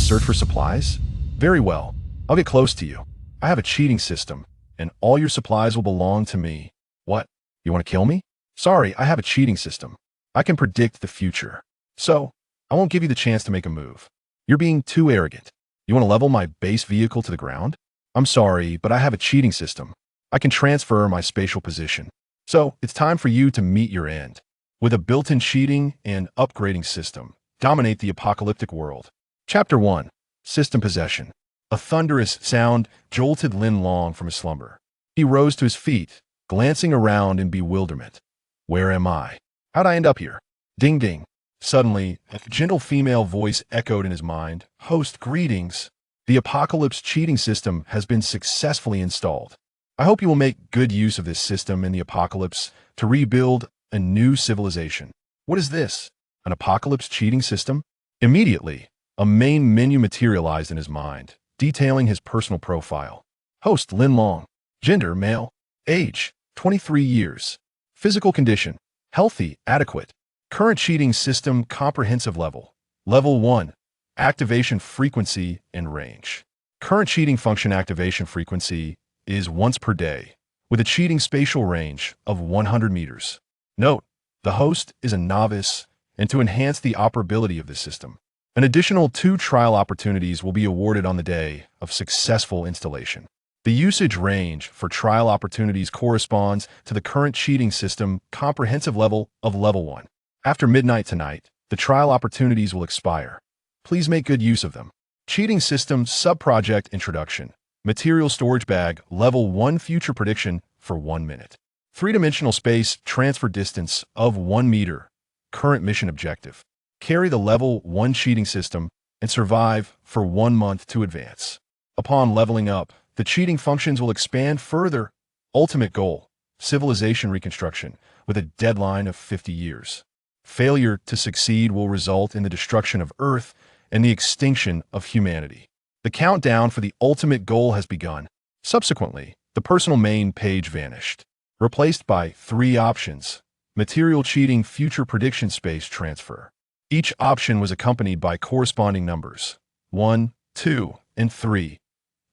search for supplies? Very well. I'll get close to you. I have a cheating system, and all your supplies will belong to me. What? You want to kill me? Sorry, I have a cheating system. I can predict the future. So, I won't give you the chance to make a move. You're being too arrogant. You want to level my base vehicle to the ground? I'm sorry, but I have a cheating system. I can transfer my spatial position. So, it's time for you to meet your end. With a built-in cheating and upgrading system, dominate the apocalyptic world. Chapter 1. System Possession. A thunderous sound jolted Lin Long from his slumber. He rose to his feet, glancing around in bewilderment. Where am I? How'd I end up here? Ding ding. Suddenly, a gentle female voice echoed in his mind. Host, greetings. The Apocalypse cheating system has been successfully installed. I hope you will make good use of this system in the Apocalypse to rebuild a new civilization. What is this? An Apocalypse cheating system? Immediately, a main menu materialized in his mind, detailing his personal profile. Host Lin Long. Gender, male. Age, 23 years. Physical condition, healthy, adequate. Current cheating system comprehensive level. Level 1. Activation frequency and range. Current cheating function activation frequency is once per day, with a cheating spatial range of 100 meters. Note, the host is a novice, and to enhance the operability of this system, an additional 2 trial opportunities will be awarded on the day of successful installation. The usage range for trial opportunities corresponds to the current cheating system comprehensive level of Level 1. After midnight tonight, the trial opportunities will expire. Please make good use of them. Cheating System Subproject Introduction. Material Storage Bag Level 1 Future Prediction for 1 minute. 3-dimensional space transfer distance of 1 meter. Current mission objective. Carry the Level 1 cheating system and survive for 1 month to advance. Upon leveling up, the cheating functions will expand further. Ultimate goal, civilization reconstruction, with a deadline of 50 years. Failure to succeed will result in the destruction of Earth and the extinction of humanity. The countdown for the ultimate goal has begun. Subsequently, the personal main page vanished, replaced by 3 options. Material cheating future prediction space transfer. Each option was accompanied by corresponding numbers, 1, 2, and 3.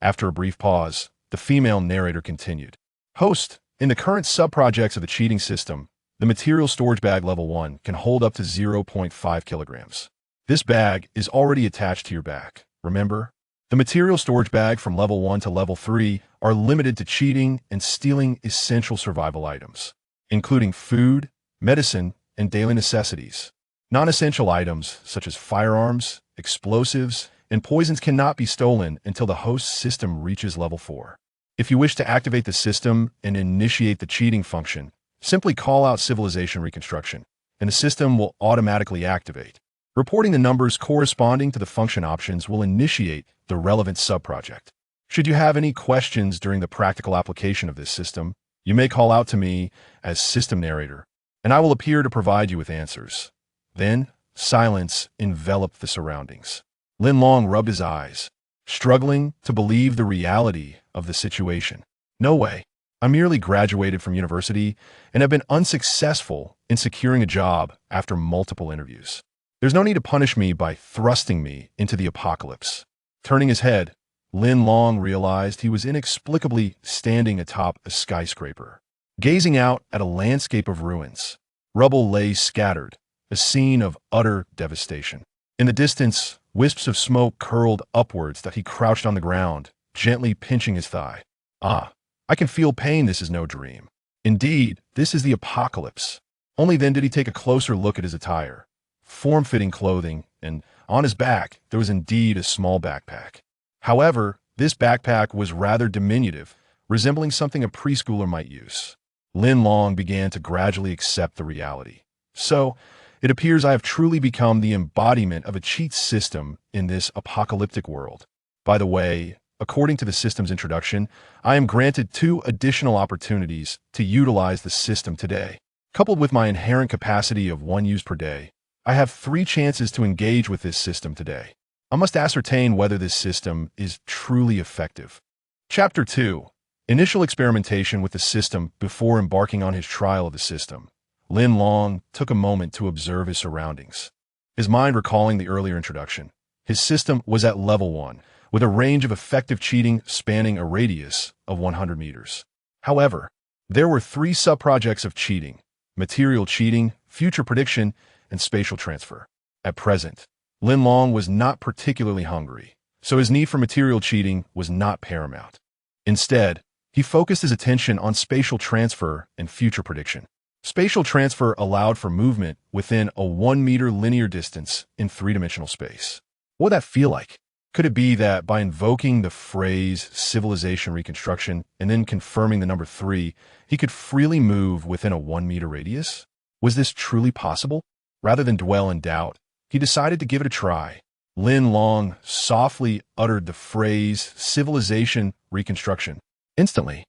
After a brief pause, the female narrator continued. Host, in the current subprojects of the cheating system, the material storage bag level 1 can hold up to 0.5 kilograms. This bag is already attached to your back, remember? The material storage bag from level 1 to level 3 are limited to cheating and stealing essential survival items, including food, medicine, and daily necessities. Non-essential items such as firearms, explosives, and poisons cannot be stolen until the host system reaches level 4. If you wish to activate the system and initiate the cheating function, simply call out Civilization Reconstruction, and the system will automatically activate. Reporting the numbers corresponding to the function options will initiate the relevant subproject. Should you have any questions during the practical application of this system, you may call out to me as System Narrator, and I will appear to provide you with answers. Then, silence enveloped the surroundings. Lin Long rubbed his eyes, struggling to believe the reality of the situation. No way. I merely graduated from university and have been unsuccessful in securing a job after multiple interviews. There's no need to punish me by thrusting me into the apocalypse. Turning his head, Lin Long realized he was inexplicably standing atop a skyscraper, gazing out at a landscape of ruins. Rubble lay scattered, a scene of utter devastation. In the distance, wisps of smoke curled upwards that he crouched on the ground, gently pinching his thigh. Ah, I can feel pain. This is no dream. Indeed, this is the apocalypse. Only then did he take a closer look at his attire. Form-fitting clothing, and on his back there was indeed a small backpack. However, this backpack was rather diminutive, resembling something a preschooler might use. Lin Long began to gradually accept the reality. So, it appears I have truly become the embodiment of a cheat system in this apocalyptic world. By the way, according to the system's introduction, I am granted 2 additional opportunities to utilize the system today. Coupled with my inherent capacity of 1 use per day, I have 3 chances to engage with this system today. I must ascertain whether this system is truly effective. Chapter 2. Initial experimentation with the system before embarking on his trial of the system. Lin Long took a moment to observe his surroundings, his mind recalling the earlier introduction. His system was at level 1, with a range of effective cheating spanning a radius of 100 meters. However, there were 3 subprojects of cheating: material cheating, future prediction, and spatial transfer. At present, Lin Long was not particularly hungry, so his need for material cheating was not paramount. Instead, he focused his attention on spatial transfer and future prediction. Spatial transfer allowed for movement within a 1-meter linear distance in 3-dimensional space. What would that feel like? Could it be that by invoking the phrase civilization reconstruction and then confirming the number 3, he could freely move within a 1-meter radius? Was this truly possible? Rather than dwell in doubt, he decided to give it a try. Lin Long softly uttered the phrase civilization reconstruction. Instantly,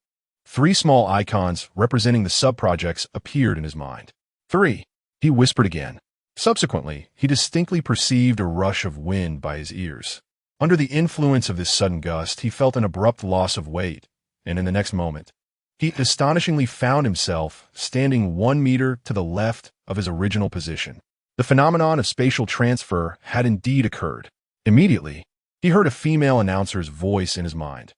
3 small icons representing the subprojects appeared in his mind. 3, he whispered again. Subsequently, he distinctly perceived a rush of wind by his ears. Under the influence of this sudden gust, he felt an abrupt loss of weight, and in the next moment, he astonishingly found himself standing 1 meter to the left of his original position. The phenomenon of spatial transfer had indeed occurred. Immediately, he heard a female announcer's voice in his mind.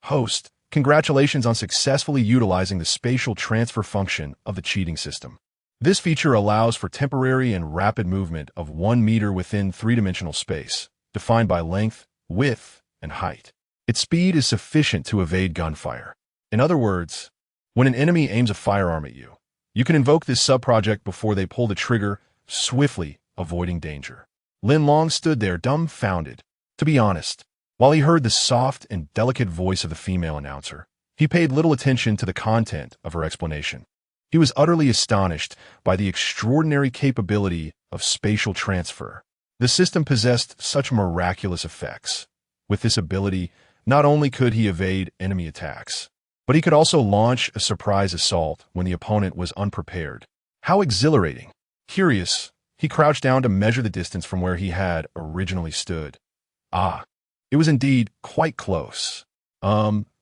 "Host, congratulations on successfully utilizing the spatial transfer function of the cheating system. This feature allows for temporary and rapid movement of 1 meter within 3-dimensional space, defined by length, width, and height. Its speed is sufficient to evade gunfire. In other words, when an enemy aims a firearm at you, you can invoke this subproject before they pull the trigger, swiftly avoiding danger." Lin Long stood there dumbfounded. To be honest, while he heard the soft and delicate voice of the female announcer, he paid little attention to the content of her explanation. He was utterly astonished by the extraordinary capability of spatial transfer. The system possessed such miraculous effects. With this ability, not only could he evade enemy attacks, but he could also launch a surprise assault when the opponent was unprepared. How exhilarating! Curious, he crouched down to measure the distance from where he had originally stood. It was indeed quite close.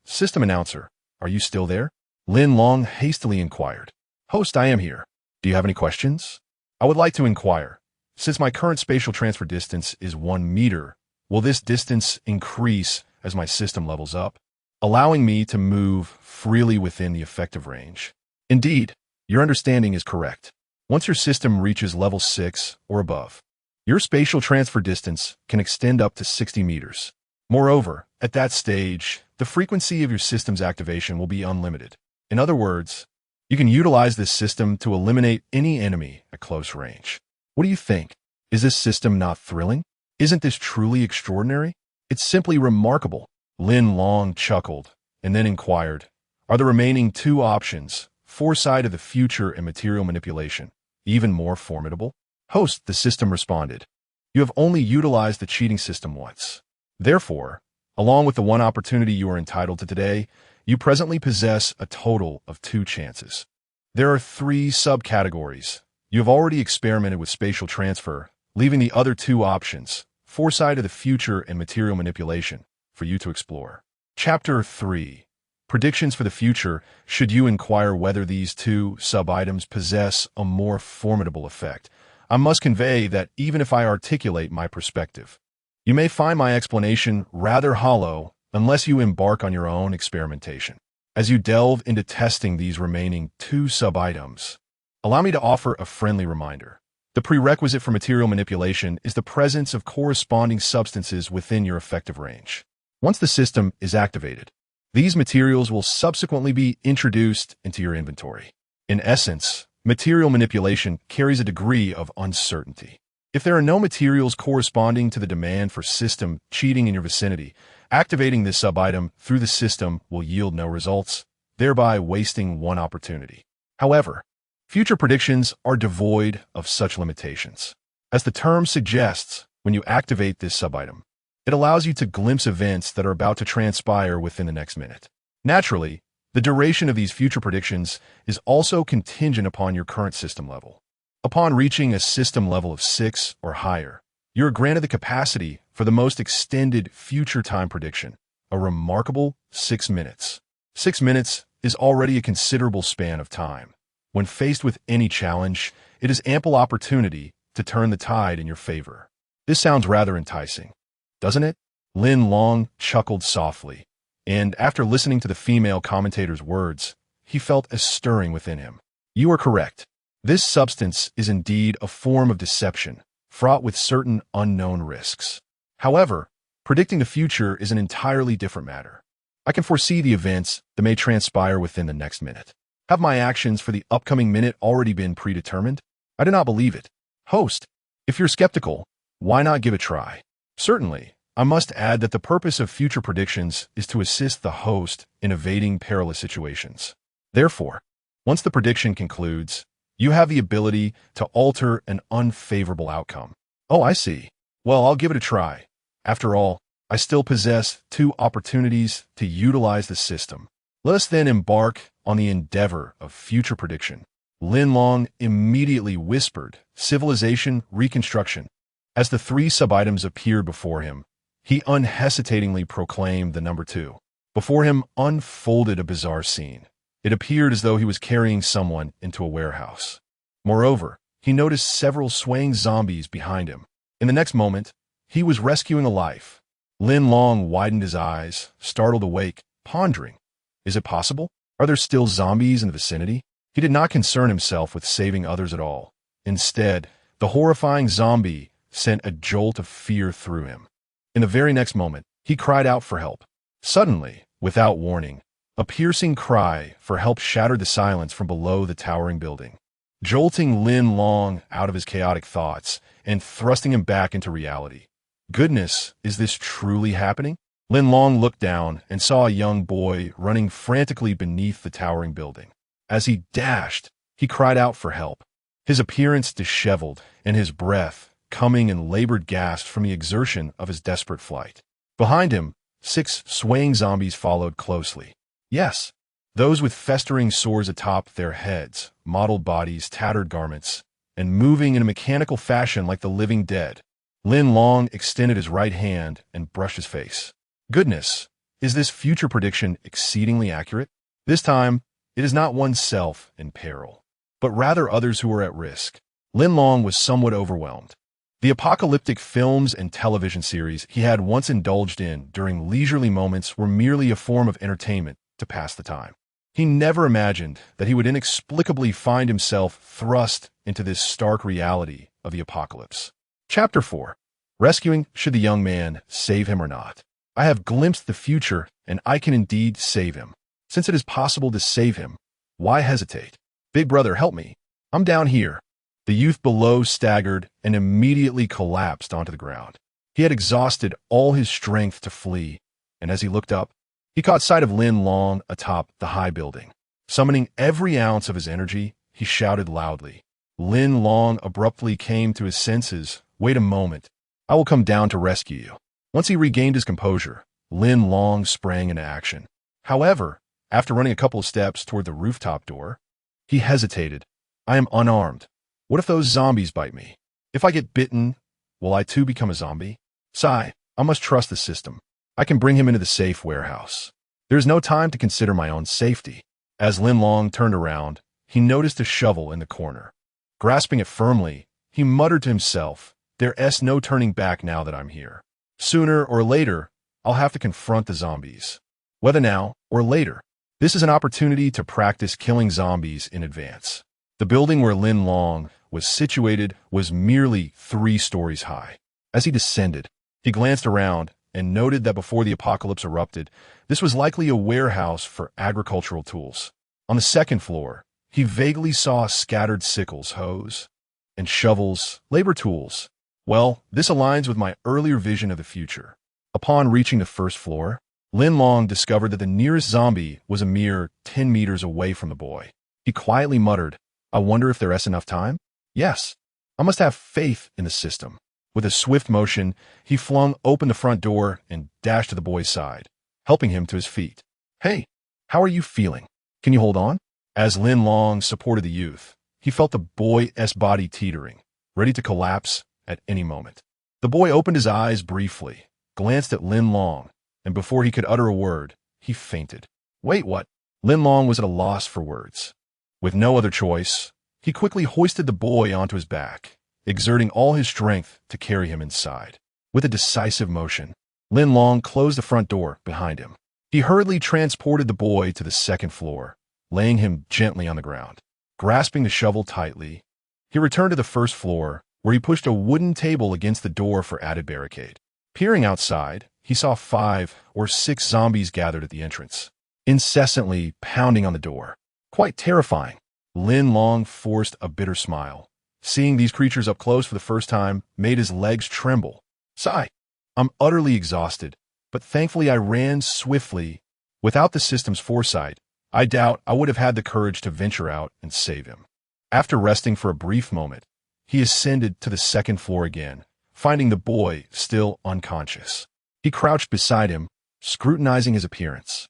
System announcer, are you still there?" Lin Long hastily inquired. "Host, I am here. Do you have any questions?" "I would like to inquire. Since my current spatial transfer distance is 1 meter, will this distance increase as my system levels up, allowing me to move freely within the effective range?" "Indeed, your understanding is correct. Once your system reaches level 6 or above, your spatial transfer distance can extend up to 60 meters. Moreover, at that stage, the frequency of your system's activation will be unlimited. In other words, you can utilize this system to eliminate any enemy at close range. What do you think? Is this system not thrilling? Isn't this truly extraordinary? It's simply remarkable." Lin Long chuckled and then inquired, "Are the remaining 2 options, foresight of the future and material manipulation, even more formidable?" "Host," the system responded, "you have only utilized the cheating system once. Therefore, along with the 1 opportunity you are entitled to today, you presently possess a total of 2 chances. There are 3 subcategories. You have already experimented with spatial transfer, leaving the other 2 options, foresight of the future and material manipulation, for you to explore." Chapter 3. Predictions for the future. Should you inquire whether these 2 sub-items possess a more formidable effect, I must convey that even if I articulate my perspective, you may find my explanation rather hollow unless you embark on your own experimentation. As you delve into testing these remaining 2 sub-items, allow me to offer a friendly reminder. The prerequisite for material manipulation is the presence of corresponding substances within your effective range. Once the system is activated, these materials will subsequently be introduced into your inventory. In essence, material manipulation carries a degree of uncertainty. If there are no materials corresponding to the demand for system cheating in your vicinity, activating this sub-item through the system will yield no results, thereby wasting 1 opportunity. However, future predictions are devoid of such limitations. As the term suggests, when you activate this sub-item, it allows you to glimpse events that are about to transpire within the next minute. Naturally, the duration of these future predictions is also contingent upon your current system level. Upon reaching a system level of 6 or higher, you are granted the capacity for the most extended future time prediction, a remarkable 6 minutes. 6 minutes is already a considerable span of time. When faced with any challenge, it is ample opportunity to turn the tide in your favor. This sounds rather enticing. doesn't it? Lin Long chuckled softly, and after listening to the female commentator's words, he felt a stirring within him. You are correct. This substance is indeed a form of deception, fraught with certain unknown risks. However, predicting the future is an entirely different matter. I can foresee the events that may transpire within the next minute. Have my actions for the upcoming minute already been predetermined? I do not believe it. Host, if you're skeptical, why not give it a try? Certainly, I must add that the purpose of future predictions is to assist the host in evading perilous situations. Therefore, once the prediction concludes, you have the ability to alter an unfavorable outcome. Oh, I see. Well, I'll give it a try. After all, I still possess 2 opportunities to utilize the system. Let us then embark on the endeavor of future prediction. Lin Long immediately whispered, "Civilization reconstruction." As the 3 sub-items appeared before him, he unhesitatingly proclaimed the number 2. Before him unfolded a bizarre scene. It appeared as though he was carrying someone into a warehouse. Moreover, he noticed several swaying zombies behind him. In the next moment, he was rescuing a life. Lin Long widened his eyes, startled awake, pondering. Is it possible? Are there still zombies in the vicinity? He did not concern himself with saving others at all. Instead, the horrifying zombie sent a jolt of fear through him. In the very next moment, he cried out for help. Suddenly, without warning, a piercing cry for help shattered the silence from below the towering building, jolting Lin Long out of his chaotic thoughts and thrusting him back into reality. Goodness, is this truly happening? Lin Long looked down and saw a young boy running frantically beneath the towering building. As he dashed, he cried out for help. His appearance disheveled and his breath coming in labored gasps from the exertion of his desperate flight. Behind him, 6 swaying zombies followed closely. Yes, those with festering sores atop their heads, mottled bodies, tattered garments, and moving in a mechanical fashion like the living dead. Lin Long extended his right hand and brushed his face. Goodness, is this future prediction exceedingly accurate? This time, it is not oneself in peril, but rather others who are at risk. Lin Long was somewhat overwhelmed. The apocalyptic films and television series he had once indulged in during leisurely moments were merely a form of entertainment to pass the time. He never imagined that he would inexplicably find himself thrust into this stark reality of the apocalypse. Chapter 4. Rescuing, should the young man save him or not? I have glimpsed the future, and I can indeed save him. Since it is possible to save him, why hesitate? Big brother, help me. I'm down here. The youth below staggered and immediately collapsed onto the ground. He had exhausted all his strength to flee, and as he looked up, he caught sight of Lin Long atop the high building. Summoning every ounce of his energy, he shouted loudly. Lin Long abruptly came to his senses. Wait a moment. I will come down to rescue you. Once he regained his composure, Lin Long sprang into action. However, after running a couple of steps toward the rooftop door, he hesitated. I am unarmed. What if those zombies bite me? If I get bitten, will I too become a zombie? Sigh, I must trust the system. I can bring him into the safe warehouse. There is no time to consider my own safety. As Lin Long turned around, he noticed a shovel in the corner. Grasping it firmly, he muttered to himself, "There's no turning back now that I'm here. Sooner or later, I'll have to confront the zombies. Whether now or later, this is an opportunity to practice killing zombies in advance." The building where Lin Long was situated was merely 3 stories high. As he descended, he glanced around and noted that before the apocalypse erupted, this was likely a warehouse for agricultural tools. On the 2nd floor, he vaguely saw scattered sickles, hoes, and shovels, labor tools. Well, this aligns with my earlier vision of the future. Upon reaching the 1st floor, Lin Long discovered that the nearest zombie was a mere 10 meters away from the boy. He quietly muttered, I wonder if there's enough time? Yes, I must have faith in the system. With a swift motion, he flung open the front door and dashed to the boy's side, helping him to his feet. Hey, how are you feeling? Can you hold on? As Lin Long supported the youth, he felt the boy's body teetering, ready to collapse at any moment. The boy opened his eyes briefly, glanced at Lin Long, and before he could utter a word, he fainted. Wait, what? Lin Long was at a loss for words. With no other choice, he quickly hoisted the boy onto his back, exerting all his strength to carry him inside. With a decisive motion, Lin Long closed the front door behind him. He hurriedly transported the boy to the second floor, laying him gently on the ground. Grasping the shovel tightly, he returned to the first floor, where he pushed a wooden table against the door for added barricade. Peering outside, he saw 5 or 6 zombies gathered at the entrance, incessantly pounding on the door. Quite terrifying. Lin Long forced a bitter smile. Seeing these creatures up close for the first time made his legs tremble. Sigh. I'm utterly exhausted, but thankfully I ran swiftly. Without the system's foresight, I doubt I would have had the courage to venture out and save him. After resting for a brief moment, he ascended to the second floor again, finding the boy still unconscious. He crouched beside him, scrutinizing his appearance.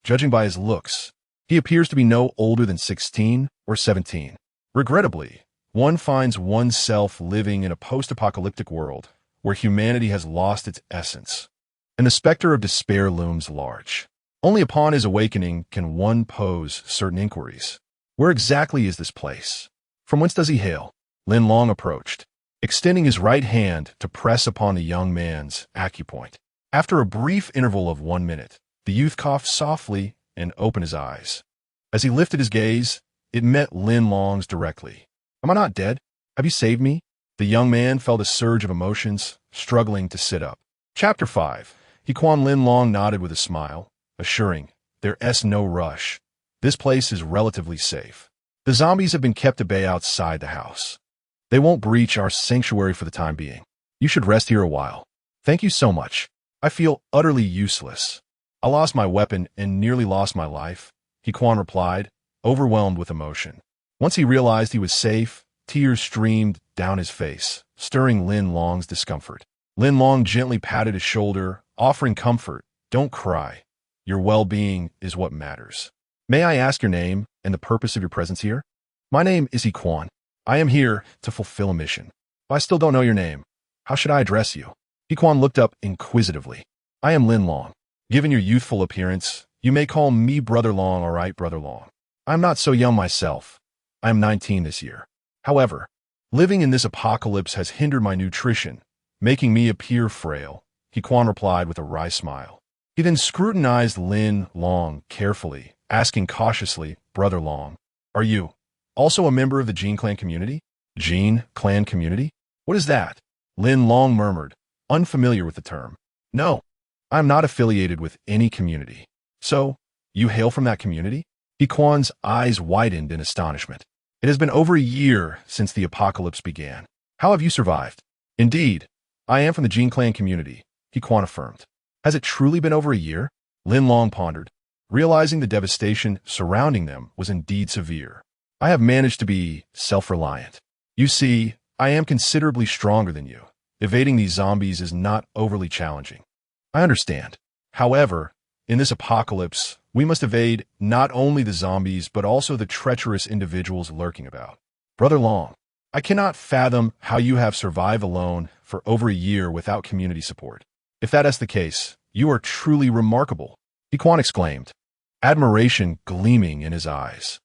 Judging by his looks, he appears to be no older than 16 or 17. Regrettably, one finds oneself living in a post-apocalyptic world where humanity has lost its essence, and the specter of despair looms large. Only upon his awakening can one pose certain inquiries. Where exactly is this place? From whence does he hail? Lin Long approached, extending his right hand to press upon the young man's acupoint. After a brief interval of 1 minute, the youth coughed softly and opened his eyes. As he lifted his gaze, it met Lin Long's directly. Am I not dead? Have you saved me? The young man felt a surge of emotions, struggling to sit up. Chapter 5. Lin Long nodded with a smile, assuring, there's no rush. This place is relatively safe. The zombies have been kept at bay outside the house. They won't breach our sanctuary for the time being. You should rest here a while. Thank you so much. I feel utterly useless. I lost my weapon and nearly lost my life, Quan replied, overwhelmed with emotion. Once he realized he was safe, tears streamed down his face, stirring Lin Long's discomfort. Lin Long gently patted his shoulder, offering comfort. Don't cry. Your well-being is what matters. May I ask your name and the purpose of your presence here? My name is Quan. I am here to fulfill a mission. But I still don't know your name. How should I address you? Quan looked up inquisitively. I am Lin Long. Given your youthful appearance, you may call me Brother Long, all right, Brother Long. I'm not so young myself. I am 19 this year. However, living in this apocalypse has hindered my nutrition, making me appear frail, Quan replied with a wry smile. He then scrutinized Lin Long carefully, asking cautiously, Brother Long, are you also a member of the Gene Clan community? Gene Clan community? What is that? Lin Long murmured, unfamiliar with the term. No, I'm not affiliated with any community. So, you hail from that community? Quan's eyes widened in astonishment. It has been over a year since the apocalypse began. How have you survived? Indeed, I am from the Gene Clan community, Quan affirmed. Has it truly been over a year? Lin Long pondered, realizing the devastation surrounding them was indeed severe. I have managed to be self-reliant. You see, I am considerably stronger than you. Evading these zombies is not overly challenging. I understand. However, in this apocalypse, we must evade not only the zombies but also the treacherous individuals lurking about. Brother Long, I cannot fathom how you have survived alone for over a year without community support. If that is the case, you are truly remarkable, Quan exclaimed, admiration gleaming in his eyes.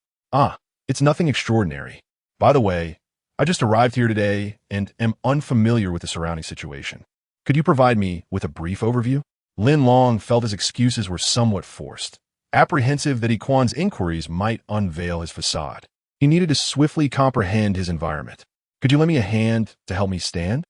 It's nothing extraordinary. By the way, I just arrived here today and am unfamiliar with the surrounding situation. Could you provide me with a brief overview? Lin Long felt his excuses were somewhat forced, apprehensive that Quan's inquiries might unveil his facade. He needed to swiftly comprehend his environment. Could you lend me a hand to help me stand?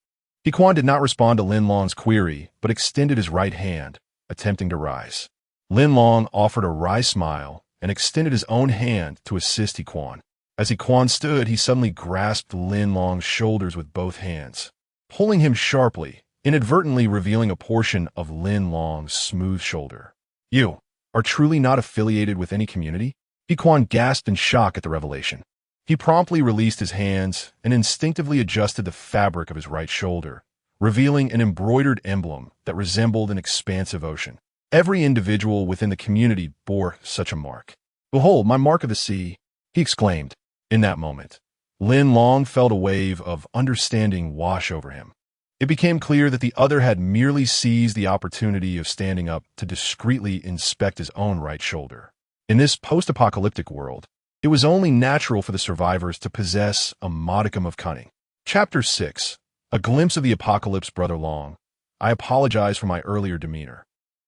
Quan did not respond to Lin Long's query, but extended his right hand, attempting to rise. Lin Long offered a wry smile and extended his own hand to assist Quan. As Quan stood, he suddenly grasped Lin Long's shoulders with both hands, pulling him sharply, inadvertently revealing a portion of Lin Long's smooth shoulder. You are truly not affiliated with any community? Quan gasped in shock at the revelation. He promptly released his hands and instinctively adjusted the fabric of his right shoulder, revealing an embroidered emblem that resembled an expansive ocean. Every individual within the community bore such a mark. Behold, my mark of the sea, he exclaimed. In that moment, Lin Long felt a wave of understanding wash over him. It became clear that the other had merely seized the opportunity of standing up to discreetly inspect his own right shoulder. In this post-apocalyptic world, it was only natural for the survivors to possess a modicum of cunning. Chapter 6. A glimpse of the apocalypse, Brother Long. I apologize for my earlier demeanor.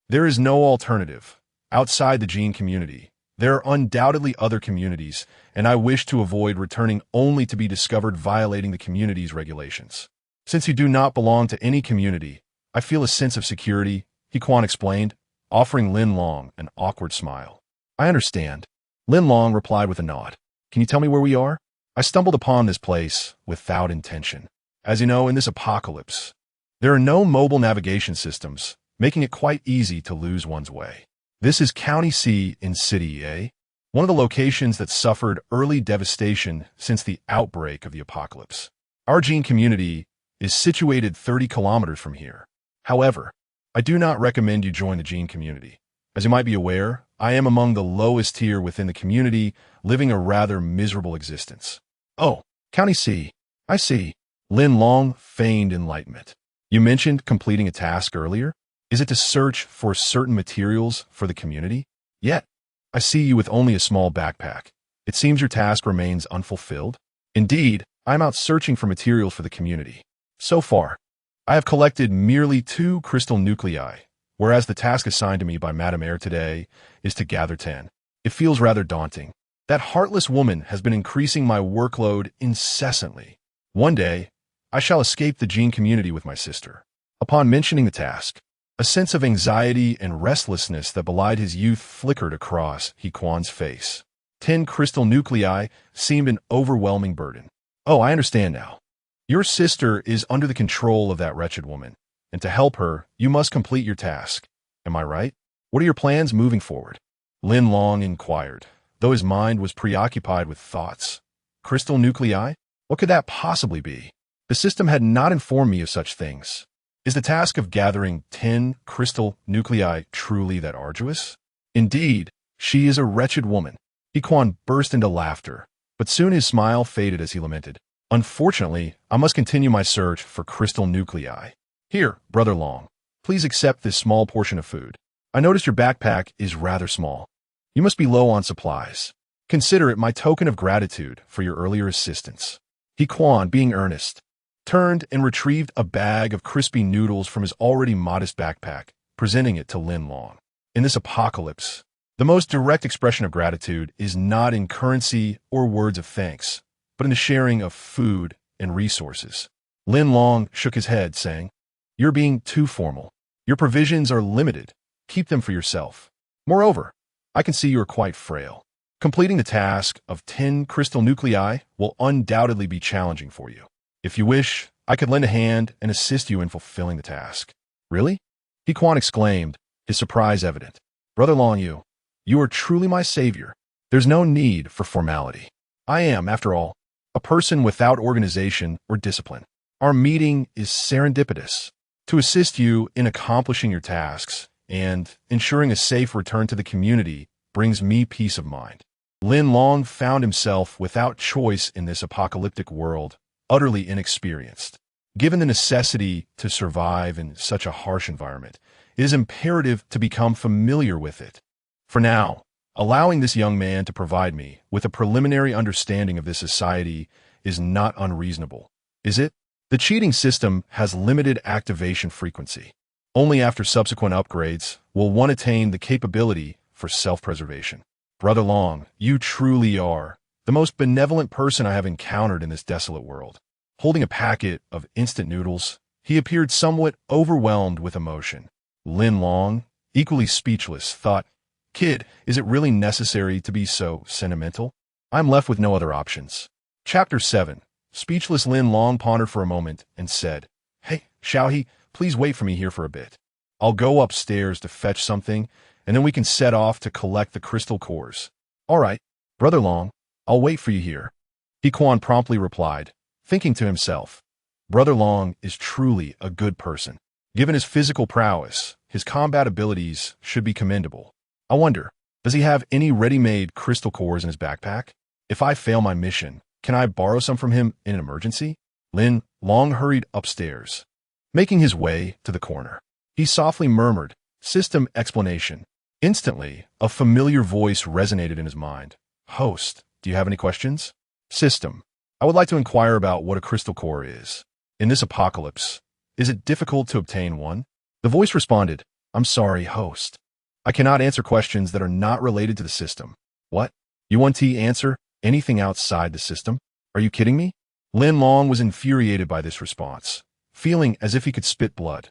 There is no alternative. Outside the gene community, there are undoubtedly other communities, and I wish to avoid returning only to be discovered violating the community's regulations. Since you do not belong to any community, I feel a sense of security, Hequan explained, offering Lin Long an awkward smile. I understand. Lin Long replied with a nod. Can you tell me where we are? I stumbled upon this place without intention. As you know, in this apocalypse, there are no mobile navigation systems, making it quite easy to lose one's way. This is County C in City A, one of the locations that suffered early devastation since the outbreak of the apocalypse. Our gene community is situated 30 kilometers from here. However, I do not recommend you join the gene community. As you might be aware, I am among the lowest tier within the community, living a rather miserable existence. Oh, County C. I see. Lin Long feigned enlightenment. You mentioned completing a task earlier? Is it to search for certain materials for the community? Yet, I see you with only a small backpack. It seems your task remains unfulfilled. Indeed, I am out searching for materials for the community. So far, I have collected merely 2 crystal nuclei, whereas the task assigned to me by Madame Air today is to gather 10. It feels rather daunting. That heartless woman has been increasing my workload incessantly. One day, I shall escape the gene community with my sister. Upon mentioning the task, a sense of anxiety and restlessness that belied his youth flickered across Hequan's face. 10 crystal nuclei seemed an overwhelming burden. Oh, I understand now. Your sister is under the control of that wretched woman, and to help her, you must complete your task. Am I right? What are your plans moving forward? Lin Long inquired, though his mind was preoccupied with thoughts. Crystal nuclei? What could that possibly be? The system had not informed me of such things. Is the task of gathering 10 crystal nuclei truly that arduous? Indeed, she is a wretched woman. Hequan burst into laughter, but soon his smile faded as he lamented. Unfortunately, I must continue my search for crystal nuclei. Here, Brother Long, please accept this small portion of food. I notice your backpack is rather small. You must be low on supplies. Consider it my token of gratitude for your earlier assistance. Hequan, being earnest, turned and retrieved a bag of crispy noodles from his already modest backpack, presenting it to Lin Long. In this apocalypse, the most direct expression of gratitude is not in currency or words of thanks, but in the sharing of food and resources. Lin Long shook his head, saying, You're being too formal. Your provisions are limited. Keep them for yourself. Moreover, I can see you are quite frail. Completing the task of 10 crystal nuclei will undoubtedly be challenging for you. If you wish, I could lend a hand and assist you in fulfilling the task. Really? Hequan exclaimed, his surprise evident. Brother Long, you are truly my savior. There's no need for formality. I am, after all, a person without organization or discipline. Our meeting is serendipitous. To assist you in accomplishing your tasks and ensuring a safe return to the community brings me peace of mind. Lin Long found himself without choice in this apocalyptic world, utterly inexperienced. Given the necessity to survive in such a harsh environment, it is imperative to become familiar with it. For now, allowing this young man to provide me with a preliminary understanding of this society is not unreasonable, is it? The cheating system has limited activation frequency. Only after subsequent upgrades will one attain the capability for self-preservation. Brother Long, you truly are the most benevolent person I have encountered in this desolate world. Holding a packet of instant noodles, he appeared somewhat overwhelmed with emotion. Lin Long, equally speechless, thought, Kid, is it really necessary to be so sentimental? I'm left with no other options. Chapter 7. Speechless Lin Long pondered for a moment and said, Hey, Xiaohe, please wait for me here for a bit. I'll go upstairs to fetch something, and then we can set off to collect the crystal cores. All right, Brother Long, I'll wait for you here. Hequan promptly replied, thinking to himself, Brother Long is truly a good person. Given his physical prowess, his combat abilities should be commendable. I wonder, does he have any ready-made crystal cores in his backpack? If I fail my mission, can I borrow some from him in an emergency? Lin Long hurried upstairs. Making his way to the corner, he softly murmured, System explanation. Instantly, a familiar voice resonated in his mind. Host, do you have any questions? System. I would like to inquire about what a crystal core is. in this apocalypse, is it difficult to obtain one? The voice responded, I'm sorry, host. I cannot answer questions that are not related to the system. What? You want to answer anything outside the system? Are you kidding me? Lin Long was infuriated by this response, feeling as if he could spit blood.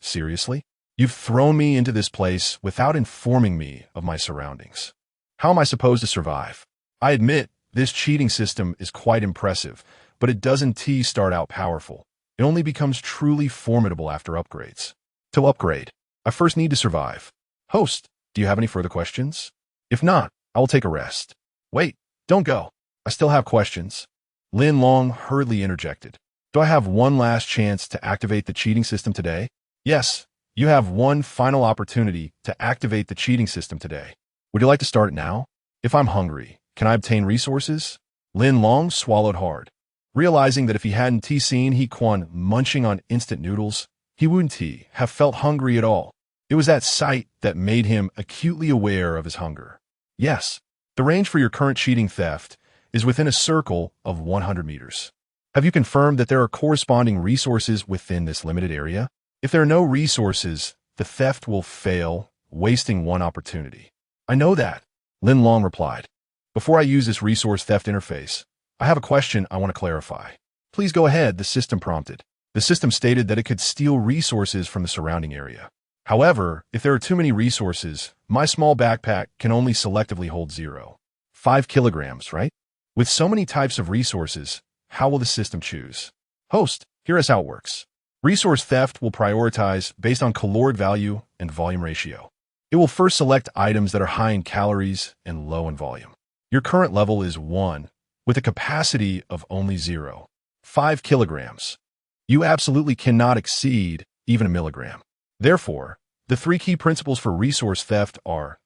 Seriously? You've thrown me into this place without informing me of my surroundings. How am I supposed to survive? I admit, this cheating system is quite impressive, but it doesn't start out powerful. It only becomes truly formidable after upgrades. To upgrade, I first need to survive. Host, do you have any further questions? If not, I will take a rest. Wait, don't go. I still have questions. Lin Long hurriedly interjected. Do I have one last chance to activate the cheating system today? Yes, you have one final opportunity to activate the cheating system today. Would you like to start it now? If I'm hungry, can I obtain resources? Lin Long swallowed hard, realizing that if he hadn't seen He Quan munching on instant noodles, he wouldn't have felt hungry at all. It was that sight that made him acutely aware of his hunger. Yes, the range for your current cheating theft is within a circle of 100 meters. Have you confirmed that there are corresponding resources within this limited area? If there are no resources, the theft will fail, wasting one opportunity. I know that, Lin Long replied. Before I use this resource theft interface, I have a question I want to clarify. Please go ahead, the system prompted. The system stated that it could steal resources from the surrounding area. However, if there are too many resources, my small backpack can only selectively hold 0.5 kilograms, right? With so many types of resources, how will the system choose? Host, here is how it works. Resource theft will prioritize based on caloric value and volume ratio. It will first select items that are high in calories and low in volume. Your current level is 1, with a capacity of only 0.5 kilograms. You absolutely cannot exceed even a milligram. Therefore, the three key principles for resource theft are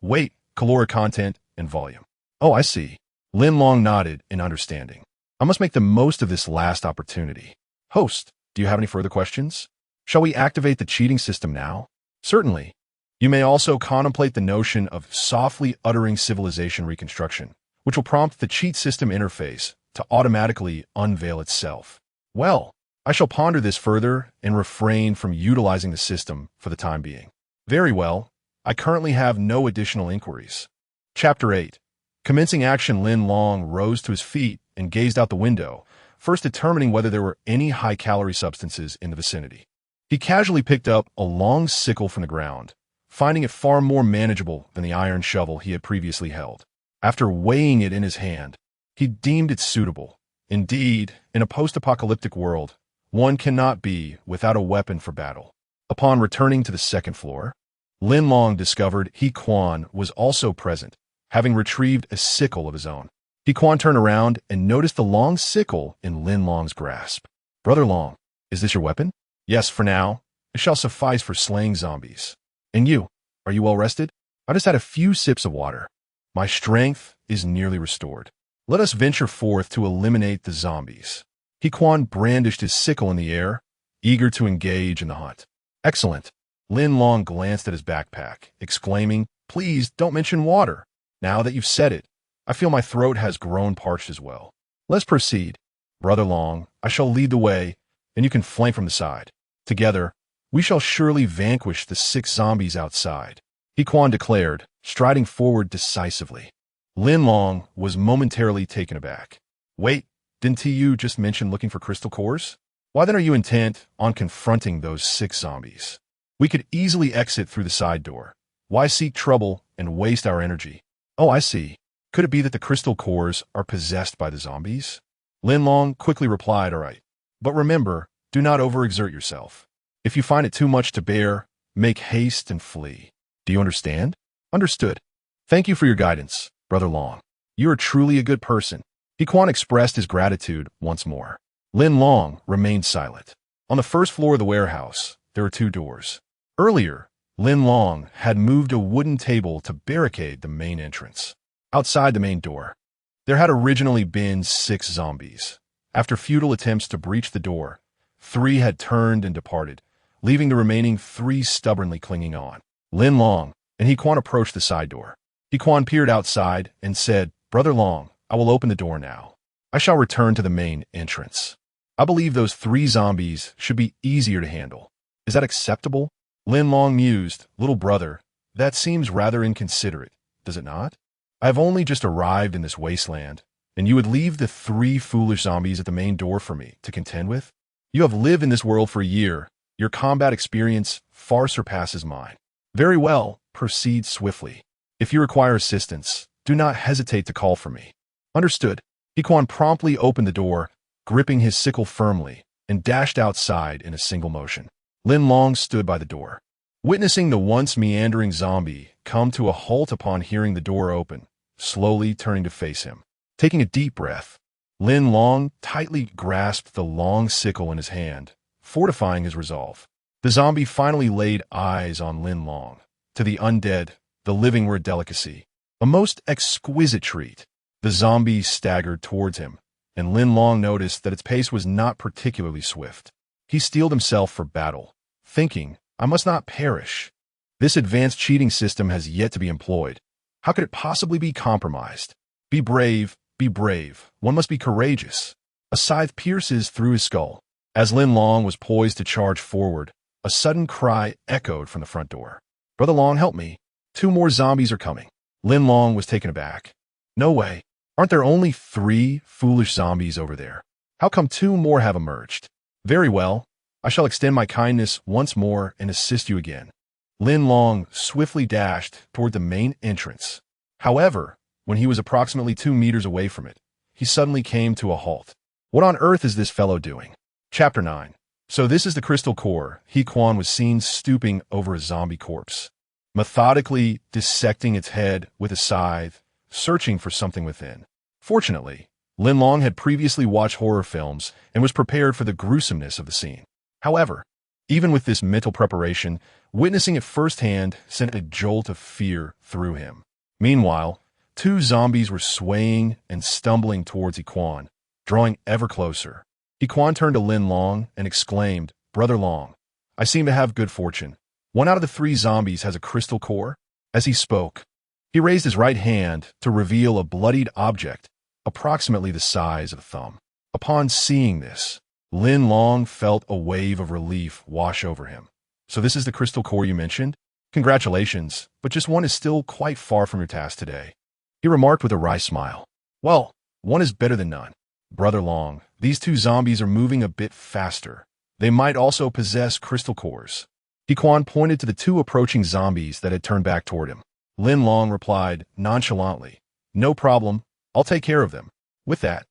weight, caloric content, and volume. Oh, I see. Lin Long nodded in understanding. I must make the most of this last opportunity. Host, do you have any further questions? Shall we activate the cheating system now? Certainly. You may also contemplate the notion of softly uttering civilization reconstruction, which will prompt the cheat system interface to automatically unveil itself. Well, I shall ponder this further and refrain from utilizing the system for the time being. Very well. I currently have no additional inquiries. Chapter 8. Commencing action, Lin Long rose to his feet and gazed out the window, first determining whether there were any high-calorie substances in the vicinity. He casually picked up a long sickle from the ground, finding it far more manageable than the iron shovel he had previously held. After weighing it in his hand, he deemed it suitable. Indeed, in a post-apocalyptic world, one cannot be without a weapon for battle. Upon returning to the second floor, Lin Long discovered He Quan was also present, having retrieved a sickle of his own. He Quan turned around and noticed the long sickle in Lin Long's grasp. Brother Long, is this your weapon? Yes, for now. It shall suffice for slaying zombies. And you, are you well rested? I just had a few sips of water. My strength is nearly restored. Let us venture forth to eliminate the zombies. He Quan brandished his sickle in the air, eager to engage in the hunt. Excellent. Lin Long glanced at his backpack, exclaiming, Please don't mention water. Now that you've said it, I feel my throat has grown parched as well. Let's proceed. Brother Long, I shall lead the way, and you can flank from the side. Together, we shall surely vanquish the 6 zombies outside, He Quan declared, striding forward decisively. Lin Long was momentarily taken aback. Wait, didn't you just mention looking for crystal cores? Why then are you intent on confronting those 6 zombies? We could easily exit through the side door. Why seek trouble and waste our energy? Oh, I see. Could it be that the crystal cores are possessed by the zombies? Lin Long quickly replied, all right. But remember, do not overexert yourself. If you find it too much to bear, make haste and flee. Do you understand? Understood. Thank you for your guidance, Brother Long. You are truly a good person. He Quan expressed his gratitude once more. Lin Long remained silent. On the first floor of the warehouse, there were 2 doors. Earlier, Lin Long had moved a wooden table to barricade the main entrance. Outside the main door, there had originally been 6 zombies. After futile attempts to breach the door, 3 had turned and departed, leaving the remaining 3 stubbornly clinging on. Lin Long and He Quan approached the side door. He Quan peered outside and said, Brother Long, I will open the door now. I shall return to the main entrance. I believe those 3 zombies should be easier to handle. Is that acceptable? Lin Long mused. Little brother, that seems rather inconsiderate, does it not? I have only just arrived in this wasteland, and you would leave the 3 foolish zombies at the main door for me to contend with? You have lived in this world for a year. Your combat experience far surpasses mine. Very well, proceed swiftly. If you require assistance, do not hesitate to call for me. Understood. Hequan promptly opened the door, gripping his sickle firmly, and dashed outside in a single motion. Lin Long stood by the door. Witnessing the once meandering zombie come to a halt upon hearing the door open, slowly turning to face him. Taking a deep breath, Lin Long tightly grasped the long sickle in his hand, fortifying his resolve. The zombie finally laid eyes on Lin Long. To the undead, the living were a delicacy, a most exquisite treat. The zombie staggered towards him, and Lin Long noticed that its pace was not particularly swift. He steeled himself for battle, thinking, I must not perish. This advanced cheating system has yet to be employed. How could it possibly be compromised? Be brave, be brave. One must be courageous. A scythe pierces through his skull. As Lin Long was poised to charge forward, a sudden cry echoed from the front door. Brother Long, help me. 2 more zombies are coming. Lin Long was taken aback. No way. Aren't there only 3 foolish zombies over there? How come 2 more have emerged? Very well. I shall extend my kindness once more and assist you again. Lin Long swiftly dashed toward the main entrance. However, when he was approximately 2 meters away from it, he suddenly came to a halt. What on earth is this fellow doing? Chapter 9. So this is the crystal core. Hequan was seen stooping over a zombie corpse, methodically dissecting its head with a scythe, searching for something within. Fortunately, Lin Long had previously watched horror films and was prepared for the gruesomeness of the scene. However, even with this mental preparation, witnessing it firsthand sent a jolt of fear through him. Meanwhile, 2 zombies were swaying and stumbling towards Hequan, drawing ever closer. Hequan turned to Lin Long and exclaimed, Brother Long, I seem to have good fortune. 1 out of the 3 zombies has a crystal core. As he spoke, he raised his right hand to reveal a bloodied object, approximately the size of a thumb. Upon seeing this, Lin Long felt a wave of relief wash over him. So this is the crystal core you mentioned? Congratulations, but just 1 is still quite far from your task today. He remarked with a wry smile. Well, 1 is better than none. Brother Long, these 2 zombies are moving a bit faster. They might also possess crystal cores. Hequan pointed to the 2 approaching zombies that had turned back toward him. Lin Long replied nonchalantly, No problem, I'll take care of them. With that,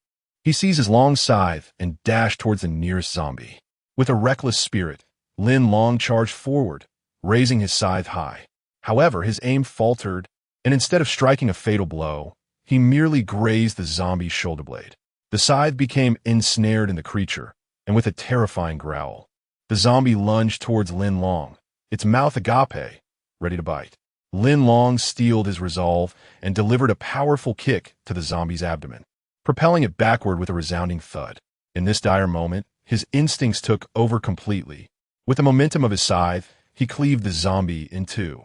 he seized his long scythe and dashed towards the nearest zombie. With a reckless spirit, Lin Long charged forward, raising his scythe high. However, his aim faltered, and instead of striking a fatal blow, he merely grazed the zombie's shoulder blade. The scythe became ensnared in the creature, and with a terrifying growl, the zombie lunged towards Lin Long, its mouth agape, ready to bite. Lin Long steeled his resolve and delivered a powerful kick to the zombie's abdomen, propelling it backward with a resounding thud. In this dire moment, his instincts took over completely. With the momentum of his scythe, he cleaved the zombie in 2.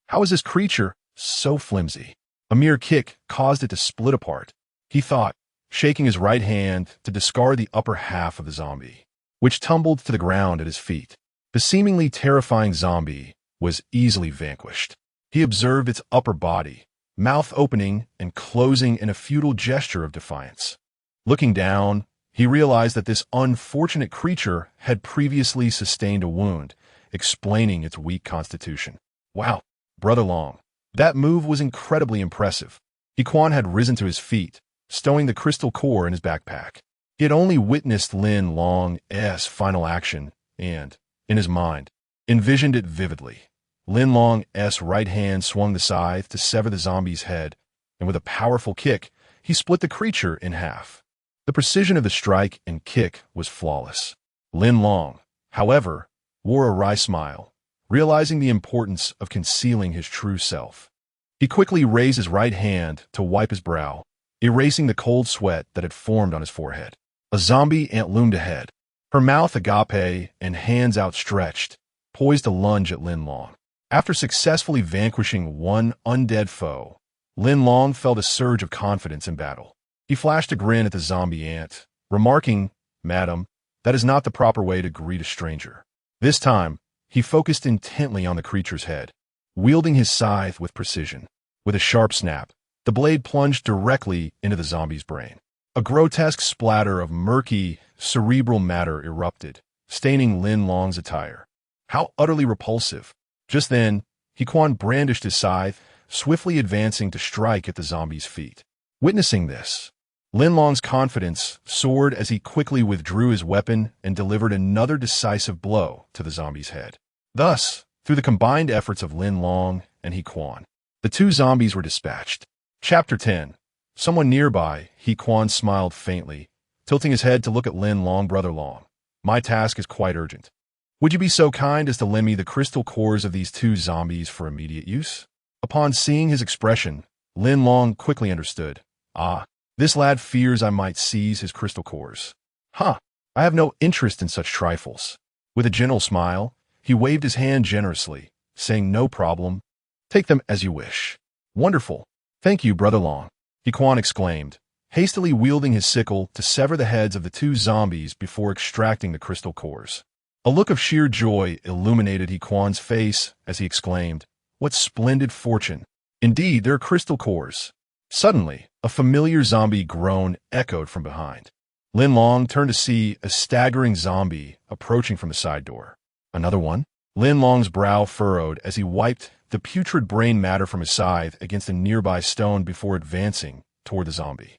How is this creature so flimsy? A mere kick caused it to split apart, he thought, shaking his right hand to discard the upper half of the zombie, which tumbled to the ground at his feet. The seemingly terrifying zombie was easily vanquished. He observed its upper body, mouth opening and closing in a futile gesture of defiance. Looking down, he realized that this unfortunate creature had previously sustained a wound, explaining its weak constitution. Wow, Brother Long, that move was incredibly impressive. Hequan had risen to his feet, stowing the crystal core in his backpack. He had only witnessed Lin Long's final action and, in his mind, envisioned it vividly. Lin Long's right hand swung the scythe to sever the zombie's head, and with a powerful kick, he split the creature in half. The precision of the strike and kick was flawless. Lin Long, however, wore a wry smile, realizing the importance of concealing his true self. He quickly raised his right hand to wipe his brow, erasing the cold sweat that had formed on his forehead. A zombie ant loomed ahead, her mouth agape and hands outstretched, poised to lunge at Lin Long. After successfully vanquishing 1 undead foe, Lin Long felt a surge of confidence in battle. He flashed a grin at the zombie ant, remarking, Madam, That is not the proper way to greet a stranger. This time, he focused intently on the creature's head, wielding his scythe with precision. With a sharp snap, the blade plunged directly into the zombie's brain. A grotesque splatter of murky, cerebral matter erupted, staining Lin Long's attire. How utterly repulsive. Just then, Hequan brandished his scythe, swiftly advancing to strike at the zombie's feet. Witnessing this, Lin Long's confidence soared as he quickly withdrew his weapon and delivered another decisive blow to the zombie's head. Thus, through the combined efforts of Lin Long and Hequan, the two zombies were dispatched. Chapter 10. Someone nearby, Hequan smiled faintly, tilting his head to look at Lin Long. Brother Long, my task is quite urgent. Would you be so kind as to lend me the crystal cores of these two zombies for immediate use? Upon seeing his expression, Lin Long quickly understood. Ah, this lad fears I might seize his crystal cores. I have no interest in such trifles. With a gentle smile, he waved his hand generously, saying no problem. Take them as you wish. Wonderful. Thank you, Brother Long, Hequan exclaimed, hastily wielding his sickle to sever the heads of the two zombies before extracting the crystal cores. A look of sheer joy illuminated Hequan's face as he exclaimed, what splendid fortune! Indeed, they're crystal cores. Suddenly, a familiar zombie groan echoed from behind. Lin Long turned to see a staggering zombie approaching from the side door. Another one? Lin Long's brow furrowed as he wiped the putrid brain matter from his scythe against a nearby stone before advancing toward the zombie.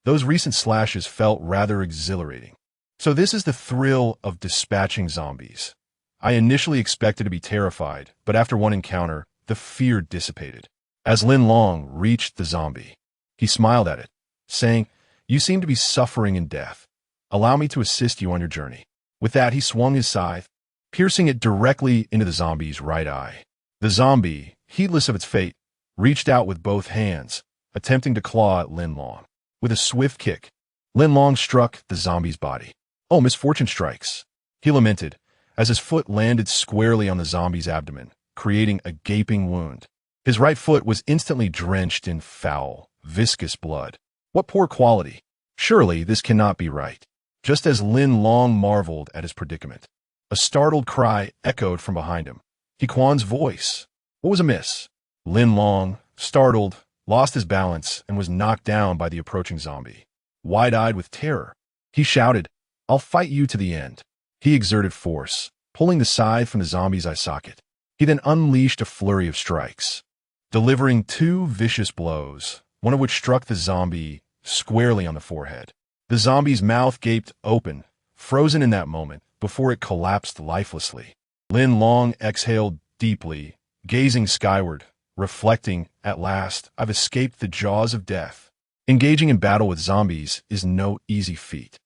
Those recent slashes felt rather exhilarating. So this is the thrill of dispatching zombies. I initially expected to be terrified, but after one encounter, the fear dissipated. As Lin Long reached the zombie, he smiled at it, saying, you seem to be suffering in death. Allow me to assist you on your journey. With that, he swung his scythe, piercing it directly into the zombie's right eye. The zombie, heedless of its fate, reached out with both hands, attempting to claw at Lin Long. With a swift kick, Lin Long struck the zombie's body. Oh, misfortune strikes, he lamented, as his foot landed squarely on the zombie's abdomen, creating a gaping wound. His right foot was instantly drenched in foul, viscous blood. What poor quality! Surely this cannot be right. Just as Lin Long marveled at his predicament, a startled cry echoed from behind him. Hequan's voice. What was amiss? Lin Long, startled, lost his balance and was knocked down by the approaching zombie. Wide-eyed with terror, he shouted, I'll fight you to the end. He exerted force, pulling the scythe from the zombie's eye socket. He then unleashed a flurry of strikes, delivering two vicious blows, one of which struck the zombie squarely on the forehead. The zombie's mouth gaped open, frozen in that moment, before it collapsed lifelessly. Lin Long exhaled deeply, gazing skyward, reflecting, at last, I've escaped the jaws of death. Engaging in battle with zombies is no easy feat.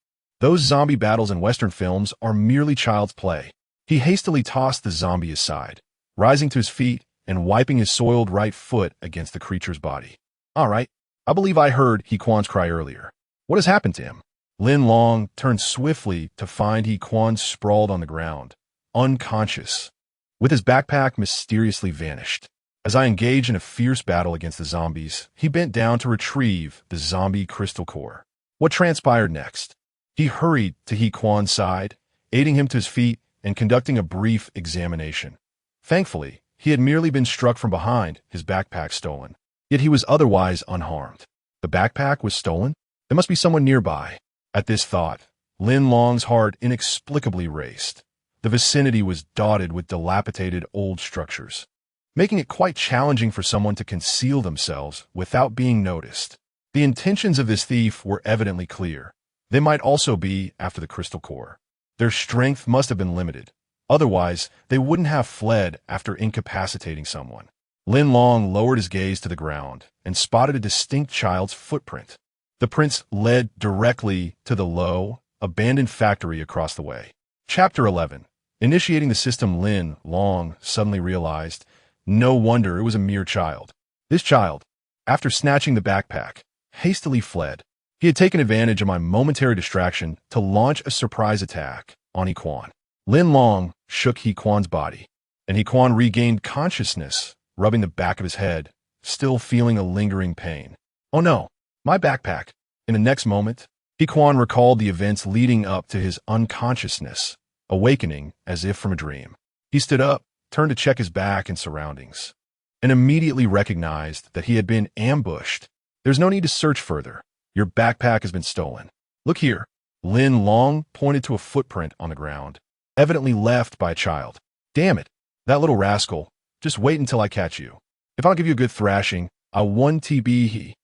Those zombie battles in Western films are merely child's play. He hastily tossed the zombie aside, rising to his feet and wiping his soiled right foot against the creature's body. All right, I believe I heard Hequan's cry earlier. What has happened to him? Lin Long turned swiftly to find Hequan sprawled on the ground, unconscious, with his backpack mysteriously vanished. As I engaged in a fierce battle against the zombies, he bent down to retrieve the zombie crystal core. What transpired next? He hurried to Hequan's side, aiding him to his feet and conducting a brief examination. Thankfully, he had merely been struck from behind, his backpack stolen. Yet he was otherwise unharmed. The backpack was stolen? There must be someone nearby. At this thought, Lin Long's heart inexplicably raced. The vicinity was dotted with dilapidated old structures, making it quite challenging for someone to conceal themselves without being noticed. The intentions of this thief were evidently clear. They might also be after the crystal core. Their strength must have been limited. Otherwise, they wouldn't have fled after incapacitating someone. Lin Long lowered his gaze to the ground and spotted a distinct child's footprint. The prints led directly to the low, abandoned factory across the way. Chapter 11. Initiating the system, Lin Long suddenly realized, no wonder it was a mere child. This child, after snatching the backpack, hastily fled. He had taken advantage of my momentary distraction to launch a surprise attack on Hequan. Lin Long shook Hequan's body, and Hequan regained consciousness, rubbing the back of his head, still feeling a lingering pain. Oh no, my backpack. In the next moment, Quan recalled the events leading up to his unconsciousness, awakening as if from a dream. He stood up, turned to check his back and surroundings, and immediately recognized that he had been ambushed. There's no need to search further. Your backpack has been stolen. Look here. Lin Long pointed to a footprint on the ground, evidently left by a child. Damn it, that little rascal. Just wait until I catch you. If I'll give you a good thrashing, I'll 1TB he.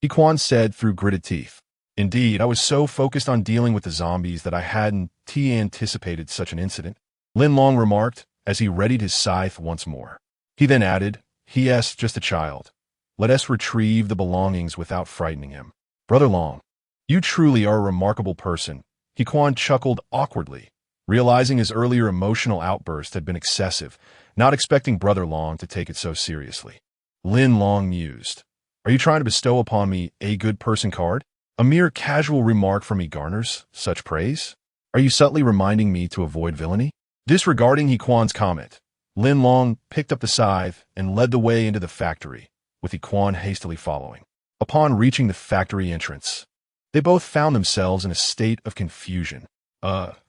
Quan said through gritted teeth. Indeed, I was so focused on dealing with the zombies that I hadn't anticipated such an incident, Lin Long remarked as he readied his scythe once more. He then added, "He-s just a child. Let us retrieve the belongings without frightening him." Brother Long, you truly are a remarkable person. Quan chuckled awkwardly, realizing his earlier emotional outburst had been excessive, not expecting Brother Long to take it so seriously. Lin Long mused. Are you trying to bestow upon me a good person card? A mere casual remark from me garners such praise? Are you subtly reminding me to avoid villainy? Disregarding Quan's comment, Lin Long picked up the scythe and led the way into the factory, with Quan hastily following. Upon reaching the factory entrance, they both found themselves in a state of confusion.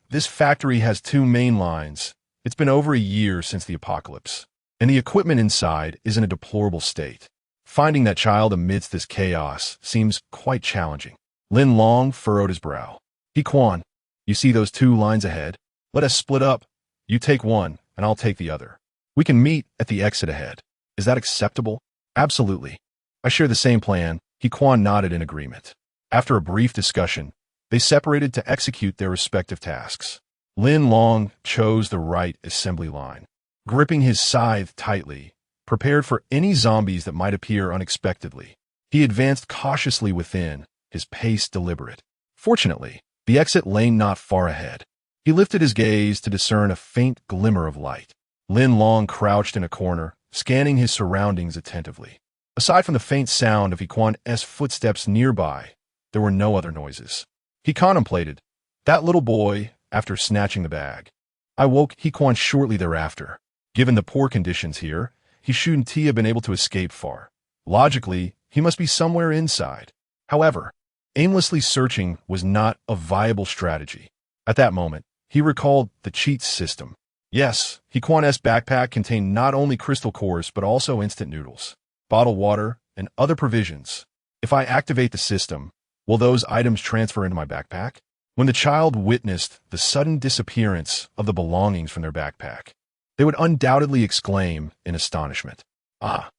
This factory has two main lines. It's been over a year since the apocalypse, and the equipment inside is in a deplorable state. Finding that child amidst this chaos seems quite challenging. Lin Long furrowed his brow. Quan, you see those two lines ahead? Let us split up. You take one, and I'll take the other. We can meet at the exit ahead. Is that acceptable? Absolutely. I share the same plan. Quan nodded in agreement. After a brief discussion, they separated to execute their respective tasks. Lin Long chose the right assembly line, gripping his scythe tightly, prepared for any zombies that might appear unexpectedly. He advanced cautiously within, his pace deliberate. Fortunately, the exit lay not far ahead. He lifted his gaze to discern a faint glimmer of light. Lin Long crouched in a corner, scanning his surroundings attentively. Aside from the faint sound of Quan's footsteps nearby, there were no other noises. He contemplated that little boy after snatching the bag. I woke Quan shortly thereafter. Given the poor conditions here, he shouldn't have been able to escape far. Logically, he must be somewhere inside. However, aimlessly searching was not a viable strategy. At that moment, he recalled the cheat system. Yes, Quan's backpack contained not only crystal cores but also instant noodles, bottled water, and other provisions. If I activate the system, will those items transfer into my backpack? When the child witnessed the sudden disappearance of the belongings from their backpack, they would undoubtedly exclaim in astonishment.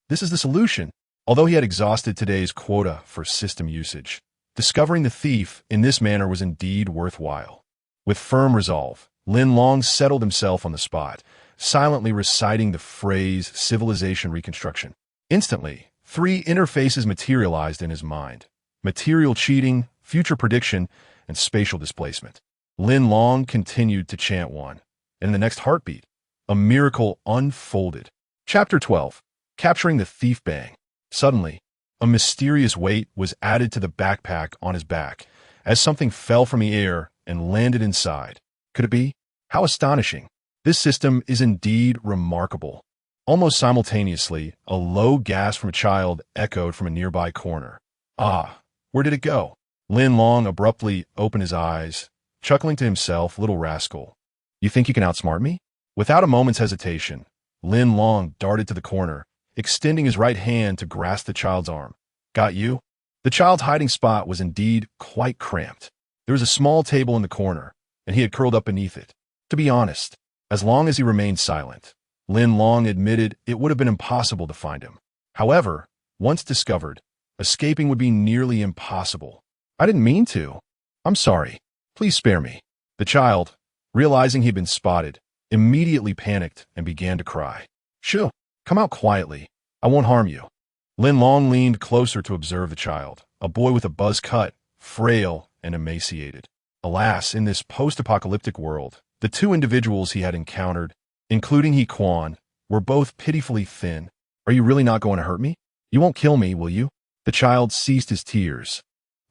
This is the solution. Although he had exhausted today's quota for system usage, discovering the thief in this manner was indeed worthwhile. With firm resolve, Lin Long settled himself on the spot, silently reciting the phrase civilization reconstruction. Instantly, three interfaces materialized in his mind: material cheating, future prediction, and spatial displacement. Lin Long continued to chant one, and in the next heartbeat, a miracle unfolded. Chapter 12. Capturing the Thief Bang. Suddenly, a mysterious weight was added to the backpack on his back, as something fell from the air and landed inside. Could it be? How astonishing. This system is indeed remarkable. Almost simultaneously, a low gasp from a child echoed from a nearby corner. Where did it go? Lin Long abruptly opened his eyes, chuckling to himself, little rascal. You think you can outsmart me? Without a moment's hesitation, Lin Long darted to the corner, extending his right hand to grasp the child's arm. Got you? The child's hiding spot was indeed quite cramped. There was a small table in the corner, and he had curled up beneath it. To be honest, as long as he remained silent, Lin Long admitted it would have been impossible to find him. However, once discovered, escaping would be nearly impossible. I didn't mean to. I'm sorry. Please spare me. The child, realizing he'd been spotted, immediately panicked and began to cry. Shoo, come out quietly. I won't harm you. Lin Long leaned closer to observe the child, a boy with a buzz cut, frail and emaciated. Alas, in this post-apocalyptic world, the two individuals he had encountered, including Quan, were both pitifully thin. Are you really not going to hurt me? You won't kill me, will you? The child ceased his tears,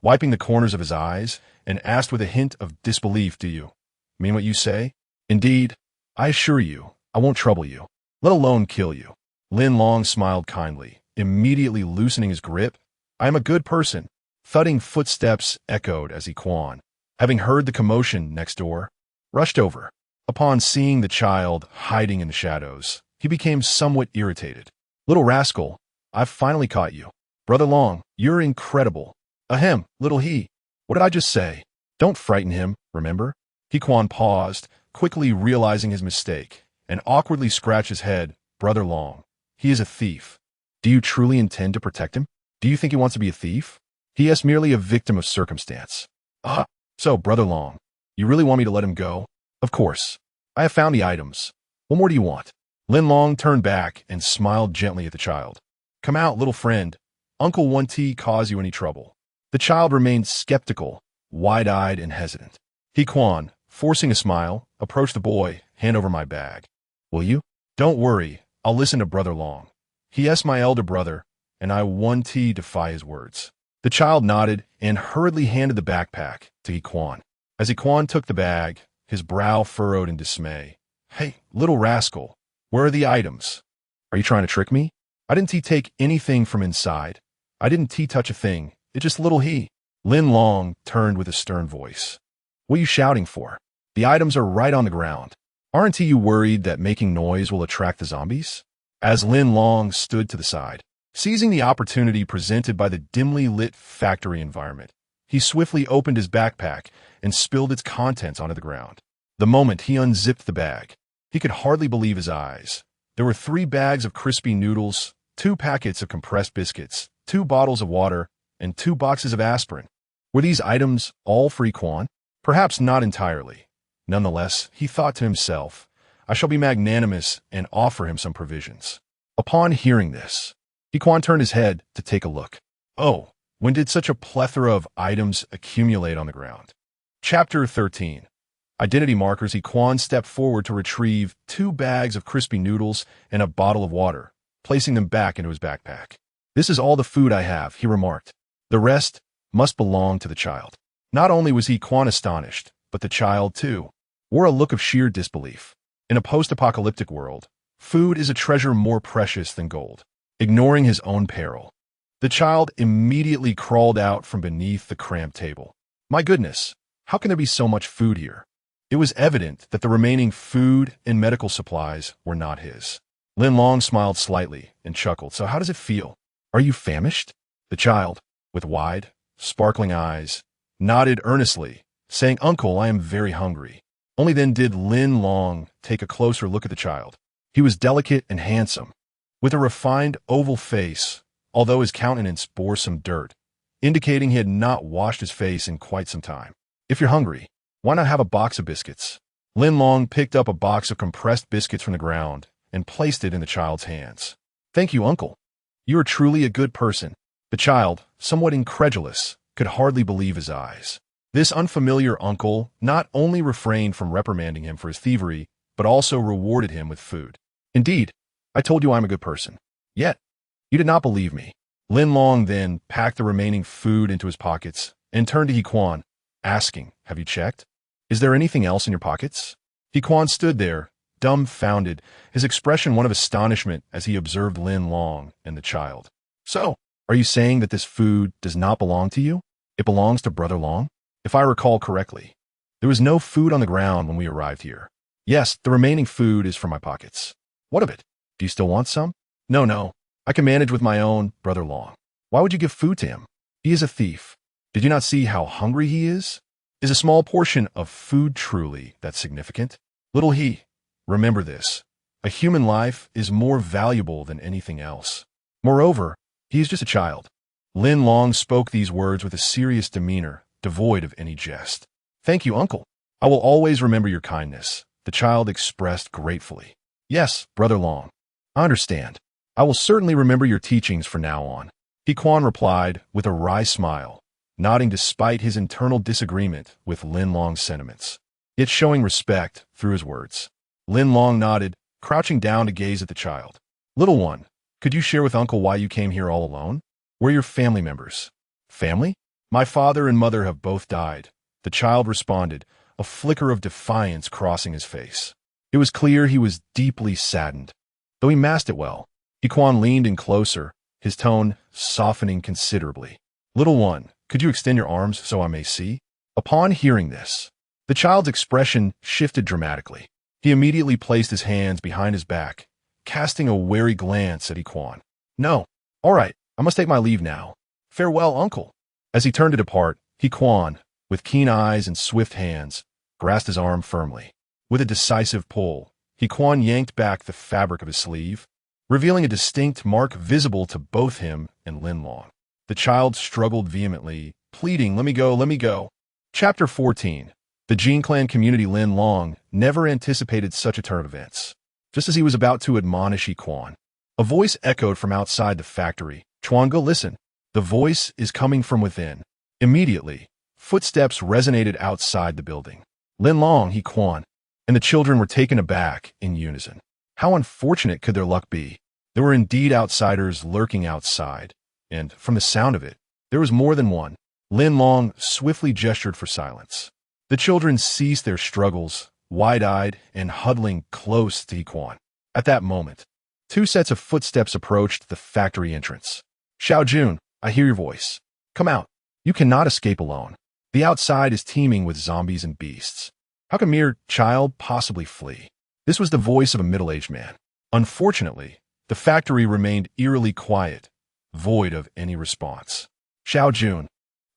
wiping the corners of his eyes, and asked with a hint of disbelief, Do you mean what you say? Indeed, I assure you, I won't trouble you, let alone kill you. Lin Long smiled kindly, immediately loosening his grip. I am a good person. Thudding footsteps echoed as Quan, having heard the commotion next door, rushed over. Upon seeing the child hiding in the shadows, he became somewhat irritated. "Little rascal, I've finally caught you. Brother Long, you're incredible." "Ahem, little he. What did I just say?" "Don't frighten him, remember?" Quan paused, quickly realizing his mistake, and awkwardly scratched his head. "Brother Long, he is a thief." "Do you truly intend to protect him? Do you think he wants to be a thief?" "He is merely a victim of circumstance." "Ah, so, Brother Long, you really want me to let him go?" "Of course. I have found the items. What more do you want?" Lin Long turned back and smiled gently at the child. "Come out, little friend. Uncle won't cause you any trouble." The child remained skeptical, wide-eyed and hesitant. Quan, forcing a smile, approached the boy. "Hand over my bag." "Will you?" "Don't worry. I'll listen to Brother Long. He is my elder brother, and I won't defy his words." The child nodded and hurriedly handed the backpack to Quan. As Quan took the bag, his brow furrowed in dismay. "Hey, little rascal, where are the items? Are you trying to trick me? I didn't take anything from inside. I didn't touch a thing. It's just little he." Lin Long turned with a stern voice. "What are you shouting for? The items are right on the ground. Aren't you worried that making noise will attract the zombies?" As Lin Long stood to the side, seizing the opportunity presented by the dimly lit factory environment, he swiftly opened his backpack and spilled its contents onto the ground. The moment he unzipped the bag, he could hardly believe his eyes. There were 3 bags of crispy noodles, 2 packets of compressed biscuits, 2 bottles of water, and 2 boxes of aspirin. Were these items all for Quan? Perhaps not entirely. Nonetheless, he thought to himself, "I shall be magnanimous and offer him some provisions." Upon hearing this, Quan turned his head to take a look. Oh, when did such a plethora of items accumulate on the ground? Chapter 13. Identity markers. Quan stepped forward to retrieve 2 bags of crispy noodles and a bottle of water, placing them back into his backpack. "This is all the food I have," he remarked. "The rest must belong to the child." Not only was Quan astonished, but the child, too, wore a look of sheer disbelief. In a post-apocalyptic world, food is a treasure more precious than gold. Ignoring his own peril, the child immediately crawled out from beneath the cramped table. "My goodness, how can there be so much food here?" It was evident that the remaining food and medical supplies were not his. Lin Long smiled slightly and chuckled. "So how does it feel? Are you famished?" The child, with wide, sparkling eyes, nodded earnestly, saying, "Uncle, I am very hungry." Only then did Lin Long take a closer look at the child. He was delicate and handsome, with a refined oval face, although his countenance bore some dirt, indicating he had not washed his face in quite some time. "If you're hungry, why not have a box of biscuits?" Lin Long picked up a box of compressed biscuits from the ground and placed it in the child's hands. "Thank you, Uncle. You are truly a good person." The child, somewhat incredulous, could hardly believe his eyes. This unfamiliar uncle not only refrained from reprimanding him for his thievery, but also rewarded him with food. "Indeed, I told you I'm a good person. Yet, you did not believe me." Lin Long then packed the remaining food into his pockets and turned to Quan, asking, "Have you checked? Is there anything else in your pockets?" Quan stood there, dumbfounded, his expression one of astonishment as he observed Lin Long and the child. "So, are you saying that this food does not belong to you? It belongs to Brother Long?" "If I recall correctly, there was no food on the ground when we arrived here." "Yes, the remaining food is from my pockets." "What of it? Do you still want some?" No. I can manage with my own, Brother Long." "Why would you give food to him? He is a thief. Did you not see how hungry he is? Is a small portion of food truly that significant?" "Little he, remember this. A human life is more valuable than anything else. Moreover, he is just a child." Lin Long spoke these words with a serious demeanor, devoid of any jest. "Thank you, Uncle. I will always remember your kindness," the child expressed gratefully. "Yes, Brother Long. I understand. I will certainly remember your teachings from now on." Quan replied with a wry smile, nodding despite his internal disagreement with Lin Long's sentiments, yet showing respect through his words. Lin Long nodded, crouching down to gaze at the child. "Little one, could you share with Uncle why you came here all alone? Where are your family members?" "Family? My father and mother have both died," the child responded, a flicker of defiance crossing his face. It was clear he was deeply saddened, though he masked it well. Quan leaned in closer, his tone softening considerably. "Little one, Could you extend your arms so I may see? Upon hearing this, the child's expression shifted dramatically. He immediately placed his hands behind his back, casting a wary glance at Equan. No. All right, I must take my leave now. Farewell, uncle. As he turned to depart, Equan, with keen eyes and swift hands, grasped his arm firmly. With a decisive pull, Equan yanked back the fabric of his sleeve, revealing a distinct mark visible to both him and Lin Long. The child struggled vehemently, pleading, "Let me go, let me go." Chapter 14. The Jin clan community. Lin Long never anticipated such a turn of events. Just as he was about to admonish Equan, a voice echoed from outside the factory. "Chuanga, listen. The voice is coming from within." Immediately, footsteps resonated outside the building. Lin Long, Equan, and the children were taken aback in unison. How unfortunate could their luck be? There were indeed outsiders lurking outside, and, from the sound of it, there was more than one. Lin Long swiftly gestured for silence. The children ceased their struggles, wide-eyed and huddling close to Equan. At that moment, two sets of footsteps approached the factory entrance. "Xiao Jun, I hear your voice. Come out. You cannot escape alone. The outside is teeming with zombies and beasts. How can a mere child possibly flee?" This was the voice of a middle-aged man. Unfortunately, the factory remained eerily quiet, void of any response. "Xiao Jun,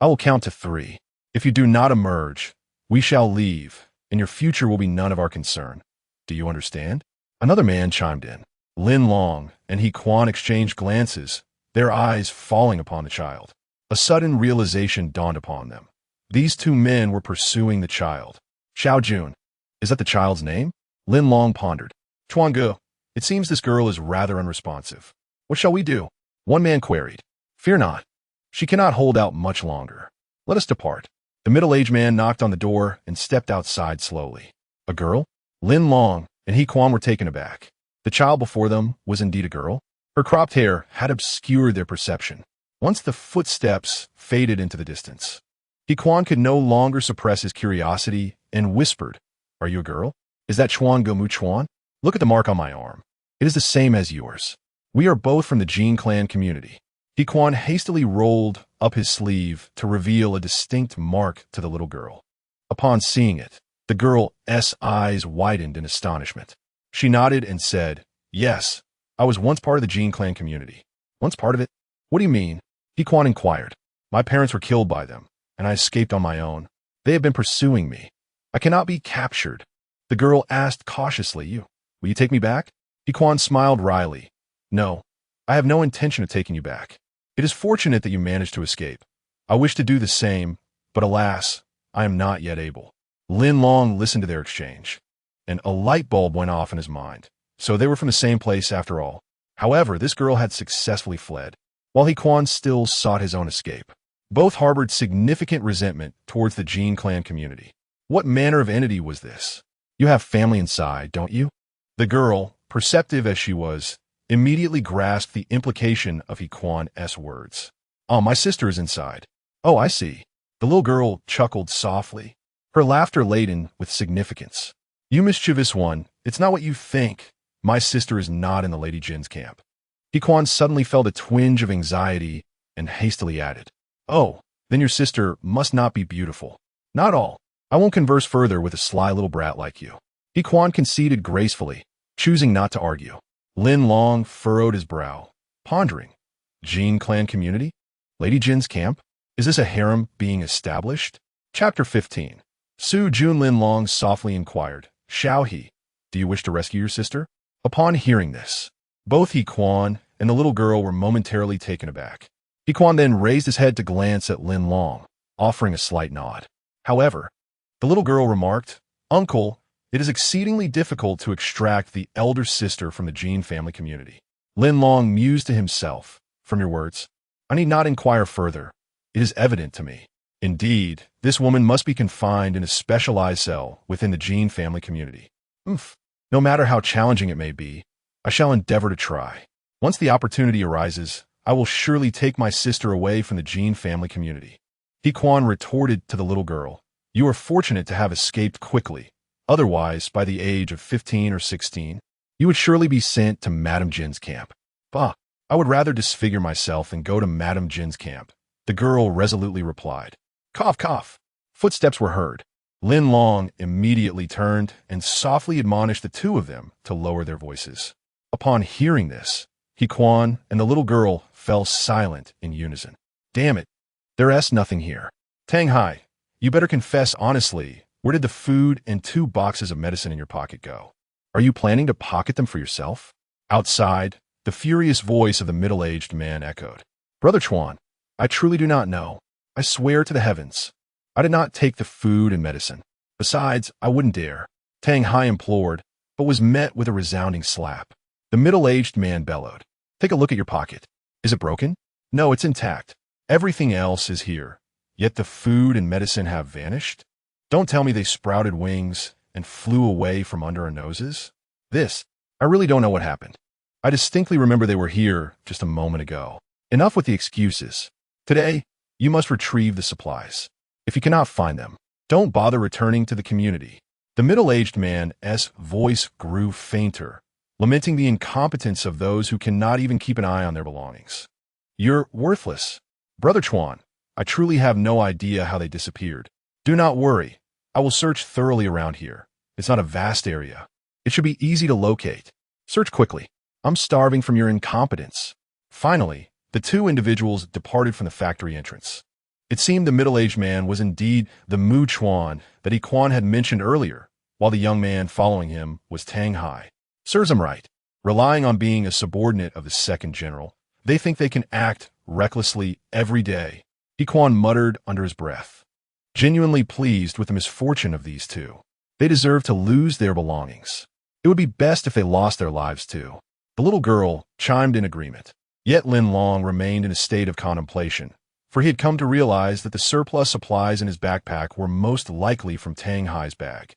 I will count to 3. If you do not emerge, we shall leave, and your future will be none of our concern. Do you understand?" Another man chimed in. Lin Long and Equan exchanged glances, their eyes falling upon the child. A sudden realization dawned upon them. These two men were pursuing the child. "Xiao Jun, is that the child's name?" Lin Long pondered. "Chuanga, it seems this girl is rather unresponsive. What shall we do?" One man queried. "Fear not. She cannot hold out much longer. Let us depart." The middle-aged man knocked on the door and stepped outside slowly. A girl? Lin Long and Equan were taken aback. The child before them was indeed a girl. Her cropped hair had obscured their perception. Once the footsteps faded into the distance, Equan could no longer suppress his curiosity and whispered, "Are you a girl? Is that Chuan Gomu Chuan? Look at the mark on my arm. It is the same as yours. We are both from the Jin clan community." Equan hastily rolled up his sleeve to reveal a distinct mark to the little girl. Upon seeing it, the girl's eyes widened in astonishment. She nodded and said, "Yes, I was once part of the Jin clan community." "Once part of it? What do you mean?" Equan inquired. "My parents were killed by them, and I escaped on my own. They have been pursuing me. I cannot be captured." The girl asked cautiously, Will you take me back?" Equan smiled wryly. "No, I have no intention of taking you back. It is fortunate that you managed to escape. I wish to do the same, but alas, I am not yet able." Lin Long listened to their exchange, and a light bulb went off in his mind. So they were from the same place after all. However, this girl had successfully fled, while Equan still sought his own escape. Both harbored significant resentment towards the Jin clan community. What manner of entity was this? "You have family inside, don't you?" The girl, perceptive as she was, immediately grasped the implication of Equan's words. "Oh, my sister is inside." "Oh, I see." The little girl chuckled softly, her laughter laden with significance. "You mischievous one, it's not what you think. My sister is not in the Lady Jin's camp." Equan suddenly felt a twinge of anxiety and hastily added, "Oh, then your sister must not be beautiful." "Not all. I won't converse further with a sly little brat like you." Equan conceded gracefully, choosing not to argue. Lin Long furrowed his brow, pondering. Jin clan community? Lady Jin's camp? Is this a harem being established? Chapter 15. Su Jun. Lin Long softly inquired, "Xiao He, do you wish to rescue your sister?" Upon hearing this, both Equan and the little girl were momentarily taken aback. Equan then raised his head to glance at Lin Long, offering a slight nod. However, the little girl remarked, "Uncle, it is exceedingly difficult to extract the elder sister from the Jin family community." Lin Long mused to himself, "From your words, I need not inquire further. It is evident to me. Indeed, this woman must be confined in a specialized cell within the Jin family community. No matter how challenging it may be, I shall endeavor to try. Once the opportunity arises, I will surely take my sister away from the Jin family community." Equan retorted to the little girl, "You are fortunate to have escaped quickly. Otherwise, by the age of 15 or 16, you would surely be sent to Madame Jin's camp." "Bah, I would rather disfigure myself than go to Madame Jin's camp. The girl resolutely replied. Cough, cough. Footsteps were heard. Lin Long immediately turned and softly admonished the two of them to lower their voices. Upon hearing this, He Quan and the little girl fell silent in unison. Damn it, there's nothing here. Tang Hai, you better confess honestly, where did the food and 2 boxes of medicine in your pocket go? Are you planning to pocket them for yourself? Outside, the furious voice of the middle-aged man echoed. Brother Chuan, I truly do not know. I swear to the heavens. I did not take the food and medicine. Besides, I wouldn't dare. Tang Hai implored, but was met with a resounding slap. The middle-aged man bellowed. Take a look at your pocket. Is it broken? No, it's intact. Everything else is here. Yet the food and medicine have vanished? Don't tell me they sprouted wings and flew away from under our noses. I really don't know what happened. I distinctly remember they were here just a moment ago. Enough with the excuses. Today, you must retrieve the supplies. If you cannot find them, don't bother returning to the community. The middle-aged man's voice grew fainter, lamenting the incompetence of those who cannot even keep an eye on their belongings. You're worthless. Brother Chuan, I truly have no idea how they disappeared. Do not worry. I will search thoroughly around here. It's not a vast area. It should be easy to locate. Search quickly. I'm starving from your incompetence. Finally, the 2 individuals departed from the factory entrance. It seemed the middle-aged man was indeed the Mu Chuan that He Quan had mentioned earlier, while the young man following him was Tang Hai. Serves him right. Relying on being a subordinate of the second general, they think they can act recklessly every day. He Quan muttered under his breath. Genuinely pleased with the misfortune of these 2. They deserve to lose their belongings. It would be best if they lost their lives too. The little girl chimed in agreement. Yet Lin Long remained in a state of contemplation, for he had come to realize that the surplus supplies in his backpack were most likely from Tang Hai's bag.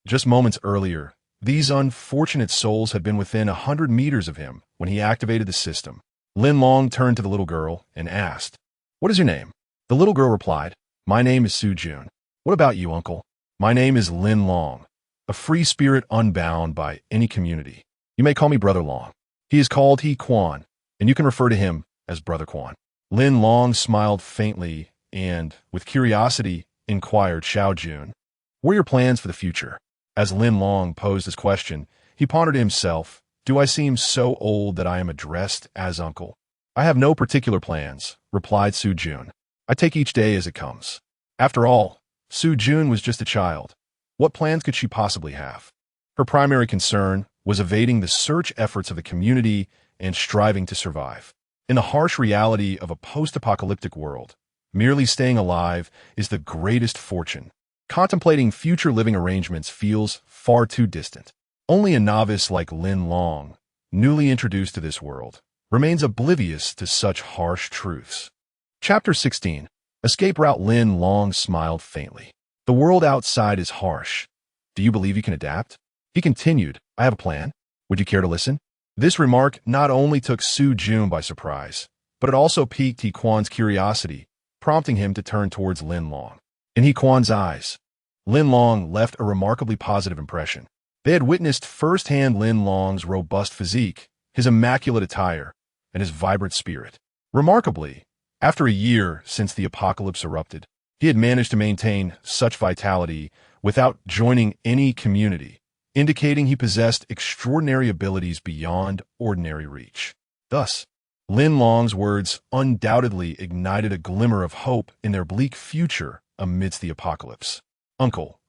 Just moments earlier, these unfortunate souls had been within 100 meters of him when he activated the system. Lin Long turned to the little girl and asked, What is your name? The little girl replied, My name is Su Jun. What about you, uncle? My name is Lin Long, a free spirit unbound by any community. You may call me Brother Long. He is called He Quan, and you can refer to him as Brother Quan. Lin Long smiled faintly and, with curiosity, inquired Xiao Jun, What are your plans for the future? As Lin Long posed his question, he pondered to himself, Do I seem so old that I am addressed as uncle? I have no particular plans, replied Su Jun. I take each day as it comes. After all, Su Jun was just a child. What plans could she possibly have? Her primary concern was evading the search efforts of the community and striving to survive. In the harsh reality of a post-apocalyptic world, merely staying alive is the greatest fortune. Contemplating future living arrangements feels far too distant. Only a novice like Lin Long, newly introduced to this world, remains oblivious to such harsh truths. Chapter 16. Escape Route. Lin Long smiled faintly. The world outside is harsh. Do you believe you can adapt? He continued, I have a plan. Would you care to listen? This remark not only took Su Jun by surprise, but it also piqued He Quan's curiosity, prompting him to turn towards Lin Long. In He Quan's eyes, Lin Long left a remarkably positive impression. They had witnessed firsthand Lin Long's robust physique, his immaculate attire, and his vibrant spirit. Remarkably, after a year since the apocalypse erupted, he had managed to maintain such vitality without joining any community, indicating he possessed extraordinary abilities beyond ordinary reach. Thus, Lin Long's words undoubtedly ignited a glimmer of hope in their bleak future amidst the apocalypse. Uncle,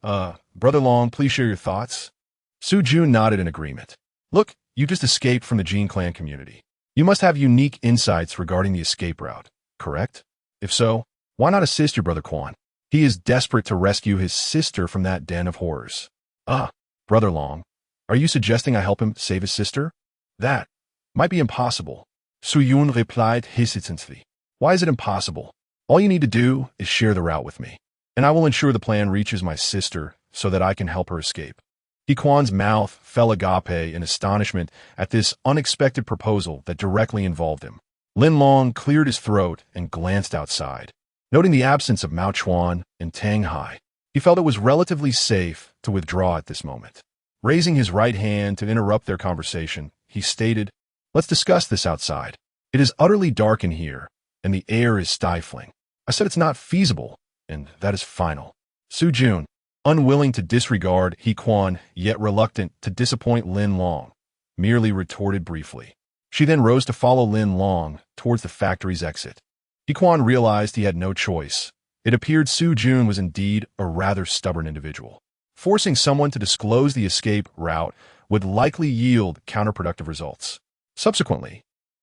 Brother Long, please share your thoughts. Su Jun nodded in agreement. Look, you just escaped from the Jin clan community. You must have unique insights regarding the escape route, correct? If so, why not assist your brother Quan? He is desperate to rescue his sister from that den of horrors. Brother Long, are you suggesting I help him save his sister? That might be impossible. Su Yun replied hesitantly. Why is it impossible? All you need to do is share the route with me, and I will ensure the plan reaches my sister so that I can help her escape. He Quan's mouth fell agape in astonishment at this unexpected proposal that directly involved him. Lin Long cleared his throat and glanced outside. Noting the absence of Mao Chuan and Tang Hai, he felt it was relatively safe to withdraw at this moment. Raising his right hand to interrupt their conversation, he stated, Let's discuss this outside. It is utterly dark in here, and the air is stifling. I said it's not feasible, and that is final. Su Jun, unwilling to disregard He Quan, yet reluctant to disappoint Lin Long, merely retorted briefly. She then rose to follow Lin Long towards the factory's exit. He Quan realized he had no choice. It appeared Su Jun was indeed a rather stubborn individual. Forcing someone to disclose the escape route would likely yield counterproductive results. Subsequently,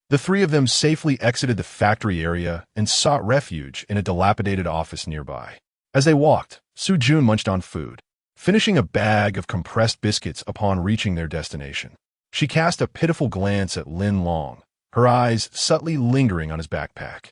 the three of them safely exited the factory area and sought refuge in a dilapidated office nearby. As they walked, Su Jun munched on food, finishing a bag of compressed biscuits upon reaching their destination. She cast a pitiful glance at Lin Long, her eyes subtly lingering on his backpack.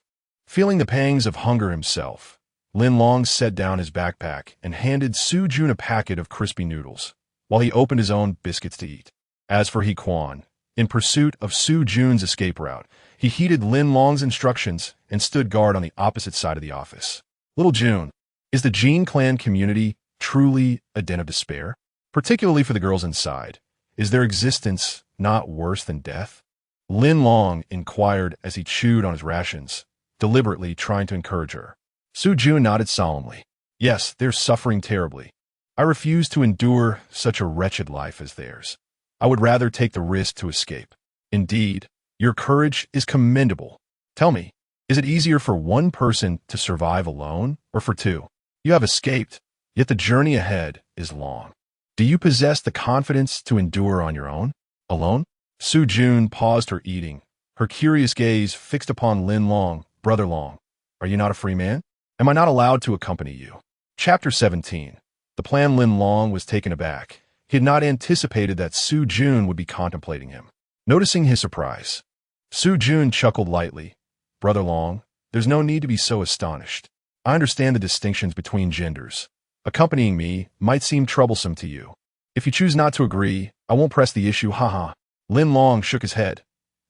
Feeling the pangs of hunger himself, Lin Long set down his backpack and handed Su Jun a packet of crispy noodles, while he opened his own biscuits to eat. As for He Quan, in pursuit of Su Jun's escape route, he heeded Lin Long's instructions and stood guard on the opposite side of the office. Little Jun, is the Jin clan community truly a den of despair? Particularly for the girls inside, is their existence not worse than death? Lin Long inquired as he chewed on his rations, deliberately trying to encourage her. Su Jun nodded solemnly. Yes, they're suffering terribly. I refuse to endure such a wretched life as theirs. I would rather take the risk to escape. Indeed, your courage is commendable. Tell me, is it easier for one person to survive alone or for two? You have escaped, yet the journey ahead is long. Do you possess the confidence to endure on your own? Alone? Su Jun paused her eating, her curious gaze fixed upon Lin Long. Brother Long, are you not a free man? Am I not allowed to accompany you? Chapter 17. The plan. Lin Long was taken aback. He had not anticipated that Su Jun would be contemplating him. Noticing his surprise, Su Jun chuckled lightly. Brother Long, there's no need to be so astonished. I understand the distinctions between genders. Accompanying me might seem troublesome to you. If you choose not to agree, I won't press the issue, haha. Lin Long shook his head.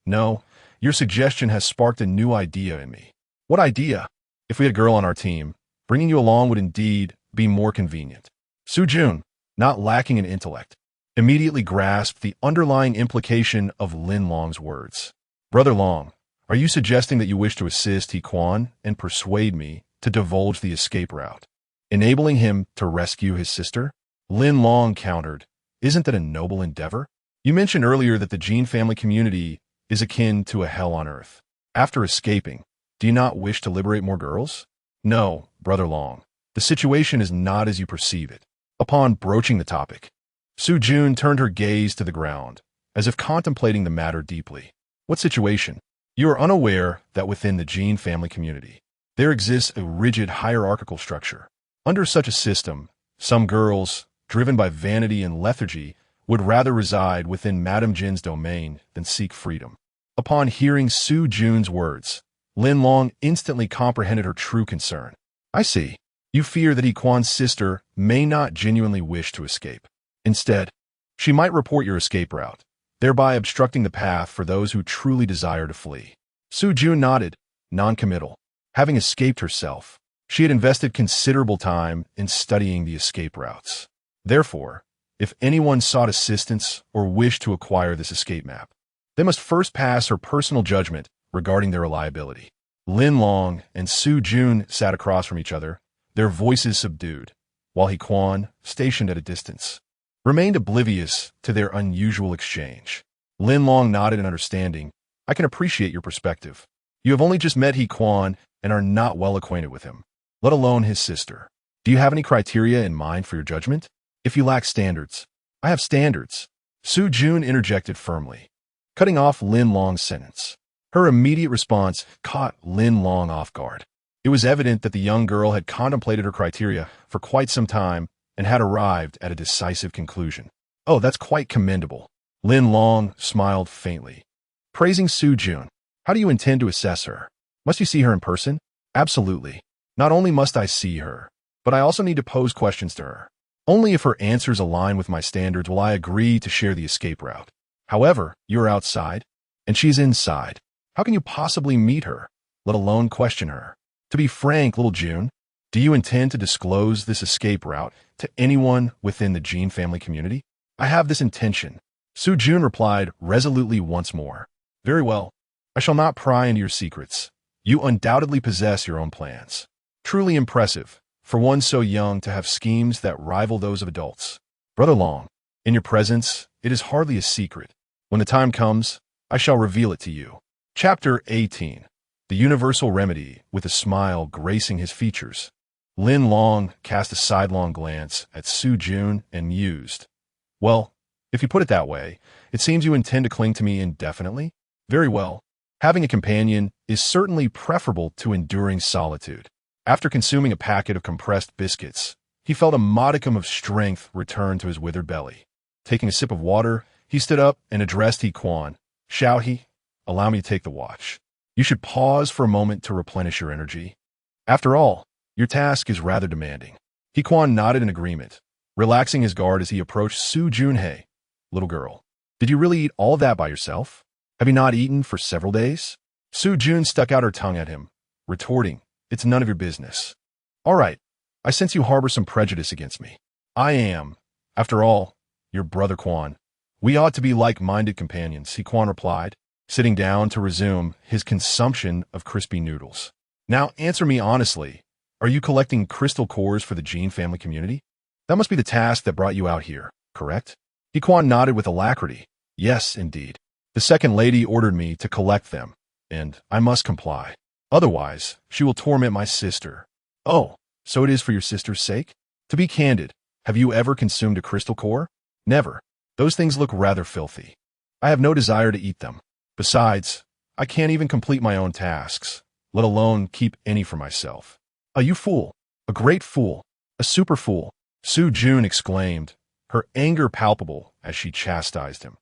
No, your suggestion has sparked a new idea in me. What idea? If we had a girl on our team, bringing you along would indeed be more convenient. Su Jun, not lacking in intellect, immediately grasped the underlying implication of Lin Long's words. Brother Long, are you suggesting that you wish to assist He Quan and persuade me to divulge the escape route, enabling him to rescue his sister? Lin Long countered, isn't that a noble endeavor? You mentioned earlier that the Jin family community is akin to a hell on earth. After escaping, do you not wish to liberate more girls? No, Brother Long, the situation is not as you perceive it. Upon broaching the topic, Su Jun turned her gaze to the ground, as if contemplating the matter deeply. What situation? You are unaware that within the Jin family community, there exists a rigid hierarchical structure. Under such a system, some girls, driven by vanity and lethargy, would rather reside within Madame Jin's domain than seek freedom. Upon hearing Su Jun's words, Lin Long instantly comprehended her true concern. I see. You fear that He Quan's sister may not genuinely wish to escape. Instead, she might report your escape route, thereby obstructing the path for those who truly desire to flee. Su Jun nodded, non-committal. Having escaped herself, she had invested considerable time in studying the escape routes. Therefore, if anyone sought assistance or wished to acquire this escape map, they must first pass her personal judgment regarding their reliability. Lin Long and Su Jun sat across from each other, their voices subdued, while He Quan, stationed at a distance, remained oblivious to their unusual exchange. Lin Long nodded in understanding. I can appreciate your perspective. You have only just met He Quan and are not well acquainted with him, let alone his sister. Do you have any criteria in mind for your judgment? If you lack standards, I have standards. Su Jun interjected firmly, cutting off Lin Long's sentence. Her immediate response caught Lin Long off guard. It was evident that the young girl had contemplated her criteria for quite some time and had arrived at a decisive conclusion. Oh, that's quite commendable. Lin Long smiled faintly, praising Su Jun. How do you intend to assess her? Must you see her in person? Absolutely. Not only must I see her, but I also need to pose questions to her. Only if her answers align with my standards will I agree to share the escape route. However, you're outside, and she's inside. How can you possibly meet her, let alone question her? To be frank, little Jun, do you intend to disclose this escape route to anyone within the Jin family community? I have this intention. Su Jun replied resolutely once more. Very well. I shall not pry into your secrets. You undoubtedly possess your own plans. Truly impressive, for one so young to have schemes that rival those of adults. Brother Long, in your presence, it is hardly a secret. When the time comes, I shall reveal it to you. Chapter 18. The Universal Remedy, with a smile gracing his features. Lin Long cast a sidelong glance at Su Jun and mused. Well, if you put it that way, it seems you intend to cling to me indefinitely? Very well. Having a companion is certainly preferable to enduring solitude. After consuming a packet of compressed biscuits, he felt a modicum of strength return to his withered belly. Taking a sip of water, he stood up and addressed He Quan. Shall he? Allow me to take the watch. You should pause for a moment to replenish your energy. After all, your task is rather demanding. He Quan nodded in agreement, relaxing his guard as he approached Su Junhei. Little girl, did you really eat all of that by yourself? Have you not eaten for several days? Su Jun stuck out her tongue at him, retorting, It's none of your business. All right, I sense you harbor some prejudice against me. I am, after all, your brother Quan. We ought to be like-minded companions, He Quan replied, sitting down to resume his consumption of crispy noodles. Now answer me honestly, are you collecting crystal cores for the Gene family community? That must be the task that brought you out here, correct? He Quan nodded with alacrity. Yes, indeed. The second lady ordered me to collect them, and I must comply. Otherwise, she will torment my sister. Oh, so it is for your sister's sake? To be candid, have you ever consumed a crystal core? Never. Those things look rather filthy. I have no desire to eat them. Besides, I can't even complete my own tasks, let alone keep any for myself. You fool. A great fool. A super fool. Su Jun exclaimed, her anger palpable as she chastised him.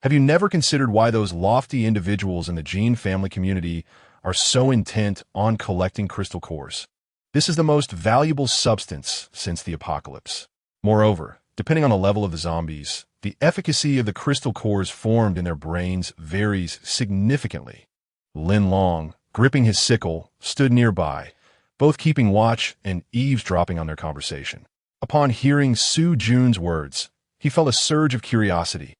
Have you never considered why those lofty individuals in the Gene family community are so intent on collecting crystal cores? This is the most valuable substance since the apocalypse. Moreover, depending on the level of the zombies, the efficacy of the crystal cores formed in their brains varies significantly. Lin Long, gripping his sickle, stood nearby, both keeping watch and eavesdropping on their conversation. Upon hearing Su Jun's words, he felt a surge of curiosity.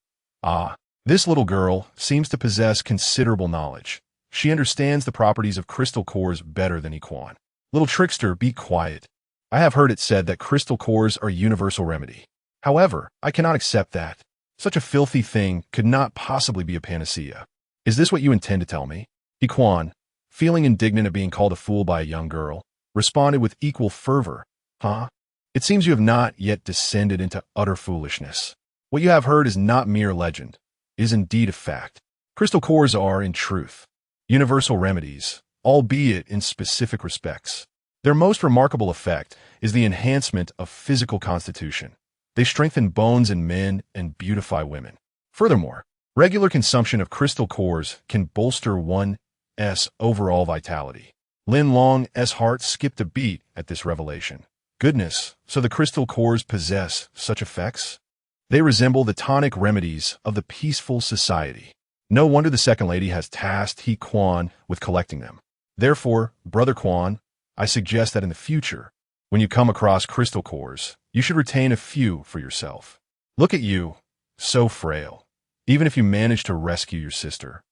Ah, this little girl seems to possess considerable knowledge. She understands the properties of crystal cores better than He Quan. Little trickster, be quiet. I have heard it said that crystal cores are a universal remedy. However, I cannot accept that. Such a filthy thing could not possibly be a panacea. Is this what you intend to tell me? He Quan, feeling indignant at being called a fool by a young girl, responded with equal fervor. Huh? It seems you have not yet descended into utter foolishness. What you have heard is not mere legend. It is indeed a fact. Crystal cores are, in truth, universal remedies, albeit in specific respects. Their most remarkable effect is the enhancement of physical constitution. They strengthen bones in men and beautify women. Furthermore, regular consumption of crystal cores can bolster one's overall vitality. Lin Long's heart skipped a beat at this revelation. Goodness, so the crystal cores possess such effects? They resemble the tonic remedies of the peaceful society. No wonder the second lady has tasked He Quan with collecting them. Therefore, Brother Quan, I suggest that in the future, when you come across crystal cores, you should retain a few for yourself. Look at you, so frail. Even if you manage to rescue your sister,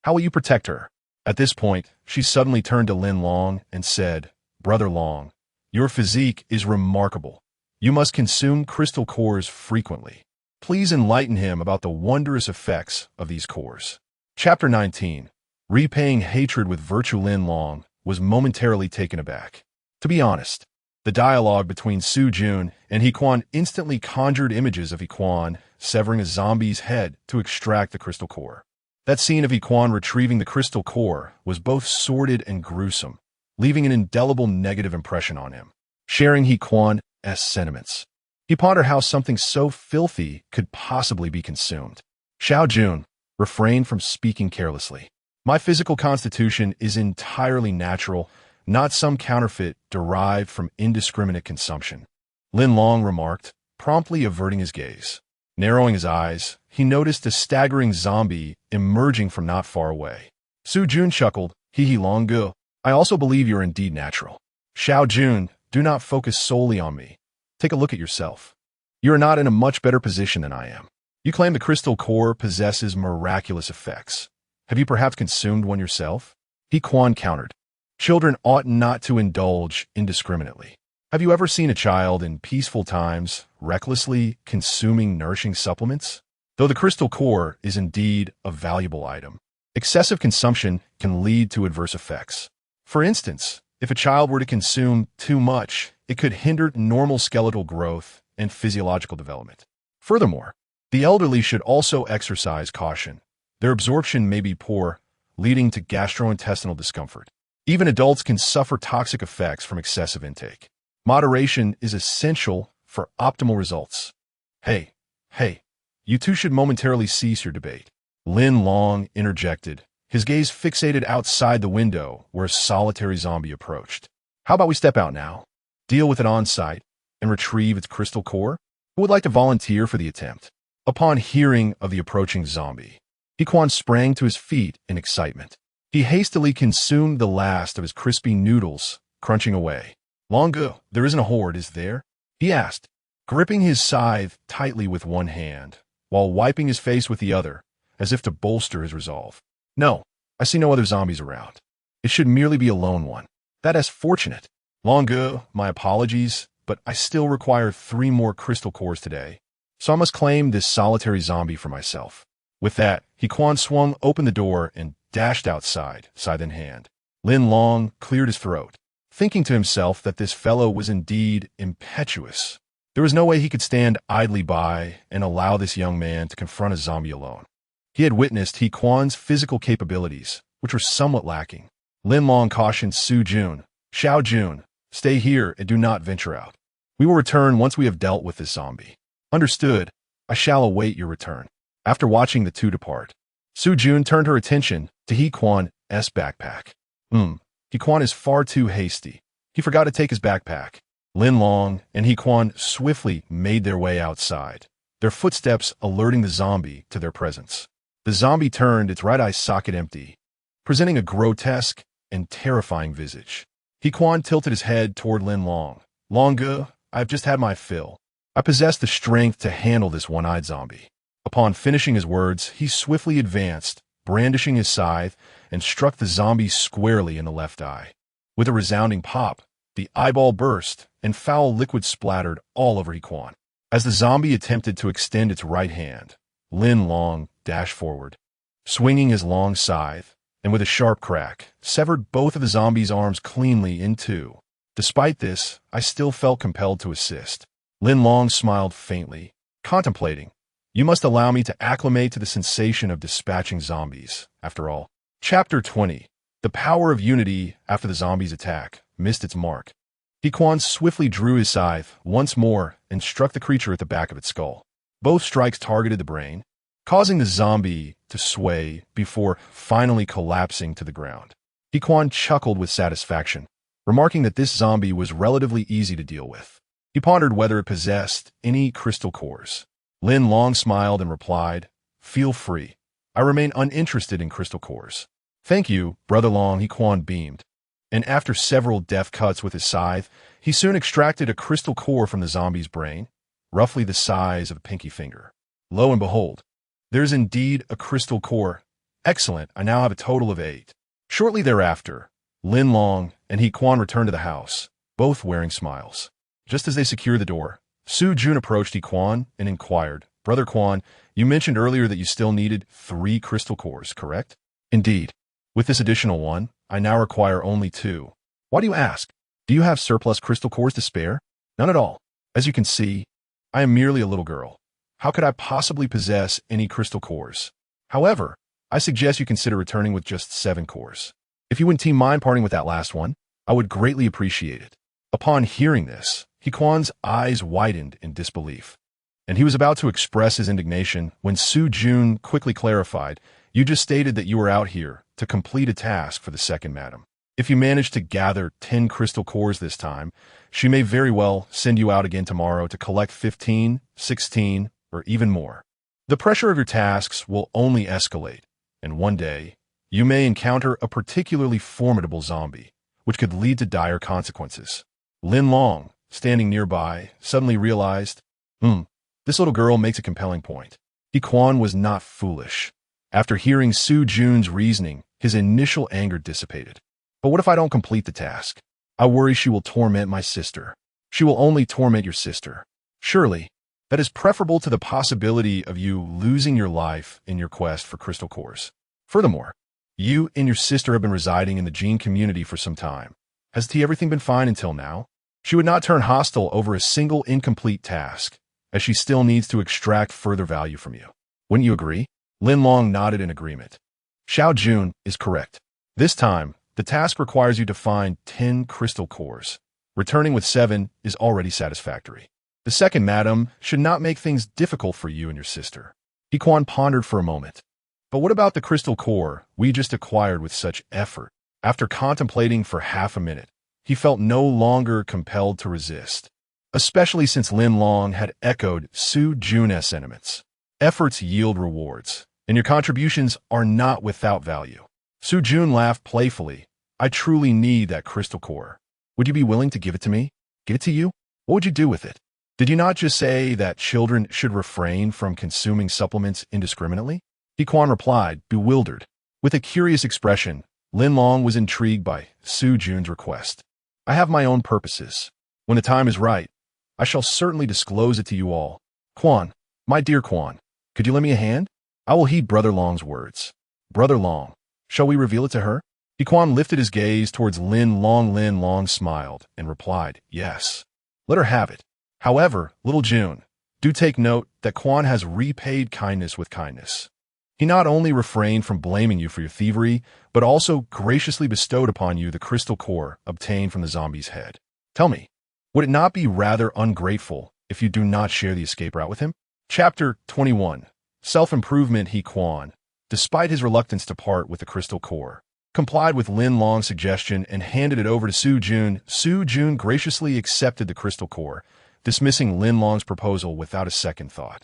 how will you protect her? At this point, she suddenly turned to Lin Long and said, Brother Long, your physique is remarkable. You must consume crystal cores frequently. Please enlighten him about the wondrous effects of these cores. Chapter 19. Repaying hatred with virtue. Lin Long was momentarily taken aback. To be honest, the dialogue between Su Jun and He Quan instantly conjured images of He Quan severing a zombie's head to extract the crystal core. That scene of He Quan retrieving the crystal core was both sordid and gruesome, leaving an indelible negative impression on him. Sharing He Quan's sentiments, he pondered how something so filthy could possibly be consumed. Xiao Jun refrained from speaking carelessly. My physical constitution is entirely natural, not some counterfeit derived from indiscriminate consumption. Lin Long remarked, promptly averting his gaze. Narrowing his eyes, he noticed a staggering zombie emerging from not far away. Su Jun chuckled, He Long Gu. I also believe you are indeed natural. Xiao Jun, do not focus solely on me. Take a look at yourself. You are not in a much better position than I am. You claim the crystal core possesses miraculous effects. Have you perhaps consumed one yourself? He Quan countered. Children ought not to indulge indiscriminately. Have you ever seen a child in peaceful times recklessly consuming nourishing supplements? Though the crystal core is indeed a valuable item, excessive consumption can lead to adverse effects. For instance, if a child were to consume too much, it could hinder normal skeletal growth and physiological development. Furthermore, the elderly should also exercise caution. Their absorption may be poor, leading to gastrointestinal discomfort. Even adults can suffer toxic effects from excessive intake. Moderation is essential for optimal results. Hey, you two should momentarily cease your debate. Lin Long interjected, his gaze fixated outside the window where a solitary zombie approached. How about we step out now, deal with it on site, and retrieve its crystal core? Who would like to volunteer for the attempt? Upon hearing of the approaching zombie, Hequan sprang to his feet in excitement. He hastily consumed the last of his crispy noodles, crunching away. Longo, there isn't a horde, is there? He asked, gripping his scythe tightly with one hand, while wiping his face with the other, as if to bolster his resolve. No, I see no other zombies around. It should merely be a lone one. That is fortunate. Longo, my apologies, but I still require 3 more crystal cores today, so I must claim this solitary zombie for myself. With that, Hequan swung open the door and dashed outside, scythe in hand. Lin Long cleared his throat, thinking to himself that this fellow was indeed impetuous. There was no way he could stand idly by and allow this young man to confront a zombie alone. He had witnessed Hequan's physical capabilities, which were somewhat lacking. Lin Long cautioned Su Jun, Xiao Jun, stay here and do not venture out. We will return once we have dealt with this zombie. Understood. I shall await your return. After watching the two depart, Su Jun turned her attention to Hequan's backpack. Hequan is far too hasty. He forgot to take his backpack. Lin Long and Hequan swiftly made their way outside, their footsteps alerting the zombie to their presence. The zombie turned its right eye socket empty, presenting a grotesque and terrifying visage. Hequan tilted his head toward Lin Long. Longo, I've just had my fill. I possess the strength to handle this one-eyed zombie. Upon finishing his words, he swiftly advanced, brandishing his scythe, and struck the zombie squarely in the left eye. With a resounding pop, the eyeball burst, and foul liquid splattered all over Hequan. As the zombie attempted to extend its right hand, Lin Long dashed forward, swinging his long scythe, and with a sharp crack, severed both of the zombie's arms cleanly in two. Despite this, I still felt compelled to assist. Lin Long smiled faintly, contemplating. You must allow me to acclimate to the sensation of dispatching zombies, after all. Chapter 20. The power of unity after the zombie's attack missed its mark. Hequan swiftly drew his scythe once more and struck the creature at the back of its skull. Both strikes targeted the brain, causing the zombie to sway before finally collapsing to the ground. Hequan chuckled with satisfaction, remarking that this zombie was relatively easy to deal with. He pondered whether it possessed any crystal cores. Lin Long smiled and replied, Feel free. I remain uninterested in crystal cores. Thank you, Brother Long, Hequan beamed. And after several deft cuts with his scythe, he soon extracted a crystal core from the zombie's brain, roughly the size of a pinky finger. Lo and behold, there's indeed a crystal core. Excellent, I now have a total of 8. Shortly thereafter, Lin Long and Hequan returned to the house, both wearing smiles. Just as they secured the door, Su Jun approached Hequan and inquired, Brother Quan, you mentioned earlier that you still needed 3 crystal cores, correct? Indeed. With this additional one, I now require only 2. Why do you ask? Do you have surplus crystal cores to spare? None at all. As you can see, I am merely a little girl. How could I possibly possess any crystal cores? However, I suggest you consider returning with just 7 cores. If you wouldn't mind parting with that last one, I would greatly appreciate it. Upon hearing this, Hequan's eyes widened in disbelief, and he was about to express his indignation when Su Jun quickly clarified, You just stated that you were out here to complete a task for the second madam. If you manage to gather 10 crystal cores this time, she may very well send you out again tomorrow to collect 15, 16, or even more. The pressure of your tasks will only escalate, and one day, you may encounter a particularly formidable zombie, which could lead to dire consequences. Lin Long, standing nearby, suddenly realized, this little girl makes a compelling point. Hequan was not foolish. After hearing Su Jun's reasoning, his initial anger dissipated. But what if I don't complete the task? I worry she will torment my sister. She will only torment your sister. Surely, that is preferable to the possibility of you losing your life in your quest for crystal cores. Furthermore, you and your sister have been residing in the gene community for some time. Has everything been fine until now? She would not turn hostile over a single incomplete task, as she still needs to extract further value from you. Wouldn't you agree? Lin Long nodded in agreement. Xiao Jun is correct. This time, the task requires you to find 10 crystal cores. Returning with 7 is already satisfactory. The second madam should not make things difficult for you and your sister. He Quan pondered for a moment. But what about the crystal core we just acquired with such effort? After contemplating for half a minute, he felt no longer compelled to resist, especially since Lin Long had echoed Su Jun's sentiments. Efforts yield rewards, and your contributions are not without value. Su Jun laughed playfully. I truly need that crystal core. Would you be willing to give it to me? Give it to you? What would you do with it? Did you not just say that children should refrain from consuming supplements indiscriminately? He Quan replied, bewildered. With a curious expression, Lin Long was intrigued by Su Jun's request. I have my own purposes. When the time is right, I shall certainly disclose it to you all. Quan, my dear Quan, could you lend me a hand? I will heed Brother Long's words. Brother Long, shall we reveal it to her? He Quan lifted his gaze towards Lin Long. Lin Long smiled and replied, yes. Let her have it. However, little June, do take note that Quan has repaid kindness with kindness. He not only refrained from blaming you for your thievery, but also graciously bestowed upon you the crystal core obtained from the zombie's head. Tell me, would it not be rather ungrateful if you do not share the escape route with him? Chapter 21. Self-improvement. He Quan, despite his reluctance to part with the crystal core, complied with Lin Long's suggestion and handed it over to Su Jun. Su Jun graciously accepted the crystal core, dismissing Lin Long's proposal without a second thought.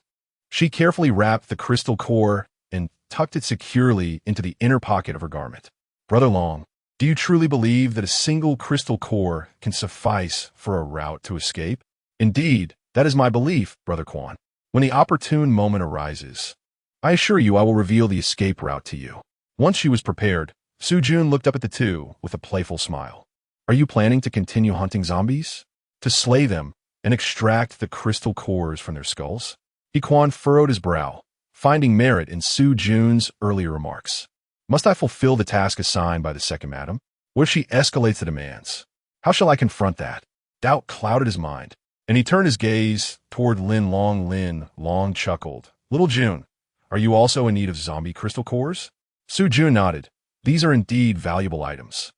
She carefully wrapped the crystal core and tucked it securely into the inner pocket of her garment. Brother Long, do you truly believe that a single crystal core can suffice for a route to escape? Indeed, that is my belief, Brother Quan. When the opportune moment arises, I assure you I will reveal the escape route to you. Once she was prepared, Su Jun looked up at the two with a playful smile. Are you planning to continue hunting zombies? To slay them and extract the crystal cores from their skulls? He Quan furrowed his brow, finding merit in Su Jun's earlier remarks. Must I fulfill the task assigned by the second madam? What if she escalates the demands? How shall I confront that? Doubt clouded his mind, and he turned his gaze toward Lin Long. Lin Long chuckled. Little June, are you also in need of zombie crystal cores? Su Jun nodded. These are indeed valuable items.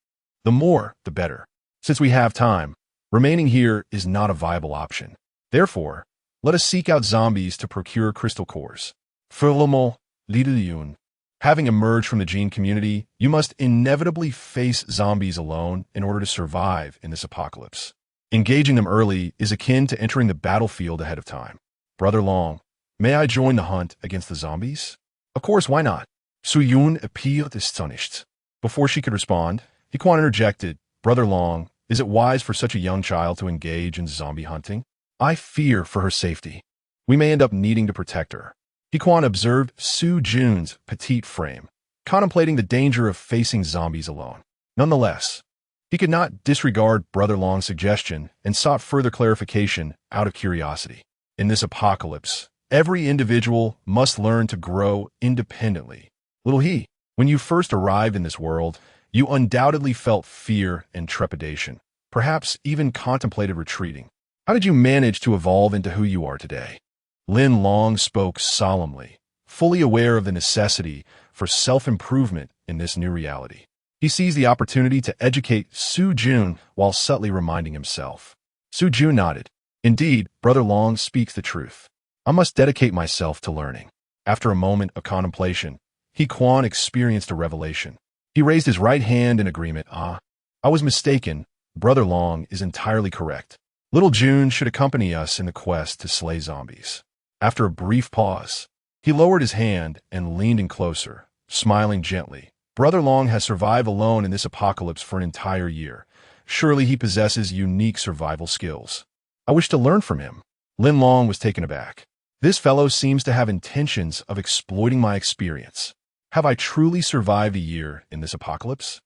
The more, the better. Since we have time, remaining here is not a viable option. Therefore, let us seek out zombies to procure crystal cores. Furthermore, Little Yun, having emerged from the gene community, you must inevitably face zombies alone in order to survive in this apocalypse. Engaging them early is akin to entering the battlefield ahead of time. Brother Long, may I join the hunt against the zombies? Of course, why not? Su Yun appeared astonished. Before she could respond, He Quan interjected, Brother Long, is it wise for such a young child to engage in zombie hunting? I fear for her safety. We may end up needing to protect her. He Quan observed Su Jun's petite frame, contemplating the danger of facing zombies alone. Nonetheless, he could not disregard Brother Long's suggestion and sought further clarification out of curiosity. In this apocalypse, every individual must learn to grow independently. Little he, when you first arrived in this world, you undoubtedly felt fear and trepidation, perhaps even contemplated retreating. How did you manage to evolve into who you are today? Lin Long spoke solemnly, fully aware of the necessity for self-improvement in this new reality. He seized the opportunity to educate Su Jun while subtly reminding himself. Su Jun nodded. Indeed, Brother Long speaks the truth. I must dedicate myself to learning. After a moment of contemplation, He Quan experienced a revelation. He raised his right hand in agreement. I was mistaken. Brother Long is entirely correct. Little June should accompany us in the quest to slay zombies. After a brief pause, he lowered his hand and leaned in closer, smiling gently. Brother Long has survived alone in this apocalypse for an entire year. Surely he possesses unique survival skills. I wish to learn from him. Lin Long was taken aback. This fellow seems to have intentions of exploiting my experience. Have I truly survived a year in this apocalypse?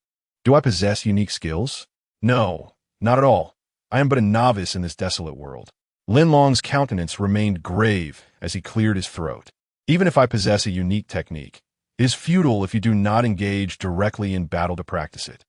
Do I possess unique skills? No, not at all. I am but a novice in this desolate world. Lin Long's countenance remained grave as he cleared his throat. Even if I possess a unique technique, it is futile if you do not engage directly in battle to practice it.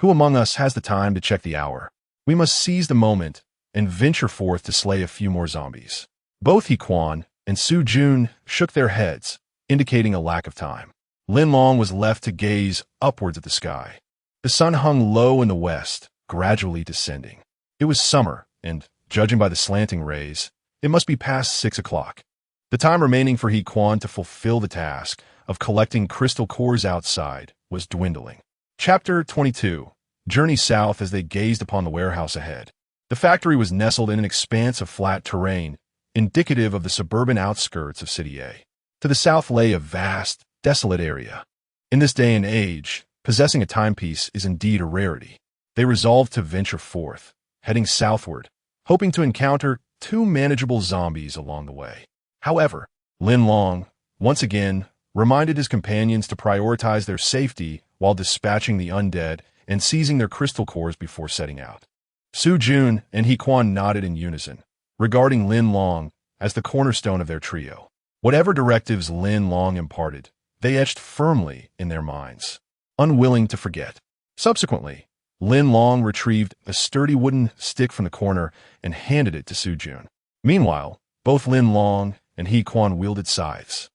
Who among us has the time to check the hour? We must seize the moment and venture forth to slay a few more zombies. Both He Quan and Su Jun shook their heads, indicating a lack of time. Lin Long was left to gaze upwards at the sky. The sun hung low in the west, gradually descending. It was summer, and, judging by the slanting rays, it must be past 6 o'clock. The time remaining for He Quan to fulfill the task of collecting crystal cores outside was dwindling. Chapter 22. Journey south as they gazed upon the warehouse ahead. The factory was nestled in an expanse of flat terrain, indicative of the suburban outskirts of City A. To the south lay a vast, desolate area. In this day and age, possessing a timepiece is indeed a rarity. They resolved to venture forth, heading southward, hoping to encounter 2 manageable zombies along the way. However, Lin Long, once again, reminded his companions to prioritize their safety while dispatching the undead and seizing their crystal cores before setting out. Su Jun and He Quan nodded in unison, regarding Lin Long as the cornerstone of their trio. Whatever directives Lin Long imparted, they etched firmly in their minds, unwilling to forget. Subsequently, Lin Long retrieved a sturdy wooden stick from the corner and handed it to Su Jun. Meanwhile, both Lin Long and He Quan wielded scythes,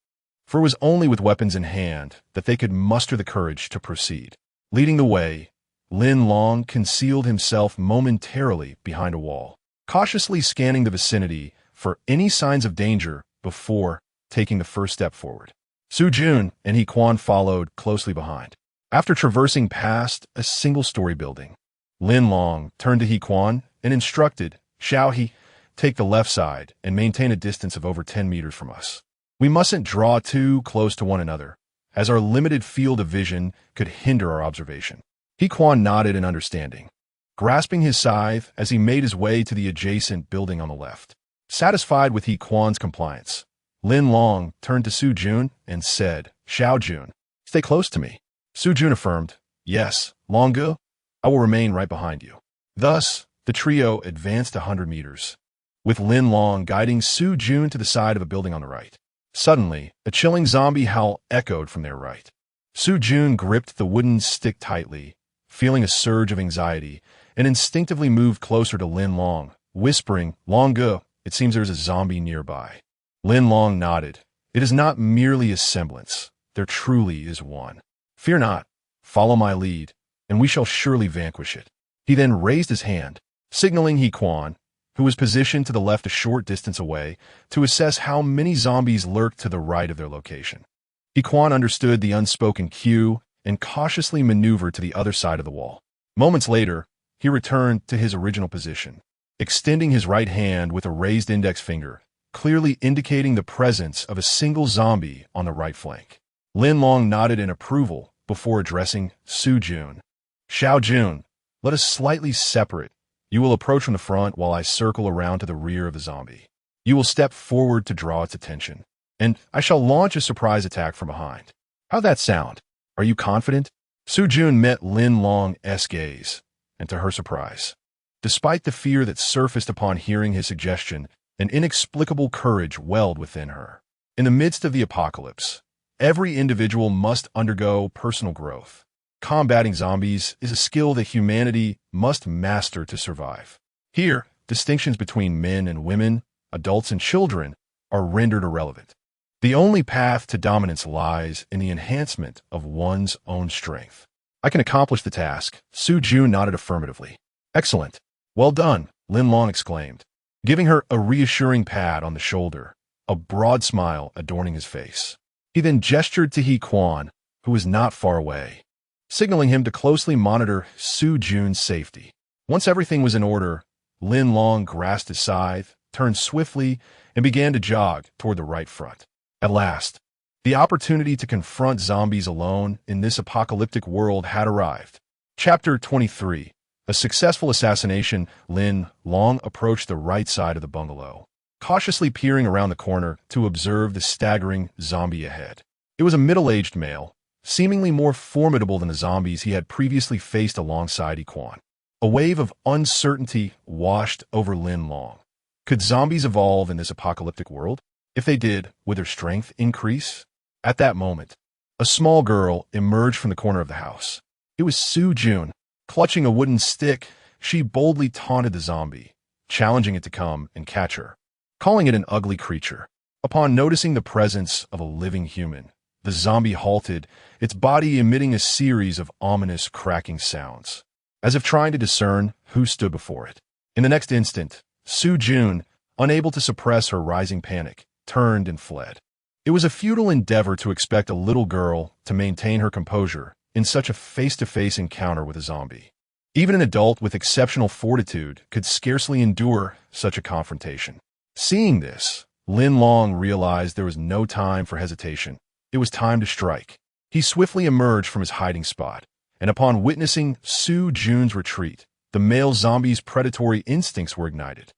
for it was only with weapons in hand that they could muster the courage to proceed. Leading the way, Lin Long concealed himself momentarily behind a wall, cautiously scanning the vicinity for any signs of danger before taking the first step forward. Su Jun and He Quan followed closely behind. After traversing past a single-story building, Lin Long turned to He Quan and instructed, "Shall he take the left side and maintain a distance of over 10 meters from us? We mustn't draw too close to one another, as our limited field of vision could hinder our observation." He Quan nodded in understanding, grasping his scythe as he made his way to the adjacent building on the left. Satisfied with He Quan's compliance, Lin Long turned to Su Jun and said, "Shao Jun, stay close to me." Su Jun affirmed, "Yes, Longu, I will remain right behind you." Thus, the trio advanced 100 meters, with Lin Long guiding Su Jun to the side of a building on the right. Suddenly, a chilling zombie howl echoed from their right. Su Jun gripped the wooden stick tightly, feeling a surge of anxiety, and instinctively moved closer to Lin Long, whispering, "Longu, it seems there's a zombie nearby." Lin Long nodded. "It is not merely a semblance. There truly is one. Fear not. Follow my lead, and we shall surely vanquish it." He then raised his hand, signaling He Quan, who was positioned to the left a short distance away, to assess how many zombies lurked to the right of their location. He Quan understood the unspoken cue and cautiously maneuvered to the other side of the wall. Moments later, he returned to his original position, extending his right hand with a raised index finger, clearly indicating the presence of a single zombie on the right flank. Lin Long nodded in approval before addressing Su Jun. "Shao Jun, let us slightly separate. You will approach from the front while I circle around to the rear of the zombie. You will step forward to draw its attention, and I shall launch a surprise attack from behind. How'd that sound? Are you confident?" Su Jun met Lin Long's gaze, and to her surprise, despite the fear that surfaced upon hearing his suggestion, an inexplicable courage welled within her. In the midst of the apocalypse, every individual must undergo personal growth. Combating zombies is a skill that humanity must master to survive. Here, distinctions between men and women, adults and children, are rendered irrelevant. The only path to dominance lies in the enhancement of one's own strength. "I can accomplish the task." Su Jun nodded affirmatively. "Excellent. Well done," Lin Long exclaimed, giving her a reassuring pat on the shoulder, a broad smile adorning his face. He then gestured to He Quan, who was not far away, signaling him to closely monitor Su Jun's safety. Once everything was in order, Lin Long grasped his scythe, turned swiftly, and began to jog toward the right front. At last, the opportunity to confront zombies alone in this apocalyptic world had arrived. Chapter 23. A successful assassination. Lin Long approached the right side of the bungalow, cautiously peering around the corner to observe the staggering zombie ahead. It was a middle-aged male, seemingly more formidable than the zombies he had previously faced alongside Equan. A wave of uncertainty washed over Lin Long. Could zombies evolve in this apocalyptic world? If they did, would their strength increase? At that moment, a small girl emerged from the corner of the house. It was Su Jun. Clutching a wooden stick, she boldly taunted the zombie, challenging it to come and catch her, calling it an ugly creature. Upon noticing the presence of a living human, the zombie halted, its body emitting a series of ominous cracking sounds, as if trying to discern who stood before it. In the next instant, Su Jun, unable to suppress her rising panic, turned and fled. It was a futile endeavor to expect a little girl to maintain her composure in such a face-to-face encounter with a zombie. Even an adult with exceptional fortitude could scarcely endure such a confrontation. Seeing this, Lin Long realized there was no time for hesitation. It was time to strike. He swiftly emerged from his hiding spot, and upon witnessing Su Jun's retreat, the male zombie's predatory instincts were ignited.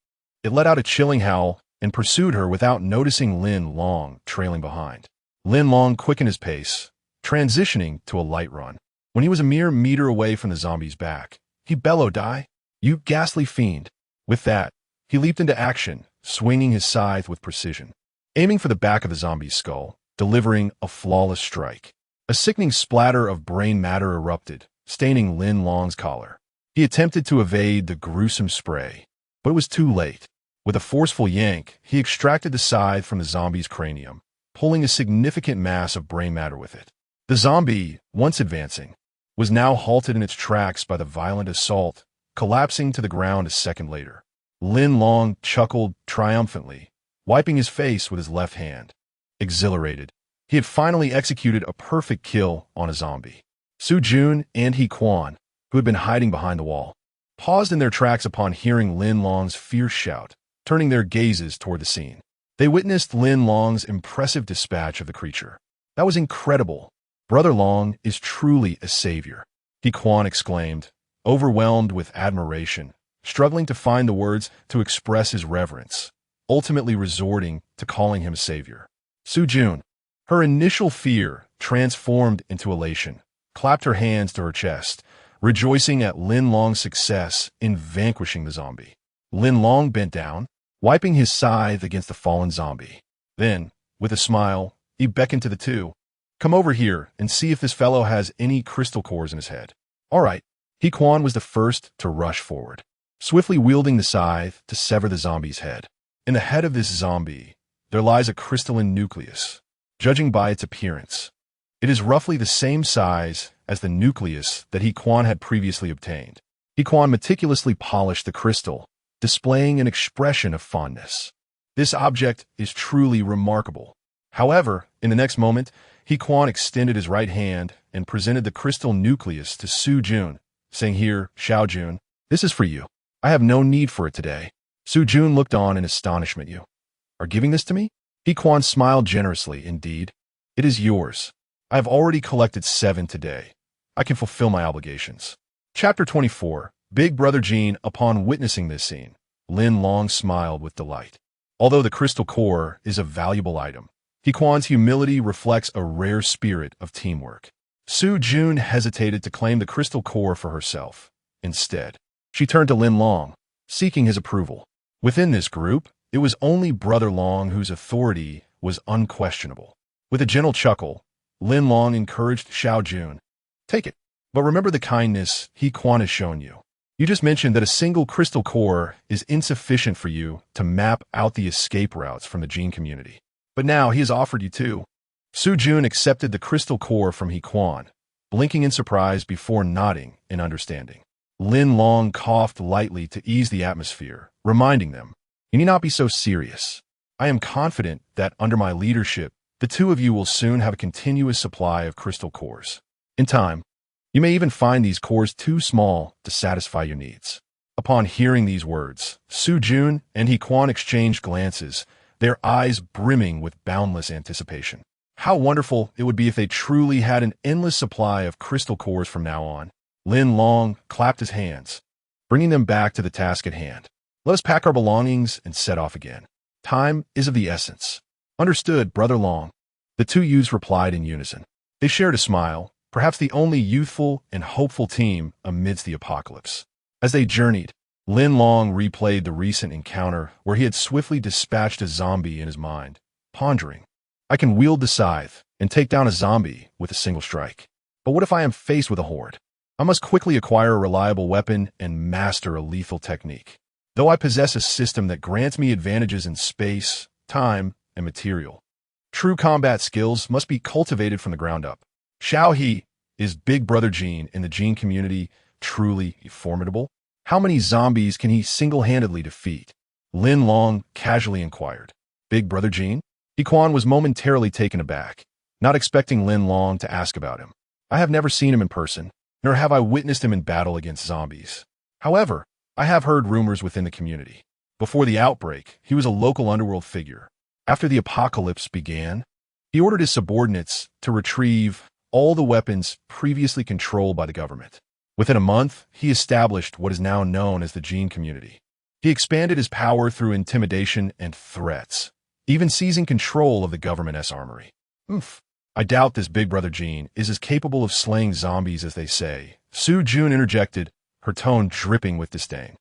It let out a chilling howl and pursued her without noticing Lin Long trailing behind. Lin Long quickened his pace, transitioning to a light run. When he was a mere meter away from the zombie's back, he bellowed, "Die, you ghastly fiend!" With that, he leaped into action, swinging his scythe with precision, aiming for the back of the zombie's skull, delivering a flawless strike. A sickening splatter of brain matter erupted, staining Lin Long's collar. He attempted to evade the gruesome spray, but it was too late. With a forceful yank, he extracted the scythe from the zombie's cranium, pulling a significant mass of brain matter with it. The zombie, once advancing, was now halted in its tracks by the violent assault, collapsing to the ground a second later. Lin Long chuckled triumphantly, wiping his face with his left hand. Exhilarated, he had finally executed a perfect kill on a zombie. Su Jun and He Quan, who had been hiding behind the wall, paused in their tracks upon hearing Lin Long's fierce shout, turning their gazes toward the scene. They witnessed Lin Long's impressive dispatch of the creature. That was incredible. Brother Long is truly a savior, He Quan exclaimed, overwhelmed with admiration, struggling to find the words to express his reverence, ultimately resorting to calling him a savior. Su Jun, her initial fear transformed into elation, clapped her hands to her chest, rejoicing at Lin Long's success in vanquishing the zombie. Lin Long bent down, wiping his scythe against the fallen zombie. Then, with a smile, he beckoned to the two. "Come over here and see if this fellow has any crystal cores in his head." "All right." He Quan was the first to rush forward, swiftly wielding the scythe to sever the zombie's head. In the head of this zombie, there lies a crystalline nucleus. Judging by its appearance, it is roughly the same size as the nucleus that He Quan had previously obtained. He Quan meticulously polished the crystal, displaying an expression of fondness. This object is truly remarkable. However, in the next moment, He Quan extended his right hand and presented the crystal nucleus to Su Jun, saying, "Here, Xiao Jun, this is for you. I have no need for it today." Su Jun looked on in astonishment. "You are giving this to me?" He Quan smiled generously. "Indeed, it is yours. I have already collected 7 today. I can fulfill my obligations." Chapter 24. Big Brother Jean. Upon witnessing this scene, Lin Long smiled with delight. Although the crystal core is a valuable item, He Quan's humility reflects a rare spirit of teamwork. Su Jun hesitated to claim the crystal core for herself. Instead, she turned to Lin Long, seeking his approval. Within this group, it was only Brother Long whose authority was unquestionable. With a gentle chuckle, Lin Long encouraged Xiao Jun. "Take it, but remember the kindness He Quan has shown you. You just mentioned that a single crystal core is insufficient for you to map out the escape routes from the Jean community. But now he has offered you 2. Su Jun accepted the crystal core from He Quan, blinking in surprise before nodding in understanding. Lin Long coughed lightly to ease the atmosphere, reminding them, "You need not be so serious. I am confident that under my leadership, the 2 of you will soon have a continuous supply of crystal cores. In time, you may even find these cores too small to satisfy your needs." Upon hearing these words, Su Jun and He Quan exchanged glances, their eyes brimming with boundless anticipation. How wonderful it would be if they truly had an endless supply of crystal cores from now on. Lin Long clapped his hands, bringing them back to the task at hand. "Let us pack our belongings and set off again. Time is of the essence." "Understood, Brother Long." The 2 youths replied in unison. They shared a smile, perhaps the only youthful and hopeful team amidst the apocalypse. As they journeyed, Lin Long replayed the recent encounter where he had swiftly dispatched a zombie in his mind, pondering, I can wield the scythe and take down a zombie with a single strike. But what if I am faced with a horde? I must quickly acquire a reliable weapon and master a lethal technique. Though I possess a system that grants me advantages in space, time, and material, true combat skills must be cultivated from the ground up. Xiao He, is Big Brother Gene in the Gene community truly formidable? How many zombies can he single-handedly defeat? Lin Long casually inquired. Big Brother Gene? Yiquan was momentarily taken aback, not expecting Lin Long to ask about him. I have never seen him in person, nor have I witnessed him in battle against zombies. However, I have heard rumors within the community. Before the outbreak, he was a local underworld figure. After the apocalypse began, he ordered his subordinates to retrieve all the weapons previously controlled by the government. Within a month, he established what is now known as the Gene community. He expanded his power through intimidation and threats, even seizing control of the government armory. I doubt this Big Brother Gene is as capable of slaying zombies as they say, Su Jun interjected, her tone dripping with disdain.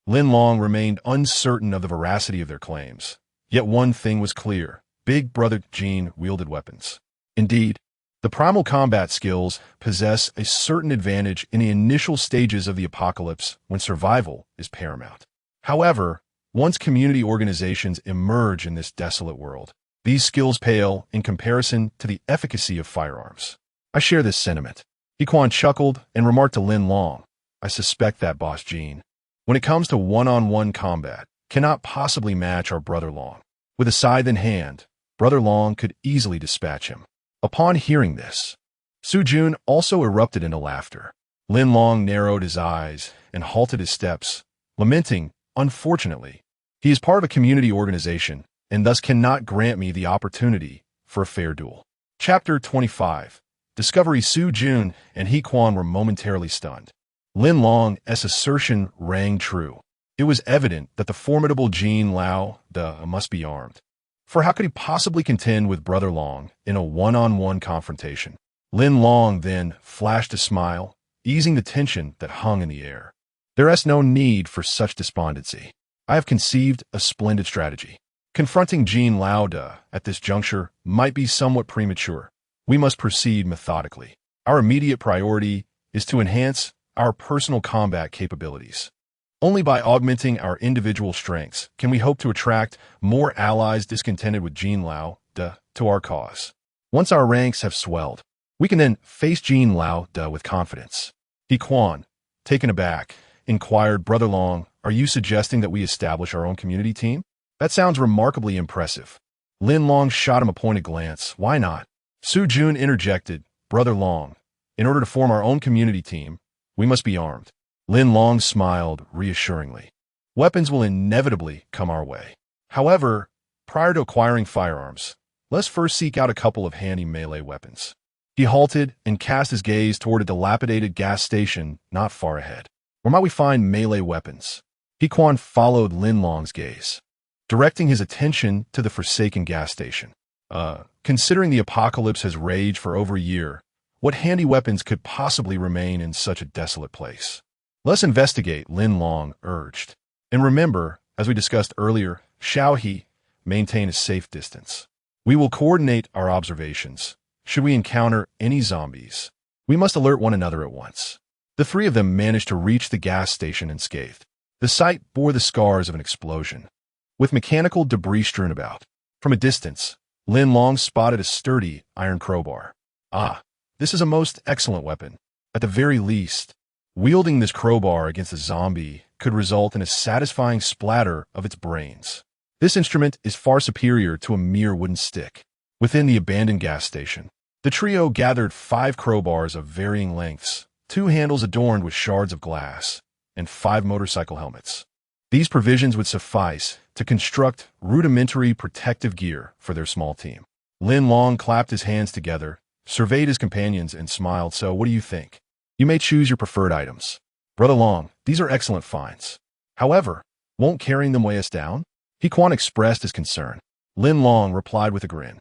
Lin Long remained uncertain of the veracity of their claims. Yet one thing was clear. Big Brother Gene wielded weapons. Indeed, the primal combat skills possess a certain advantage in the initial stages of the apocalypse when survival is paramount. However, once community organizations emerge in this desolate world, these skills pale in comparison to the efficacy of firearms. I share this sentiment. Yiquan chuckled and remarked to Lin Long, I suspect that Boss Gene, when it comes to one-on-one combat, cannot possibly match our Brother Long. With a scythe in hand, Brother Long could easily dispatch him. Upon hearing this, Su Jun also erupted into laughter. Lin Long narrowed his eyes and halted his steps, lamenting, unfortunately, he is part of a community organization and thus cannot grant me the opportunity for a fair duel. Chapter 25. Discovery. Su Jun and Yiquan were momentarily stunned. Lin Long's assertion rang true. It was evident that the formidable Gene Lao must be armed. For how could he possibly contend with Brother Long in a one-on-one confrontation? Lin Long then flashed a smile, easing the tension that hung in the air. There is no need for such despondency. I have conceived a splendid strategy. Confronting Gene Lao at this juncture might be somewhat premature. We must proceed methodically. Our immediate priority is to enhance our personal combat capabilities. Only by augmenting our individual strengths can we hope to attract more allies discontented with Gene Lao to our cause. Once our ranks have swelled, we can then face Gene Lao with confidence. Yiquan, taken aback, inquired, Brother Long, are you suggesting that we establish our own community team? That sounds remarkably impressive. Lin Long shot him a pointed glance. Why not? Su Jun interjected, Brother Long, in order to form our own community team, we must be armed. Lin Long smiled reassuringly. Weapons will inevitably come our way. However, prior to acquiring firearms, let's first seek out a couple of handy melee weapons. He halted and cast his gaze toward a dilapidated gas station not far ahead. Where might we find melee weapons? Yiquan followed Lin Long's gaze, directing his attention to the forsaken gas station. Considering the apocalypse has raged for over a year, what handy weapons could possibly remain in such a desolate place? Let's investigate, Lin Long urged. And remember, as we discussed earlier, Xiao He, maintain a safe distance. We will coordinate our observations. Should we encounter any zombies, we must alert one another at once. The three of them managed to reach the gas station unscathed. The site bore the scars of an explosion, with mechanical debris strewn about. From a distance, Lin Long spotted a sturdy iron crowbar. This is a most excellent weapon. At the very least, wielding this crowbar against a zombie could result in a satisfying splatter of its brains. This instrument is far superior to a mere wooden stick. Within the abandoned gas station, the trio gathered 5 crowbars of varying lengths, 2 handles adorned with shards of glass, and 5 motorcycle helmets. These provisions would suffice to construct rudimentary protective gear for their small team. Lin Long clapped his hands together, surveyed his companions, and smiled. So, what do you think? You may choose your preferred items. Brother Long, these are excellent finds. However, won't carrying them weigh us down? Yiquan expressed his concern. Lin Long replied with a grin.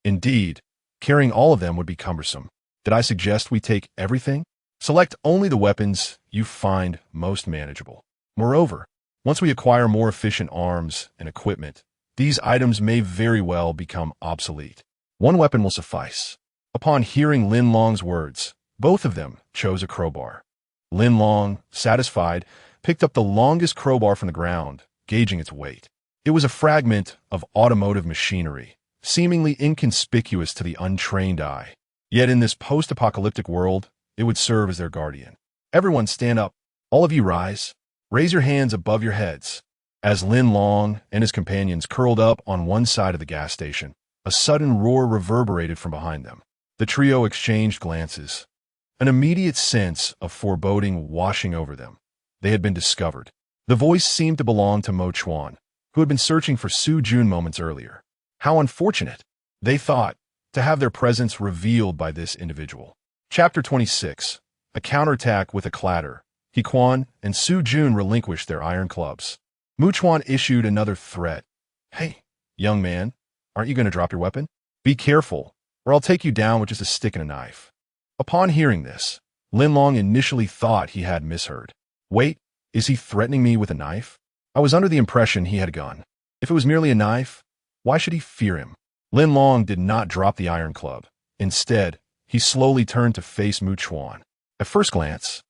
Indeed, carrying all of them would be cumbersome. Did I suggest we take everything? Select only the weapons you find most manageable. Moreover, once we acquire more efficient arms and equipment, these items may very well become obsolete. One weapon will suffice. Upon hearing Lin Long's words, both of them chose a crowbar. Lin Long, satisfied, picked up the longest crowbar from the ground, gauging its weight. It was a fragment of automotive machinery, seemingly inconspicuous to the untrained eye. Yet in this post-apocalyptic world, it would serve as their guardian. Everyone stand up. All of you rise. Raise your hands above your heads. As Lin Long and his companions curled up on one side of the gas station, a sudden roar reverberated from behind them. The trio exchanged glances, an immediate sense of foreboding washing over them. They had been discovered. The voice seemed to belong to Mo Chuan, who had been searching for Su Jun moments earlier. How unfortunate, they thought, to have their presence revealed by this individual. Chapter 26. A counterattack with a clatter. He Quan and Su Jun relinquished their iron clubs. Mu Chuan issued another threat. Hey, young man, aren't you going to drop your weapon? Be careful, or I'll take you down with just a stick and a knife. Upon hearing this, Lin Long initially thought he had misheard. Wait, is he threatening me with a knife? I was under the impression he had a gun. If it was merely a knife, why should he fear him? Lin Long did not drop the iron club. Instead, he slowly turned to face Mu Chuan. At first glance,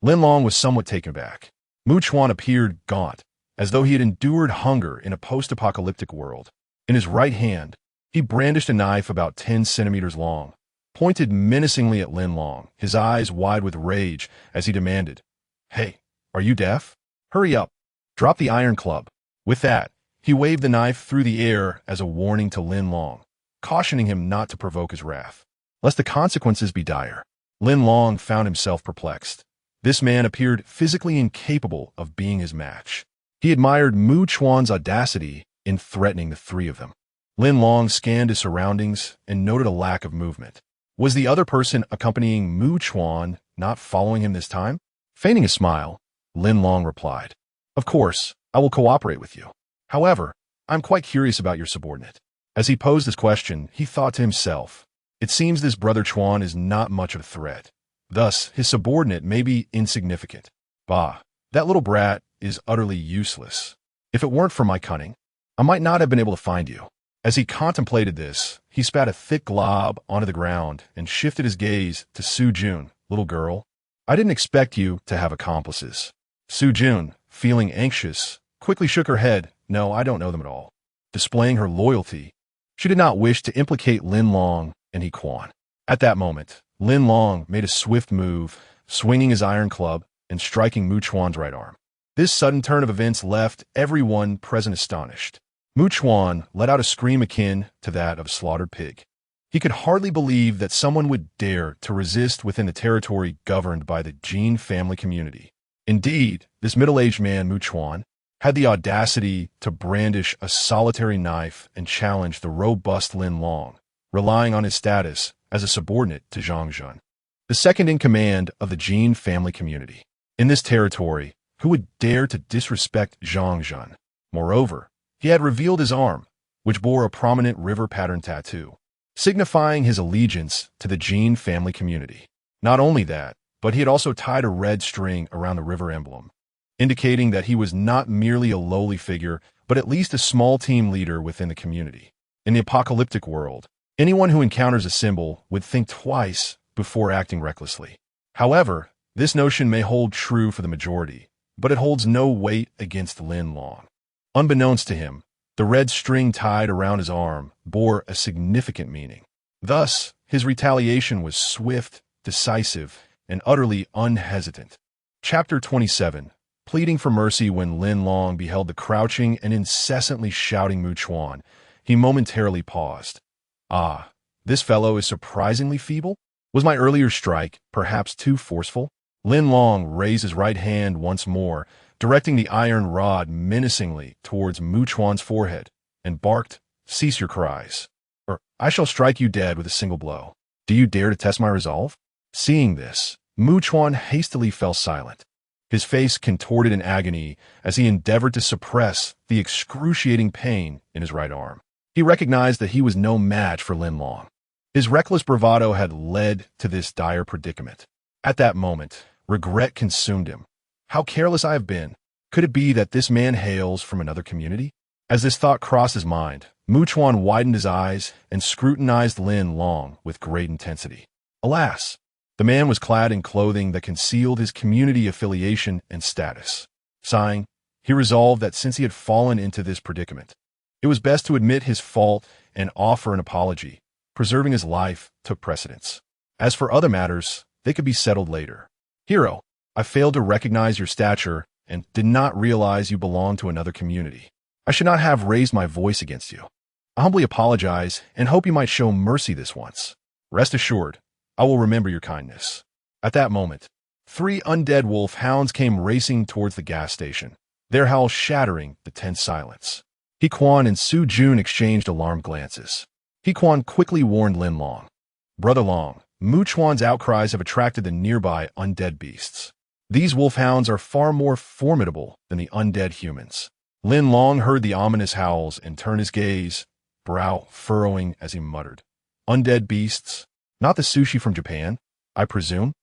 Lin Long was somewhat taken aback. Mu Chuan appeared gaunt, as though he had endured hunger in a post-apocalyptic world. In his right hand, he brandished a knife about 10 centimeters long, pointed menacingly at Lin Long, his eyes wide with rage as he demanded, Hey, are you deaf? Hurry up. Drop the iron club. With that, he waved the knife through the air as a warning to Lin Long, cautioning him not to provoke his wrath, lest the consequences be dire. Lin Long found himself perplexed. This man appeared physically incapable of being his match. He admired Mu Chuan's audacity in threatening the three of them. Lin Long scanned his surroundings and noted a lack of movement. Was the other person accompanying Mu Chuan not following him this time? Feigning a smile, Lin Long replied, Of course, I will cooperate with you. However, I'm quite curious about your subordinate. As he posed this question, he thought to himself, It seems this brother Chuan is not much of a threat. Thus, his subordinate may be insignificant. Bah, that little brat is utterly useless. If it weren't for my cunning, I might not have been able to find you. As he contemplated this, he spat a thick glob onto the ground and shifted his gaze to Su Jun. Little girl, I didn't expect you to have accomplices. Su Jun, feeling anxious, quickly shook her head. No, I don't know them at all. Displaying her loyalty, she did not wish to implicate Lin Long and He Quan. At that moment, Lin Long made a swift move, swinging his iron club and striking Mu Chuan's right arm. This sudden turn of events left everyone present astonished. Mu Chuan let out a scream akin to that of a slaughtered pig. He could hardly believe that someone would dare to resist within the territory governed by the Jin family community. Indeed, this middle-aged man, Mu Chuan, had the audacity to brandish a solitary knife and challenge the robust Lin Long, relying on his status as a subordinate to Zhang Jun, the second in command of the Jin family community. In this territory, who would dare to disrespect Zhang Jun? Moreover, he had revealed his arm, which bore a prominent river pattern tattoo, signifying his allegiance to the Jin family community. Not only that, but he had also tied a red string around the river emblem, indicating that he was not merely a lowly figure, but at least a small team leader within the community. In the apocalyptic world, anyone who encounters a symbol would think twice before acting recklessly. However, this notion may hold true for the majority, but it holds no weight against Lin Long. Unbeknownst to him, the red string tied around his arm bore a significant meaning. Thus, his retaliation was swift, decisive, and utterly unhesitant. Chapter 27. Pleading for mercy. When Lin Long beheld the crouching and incessantly shouting Mu Chuan, he momentarily paused. Ah, this fellow is surprisingly feeble? Was my earlier strike perhaps too forceful? Lin Long raised his right hand once more, directing the iron rod menacingly towards Mu Chuan's forehead, and barked, Cease your cries, or I shall strike you dead with a single blow. Do you dare to test my resolve? Seeing this, Mu Chuan hastily fell silent. His face contorted in agony as he endeavored to suppress the excruciating pain in his right arm. He recognized that he was no match for Lin Long. His reckless bravado had led to this dire predicament. At that moment, regret consumed him. How careless I have been. Could it be that this man hails from another community? As this thought crossed his mind, Mu Chuan widened his eyes and scrutinized Lin Long with great intensity. Alas, the man was clad in clothing that concealed his community affiliation and status. Sighing, he resolved that since he had fallen into this predicament, it was best to admit his fault and offer an apology. Preserving his life took precedence. As for other matters, they could be settled later. Hero, I failed to recognize your stature and did not realize you belong to another community. I should not have raised my voice against you. I humbly apologize and hope you might show mercy this once. Rest assured, I will remember your kindness. At that moment, 3 undead wolf hounds came racing towards the gas station, their howls shattering the tense silence. He Quan and Su Jun exchanged alarmed glances. He Quan quickly warned Lin Long. Brother Long, Mu Chuan's outcries have attracted the nearby undead beasts. These wolfhounds are far more formidable than the undead humans. Lin Long heard the ominous howls and turned his gaze, brow furrowing as he muttered. Undead beasts? Not the sushi from Japan, I presume?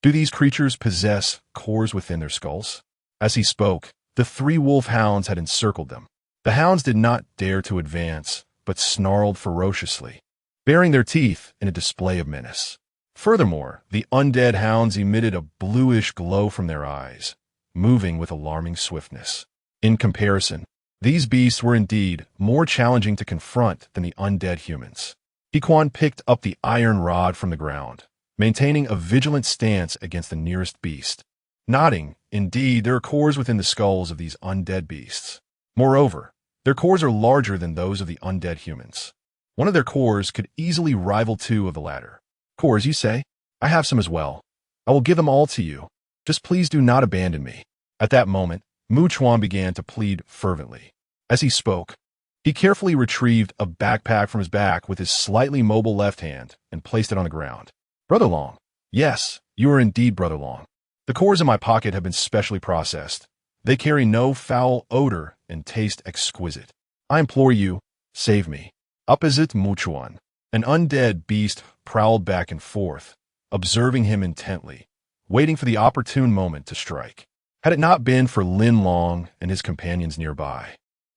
Do these creatures possess cores within their skulls? As he spoke, the 3 wolfhounds had encircled them. The hounds did not dare to advance, but snarled ferociously, baring their teeth in a display of menace. Furthermore, the undead hounds emitted a bluish glow from their eyes, moving with alarming swiftness. In comparison, these beasts were indeed more challenging to confront than the undead humans. Piquan picked up the iron rod from the ground, maintaining a vigilant stance against the nearest beast. Nodding, indeed, there are cores within the skulls of these undead beasts. Moreover, their cores are larger than those of the undead humans. One of their cores could easily rival 2 of the latter. Cores, you say? I have some as well. I will give them all to you. Just please do not abandon me. At that moment, Mu Chuan began to plead fervently. As he spoke, he carefully retrieved a backpack from his back with his slightly mobile left hand and placed it on the ground. Brother Long. Yes, you are indeed Brother Long. The cores in my pocket have been specially processed. They carry no foul odor and taste exquisite. I implore you, save me. Opposite Mu Chuan, an undead beast prowled back and forth, observing him intently, waiting for the opportune moment to strike. Had it not been for Lin Long and his companions nearby,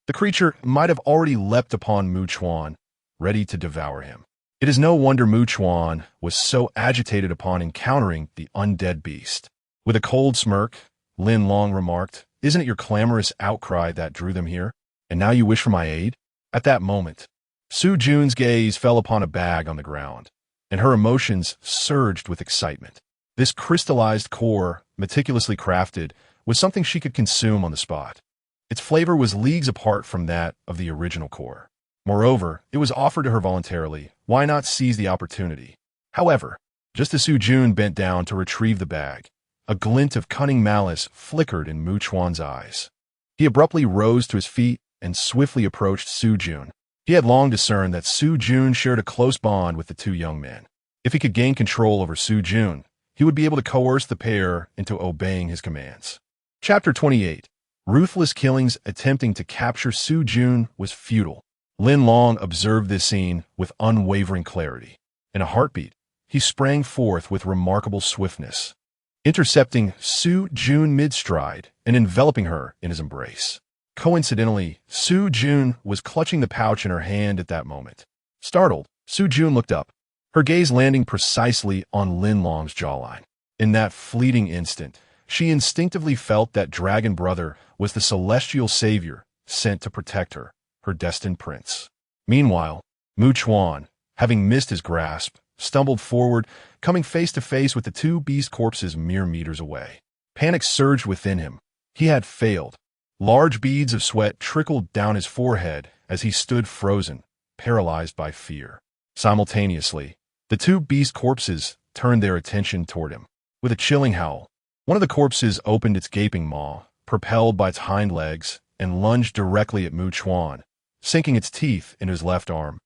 the creature might have already leapt upon Mu Chuan, ready to devour him. It is no wonder Mu Chuan was so agitated upon encountering the undead beast. With a cold smirk, Lin Long remarked, "Isn't it your clamorous outcry that drew them here? And now you wish for my aid?" At that moment, Su Jun's gaze fell upon a bag on the ground, and her emotions surged with excitement. This crystallized core, meticulously crafted, was something she could consume on the spot. Its flavor was leagues apart from that of the original core. Moreover, it was offered to her voluntarily. Why not seize the opportunity? However, just as Su Jun bent down to retrieve the bag, a glint of cunning malice flickered in Mu Chuan's eyes. He abruptly rose to his feet and swiftly approached Su Jun. He had long discerned that Su Jun shared a close bond with the 2 young men. If he could gain control over Su Jun, he would be able to coerce the pair into obeying his commands. Chapter 28. Ruthless killings attempting to capture Su Jun was futile. Lin Long observed this scene with unwavering clarity. In a heartbeat, he sprang forth with remarkable swiftness, intercepting Su Jun mid-stride and enveloping her in his embrace. Coincidentally, Su Jun was clutching the pouch in her hand at that moment. Startled, Su Jun looked up, her gaze landing precisely on Lin Long's jawline. In that fleeting instant, she instinctively felt that Dragon Brother was the celestial savior sent to protect her, her destined prince. Meanwhile, Mu Chuan, having missed his grasp, stumbled forward, coming face to face with the 2 beast corpses mere meters away. Panic surged within him. He had failed. Large beads of sweat trickled down his forehead as he stood frozen, paralyzed by fear. Simultaneously, the 2 beast corpses turned their attention toward him. With a chilling howl, one of the corpses opened its gaping maw, propelled by its hind legs, and lunged directly at Mu Chuan, sinking its teeth into his left arm,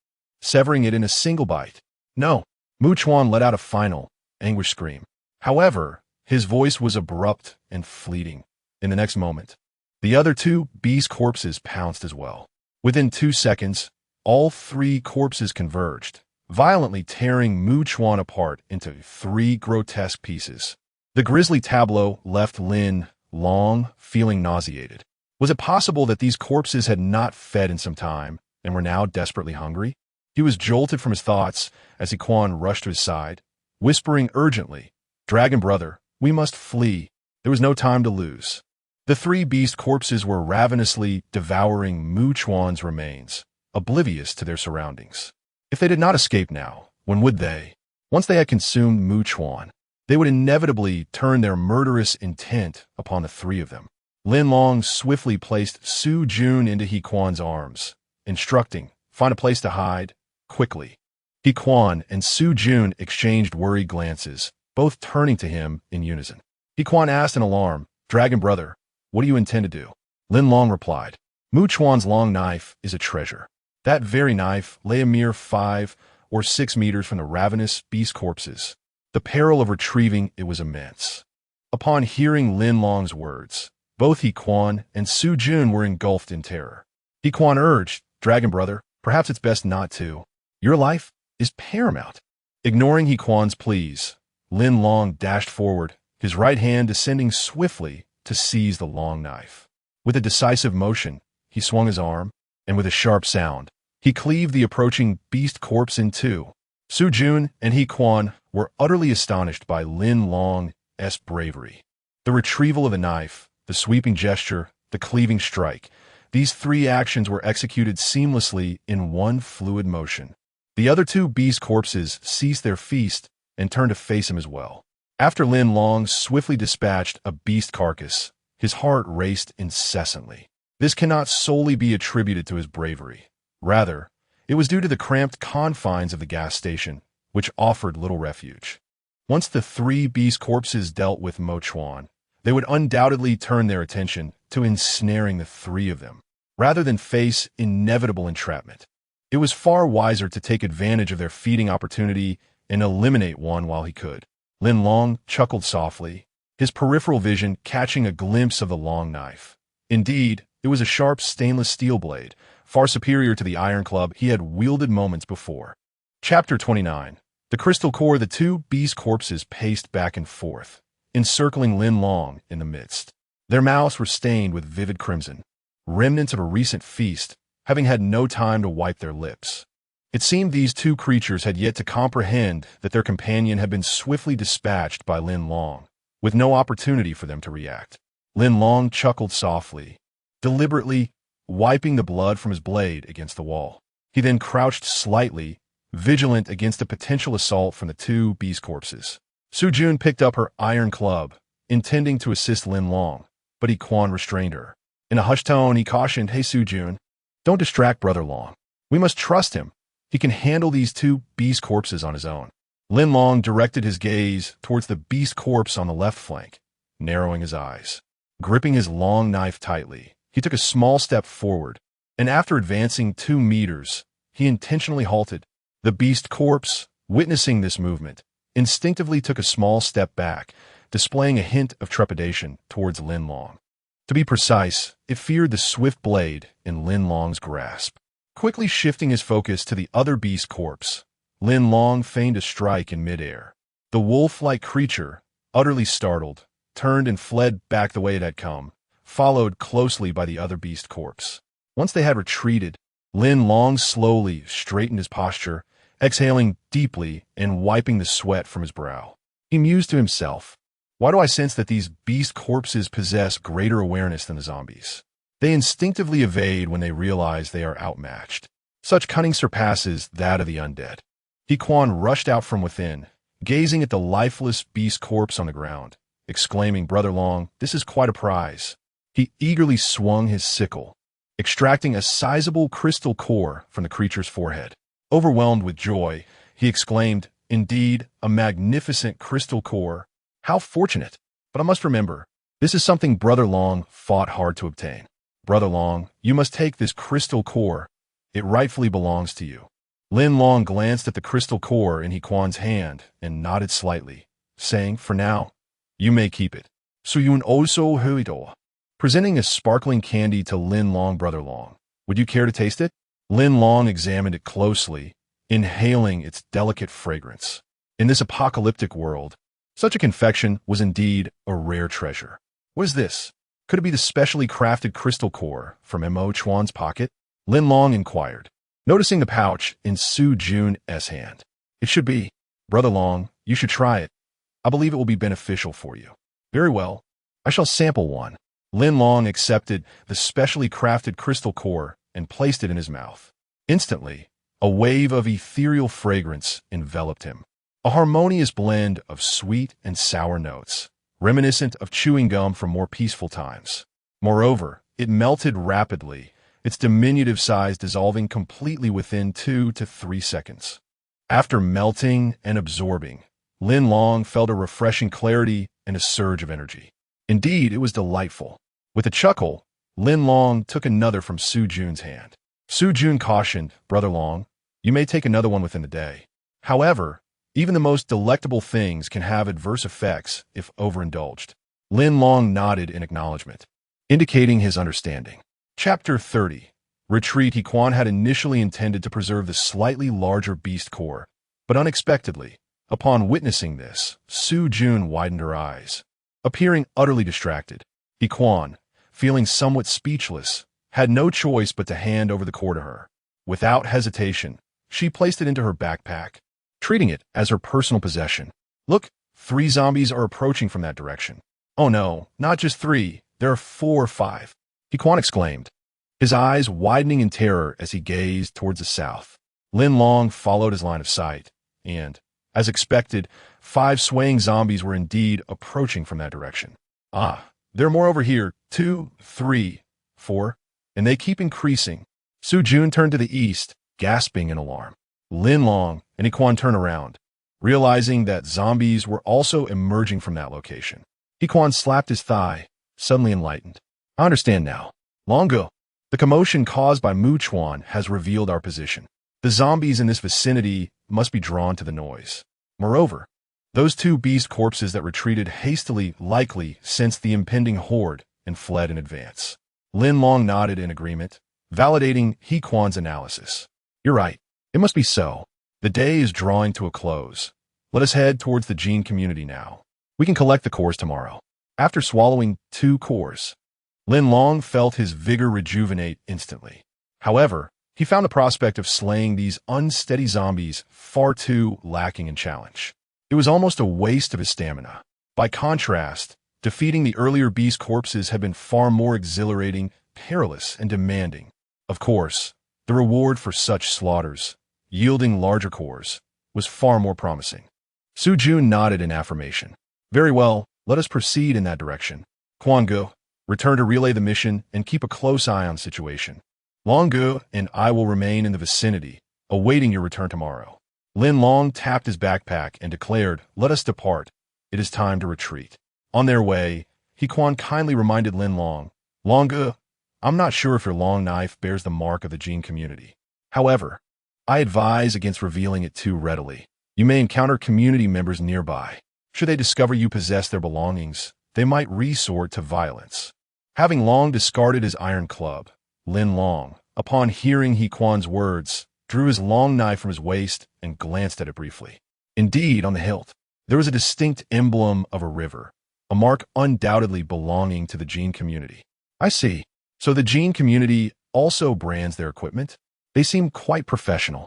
severing it in a single bite. No! Mu Chuan let out a final, anguished scream. However, his voice was abrupt and fleeting. In the next moment, the other 2 beast corpses pounced as well. Within 2 seconds, all 3 corpses converged, violently tearing Mu Chuan apart into 3 grotesque pieces. The grisly tableau left Lin Long feeling nauseated. Was it possible that these corpses had not fed in some time and were now desperately hungry? He was jolted from his thoughts as Quan rushed to his side, whispering urgently, "Dragon brother, we must flee." There was no time to lose. The 3 beast corpses were ravenously devouring Mu Chuan's remains, oblivious to their surroundings. If they did not escape now, when would they? Once they had consumed Mu Chuan, they would inevitably turn their murderous intent upon the 3 of them. Lin Long swiftly placed Su Jun into He Quan's arms, instructing, "Find a place to hide, quickly." He Quan and Su Jun exchanged worried glances, both turning to him in unison. He Quan asked in alarm, "Dragon brother, what do you intend to do?" Lin Long replied, "Mu Chuan's long knife is a treasure." That very knife lay a mere 5 or 6 meters from the ravenous beast corpses. The peril of retrieving it was immense. Upon hearing Lin Long's words, both He Quan and Su Jun were engulfed in terror. He Quan urged, "Dragon brother, perhaps it's best not to. Your life is paramount." Ignoring He Quan's pleas, Lin Long dashed forward, his right hand descending swiftly to seize the long knife. With a decisive motion, he swung his arm, and with a sharp sound, he cleaved the approaching beast corpse in 2. Su Jun and He Quan were utterly astonished by Lin Long's bravery. The retrieval of the knife, the sweeping gesture, the cleaving strike, these 3 actions were executed seamlessly in one fluid motion. The other 2 beast corpses ceased their feast and turned to face him as well. After Lin Long swiftly dispatched a beast carcass, his heart raced incessantly. This cannot solely be attributed to his bravery. Rather, it was due to the cramped confines of the gas station, which offered little refuge. Once the 3 beast corpses dealt with Mo Chuan, they would undoubtedly turn their attention to ensnaring the 3 of them, rather than face inevitable entrapment. It was far wiser to take advantage of their feeding opportunity and eliminate one while he could. Lin Long chuckled softly, his peripheral vision catching a glimpse of the long knife. Indeed, it was a sharp stainless steel blade, far superior to the iron club he had wielded moments before. Chapter 29. The crystal core. The 2 beast corpses paced back and forth, encircling Lin Long in the midst. Their mouths were stained with vivid crimson, remnants of a recent feast, having had no time to wipe their lips. It seemed these 2 creatures had yet to comprehend that their companion had been swiftly dispatched by Lin Long, with no opportunity for them to react. Lin Long chuckled softly, deliberately wiping the blood from his blade against the wall. He then crouched slightly, vigilant against a potential assault from the 2 beast corpses. Su Jun picked up her iron club, intending to assist Lin Long, but He Quan restrained her. In a hushed tone, he cautioned, "Hey Su Jun, don't distract Brother Long. We must trust him. He can handle these 2 beast corpses on his own." Lin Long directed his gaze towards the beast corpse on the left flank, narrowing his eyes. Gripping his long knife tightly, he took a small step forward, and after advancing 2 meters, he intentionally halted. The beast corpse, witnessing this movement, instinctively took a small step back, displaying a hint of trepidation towards Lin Long. To be precise, it feared the swift blade in Lin Long's grasp. Quickly shifting his focus to the other beast corpse, Lin Long feigned a strike in midair. The wolf-like creature, utterly startled, turned and fled back the way it had come, followed closely by the other beast corpse. Once they had retreated, Lin Long slowly straightened his posture, exhaling deeply and wiping the sweat from his brow. He mused to himself, "Why do I sense that these beast corpses possess greater awareness than the zombies? They instinctively evade when they realize they are outmatched. Such cunning surpasses that of the undead." He Quan rushed out from within, gazing at the lifeless beast corpse on the ground, exclaiming, "Brother Long, this is quite a prize." He eagerly swung his sickle, extracting a sizable crystal core from the creature's forehead. Overwhelmed with joy, he exclaimed, "Indeed, a magnificent crystal core. How fortunate! But I must remember, this is something Brother Long fought hard to obtain. Brother Long, you must take this crystal core. It rightfully belongs to you." Lin Long glanced at the crystal core in He Quan's hand and nodded slightly, saying, "For now, you may keep it." Suyun also huido. Presenting a sparkling candy to Lin Long. "Brother Long, would you care to taste it?" Lin Long examined it closely, inhaling its delicate fragrance. In this apocalyptic world, such a confection was indeed a rare treasure. What is this? Could it be the specially crafted crystal core from Mo Chuan's pocket? Lin Long inquired, noticing the pouch in Su Jun's hand. It should be. Brother Long, you should try it. I believe it will be beneficial for you. Very well. I shall sample one. Lin Long accepted the specially crafted crystal core and placed it in his mouth. Instantly, a wave of ethereal fragrance enveloped him. A harmonious blend of sweet and sour notes, reminiscent of chewing gum from more peaceful times. Moreover, it melted rapidly, its diminutive size dissolving completely within 2 to 3 seconds. After melting and absorbing, Lin Long felt a refreshing clarity and a surge of energy. Indeed, it was delightful. With a chuckle, Lin Long took another from Su Jun's hand. Su Jun cautioned, Brother Long, you may take another one within the day. However, even the most delectable things can have adverse effects if overindulged. Lin Long nodded in acknowledgement, indicating his understanding. Chapter 30. Retreat. He Quan had initially intended to preserve the slightly larger beast core, but unexpectedly, upon witnessing this, Su Jun widened her eyes. Appearing utterly distracted, He Quan, feeling somewhat speechless, had no choice but to hand over the core to her. Without hesitation, she placed it into her backpack, treating it as her personal possession. Look, 3 zombies are approaching from that direction. Oh no, not just 3, there are 4 or 5, He Quan exclaimed, his eyes widening in terror as he gazed towards the south. Lin Long followed his line of sight, and, as expected, 5 swaying zombies were indeed approaching from that direction. Ah, there are more over here, 2, 3, 4, and they keep increasing. Su Jun turned to the east, gasping in alarm. Lin Long and He Quan turned around, realizing that zombies were also emerging from that location. He Quan slapped his thigh, suddenly enlightened. I understand now. Long ago, the commotion caused by Mu Chuan has revealed our position. The zombies in this vicinity must be drawn to the noise. Moreover, those 2 beast corpses that retreated hastily likely sensed the impending horde and fled in advance. Lin Long nodded in agreement, validating He Quan's analysis. You're right. It must be so. The day is drawing to a close. Let us head towards the gene community now. We can collect the cores tomorrow. After swallowing 2 cores, Lin Long felt his vigor rejuvenate instantly. However, he found the prospect of slaying these unsteady zombies far too lacking in challenge. It was almost a waste of his stamina. By contrast, defeating the earlier beast corpses had been far more exhilarating, perilous, and demanding. Of course, the reward for such slaughters, yielding larger cores, was far more promising. Su Jun nodded in affirmation. Very well, let us proceed in that direction. Quan Gu, return to relay the mission and keep a close eye on the situation. Long Gu and I will remain in the vicinity, awaiting your return tomorrow. Lin Long tapped his backpack and declared, let us depart. It is time to retreat. On their way, He Quan kindly reminded Lin Long, Long Gu, I'm not sure if your long knife bears the mark of the gene community. However, I advise against revealing it too readily. You may encounter community members nearby. Should they discover you possess their belongings, they might resort to violence. Having long discarded his iron club, Lin Long, upon hearing He Quan's words, drew his long knife from his waist and glanced at it briefly. Indeed, on the hilt, there was a distinct emblem of a river, a mark undoubtedly belonging to the gene community. I see. So the gene community also brands their equipment? They seem quite professional.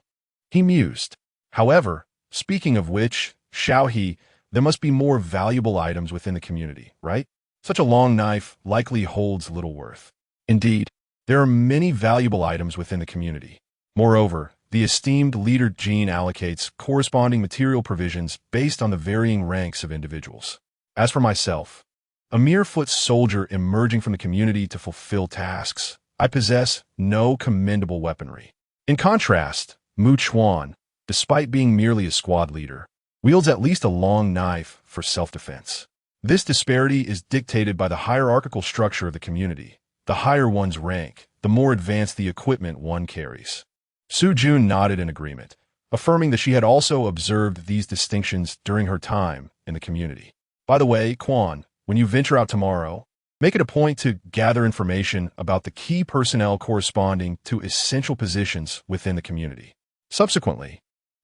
He mused. However, speaking of which, Xiaohe, there must be more valuable items within the community, right? Such a long knife likely holds little worth. Indeed, there are many valuable items within the community. Moreover, the esteemed leader Gene allocates corresponding material provisions based on the varying ranks of individuals. As for myself, a mere foot soldier emerging from the community to fulfill tasks, I possess no commendable weaponry. In contrast, Mu Chuan, despite being merely a squad leader, wields at least a long knife for self-defense. This disparity is dictated by the hierarchical structure of the community. The higher one's rank, the more advanced the equipment one carries. Su Jun nodded in agreement, affirming that she had also observed these distinctions during her time in the community. By the way, Quan, when you venture out tomorrow, make it a point to gather information about the key personnel corresponding to essential positions within the community. Subsequently,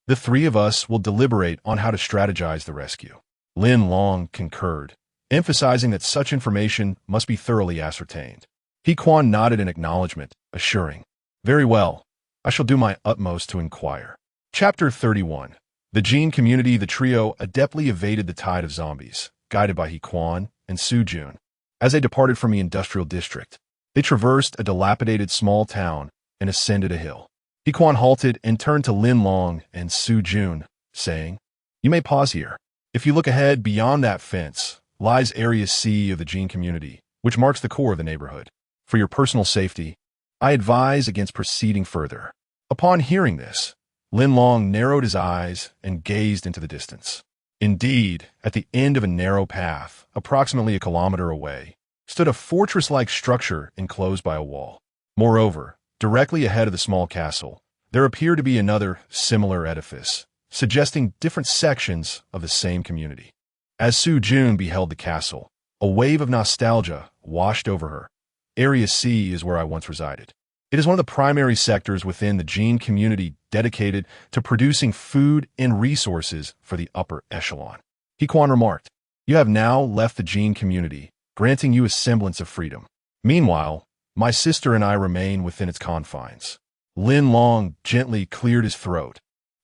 The three of us will deliberate on how to strategize the rescue. Lin Long concurred, emphasizing that such information must be thoroughly ascertained. He Quan nodded in acknowledgement, assuring, "Very well. I shall do my utmost to inquire." Chapter 31. The Gene Community. The trio adeptly evaded the tide of zombies, guided by He Quan and Su Jun. As they departed from the industrial district, they traversed a dilapidated small town and ascended a hill. He Quan halted and turned to Lin Long and Su Jun, saying, "You may pause here. If you look ahead beyond that fence, lies Area C of the Gene Community, which marks the core of the neighborhood. For your personal safety, I advise against proceeding further." Upon hearing this, Lin Long narrowed his eyes and gazed into the distance. Indeed, at the end of a narrow path, approximately a kilometer away, stood a fortress-like structure enclosed by a wall. Moreover, directly ahead of the small castle, there appeared to be another similar edifice, suggesting different sections of the same community. As Su Jun beheld the castle, a wave of nostalgia washed over her. Area C is where I once resided. It is one of the primary sectors within the Gene Community dedicated to producing food and resources for the upper echelon. He Quan remarked, "You have now left the Gene Community, granting you a semblance of freedom. Meanwhile, my sister and I remain within its confines." Lin Long gently cleared his throat,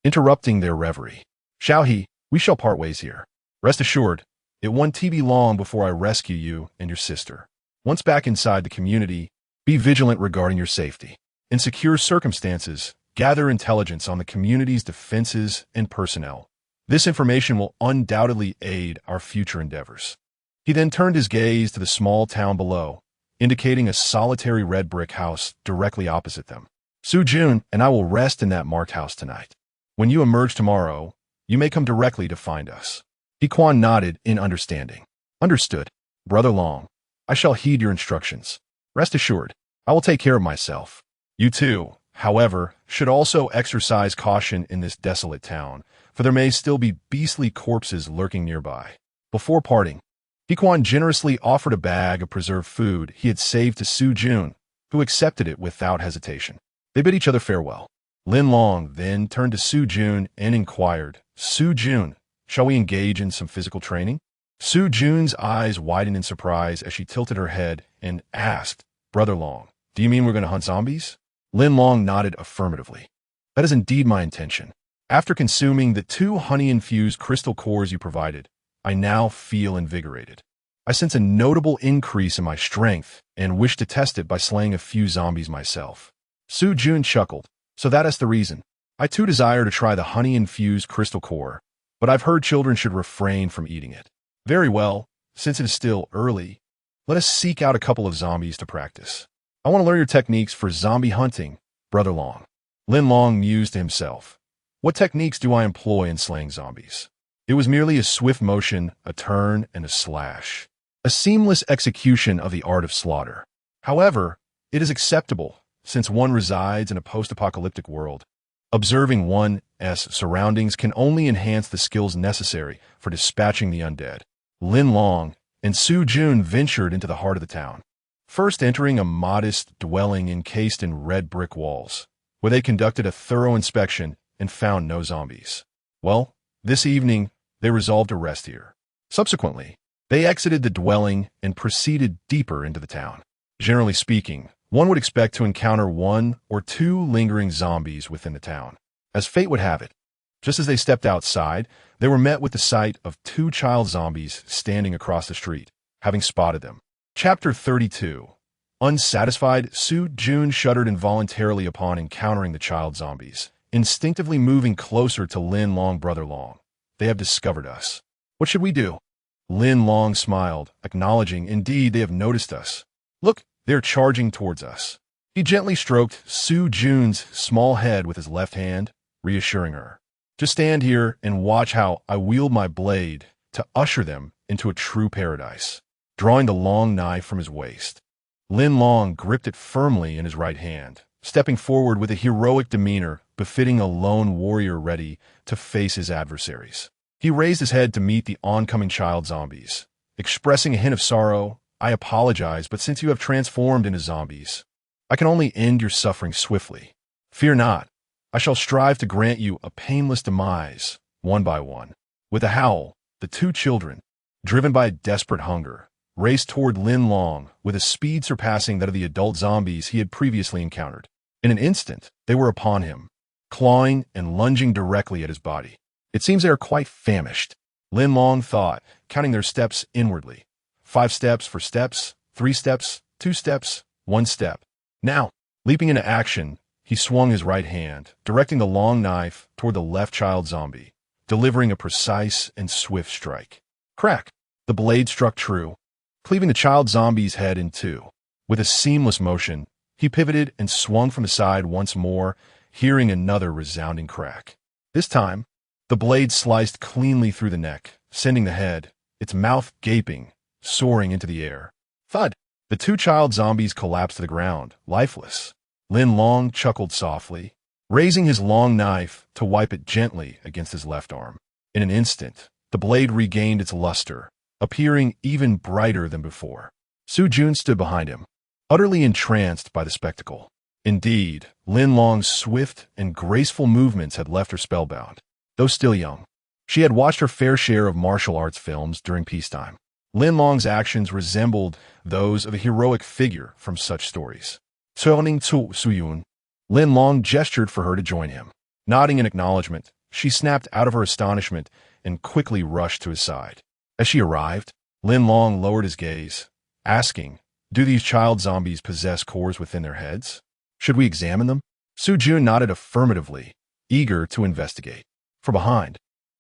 interrupting their reverie. "Xiao He, we shall part ways here. Rest assured, it won't be long before I rescue you and your sister. Once back inside the community, be vigilant regarding your safety. In secure circumstances, gather intelligence on the community's defenses and personnel. This information will undoubtedly aid our future endeavors." He then turned his gaze to the small town below, indicating a solitary red brick house directly opposite them. "Su Jun and I will rest in that marked house tonight. When you emerge tomorrow, you may come directly to find us." He Quan nodded in understanding. "Understood, Brother Long. I shall heed your instructions. Rest assured, I will take care of myself. You too, however, should also exercise caution in this desolate town, for there may still be beastly corpses lurking nearby." Before parting, He Quan generously offered a bag of preserved food he had saved to Su Jun, who accepted it without hesitation. They bid each other farewell. Lin Long then turned to Su Jun and inquired, "Su Jun, shall we engage in some physical training?" Su Jun's eyes widened in surprise as she tilted her head and asked, "Brother Long, do you mean we're going to hunt zombies?" Lin Long nodded affirmatively. "That is indeed my intention. After consuming the 2 honey-infused crystal cores you provided, I now feel invigorated. I sense a notable increase in my strength and wish to test it by slaying a few zombies myself." Su Jun chuckled. "So that is the reason. I too desire to try the honey-infused crystal core, but I've heard children should refrain from eating it. Very well, since it is still early, let us seek out a couple of zombies to practice. I want to learn your techniques for zombie hunting, Brother Long." Lin Long mused to himself. What techniques do I employ in slaying zombies? It was merely a swift motion, a turn, and a slash. A seamless execution of the art of slaughter. However, it is acceptable, since one resides in a post-apocalyptic world. Observing one's surroundings can only enhance the skills necessary for dispatching the undead. Lin Long and Su Jun ventured into the heart of the town, first entering a modest dwelling encased in red brick walls, where they conducted a thorough inspection and found no zombies. Well, this evening, they resolved to rest here. Subsequently, they exited the dwelling and proceeded deeper into the town. Generally speaking, one would expect to encounter 1 or 2 lingering zombies within the town. As fate would have it, just as they stepped outside, they were met with the sight of 2 child zombies standing across the street, having spotted them. Chapter 32. Unsatisfied, Su Jun shuddered involuntarily upon encountering the child zombies, instinctively moving closer to Lin Long. "Brother Long, they have discovered us. What should we do?" Lin Long smiled, acknowledging, "Indeed, they have noticed us. Look, they're charging towards us." He gently stroked Su Jun's small head with his left hand, reassuring her. "Just stand here and watch how I wield my blade to usher them into a true paradise." Drawing the long knife from his waist, Lin Long gripped it firmly in his right hand, stepping forward with a heroic demeanor befitting a lone warrior ready to face his adversaries. He raised his head to meet the oncoming child zombies, expressing a hint of sorrow. "I apologize, but since you have transformed into zombies, I can only end your suffering swiftly. Fear not, I shall strive to grant you a painless demise, one by one. With a howl, the two children, driven by a desperate hunger, raced toward Lin Long with a speed surpassing that of the adult zombies he had previously encountered. In an instant, they were upon him, clawing and lunging directly at his body. It seems they are quite famished, Lin Long thought, counting their steps inwardly. 5 steps for steps, 3 steps, 2 steps, 1 step. Now, leaping into action, he swung his right hand, directing the long knife toward the left child zombie, delivering a precise and swift strike. Crack! The blade struck true, cleaving the child zombie's head in two. With a seamless motion, he pivoted and swung from the side once more, hearing another resounding crack. This time, the blade sliced cleanly through the neck, sending the head, its mouth gaping, soaring into the air. Thud! The two child zombies collapsed to the ground, lifeless. Lin Long chuckled softly, raising his long knife to wipe it gently against his left arm. In an instant, the blade regained its luster, appearing even brighter than before. Su Jun stood behind him, utterly entranced by the spectacle. Indeed, Lin Long's swift and graceful movements had left her spellbound. Though still young, she had watched her fair share of martial arts films during peacetime. Lin Long's actions resembled those of a heroic figure from such stories. Turning to Su Yun, Lin Long gestured for her to join him. Nodding in acknowledgement, she snapped out of her astonishment and quickly rushed to his side. As she arrived, Lin Long lowered his gaze, asking, "Do these child zombies possess cores within their heads? Should we examine them?" Su Jun nodded affirmatively, eager to investigate. From behind,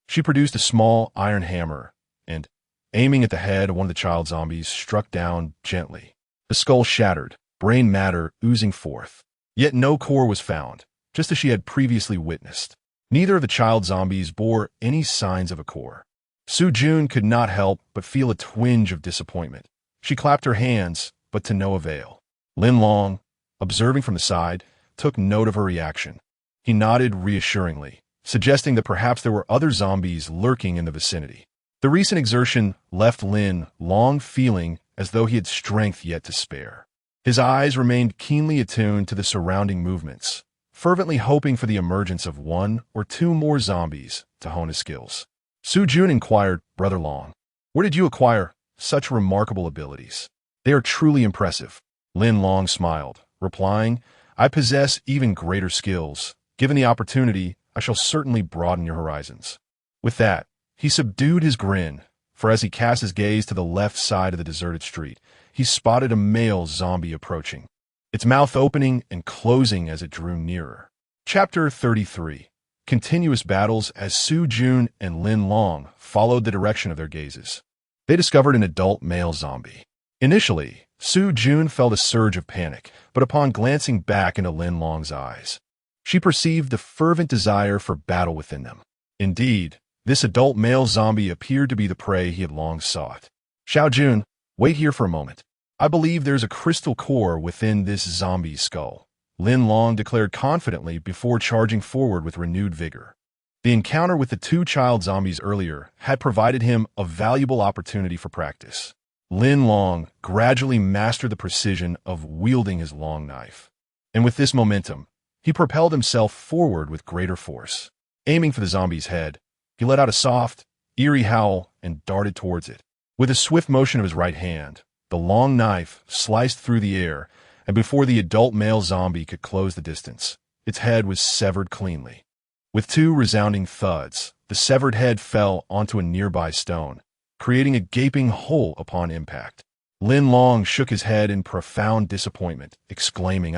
she produced a small iron hammer and, aiming at the head of one of the child zombies, struck down gently. The skull shattered, brain matter oozing forth. Yet no core was found, just as she had previously witnessed. Neither of the child zombies bore any signs of a core. Su Jun could not help but feel a twinge of disappointment. She clapped her hands, but to no avail. Lin Long, observing from the side, took note of her reaction. He nodded reassuringly, suggesting that perhaps there were other zombies lurking in the vicinity. The recent exertion left Lin Long feeling as though he had strength yet to spare. His eyes remained keenly attuned to the surrounding movements, fervently hoping for the emergence of 1 or 2 more zombies to hone his skills. Su Jun inquired, "Brother Long, where did you acquire such remarkable abilities? They are truly impressive." Lin Long smiled, replying, "I possess even greater skills. Given the opportunity, I shall certainly broaden your horizons." With that, he subdued his grin, for as he cast his gaze to the left side of the deserted street, he spotted a male zombie approaching, its mouth opening and closing as it drew nearer. Chapter 33. Continuous battles as Su Jun and Lin Long followed the direction of their gazes. They discovered an adult male zombie. Initially, Su Jun felt a surge of panic, but upon glancing back into Lin Long's eyes, she perceived a fervent desire for battle within them. Indeed, this adult male zombie appeared to be the prey he had long sought. "Xiao Jun, wait here for a moment. I believe there's a crystal core within this zombie's skull," Lin Long declared confidently before charging forward with renewed vigor. The encounter with the 2 child zombies earlier had provided him a valuable opportunity for practice. Lin Long gradually mastered the precision of wielding his long knife. And with this momentum, he propelled himself forward with greater force. Aiming for the zombie's head, he let out a soft, eerie howl and darted towards it. With a swift motion of his right hand, the long knife sliced through the air, and before the adult male zombie could close the distance, its head was severed cleanly. With 2 resounding thuds, the severed head fell onto a nearby stone, creating a gaping hole upon impact. Lin Long shook his head in profound disappointment, exclaiming,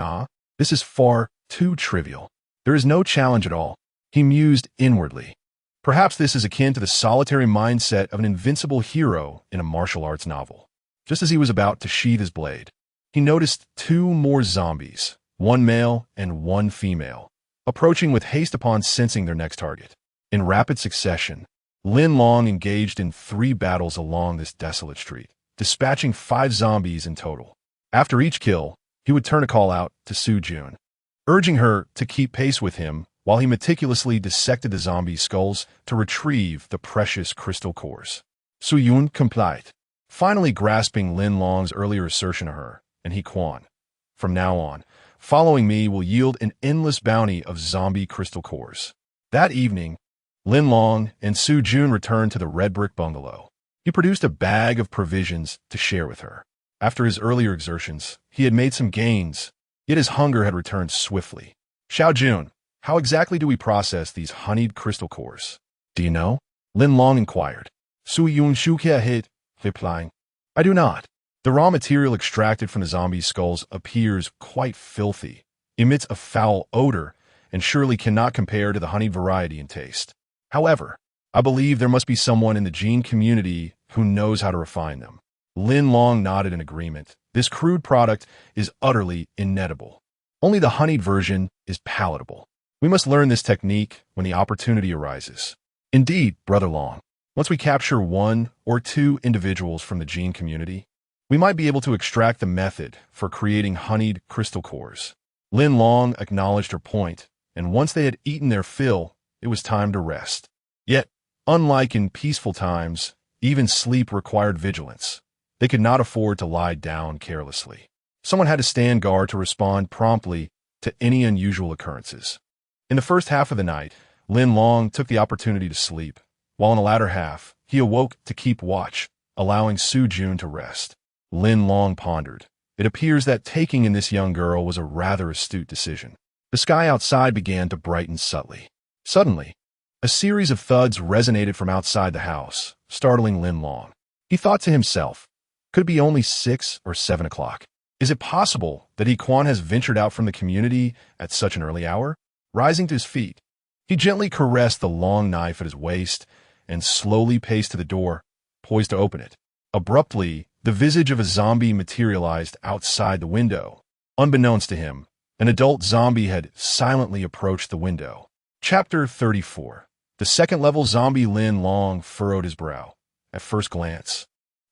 "This is far too trivial. There is no challenge at all." He mused inwardly. Perhaps this is akin to the solitary mindset of an invincible hero in a martial arts novel. Just as he was about to sheath his blade, he noticed 2 more zombies, 1 male and 1 female, approaching with haste upon sensing their next target. In rapid succession, Lin Long engaged in 3 battles along this desolate street, dispatching 5 zombies in total. After each kill, he would turn a call out to Su Jun, urging her to keep pace with him while he meticulously dissected the zombie skulls to retrieve the precious crystal cores. Su Yun complied, finally grasping Lin Long's earlier assertion of her, and he Quan. From now on, Following me will yield an endless bounty of zombie crystal cores. That evening, Lin Long and Su Jun returned to the red brick bungalow. He produced a bag of provisions to share with her. After his earlier exertions, he had made some gains, yet his hunger had returned swiftly. Xiao Jun, how exactly do we process these honeyed crystal cores? Do you know? Lin Long inquired. Su Yun Shukia hit, replying, I do not. The raw material extracted from the zombie skulls appears quite filthy, emits a foul odor, and surely cannot compare to the honeyed variety in taste. However, I believe there must be someone in the gene community who knows how to refine them. Lin Long nodded in agreement. This crude product is utterly inedible. Only the honeyed version is palatable. We must learn this technique when the opportunity arises. Indeed, Brother Long, once we capture 1 or 2 individuals from the gene community, we might be able to extract the method for creating honeyed crystal cores. Lin Long acknowledged her point, and once they had eaten their fill, it was time to rest. Yet, unlike in peaceful times, even sleep required vigilance. They could not afford to lie down carelessly. Someone had to stand guard to respond promptly to any unusual occurrences. In the first half of the night, Lin Long took the opportunity to sleep, while in the latter half, he awoke to keep watch, allowing Su Jun to rest. Lin Long pondered. It appears that taking in this young girl was a rather astute decision. The sky outside began to brighten subtly. Suddenly, a series of thuds resonated from outside the house, startling Lin Long. He thought to himself, could it be only 6 or 7 o'clock? Is it possible that He Quan has ventured out from the community at such an early hour? Rising to his feet, he gently caressed the long knife at his waist and slowly paced to the door, poised to open it. Abruptly, the visage of a zombie materialized outside the window. Unbeknownst to him, an adult zombie had silently approached the window. Chapter 34. The second-level zombie. Lin Long furrowed his brow. At first glance,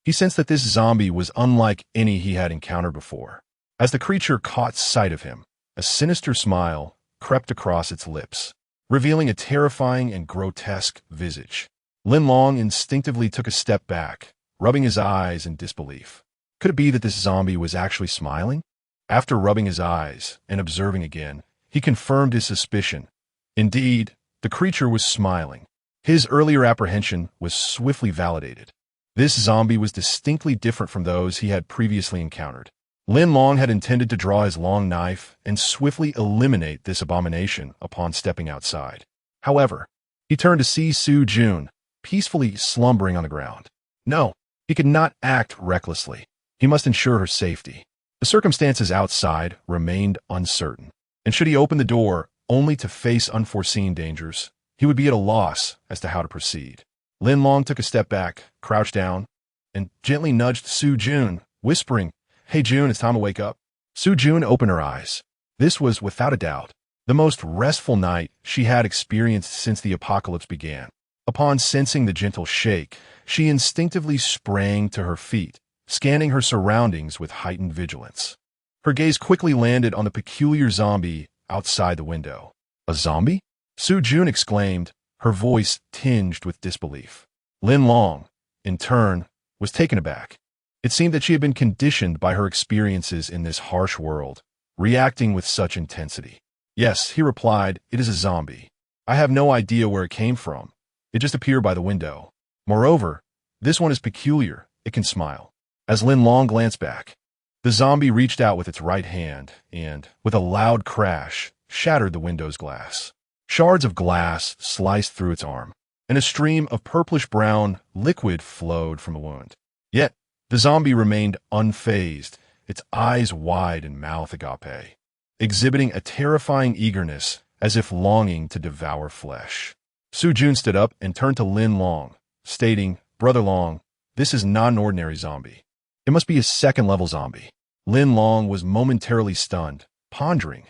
he sensed that this zombie was unlike any he had encountered before. As the creature caught sight of him, a sinister smile crept across its lips, revealing a terrifying and grotesque visage. Lin Long instinctively took a step back, rubbing his eyes in disbelief. Could it be that this zombie was actually smiling? After rubbing his eyes and observing again, he confirmed his suspicion. Indeed, the creature was smiling. His earlier apprehension was swiftly validated. This zombie was distinctly different from those he had previously encountered. Lin Long had intended to draw his long knife and swiftly eliminate this abomination upon stepping outside. However, he turned to see Su Jun, peacefully slumbering on the ground. No, he could not act recklessly. He must ensure her safety. The circumstances outside remained uncertain, and should he open the door only to face unforeseen dangers, he would be at a loss as to how to proceed. Lin Long took a step back, crouched down, and gently nudged Su Jun, whispering, Hey Jun, it's time to wake up. Su Jun opened her eyes. This was, without a doubt, the most restful night she had experienced since the apocalypse began. Upon sensing the gentle shake, she instinctively sprang to her feet, scanning her surroundings with heightened vigilance. Her gaze quickly landed on the peculiar zombie outside the window. A zombie? Su Jun exclaimed, her voice tinged with disbelief. Lin Long, in turn, was taken aback. It seemed that she had been conditioned by her experiences in this harsh world, reacting with such intensity. Yes, he replied, it is a zombie. I have no idea where it came from. It just appeared by the window. Moreover, this one is peculiar. It can smile. As Lin Long glanced back, the zombie reached out with its right hand and, with a loud crash, shattered the window's glass. Shards of glass sliced through its arm, and a stream of purplish-brown liquid flowed from the wound. Yet, the zombie remained unfazed, its eyes wide and mouth agape, exhibiting a terrifying eagerness as if longing to devour flesh. Su Jun stood up and turned to Lin Long, stating, Brother Long, this is not an ordinary zombie. It must be a second-level zombie. Lin Long was momentarily stunned, pondering.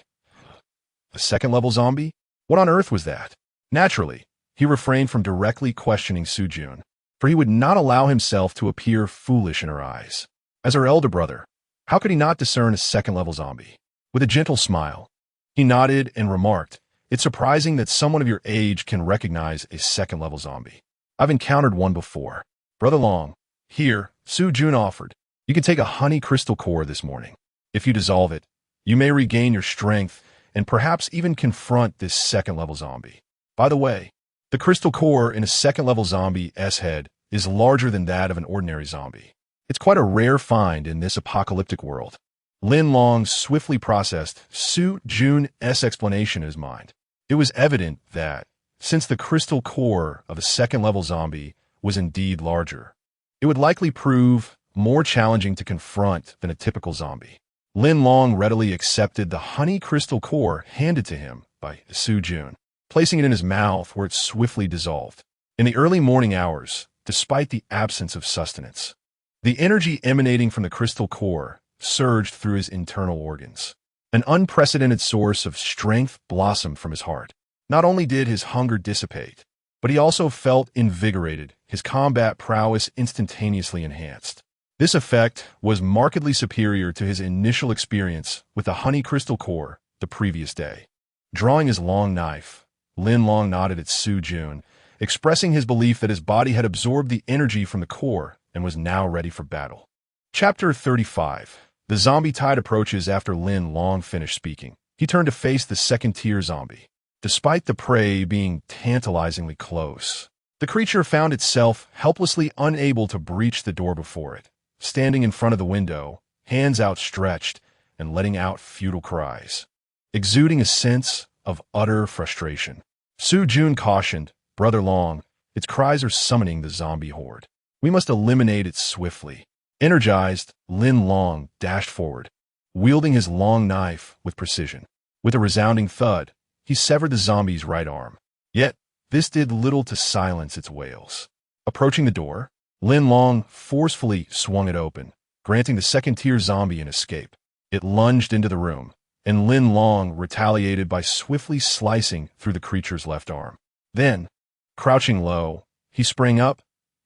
A second-level zombie? What on earth was that? Naturally, he refrained from directly questioning Su Jun, for he would not allow himself to appear foolish in her eyes. As her elder brother, how could he not discern a second-level zombie? With a gentle smile, he nodded and remarked, It's surprising that someone of your age can recognize a second-level zombie. I've encountered one before. Brother Long, here, Su Jun offered. You can take a honey crystal core this morning. If you dissolve it, You may regain your strength and perhaps even confront this second-level zombie. By the way, the crystal core in a second-level zombie's head is larger than that of an ordinary zombie. It's quite a rare find in this apocalyptic world. Lin Long swiftly processed Su Jun's explanation in his mind. It was evident that, since the crystal core of a second-level zombie was indeed larger, it would likely prove more challenging to confront than a typical zombie. Lin Long readily accepted the honey crystal core handed to him by Su Jun, placing it in his mouth where it swiftly dissolved. In the early morning hours, despite the absence of sustenance, the energy emanating from the crystal core surged through his internal organs. An unprecedented source of strength blossomed from his heart. Not only did his hunger dissipate, but he also felt invigorated, his combat prowess instantaneously enhanced. This effect was markedly superior to his initial experience with the honey crystal core the previous day. Drawing his long knife, Lin Long nodded at Su Jun, expressing his belief that his body had absorbed the energy from the core and was now ready for battle. Chapter 35. The zombie tide approaches after Lin Long finished speaking. He turned to face the second-tier zombie. Despite the prey being tantalizingly close, the creature found itself helplessly unable to breach the door before it, standing in front of the window, hands outstretched, and letting out futile cries, exuding a sense of utter frustration. Su Jun cautioned, "Brother Long, its cries are summoning the zombie horde. We must eliminate it swiftly." Energized, Lin Long dashed forward, wielding his long knife with precision. With a resounding thud, he severed the zombie's right arm. Yet, this did little to silence its wails. Approaching the door, Lin Long forcefully swung it open, granting the second-tier zombie an escape. It lunged into the room, and Lin Long retaliated by swiftly slicing through the creature's left arm. Then, crouching low, he sprang up,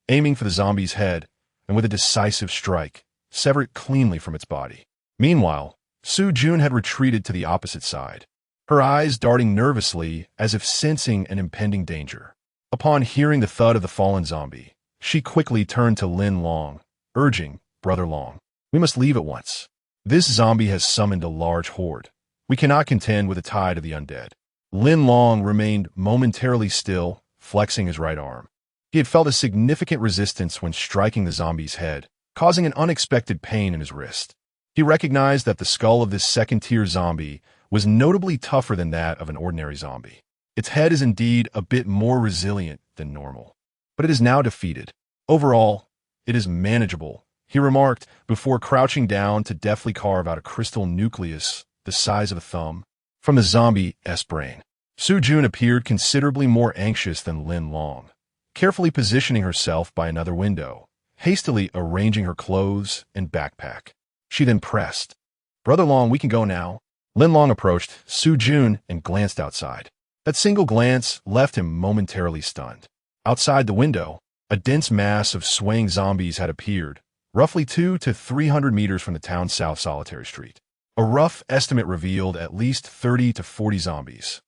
aiming for the zombie's head, and with a decisive strike, sever it cleanly from its body. Meanwhile, Su Jun had retreated to the opposite side, her eyes darting nervously as if sensing an impending danger. Upon hearing the thud of the fallen zombie, she quickly turned to Lin Long, urging, "Brother Long, we must leave at once. This zombie has summoned a large horde. We cannot contend with the tide of the undead." Lin Long remained momentarily still, flexing his right arm. He had felt a significant resistance when striking the zombie's head, causing an unexpected pain in his wrist. He recognized that the skull of this second-tier zombie was notably tougher than that of an ordinary zombie. Its head is indeed a bit more resilient than normal, but it is now defeated. Overall, it is manageable, he remarked before crouching down to deftly carve out a crystal nucleus the size of a thumb from the zombie's brain. Su Jun appeared considerably more anxious than Lin Long, carefully positioning herself by another window, hastily arranging her clothes and backpack. She then pressed, "Brother Long, we can go now." Lin Long approached Su Jun and glanced outside. That single glance left him momentarily stunned. Outside the window, a dense mass of swaying zombies had appeared, roughly 200 to 300 meters from the town's South Solitary Street. A rough estimate revealed at least 30 to 40 zombies.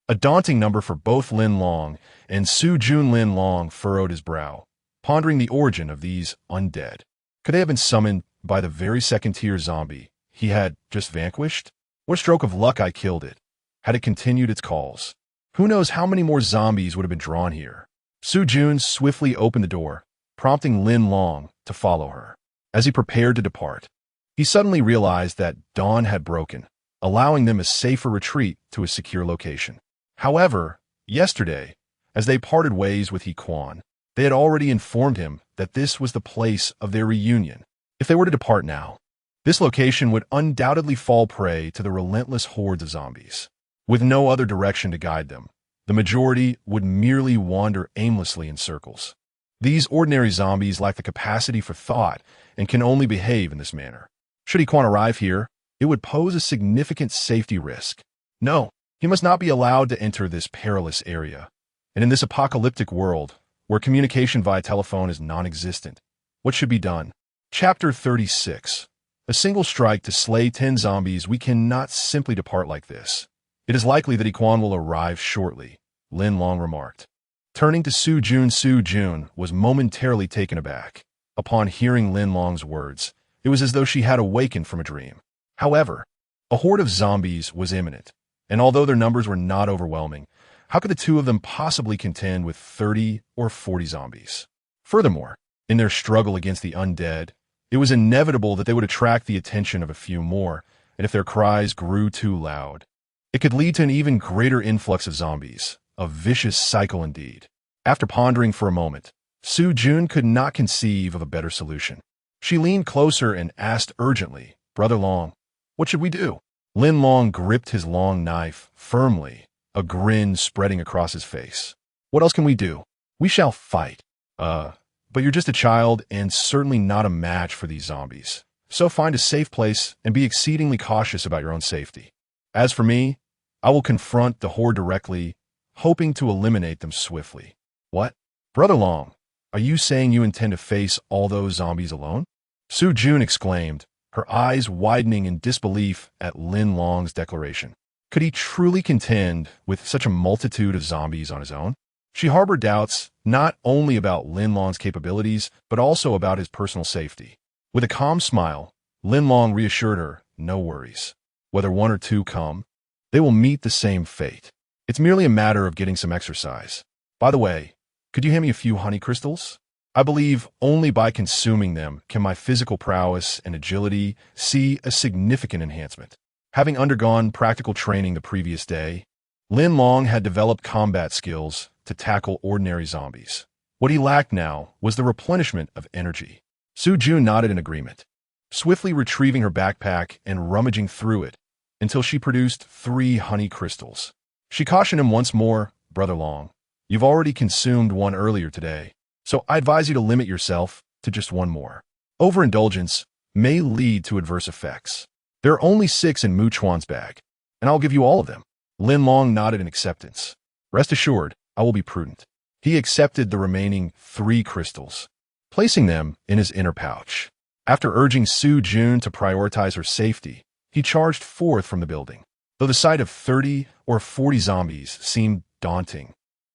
A daunting number for both Lin Long and Su Jun. Lin Long furrowed his brow, pondering the origin of these undead. Could they have been summoned by the very second-tier zombie he had just vanquished? What stroke of luck I killed it? Had it continued its calls? Who knows how many more zombies would have been drawn here? Su Jun swiftly opened the door, prompting Lin Long to follow her. As he prepared to depart, he suddenly realized that dawn had broken, allowing them a safer retreat to a secure location. However, yesterday, as they parted ways with He Quan, they had already informed him that this was the place of their reunion. If they were to depart now, this location would undoubtedly fall prey to the relentless hordes of zombies. With no other direction to guide them, the majority would merely wander aimlessly in circles. These ordinary zombies lack the capacity for thought and can only behave in this manner. Should He Quan arrive here, it would pose a significant safety risk. No, he must not be allowed to enter this perilous area. And in this apocalyptic world, where communication via telephone is non-existent, what should be done? Chapter 36. A single strike to slay 10 zombies. We cannot simply depart like this. It is likely that He Quan will arrive shortly, Lin Long remarked. Turning to Su Jun, Su Jun was momentarily taken aback. Upon hearing Lin Long's words, it was as though she had awakened from a dream. However, A horde of zombies was imminent, and although their numbers were not overwhelming, how could the two of them possibly contend with 30 or 40 zombies? Furthermore, in their struggle against the undead, it was inevitable that they would attract the attention of a few more, and if their cries grew too loud, it could lead to an even greater influx of zombies, a vicious cycle indeed. After pondering for a moment, Su-jun could not conceive of a better solution. She leaned closer and asked urgently, "Brother Long, what should we do?" Lin Long gripped his long knife firmly, a grin spreading across his face. "What else can we do? We shall fight. But you're just a child and certainly not a match for these zombies. So find a safe place and be exceedingly cautious about your own safety. As for me, I will confront the horde directly, hoping to eliminate them swiftly." "What? Brother Long, are you saying you intend to face all those zombies alone?" Su-jun exclaimed, her eyes widening in disbelief at Lin Long's declaration. Could he truly contend with such a multitude of zombies on his own? She harbored doubts not only about Lin Long's capabilities, but also about his personal safety. With a calm smile, Lin Long reassured her, "No worries. Whether one or two come, they will meet the same fate. It's merely a matter of getting some exercise. By the way, could you hand me a few honey crystals? I believe only by consuming them can my physical prowess and agility see a significant enhancement." Having undergone practical training the previous day, Lin Long had developed combat skills to tackle ordinary zombies. What he lacked now was the replenishment of energy. Su-jun nodded in agreement, swiftly retrieving her backpack and rummaging through it until she produced 3 honey crystals. She cautioned him once more, "Brother Long, you've already consumed one earlier today, so I advise you to limit yourself to just one more. Overindulgence may lead to adverse effects. There are only 6 in Mu Chuan's bag, and I'll give you all of them." Lin Long nodded in acceptance. "Rest assured, I will be prudent." He accepted the remaining 3 crystals, placing them in his inner pouch. After urging Su-jun to prioritize her safety, he charged forth from the building. Though the sight of 30 or 40 zombies seemed daunting,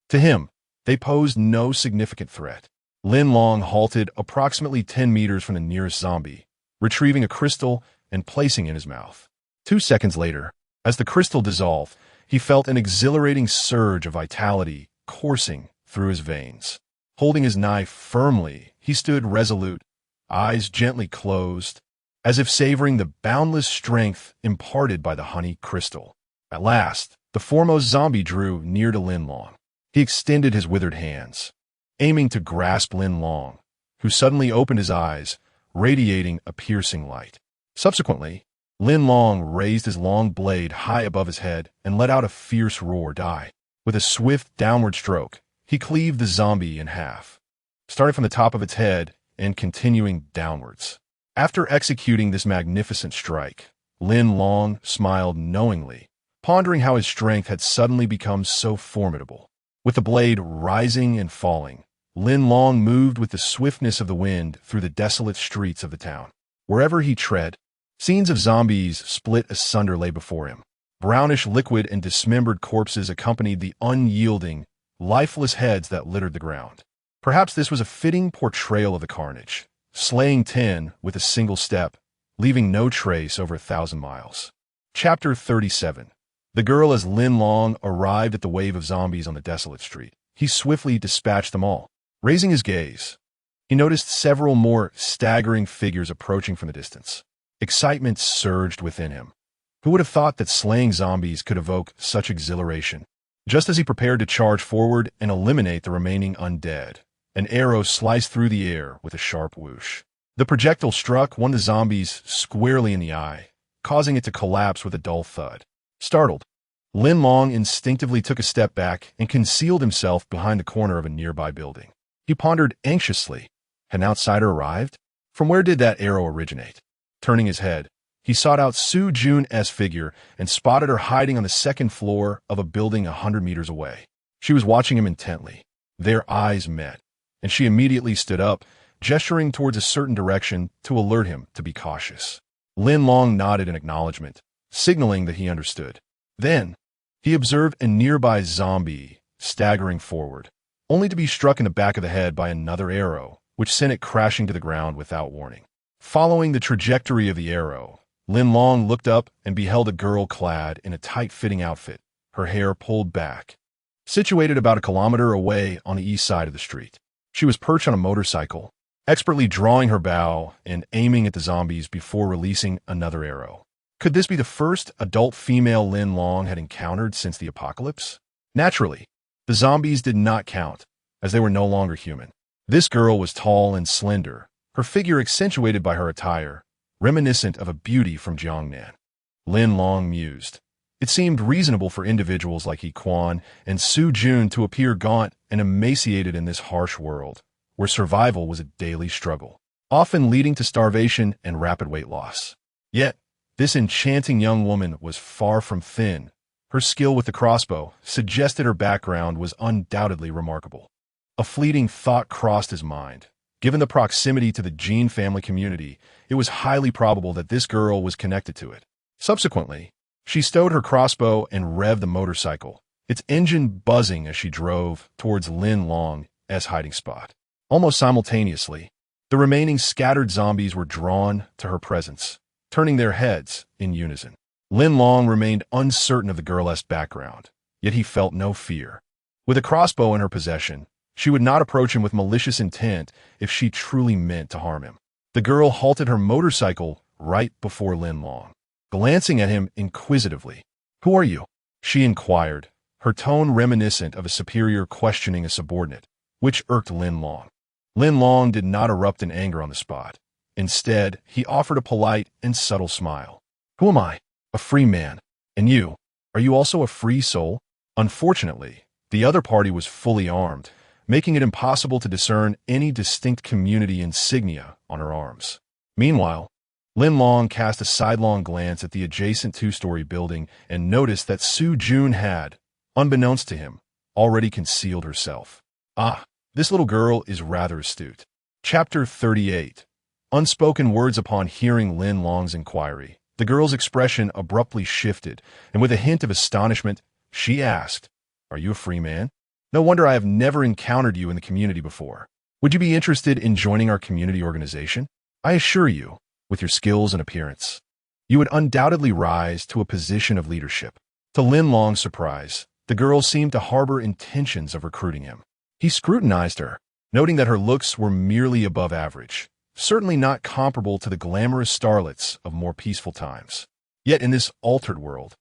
to him, they posed no significant threat. Lin Long halted approximately 10 meters from the nearest zombie, retrieving a crystal and placing it in his mouth. 2 seconds later, as the crystal dissolved, he felt an exhilarating surge of vitality coursing through his veins. Holding his knife firmly, he stood resolute, eyes gently closed, as if savoring the boundless strength imparted by the honey crystal. At last, the foremost zombie drew near to Lin Long. He extended his withered hands, aiming to grasp Lin Long, who suddenly opened his eyes, radiating a piercing light. Subsequently, Lin Long raised his long blade high above his head and let out a fierce roar. With a swift downward stroke, he cleaved the zombie in half, starting from the top of its head and continuing downwards. After executing this magnificent strike, Lin Long smiled knowingly, pondering how his strength had suddenly become so formidable. With the blade rising and falling, Lin Long moved with the swiftness of the wind through the desolate streets of the town. Wherever he tread, scenes of zombies split asunder lay before him. Brownish liquid and dismembered corpses accompanied the unyielding, lifeless heads that littered the ground. Perhaps this was a fitting portrayal of the carnage, slaying 10 with a single step, leaving no trace over 1,000 miles. Chapter 37. The girl as Lin Long arrived at the wave of zombies on the desolate street. He swiftly dispatched them all. Raising his gaze, he noticed several more staggering figures approaching from the distance. Excitement surged within him. Who would have thought that slaying zombies could evoke such exhilaration? Just as he prepared to charge forward and eliminate the remaining undead, an arrow sliced through the air with a sharp whoosh. The projectile struck one of the zombies squarely in the eye, causing it to collapse with a dull thud. Startled, Lin Long instinctively took a step back and concealed himself behind the corner of a nearby building. He pondered anxiously. Had an outsider arrived? From where did that arrow originate? Turning his head, he sought out Su-jun's figure and spotted her hiding on the 2nd floor of a building 100 meters away. She was watching him intently. Their eyes met, and she immediately stood up, gesturing towards a certain direction to alert him to be cautious. Lin Long nodded in acknowledgement, signaling that he understood. Then, he observed a nearby zombie staggering forward, only to be struck in the back of the head by another arrow, which sent it crashing to the ground without warning. Following the trajectory of the arrow, Lin Long looked up and beheld a girl clad in a tight-fitting outfit, her hair pulled back. Situated about a kilometer away on the east side of the street, she was perched on a motorcycle, expertly drawing her bow and aiming at the zombies before releasing another arrow. Could this be the first adult female Lin Long had encountered since the apocalypse? Naturally, the zombies did not count, as they were no longer human. This girl was tall and slender, her figure accentuated by her attire, reminiscent of a beauty from Jiangnan. Lin Long mused. It seemed reasonable for individuals like Yi Quan and Su Jun to appear gaunt and emaciated in this harsh world, where survival was a daily struggle, often leading to starvation and rapid weight loss. Yet, this enchanting young woman was far from thin. Her skill with the crossbow suggested her background was undoubtedly remarkable. A fleeting thought crossed his mind. Given the proximity to the Jin family community, it was highly probable that this girl was connected to it. Subsequently, she stowed her crossbow and revved the motorcycle, its engine buzzing as she drove towards Lin Long's hiding spot. Almost simultaneously, the remaining scattered zombies were drawn to her presence, turning their heads in unison. Lin Long remained uncertain of the girl's background, yet he felt no fear. With a crossbow in her possession, she would not approach him with malicious intent if she truly meant to harm him. The girl halted her motorcycle right before Lin Long, glancing at him inquisitively. "Who are you?" she inquired, her tone reminiscent of a superior questioning a subordinate, which irked Lin Long. Lin Long did not erupt in anger on the spot. Instead, he offered a polite and subtle smile. "Who am I? A free man. And you? Are you also a free soul?" Unfortunately, the other party was fully armed, making it impossible to discern any distinct community insignia on her arms. Meanwhile, Lin Long cast a sidelong glance at the adjacent two-story building and noticed that Su Jun had, unbeknownst to him, already concealed herself. Ah, this little girl is rather astute. Chapter 38. Unspoken words. Upon hearing Lin Long's inquiry, the girl's expression abruptly shifted, and with a hint of astonishment, she asked, "Are you a free man? No wonder I have never encountered you in the community before. Would you be interested in joining our community organization? I assure you, with your skills and appearance, you would undoubtedly rise to a position of leadership." To Lin Long's surprise, the girl seemed to harbor intentions of recruiting him. He scrutinized her, noting that her looks were merely above average, certainly not comparable to the glamorous starlets of more peaceful times. Yet in this altered world,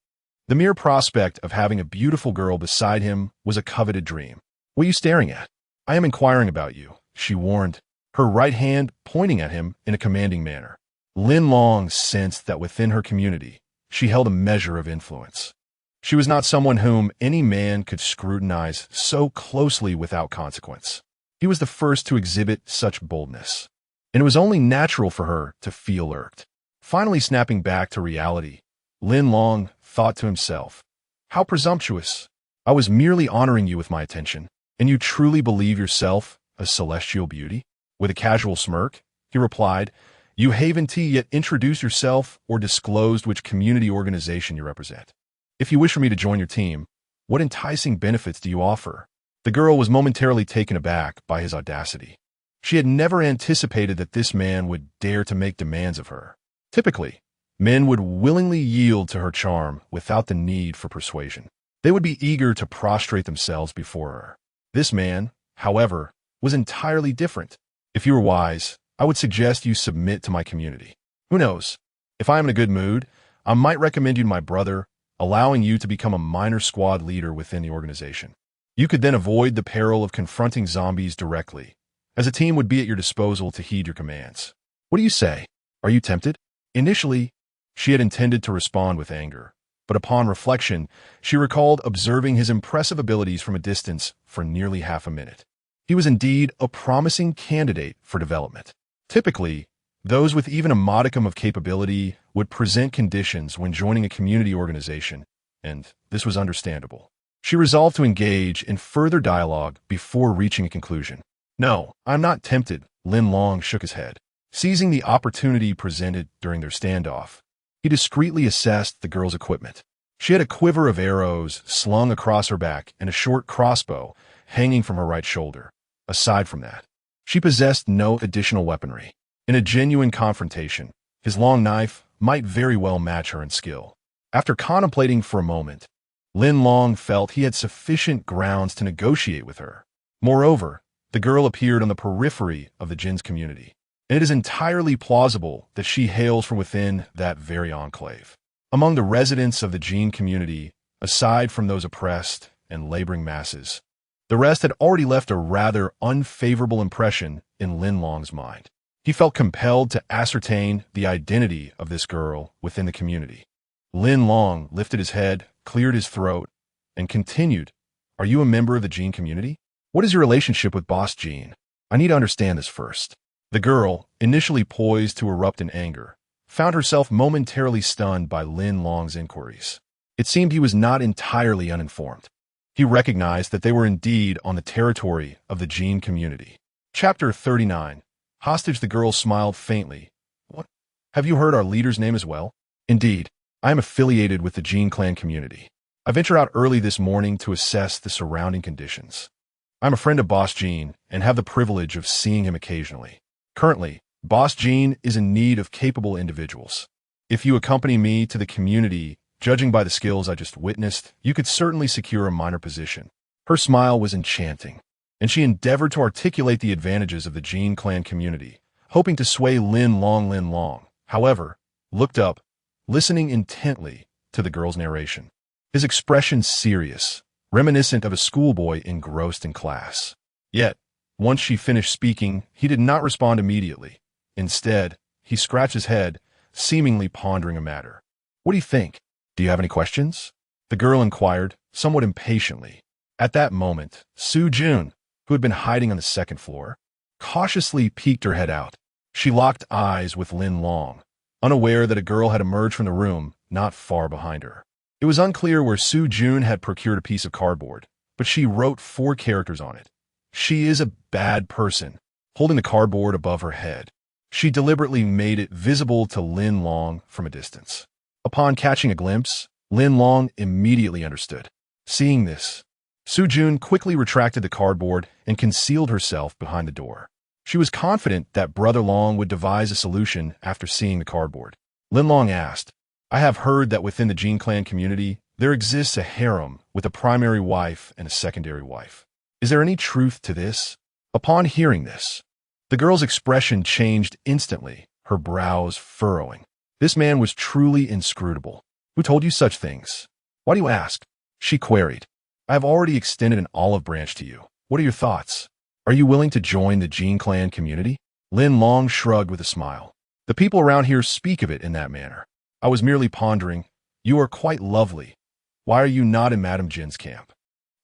the mere prospect of having a beautiful girl beside him was a coveted dream. "What are you staring at? I am inquiring about you," she warned, her right hand pointing at him in a commanding manner. Lin Long sensed that within her community, she held a measure of influence. She was not someone whom any man could scrutinize so closely without consequence. He was the first to exhibit such boldness, and it was only natural for her to feel irked. Finally snapping back to reality, Lin Long thought to himself, "How presumptuous! I was merely honoring you with my attention, and you truly believe yourself a celestial beauty?" With a casual smirk, he replied, "You haven't yet introduced yourself or disclosed which community organization you represent. If you wish for me to join your team, what enticing benefits do you offer?" The girl was momentarily taken aback by his audacity. She had never anticipated that this man would dare to make demands of her. Typically, men would willingly yield to her charm without the need for persuasion. They would be eager to prostrate themselves before her. This man, however, was entirely different. "If you were wise, I would suggest you submit to my community. Who knows? If I am in a good mood, I might recommend you to my brother, allowing you to become a minor squad leader within the organization. You could then avoid the peril of confronting zombies directly, as a team would be at your disposal to heed your commands. What do you say? Are you tempted?" Initially, she had intended to respond with anger, but upon reflection, she recalled observing his impressive abilities from a distance for nearly half a minute. He was indeed a promising candidate for development. Typically, those with even a modicum of capability would present conditions when joining a community organization, and this was understandable. She resolved to engage in further dialogue before reaching a conclusion. "No, I'm not tempted," Lin Long shook his head. Seizing the opportunity presented during their standoff, he discreetly assessed the girl's equipment. She had a quiver of arrows slung across her back and a short crossbow hanging from her right shoulder. Aside from that, she possessed no additional weaponry. In a genuine confrontation, his long knife might very well match her in skill. After contemplating for a moment, Lin Long felt he had sufficient grounds to negotiate with her. Moreover, the girl appeared on the periphery of the Jin's community, and it is entirely plausible that she hails from within that very enclave. Among the residents of the Jin community, aside from those oppressed and laboring masses, the rest had already left a rather unfavorable impression in Lin Long's mind. He felt compelled to ascertain the identity of this girl within the community. Lin Long lifted his head, cleared his throat, and continued, "Are you a member of the Jin community? What is your relationship with Boss Jin? I need to understand this first." The girl, initially poised to erupt in anger, found herself momentarily stunned by Lin Long's inquiries. It seemed he was not entirely uninformed. He recognized that they were indeed on the territory of the Jin community. Chapter 39. Hostage. The girl smiled faintly. "What? Have you heard our leader's name as well?" "Indeed. I am affiliated with the Jin clan community. I ventured out early this morning to assess the surrounding conditions. I'm a friend of Boss Jin and have the privilege of seeing him occasionally. Currently, Boss Jin is in need of capable individuals. If you accompany me to the community, judging by the skills I just witnessed, you could certainly secure a minor position." Her smile was enchanting, and she endeavored to articulate the advantages of the Jin clan community, hoping to sway Lin Long, however, looked up, listening intently to the girl's narration. His expression serious, reminiscent of a schoolboy engrossed in class. Yet, once she finished speaking, he did not respond immediately. Instead, he scratched his head, seemingly pondering a matter. "What do you think? Do you have any questions?" the girl inquired, somewhat impatiently. At that moment, Su Jun, who had been hiding on the second floor, cautiously peeked her head out. She locked eyes with Lin Long, unaware that a girl had emerged from the room not far behind her. It was unclear where Su Jun had procured a piece of cardboard, but she wrote 4 characters on it. "She is a bad person," holding the cardboard above her head. She deliberately made it visible to Lin Long from a distance. Upon catching a glimpse, Lin Long immediately understood. Seeing this, Su Jun quickly retracted the cardboard and concealed herself behind the door. She was confident that Brother Long would devise a solution after seeing the cardboard. Lin Long asked, "I have heard that within the Jin clan community, there exists a harem with a primary wife and a secondary wife. Is there any truth to this?" Upon hearing this, the girl's expression changed instantly, her brows furrowing. This man was truly inscrutable. "Who told you such things? Why do you ask?" she queried. "I have already extended an olive branch to you. What are your thoughts? Are you willing to join the Jin clan community?" Lin Long shrugged with a smile. "The people around here speak of it in that manner. I was merely pondering. You are quite lovely. Why are you not in Madame Jin's camp?"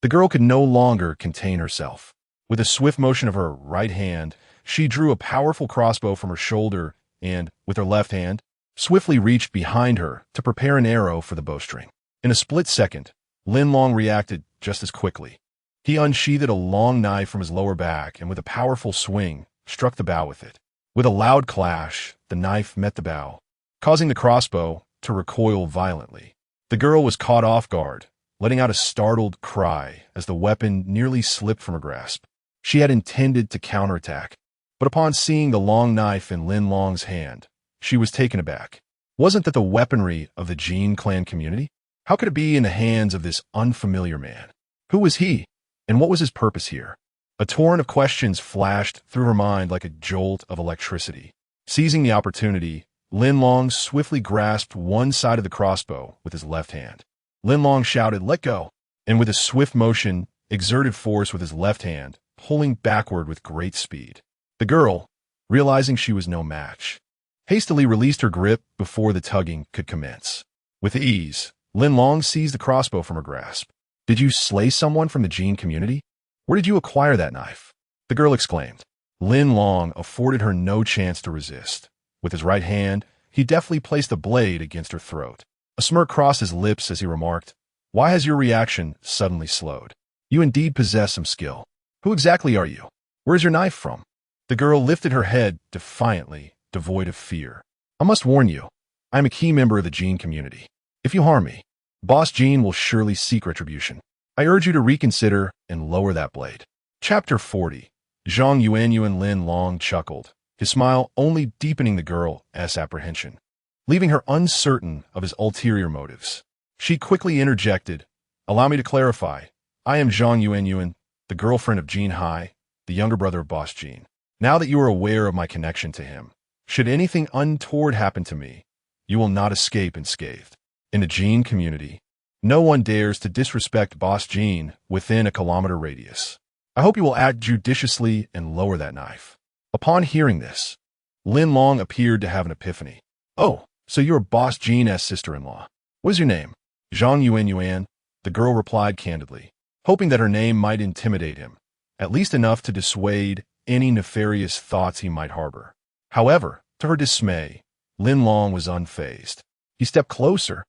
The girl could no longer contain herself. With a swift motion of her right hand, she drew a powerful crossbow from her shoulder and, with her left hand, swiftly reached behind her to prepare an arrow for the bowstring. In a split second, Lin Long reacted just as quickly. He unsheathed a long knife from his lower back and with a powerful swing, struck the bow with it. With a loud clash, the knife met the bow, causing the crossbow to recoil violently. The girl was caught off guard, letting out a startled cry as the weapon nearly slipped from her grasp. She had intended to counterattack, but upon seeing the long knife in Lin Long's hand, she was taken aback. Wasn't that the weaponry of the Jin clan community? How could it be in the hands of this unfamiliar man? Who was he, and what was his purpose here? A torrent of questions flashed through her mind like a jolt of electricity. Seizing the opportunity, Lin Long swiftly grasped one side of the crossbow with his left hand. Lin Long shouted, "Let go!" and with a swift motion, exerted force with his left hand, pulling backward with great speed. The girl, realizing she was no match, hastily released her grip before the tugging could commence. With ease, Lin Long seized the crossbow from her grasp. "Did you slay someone from the Jin community? Where did you acquire that knife?" the girl exclaimed. Lin Long afforded her no chance to resist. With his right hand, he deftly placed the blade against her throat. A smirk crossed his lips as he remarked, "Why has your reaction suddenly slowed? You indeed possess some skill. Who exactly are you? Where's your knife from?" The girl lifted her head defiantly, devoid of fear. "I must warn you, I am a key member of the Jin community. If you harm me, Boss Jin will surely seek retribution. I urge you to reconsider and lower that blade." Chapter 40. Zhang Yuanyuan. Lin Long chuckled, his smile only deepening the girl's apprehension. leaving her uncertain of his ulterior motives. She quickly interjected, "Allow me to clarify. I am Zhang Yuanyuan, the girlfriend of Jean Hai, the younger brother of Boss Jean. Now that you are aware of my connection to him, should anything untoward happen to me, you will not escape unscathed. In the Jean community, no one dares to disrespect Boss Jean within a kilometer radius. I hope you will act judiciously and lower that knife." Upon hearing this, Lin Long appeared to have an epiphany. "Oh, so you're Boss Jean's sister-in-law. What is your name?" "Zhang Yuanyuan," the girl replied candidly, hoping that her name might intimidate him, at least enough to dissuade any nefarious thoughts he might harbor. However, to her dismay, Lin Long was unfazed. He stepped closer,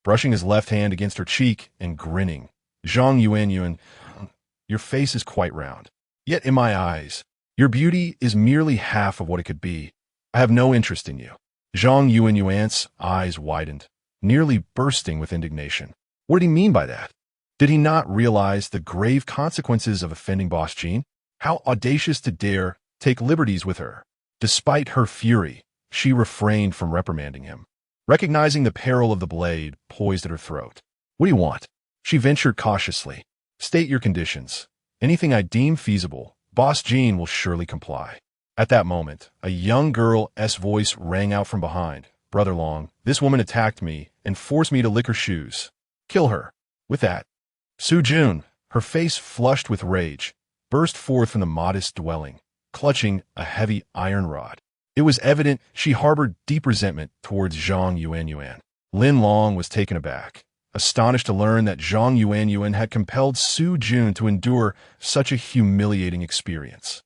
brushing his left hand against her cheek and grinning. "Zhang Yuanyuan, your face is quite round. Yet in my eyes, your beauty is merely half of what it could be. I have no interest in you." Zhang Yuanyuan's eyes widened, nearly bursting with indignation. What did he mean by that? Did he not realize the grave consequences of offending Boss Jean? How audacious to dare take liberties with her. Despite her fury, she refrained from reprimanding him, recognizing the peril of the blade poised at her throat. "What do you want?" She ventured cautiously. "State your conditions. Anything I deem feasible, Boss Jean will surely comply." At that moment, a young girl's voice rang out from behind. "Brother Long, this woman attacked me and forced me to lick her shoes. Kill her." With that, Su Jun, her face flushed with rage, burst forth from the modest dwelling, clutching a heavy iron rod. It was evident she harbored deep resentment towards Zhang Yuanyuan. Lin Long was taken aback, astonished to learn that Zhang Yuanyuan had compelled Su Jun to endure such a humiliating experience.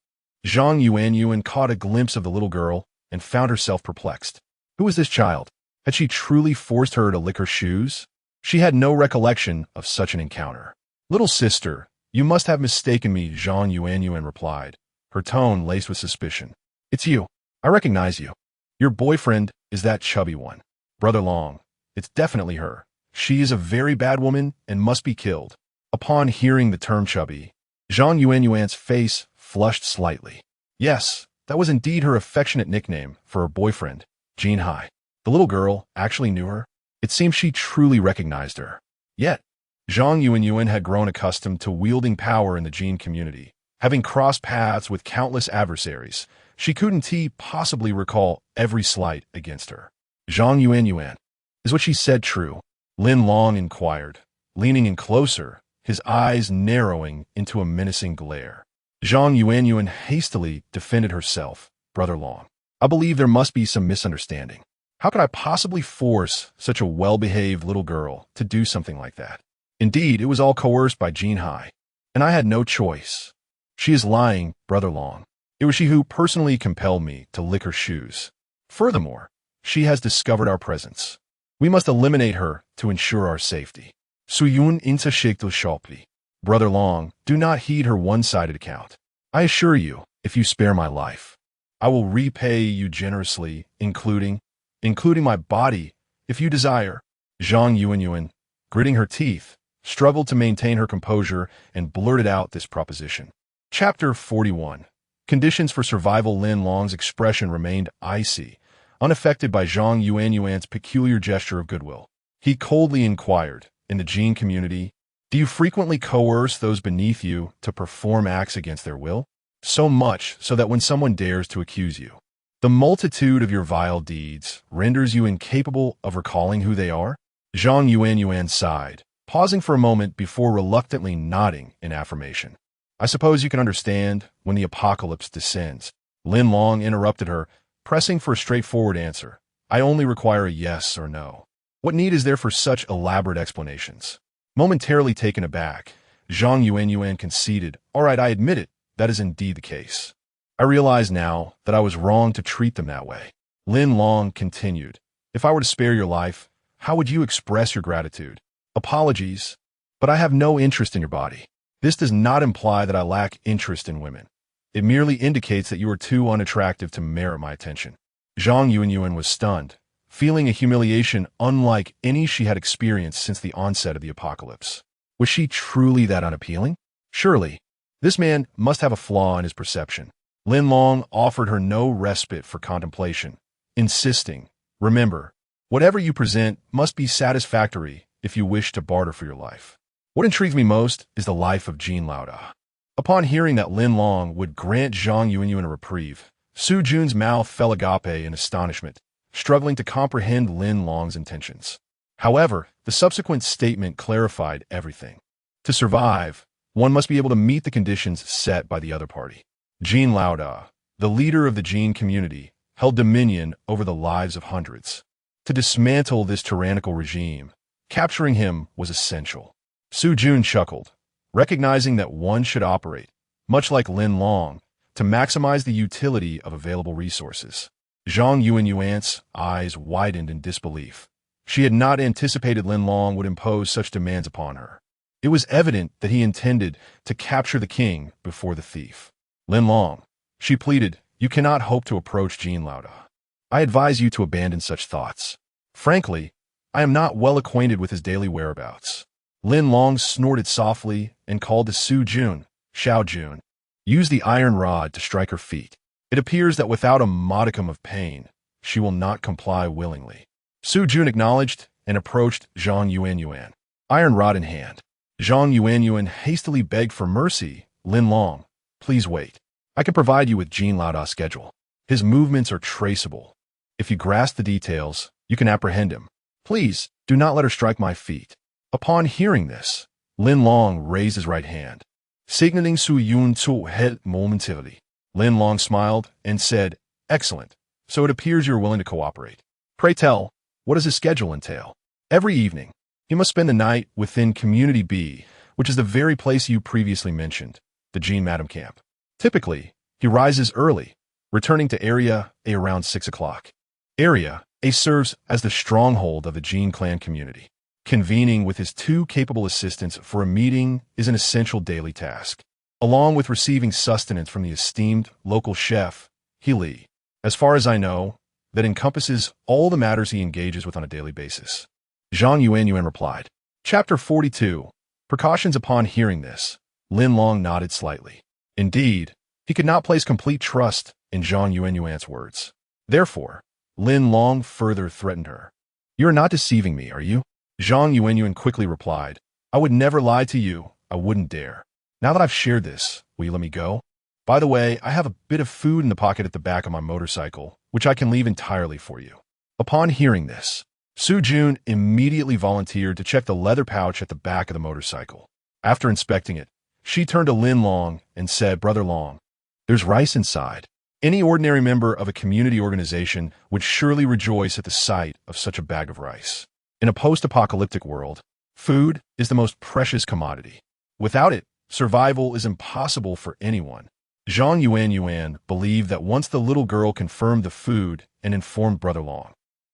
Zhang Yuanyuan caught a glimpse of the little girl and found herself perplexed. Who was this child? Had she truly forced her to lick her shoes? She had no recollection of such an encounter. "Little sister, you must have mistaken me," Zhang Yuanyuan replied, her tone laced with suspicion. "It's you. I recognize you. Your boyfriend is that chubby one. Brother Long, it's definitely her. She is a very bad woman and must be killed." Upon hearing the term chubby, Zhang Yuanyuan's face flushed slightly. Yes, that was indeed her affectionate nickname for her boyfriend, Jean Hai. The little girl actually knew her. It seemed she truly recognized her. Yet, Zhang Yuanyuan had grown accustomed to wielding power in the Jean community. Having crossed paths with countless adversaries, she couldn't possibly recall every slight against her. "Zhang Yuanyuan, is what she said true?" Lin Long inquired, leaning in closer, his eyes narrowing into a menacing glare. Zhang Yuanyuan hastily defended herself. "Brother Long, I believe there must be some misunderstanding. How could I possibly force such a well-behaved little girl to do something like that? Indeed, it was all coerced by Jean Hai, and I had no choice. She is lying, Brother Long. It was she who personally compelled me to lick her shoes. Furthermore, she has discovered our presence. We must eliminate her to ensure our safety. Suyun intashiktl shopli. Brother Long, do not heed her one-sided account. I assure you, if you spare my life, I will repay you generously, including my body, if you desire." Zhang Yuanyuan, gritting her teeth, struggled to maintain her composure and blurted out this proposition. Chapter 41. Conditions for survival. Lin Long's expression remained icy, unaffected by Zhang Yuanyuan's peculiar gesture of goodwill. He coldly inquired, "In the Jean community, do you frequently coerce those beneath you to perform acts against their will? So much so that when someone dares to accuse you, the multitude of your vile deeds renders you incapable of recalling who they are?" Zhang Yuanyuan sighed, pausing for a moment before reluctantly nodding in affirmation. "I suppose you can understand when the apocalypse descends." Lin Long interrupted her, pressing for a straightforward answer. "I only require a yes or no. What need is there for such elaborate explanations?" Momentarily taken aback, Zhang Yuanyuan conceded, "All right, I admit it. That is indeed the case. I realize now that I was wrong to treat them that way." Lin Long continued, "If I were to spare your life, how would you express your gratitude?" "Apologies, but I have no interest in your body." This does not imply that I lack interest in women. It merely indicates that you are too unattractive to merit my attention. Zhang Yuanyuan was stunned, feeling a humiliation unlike any she had experienced since the onset of the apocalypse. Was she truly that unappealing? Surely, this man must have a flaw in his perception. Lin Long offered her no respite for contemplation, insisting, "Remember, Whatever you present must be satisfactory if you wish to barter for your life. What intrigues me most is the life of Jean Lauda. Upon hearing that Lin Long would grant Zhang Yuanyuan a reprieve, Su Jun's mouth fell agape in astonishment, struggling to comprehend Lin Long's intentions. However, the subsequent statement clarified everything. To survive, one must be able to meet the conditions set by the other party. Jean Lauda, the leader of the Jean community, held dominion over the lives of hundreds. To dismantle this tyrannical regime, capturing him was essential. Su Jun chuckled, recognizing that one should operate, much like Lin Long, to maximize the utility of available resources. Zhang Yuanyuan's eyes widened in disbelief. She had not anticipated Lin Long would impose such demands upon her. It was evident that he intended to capture the king before the thief. Lin Long, she pleaded, you cannot hope to approach Jean Lauda. I advise you to abandon such thoughts. Frankly, I am not well acquainted with his daily whereabouts. Lin Long snorted softly and called to Su Jun, Xiao Jun. Use the iron rod to strike her feet. It appears that without a modicum of pain, she will not comply willingly. Su Jun acknowledged and approached Zhang Yuanyuan, iron rod in hand. Zhang Yuanyuan hastily begged for mercy. Lin Long, please wait. I can provide you with Jean Lauda's schedule. His movements are traceable. If you grasp the details, you can apprehend him. Please, do not let her strike my feet. Upon hearing this, Lin Long raised his right hand, signaling Su Yun to head momentarily. Lin Long smiled and said, excellent, so it appears you are willing to cooperate. Pray tell, what does his schedule entail? Every evening, he must spend the night within Community B, which is the very place you previously mentioned, the Jean Madam camp. Typically, he rises early, returning to Area A around 6 o'clock. Area A serves as the stronghold of the Jean clan community. Convening with his two capable assistants for a meeting is an essential daily task, along with receiving sustenance from the esteemed local chef, He. As far as I know, that encompasses all the matters he engages with on a daily basis. Zhang Yuanyuan replied. Chapter 42. Precautions. Upon hearing this, Lin Long nodded slightly. Indeed, he could not place complete trust in Zhang Yuanyuan's words. Therefore, Lin Long further threatened her. You are not deceiving me, are you? Zhang Yuanyuan quickly replied, I would never lie to you. I wouldn't dare. Now that I've shared this, will you let me go? By the way, I have a bit of food in the pocket at the back of my motorcycle, which I can leave entirely for you. Upon hearing this, Su Jun immediately volunteered to check the leather pouch at the back of the motorcycle. After inspecting it, she turned to Lin Long and said, Brother Long, there's rice inside. Any ordinary member of a community organization would surely rejoice at the sight of such a bag of rice. In a post-apocalyptic world, food is the most precious commodity. Without it, survival is impossible for anyone. Zhang Yuanyuan believed that once the little girl confirmed the food and informed Brother Long,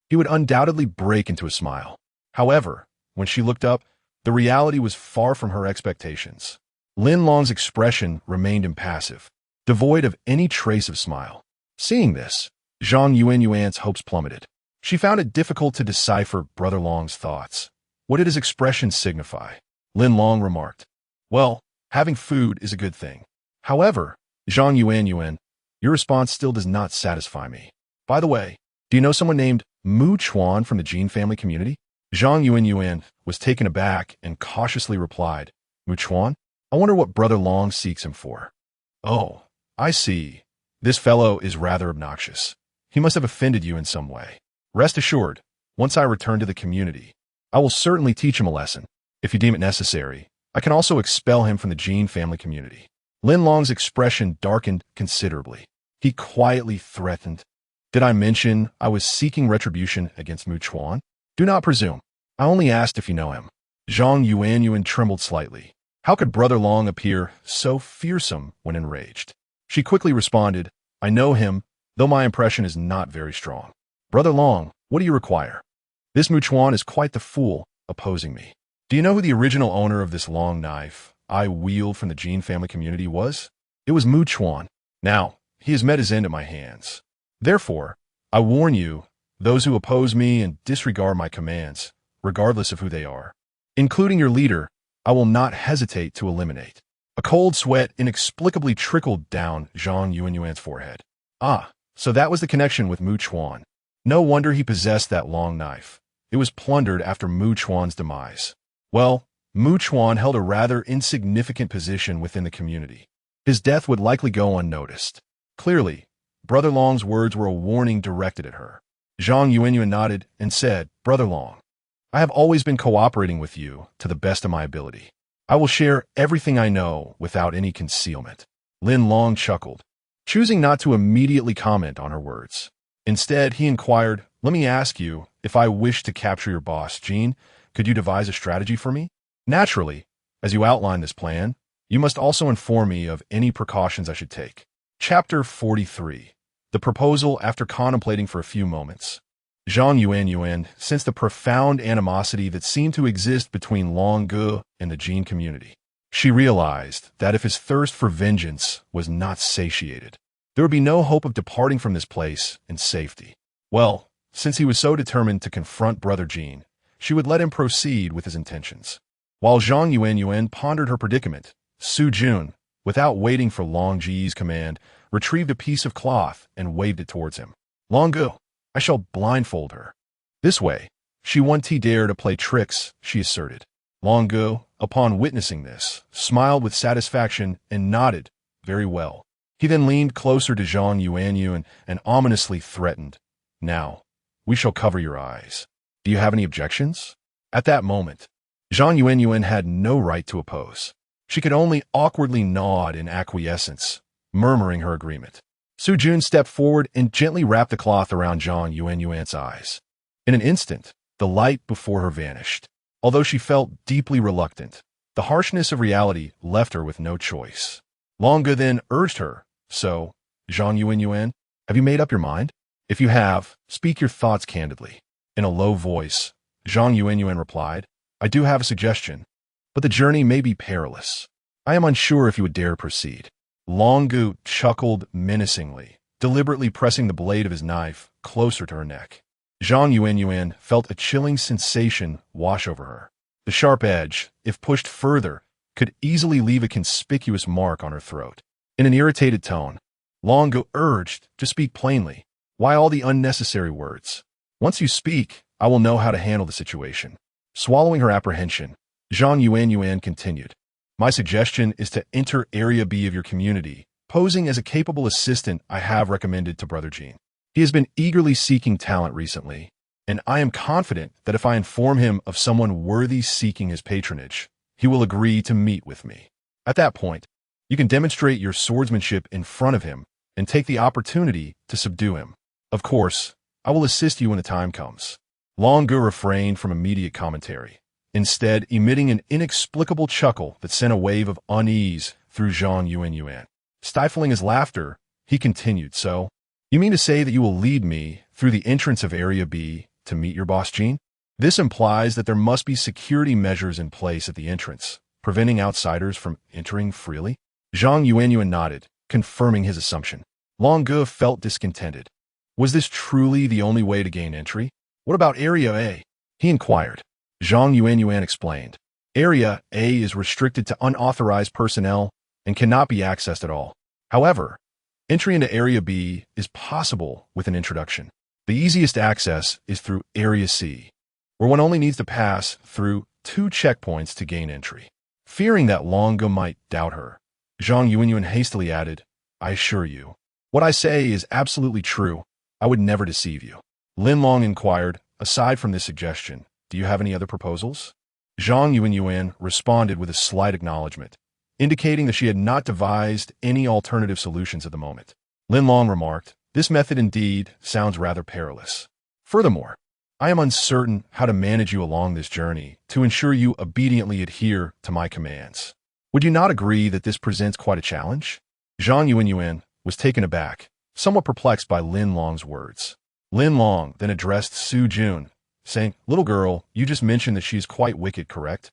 he would undoubtedly break into a smile. However, when she looked up, the reality was far from her expectations. Lin Long's expression remained impassive, devoid of any trace of smile. Seeing this, Zhang Yuanyuan's hopes plummeted. She found it difficult to decipher Brother Long's thoughts. What did his expression signify? Lin Long remarked, well, having food is a good thing. However, Zhang Yuanyuan, your response still does not satisfy me. By the way, do you know someone named Mu Chuan from the Jean family community? Zhang Yuanyuan was taken aback and cautiously replied, Mu Chuan? I wonder what Brother Long seeks him for. Oh, I see. This fellow is rather obnoxious. He must have offended you in some way. Rest assured, once I return to the community, I will certainly teach him a lesson. If you deem it necessary, I can also expel him from the Jean family community. Lin Long's expression darkened considerably. He quietly threatened, Did I mention I was seeking retribution against Mu Chuan? Do not presume. I only asked if you know him. Zhang Yuanyuan trembled slightly. How could Brother Long appear so fearsome when enraged? She quickly responded, I know him, though my impression is not very strong. Brother Long, what do you require? This Mu Chuan is quite the fool, opposing me. Do you know who the original owner of this long knife I wield from the Jean family community was? It was Mu Chuan. Now, he has met his end at my hands. Therefore, I warn you, those who oppose me and disregard my commands, regardless of who they are, including your leader, I will not hesitate to eliminate. A cold sweat inexplicably trickled down Zhang Yuanyuan's forehead. Ah, so that was the connection with Mu Chuan. No wonder he possessed that long knife. It was plundered after Mu Chuan's demise. Well, Mu Chuan held a rather insignificant position within the community. His death would likely go unnoticed. Clearly, Brother Long's words were a warning directed at her. Zhang Yuanyuan nodded and said, "Brother Long, I have always been cooperating with you to the best of my ability. I will share everything I know without any concealment." Lin Long chuckled, choosing not to immediately comment on her words. Instead, he inquired, "Let me ask you, if I wish to capture your boss, Jean, could you devise a strategy for me? Naturally, as you outline this plan, you must also inform me of any precautions I should take." Chapter 43. The Proposal After Contemplating for a Few Moments. Zhang Yuanyuan sensed the profound animosity that seemed to exist between Long Ge and the Jin community. She realized that if his thirst for vengeance was not satiated, there would be no hope of departing from this place in safety. Well, since he was so determined to confront Brother Jin, she would let him proceed with his intentions. While Zhang Yuanyuan pondered her predicament, Su Jun, without waiting for Long Ji's command, retrieved a piece of cloth and waved it towards him. "Long Ge, I shall blindfold her." This way, she won't dare to play tricks, she asserted. Long Ge, upon witnessing this, smiled with satisfaction and nodded, "Very well." He then leaned closer to Zhang Yuanyuan and ominously threatened, "Now, we shall cover your eyes. Do you have any objections?" At that moment, Zhang Yuanyuan had no right to oppose. She could only awkwardly nod in acquiescence, murmuring her agreement. Su Jun stepped forward and gently wrapped the cloth around Zhang Yuanyuan's eyes. In an instant, the light before her vanished. Although she felt deeply reluctant, the harshness of reality left her with no choice. Long Ge then urged her, "So, Zhang Yuanyuan, have you made up your mind? If you have, speak your thoughts candidly." In a low voice, Zhang Yuanyuan replied, "I do have a suggestion, but the journey may be perilous. I am unsure if you would dare proceed." Long Ge chuckled menacingly, deliberately pressing the blade of his knife closer to her neck. Zhang Yuanyuan felt a chilling sensation wash over her. The sharp edge, if pushed further, could easily leave a conspicuous mark on her throat. In an irritated tone, Long Ge urged to speak plainly. "Why all the unnecessary words? Once you speak, I will know how to handle the situation." Swallowing her apprehension, Zhang Yuanyuan continued, "My suggestion is to enter Area B of your community, posing as a capable assistant I have recommended to Brother Jin. He has been eagerly seeking talent recently, and I am confident that if I inform him of someone worthy seeking his patronage, he will agree to meet with me. At that point, you can demonstrate your swordsmanship in front of him and take the opportunity to subdue him. Of course, I will assist you when the time comes." Long Ge refrained from immediate commentary, instead emitting an inexplicable chuckle that sent a wave of unease through Zhang Yuanyuan. Stifling his laughter, he continued, "So, you mean to say that you will lead me through the entrance of Area B to meet your boss, Jean? This implies that there must be security measures in place at the entrance, preventing outsiders from entering freely?" Zhang Yuanyuan nodded, confirming his assumption. Long Ge felt discontented. Was this truly the only way to gain entry? "What about Area A?" he inquired. Zhang Yuanyuan explained. "Area A is restricted to unauthorized personnel and cannot be accessed at all. However, entry into Area B is possible with an introduction. The easiest access is through Area C, where one only needs to pass through 2 checkpoints to gain entry." Fearing that Long Ge might doubt her, Zhang Yuanyuan hastily added, "I assure you, what I say is absolutely true. I would never deceive you." Lin Long inquired, "Aside from this suggestion, do you have any other proposals?" Zhang Yuanyuan responded with a slight acknowledgement, indicating that she had not devised any alternative solutions at the moment. Lin Long remarked, "This method indeed sounds rather perilous. Furthermore, I am uncertain how to manage you along this journey to ensure you obediently adhere to my commands. Would you not agree that this presents quite a challenge?" Zhang Yuanyuan was taken aback, somewhat perplexed by Lin Long's words. Lin Long then addressed Su Jun, saying, "Little girl, you just mentioned that she is quite wicked, correct?"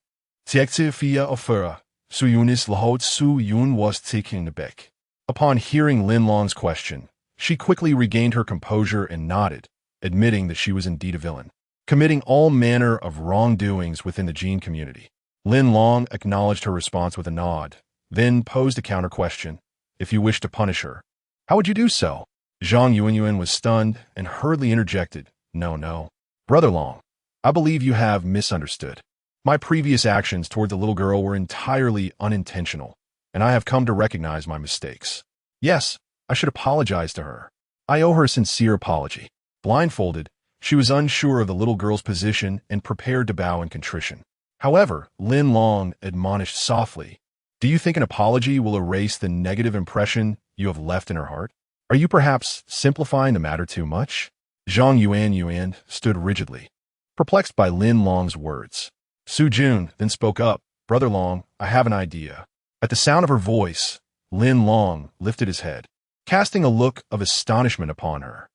Tiekzi Fia Ofura, Su Yunis Lahot Su Yun was taking aback. Upon hearing Lin Long's question, she quickly regained her composure and nodded, admitting that she was indeed a villain, committing all manner of wrongdoings within the Jin community. Lin Long acknowledged her response with a nod, then posed a counter question. "If you wish to punish her, how would you do so?" Zhang Yuanyuan was stunned and hurriedly interjected, "No, no. Brother Long, I believe you have misunderstood. My previous actions toward the little girl were entirely unintentional, and I have come to recognize my mistakes. Yes, I should apologize to her. I owe her a sincere apology." Blindfolded, she was unsure of the little girl's position and prepared to bow in contrition. However, Lin Long admonished softly, "Do you think an apology will erase the negative impression you have left in her heart? Are you perhaps simplifying the matter too much?" Zhang Yuanyuan stood rigidly, perplexed by Lin Long's words. Su Jun then spoke up, "Brother Long, I have an idea." At the sound of her voice, Lin Long lifted his head, casting a look of astonishment upon her.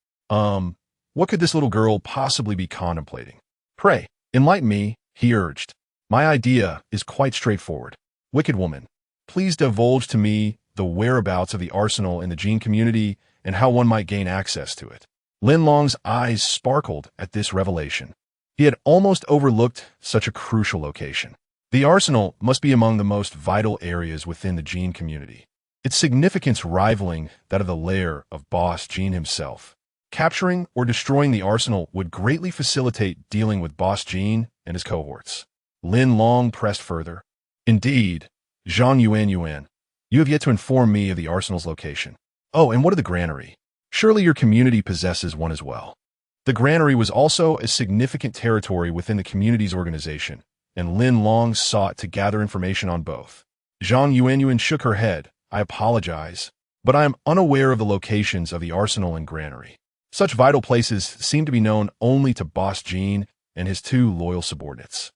What could this little girl possibly be contemplating? "Pray, enlighten me," he urged. "My idea is quite straightforward. Wicked woman, please divulge to me the whereabouts of the arsenal in the gene community and how one might gain access to it." Lin Long's eyes sparkled at this revelation. He had almost overlooked such a crucial location. The arsenal must be among the most vital areas within the gene community, its significance rivaling that of the lair of Boss Gene himself. Capturing or destroying the arsenal would greatly facilitate dealing with Boss Gene and his cohorts. Lin Long pressed further. "Indeed, Zhang Yuanyuan, you have yet to inform me of the arsenal's location. Oh, and what of the granary? Surely your community possesses one as well." The granary was also a significant territory within the community's organization, and Lin Long sought to gather information on both. Zhang Yuanyuan shook her head. "I apologize, but I am unaware of the locations of the arsenal and granary. Such vital places seem to be known only to Boss Gene and his two loyal subordinates.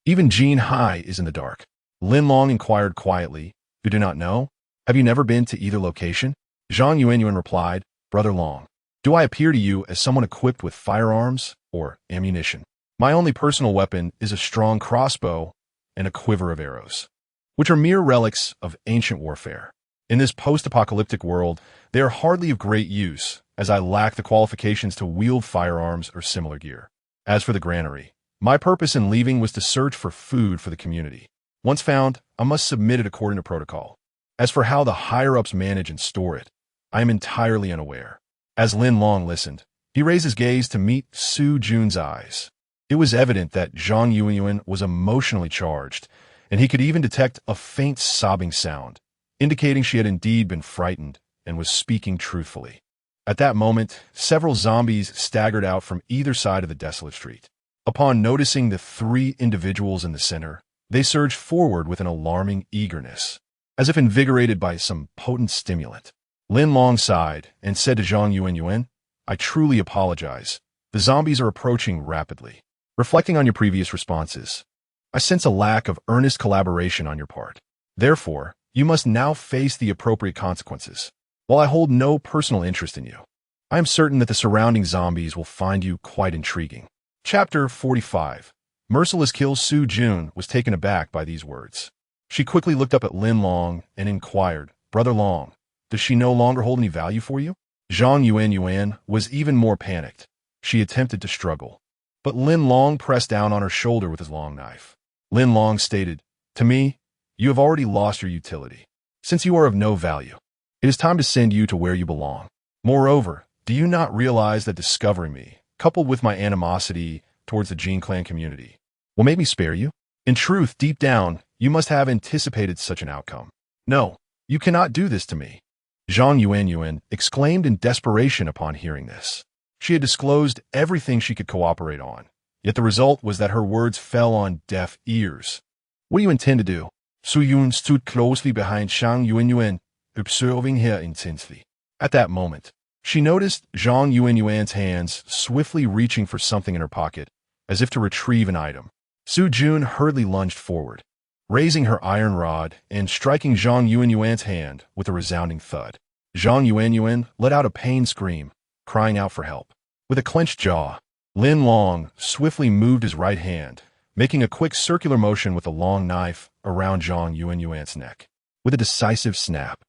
Even Gene Hai is in the dark." Lin Long inquired quietly, "You do not know? Have you never been to either location?" Zhang Yuanyuan replied, "Brother Long, do I appear to you as someone equipped with firearms or ammunition? My only personal weapon is a strong crossbow and a quiver of arrows, which are mere relics of ancient warfare. In this post-apocalyptic world, they are hardly of great use, as I lack the qualifications to wield firearms or similar gear. As for the granary, my purpose in leaving was to search for food for the community. Once found, I must submit it according to protocol. As for how the higher-ups manage and store it, I am entirely unaware." As Lin Long listened, he raised his gaze to meet Su Jun's eyes. It was evident that Zhang Yuanyuan was emotionally charged, and he could even detect a faint sobbing sound, indicating she had indeed been frightened and was speaking truthfully. At that moment, several zombies staggered out from either side of the desolate street. Upon noticing the three individuals in the center, they surged forward with an alarming eagerness, as if invigorated by some potent stimulant. Lin Long sighed and said to Zhang Yuanyuan, "I truly apologize. The zombies are approaching rapidly. Reflecting on your previous responses, I sense a lack of earnest collaboration on your part. Therefore, you must now face the appropriate consequences. While I hold no personal interest in you, I am certain that the surrounding zombies will find you quite intriguing." Chapter 45. Merciless Kill. Su Jun was taken aback by these words. She quickly looked up at Lin Long and inquired, "Brother Long, does she no longer hold any value for you?" Zhang Yuanyuan was even more panicked. She attempted to struggle, but Lin Long pressed down on her shoulder with his long knife. Lin Long stated, "To me, you have already lost your utility. Since you are of no value, it is time to send you to where you belong. Moreover, do you not realize that discovering me, coupled with my animosity towards the Gene Clan community, will make me spare you? In truth, deep down, you must have anticipated such an outcome. No, you cannot do this to me." Zhang Yuanyuan exclaimed in desperation upon hearing this. She had disclosed everything she could cooperate on, yet the result was that her words fell on deaf ears. "What do you intend to do?" Su Yun stood closely behind Zhang Yuanyuan, observing her intensely. At that moment, she noticed Zhang Yuanyuan's hands swiftly reaching for something in her pocket, as if to retrieve an item. Su Jun hurriedly lunged forward, raising her iron rod and striking Zhang Yuanyuan's hand with a resounding thud. Zhang Yuanyuan let out a pained scream, crying out for help. With a clenched jaw, Lin Long swiftly moved his right hand, making a quick circular motion with a long knife around Zhang Yuanyuan's neck. With a decisive snap,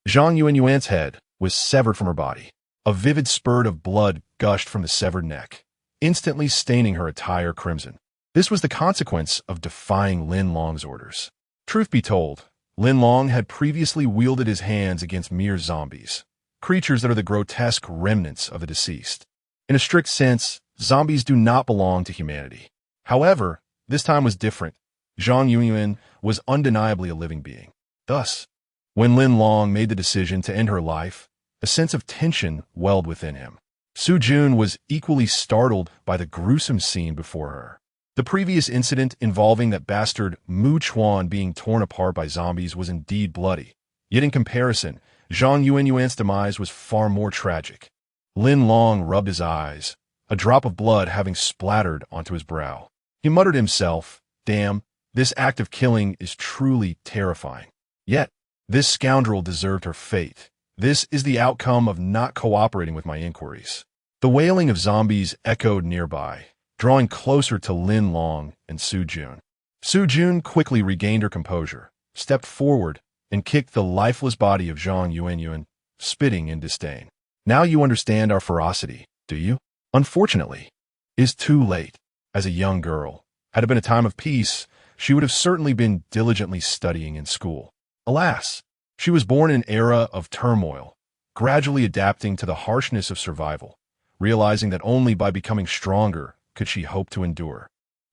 Zhang Yuanyuan's head was severed from her body. A vivid spurt of blood gushed from the severed neck, instantly staining her attire crimson. This was the consequence of defying Lin Long's orders. Truth be told, Lin Long had previously wielded his hands against mere zombies, creatures that are the grotesque remnants of the deceased. In a strict sense, zombies do not belong to humanity. However, this time was different. Zhang Yunyuan was undeniably a living being. Thus, when Lin Long made the decision to end her life, a sense of tension welled within him. Su Jun was equally startled by the gruesome scene before her. The previous incident involving that bastard Mu Chuan being torn apart by zombies was indeed bloody. Yet in comparison, Zhang Yuanyuan's demise was far more tragic. Lin Long rubbed his eyes, a drop of blood having splattered onto his brow. He muttered to himself, "Damn, this act of killing is truly terrifying. Yet, this scoundrel deserved her fate. This is the outcome of not cooperating with my inquiries." The wailing of zombies echoed nearby, drawing closer to Lin Long and Su Jun. Su Jun quickly regained her composure, stepped forward, and kicked the lifeless body of Zhang Yuanyuan, spitting in disdain. "Now you understand our ferocity, do you? Unfortunately, it is too late. As a young girl, had it been a time of peace, she would have certainly been diligently studying in school. Alas, she was born in an era of turmoil, gradually adapting to the harshness of survival, realizing that only by becoming stronger could she hope to endure.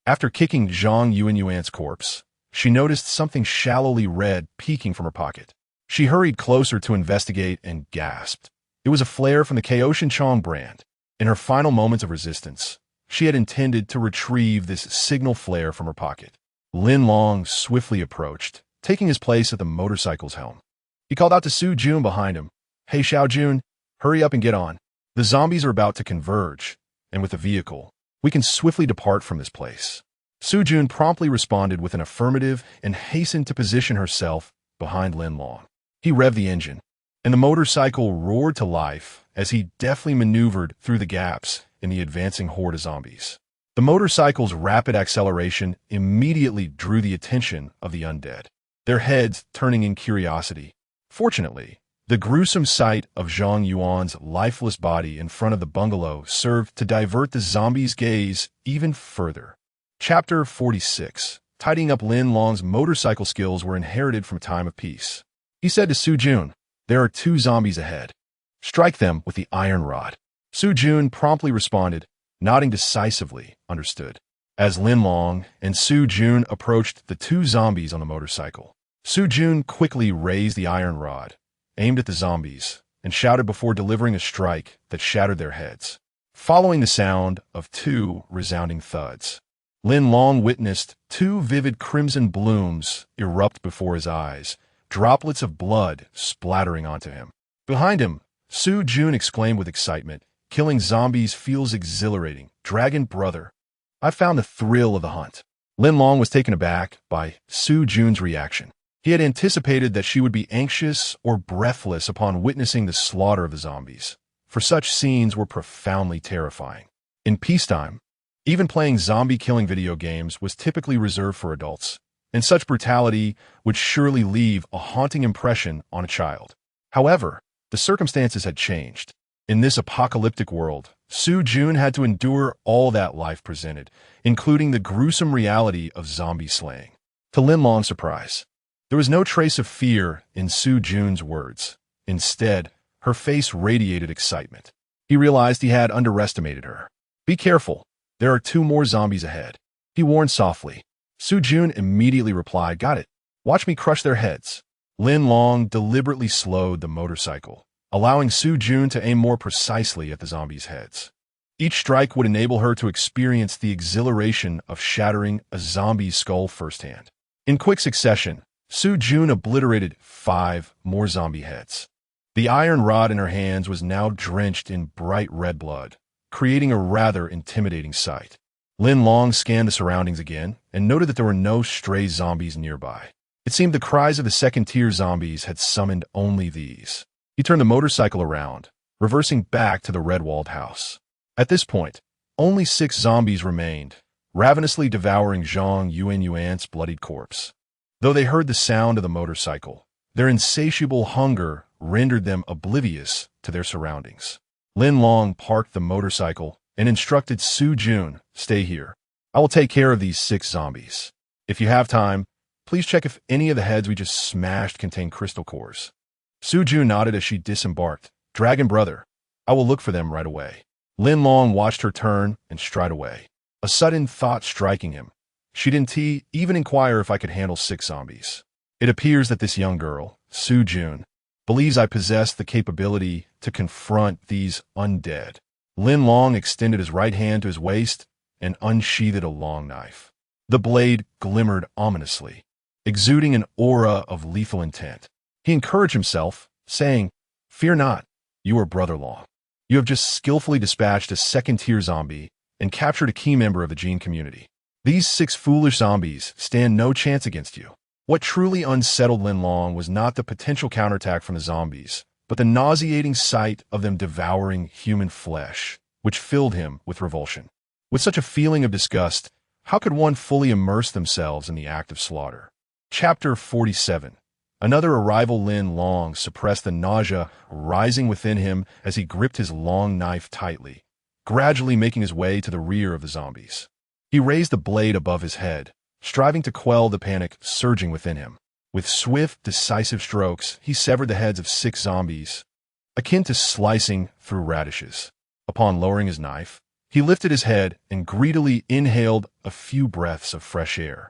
After kicking Zhang Yuanyuan's corpse, she noticed something shallowly red peeking from her pocket. She hurried closer to investigate and gasped. It was a flare from the Kaoshin Chong brand. In her final moments of resistance, she had intended to retrieve this signal flare from her pocket. Lin Long swiftly approached, taking his place at the motorcycle's helm. He called out to Su Jun behind him, "Hey Xiao Jun, hurry up and get on. The zombies are about to converge, and with the vehicle, we can swiftly depart from this place." Su Jun promptly responded with an affirmative and hastened to position herself behind Lin Long. He revved the engine, and the motorcycle roared to life as he deftly maneuvered through the gaps in the advancing horde of zombies. The motorcycle's rapid acceleration immediately drew the attention of the undead, their heads turning in curiosity. Fortunately, the gruesome sight of Zhang Yuan's lifeless body in front of the bungalow served to divert the zombies' gaze even further. Chapter 46. Tidying up Lin Long's motorcycle skills were inherited from a time of peace. He said to Su Jun, "There are 2 zombies ahead. Strike them with the iron rod." Su Jun promptly responded, nodding decisively, understood. As Lin Long and Su Jun approached the 2 zombies on the motorcycle, Su Jun quickly raised the iron rod, aimed at the zombies, and shouted before delivering a strike that shattered their heads. Following the sound of 2 resounding thuds, Lin Long witnessed 2 vivid crimson blooms erupt before his eyes, droplets of blood splattering onto him. Behind him, Su Jun exclaimed with excitement, "Killing zombies feels exhilarating. Dragon brother, I found the thrill of the hunt." Lin Long was taken aback by Su Jun's reaction. He had anticipated that she would be anxious or breathless upon witnessing the slaughter of the zombies, for such scenes were profoundly terrifying. In peacetime, even playing zombie-killing video games was typically reserved for adults, and such brutality would surely leave a haunting impression on a child. However, the circumstances had changed. In this apocalyptic world, Su Jun had to endure all that life presented, including the gruesome reality of zombie slaying. To Lin Long's surprise, there was no trace of fear in Su Jun's words. Instead, her face radiated excitement. He realized he had underestimated her. "Be careful. There are 2 more zombies ahead," he warned softly. Su Jun immediately replied, "Got it. Watch me crush their heads." Lin Long deliberately slowed the motorcycle, allowing Su Jun to aim more precisely at the zombies' heads. Each strike would enable her to experience the exhilaration of shattering a zombie's skull firsthand. In quick succession, Su Jun obliterated 5 more zombie heads. The iron rod in her hands was now drenched in bright red blood, creating a rather intimidating sight. Lin Long scanned the surroundings again and noted that there were no stray zombies nearby. It seemed the cries of the second-tier zombies had summoned only these. He turned the motorcycle around, reversing back to the red-walled house. At this point, only 6 zombies remained, ravenously devouring Zhang Yuanyuan's bloodied corpse. Though they heard the sound of the motorcycle, their insatiable hunger rendered them oblivious to their surroundings. Lin Long parked the motorcycle and instructed Su Jun, "Stay here. I will take care of these 6 zombies. If you have time, please check if any of the heads we just smashed contain crystal cores." Su Jun nodded as she disembarked, Dragon brother, I will look for them right away. Lin Long watched her turn and stride away. A sudden thought striking him. She didn't even inquire if I could handle 6 zombies. It appears that this young girl, Su Jun, believes I possess the capability to confront these undead. Lin Long extended his right hand to his waist and unsheathed a long knife. The blade glimmered ominously, exuding an aura of lethal intent. He encouraged himself, saying, "Fear not, you are Brother Long. You have just skillfully dispatched a second-tier zombie and captured a key member of the Gene community. These 6 foolish zombies stand no chance against you." What truly unsettled Lin Long was not the potential counterattack from the zombies, but the nauseating sight of them devouring human flesh, which filled him with revulsion. With such a feeling of disgust, how could one fully immerse themselves in the act of slaughter? Chapter 47. Another arrival. Lin Long suppressed the nausea rising within him as he gripped his long knife tightly, gradually making his way to the rear of the zombies. He raised the blade above his head, striving to quell the panic surging within him. With swift, decisive strokes, he severed the heads of 6 zombies, akin to slicing through radishes. Upon lowering his knife, he lifted his head and greedily inhaled a few breaths of fresh air.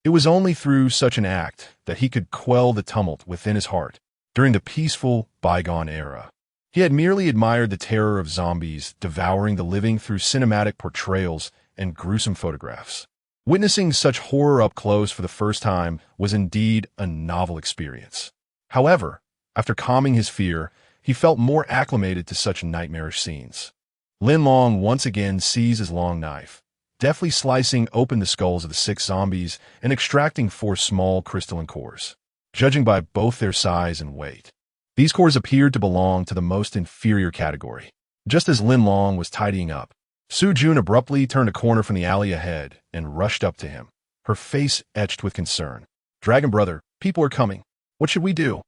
It was only through such an act that he could quell the tumult within his heart. During the peaceful, bygone era, he had merely admired the terror of zombies devouring the living through cinematic portrayals and gruesome photographs. Witnessing such horror up close for the first time was indeed a novel experience. However, after calming his fear, he felt more acclimated to such nightmarish scenes. Lin Long once again seized his long knife, deftly slicing open the skulls of the 6 zombies and extracting 4 small crystalline cores. Judging by both their size and weight, these cores appeared to belong to the most inferior category. Just as Lin Long was tidying up, Su Jun abruptly turned a corner from the alley ahead and rushed up to him, her face etched with concern. "Dragon brother, people are coming. What should we do?"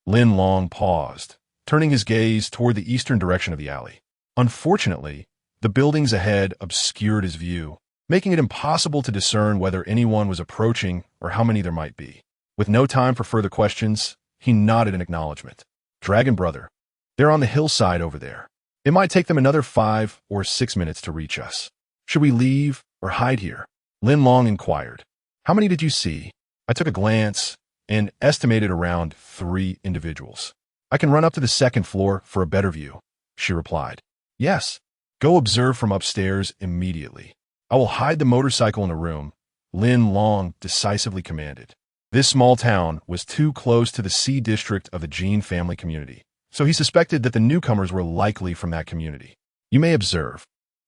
Lin Long paused, turning his gaze toward the eastern direction of the alley. Unfortunately, the buildings ahead obscured his view, making it impossible to discern whether anyone was approaching or how many there might be. With no time for further questions, he nodded in acknowledgement. "Dragon brother, they're on the hillside over there. It might take them another 5 or 6 minutes to reach us. Should we leave or hide here?" Lin Long inquired. "How many did you see?" I took a glance and estimated around 3 individuals. "I can run up to the 2nd floor for a better view," she replied. "Yes, go observe from upstairs immediately. I will hide the motorcycle in a room," Lin Long decisively commanded. This small town was too close to the C district of the Gene family community, so he suspected that the newcomers were likely from that community. "You may observe,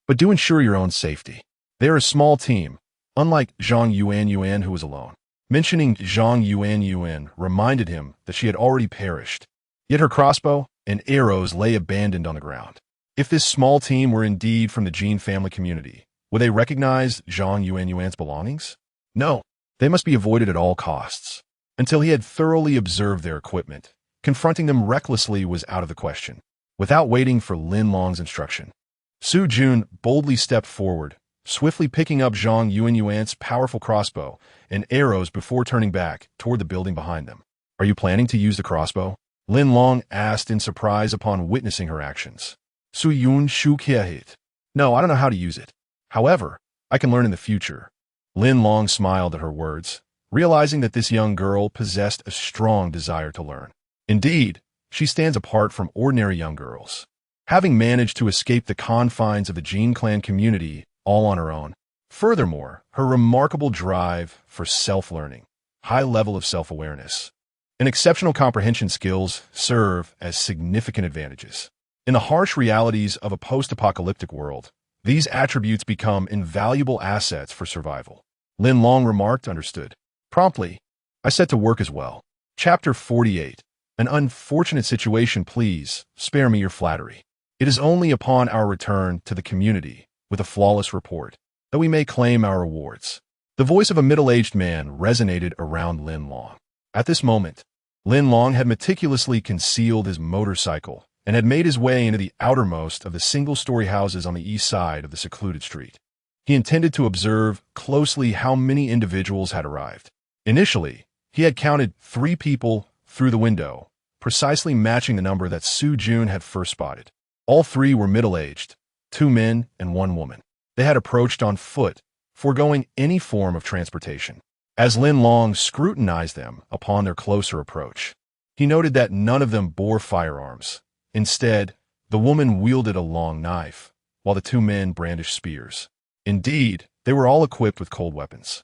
but do ensure your own safety. They are a small team, unlike Zhang Yuan who was alone." Mentioning Zhang Yuan reminded him that she had already perished, yet her crossbow and arrows lay abandoned on the ground. If this small team were indeed from the Gene family community, would they recognize Zhang Yuan's belongings? No, they must be avoided at all costs. Until he had thoroughly observed their equipment, confronting them recklessly was out of the question. Without waiting for Lin Long's instruction, Su Jun boldly stepped forward, swiftly picking up Zhang Yuan's powerful crossbow and arrows before turning back toward the building behind them. "Are you planning to use the crossbow?" Lin Long asked in surprise upon witnessing her actions. Su Yun shook his head. "No, I don't know how to use it. However, I can learn in the future." Lin Long smiled at her words, realizing that this young girl possessed a strong desire to learn. Indeed, she stands apart from ordinary young girls, having managed to escape the confines of the Gene clan community all on her own. Furthermore, her remarkable drive for self-learning, high level of self-awareness, and exceptional comprehension skills serve as significant advantages. In the harsh realities of a post-apocalyptic world, these attributes become invaluable assets for survival. Lin Long remarked, "Understood." Promptly, I set to work as well. Chapter 48. An unfortunate situation. Please spare me your flattery. It is only upon our return to the community with a flawless report that we may claim our rewards. The voice of a middle-aged man resonated around Lin Long. At this moment, Lin Long had meticulously concealed his motorcycle and had made his way into the outermost of the single-story houses on the east side of the secluded street. He intended to observe closely how many individuals had arrived. Initially, he had counted 3 people through the window, precisely matching the number that Su Jun had first spotted. All three were middle-aged, 2 men and 1 woman. They had approached on foot, foregoing any form of transportation. As Lin Long scrutinized them upon their closer approach, he noted that none of them bore firearms. Instead, the woman wielded a long knife, while the 2 men brandished spears. Indeed, they were all equipped with cold weapons.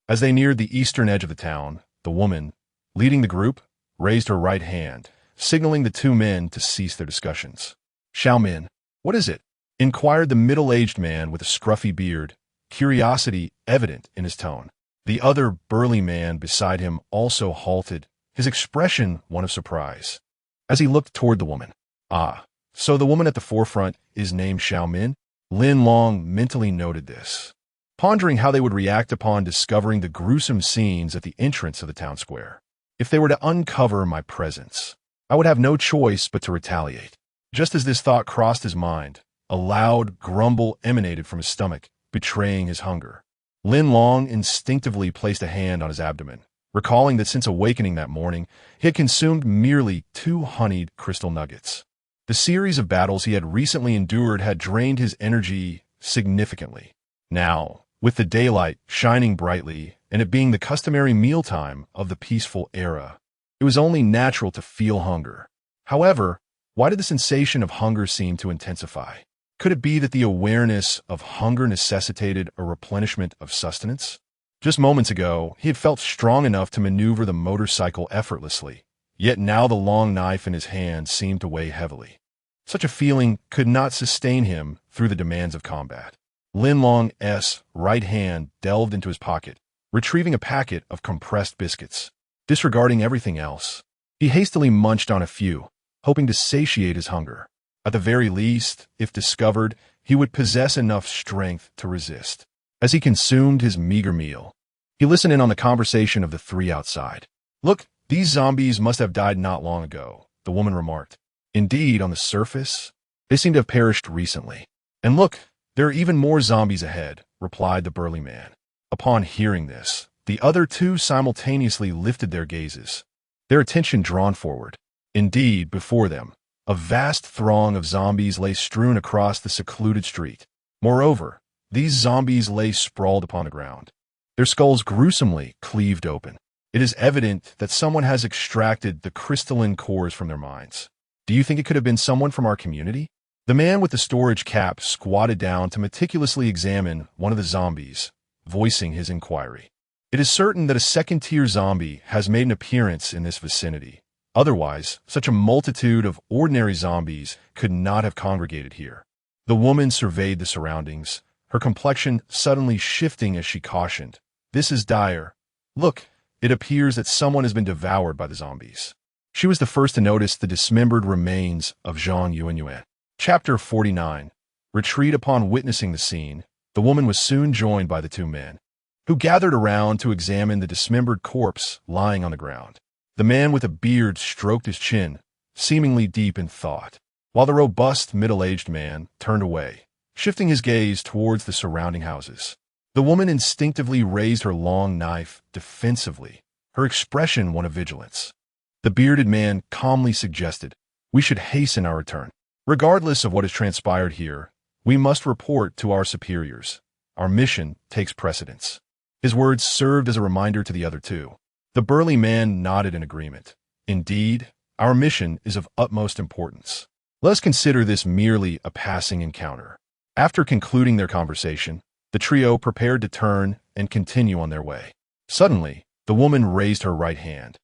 As they neared the eastern edge of the town, the woman, leading the group, raised her right hand, signaling the 2 men to cease their discussions. "Xiaomin, what is it?" inquired the middle-aged man with a scruffy beard, curiosity evident in his tone. The other burly man beside him also halted, his expression one of surprise, as he looked toward the woman. "Ah, so the woman at the forefront is named Xiaomin?" Lin Long mentally noted this, pondering how they would react upon discovering the gruesome scenes at the entrance of the town square. If they were to uncover my presence, I would have no choice but to retaliate. Just as this thought crossed his mind, a loud grumble emanated from his stomach, betraying his hunger. Lin Long instinctively placed a hand on his abdomen, recalling that since awakening that morning, he had consumed merely 2 honeyed crystal nuggets. The series of battles he had recently endured had drained his energy significantly. Now, with the daylight shining brightly and it being the customary mealtime of the peaceful era, it was only natural to feel hunger. However, why did the sensation of hunger seem to intensify? Could it be that the awareness of hunger necessitated a replenishment of sustenance? Just moments ago, he had felt strong enough to maneuver the motorcycle effortlessly, yet now the long knife in his hand seemed to weigh heavily. Such a feeling could not sustain him through the demands of combat. Lin Long's right hand delved into his pocket, retrieving a packet of compressed biscuits. Disregarding everything else, he hastily munched on a few, hoping to satiate his hunger. At the very least, if discovered, he would possess enough strength to resist. As he consumed his meager meal, he listened in on the conversation of the 3 outside. "Look, these zombies must have died not long ago," the woman remarked. "Indeed, on the surface, they seem to have perished recently." "And look, there are even more zombies ahead," replied the burly man. Upon hearing this, the other 2 simultaneously lifted their gazes, their attention drawn forward. Indeed, before them, a vast throng of zombies lay strewn across the secluded street. Moreover, these zombies lay sprawled upon the ground, their skulls gruesomely cleaved open. It is evident that someone has extracted the crystalline cores from their minds. "Do you think it could have been someone from our community?" The man with the storage cap squatted down to meticulously examine one of the zombies, voicing his inquiry. "It is certain that a second-tier zombie has made an appearance in this vicinity. Otherwise, such a multitude of ordinary zombies could not have congregated here." The woman surveyed the surroundings, her complexion suddenly shifting as she cautioned, "This is dire. Look, it appears that someone has been devoured by the zombies." She was the first to notice the dismembered remains of Zhang Yuanyuan. Chapter 49. Retreat. Upon witnessing the scene, the woman was soon joined by the 2 men, who gathered around to examine the dismembered corpse lying on the ground. The man with a beard stroked his chin, seemingly deep in thought, while the robust middle-aged man turned away, shifting his gaze towards the surrounding houses. The woman instinctively raised her long knife defensively, her expression one of vigilance. The bearded man calmly suggested, "We should hasten our return. Regardless of what has transpired here, we must report to our superiors. Our mission takes precedence." His words served as a reminder to the other 2. The burly man nodded in agreement. "Indeed, our mission is of utmost importance. Let us consider this merely a passing encounter." After concluding their conversation, the trio prepared to turn and continue on their way. Suddenly, the woman raised her right hand,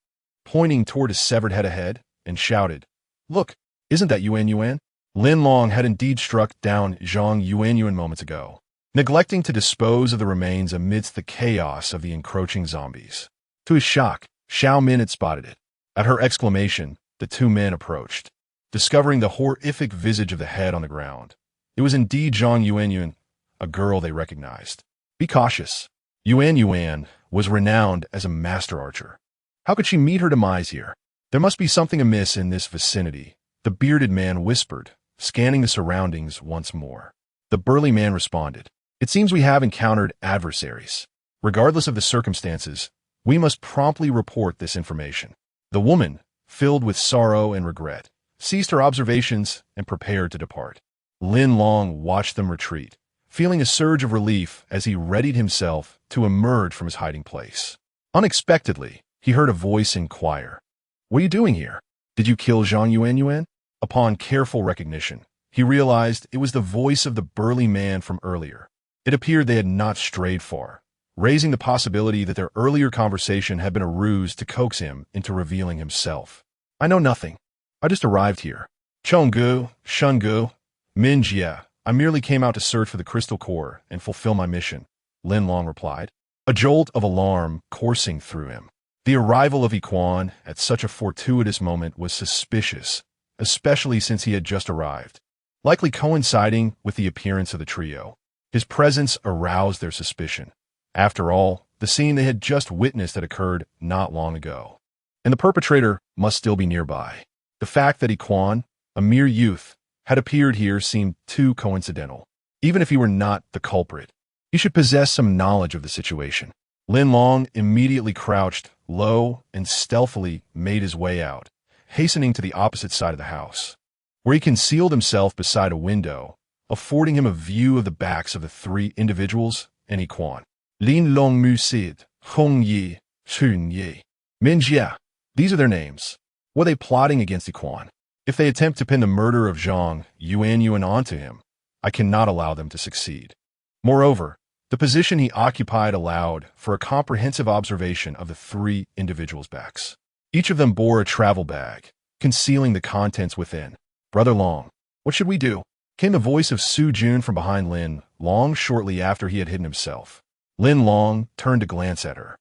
pointing toward a severed head ahead, and shouted, "Look, isn't that Yuanyuan?" Lin Long had indeed struck down Zhang Yuanyuan moments ago, neglecting to dispose of the remains amidst the chaos of the encroaching zombies. To his shock, Xiao Min had spotted it. At her exclamation, the 2 men approached, discovering the horrific visage of the head on the ground. It was indeed Zhang Yuanyuan, a girl they recognized. "Be cautious." Yuanyuan was renowned as a master archer. How could she meet her demise here? "There must be something amiss in this vicinity," the bearded man whispered, scanning the surroundings once more. The burly man responded, "It seems we have encountered adversaries. Regardless of the circumstances, we must promptly report this information." The woman, filled with sorrow and regret, ceased her observations and prepared to depart. Lin Long watched them retreat, feeling a surge of relief as he readied himself to emerge from his hiding place. Unexpectedly, he heard a voice inquire, "What are you doing here? Did you kill Zhang Yuanyuan?" Upon careful recognition, he realized it was the voice of the burly man from earlier. It appeared they had not strayed far, raising the possibility that their earlier conversation had been a ruse to coax him into revealing himself. "I know nothing. I just arrived here. Chonggu, Shungu, Minjia. I merely came out to search for the crystal core and fulfill my mission," Lin Long replied, a jolt of alarm coursing through him. The arrival of Yiquan at such a fortuitous moment was suspicious, especially since he had just arrived, likely coinciding with the appearance of the trio. His presence aroused their suspicion. After all, the scene they had just witnessed had occurred not long ago, and the perpetrator must still be nearby. The fact that Yiquan, a mere youth, had appeared here seemed too coincidental. Even if he were not the culprit, he should possess some knowledge of the situation. Lin Long immediately crouched low and stealthily made his way out, hastening to the opposite side of the house, where he concealed himself beside a window, affording him a view of the backs of the three individuals and Yiquan. Lin Long Mu Sid, Hong Yi, Chun Yi, Min Jia. These are their names. Were they plotting against Yiquan? If they attempt to pin the murder of Zhang Yuanyuan onto him, I cannot allow them to succeed. Moreover, the position he occupied allowed for a comprehensive observation of the three individuals' backs. Each of them bore a travel bag, concealing the contents within. "Brother Long, what should we do?" came the voice of Su Jun from behind Lin Long shortly after he had hidden himself. Lin Long turned to glance at her,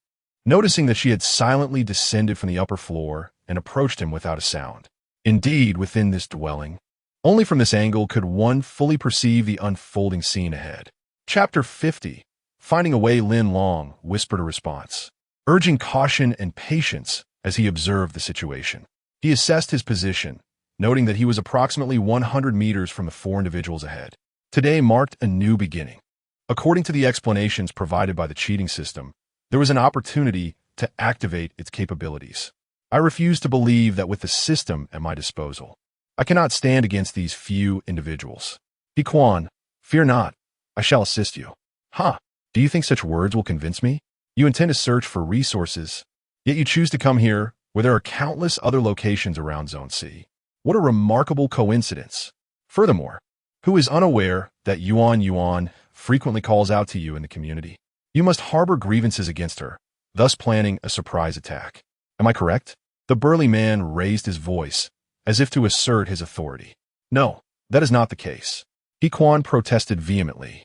noticing that she had silently descended from the upper floor and approached him without a sound. Indeed, within this dwelling, only from this angle could one fully perceive the unfolding scene ahead. Chapter 50. Finding a way. Lin Long whispered a response, urging caution and patience as he observed the situation. He assessed his position, noting that he was approximately 100 meters from the four individuals ahead. Today marked a new beginning. According to the explanations provided by the cheating system, there was an opportunity to activate its capabilities. I refuse to believe that with the system at my disposal, I cannot stand against these few individuals. Yiquan, fear not. I shall assist you. Ha! Do you think such words will convince me? You intend to search for resources, yet you choose to come here where there are countless other locations around Zone C. What a remarkable coincidence. Furthermore, who is unaware that Yuan frequently calls out to you in the community? You must harbor grievances against her, thus planning a surprise attack. Am I correct? The burly man raised his voice, as if to assert his authority. No, that is not the case. Yiquan protested vehemently,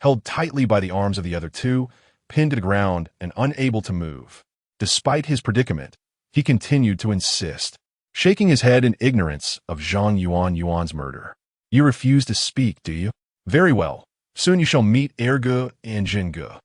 held tightly by the arms of the other two, pinned to the ground and unable to move. Despite his predicament, he continued to insist, shaking his head in ignorance of Zhang Yuanyuan's murder. You refuse to speak, do you? Very well. Soon you shall meet Ergu and Jingu.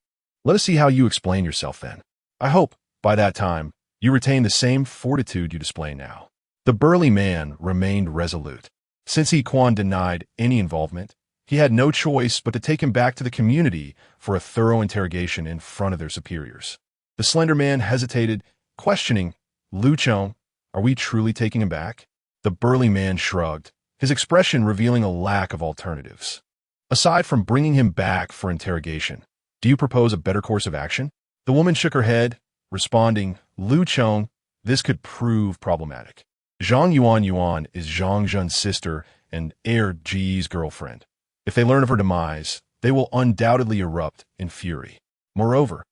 Let us see how you explain yourself then. I hope, by that time, you retain the same fortitude you display now. The burly man remained resolute. Since Yiquan denied any involvement, he had no choice but to take him back to the community for a thorough interrogation in front of their superiors. The slender man hesitated, questioning, "Lu Chong, are we truly taking him back?" The burly man shrugged, his expression revealing a lack of alternatives. "Aside from bringing him back for interrogation, do you propose a better course of action?" The woman shook her head, responding, "Lu Chong, this could prove problematic. Zhang Yuanyuan is Zhang Zhen's sister and Er Ji's girlfriend. If they learn of her demise, they will undoubtedly erupt in fury. Moreover,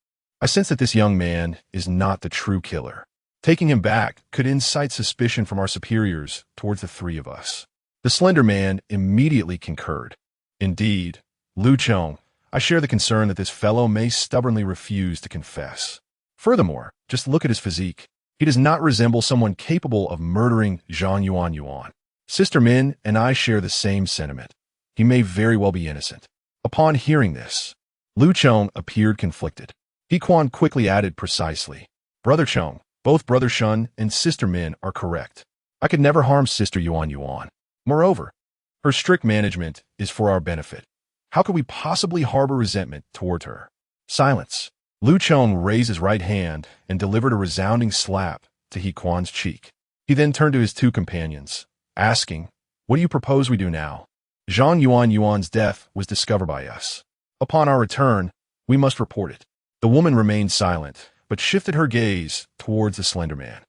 I sense that this young man is not the true killer. Taking him back could incite suspicion from our superiors towards the three of us." The slender man immediately concurred. "Indeed, Lu Chong, I share the concern that this fellow may stubbornly refuse to confess. Furthermore, just look at his physique. He does not resemble someone capable of murdering Zhang Yuanyuan. Sister Min and I share the same sentiment. He may very well be innocent." Upon hearing this, Lu Chong appeared conflicted. Yiquan quickly added precisely, "Brother Chong, both Brother Shun and Sister Min are correct. I could never harm Sister Yuanyuan. Moreover, her strict management is for our benefit. How could we possibly harbor resentment toward her?" Silence. Lu Chong raised his right hand and delivered a resounding slap to Yiquan's cheek. He then turned to his two companions, asking, "What do you propose we do now?" Zhang Yuan's death was discovered by us. Upon our return, we must report it. The woman remained silent, but shifted her gaze towards the slender man.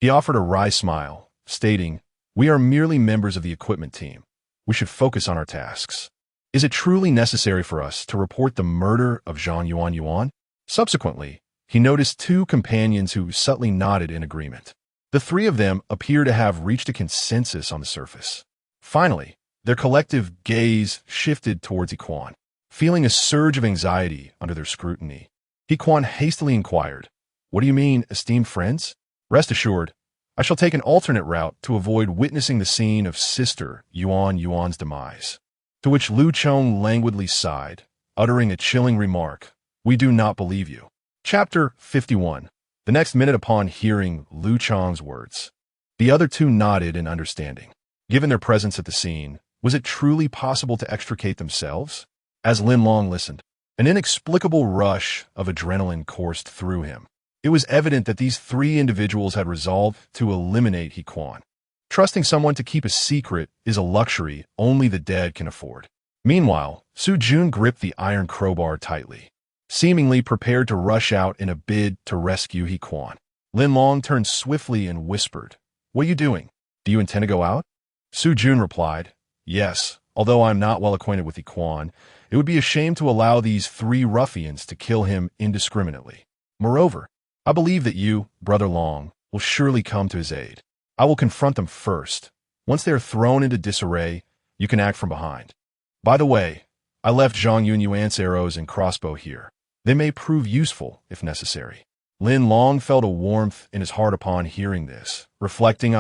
He offered a wry smile, stating, "We are merely members of the equipment team. We should focus on our tasks. Is it truly necessary for us to report the murder of Zhang Yuan? Subsequently, he noticed two companions who subtly nodded in agreement. The three of them appear to have reached a consensus on the surface. Finally, their collective gaze shifted towards Yiquan. Feeling a surge of anxiety under their scrutiny, Yiquan hastily inquired, "What do you mean, esteemed friends? Rest assured, I shall take an alternate route to avoid witnessing the scene of Sister Yuan's demise." To which Lu Chong languidly sighed, uttering a chilling remark, "We do not believe you." Chapter 51. The next minute upon hearing Lu Chong's words, the other two nodded in understanding. Given their presence at the scene, was it truly possible to extricate themselves? As Lin Long listened, an inexplicable rush of adrenaline coursed through him. It was evident that these three individuals had resolved to eliminate Yiquan. Trusting someone to keep a secret is a luxury only the dead can afford. Meanwhile, Su Jun gripped the iron crowbar tightly, seemingly prepared to rush out in a bid to rescue Yiquan. Lin Long turned swiftly and whispered, "What are you doing? Do you intend to go out?" Su Jun replied, "Yes, although I am not well acquainted with Yiquan, it would be a shame to allow these three ruffians to kill him indiscriminately. Moreover, I believe that you, Brother Long, will surely come to his aid. I will confront them first. Once they are thrown into disarray, you can act from behind. By the way, I left Zhang Yuan's arrows and crossbow here. They may prove useful if necessary." Lin Long felt a warmth in his heart upon hearing this, reflecting,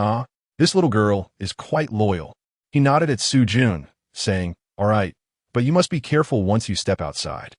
this little girl is quite loyal. He nodded at Su Jun, saying, "All right, but you must be careful once you step outside.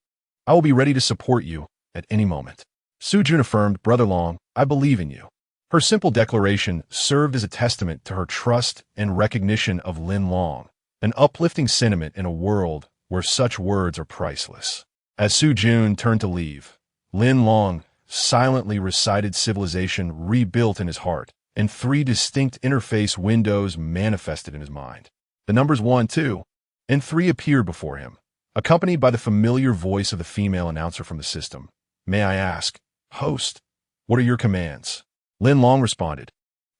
I will be ready to support you at any moment." Su Jun affirmed, "Brother Long, I believe in you." Her simple declaration served as a testament to her trust and recognition of Lin Long, an uplifting sentiment in a world where such words are priceless. As Su Jun turned to leave, Lin Long silently recited civilization rebuilt in his heart, and three distinct interface windows manifested in his mind. The numbers 1, 2, and 3 appeared before him, accompanied by the familiar voice of the female announcer from the system. "May I ask, host, what are your commands?" Lin Long responded,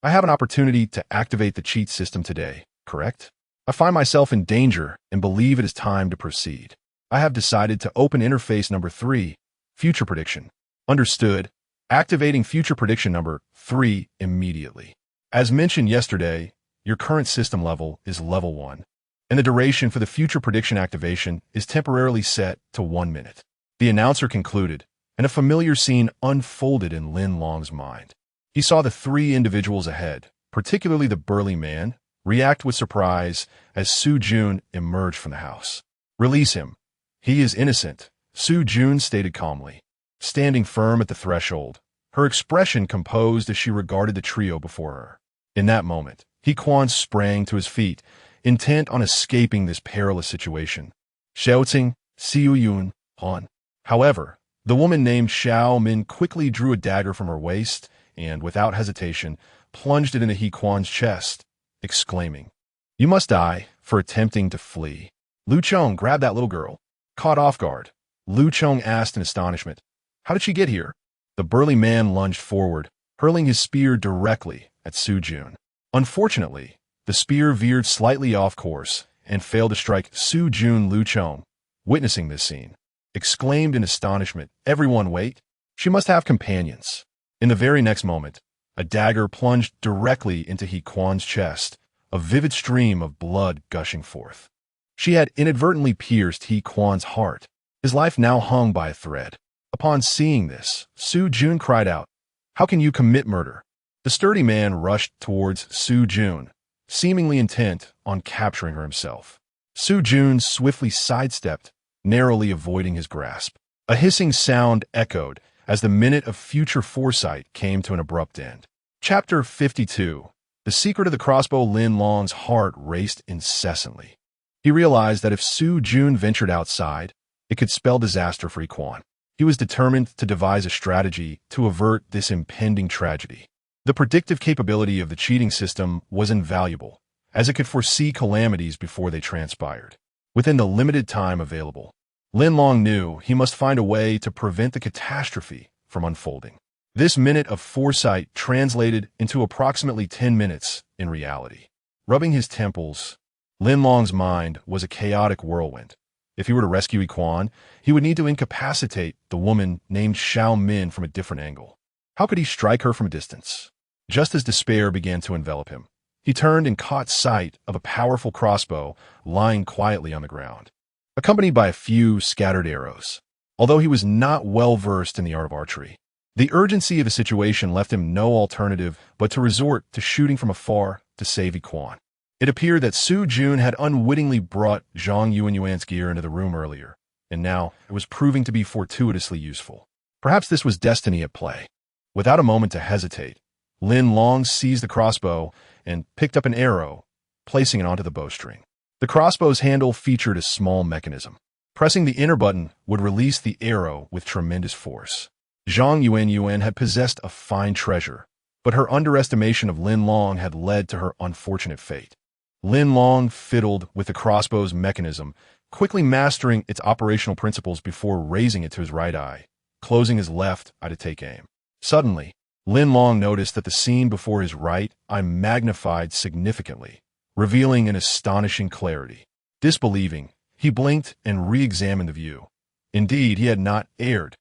"I have an opportunity to activate the cheat system today, correct? I find myself in danger and believe it is time to proceed. I have decided to open interface number 3, future prediction." "Understood. Activating future prediction number 3 immediately. As mentioned yesterday, your current system level is level 1, and the duration for the future prediction activation is temporarily set to 1 minute. The announcer concluded, and a familiar scene unfolded in Lin Long's mind. He saw the three individuals ahead, particularly the burly man, react with surprise as Su Jun emerged from the house. "Release him. He is innocent," Su Jun stated calmly. Standing firm at the threshold, her expression composed as she regarded the trio before her. In that moment, Yiquan sprang to his feet, intent on escaping this perilous situation. Shouting, "Xiu Yun, Han." However, the woman named Xiao Min quickly drew a dagger from her waist and, without hesitation, plunged it into Yiquan's chest, exclaiming, "You must die for attempting to flee." Lu Chong grabbed that little girl. Caught off guard, Lu Chong asked in astonishment, "How did she get here?" The burly man lunged forward, hurling his spear directly at Su Jun. Unfortunately, the spear veered slightly off course and failed to strike Su Jun. Lu Chong, witnessing this scene, exclaimed in astonishment, "Everyone wait! She must have companions." In the very next moment, a dagger plunged directly into Yiquan's chest, a vivid stream of blood gushing forth. She had inadvertently pierced Yiquan's heart. His life now hung by a thread. Upon seeing this, Su Jun cried out, "How can you commit murder?" The sturdy man rushed towards Su Jun, seemingly intent on capturing her himself. Su Jun swiftly sidestepped, narrowly avoiding his grasp. A hissing sound echoed as the minute of future foresight came to an abrupt end. Chapter 52. The secret of the crossbow. Lin Long's heart raced incessantly. He realized that if Su Jun ventured outside, it could spell disaster for Yiquan. He was determined to devise a strategy to avert this impending tragedy. The predictive capability of the cheating system was invaluable, as it could foresee calamities before they transpired. Within the limited time available, Lin Long knew he must find a way to prevent the catastrophe from unfolding. This minute of foresight translated into approximately 10 minutes in reality. Rubbing his temples, Lin Long's mind was a chaotic whirlwind. If he were to rescue Yiquan, he would need to incapacitate the woman named Xiao Min from a different angle. How could he strike her from a distance? Just as despair began to envelop him, he turned and caught sight of a powerful crossbow lying quietly on the ground, accompanied by a few scattered arrows. Although he was not well versed in the art of archery, the urgency of the situation left him no alternative but to resort to shooting from afar to save Yiquan. It appeared that Su Jun had unwittingly brought Zhang Yuanyuan's gear into the room earlier, and now it was proving to be fortuitously useful. Perhaps this was destiny at play. Without a moment to hesitate, Lin Long seized the crossbow and picked up an arrow, placing it onto the bowstring. The crossbow's handle featured a small mechanism. Pressing the inner button would release the arrow with tremendous force. Zhang Yuanyuan had possessed a fine treasure, but her underestimation of Lin Long had led to her unfortunate fate. Lin Long fiddled with the crossbow's mechanism, quickly mastering its operational principles before raising it to his right eye, closing his left eye to take aim. Suddenly, Lin Long noticed that the scene before his right eye magnified significantly, revealing an astonishing clarity. Disbelieving, he blinked and re-examined the view. Indeed, he had not erred.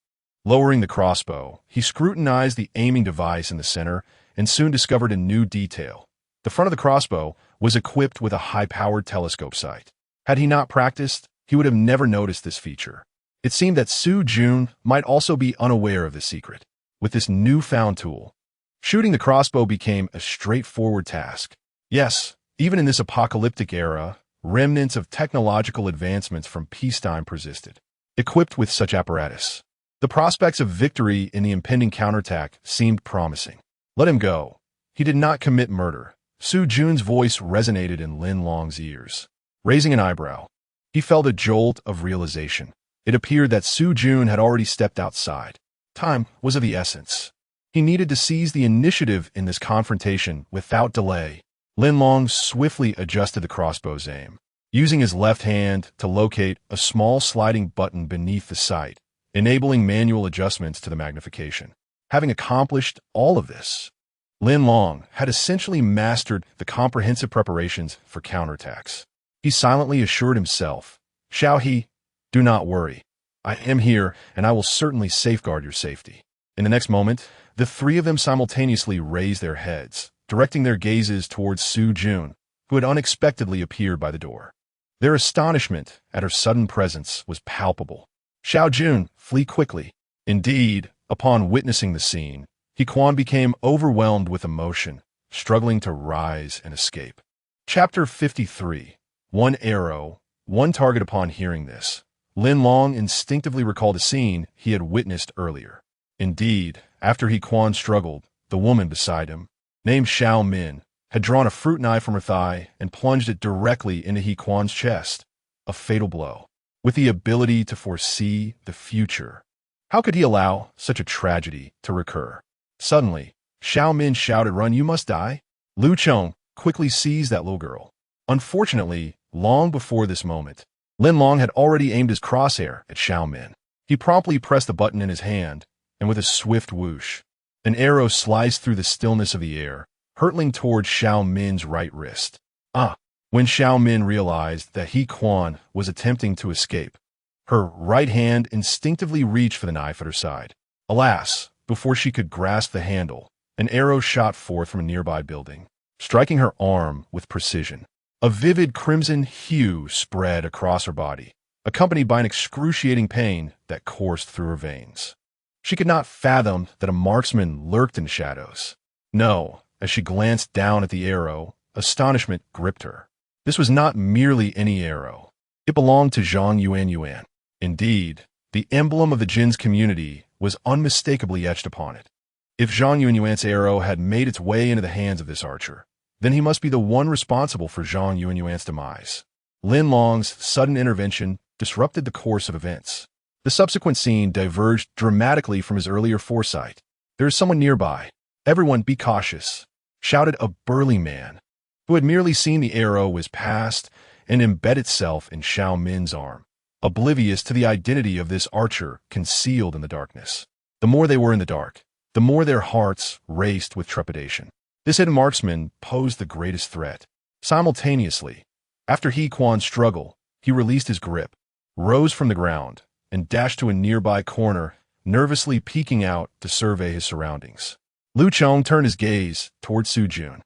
Lowering the crossbow, he scrutinized the aiming device in the center and soon discovered a new detail. The front of the crossbow was equipped with a high-powered telescope sight. Had he not practiced, he would have never noticed this feature. It seemed that Su Jun might also be unaware of this secret. With this newfound tool, shooting the crossbow became a straightforward task. Yes, even in this apocalyptic era, remnants of technological advancements from peacetime persisted. Equipped with such apparatus, the prospects of victory in the impending counterattack seemed promising. Let him go. He did not commit murder. Su Jun's voice resonated in Lin Long's ears. Raising an eyebrow, he felt a jolt of realization. It appeared that Su Jun had already stepped outside. Time was of the essence. He needed to seize the initiative in this confrontation without delay. Lin Long swiftly adjusted the crossbow's aim, using his left hand to locate a small sliding button beneath the sight, enabling manual adjustments to the magnification. Having accomplished all of this, Lin Long had essentially mastered the comprehensive preparations for counterattacks. He silently assured himself, "Xiao He, do not worry. I am here, and I will certainly safeguard your safety." In the next moment, the three of them simultaneously raised their heads, directing their gazes towards Su Jun, who had unexpectedly appeared by the door. Their astonishment at her sudden presence was palpable. "Xiao Jun, flee quickly." Indeed, upon witnessing the scene, Yiquan became overwhelmed with emotion, struggling to rise and escape. Chapter 53. One arrow, one target. Upon hearing this, Lin Long instinctively recalled a scene he had witnessed earlier. Indeed, after Yiquan struggled, the woman beside him, named Xiao Min, had drawn a fruit knife from her thigh and plunged it directly into Yiquan's chest, a fatal blow. With the ability to foresee the future, how could he allow such a tragedy to recur? Suddenly, Xiao Min shouted, "Run, you must die!" Lu Chong quickly seized that little girl. Unfortunately, long before this moment, Lin Long had already aimed his crosshair at Xiao Min. He promptly pressed the button in his hand, and with a swift whoosh, an arrow sliced through the stillness of the air, hurtling towards Xiao Min's right wrist. When Xiao Min realized that Yiquan was attempting to escape, her right hand instinctively reached for the knife at her side. Alas, before she could grasp the handle, an arrow shot forth from a nearby building, striking her arm with precision. A vivid crimson hue spread across her body, accompanied by an excruciating pain that coursed through her veins. She could not fathom that a marksman lurked in the shadows. No, as she glanced down at the arrow, astonishment gripped her. This was not merely any arrow. It belonged to Zhang Yuanyuan. Indeed, the emblem of the Jin's community was unmistakably etched upon it. If Zhang Yuanyuan's arrow had made its way into the hands of this archer, then he must be the one responsible for Zhang Yuanyuan's demise. Lin Long's sudden intervention disrupted the course of events. The subsequent scene diverged dramatically from his earlier foresight. There is someone nearby. "Everyone be cautious," shouted a burly man, who had merely seen the arrow whiz past and embed itself in Xiao Min's arm, oblivious to the identity of this archer concealed in the darkness. The more they were in the dark, the more their hearts raced with trepidation. This hidden marksman posed the greatest threat. Simultaneously, after He Quan's struggle, he released his grip, rose from the ground, and dashed to a nearby corner, nervously peeking out to survey his surroundings. Lu Chong turned his gaze toward Su Jun.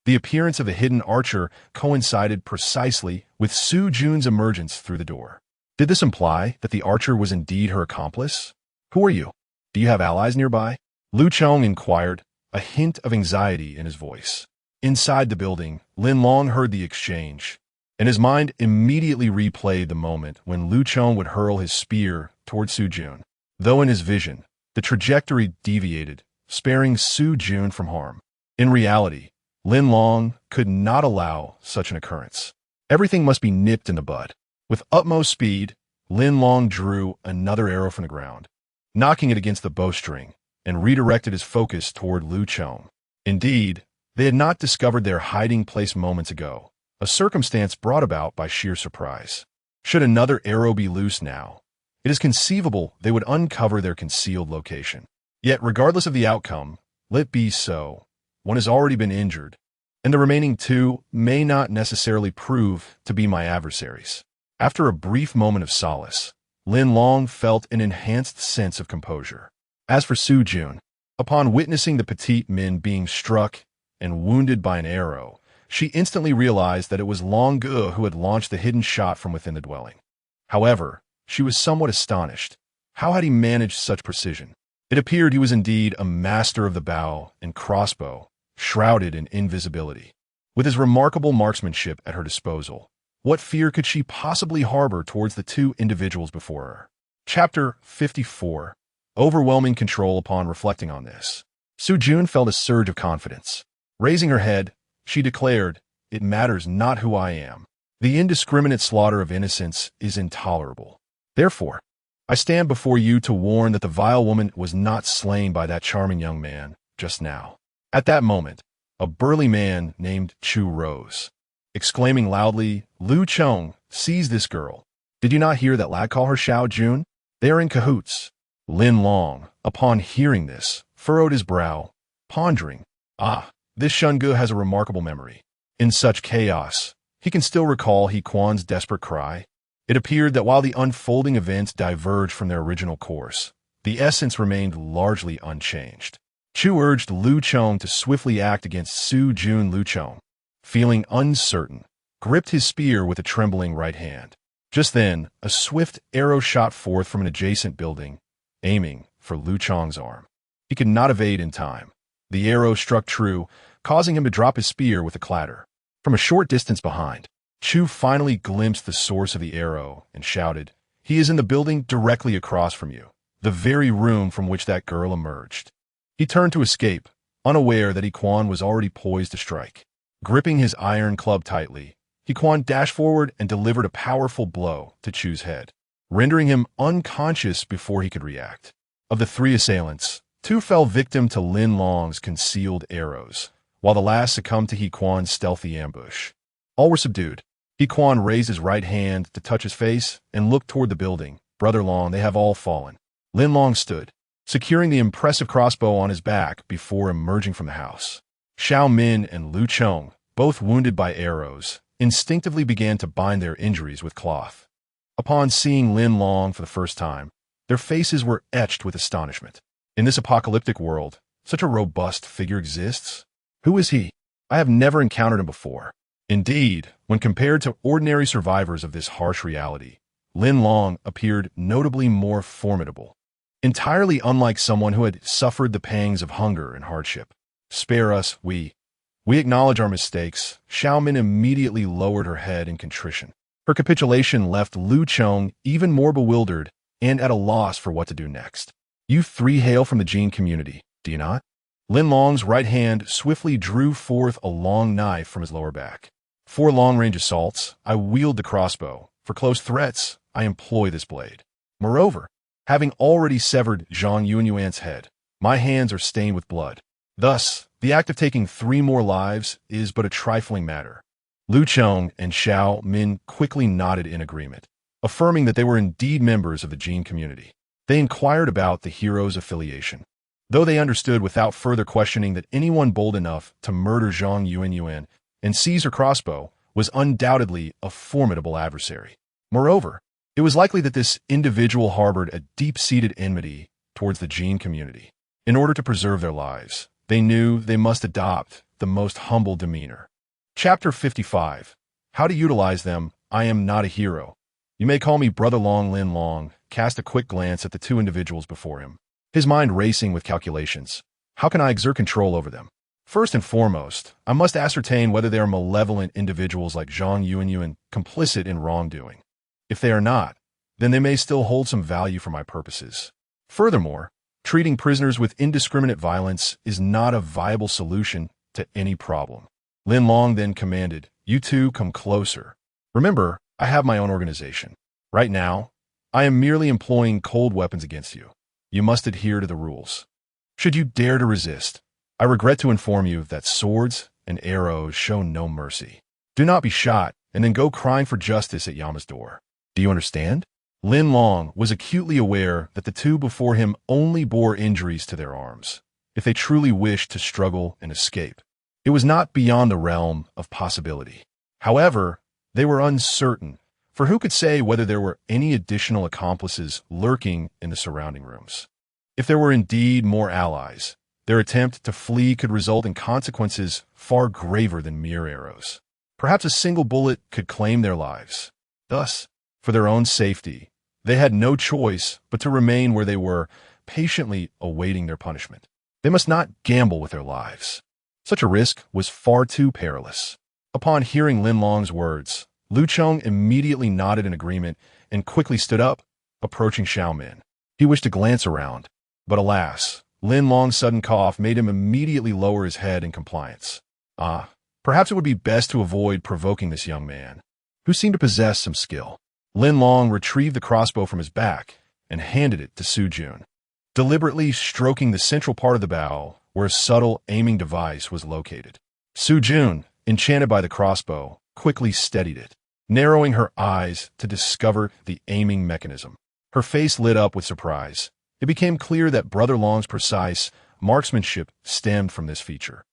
The appearance of the hidden archer coincided precisely with Su Jun's emergence through the door. Did this imply that the archer was indeed her accomplice? "Who are you? Do you have allies nearby?" Lu Chong inquired, a hint of anxiety in his voice. Inside the building, Lin Long heard the exchange, and his mind immediately replayed the moment when Lu Chong would hurl his spear toward Su Jun. Though in his vision, the trajectory deviated, sparing Su Jun from harm. In reality, Lin Long could not allow such an occurrence. Everything must be nipped in the bud. With utmost speed, Lin Long drew another arrow from the ground, knocking it against the bowstring, and redirected his focus toward Lu Chong. Indeed, they had not discovered their hiding place moments ago, a circumstance brought about by sheer surprise. Should another arrow be loose now, it is conceivable they would uncover their concealed location. Yet, regardless of the outcome, let it be so. One has already been injured, and the remaining two may not necessarily prove to be my adversaries. After a brief moment of solace, Lin Long felt an enhanced sense of composure. As for Su Jun, upon witnessing the petite Min being struck and wounded by an arrow, she instantly realized that it was Long Ge who had launched the hidden shot from within the dwelling. However, she was somewhat astonished. How had he managed such precision? It appeared he was indeed a master of the bow and crossbow, shrouded in invisibility. With his remarkable marksmanship at her disposal, what fear could she possibly harbor towards the two individuals before her? Chapter 54. Overwhelming control. Upon reflecting on this, Su Jun felt a surge of confidence. Raising her head, she declared, "It matters not who I am. The indiscriminate slaughter of innocents is intolerable. Therefore, I stand before you to warn that the vile woman was not slain by that charming young man just now." At that moment, a burly man named Chu rose, exclaiming loudly, "Lu Chong, seize this girl. Did you not hear that lad call her Xiao Jun? They are in cahoots." Lin Long, upon hearing this, furrowed his brow, pondering, this Shungu has a remarkable memory. In such chaos, he can still recall He Quan's desperate cry. It appeared that while the unfolding events diverged from their original course, the essence remained largely unchanged. Chu urged Lu Chong to swiftly act against Su Jun. Lu Chong, feeling uncertain, gripped his spear with a trembling right hand. Just then, a swift arrow shot forth from an adjacent building, aiming for Lu Chong's arm. He could not evade in time. The arrow struck true, causing him to drop his spear with a clatter. From a short distance behind, Chu finally glimpsed the source of the arrow and shouted, "He is in the building directly across from you, the very room from which that girl emerged." He turned to escape, unaware that He Quan was already poised to strike. Gripping his iron club tightly, He Quan dashed forward and delivered a powerful blow to Chu's head, rendering him unconscious before he could react. Of the three assailants, two fell victim to Lin Long's concealed arrows, while the last succumbed to He Quan's stealthy ambush. All were subdued. He Quan raised his right hand to touch his face and looked toward the building. "Brother Long, they have all fallen." Lin Long stood, securing the impressive crossbow on his back before emerging from the house. Xiao Min and Lu Chong, both wounded by arrows, instinctively began to bind their injuries with cloth. Upon seeing Lin Long for the first time, their faces were etched with astonishment. In this apocalyptic world, such a robust figure exists? Who is he? I have never encountered him before. Indeed, when compared to ordinary survivors of this harsh reality, Lin Long appeared notably more formidable, entirely unlike someone who had suffered the pangs of hunger and hardship. "Spare us, we acknowledge our mistakes." Xiao Min immediately lowered her head in contrition. Her capitulation left Lu Chong even more bewildered and at a loss for what to do next. "You three hail from the Jin community, do you not?" Lin Long's right hand swiftly drew forth a long knife from his lower back. "For long-range assaults, I wield the crossbow. For close threats, I employ this blade. Moreover, having already severed Zhang Yunyuan's head, my hands are stained with blood. Thus, the act of taking 3 more lives is but a trifling matter. Lu Cheng and Xiao Min quickly nodded in agreement, affirming that they were indeed members of the Jin community. They inquired about the hero's affiliation, though they understood without further questioning that anyone bold enough to murder Zhang Yuanyuan and seize her crossbow was undoubtedly a formidable adversary. Moreover, it was likely that this individual harbored a deep-seated enmity towards the Jin community. In order to preserve their lives, they knew they must adopt the most humble demeanor. Chapter 55. How to Utilize Them. I am not a hero. You may call me Brother Long. Lin Long cast a quick glance at the 2 individuals before him, his mind racing with calculations. How can I exert control over them? First and foremost, I must ascertain whether they are malevolent individuals like Zhang Yuanyuan complicit in wrongdoing. If they are not, then they may still hold some value for my purposes. Furthermore, treating prisoners with indiscriminate violence is not a viable solution to any problem. Lin Long then commanded, "You two come closer. Remember, I have my own organization. Right now, I am merely employing cold weapons against you. You must adhere to the rules. Should you dare to resist, I regret to inform you that swords and arrows show no mercy. Do not be shot and then go crying for justice at Yama's door. Do you understand?" Lin Long was acutely aware that the 2 before him only bore injuries to their arms. If they truly wished to struggle and escape, it was not beyond the realm of possibility. However, they were uncertain, for who could say whether there were any additional accomplices lurking in the surrounding rooms? If there were indeed more allies, their attempt to flee could result in consequences far graver than mere arrows. Perhaps a single bullet could claim their lives. Thus, for their own safety, they had no choice but to remain where they were, patiently awaiting their punishment. They must not gamble with their lives. Such a risk was far too perilous. Upon hearing Lin Long's words, Lu Cheng immediately nodded in agreement and quickly stood up, approaching Xiao Min. He wished to glance around, but alas, Lin Long's sudden cough made him immediately lower his head in compliance. Perhaps it would be best to avoid provoking this young man, who seemed to possess some skill. Lin Long retrieved the crossbow from his back and handed it to Su Jun, deliberately stroking the central part of the bow where a subtle aiming device was located. Su Jun, enchanted by the crossbow, quickly steadied it, narrowing her eyes to discover the aiming mechanism. Her face lit up with surprise. It became clear that Brother Long's precise marksmanship stemmed from this feature.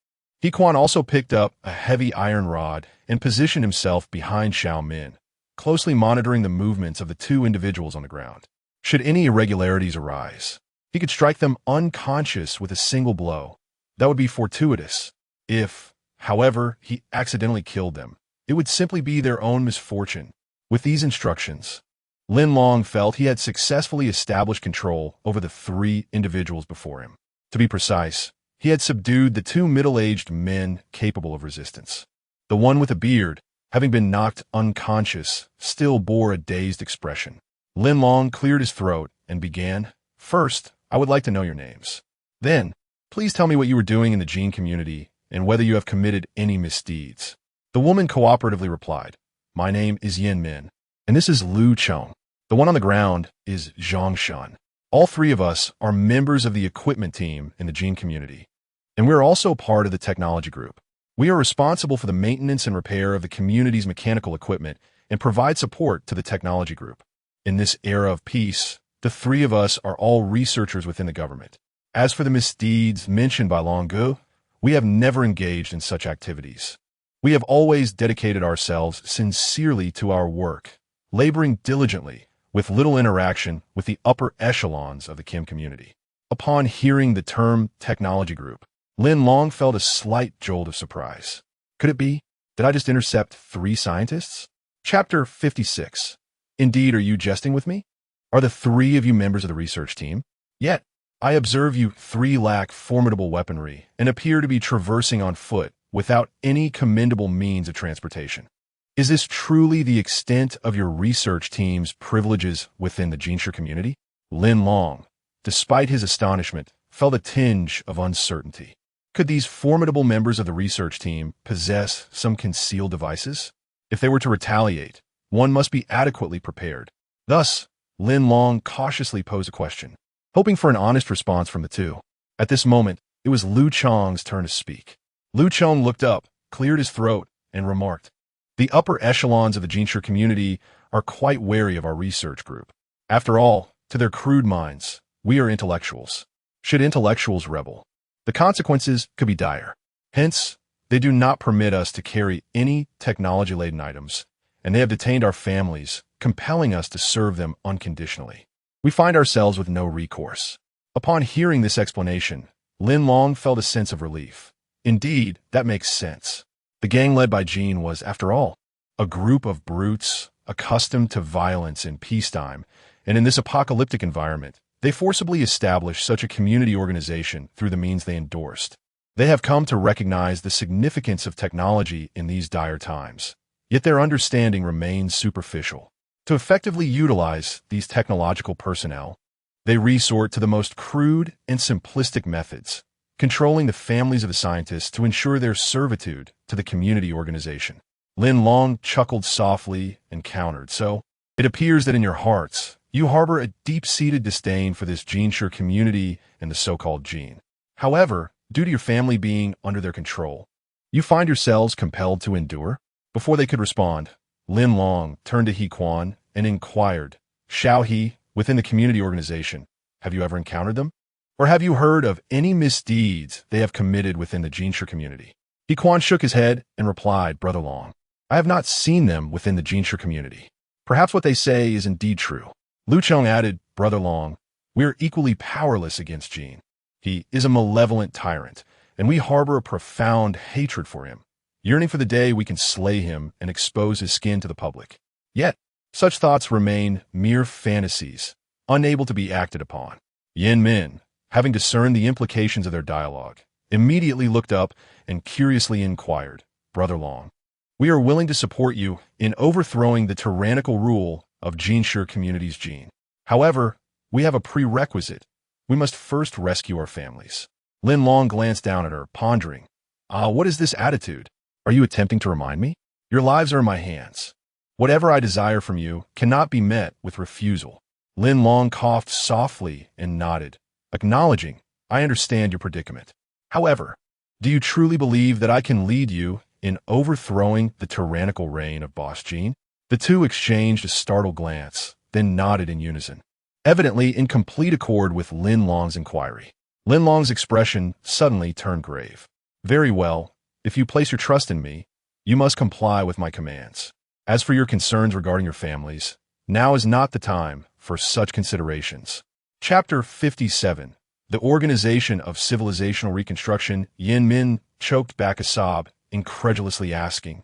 He Quan also picked up a heavy iron rod and positioned himself behind Xiao Min, closely monitoring the movements of the 2 individuals on the ground. Should any irregularities arise, he could strike them unconscious with a single blow. That would be fortuitous. If, however, he accidentally killed them, it would simply be their own misfortune. With these instructions, Lin Long felt he had successfully established control over the 3 individuals before him. To be precise, he had subdued the 2 middle-aged men capable of resistance. The one with a beard, having been knocked unconscious, still bore a dazed expression. Lin Long cleared his throat and began, "First, I would like to know your names. Then, please tell me what you were doing in the Jin community and whether you have committed any misdeeds." The woman cooperatively replied, "My name is Yin Min, and this is Lu Cheng. The one on the ground is Zhang Shan. All 3 of us are members of the equipment team in the Jin community, and we're also part of the technology group. We are responsible for the maintenance and repair of the community's mechanical equipment and provide support to the technology group. In this era of peace, the 3 of us are all researchers within the government. As for the misdeeds mentioned by Long Gu, we have never engaged in such activities. We have always dedicated ourselves sincerely to our work, laboring diligently, with little interaction with the upper echelons of the Kim community." Upon hearing the term technology group, Lin Long felt a slight jolt of surprise. Could it be? Did I just intercept 3 scientists? Chapter 56. Indeed, are you jesting with me? Are the 3 of you members of the research team? Yet, I observe you 3 lack formidable weaponry and appear to be traversing on foot without any commendable means of transportation. Is this truly the extent of your research team's privileges within the Jinsha community? Lin Long, despite his astonishment, felt a tinge of uncertainty. Could these formidable members of the research team possess some concealed devices? If they were to retaliate, one must be adequately prepared. Thus, Lin Long cautiously posed a question, hoping for an honest response from the 2. At this moment, It was Lu Chong's turn to speak. Lu Chong looked up, cleared his throat, and remarked, "The upper echelons of the Jinshi community are quite wary of our research group. After all, to their crude minds, we are intellectuals. Should intellectuals rebel, the consequences could be dire. Hence, they do not permit us to carry any technology-laden items, and they have detained our families, compelling us to serve them unconditionally. We find ourselves with no recourse." Upon hearing this explanation, Lin Long felt a sense of relief. Indeed, that makes sense. The gang led by Jean was, after all, a group of brutes accustomed to violence in peacetime, and in this apocalyptic environment, they forcibly established such a community organization through the means they endorsed. They have come to recognize the significance of technology in these dire times, yet their understanding remains superficial. To effectively utilize these technological personnel, they resort to the most crude and simplistic methods, controlling the families of the scientists to ensure their servitude to the community organization. Lin Long chuckled softly and countered, "So, it appears that in your hearts, you harbor a deep-seated disdain for this Jinshi community and the so-called Jin. However, due to your family being under their control, you find yourselves compelled to endure?" Before they could respond, Lin Long turned to He Quan and inquired, "Xiao He, within the community organization, have you ever encountered them? Or have you heard of any misdeeds they have committed within the Jinshi community?" He Quan shook his head and replied, "Brother Long, I have not seen them within the Jinshi community. Perhaps what they say is indeed true." Lu Chong added, "Brother Long, we are equally powerless against Jin. He is a malevolent tyrant, and we harbor a profound hatred for him, yearning for the day we can slay him and expose his skin to the public. Yet, such thoughts remain mere fantasies, unable to be acted upon." Yin Min, having discerned the implications of their dialogue, immediately looked up and curiously inquired, "Brother Long, we are willing to support you in overthrowing the tyrannical rule of Jinshi community's Jin. However, we have a prerequisite. We must first rescue our families." Lin Long glanced down at her, pondering, What is this attitude? Are you attempting to remind me? Your lives are in my hands. Whatever I desire from you cannot be met with refusal." Lin Long coughed softly and nodded, acknowledging, "I understand your predicament. However, do you truly believe that I can lead you in overthrowing the tyrannical reign of Boss Jean?" The two exchanged a startled glance, then nodded in unison, evidently in complete accord with Lin Long's inquiry. Lin Long's expression suddenly turned grave. "Very well. If you place your trust in me, you must comply with my commands. As for your concerns regarding your families, now is not the time for such considerations." Chapter 57. The Organization of Civilizational Reconstruction. Yin Min choked back a sob, incredulously asking,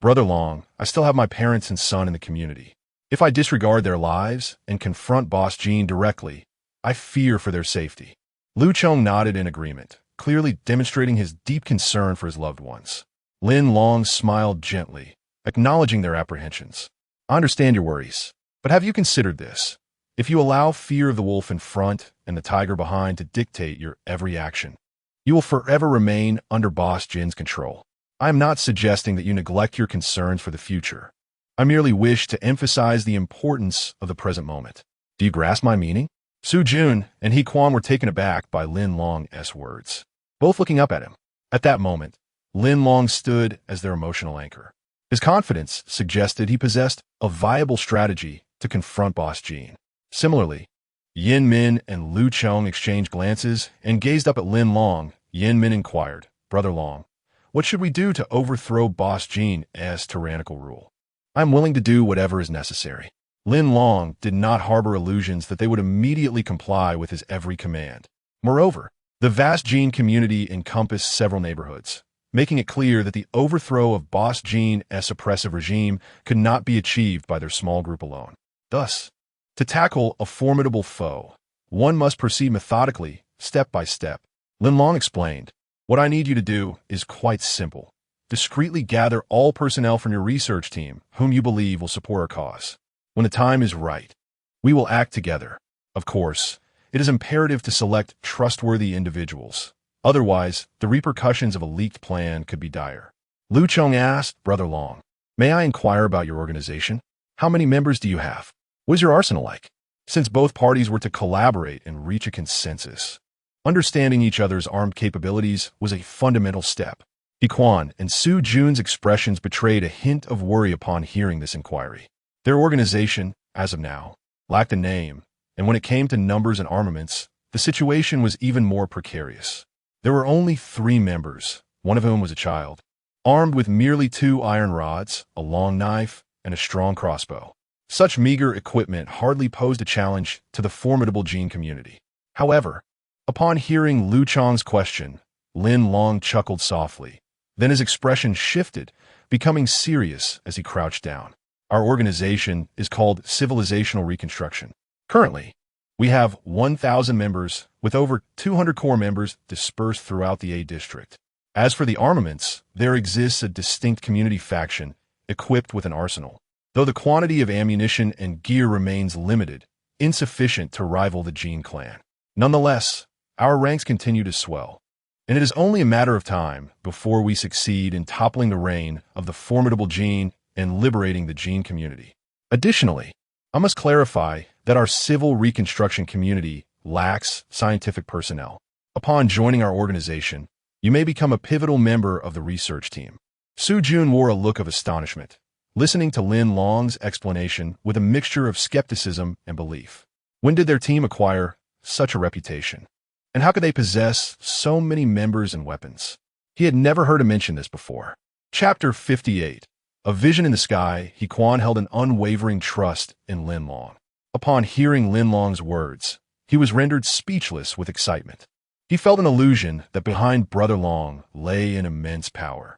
"Brother Long, I still have my parents and son in the community. If I disregard their lives and confront Boss Jean directly, I fear for their safety." Lu Chong nodded in agreement, clearly demonstrating his deep concern for his loved ones. Lin Long smiled gently, acknowledging their apprehensions. "I understand your worries, but have you considered this? If you allow fear of the wolf in front and the tiger behind to dictate your every action, you will forever remain under Boss Jin's control. I am not suggesting that you neglect your concerns for the future. I merely wish to emphasize the importance of the present moment. Do you grasp my meaning?" Su Jun and He Quan were taken aback by Lin Long's words, both looking up at him. At that moment, Lin Long stood as their emotional anchor. His confidence suggested he possessed a viable strategy to confront Boss Jean. Similarly, Yin Min and Lu Chong exchanged glances and gazed up at Lin Long. Yin Min inquired, "Brother Long, what should we do to overthrow Boss Jin's tyrannical rule?" "I am willing to do whatever is necessary." Lin Long did not harbor illusions that they would immediately comply with his every command. Moreover, the vast Jin community encompassed several neighborhoods, making it clear that the overthrow of Boss Jin's oppressive regime could not be achieved by their small group alone. Thus, to tackle a formidable foe, one must proceed methodically, step by step. Lin Long explained, "What I need you to do is quite simple. Discreetly gather all personnel from your research team whom you believe will support our cause. When the time is right, we will act together. Of course, it is imperative to select trustworthy individuals. Otherwise, the repercussions of a leaked plan could be dire." Lu Chong asked, "Brother Long, may I inquire about your organization? How many members do you have? What is your arsenal like?" Since both parties were to collaborate and reach a consensus, Understanding each other's armed capabilities was a fundamental step. Quan and Su Jun's expressions betrayed a hint of worry upon hearing this inquiry. Their organization, as of now, lacked a name, and when it came to numbers and armaments, the situation was even more precarious. There were only 3 members, one of whom was a child, armed with merely 2 iron rods, a long knife, and a strong crossbow. Such meager equipment hardly posed a challenge to the formidable Jin community. However, upon hearing Lu Chang's question, Lin Long chuckled softly. Then his expression shifted, becoming serious as he crouched down. Our organization is called Civilizational Reconstruction. Currently, we have 1,000 members, with over 200 core members dispersed throughout the A district. As for the armaments, there exists a distinct community faction equipped with an arsenal. Though the quantity of ammunition and gear remains limited, insufficient to rival the Jin clan. Nonetheless, our ranks continue to swell, and it is only a matter of time before we succeed in toppling the reign of the formidable Jin and liberating the Jin community. Additionally, I must clarify that our civil reconstruction community lacks scientific personnel. Upon joining our organization, you may become a pivotal member of the research team. Su Jun wore a look of astonishment, listening to Lin Long's explanation with a mixture of skepticism and belief. When did their team acquire such a reputation? And how could they possess so many members and weapons? He had never heard him mention this before. Chapter 58. A vision in the sky, Quan held an unwavering trust in Lin Long. Upon hearing Lin Long's words, he was rendered speechless with excitement. He felt an illusion that behind Brother Long lay an immense power.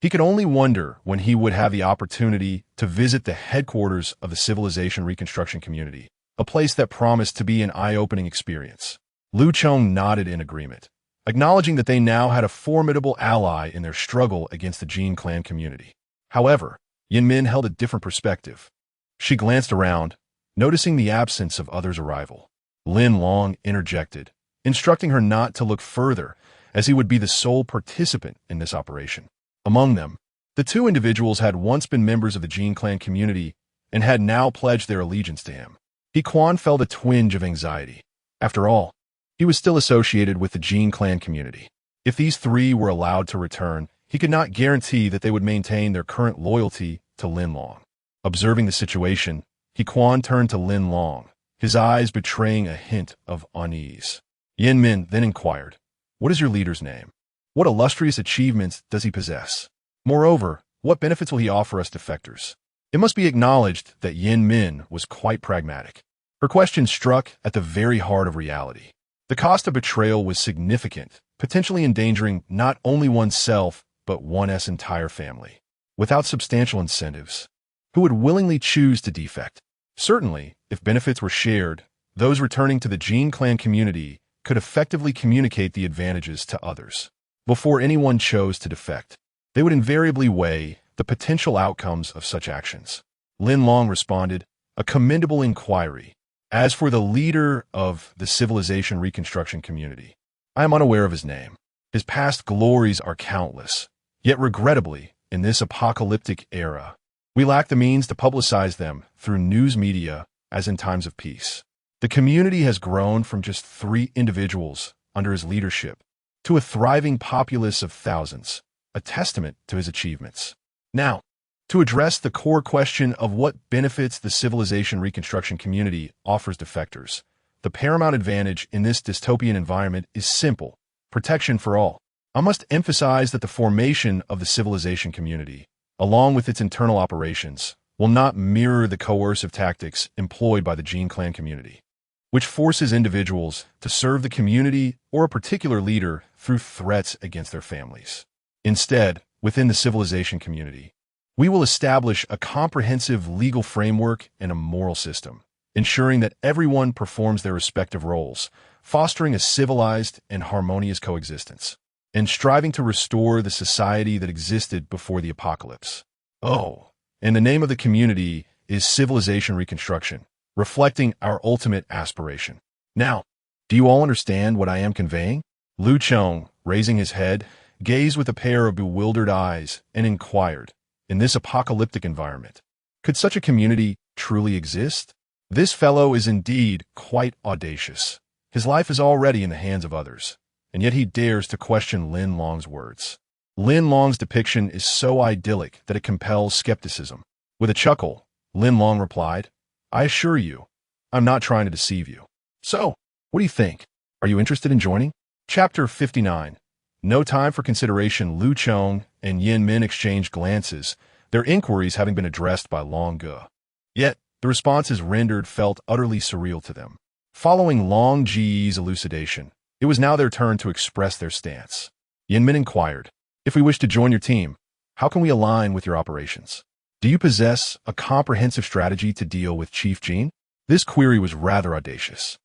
He could only wonder when he would have the opportunity to visit the headquarters of the Civilization Reconstruction Community, a place that promised to be an eye-opening experience. Lu Chong nodded in agreement, acknowledging that they now had a formidable ally in their struggle against the Jin clan community. However, Yin Min held a different perspective. She glanced around, noticing the absence of others' arrival. Lin Long interjected, instructing her not to look further, as he would be the sole participant in this operation. Among them, the 2 individuals had once been members of the Jin clan community and had now pledged their allegiance to him. Quan felt a twinge of anxiety. After all, he was still associated with the Jin clan community. If these 3 were allowed to return, he could not guarantee that they would maintain their current loyalty to Lin Long. Observing the situation, Quan turned to Lin Long, his eyes betraying a hint of unease. Yin Min then inquired, "What is your leader's name? What illustrious achievements does he possess? Moreover, what benefits will he offer us defectors?" It must be acknowledged that Yin Min was quite pragmatic. Her question struck at the very heart of reality. The cost of betrayal was significant, potentially endangering not only oneself, but one's entire family. Without substantial incentives, who would willingly choose to defect? Certainly, if benefits were shared, those returning to the Jin clan community could effectively communicate the advantages to others. Before anyone chose to defect, they would invariably weigh the potential outcomes of such actions. Lin Long responded, "A commendable inquiry. As for the leader of the Civilization Reconstruction community, I am unaware of his name. His past glories are countless. Yet regrettably, in this apocalyptic era, we lack the means to publicize them through news media as in times of peace. The community has grown from just 3 individuals under his leadership to a thriving populace of thousands, a testament to his achievements. Now, to address the core question of what benefits the Civilization Reconstruction community offers defectors, the paramount advantage in this dystopian environment is simple: protection for all. I must emphasize that the formation of the civilization community, along with its internal operations, will not mirror the coercive tactics employed by the Jin clan community, which forces individuals to serve the community or a particular leader through threats against their families. Instead, within the civilization community, we will establish a comprehensive legal framework and a moral system, ensuring that everyone performs their respective roles, fostering a civilized and harmonious coexistence, and striving to restore the society that existed before the apocalypse. Oh, and the name of the community is Civilization Reconstruction, reflecting our ultimate aspiration. Now, do you all understand what I am conveying? Lu Chong, raising his head, gazed with a pair of bewildered eyes and inquired, in this apocalyptic environment, could such a community truly exist? This fellow is indeed quite audacious. His life is already in the hands of others, and yet he dares to question Lin Long's words. Lin Long's depiction is so idyllic that it compels skepticism. With a chuckle, Lin Long replied, "I assure you, I'm not trying to deceive you. So, what do you think? Are you interested in joining?" Chapter 59. No time for consideration. Lu Chong and Yin Min exchanged glances, their inquiries having been addressed by Long Ge. Yet, the responses rendered felt utterly surreal to them. Following Long Ji's elucidation, it was now their turn to express their stance. Yin Min inquired, "If we wish to join your team, how can we align with your operations? Do you possess a comprehensive strategy to deal with Chief Jean?" This query was rather audacious.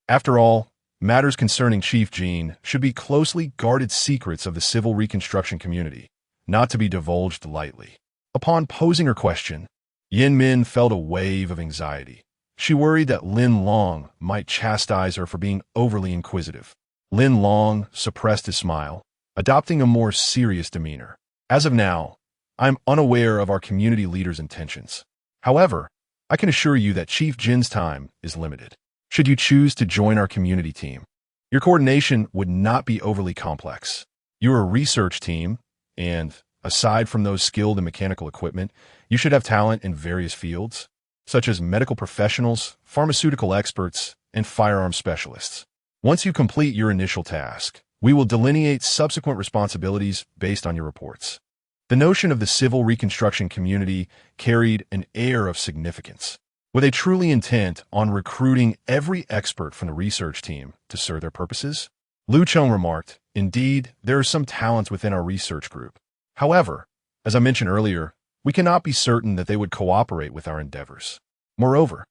After all, matters concerning Chief Jean should be closely guarded secrets of the civil reconstruction community, not to be divulged lightly. Upon posing her question, Yin Min felt a wave of anxiety. She worried that Lin Long might chastise her for being overly inquisitive. Lin Long suppressed his smile, adopting a more serious demeanor. "As of now, I am unaware of our community leader's intentions. However, I can assure you that Chief Jin's time is limited. Should you choose to join our community team, your coordination would not be overly complex. You're a research team, and, aside from those skilled in mechanical equipment, you should have talent in various fields, such as medical professionals, pharmaceutical experts, and firearm specialists. Once you complete your initial task, we will delineate subsequent responsibilities based on your reports." The notion of the civil reconstruction community carried an air of significance. Were they truly intent on recruiting every expert from the research team to serve their purposes? Lu Chong remarked, "Indeed, there are some talents within our research group. However, as I mentioned earlier, we cannot be certain that they would cooperate with our endeavors. Moreover,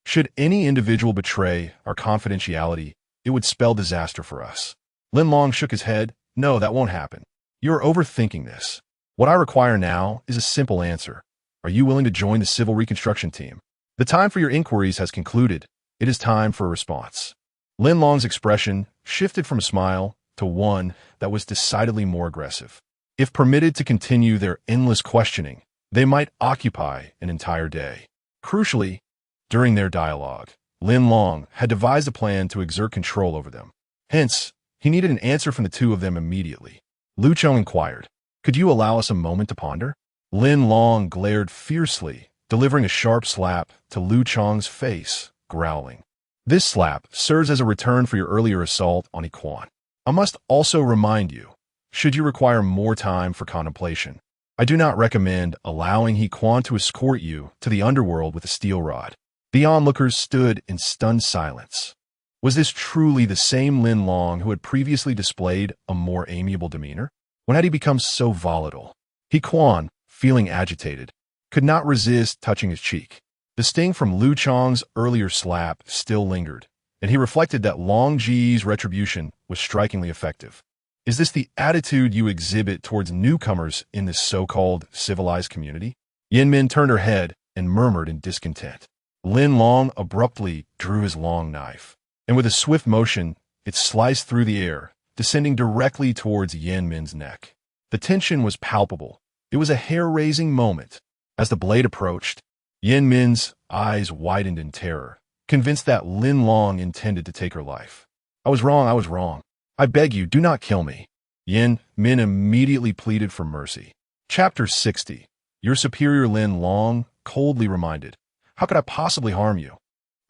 should any individual betray our confidentiality, it would spell disaster for us." Lin Long shook his head. "No, that won't happen. You are overthinking this. What I require now is a simple answer. Are you willing to join the civil reconstruction team? The time for your inquiries has concluded. It is time for a response." Lin Long's expression shifted from a smile to one that was decidedly more aggressive. If permitted to continue their endless questioning, they might occupy an entire day. Crucially, during their dialogue, Lin Long had devised a plan to exert control over them. Hence, he needed an answer from the two of them immediately. Lu Chong inquired, "Could you allow us a moment to ponder?" Lin Long glared fiercely, delivering a sharp slap to Lu Chong's face, growling. "This slap serves as a return for your earlier assault on Iquan. I must also remind you, should you require more time for contemplation, I do not recommend allowing Iquan to escort you to the underworld with a steel rod." The onlookers stood in stunned silence. Was this truly the same Lin Long who had previously displayed a more amiable demeanor? When had he become so volatile? Iquan, feeling agitated, could not resist touching his cheek. The sting from Lu Chong's earlier slap still lingered, and he reflected that Long Ji's retribution was strikingly effective. Is this the attitude you exhibit towards newcomers in this so-called civilized community? Yin Min turned her head and murmured in discontent. Lin Long abruptly drew his long knife, and with a swift motion, it sliced through the air, descending directly towards Yin Min's neck. The tension was palpable. It was a hair-raising moment. As the blade approached, Yin Min's eyes widened in terror, convinced that Lin Long intended to take her life. I was wrong. I beg you, do not kill me." Yin Min immediately pleaded for mercy. Chapter 60. Your superior Lin Long coldly reminded, "How could I possibly harm you?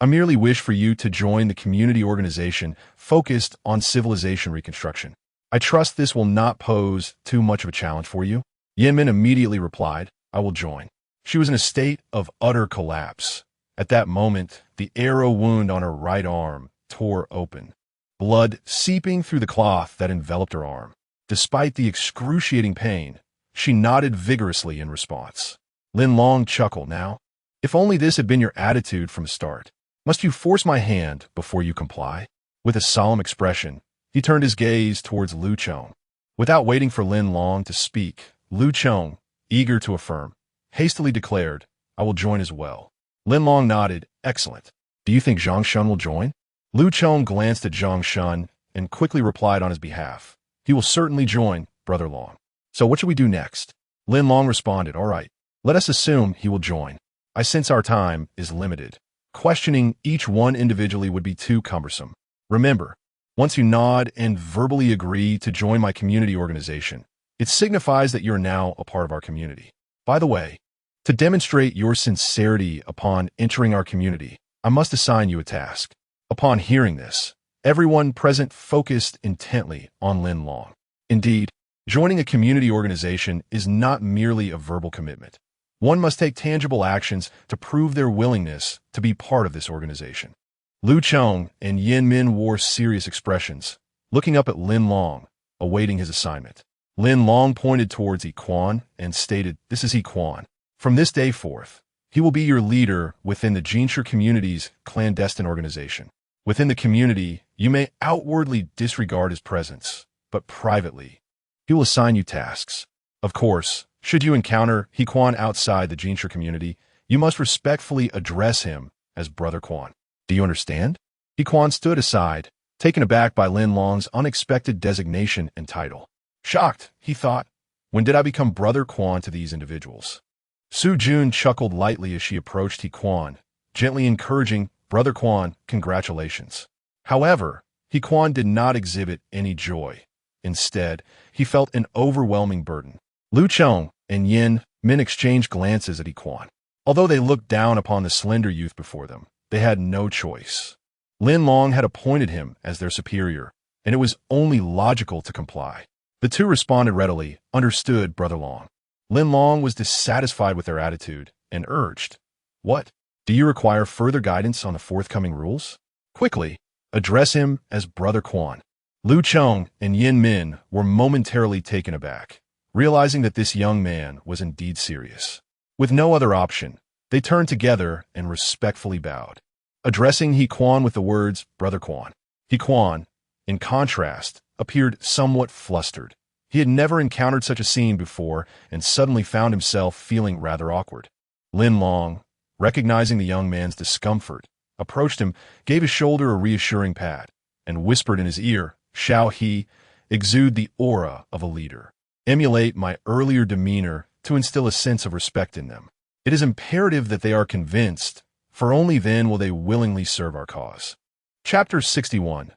I merely wish for you to join the community organization focused on civilization reconstruction. I trust this will not pose too much of a challenge for you." Yin Min immediately replied, "I will join." She was in a state of utter collapse. At that moment, the arrow wound on her right arm tore open, blood seeping through the cloth that enveloped her arm. Despite the excruciating pain, she nodded vigorously in response. Lin Long chuckled. "Now, if only this had been your attitude from the start. Must you force my hand before you comply?" With a solemn expression, he turned his gaze towards Lu Chong. Without waiting for Lin Long to speak, Lu Chong, eager to affirm, hastily declared, "I will join as well." Lin Long nodded. "Excellent. Do you think Zhang Shun will join?" Lu Chong glanced at Zhang Shun and quickly replied on his behalf, "He will certainly join, Brother Long. So what should we do next?" Lin Long responded, "All right, let us assume he will join. I sense our time is limited. Questioning each one individually would be too cumbersome. Remember, once you nod and verbally agree to join my community organization, it signifies that you're now a part of our community. By the way, to demonstrate your sincerity upon entering our community, I must assign you a task. Upon hearing this, everyone present focused intently on Lin Long. Indeed, joining a community organization is not merely a verbal commitment. One must take tangible actions to prove their willingness to be part of this organization. Lu Cheng and Yin Min wore serious expressions, looking up at Lin Long, awaiting his assignment. Lin Long pointed towards Yi Quan and stated, "This is Yi Quan. From this day forth, he will be your leader within the Jinshi community's clandestine organization. Within the community, you may outwardly disregard his presence, but privately, he will assign you tasks. Of course, should you encounter Yi Quan outside the Jinshi community, you must respectfully address him as Brother Quan. Do you understand?" Yi Quan stood aside, taken aback by Lin Long's unexpected designation and title. Shocked, he thought, when did I become Brother Quan to these individuals? Su Jun chuckled lightly as she approached Yi Quan, gently encouraging, "Brother Quan, congratulations." However, Yi Quan did not exhibit any joy. Instead, he felt an overwhelming burden. Lu Cheng and Yin Min exchanged glances at Yi Quan. Although they looked down upon the slender youth before them, they had no choice. Lin Long had appointed him as their superior, and it was only logical to comply. The two responded readily, "Understood, Brother Long." Lin Long was dissatisfied with their attitude and urged, "What? Do you require further guidance on the forthcoming rules? Quickly, address him as Brother Quan." Lu Cheng and Yin Min were momentarily taken aback, realizing that this young man was indeed serious. With no other option, they turned together and respectfully bowed, addressing Yi Quan with the words, "Brother Quan." Yi Quan, in contrast, appeared somewhat flustered. He had never encountered such a scene before and suddenly found himself feeling rather awkward. Lin Long, recognizing the young man's discomfort, approached him, gave his shoulder a reassuring pat, and whispered in his ear, "Shall he exude the aura of a leader? Emulate my earlier demeanor to instill a sense of respect in them. It is imperative that they are convinced, for only then will they willingly serve our cause." Chapter 61.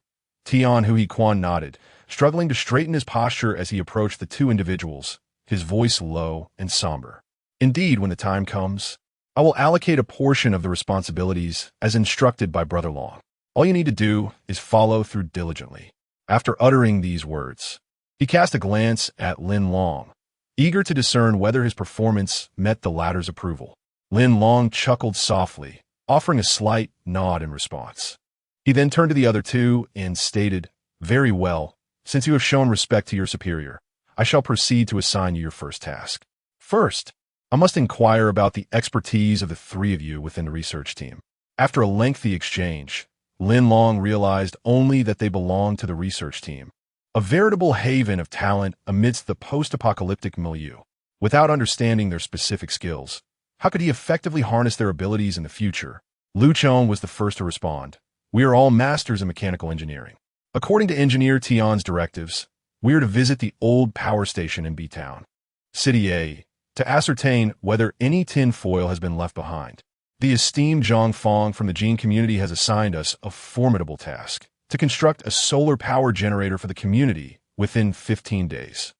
Tian Hui Quan nodded, struggling to straighten his posture as he approached the two individuals, his voice low and somber. "Indeed, when the time comes, I will allocate a portion of the responsibilities as instructed by Brother Long. All you need to do is follow through diligently." After uttering these words, he cast a glance at Lin Long, eager to discern whether his performance met the latter's approval. Lin Long chuckled softly, offering a slight nod in response. He then turned to the other two and stated, "Very well. Since you have shown respect to your superior, I shall proceed to assign you your first task. First, I must inquire about the expertise of the three of you within the research team." After a lengthy exchange, Lin Long realized only that they belonged to the research team, a veritable haven of talent amidst the post-apocalyptic milieu. Without understanding their specific skills, how could he effectively harness their abilities in the future? Lu Cheng was the first to respond. "We are all masters in mechanical engineering. According to Engineer Tian's directives, we are to visit the old power station in B-Town, City A, to ascertain whether any tin foil has been left behind. The esteemed Zhang Fong from the Jin community has assigned us a formidable task to construct a solar power generator for the community within 15 days.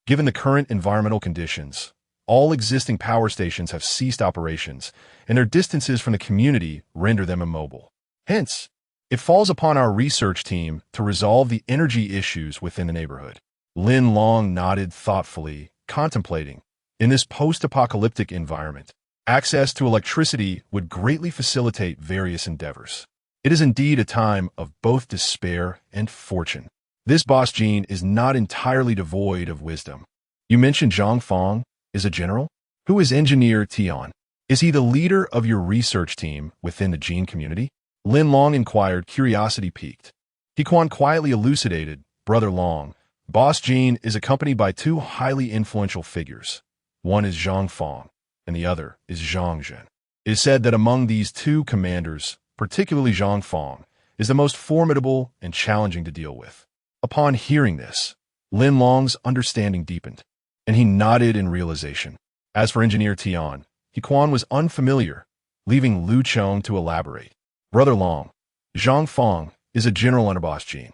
Given the current environmental conditions, all existing power stations have ceased operations, and their distances from the community render them immobile. Hence, it falls upon our research team to resolve the energy issues within the neighborhood." Lin Long nodded thoughtfully, contemplating. In this post-apocalyptic environment, access to electricity would greatly facilitate various endeavors. It is indeed a time of both despair and fortune. This boss Jean is not entirely devoid of wisdom. "You mentioned Zhang Fong is a general? Who is Engineer Tian? Is he the leader of your research team within the Jin community?" Lin Long inquired, curiosity piqued. Yi Quan quietly elucidated, "Brother Long, Boss Jean is accompanied by two highly influential figures. One is Zhang Fong, and the other is Zhang Zhen. It is said that among these two commanders, particularly Zhang Fong, is the most formidable and challenging to deal with." Upon hearing this, Lin Long's understanding deepened, and he nodded in realization. As for Engineer Tian, Yi Quan was unfamiliar, leaving Lu Cheng to elaborate. "Brother Long, Zhang Fong is a general under Boss Gene.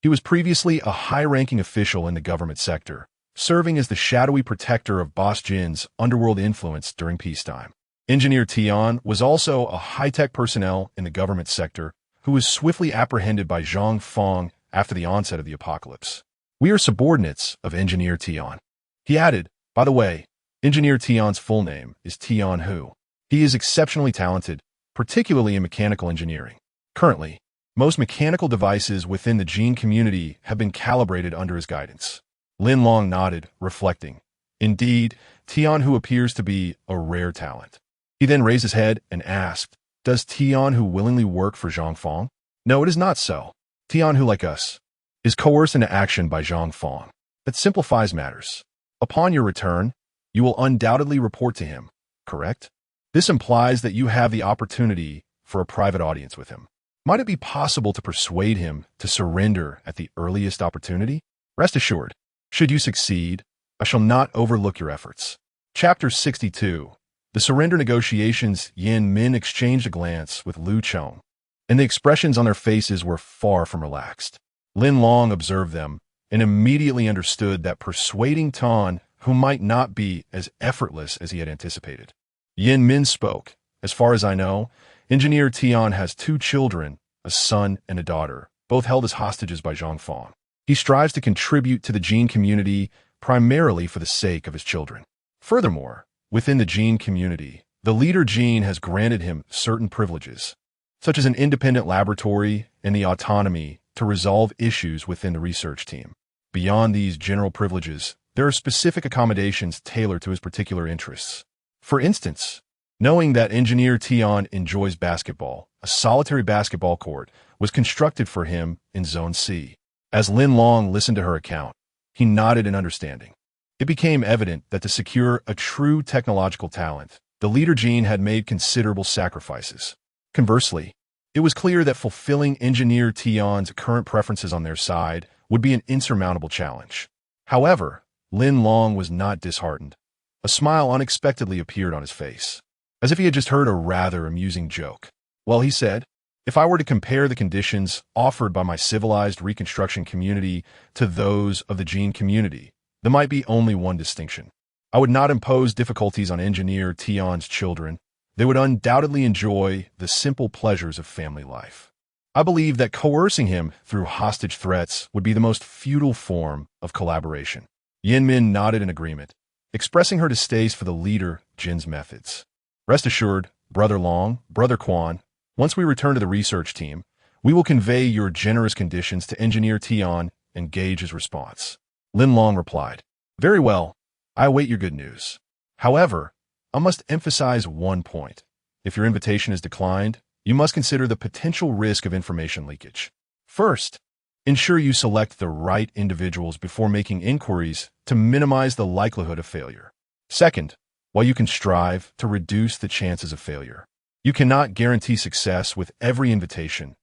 He was previously a high-ranking official in the government sector, serving as the shadowy protector of Boss Jin's underworld influence during peacetime. Engineer Tian was also a high-tech personnel in the government sector who was swiftly apprehended by Zhang Feng after the onset of the apocalypse. We are subordinates of Engineer Tian. He added, by the way, Engineer Tian's full name is Tian Hu. He is exceptionally talented, particularly in mechanical engineering. Currently, most mechanical devices within the Gene community have been calibrated under his guidance. Lin Long nodded, reflecting. Indeed, Tian Hu appears to be a rare talent. He then raised his head and asked, does Tian Hu willingly work for Zhang Feng? No, it is not so. Tian Hu, like us, is coerced into action by Zhang Feng. That simplifies matters. Upon your return, you will undoubtedly report to him, correct? This implies that you have the opportunity for a private audience with him. Might it be possible to persuade him to surrender at the earliest opportunity? Rest assured, should you succeed, I shall not overlook your efforts. Chapter 62. The surrender negotiations. Yin Min exchanged a glance with Lu Chong, and the expressions on their faces were far from relaxed. Lin Long observed them and immediately understood that persuading Tan, who might not be as effortless as he had anticipated. Yin Min spoke. As far as I know, Engineer Tian has 2 children, a son and a daughter, both held as hostages by Zhang Feng. He strives to contribute to the Gene community primarily for the sake of his children. Furthermore, within the Gene community, the leader Gene has granted him certain privileges, such as an independent laboratory and the autonomy to resolve issues within the research team. Beyond these general privileges, there are specific accommodations tailored to his particular interests. For instance, knowing that Engineer Tian enjoys basketball, a solitary basketball court was constructed for him in Zone C. As Lin Long listened to her account, he nodded in understanding. It became evident that to secure a true technological talent, the leader Gene had made considerable sacrifices. Conversely, it was clear that fulfilling Engineer Tian's current preferences on their side would be an insurmountable challenge. However, Lin Long was not disheartened. A smile unexpectedly appeared on his face, as if he had just heard a rather amusing joke. Well, he said, if I were to compare the conditions offered by my civilized reconstruction community to those of the Gene community, there might be only one distinction. I would not impose difficulties on Engineer Tian's children. They would undoubtedly enjoy the simple pleasures of family life. I believe that coercing him through hostage threats would be the most futile form of collaboration. Yin Min nodded in agreement, expressing her distaste for the leader Jin's methods. Rest assured, Brother Long, Brother Quan, once we return to the research team, we will convey your generous conditions to Engineer Tian and gauge his response. Lin Long replied, very well, I await your good news. However, I must emphasize one point. If your invitation is declined, you must consider the potential risk of information leakage. First, ensure you select the right individuals before making inquiries to minimize the likelihood of failure. Second, while you can strive to reduce the chances of failure, you cannot guarantee success with every invitation.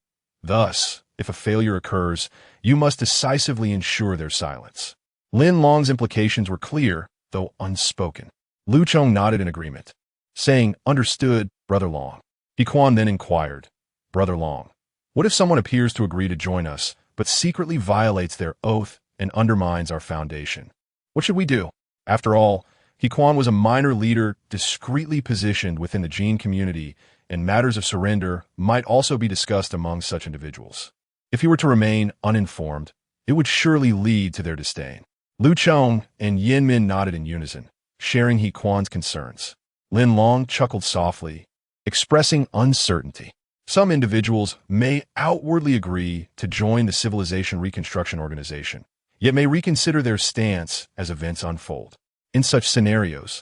Thus, if a failure occurs, you must decisively ensure their silence. Lin Long's implications were clear, though unspoken. Lu Chong nodded in agreement, saying, understood, Brother Long. He Quan then inquired, Brother Long, what if someone appears to agree to join us, but secretly violates their oath and undermines our foundation? What should we do? After all, He Quan was a minor leader discreetly positioned within the Gene community, and matters of surrender might also be discussed among such individuals. If he were to remain uninformed, it would surely lead to their disdain. Lu Chong and Yin Min nodded in unison, sharing He Quan's concerns. Lin Long chuckled softly, expressing uncertainty. Some individuals may outwardly agree to join the Civilization Reconstruction Organization, yet may reconsider their stance as events unfold. In such scenarios,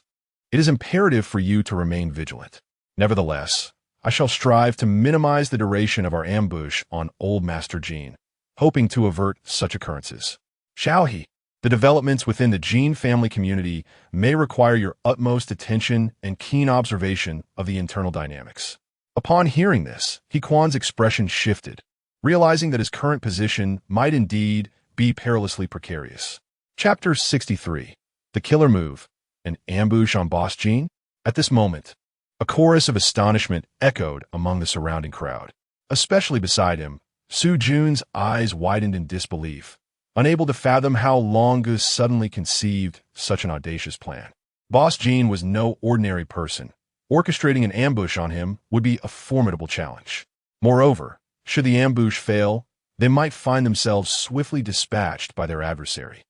it is imperative for you to remain vigilant. Nevertheless, I shall strive to minimize the duration of our ambush on Old Master Gene, hoping to avert such occurrences. Shall he? The developments within the Gene family community may require your utmost attention and keen observation of the internal dynamics. Upon hearing this, He Quan's expression shifted, realizing that his current position might indeed be perilously precarious. Chapter 63. The Killer Move, an ambush on Boss Gene? At this moment, a chorus of astonishment echoed among the surrounding crowd. Especially beside him, Su Jun's eyes widened in disbelief, unable to fathom how Long Gus suddenly conceived such an audacious plan. Boss Jean was no ordinary person. Orchestrating an ambush on him would be a formidable challenge. Moreover, should the ambush fail, they might find themselves swiftly dispatched by their adversary.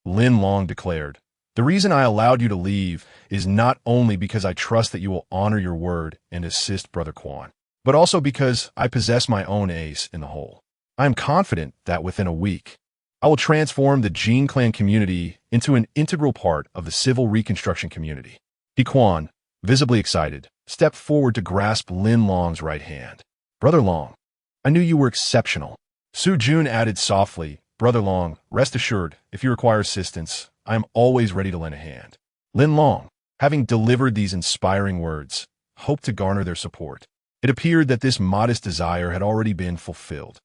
Lin Long declared, "The reason I allowed you to leave is not only because I trust that you will honor your word and assist Brother Quan, but also because I possess my own ace in the hole. I am confident that within a week, I will transform the Jin clan community into an integral part of the civil reconstruction community." He Quan, visibly excited, stepped forward to grasp Lin Long's right hand. "Brother Long, I knew you were exceptional." Su Jun added softly, "Brother Long, rest assured, if you require assistance, I am always ready to lend a hand." Lin Long, having delivered these inspiring words, hoped to garner their support. It appeared that this modest desire had already been fulfilled.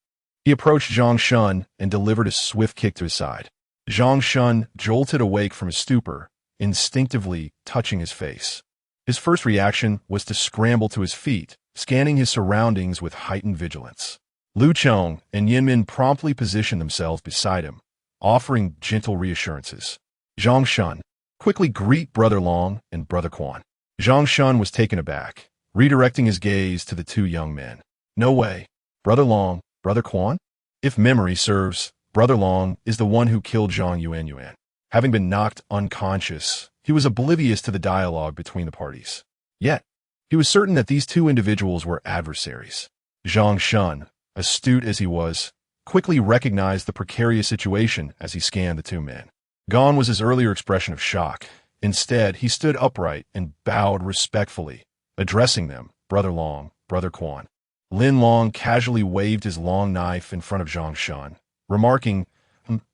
He approached Zhang Shun and delivered a swift kick to his side. Zhang Shun jolted awake from his stupor, instinctively touching his face. His first reaction was to scramble to his feet, scanning his surroundings with heightened vigilance. Lu Chong and Yinmin promptly positioned themselves beside him, offering gentle reassurances. Zhang Shun, quickly greet Brother Long and Brother Quan. Zhang Shun was taken aback, redirecting his gaze to the two young men. "No way. Brother Long, Brother Quan?" If memory serves, Brother Long is the one who killed Zhang Yuanyuan. Having been knocked unconscious, he was oblivious to the dialogue between the parties. Yet, he was certain that these two individuals were adversaries. Zhang Shun, astute as he was, quickly recognized the precarious situation as he scanned the two men. Gone was his earlier expression of shock. Instead, he stood upright and bowed respectfully, addressing them, "Brother Long, Brother Quan." Lin Long casually waved his long knife in front of Zhang Shun, remarking,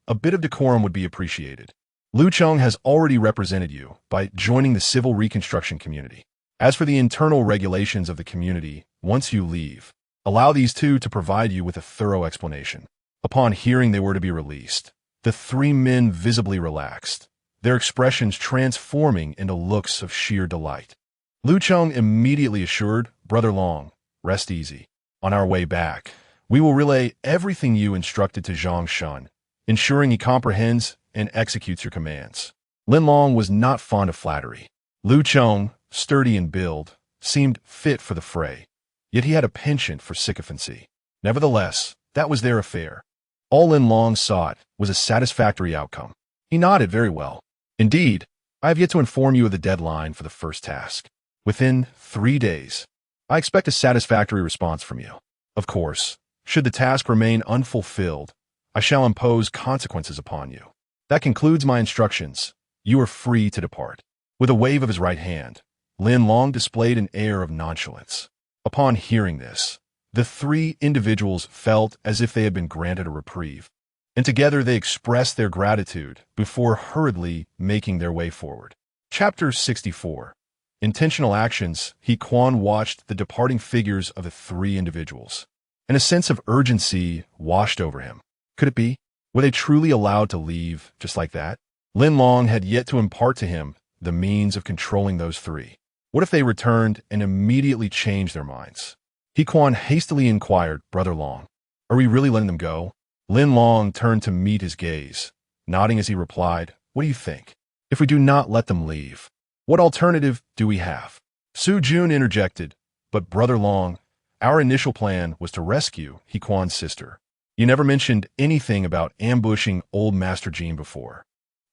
"A bit of decorum would be appreciated. Lu Chong has already represented you by joining the civil reconstruction community. As for the internal regulations of the community, once you leave, allow these two to provide you with a thorough explanation." Upon hearing they were to be released, the three men visibly relaxed, their expressions transforming into looks of sheer delight. Lu Chong immediately assured Brother Long, "Rest easy. On our way back, we will relay everything you instructed to Zhang Shun, ensuring he comprehends and executes your commands." Lin Long was not fond of flattery. Lu Chong, sturdy in build, seemed fit for the fray, yet he had a penchant for sycophancy. Nevertheless, that was their affair. All Lin Long sought was a satisfactory outcome. He nodded very well. "Indeed, I have yet to inform you of the deadline for the first task. Within 3 days, I expect a satisfactory response from you. Of course, should the task remain unfulfilled, I shall impose consequences upon you. That concludes my instructions. You are free to depart." With a wave of his right hand, Lin Long displayed an air of nonchalance. Upon hearing this, the three individuals felt as if they had been granted a reprieve, and together they expressed their gratitude before hurriedly making their way forward. Chapter 64. Intentional Actions. He Quan watched the departing figures of the three individuals, and a sense of urgency washed over him. Could it be? Were they truly allowed to leave just like that? Lin Long had yet to impart to him the means of controlling those three. What if they returned and immediately changed their minds? He Quan hastily inquired, "Brother Long, are we really letting them go?" Lin Long turned to meet his gaze, nodding as he replied, "What do you think? If we do not let them leave, what alternative do we have?" Su Jun interjected, "But Brother Long, our initial plan was to rescue He Quan's sister. You never mentioned anything about ambushing old Master Jean before."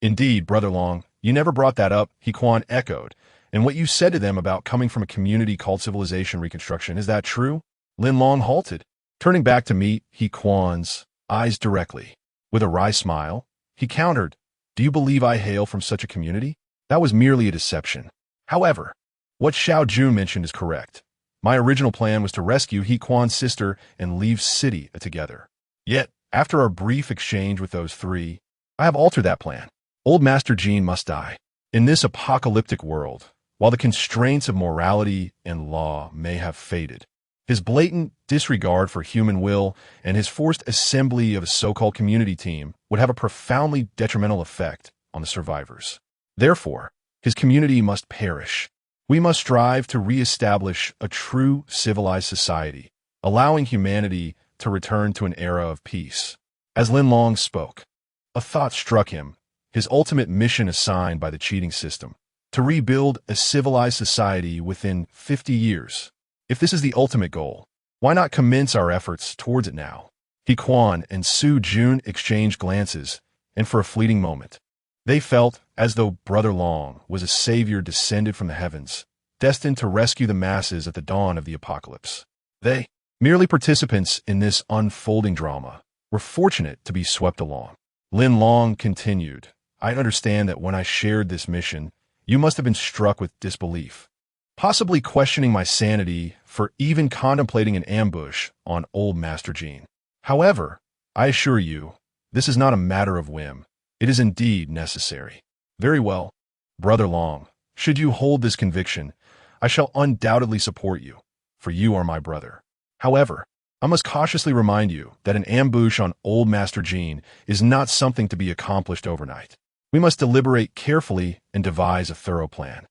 "Indeed, Brother Long, you never brought that up," He Quan echoed. "And what you said to them about coming from a community called Civilization Reconstruction, is that true?" Lin Long halted, turning back to meet He Quan's eyes directly. With a wry smile, he countered, "Do you believe I hail from such a community? That was merely a deception. However, what Xiao Jun mentioned is correct. My original plan was to rescue He Quan's sister and leave city together. Yet, after our brief exchange with those three, I have altered that plan. Old Master Jean must die. In this apocalyptic world, while the constraints of morality and law may have faded, his blatant disregard for human will and his forced assembly of a so-called community team would have a profoundly detrimental effect on the survivors. Therefore, his community must perish. We must strive to re-establish a true civilized society, allowing humanity to return to an era of peace. As Lin Long spoke, a thought struck him, his ultimate mission assigned by the cheating system, to rebuild a civilized society within 50 years. If this is the ultimate goal, why not commence our efforts towards it now? He Quan and Su Jun exchanged glances, and for a fleeting moment, they felt as though Brother Long was a savior descended from the heavens, destined to rescue the masses at the dawn of the apocalypse. They, merely participants in this unfolding drama, were fortunate to be swept along. Lin Long continued, I understand that when I shared this mission, you must have been struck with disbelief, possibly questioning my sanity for even contemplating an ambush on old Master Jean. However, I assure you, this is not a matter of whim. It is indeed necessary. Very well, Brother Long, should you hold this conviction, I shall undoubtedly support you, for you are my brother. However, I must cautiously remind you that an ambush on old Master Jean is not something to be accomplished overnight. We must deliberate carefully and devise a thorough plan.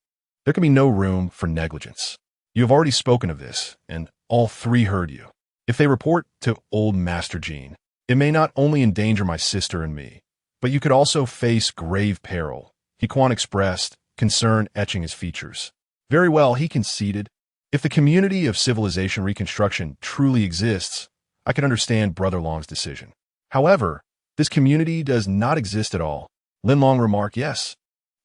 There can be no room for negligence. You have already spoken of this, and all three heard you. If they report to old Master Jean, it may not only endanger my sister and me, but you could also face grave peril. He Quan expressed, concern etching his features. Very well, he conceded. If the community of civilization reconstruction truly exists, I can understand Brother Long's decision. However, this community does not exist at all. Lin Long remarked, yes,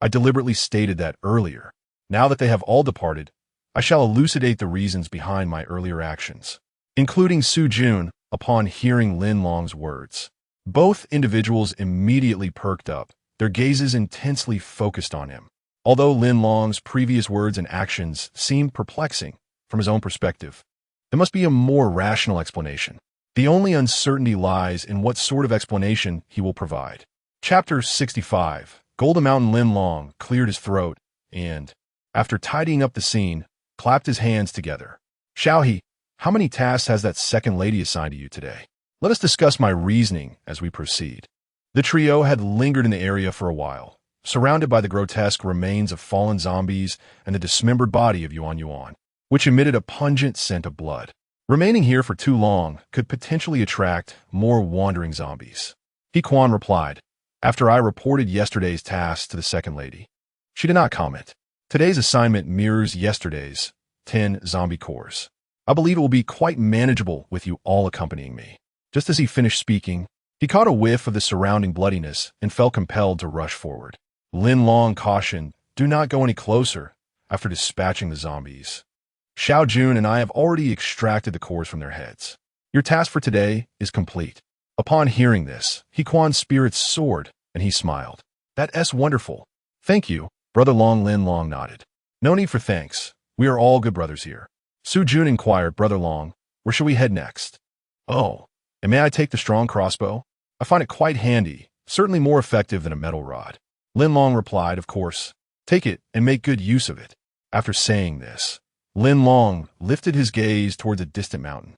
I deliberately stated that earlier. Now that they have all departed, I shall elucidate the reasons behind my earlier actions, including Su Jun, upon hearing Lin Long's words. Both individuals immediately perked up, their gazes intensely focused on him. Although Lin Long's previous words and actions seemed perplexing from his own perspective, there must be a more rational explanation. The only uncertainty lies in what sort of explanation he will provide. Chapter 65. Golden Mountain Lin Long cleared his throat and, after tidying up the scene, clapped his hands together. Xiaohe, how many tasks has that second lady assigned to you today? Let us discuss my reasoning as we proceed. The trio had lingered in the area for a while, surrounded by the grotesque remains of fallen zombies and the dismembered body of Yuan Yuan, which emitted a pungent scent of blood. Remaining here for too long could potentially attract more wandering zombies. He Quan replied, after I reported yesterday's tasks to the second lady. She did not comment. Today's assignment mirrors yesterday's 10 zombie cores. I believe it will be quite manageable with you all accompanying me. Just as he finished speaking, he caught a whiff of the surrounding bloodiness and felt compelled to rush forward. Lin Long cautioned, do not go any closer after dispatching the zombies. Xiao Jun and I have already extracted the cores from their heads. Your task for today is complete. Upon hearing this, He Quan's spirits soared, and he smiled. That's wonderful. Thank you, Brother Long. Lin Long nodded. No need for thanks. We are all good brothers here. Su Jun inquired, Brother Long, where shall we head next? Oh, and may I take the strong crossbow? I find it quite handy, certainly more effective than a metal rod. Lin Long replied, of course. Take it and make good use of it. After saying this, Lin Long lifted his gaze towards a distant mountain.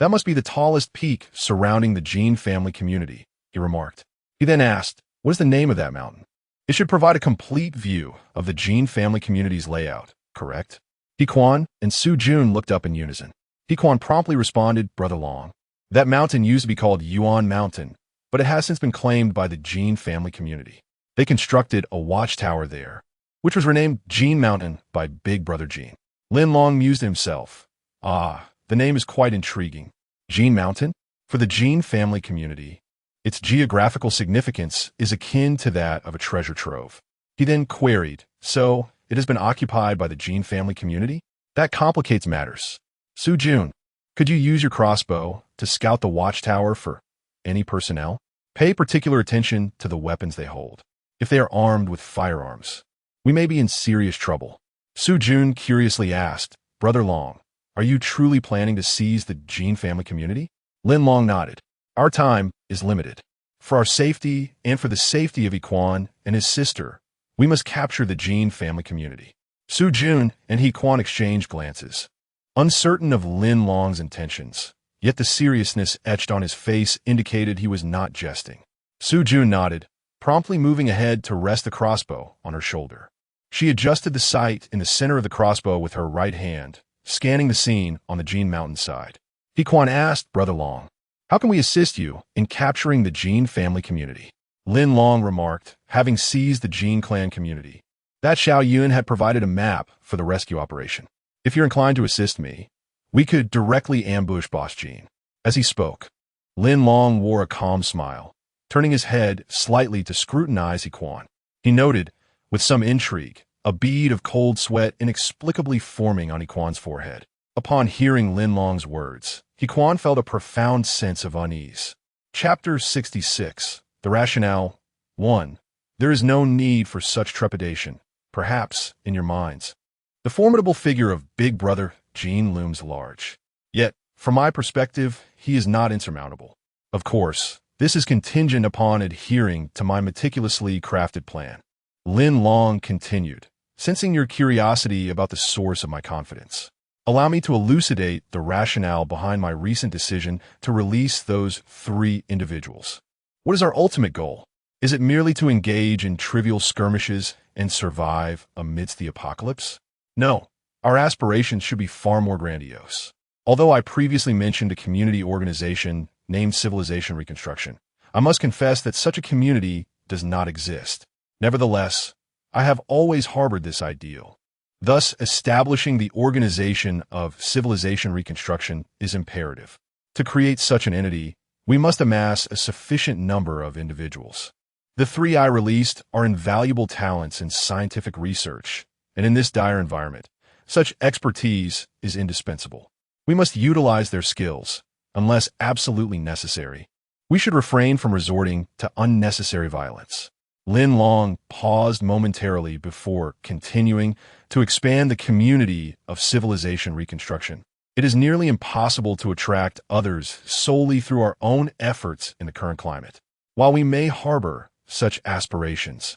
That must be the tallest peak surrounding the Jean family community, he remarked. He then asked, what is the name of that mountain? It should provide a complete view of the Jean family community's layout, correct? He Quan and Su Jun looked up in unison. He Quan promptly responded, Brother Long. That mountain used to be called Yuan Mountain, but it has since been claimed by the Jean family community. They constructed a watchtower there, which was renamed Jean Mountain by Big Brother Jean. Lin Long mused to himself. Ah, the name is quite intriguing. Jean Mountain? For the Jean family community, its geographical significance is akin to that of a treasure trove. He then queried, so it has been occupied by the Jean family community? That complicates matters. Su Jun, could you use your crossbow to scout the watchtower for any personnel? Pay particular attention to the weapons they hold. If they are armed with firearms, we may be in serious trouble. Su Jun curiously asked, Brother Long, are you truly planning to seize the Jean family community? Lin Long nodded. Our time is limited. For our safety and for the safety of Quan and his sister, we must capture the Jean family community. Su Jun and He Quan exchanged glances, uncertain of Lin Long's intentions, yet the seriousness etched on his face indicated he was not jesting. Su Jun nodded, promptly moving ahead to rest the crossbow on her shoulder. She adjusted the sight in the center of the crossbow with her right hand, scanning the scene on the Jean Mountain side. He Quan asked, Brother Long, How can we assist you in capturing the Jin family community? Lin Long remarked, having seized the Jin clan community. That Xiao Yun had provided a map for the rescue operation. If you're inclined to assist me, we could directly ambush Boss Jin. As he spoke, Lin Long wore a calm smile, turning his head slightly to scrutinize He Quan. He noted, with some intrigue, a bead of cold sweat inexplicably forming on He Quan's forehead. Upon hearing Lin Long's words, He Quan felt a profound sense of unease. Chapter 66. The Rationale. 1. There is no need for such trepidation, perhaps in your minds. The formidable figure of Big Brother Jin looms large. Yet, from my perspective, he is not insurmountable. Of course, this is contingent upon adhering to my meticulously crafted plan. Lin Long continued, sensing your curiosity about the source of my confidence. Allow me to elucidate the rationale behind my recent decision to release those 3 individuals. What is our ultimate goal? Is it merely to engage in trivial skirmishes and survive amidst the apocalypse? No, our aspirations should be far more grandiose. Although I previously mentioned a community organization named Civilization Reconstruction, I must confess that such a community does not exist. Nevertheless, I have always harbored this ideal. Thus, establishing the organization of Civilization Reconstruction is imperative. To create such an entity, we must amass a sufficient number of individuals. The 3 I released are invaluable talents in scientific research, and in this dire environment, such expertise is indispensable. We must utilize their skills, unless absolutely necessary. We should refrain from resorting to unnecessary violence. Lin Long paused momentarily before continuing to expand the community of Civilization Reconstruction. It is nearly impossible to attract others solely through our own efforts in the current climate. While we may harbor such aspirations,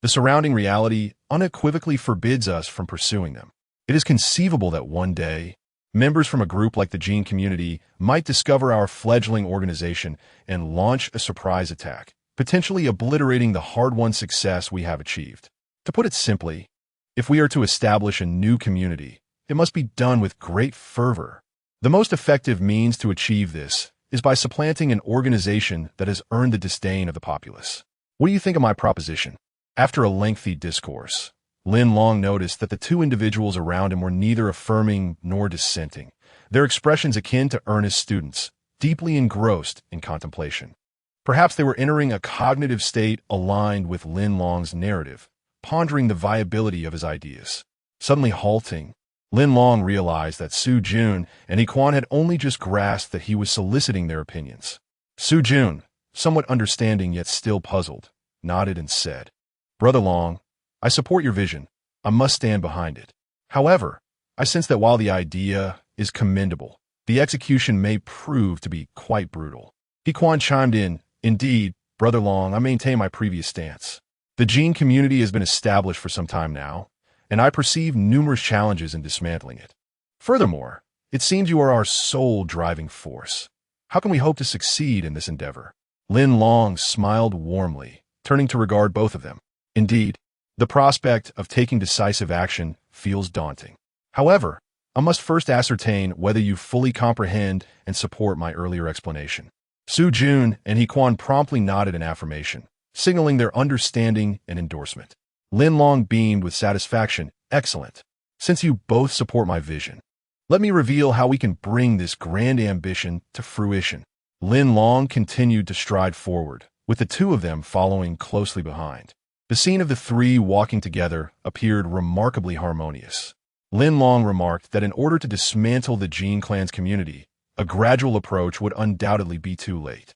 the surrounding reality unequivocally forbids us from pursuing them. It is conceivable that one day, members from a group like the Jin community might discover our fledgling organization and launch a surprise attack, potentially obliterating the hard-won success we have achieved. To put it simply, if we are to establish a new community, it must be done with great fervor. The most effective means to achieve this is by supplanting an organization that has earned the disdain of the populace. What do you think of my proposition? After a lengthy discourse, Lin Long noticed that the 2 individuals around him were neither affirming nor dissenting, their expressions akin to earnest students, deeply engrossed in contemplation. Perhaps they were entering a cognitive state aligned with Lin Long's narrative, pondering the viability of his ideas. Suddenly halting, Lin Long realized that Su Jun and He Quan had only just grasped that he was soliciting their opinions. Su Jun, somewhat understanding yet still puzzled, nodded and said, "Brother Long, I support your vision. I must stand behind it. However, I sense that while the idea is commendable, the execution may prove to be quite brutal." He Quan chimed in, "Indeed, Brother Long, I maintain my previous stance. The Jin community has been established for some time now, and I perceive numerous challenges in dismantling it. Furthermore, it seems you are our sole driving force. How can we hope to succeed in this endeavor?" Lin Long smiled warmly, turning to regard both of them. "Indeed, the prospect of taking decisive action feels daunting. However, I must first ascertain whether you fully comprehend and support my earlier explanation." Su Jun and He Quan promptly nodded in affirmation, signaling their understanding and endorsement. Lin Long beamed with satisfaction. "Excellent. Since you both support my vision, let me reveal how we can bring this grand ambition to fruition." Lin Long continued to stride forward, with the 2 of them following closely behind. The scene of the 3 walking together appeared remarkably harmonious. Lin Long remarked that in order to dismantle the Jin clan's community, a gradual approach would undoubtedly be too late.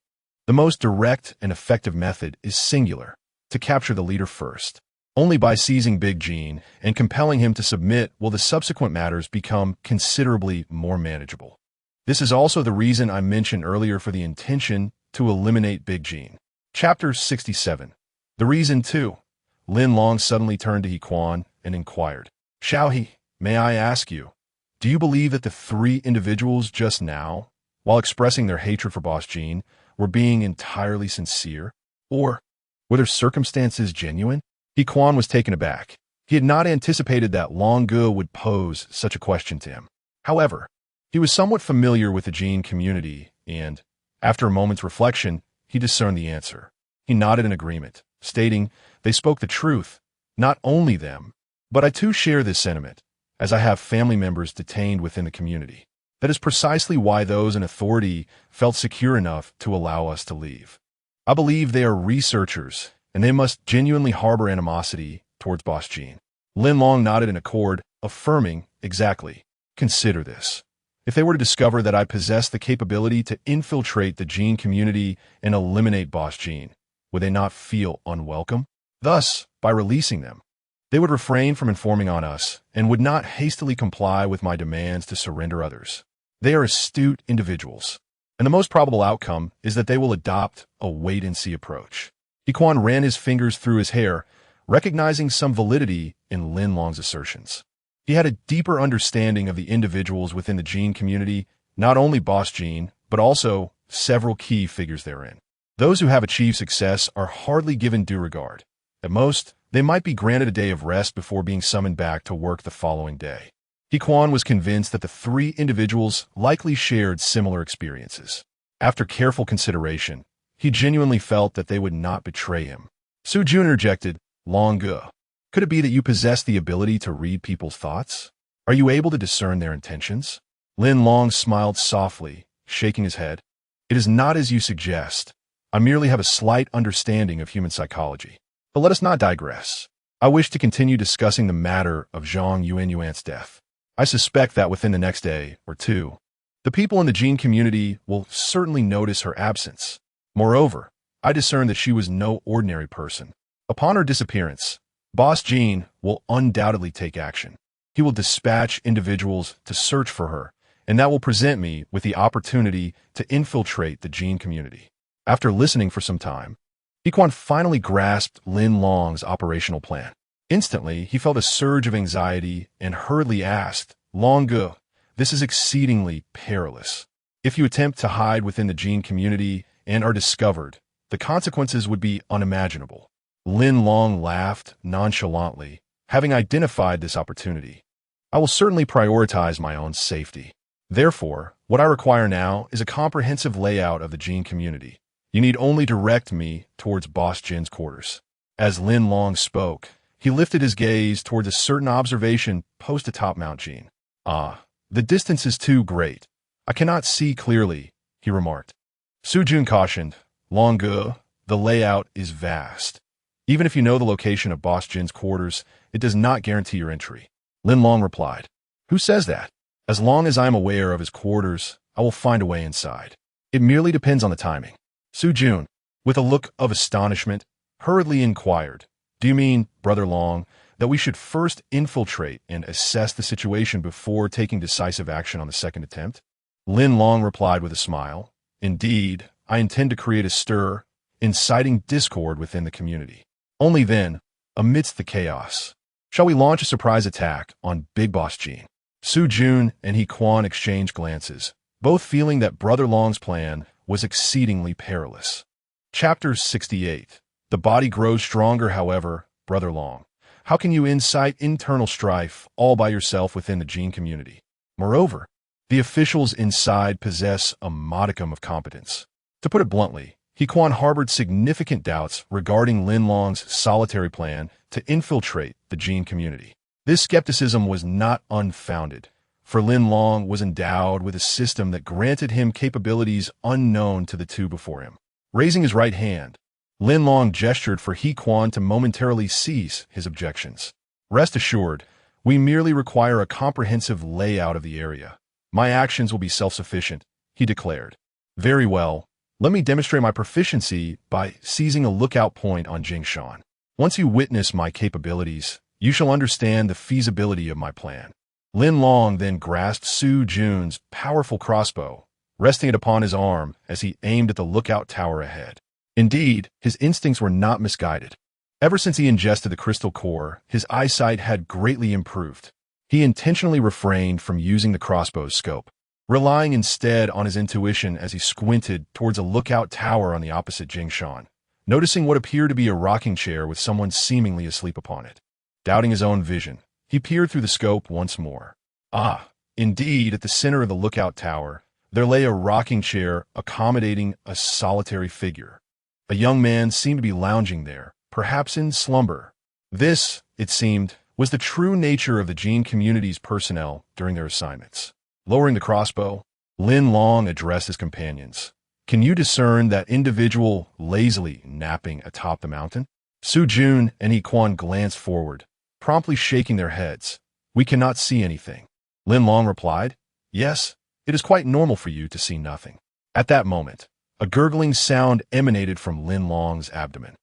The most direct and effective method is singular, to capture the leader first. Only by seizing Big Jin and compelling him to submit will the subsequent matters become considerably more manageable. This is also the reason I mentioned earlier for the intention to eliminate Big Jin. Chapter 67. The reason too. Lin Long suddenly turned to He Quan and inquired, "Xiao He, may I ask you, do you believe that the 3 individuals just now, while expressing their hatred for Boss Jin, were being entirely sincere? Or were their circumstances genuine?" He Quan was taken aback. He had not anticipated that Long Ge would pose such a question to him. However, he was somewhat familiar with the Jin community and, After a moment's reflection, he discerned the answer. He nodded in agreement, stating, "They spoke the truth. Not only them, but I too share this sentiment, as I have family members detained within the community. That is precisely why those in authority felt secure enough to allow us to leave. I believe they are researchers, and they must genuinely harbor animosity towards Boss Gene." Lin Long nodded in accord, affirming, "Exactly. Consider this. If they were to discover that I possess the capability to infiltrate the Gene community and eliminate Boss Gene, would they not feel unwelcome? Thus, by releasing them, they would refrain from informing on us and would not hastily comply with my demands to surrender others. They are astute individuals, and the most probable outcome is that they will adopt a wait-and-see approach." Yiquan ran his fingers through his hair, recognizing some validity in Lin Long's assertions. He had a deeper understanding of the individuals within the Gene community, not only Boss Gene, but also several key figures therein. Those who have achieved success are hardly given due regard. At most, they might be granted a day of rest before being summoned back to work the following day. Yiquan was convinced that the three individuals likely shared similar experiences. After careful consideration, he genuinely felt that they would not betray him. Su Jun interjected, "Long Ge, could it be that you possess the ability to read people's thoughts? Are you able to discern their intentions?" Lin Long smiled softly, shaking his head. "It is not as you suggest. I merely have a slight understanding of human psychology. But let us not digress. I wish to continue discussing the matter of Zhang Yuanyuan's death. I suspect that within the next day or two, the people in the Gene community will certainly notice her absence. Moreover, I discern that she was no ordinary person. Upon her disappearance, Boss Gene will undoubtedly take action. He will dispatch individuals to search for her, and that will present me with the opportunity to infiltrate the Gene community." After listening for some time, Yiquan finally grasped Lin Long's operational plan. Instantly, he felt a surge of anxiety and hurriedly asked, "Long Ge, this is exceedingly perilous. If you attempt to hide within the Gene community and are discovered, the consequences would be unimaginable." Lin Long laughed nonchalantly, having identified this opportunity. "I will certainly prioritize my own safety. Therefore, what I require now is a comprehensive layout of the Gene community. You need only direct me towards Boss Jin's quarters." As Lin Long spoke, he lifted his gaze towards a certain observation post atop Mount Gene. "Ah, the distance is too great. I cannot see clearly," he remarked. Su Jun cautioned, "Long Ge, the layout is vast. Even if you know the location of Boss Jin's quarters, it does not guarantee your entry." Lin Long replied, "Who says that? As long as I am aware of his quarters, I will find a way inside. It merely depends on the timing." Su Jun, with a look of astonishment, hurriedly inquired, "Do you mean, Brother Long, that we should first infiltrate and assess the situation before taking decisive action on the second attempt?" Lin Long replied with a smile, "Indeed, I intend to create a stir, inciting discord within the community. Only then, amidst the chaos, shall we launch a surprise attack on Big Boss Gene." Su Jun and Yiquan exchanged glances, both feeling that Brother Long's plan was exceedingly perilous. Chapter 68. The body grows stronger, however, Brother Long. How can you incite internal strife all by yourself within the Gene community? Moreover, the officials inside possess a modicum of competence. To put it bluntly, Yiquan harbored significant doubts regarding Lin Long's solitary plan to infiltrate the Gene community. This skepticism was not unfounded, for Lin Long was endowed with a system that granted him capabilities unknown to the two before him. Raising his right hand, Lin Long gestured for Yiquan to momentarily cease his objections. "Rest assured, we merely require a comprehensive layout of the area. My actions will be self-sufficient," he declared. "Very well. Let me demonstrate my proficiency by seizing a lookout point on Jingshan. Once you witness my capabilities, you shall understand the feasibility of my plan." Lin Long then grasped Su Jun's powerful crossbow, resting it upon his arm as he aimed at the lookout tower ahead. Indeed, his instincts were not misguided. Ever since he ingested the crystal core, his eyesight had greatly improved. He intentionally refrained from using the crossbow's scope, relying instead on his intuition as he squinted towards a lookout tower on the opposite Jingshan, noticing what appeared to be a rocking chair with someone seemingly asleep upon it. Doubting his own vision, he peered through the scope once more. Ah, indeed, at the center of the lookout tower, There lay a rocking chair accommodating a solitary figure. A young man seemed to be lounging there, perhaps in slumber. This, it seemed, was the true nature of the Gene community's personnel during their assignments. Lowering the crossbow, Lin Long addressed his companions. Can you discern that individual lazily napping atop the mountain? Su Jun and He Quan glanced forward, promptly shaking their heads. We cannot see anything. Lin Long replied, Yes, it is quite normal for you to see nothing. At that moment, a gurgling sound emanated from Lin Long's abdomen.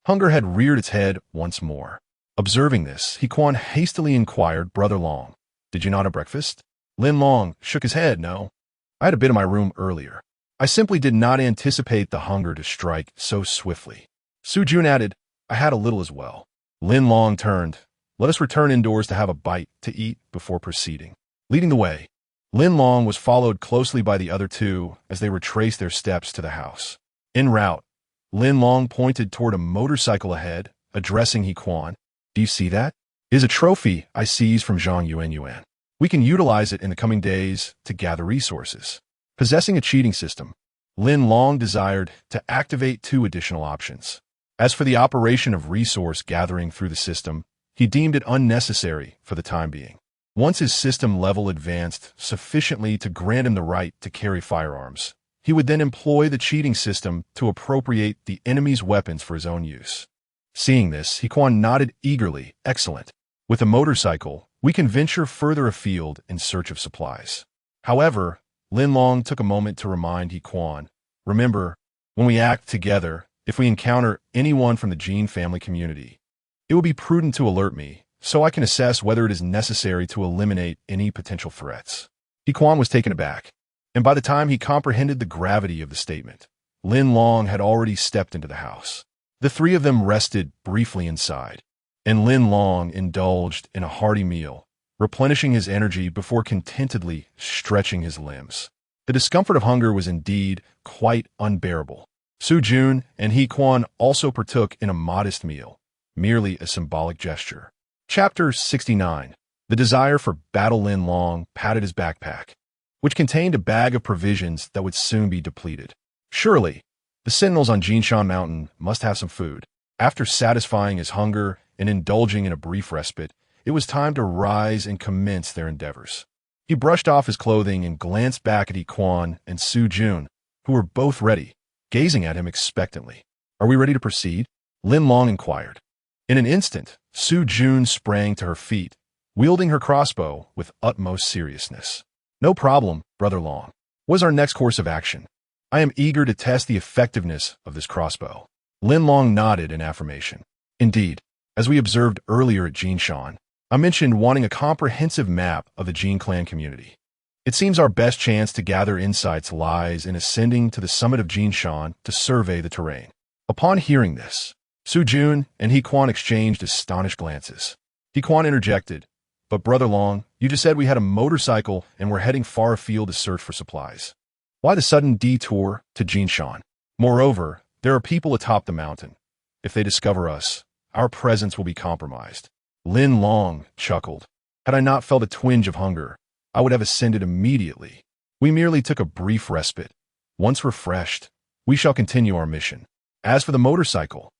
Hunger had reared its head once more. Observing this, He Quan hastily inquired, Brother Long, did you not have breakfast? Lin Long shook his head, No. I had a bit in my room earlier. I simply did not anticipate the hunger to strike so swiftly. Su Jun added, I had a little as well. Lin Long turned. Let us return indoors to have a bite to eat before proceeding. Leading the way, Lin Long was followed closely by the other two as they retraced their steps to the house. En route, Lin Long pointed toward a motorcycle ahead, addressing He Quan. Do you see that? It is a trophy I seized from Zhang Yuan. We can utilize it in the coming days to gather resources. Possessing a cheating system, Lin Long desired to activate two additional options. As for the operation of resource gathering through the system, he deemed it unnecessary for the time being. Once his system level advanced sufficiently to grant him the right to carry firearms, he would then employ the cheating system to appropriate the enemy's weapons for his own use. Seeing this, He Quan nodded eagerly. Excellent. With a motorcycle, we can venture further afield in search of supplies. However, Lin Long took a moment to remind He Quan, remember, when we act together, if we encounter anyone from the Gene family community, it will be prudent to alert me, so I can assess whether it is necessary to eliminate any potential threats. He Quan was taken aback, and by the time he comprehended the gravity of the statement, Lin Long had already stepped into the house. The three of them rested briefly inside, and Lin Long indulged in a hearty meal, replenishing his energy before contentedly stretching his limbs. The discomfort of hunger was indeed quite unbearable. Su Jun and He Quan also partook in a modest meal, merely a symbolic gesture. Chapter 69. The desire for battle. Lin Long patted his backpack, which contained a bag of provisions that would soon be depleted. Surely, the sentinels on Jinshan Mountain must have some food. After satisfying his hunger and indulging in a brief respite, it was time to rise and commence their endeavors. He brushed off his clothing and glanced back at He Quan and Su Jun, who were both ready, gazing at him expectantly. Are we ready to proceed? Lin Long inquired. In an instant, Su Jun sprang to her feet, wielding her crossbow with utmost seriousness. No problem, Brother Long. What is our next course of action? I am eager to test the effectiveness of this crossbow. Lin Long nodded in affirmation. Indeed, as we observed earlier at Jinshan, I mentioned wanting a comprehensive map of the Jin clan community. It seems our best chance to gather insights lies in ascending to the summit of Jinshan to survey the terrain. Upon hearing this, Su Jun and He Quan exchanged astonished glances. He Quan interjected, But Brother Long, you just said we had a motorcycle and were heading far afield to search for supplies. Why the sudden detour to Jinshan? Moreover, there are people atop the mountain. If they discover us, our presence will be compromised. Lin Long chuckled. Had I not felt a twinge of hunger, I would have ascended immediately. We merely took a brief respite. Once refreshed, we shall continue our mission. As for the motorcycle,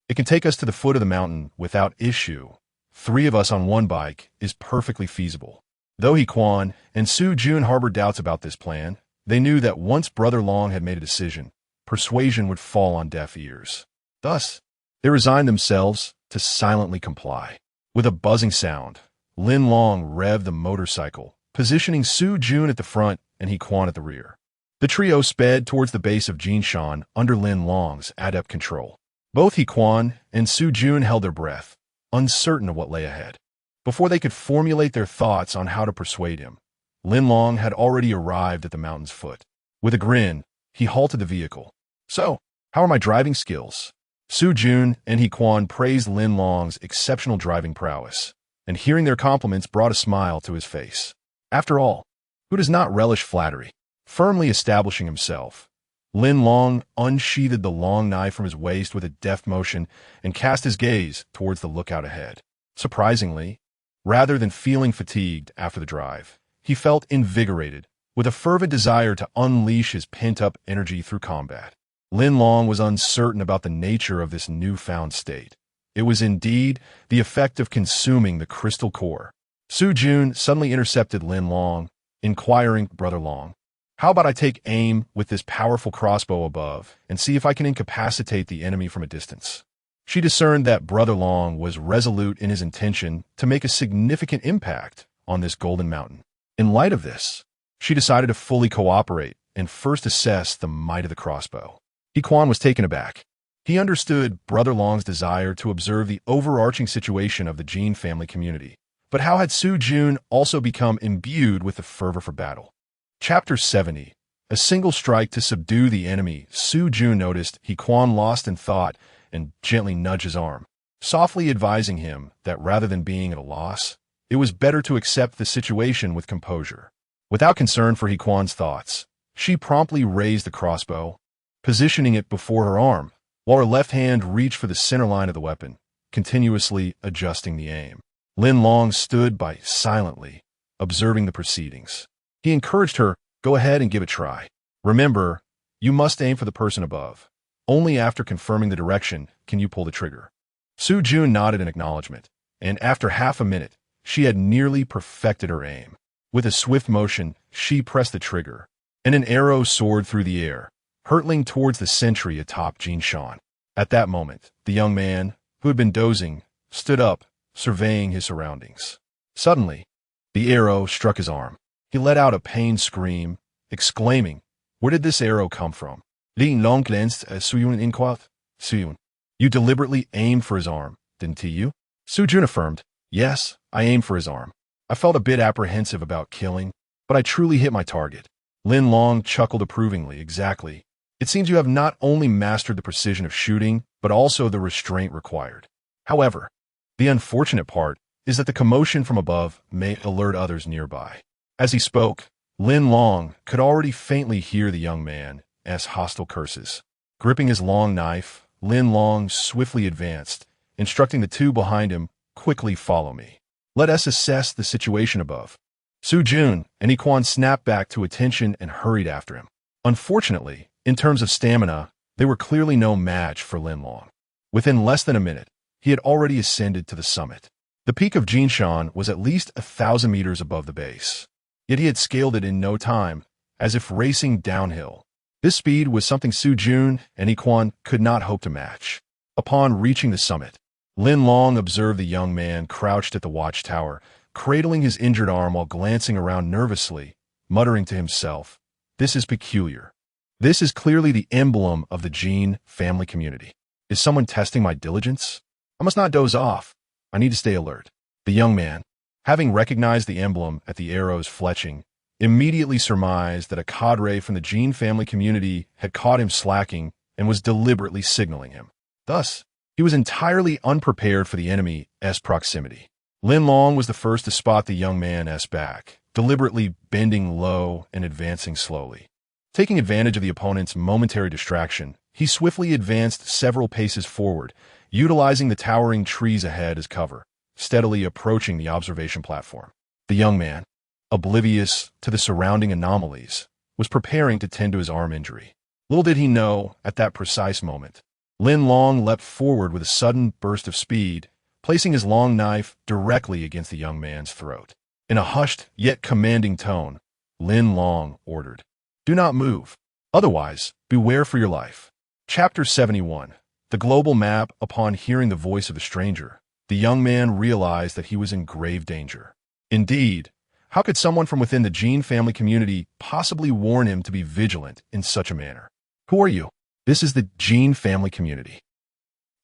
it can take us to the foot of the mountain without issue. 3 of us on one bike is perfectly feasible. Though He Quan and Su Jun harbored doubts about this plan, they knew that once Brother Long had made a decision, persuasion would fall on deaf ears. Thus, they resigned themselves to silently comply. With a buzzing sound, Lin Long revved the motorcycle, positioning Su Jun at the front and He Quan at the rear. The trio sped towards the base of Jinshan under Lin Long's adept control. Both He Quan and Su Jun held their breath, uncertain of what lay ahead. Before they could formulate their thoughts on how to persuade him, Lin Long had already arrived at the mountain's foot. With a grin, he halted the vehicle. So, how are my driving skills? Su Jun and He Quan praised Lin Long's exceptional driving prowess, and hearing their compliments brought a smile to his face. After all, who does not relish flattery? Firmly establishing himself, Lin Long unsheathed the long knife from his waist with a deft motion and cast his gaze towards the lookout ahead. Surprisingly, rather than feeling fatigued after the drive, he felt invigorated, with a fervent desire to unleash his pent-up energy through combat. Lin Long was uncertain about the nature of this newfound state. It was indeed the effect of consuming the crystal core. Su Jun suddenly intercepted Lin Long, inquiring, "Brother Long, how about I take aim with this powerful crossbow above and see if I can incapacitate the enemy from a distance?" She discerned that Brother Long was resolute in his intention to make a significant impact on this golden mountain. In light of this, she decided to fully cooperate and first assess the might of the crossbow. He Quan was taken aback. He understood Brother Long's desire to observe the overarching situation of the Jin family community. But how had Su Jun also become imbued with the fervor for battle? Chapter 70. A single strike to subdue the enemy. Su Jun noticed He Quan lost in thought and gently nudged his arm, softly advising him that rather than being at a loss, it was better to accept the situation with composure. Without concern for He Quan's thoughts, she promptly raised the crossbow, positioning it before her arm, while her left hand reached for the center line of the weapon, continuously adjusting the aim. Lin Long stood by silently, observing the proceedings. He encouraged her, "Go ahead and give it a try. Remember, you must aim for the person above. Only after confirming the direction can you pull the trigger." Su Jun nodded in acknowledgement, and after half a minute, she had nearly perfected her aim. With a swift motion, she pressed the trigger, and an arrow soared through the air, hurtling towards the sentry atop Jin Shan. At that moment, the young man, who had been dozing, stood up, surveying his surroundings. Suddenly, the arrow struck his arm. He let out a pained scream, exclaiming, "Where did this arrow come from?" Lin Long glanced at Suyun in quoth, "Suyun, you deliberately aimed for his arm, didn't you?" Su Jun affirmed, "Yes, I aimed for his arm. I felt a bit apprehensive about killing, but I truly hit my target." Lin Long chuckled approvingly. "Exactly. It seems you have not only mastered the precision of shooting, but also the restraint required. However, the unfortunate part is that the commotion from above may alert others nearby." As he spoke, Lin Long could already faintly hear the young man's hostile curses. Gripping his long knife, Lin Long swiftly advanced, instructing the two behind him, "Quickly follow me. Let us assess the situation above." Su Jun and He Quan snapped back to attention and hurried after him. Unfortunately, in terms of stamina, they were clearly no match for Lin Long. Within less than a minute, he had already ascended to the summit. The peak of Jinshan was at least 1,000 meters above the base. Yet he had scaled it in no time, as if racing downhill. This speed was something Su Jun and He Quan could not hope to match. Upon reaching the summit, Lin Long observed the young man crouched at the watchtower, cradling his injured arm while glancing around nervously, muttering to himself, "This is peculiar. This is clearly the emblem of the Jin family community. Is someone testing my diligence? I must not doze off. I need to stay alert." The young man, having recognized the emblem at the arrow's fletching, immediately surmised that a cadre from the Jin family community had caught him slacking and was deliberately signaling him. Thus, he was entirely unprepared for the enemy's proximity. Lin Long was the first to spot the young man's back, deliberately bending low and advancing slowly. Taking advantage of the opponent's momentary distraction, he swiftly advanced several paces forward, utilizing the towering trees ahead as cover, steadily approaching the observation platform. The young man, oblivious to the surrounding anomalies, was preparing to tend to his arm injury. Little did he know, at that precise moment, Lin Long leapt forward with a sudden burst of speed, placing his long knife directly against the young man's throat. In a hushed yet commanding tone, Lin Long ordered, "Do not move. Otherwise, beware for your life." Chapter 71. The global map. Upon hearing the voice of a stranger, the young man realized that he was in grave danger. Indeed, how could someone from within the Jin family community possibly warn him to be vigilant in such a manner? "Who are you?" "This is the Jin family community."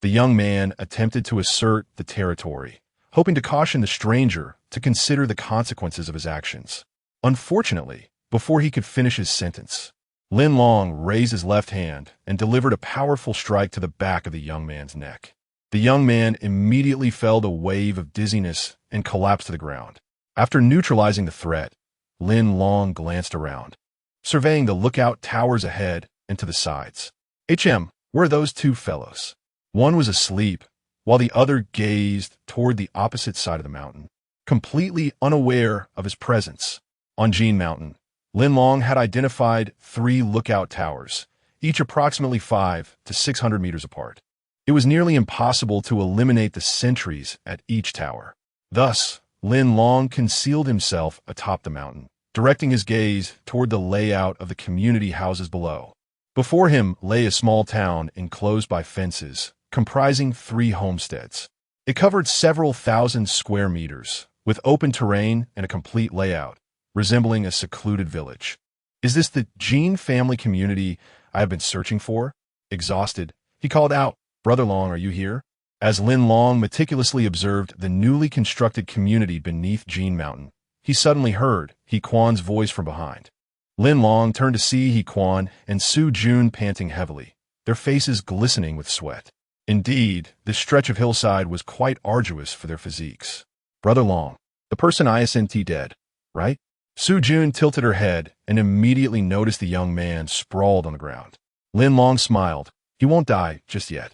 The young man attempted to assert the territory, hoping to caution the stranger to consider the consequences of his actions. Unfortunately, before he could finish his sentence, Lin Long raised his left hand and delivered a powerful strike to the back of the young man's neck. The young man immediately felt a wave of dizziness and collapsed to the ground. After neutralizing the threat, Lin Long glanced around, surveying the lookout towers ahead and to the sides. Where are those two fellows? One was asleep, while the other gazed toward the opposite side of the mountain, completely unaware of his presence. On Jin Mountain, Lin Long had identified 3 lookout towers, each approximately 5 to 600 meters apart. It was nearly impossible to eliminate the sentries at each tower. Thus, Lin Long concealed himself atop the mountain, directing his gaze toward the layout of the community houses below. Before him lay a small town enclosed by fences, comprising 3 homesteads. It covered several thousand square meters, with open terrain and a complete layout, resembling a secluded village. Is this the Jean family community I have been searching for? Exhausted, he called out, "Brother Long, are you here?" As Lin Long meticulously observed the newly constructed community beneath Jean Mountain, he suddenly heard He Quan's voice from behind. Lin Long turned to see He Quan and Su Jun panting heavily, their faces glistening with sweat. Indeed, this stretch of hillside was quite arduous for their physiques. "Brother Long, the person isn't dead, right?" Su Jun tilted her head and immediately noticed the young man sprawled on the ground. Lin Long smiled. "He won't die just yet.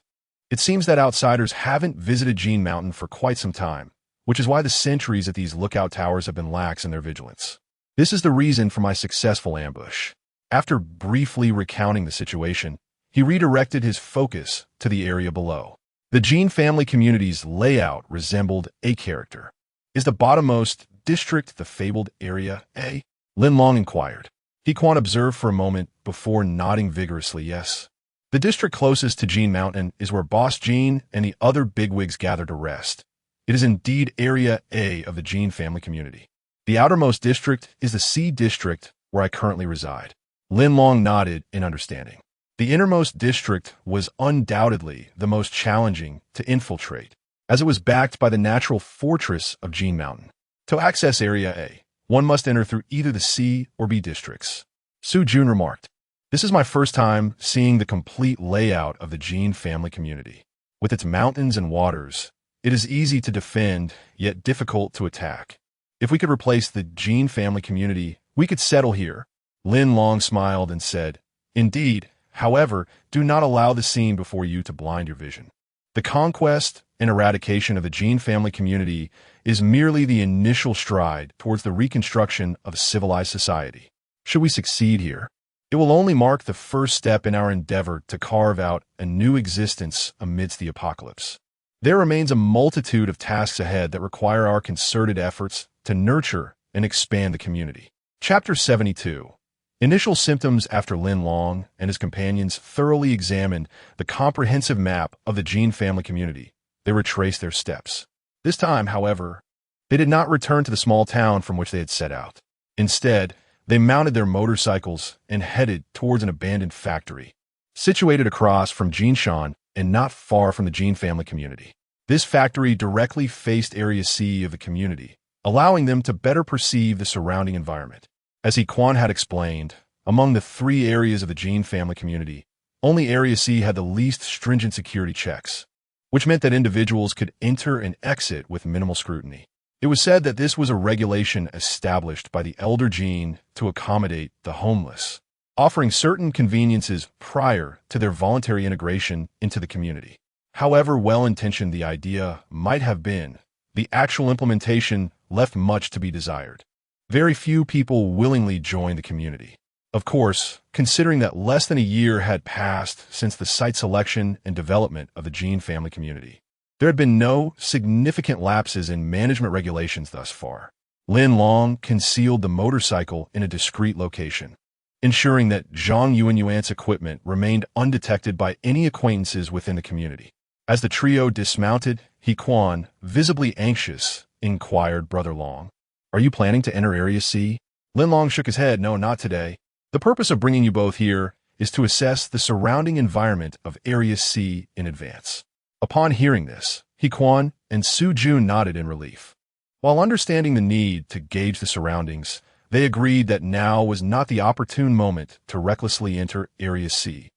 It seems that outsiders haven't visited Jean Mountain for quite some time, which is why the sentries at these lookout towers have been lax in their vigilance. This is the reason for my successful ambush." After briefly recounting the situation, he redirected his focus to the area below. The Jean family community's layout resembled a character. "Is the bottommost district the fabled Area A?" Lin Long inquired. He Quan observed for a moment before nodding vigorously yes. "The district closest to Jean Mountain is where Boss Jean and the other bigwigs gather to rest. It is indeed Area A of the Jean family community. The outermost district is the C district where I currently reside." Lin Long nodded in understanding. The innermost district was undoubtedly the most challenging to infiltrate, as it was backed by the natural fortress of Jean Mountain. To access Area A, one must enter through either the C or B districts. Su Jun remarked, "This is my first time seeing the complete layout of the Jean family community. With its mountains and waters, it is easy to defend, yet difficult to attack. If we could replace the Jean family community, we could settle here." Lin Long smiled and said, "Indeed, however, do not allow the scene before you to blind your vision. The conquest and eradication of the Jean family community is merely the initial stride towards the reconstruction of a civilized society. Should we succeed here, it will only mark the first step in our endeavor to carve out a new existence amidst the apocalypse. There remains a multitude of tasks ahead that require our concerted efforts to nurture and expand the community." Chapter 72. Initial symptoms. After Lin Long and his companions thoroughly examined the comprehensive map of the Jean family community, they retraced their steps. This time, however, they did not return to the small town from which they had set out. Instead, they mounted their motorcycles and headed towards an abandoned factory, situated across from Jinshan and not far from the Jean family community. This factory directly faced Area C of the community, allowing them to better perceive the surrounding environment. As He Quan had explained, among the 3 areas of the Jean family community, only Area C had the least stringent security checks, which meant that individuals could enter and exit with minimal scrutiny. It was said that this was a regulation established by the elder Jean to accommodate the homeless, offering certain conveniences prior to their voluntary integration into the community. However well-intentioned the idea might have been, the actual implementation left much to be desired. Very few people willingly joined the community. Of course, considering that less than a year had passed since the site selection and development of the Jean family community, there had been no significant lapses in management regulations thus far. Lin Long concealed the motorcycle in a discreet location, ensuring that Zhang Yuanyuan's equipment remained undetected by any acquaintances within the community. As the trio dismounted, He Quan, visibly anxious, inquired, "Brother Long, are you planning to enter Area C?" Lin Long shook his head. "No, not today. The purpose of bringing you both here is to assess the surrounding environment of Area C in advance." Upon hearing this, He Quan and Su Jun nodded in relief. While understanding the need to gauge the surroundings, they agreed that now was not the opportune moment to recklessly enter Area C.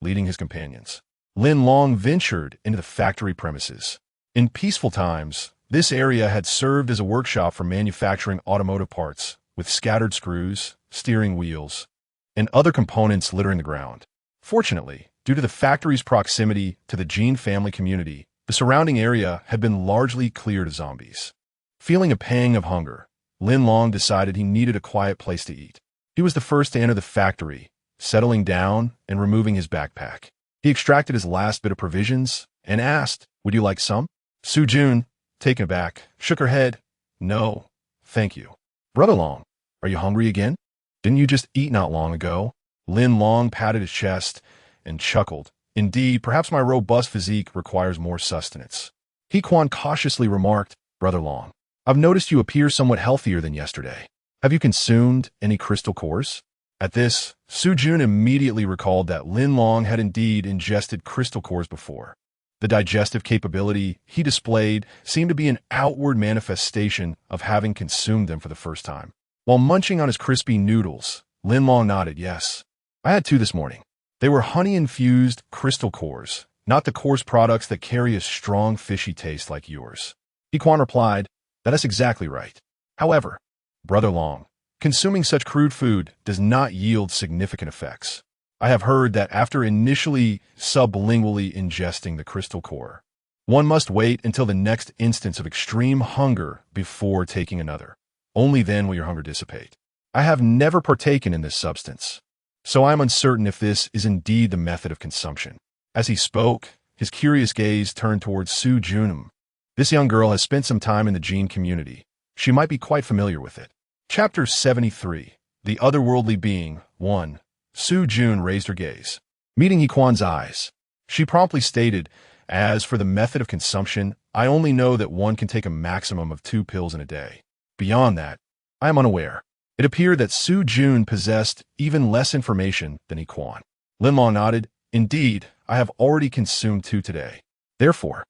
Leading his companions, Lin Long ventured into the factory premises. In peaceful times, this area had served as a workshop for manufacturing automotive parts, with scattered screws, steering wheels, and other components littering the ground. Fortunately, due to the factory's proximity to the Jean family community, the surrounding area had been largely cleared of zombies. Feeling a pang of hunger, Lin Long decided he needed a quiet place to eat. He was the first to enter the factory, settling down and removing his backpack. He extracted his last bit of provisions and asked, "Would you like some?" Su-jun, taken aback, shook her head. "No, thank you." "Brother Long, are you hungry again? Didn't you just eat not long ago?" Lin Long patted his chest and chuckled. "Indeed, perhaps my robust physique requires more sustenance." He Quan cautiously remarked, "Brother Long, I've noticed you appear somewhat healthier than yesterday. Have you consumed any crystal cores?" At this, Su-jun immediately recalled that Lin Long had indeed ingested crystal cores before. The digestive capability he displayed seemed to be an outward manifestation of having consumed them for the first time. While munching on his crispy noodles, Lin Long nodded, "Yes, I had 2 this morning. They were honey-infused crystal cores, not the coarse products that carry a strong fishy taste like yours." He Quan replied, "That is exactly right. However, Brother Long, consuming such crude food does not yield significant effects. I have heard that after initially sublingually ingesting the crystal core, one must wait until the next instance of extreme hunger before taking another. Only then will your hunger dissipate. I have never partaken in this substance, so I am uncertain if this is indeed the method of consumption." As he spoke, his curious gaze turned towards Su-jun. This young girl has spent some time in the Gene community. She might be quite familiar with it. Chapter 73. The Otherworldly Being 1. Su-jun raised her gaze. Meeting He Quan's eyes, she promptly stated, "As for the method of consumption, I only know that one can take a maximum of 2 pills in a day. Beyond that, I am unaware." It appeared that Su-jun possessed even less information than He Quan. Lin Long nodded, "Indeed, I have already consumed 2 today. Therefore,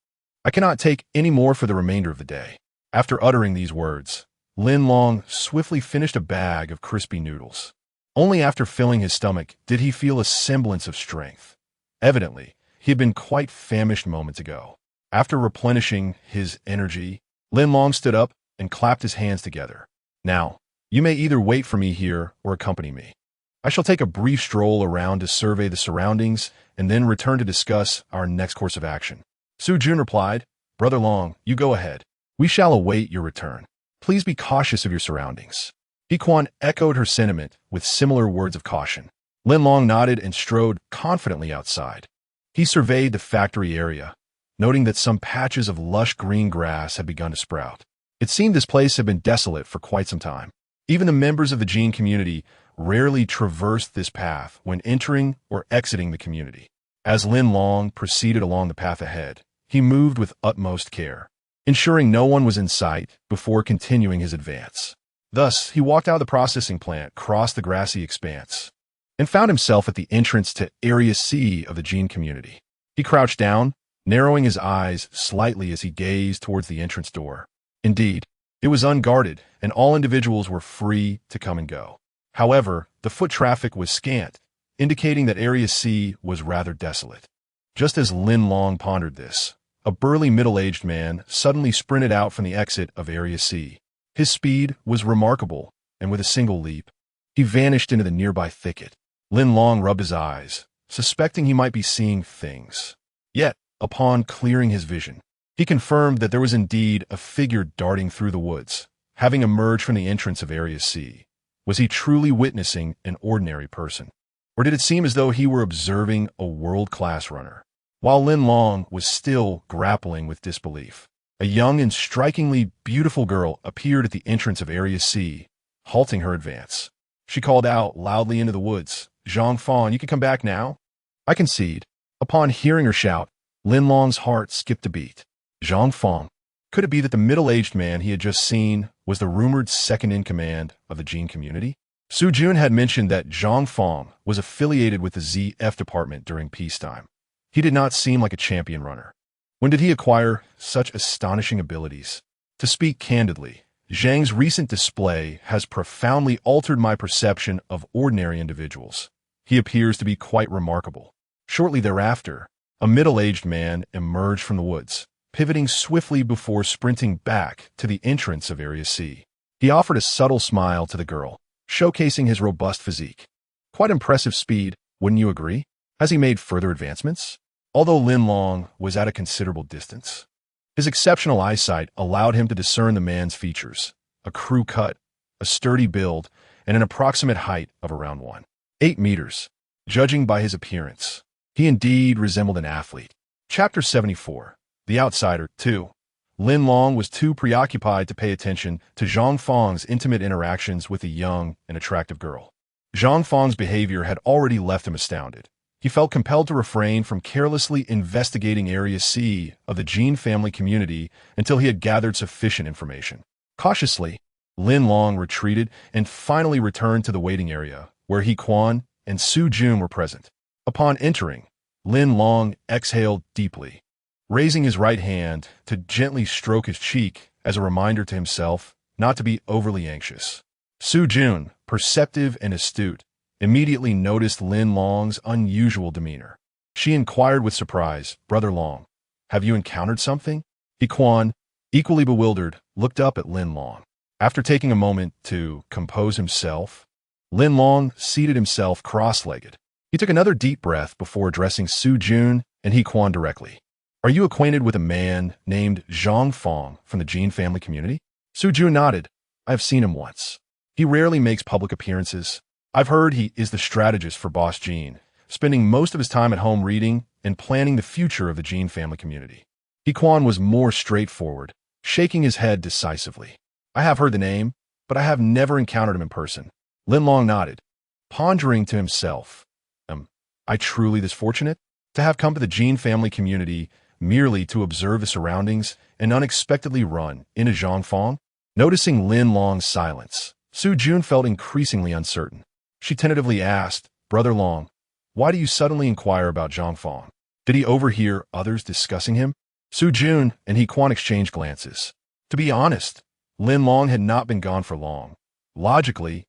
I cannot take any more for the remainder of the day." After uttering these words, Lin Long swiftly finished a bag of crispy noodles. Only after filling his stomach did he feel a semblance of strength. Evidently, he had been quite famished moments ago. After replenishing his energy, Lin Long stood up and clapped his hands together. "Now, you may either wait for me here or accompany me. I shall take a brief stroll around to survey the surroundings and then return to discuss our next course of action." Su-jun replied, "Brother Long, you go ahead. We shall await your return. Please be cautious of your surroundings." He Quan echoed her sentiment with similar words of caution. Lin Long nodded and strode confidently outside. He surveyed the factory area, noting that some patches of lush green grass had begun to sprout. It seemed this place had been desolate for quite some time. Even the members of the Gene community rarely traversed this path when entering or exiting the community. As Lin Long proceeded along the path ahead, he moved with utmost care, ensuring no one was in sight before continuing his advance. Thus, he walked out of the processing plant, crossed the grassy expanse, and found himself at the entrance to Area C of the Gene community. He crouched down, narrowing his eyes slightly as he gazed towards the entrance door. Indeed, it was unguarded, and all individuals were free to come and go. However, the foot traffic was scant, indicating that Area C was rather desolate. Just as Lin Long pondered this, a burly middle-aged man suddenly sprinted out from the exit of Area C. His speed was remarkable, and with a single leap, he vanished into the nearby thicket. Lin Long rubbed his eyes, suspecting he might be seeing things. Yet, upon clearing his vision, he confirmed that there was indeed a figure darting through the woods, having emerged from the entrance of Area C. Was he truly witnessing an ordinary person? Or did it seem as though he were observing a world-class runner? While Lin Long was still grappling with disbelief, a young and strikingly beautiful girl appeared at the entrance of Area C, halting her advance. She called out loudly into the woods, "Zhang Fan, you can come back now?" I concede. Upon hearing her shout, Lin Long's heart skipped a beat. Zhang Fan. Could it be that the middle-aged man he had just seen was the rumored second-in-command of the Gene community? Su-jun had mentioned that Zhang Fan was affiliated with the ZF department during peacetime. He did not seem like a champion runner. When did he acquire such astonishing abilities? To speak candidly, Zhang's recent display has profoundly altered my perception of ordinary individuals. He appears to be quite remarkable. Shortly thereafter, a middle-aged man emerged from the woods, pivoting swiftly before sprinting back to the entrance of Area C. He offered a subtle smile to the girl, showcasing his robust physique. Quite impressive speed, wouldn't you agree? Has he made further advancements? Although Lin Long was at a considerable distance, his exceptional eyesight allowed him to discern the man's features: a crew cut, a sturdy build, and an approximate height of around 1.8 meters. Judging by his appearance, he indeed resembled an athlete. Chapter 74. The Outsider 2. Lin Long was too preoccupied to pay attention to Zhang Fang's intimate interactions with a young and attractive girl. Zhang Fang's behavior had already left him astounded. He felt compelled to refrain from carelessly investigating Area C of the Jin family community until he had gathered sufficient information. Cautiously, Lin Long retreated and finally returned to the waiting area, where He Quan and Su Jun were present. Upon entering, Lin Long exhaled deeply, raising his right hand to gently stroke his cheek as a reminder to himself not to be overly anxious. Su Jun, perceptive and astute, immediately noticed Lin Long's unusual demeanor. She inquired with surprise, "Brother Long, have you encountered something?" He Quan, equally bewildered, looked up at Lin Long. After taking a moment to compose himself, Lin Long seated himself cross-legged. He took another deep breath before addressing Su Jun and He Quan directly. "Are you acquainted with a man named Zhang Fang from the Jin family community?" Su Jun nodded. "I have seen him once. He rarely makes public appearances. I've heard he is the strategist for Boss Jin, spending most of his time at home reading and planning the future of the Jin family community." He Quan was more straightforward, shaking his head decisively. "I have heard the name, but I have never encountered him in person." Lin Long nodded, pondering to himself, I truly this fortunate to have come to the Jin family community merely to observe the surroundings and unexpectedly run into Zhang Fang?" Noticing Lin Long's silence, Su Jun felt increasingly uncertain. She tentatively asked, "Brother Long, why do you suddenly inquire about Zhang Fang? Did he overhear others discussing him?" Su Jun and He Quan exchanged glances. To be honest, Lin Long had not been gone for long. Logically,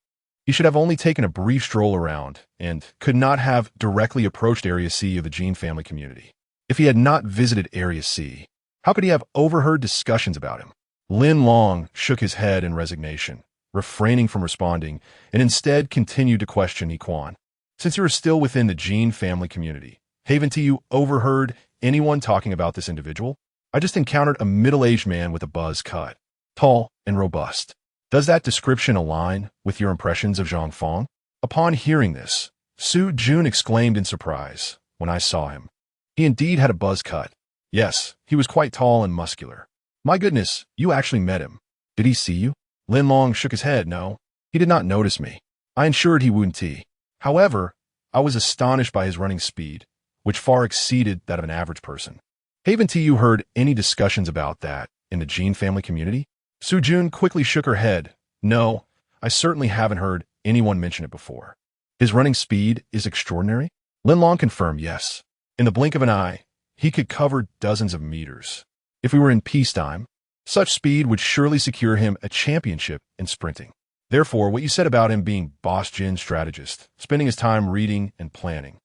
he should have only taken a brief stroll around and could not have directly approached Area C of the Jin family community. If he had not visited Area C, how could he have overheard discussions about him? Lin Long shook his head in resignation, refraining from responding, and instead continued to question He Quan. "Since you are still within the Jin family community, haven't you overheard anyone talking about this individual? I just encountered a middle-aged man with a buzz cut, tall and robust. Does that description align with your impressions of Zhang Fang?" Upon hearing this, Su Jun exclaimed in surprise, "When I saw him, he indeed had a buzz cut. Yes, he was quite tall and muscular. My goodness, you actually met him. Did he see you?" Lin Long shook his head. "No, he did not notice me. I ensured he wouldn't. However, I was astonished by his running speed, which far exceeded that of an average person." "Haven't you heard any discussions about that in the Jin family community?" Su Jun quickly shook her head. "No, I certainly haven't heard anyone mention it before." "His running speed is extraordinary?" Lin Long confirmed, "Yes. In the blink of an eye, he could cover dozens of meters. If we were in peacetime, such speed would surely secure him a championship in sprinting. Therefore, what you said about him being Boss Jin's strategist, spending his time reading and planning,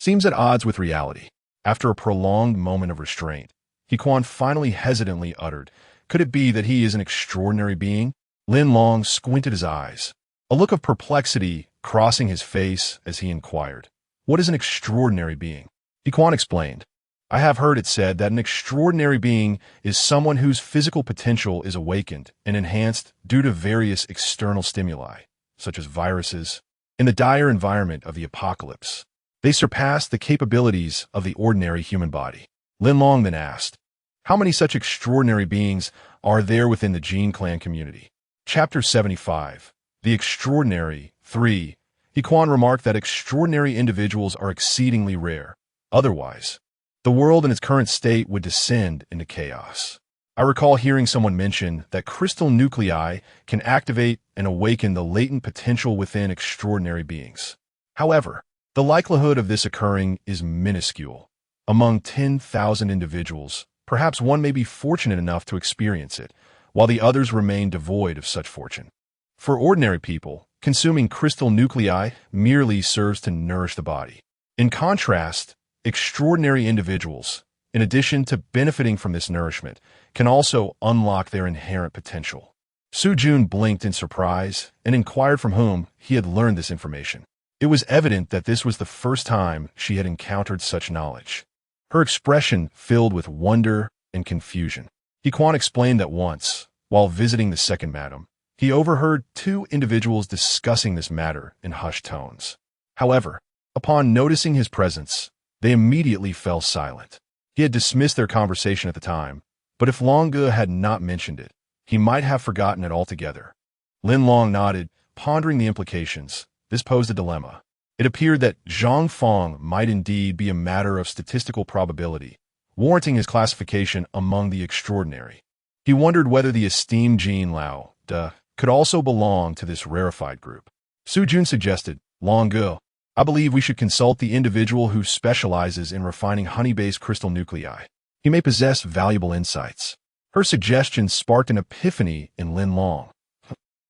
seems at odds with reality." After a prolonged moment of restraint, He Quan finally hesitantly uttered, "Could it be that he is an extraordinary being?" Lin Long squinted his eyes, a look of perplexity crossing his face as he inquired, "What is an extraordinary being?" He Quan explained, "I have heard it said that an extraordinary being is someone whose physical potential is awakened and enhanced due to various external stimuli, such as viruses. In the dire environment of the apocalypse, they surpass the capabilities of the ordinary human body." Lin Long then asked, "How many such extraordinary beings are there within the Jin clan community?" Chapter 75. The Extraordinary 3. He Quan remarked that extraordinary individuals are exceedingly rare. Otherwise, the world in its current state would descend into chaos. I recall hearing someone mention that crystal nuclei can activate and awaken the latent potential within extraordinary beings. However, the likelihood of this occurring is minuscule. Among 10,000 individuals, perhaps one may be fortunate enough to experience it, while the others remain devoid of such fortune. For ordinary people, consuming crystal nuclei merely serves to nourish the body. In contrast, extraordinary individuals, in addition to benefiting from this nourishment, can also unlock their inherent potential. Su Jun blinked in surprise and inquired from whom he had learned this information. It was evident that this was the first time she had encountered such knowledge. Her expression filled with wonder and confusion. He Quan explained that once, while visiting the second madam, He overheard two individuals discussing this matter in hushed tones. However, upon noticing his presence, they immediately fell silent. He had dismissed their conversation at the time, but if Long Ge had not mentioned it, he might have forgotten it altogether. Lin Long nodded, pondering the implications. This posed a dilemma. It appeared that Zhang Feng might indeed be a matter of statistical probability, warranting his classification among the extraordinary. He wondered whether the esteemed Jean Lao De could also belong to this rarefied group. Su Jun suggested, Long Ge, I believe we should consult the individual who specializes in refining honey-based crystal nuclei. He may possess valuable insights. Her suggestion sparked an epiphany in Lin Long.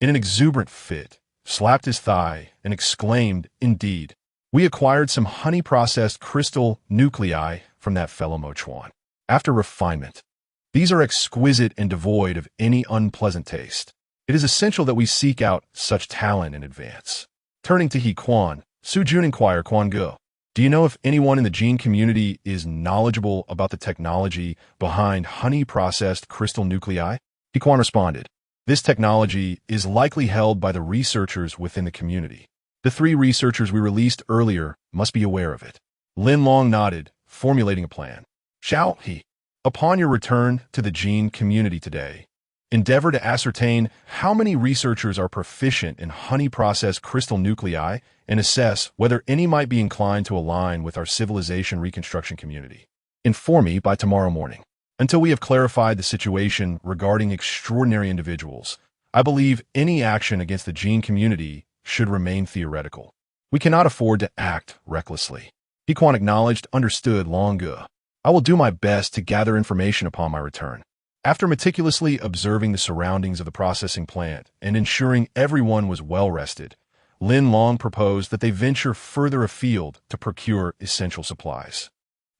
In an exuberant fit, slapped his thigh and exclaimed, Indeed, we acquired some honey-processed crystal nuclei from that fellow Mo Chuan. After refinement, these are exquisite and devoid of any unpleasant taste. It is essential that we seek out such talent in advance. Turning to He Quan, Su Jun inquired, Quan Ge, do you know if anyone in the gene community is knowledgeable about the technology behind honey-processed crystal nuclei? He Quan responded, this technology is likely held by the researchers within the community. The 3 researchers we released earlier must be aware of it. Lin Long nodded, formulating a plan. Shall he, upon your return to the gene community today, endeavor to ascertain how many researchers are proficient in honey-processed crystal nuclei and assess whether any might be inclined to align with our civilization reconstruction community. Inform me by tomorrow morning. Until we have clarified the situation regarding extraordinary individuals, I believe any action against the gene community should remain theoretical. We cannot afford to act recklessly. He Quan acknowledged, understood, Long Ge. I will do my best to gather information upon my return. After meticulously observing the surroundings of the processing plant and ensuring everyone was well rested, Lin Long proposed that they venture further afield to procure essential supplies.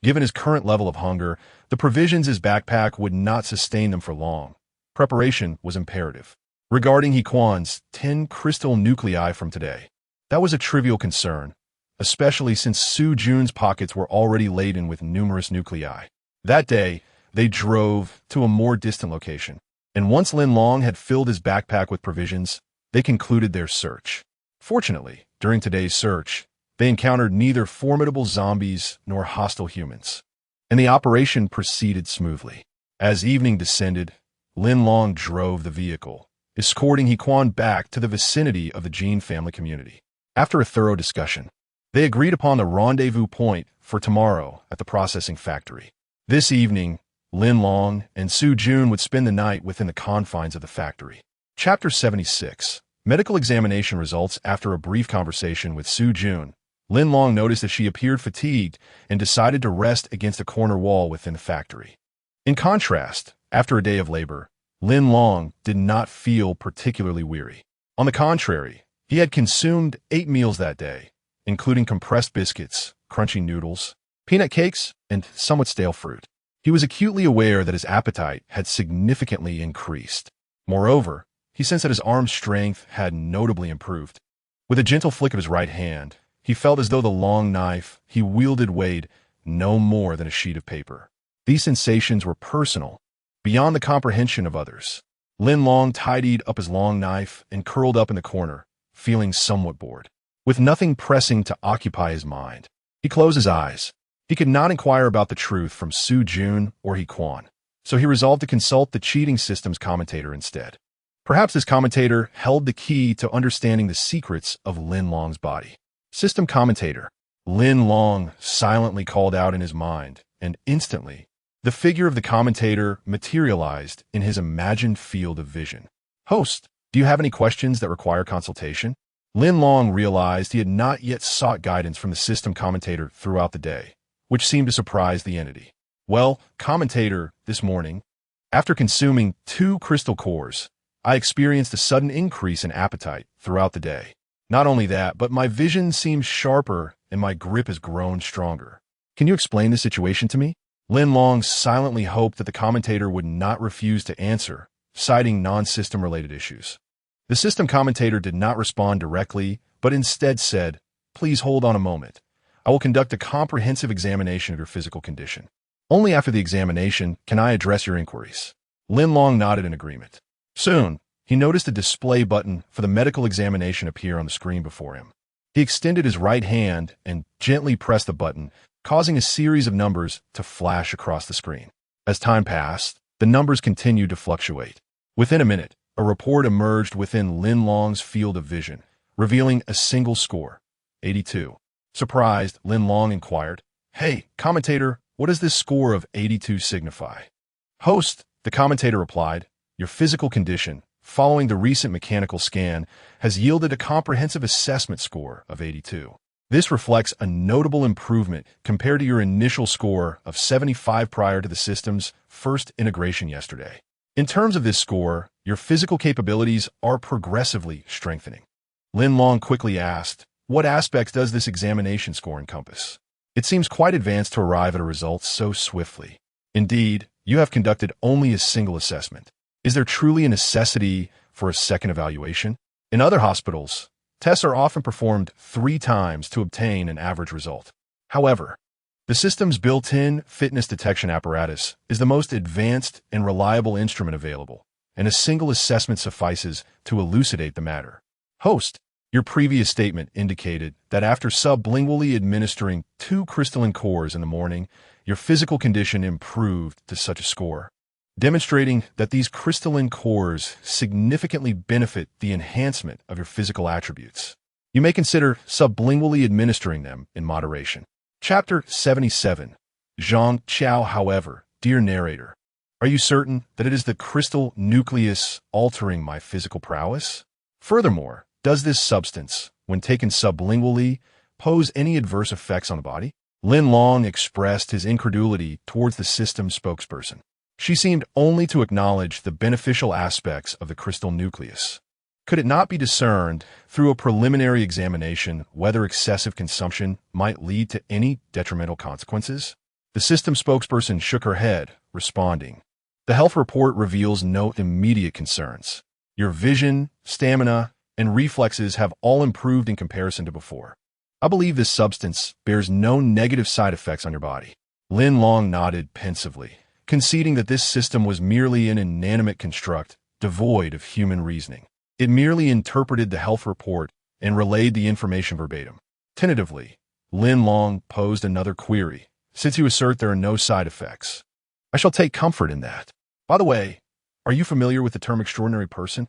Given his current level of hunger, the provisions his backpack would not sustain them for long. Preparation was imperative. Regarding He Quan's 10 crystal nuclei from today, that was a trivial concern, especially since Su Jun's pockets were already laden with numerous nuclei. That day, they drove to a more distant location, and once Lin Long had filled his backpack with provisions, they concluded their search. Fortunately, during today's search, they encountered neither formidable zombies nor hostile humans, and the operation proceeded smoothly. As evening descended, Lin Long drove the vehicle, escorting He Quan back to the vicinity of the Jean family community. After a thorough discussion, they agreed upon the rendezvous point for tomorrow at the processing factory. This evening, Lin Long and Su Jun would spend the night within the confines of the factory. Chapter 76. Medical examination results. After a brief conversation with Su Jun, Lin Long noticed that she appeared fatigued and decided to rest against a corner wall within the factory. In contrast, after a day of labor, Lin Long did not feel particularly weary. On the contrary, he had consumed 8 meals that day, including compressed biscuits, crunchy noodles, peanut cakes, and somewhat stale fruit. He was acutely aware that his appetite had significantly increased. Moreover, he sensed that his arm strength had notably improved. With a gentle flick of his right hand, he felt as though the long knife he wielded weighed no more than a sheet of paper. These sensations were personal, beyond the comprehension of others. Lin Long tidied up his long knife and curled up in the corner, feeling somewhat bored. With nothing pressing to occupy his mind, he closed his eyes. He could not inquire about the truth from Su Jun or He Quan, so he resolved to consult the cheating system's commentator instead. Perhaps this commentator held the key to understanding the secrets of Lin Long's body. System commentator. Lin Long silently called out in his mind, and instantly, the figure of the commentator materialized in his imagined field of vision. Host, do you have any questions that require consultation? Lin Long realized he had not yet sought guidance from the system commentator throughout the day, which seemed to surprise the entity. Well, commentator, this morning, after consuming 2 crystal cores, I experienced a sudden increase in appetite throughout the day. Not only that, but my vision seems sharper and my grip has grown stronger. Can you explain the situation to me? Lin Long silently hoped that the commentator would not refuse to answer, citing non-system related issues. The system commentator did not respond directly, but instead said, please hold on a moment. I will conduct a comprehensive examination of your physical condition. Only after the examination can I address your inquiries. Lin Long nodded in agreement. Soon, he noticed a display button for the medical examination appear on the screen before him. He extended his right hand and gently pressed the button, causing a series of numbers to flash across the screen. As time passed, the numbers continued to fluctuate. Within a minute, a report emerged within Lin Long's field of vision, revealing a single score, 82. Surprised, Lin Long inquired, "Hey, commentator, what does this score of 82 signify?" "Host," the commentator replied, "your physical condition, following the recent mechanical scan, has yielded a comprehensive assessment score of 82. This reflects a notable improvement compared to your initial score of 75 prior to the system's first integration yesterday. In terms of this score, your physical capabilities are progressively strengthening." Lin Long quickly asked, "What aspects does this examination score encompass? It seems quite advanced to arrive at a result so swiftly. Indeed, you have conducted only a single assessment. Is there truly a necessity for a second evaluation? In other hospitals, tests are often performed 3 times to obtain an average result. However, the system's built-in fitness detection apparatus is the most advanced and reliable instrument available, and a single assessment suffices to elucidate the matter. Host, your previous statement indicated that after sublingually administering 2 crystalline cores in the morning, your physical condition improved to such a score, demonstrating that these crystalline cores significantly benefit the enhancement of your physical attributes. You may consider sublingually administering them in moderation. Chapter 77. Zhang Qiao. However, dear narrator, are you certain that it is the crystal nucleus altering my physical prowess? Furthermore, does this substance, when taken sublingually, pose any adverse effects on the body? Lin Long expressed his incredulity towards the system's spokesperson. She seemed only to acknowledge the beneficial aspects of the crystal nucleus. Could it not be discerned through a preliminary examination whether excessive consumption might lead to any detrimental consequences? The system spokesperson shook her head, responding, "The health report reveals no immediate concerns. Your vision, stamina, and reflexes have all improved in comparison to before. I believe this substance bears no negative side effects on your body." Lin Long nodded pensively, conceding that this system was merely an inanimate construct devoid of human reasoning. It merely interpreted the health report and relayed the information verbatim. Tentatively, Lin Long posed another query. "Since you assert there are no side effects, I shall take comfort in that. By the way, are you familiar with the term extraordinary person?"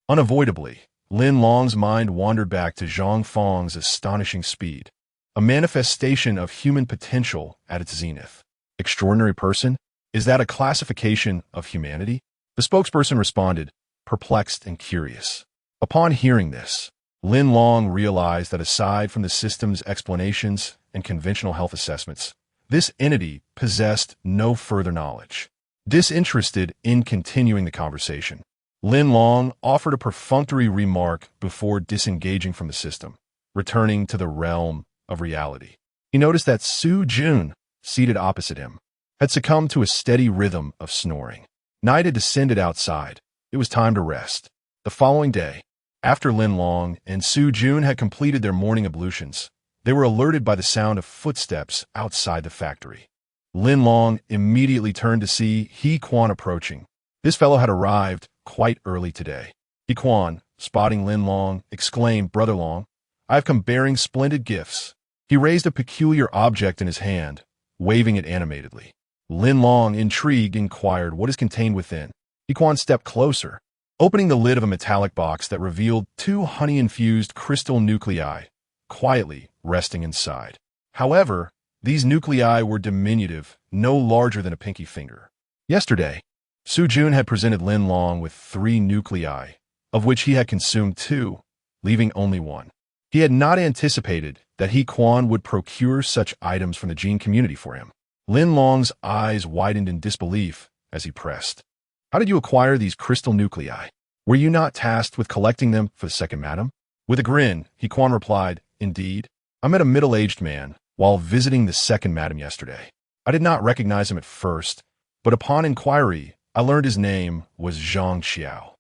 Unavoidably, Lin Long's mind wandered back to Zhang Feng's astonishing speed, a manifestation of human potential at its zenith. Extraordinary person? Is that a classification of humanity? The spokesperson responded, perplexed and curious. Upon hearing this, Lin Long realized that aside from the system's explanations and conventional health assessments, this entity possessed no further knowledge. Disinterested in continuing the conversation, Lin Long offered a perfunctory remark before disengaging from the system, returning to the realm of reality. He noticed that Su Jun, seated opposite him, had succumbed to a steady rhythm of snoring. Night had descended outside. It was time to rest. The following day, after Lin Long and Su Jun had completed their morning ablutions, they were alerted by the sound of footsteps outside the factory. Lin Long immediately turned to see He Quan approaching. This fellow had arrived quite early today. He Quan, spotting Lin Long, exclaimed, "Brother Long, I have come bearing splendid gifts." He raised a peculiar object in his hand, waving it animatedly. Lin Long, intrigued, inquired what is contained within. He Quan stepped closer, opening the lid of a metallic box that revealed 2 honey-infused crystal nuclei, quietly resting inside. However, these nuclei were diminutive, no larger than a pinky finger. Yesterday, Su Jun had presented Lin Long with 3 nuclei, of which he had consumed 2, leaving only 1. He had not anticipated that He Quan would procure such items from the gene community for him. Lin Long's eyes widened in disbelief as he pressed. "How did you acquire these crystal nuclei? Were you not tasked with collecting them for the second madam?" With a grin, He Quan replied, "Indeed, I met a middle-aged man while visiting the second madam yesterday. I did not recognize him at first, but upon inquiry, I learned his name was Zhang Qiao.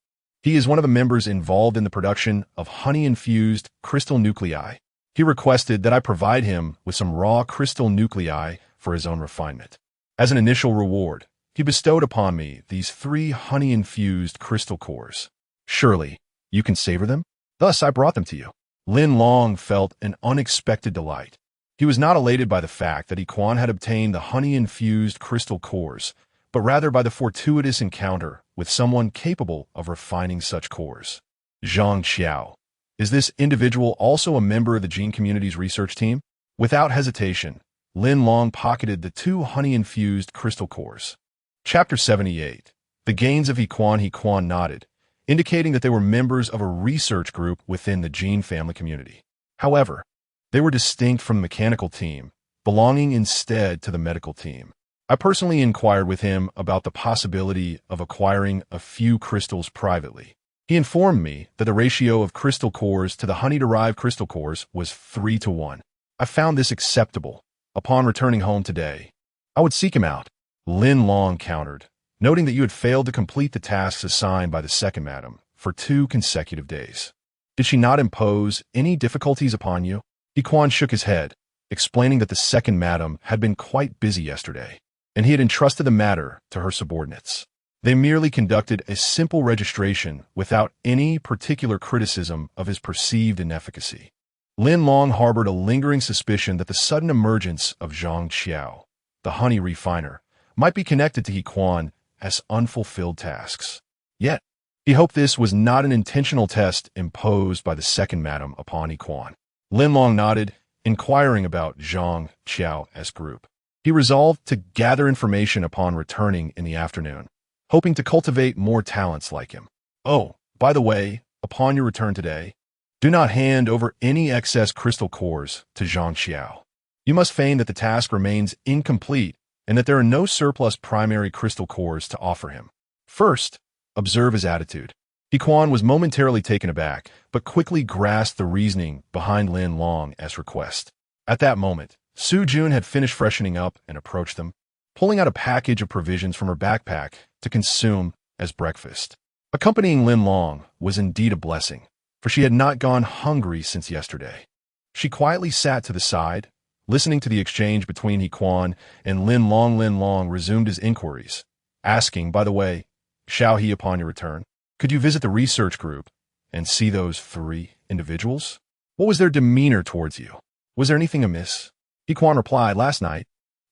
He is one of the members involved in the production of honey-infused crystal nuclei. He requested that I provide him with some raw crystal nuclei for his own refinement. As an initial reward, he bestowed upon me these 3 honey-infused crystal cores. Surely, you can savor them? Thus I brought them to you. Lin Long felt an unexpected delight. He was not elated by the fact that Quan had obtained the honey-infused crystal cores, but rather by the fortuitous encounter with someone capable of refining such cores. Zhang Qiao. Is this individual also a member of the gene community's research team? Without hesitation, Lin Long pocketed the 2 honey-infused crystal cores. Chapter 78. The gains of Quan nodded, indicating that they were members of a research group within the gene family community. However, they were distinct from the mechanical team, belonging instead to the medical team. I personally inquired with him about the possibility of acquiring a few crystals privately. He informed me that the ratio of crystal cores to the honey-derived crystal cores was 3-to-1. I found this acceptable. Upon returning home today, I would seek him out. Lin Long countered, noting that you had failed to complete the tasks assigned by the second madam for 2 consecutive days. Did she not impose any difficulties upon you? Quan shook his head, explaining that the second madam had been quite busy yesterday, and he had entrusted the matter to her subordinates. They merely conducted a simple registration without any particular criticism of his perceived inefficacy. Lin Long harbored a lingering suspicion that the sudden emergence of Zhang Qiao, the honey refiner, might be connected to Quan as unfulfilled tasks. Yet, he hoped this was not an intentional test imposed by the second madam upon Quan. Lin Long nodded, inquiring about Zhang Qiao's group. He resolved to gather information upon returning in the afternoon, hoping to cultivate more talents like him. Oh, by the way, upon your return today, do not hand over any excess crystal cores to Zhang Qiao. You must feign that the task remains incomplete and that there are no surplus primary crystal cores to offer him. First, observe his attitude. Quan was momentarily taken aback, but quickly grasped the reasoning behind Lin Long's request. At that moment, Su Jun had finished freshening up and approached them, pulling out a package of provisions from her backpack to consume as breakfast. Accompanying Lin Long was indeed a blessing, for she had not gone hungry since yesterday. She quietly sat to the side, listening to the exchange between Quan and Lin Long. Lin Long resumed his inquiries, asking, by the way, shall he upon your return? Could you visit the research group and see those 3 individuals? What was their demeanor towards you? Was there anything amiss? Quan replied, last night,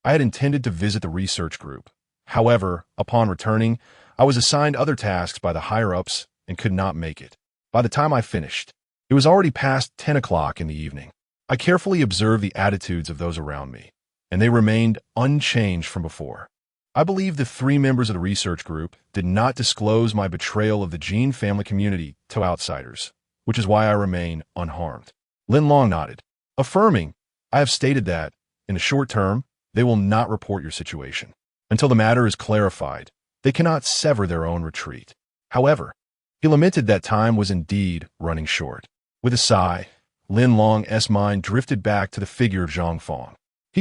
I had intended to visit the research group. However, upon returning, I was assigned other tasks by the higher-ups and could not make it. By the time I finished, it was already past 10 o'clock in the evening. I carefully observed the attitudes of those around me, and they remained unchanged from before. I believe the 3 members of the research group did not disclose my betrayal of the gene family community to outsiders, which is why I remain unharmed. Lin Long nodded, affirming, I have stated that, in the short term, they will not report your situation. Until the matter is clarified, they cannot sever their own retreat. However, he lamented that time was indeed running short. With a sigh, Lin Long's mind drifted back to the figure of Zhang Fong.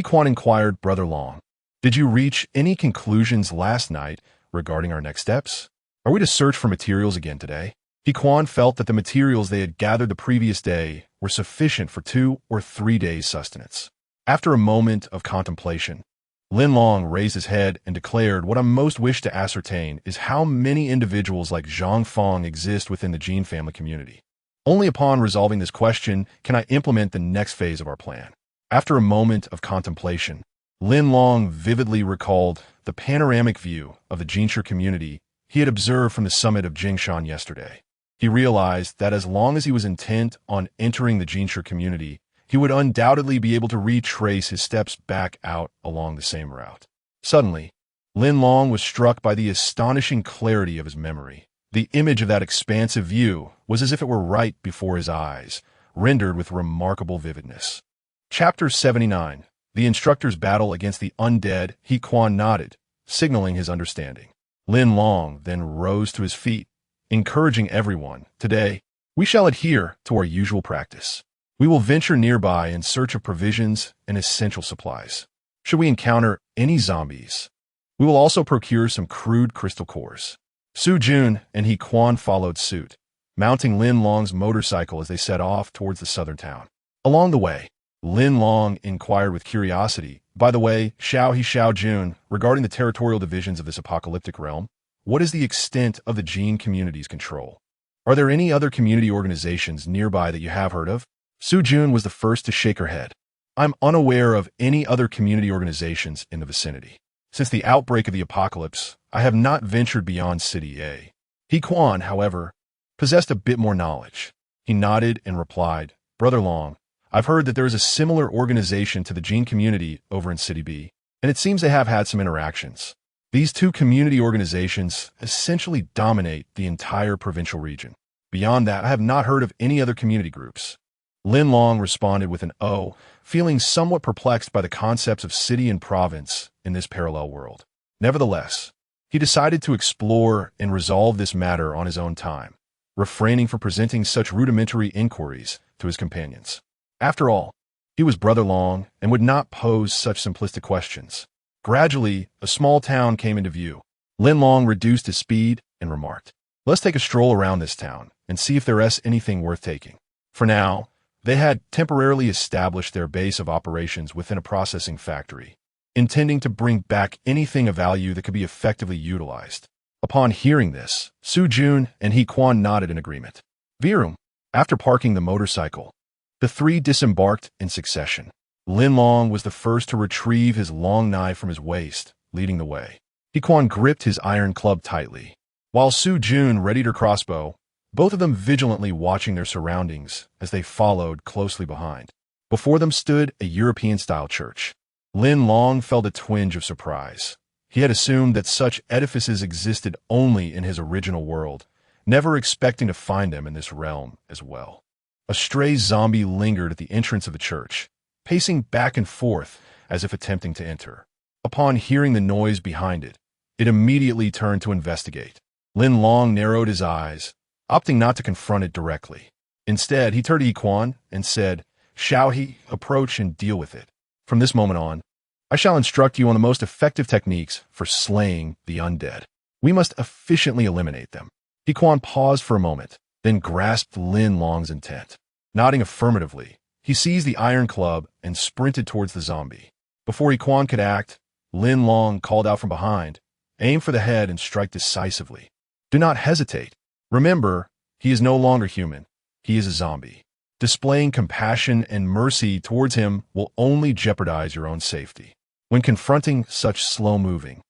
Quan inquired, Brother Long, did you reach any conclusions last night regarding our next steps? Are we to search for materials again today? Quan felt that the materials they had gathered the previous day were sufficient for 2 or 3 days' sustenance. After a moment of contemplation, Lin Long raised his head and declared, what I most wish to ascertain is how many individuals like Zhang Fong exist within the gene family community. Only upon resolving this question can I implement the next phase of our plan. After a moment of contemplation, Lin Long vividly recalled the panoramic view of the Jinshi community he had observed from the summit of Jingshan yesterday. He realized that as long as he was intent on entering the Jinshi community, he would undoubtedly be able to retrace his steps back out along the same route. Suddenly, Lin Long was struck by the astonishing clarity of his memory. The image of that expansive view was as if it were right before his eyes, rendered with remarkable vividness. Chapter 79. The instructor's battle against the undead. Quan nodded, signaling his understanding. Lin Long then rose to his feet, encouraging everyone, today, we shall adhere to our usual practice. We will venture nearby in search of provisions and essential supplies. Should we encounter any zombies, we will also procure some crude crystal cores. Su Jun and Quan followed suit, mounting Lin Long's motorcycle as they set off towards the southern town. Along the way, Lin Long inquired with curiosity, by the way, Xiao Jun, regarding the territorial divisions of this apocalyptic realm, what is the extent of the gene community's control? Are there any other community organizations nearby that you have heard of? Su-jun was the first to shake her head. I'm unaware of any other community organizations in the vicinity. Since the outbreak of the apocalypse, I have not ventured beyond City A. He-kwan, however, possessed a bit more knowledge. He nodded and replied, Brother Long, I've heard that there is a similar organization to the Gene community over in City B, and it seems they have had some interactions. These two community organizations essentially dominate the entire provincial region. Beyond that, I have not heard of any other community groups. Lin Long responded with an "oh," feeling somewhat perplexed by the concepts of city and province in this parallel world. Nevertheless, he decided to explore and resolve this matter on his own time, refraining from presenting such rudimentary inquiries to his companions. After all, he was Brother Long and would not pose such simplistic questions. Gradually, a small town came into view. Lin Long reduced his speed and remarked, Let's take a stroll around this town and see if there is anything worth taking. For now, they had temporarily established their base of operations within a processing factory, intending to bring back anything of value that could be effectively utilized. Upon hearing this, Su-jun and He-kwan nodded in agreement. Virum, after parking the motorcycle, the three disembarked in succession. Lin Long was the first to retrieve his long knife from his waist, leading the way. He-kwan gripped his iron club tightly, while Su-jun readied her crossbow, both of them vigilantly watching their surroundings as they followed closely behind. Before them stood a European-style church. Lin Long felt a twinge of surprise. He had assumed that such edifices existed only in his original world, never expecting to find them in this realm as well. A stray zombie lingered at the entrance of the church, pacing back and forth as if attempting to enter. Upon hearing the noise behind it, it immediately turned to investigate. Lin Long narrowed his eyes, opting not to confront it directly. Instead, he turned to He-kwan and said, Shall he approach and deal with it? From this moment on, I shall instruct you on the most effective techniques for slaying the undead. We must efficiently eliminate them. He-kwan paused for a moment, then grasped Lin Long's intent. Nodding affirmatively, he seized the iron club and sprinted towards the zombie. Before He-kwan could act, Lin Long called out from behind, Aim for the head and strike decisively. Do not hesitate. Remember, he is no longer human. He is a zombie. Displaying compassion and mercy towards him will only jeopardize your own safety. When confronting such slow-moving,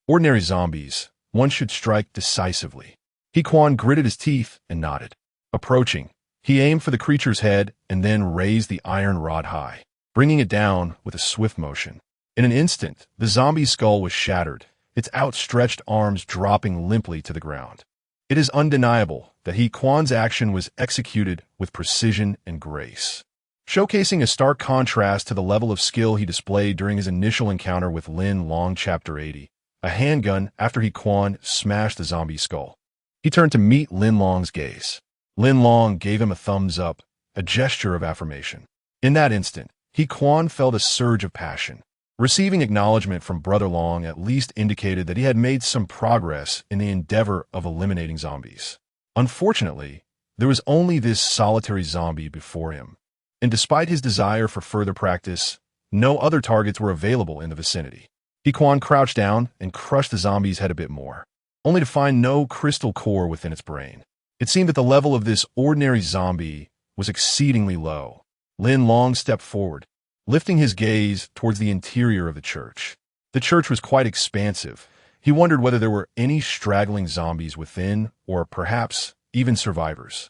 ordinary zombies, one should strike decisively. He-kwan gritted his teeth and nodded. Approaching, he aimed for the creature's head and then raised the iron rod high, bringing it down with a swift motion. In an instant, the zombie's skull was shattered, its outstretched arms dropping limply to the ground. It is undeniable that He-kwan's action was executed with precision and grace, showcasing a stark contrast to the level of skill he displayed during his initial encounter with Lin Long Chapter 80, a handgun after He-kwan smashed the zombie's skull. He turned to meet Lin Long's gaze. Lin Long gave him a thumbs up, a gesture of affirmation. In that instant, He-kwan felt a surge of passion. Receiving acknowledgement from Brother Long at least indicated that he had made some progress in the endeavor of eliminating zombies. Unfortunately, there was only this solitary zombie before him, and despite his desire for further practice, no other targets were available in the vicinity. He-kwan crouched down and crushed the zombie's head a bit more, only to find no crystal core within its brain. It seemed that the level of this ordinary zombie was exceedingly low. Lin Long stepped forward, lifting his gaze towards the interior of the church. The church was quite expansive. He wondered whether there were any straggling zombies within, or perhaps even survivors.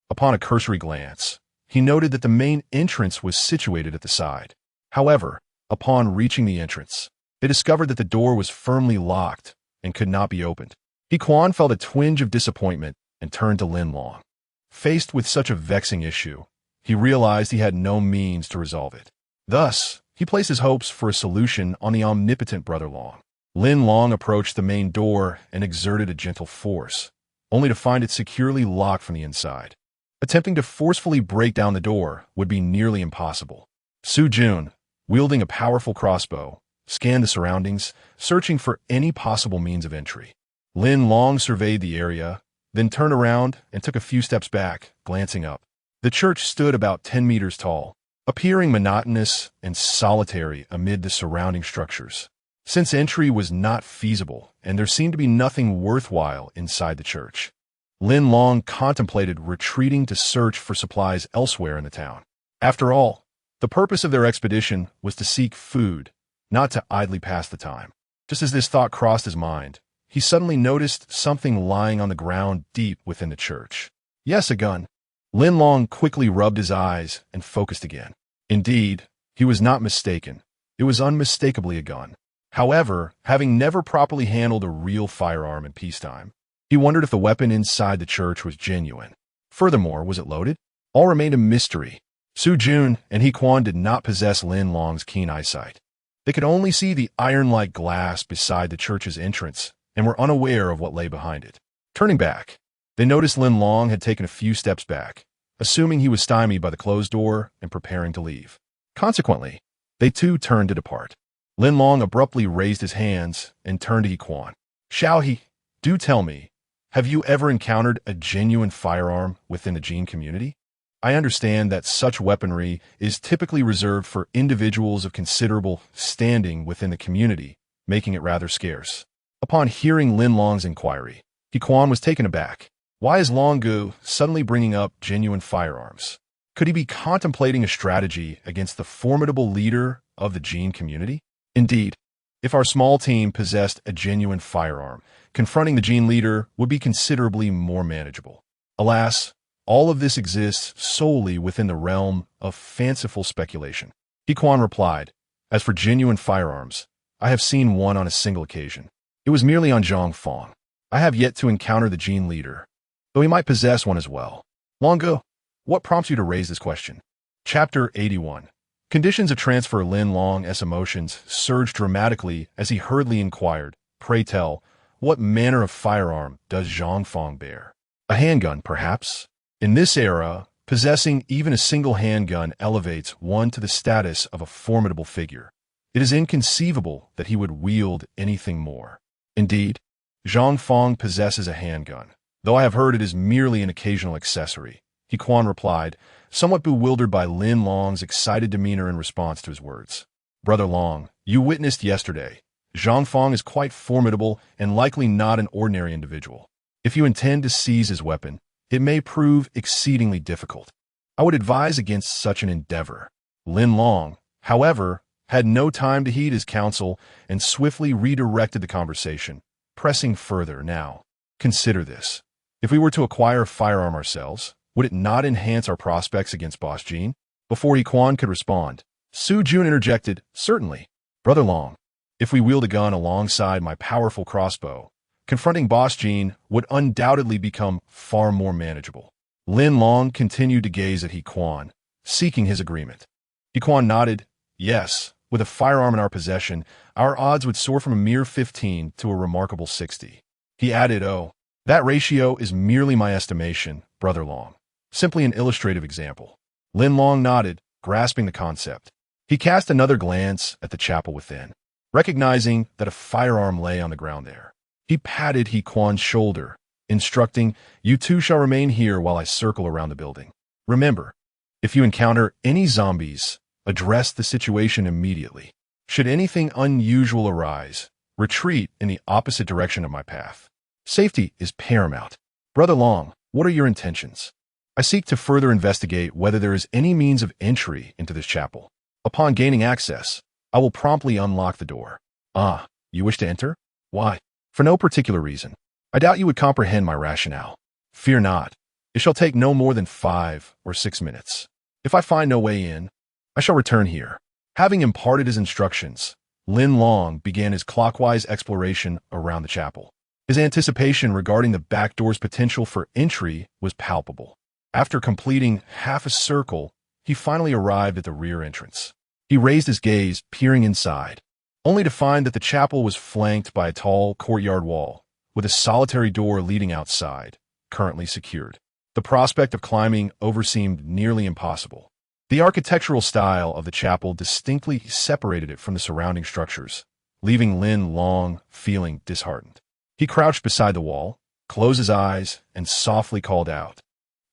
Upon a cursory glance, he noted that the main entrance was situated at the side. However, upon reaching the entrance, they discovered that the door was firmly locked and could not be opened. He-kwan felt a twinge of disappointment and turned to Lin Long. Faced with such a vexing issue, he realized he had no means to resolve it. Thus, he placed his hopes for a solution on the omnipotent Brother Long. Lin Long approached the main door and exerted a gentle force, only to find it securely locked from the inside. Attempting to forcefully break down the door would be nearly impossible. Su-jun, wielding a powerful crossbow, scanned the surroundings, searching for any possible means of entry. Lin Long surveyed the area, then turned around and took a few steps back, glancing up. The church stood about 10 meters tall, appearing monotonous and solitary amid the surrounding structures. Since entry was not feasible, and there seemed to be nothing worthwhile inside the church, Lin Long contemplated retreating to search for supplies elsewhere in the town. After all, the purpose of their expedition was to seek food, not to idly pass the time. Just as this thought crossed his mind, he suddenly noticed something lying on the ground deep within the church. Yes, a gun. Lin Long quickly rubbed his eyes and focused again. Indeed, he was not mistaken. It was unmistakably a gun. However, having never properly handled a real firearm in peacetime, he wondered if the weapon inside the church was genuine. Furthermore, was it loaded? All remained a mystery. Su Jun and He Quan did not possess Lin Long's keen eyesight. They could only see the iron-like glass beside the church's entrance and were unaware of what lay behind it. Turning back, they noticed Lin Long had taken a few steps back, assuming he was stymied by the closed door and preparing to leave. Consequently, they too turned to depart. Lin Long abruptly raised his hands and turned to He Quan. Xiao He, do tell me, have you ever encountered a genuine firearm within the Jin community? I understand that such weaponry is typically reserved for individuals of considerable standing within the community, making it rather scarce. Upon hearing Lin Long's inquiry, He Quan was taken aback. Why is Long Gu suddenly bringing up genuine firearms? Could he be contemplating a strategy against the formidable leader of the Jin community? Indeed, if our small team possessed a genuine firearm, confronting the Jin leader would be considerably more manageable. Alas, all of this exists solely within the realm of fanciful speculation. He Quan replied, as for genuine firearms, I have seen one on a single occasion. It was merely on Zhang Fong. I have yet to encounter the Jin leader, though he might possess one as well. Long Gu, what prompts you to raise this question? Chapter 81. Conditions of transfer. Lin Long's emotions surged dramatically as he hurriedly inquired, pray tell, what manner of firearm does Zhang Fong bear? A handgun, perhaps? In this era, possessing even a single handgun elevates one to the status of a formidable figure. It is inconceivable that he would wield anything more. Indeed, Zhang Fong possesses a handgun, though I have heard it is merely an occasional accessory. He Quan replied, somewhat bewildered by Lin Long's excited demeanor in response to his words. Brother Long, you witnessed yesterday. Zhang Fong is quite formidable and likely not an ordinary individual. If you intend to seize his weapon, it may prove exceedingly difficult. I would advise against such an endeavor. Lin Long, however, had no time to heed his counsel and swiftly redirected the conversation, pressing further. Now, consider this. If we were to acquire a firearm ourselves, would it not enhance our prospects against Boss Jean? Before He Quan could respond, Su Jun interjected, certainly. Brother Long, if we wield a gun alongside my powerful crossbow, confronting Boss Jean would undoubtedly become far more manageable. Lin Long continued to gaze at He Quan, seeking his agreement. He Quan nodded, yes, with a firearm in our possession, our odds would soar from a mere 15 to a remarkable 60. He added, oh, that ratio is merely my estimation, Brother Long. Simply an illustrative example. Lin Long nodded, grasping the concept. He cast another glance at the chapel within, recognizing that a firearm lay on the ground there. He patted He Quan's shoulder, instructing, you two shall remain here while I circle around the building. Remember, if you encounter any zombies, address the situation immediately. Should anything unusual arise, retreat in the opposite direction of my path. Safety is paramount. Brother Long, what are your intentions? I seek to further investigate whether there is any means of entry into this chapel. Upon gaining access, I will promptly unlock the door. Ah, you wish to enter? Why? For no particular reason. I doubt you would comprehend my rationale. Fear not. It shall take no more than 5 or 6 minutes. If I find no way in, I shall return here. Having imparted his instructions, Lin Long began his clockwise exploration around the chapel. His anticipation regarding the back door's potential for entry was palpable. After completing half a circle, he finally arrived at the rear entrance. He raised his gaze, peering inside, only to find that the chapel was flanked by a tall courtyard wall, with a solitary door leading outside, currently secured. The prospect of climbing over seemed nearly impossible. The architectural style of the chapel distinctly separated it from the surrounding structures, leaving Lin Long feeling disheartened. He crouched beside the wall, closed his eyes, and softly called out,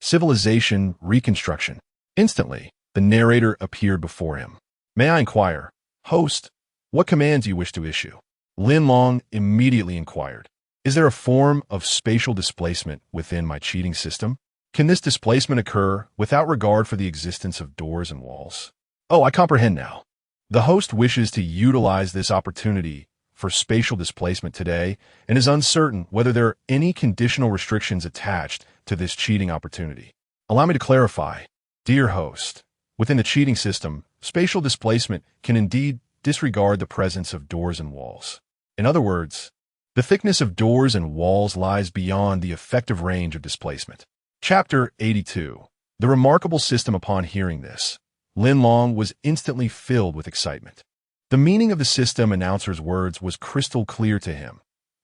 Civilization Reconstruction. Instantly, the narrator appeared before him. May I inquire, host, what commands you wish to issue? Lin Long immediately inquired. Is there a form of spatial displacement within my cheating system? Can this displacement occur without regard for the existence of doors and walls? Oh, I comprehend now. The host wishes to utilize this opportunity for spatial displacement today and is uncertain whether there are any conditional restrictions attached to this cheating opportunity. Allow me to clarify. Dear host, within the cheating system, spatial displacement can indeed disregard the presence of doors and walls. In other words, the thickness of doors and walls lies beyond the effective range of displacement. Chapter 82. The remarkable system. Upon hearing this, Lin Long was instantly filled with excitement. The meaning of the system announcer's words was crystal clear to him.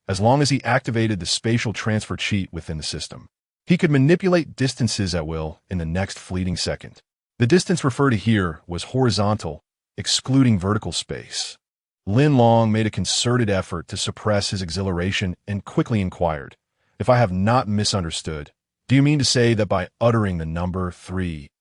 As long as he activated the spatial transfer cheat within the system, he could manipulate distances at will in the next fleeting second. The distance referred to here was horizontal, excluding vertical space. Lin Long made a concerted effort to suppress his exhilaration and quickly inquired, "If I have not misunderstood, do you mean to say that by uttering the number 3,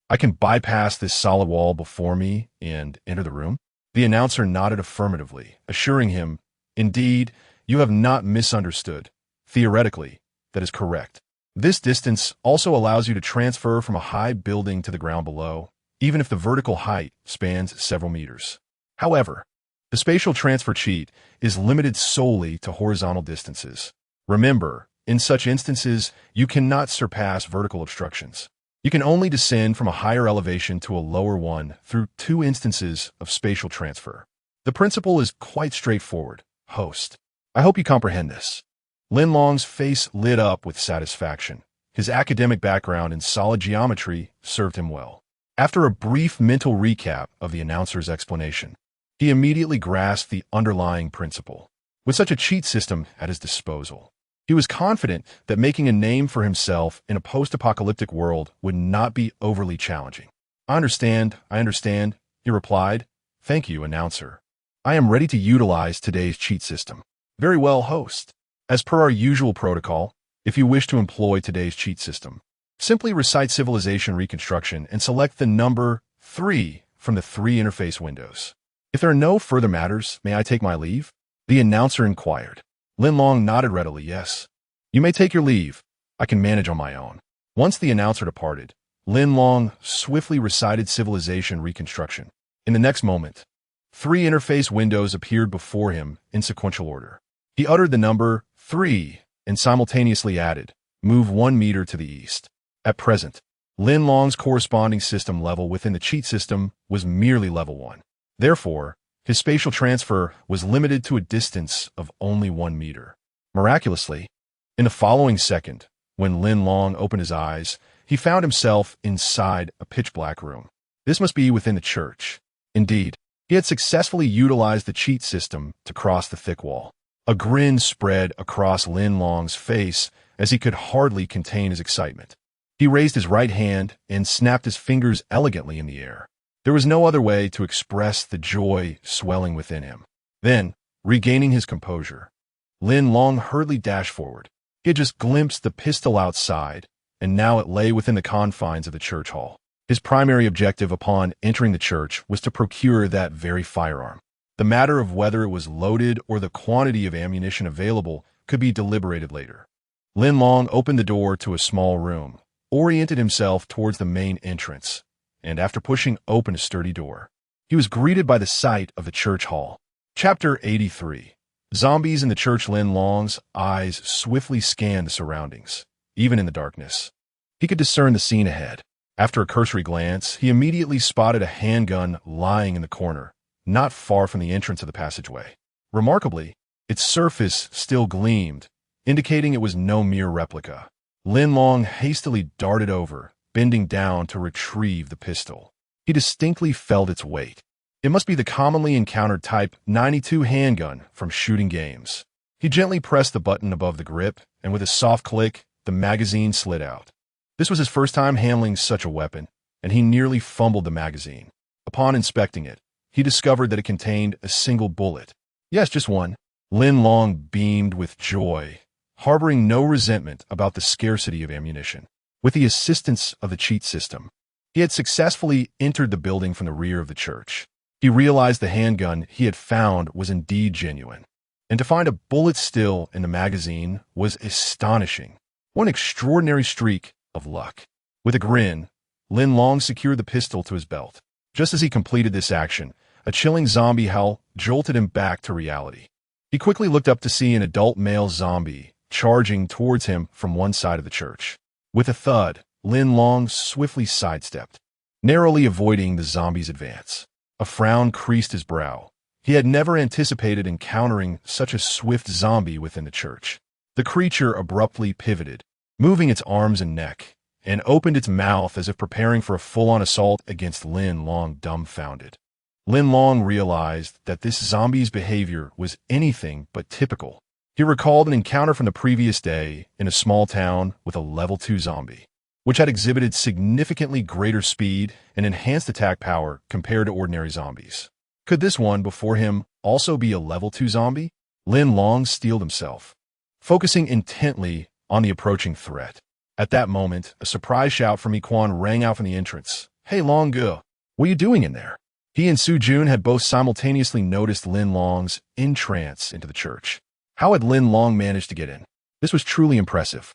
I can bypass this solid wall before me and enter the room?" The announcer nodded affirmatively, assuring him, "Indeed, you have not misunderstood. Theoretically, that is correct. This distance also allows you to transfer from a high building to the ground below, even if the vertical height spans several meters. However, the spatial transfer cheat is limited solely to horizontal distances. Remember, in such instances, you cannot surpass vertical obstructions. You can only descend from a higher elevation to a lower one through 2 instances of spatial transfer. The principle is quite straightforward, host. I hope you comprehend this." Lin Long's face lit up with satisfaction. His academic background in solid geometry served him well. After a brief mental recap of the announcer's explanation, he immediately grasped the underlying principle. With such a cheat system at his disposal, he was confident that making a name for himself in a post-apocalyptic world would not be overly challenging. I understand, he replied. "Thank you, announcer. I am ready to utilize today's cheat system." "Very well, host. As per our usual protocol, if you wish to employ today's cheat system, simply recite civilization reconstruction and select the number 3 from the 3 interface windows. If there are no further matters, may I take my leave?" the announcer inquired. Lin Long nodded readily. "Yes, you may take your leave. I can manage on my own." Once the announcer departed, Lin Long swiftly recited civilization reconstruction. In the next moment, 3 interface windows appeared before him in sequential order. He uttered the number 3 and simultaneously added, "Move 1 meter to the east." At present, Lin Long's corresponding system level within the cheat system was merely level 1. Therefore, his spatial transfer was limited to a distance of only 1 meter. Miraculously, in the following second, when Lin Long opened his eyes, he found himself inside a pitch-black room. This must be within the church. Indeed, he had successfully utilized the cheat system to cross the thick wall. A grin spread across Lin Long's face as he could hardly contain his excitement. He raised his right hand and snapped his fingers elegantly in the air. There was no other way to express the joy swelling within him. Then, regaining his composure, Lin Long hurriedly dashed forward. He had just glimpsed the pistol outside, and now it lay within the confines of the church hall. His primary objective upon entering the church was to procure that very firearm. The matter of whether it was loaded or the quantity of ammunition available could be deliberated later. Lin Long opened the door to a small room, oriented himself towards the main entrance, and after pushing open a sturdy door, he was greeted by the sight of the church hall. Chapter 83. Zombies in the church. Lin Long's eyes swiftly scanned the surroundings. Even in the darkness, he could discern the scene ahead. After a cursory glance, he immediately spotted a handgun lying in the corner, not far from the entrance of the passageway. Remarkably, its surface still gleamed, indicating it was no mere replica. Lin Long hastily darted over, bending down to retrieve the pistol. He distinctly felt its weight. It must be the commonly encountered Type 92 handgun from shooting games. He gently pressed the button above the grip, and with a soft click, the magazine slid out. This was his first time handling such a weapon, and he nearly fumbled the magazine. Upon inspecting it, he discovered that it contained a single bullet. Yes, just one. Lin Long beamed with joy, harboring no resentment about the scarcity of ammunition. With the assistance of the cheat system, he had successfully entered the building from the rear of the church. He realized the handgun he had found was indeed genuine. and to find a bullet still in the magazine was astonishing. What an extraordinary streak of luck. With a grin, Lin Long secured the pistol to his belt. Just as he completed this action, a chilling zombie howl jolted him back to reality. He quickly looked up to see an adult male zombie charging towards him from one side of the church. With a thud, Lin Long swiftly sidestepped, narrowly avoiding the zombie's advance. A frown creased his brow. He had never anticipated encountering such a swift zombie within the church. The creature abruptly pivoted, moving its arms and neck, and opened its mouth as if preparing for a full-on assault against Lin Long, dumbfounded. Lin Long realized that this zombie's behavior was anything but typical. He recalled an encounter from the previous day in a small town with a level 2 zombie, which had exhibited significantly greater speed and enhanced attack power compared to ordinary zombies. Could this one before him also be a level 2 zombie? Lin Long steeled himself, focusing intently on the approaching threat. At that moment, a surprise shout from Yiquan rang out from the entrance. "Hey, Long Ge, what are you doing in there?" He and Su Jun had both simultaneously noticed Lin Long's entrance into the church. How had Lin Long managed to get in? This was truly impressive.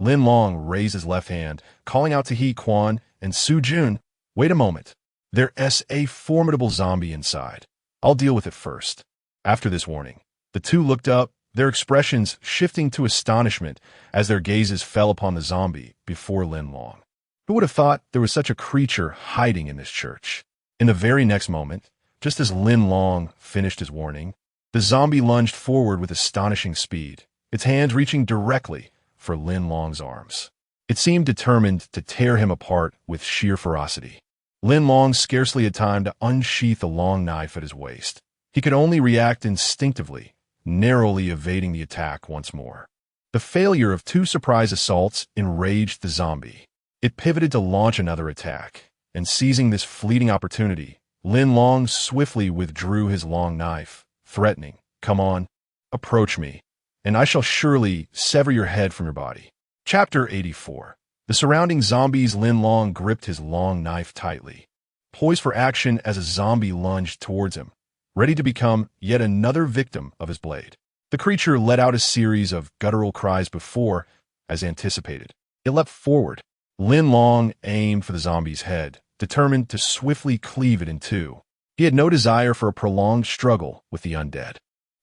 Lin Long raised his left hand, calling out to Yiquan and Su Jun, "Wait a moment. There's a formidable zombie inside. I'll deal with it first." After this warning, the two looked up, their expressions shifting to astonishment as their gazes fell upon the zombie before Lin Long. Who would have thought there was such a creature hiding in this church? In the very next moment, just as Lin Long finished his warning, the zombie lunged forward with astonishing speed, its hands reaching directly for Lin Long's arms. It seemed determined to tear him apart with sheer ferocity. Lin Long scarcely had time to unsheath the long knife at his waist. He could only react instinctively, narrowly evading the attack once more. The failure of 2 surprise assaults enraged the zombie. It pivoted to launch another attack, and seizing this fleeting opportunity, Lin Long swiftly withdrew his long knife, threatening, "Come on, approach me, and I shall surely sever your head from your body." Chapter 84. The surrounding zombies. Lin Long gripped his long knife tightly, poised for action as a zombie lunged towards him, ready to become yet another victim of his blade. The creature let out a series of guttural cries before, as anticipated, it leapt forward. Lin Long aimed for the zombie's head, determined to swiftly cleave it in two. He had no desire for a prolonged struggle with the undead.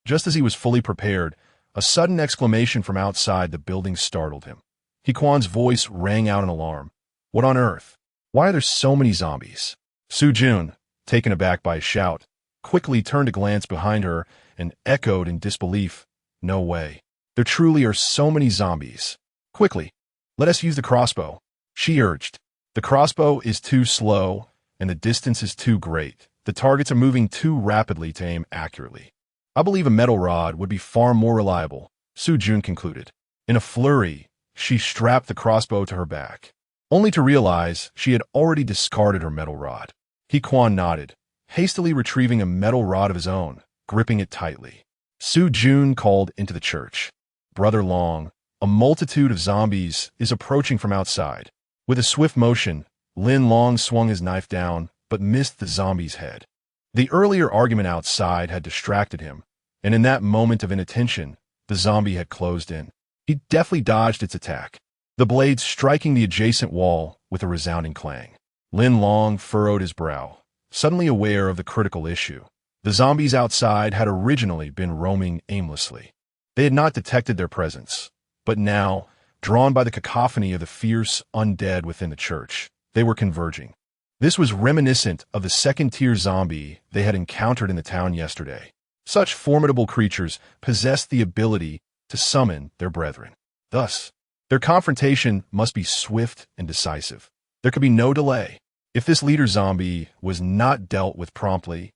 Just as he was fully prepared, a sudden exclamation from outside the building startled him. Yiquan's voice rang out in alarm. "What on earth? Why are there so many zombies?" Su Jun, taken aback by a shout, quickly turned to glance behind her and echoed in disbelief, "No way. There truly are so many zombies. Quickly, let us use the crossbow," she urged. "The crossbow is too slow, and the distance is too great. The targets are moving too rapidly to aim accurately. I believe a metal rod would be far more reliable," Su Jun concluded. In a flurry, she strapped the crossbow to her back, only to realize she had already discarded her metal rod. Yiquan nodded, hastily retrieving a metal rod of his own, gripping it tightly. Su Jun called into the church. "Brother Long, a multitude of zombies is approaching from outside." With a swift motion, Lin Long swung his knife down, but missed the zombie's head. The earlier argument outside had distracted him, and in that moment of inattention, the zombie had closed in. He deftly dodged its attack, the blade striking the adjacent wall with a resounding clang. Lin Long furrowed his brow, suddenly aware of the critical issue. The zombies outside had originally been roaming aimlessly. They had not detected their presence, but now, drawn by the cacophony of the fierce undead within the church, they were converging. This was reminiscent of the second-tier zombie they had encountered in the town yesterday. Such formidable creatures possessed the ability to summon their brethren. Thus, their confrontation must be swift and decisive. There could be no delay. If this leader zombie was not dealt with promptly,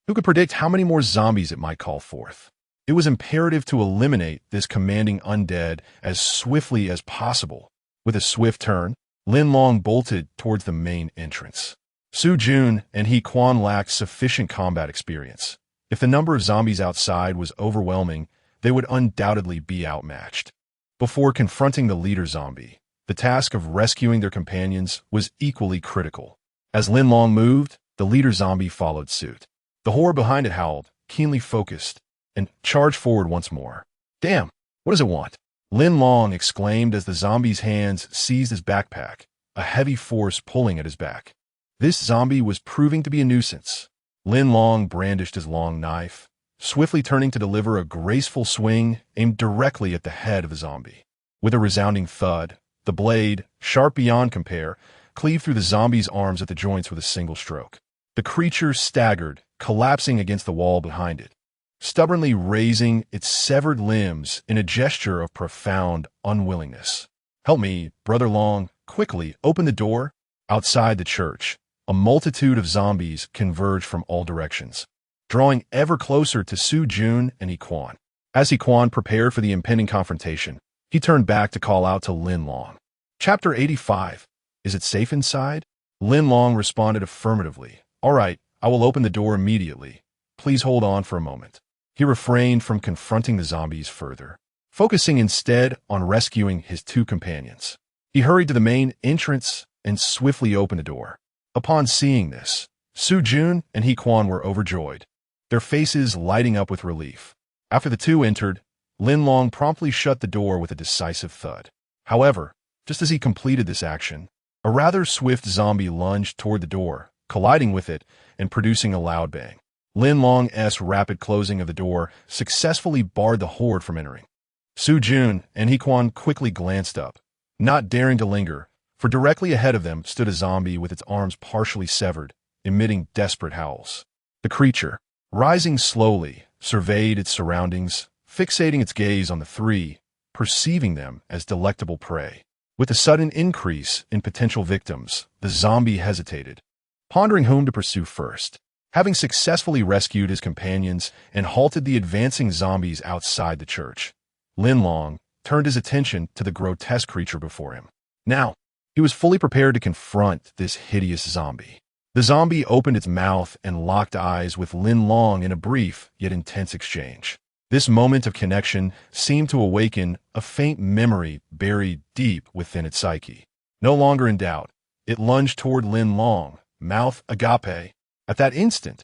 who could predict how many more zombies it might call forth? It was imperative to eliminate this commanding undead as swiftly as possible. With a swift turn, Lin Long bolted towards the main entrance. Su Jun and Yiquan lacked sufficient combat experience. If the number of zombies outside was overwhelming, they would undoubtedly be outmatched. Before confronting the leader zombie, the task of rescuing their companions was equally critical. As Lin Long moved, the leader zombie followed suit. The horror behind it howled, keenly focused, and charged forward once more. Damn, what does it want? Lin Long exclaimed as the zombie's hands seized his backpack, a heavy force pulling at his back. This zombie was proving to be a nuisance. Lin Long brandished his long knife, swiftly turning to deliver a graceful swing aimed directly at the head of the zombie. With a resounding thud, the blade, sharp beyond compare, cleaved through the zombie's arms at the joints with a single stroke. The creature staggered, collapsing against the wall behind it, stubbornly raising its severed limbs in a gesture of profound unwillingness. Help me, Brother Long, quickly open the door. Outside the church, a multitude of zombies converged from all directions, drawing ever closer to Su Jun and He Quan. As He Quan prepared for the impending confrontation, he turned back to call out to Lin Long. Chapter 85. Is it safe inside? Lin Long responded affirmatively. All right, I will open the door immediately. Please hold on for a moment. He refrained from confronting the zombies further, focusing instead on rescuing his two companions. He hurried to the main entrance and swiftly opened the door. Upon seeing this, Su Jun and He Quan were overjoyed, their faces lighting up with relief. After the two entered, Lin Long promptly shut the door with a decisive thud. However, just as he completed this action, a rather swift zombie lunged toward the door, colliding with it and producing a loud bang. Lin Long's rapid closing of the door successfully barred the horde from entering. Su Jun and He Quan quickly glanced up, not daring to linger, for directly ahead of them stood a zombie with its arms partially severed, emitting desperate howls. The creature, rising slowly, surveyed its surroundings, fixating its gaze on the three, perceiving them as delectable prey. With a sudden increase in potential victims, the zombie hesitated, pondering whom to pursue first. Having successfully rescued his companions and halted the advancing zombies outside the church, Lin Long turned his attention to the grotesque creature before him. Now, he was fully prepared to confront this hideous zombie. The zombie opened its mouth and locked eyes with Lin Long in a brief yet intense exchange. This moment of connection seemed to awaken a faint memory buried deep within its psyche. No longer in doubt, it lunged toward Lin Long, mouth agape. At that instant,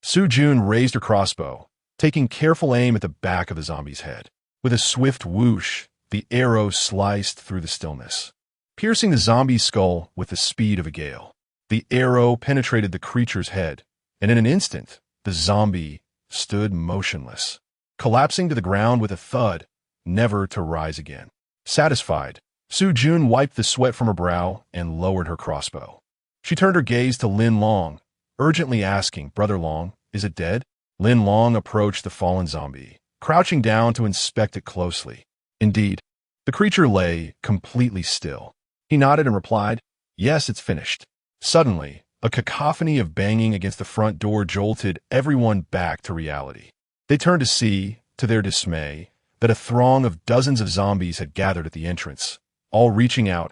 Su Jun raised her crossbow, taking careful aim at the back of the zombie's head. With a swift whoosh, the arrow sliced through the stillness, piercing the zombie's skull with the speed of a gale. The arrow penetrated the creature's head, and in an instant, the zombie stood motionless, collapsing to the ground with a thud, never to rise again. Satisfied, Su Jun wiped the sweat from her brow and lowered her crossbow. She turned her gaze to Lin Long, urgently asking, Brother Long, is it dead? Lin Long approached the fallen zombie, crouching down to inspect it closely. Indeed, the creature lay completely still. He nodded and replied, Yes, it's finished. Suddenly, a cacophony of banging against the front door jolted everyone back to reality. They turned to see, to their dismay, that a throng of dozens of zombies had gathered at the entrance, all reaching out,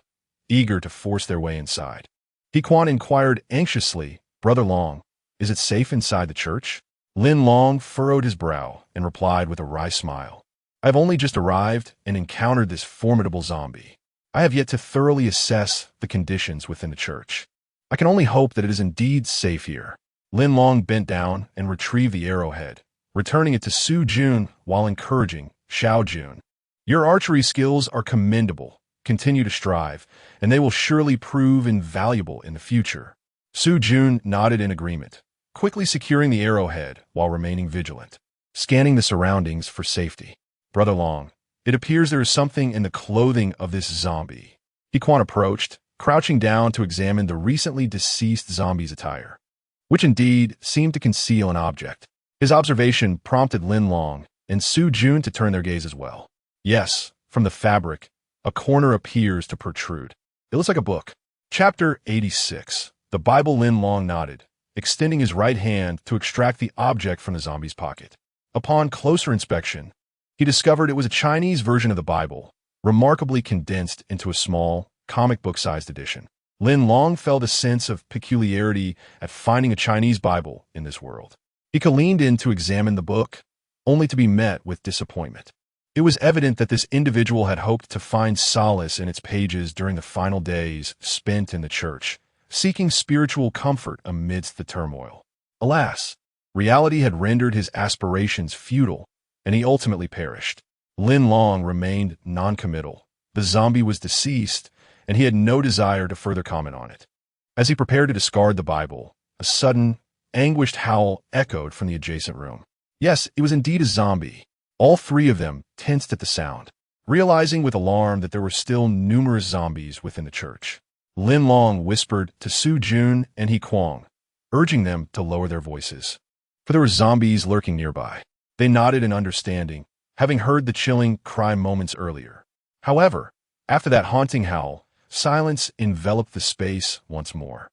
eager to force their way inside. He Quan inquired anxiously, Brother Long, is it safe inside the church? Lin Long furrowed his brow and replied with a wry smile. I have only just arrived and encountered this formidable zombie. I have yet to thoroughly assess the conditions within the church. I can only hope that it is indeed safe here. Lin Long bent down and retrieved the arrowhead, returning it to Su Jun while encouraging, Xiao Jun. Your archery skills are commendable. Continue to strive, and they will surely prove invaluable in the future. Su Jun nodded in agreement, quickly securing the arrowhead while remaining vigilant, scanning the surroundings for safety. Brother Long, it appears there is something in the clothing of this zombie. He Quan approached, crouching down to examine the recently deceased zombie's attire, which indeed seemed to conceal an object. His observation prompted Lin Long and Su Jun to turn their gaze as well. Yes, from the fabric, a corner appears to protrude. It looks like a book. Chapter 86. The Bible. Lin Long nodded, extending his right hand to extract the object from the zombie's pocket. Upon closer inspection, he discovered it was a Chinese version of the Bible, remarkably condensed into a small, comic book-sized edition. Lin Long felt a sense of peculiarity at finding a Chinese Bible in this world. He leaned in to examine the book, only to be met with disappointment. It was evident that this individual had hoped to find solace in its pages during the final days spent in the church, seeking spiritual comfort amidst the turmoil. Alas, reality had rendered his aspirations futile, and he ultimately perished. Lin Long remained non-committal. The zombie was deceased, and he had no desire to further comment on it. As he prepared to discard the Bible, a sudden, anguished howl echoed from the adjacent room. Yes, it was indeed a zombie. All three of them tensed at the sound, realizing with alarm that there were still numerous zombies within the church. Lin Long whispered to Su Jun and He Kwang, urging them to lower their voices, for there were zombies lurking nearby. They nodded in understanding, having heard the chilling cry moments earlier. However, after that haunting howl, silence enveloped the space once more.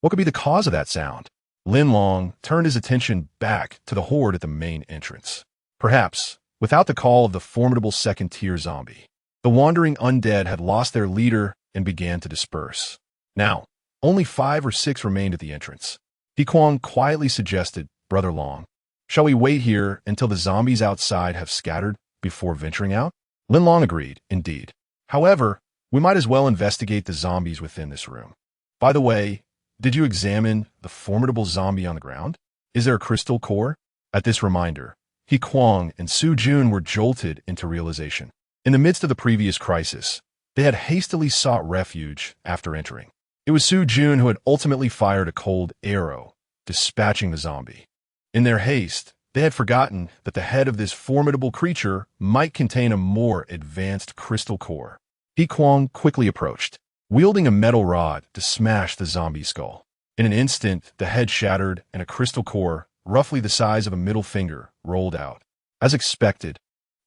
What could be the cause of that sound? Lin Long turned his attention back to the horde at the main entrance. Perhaps, without the call of the formidable second-tier zombie, the wandering undead had lost their leader and began to disperse. Now, only 5 or 6 remained at the entrance. He Kwang quietly suggested, "Brother Long, shall we wait here until the zombies outside have scattered before venturing out?" Lin Long agreed, indeed. However, we might as well investigate the zombies within this room. By the way, did you examine the formidable zombie on the ground? Is there a crystal core? At this reminder, He Kwang and Su Jun were jolted into realization. In the midst of the previous crisis, they had hastily sought refuge after entering. It was Su Jun who had ultimately fired a cold arrow, dispatching the zombie. In their haste, they had forgotten that the head of this formidable creature might contain a more advanced crystal core. He Kwang quickly approached, wielding a metal rod to smash the zombie's skull. In an instant, the head shattered and a crystal core, roughly the size of a middle finger, rolled out. As expected,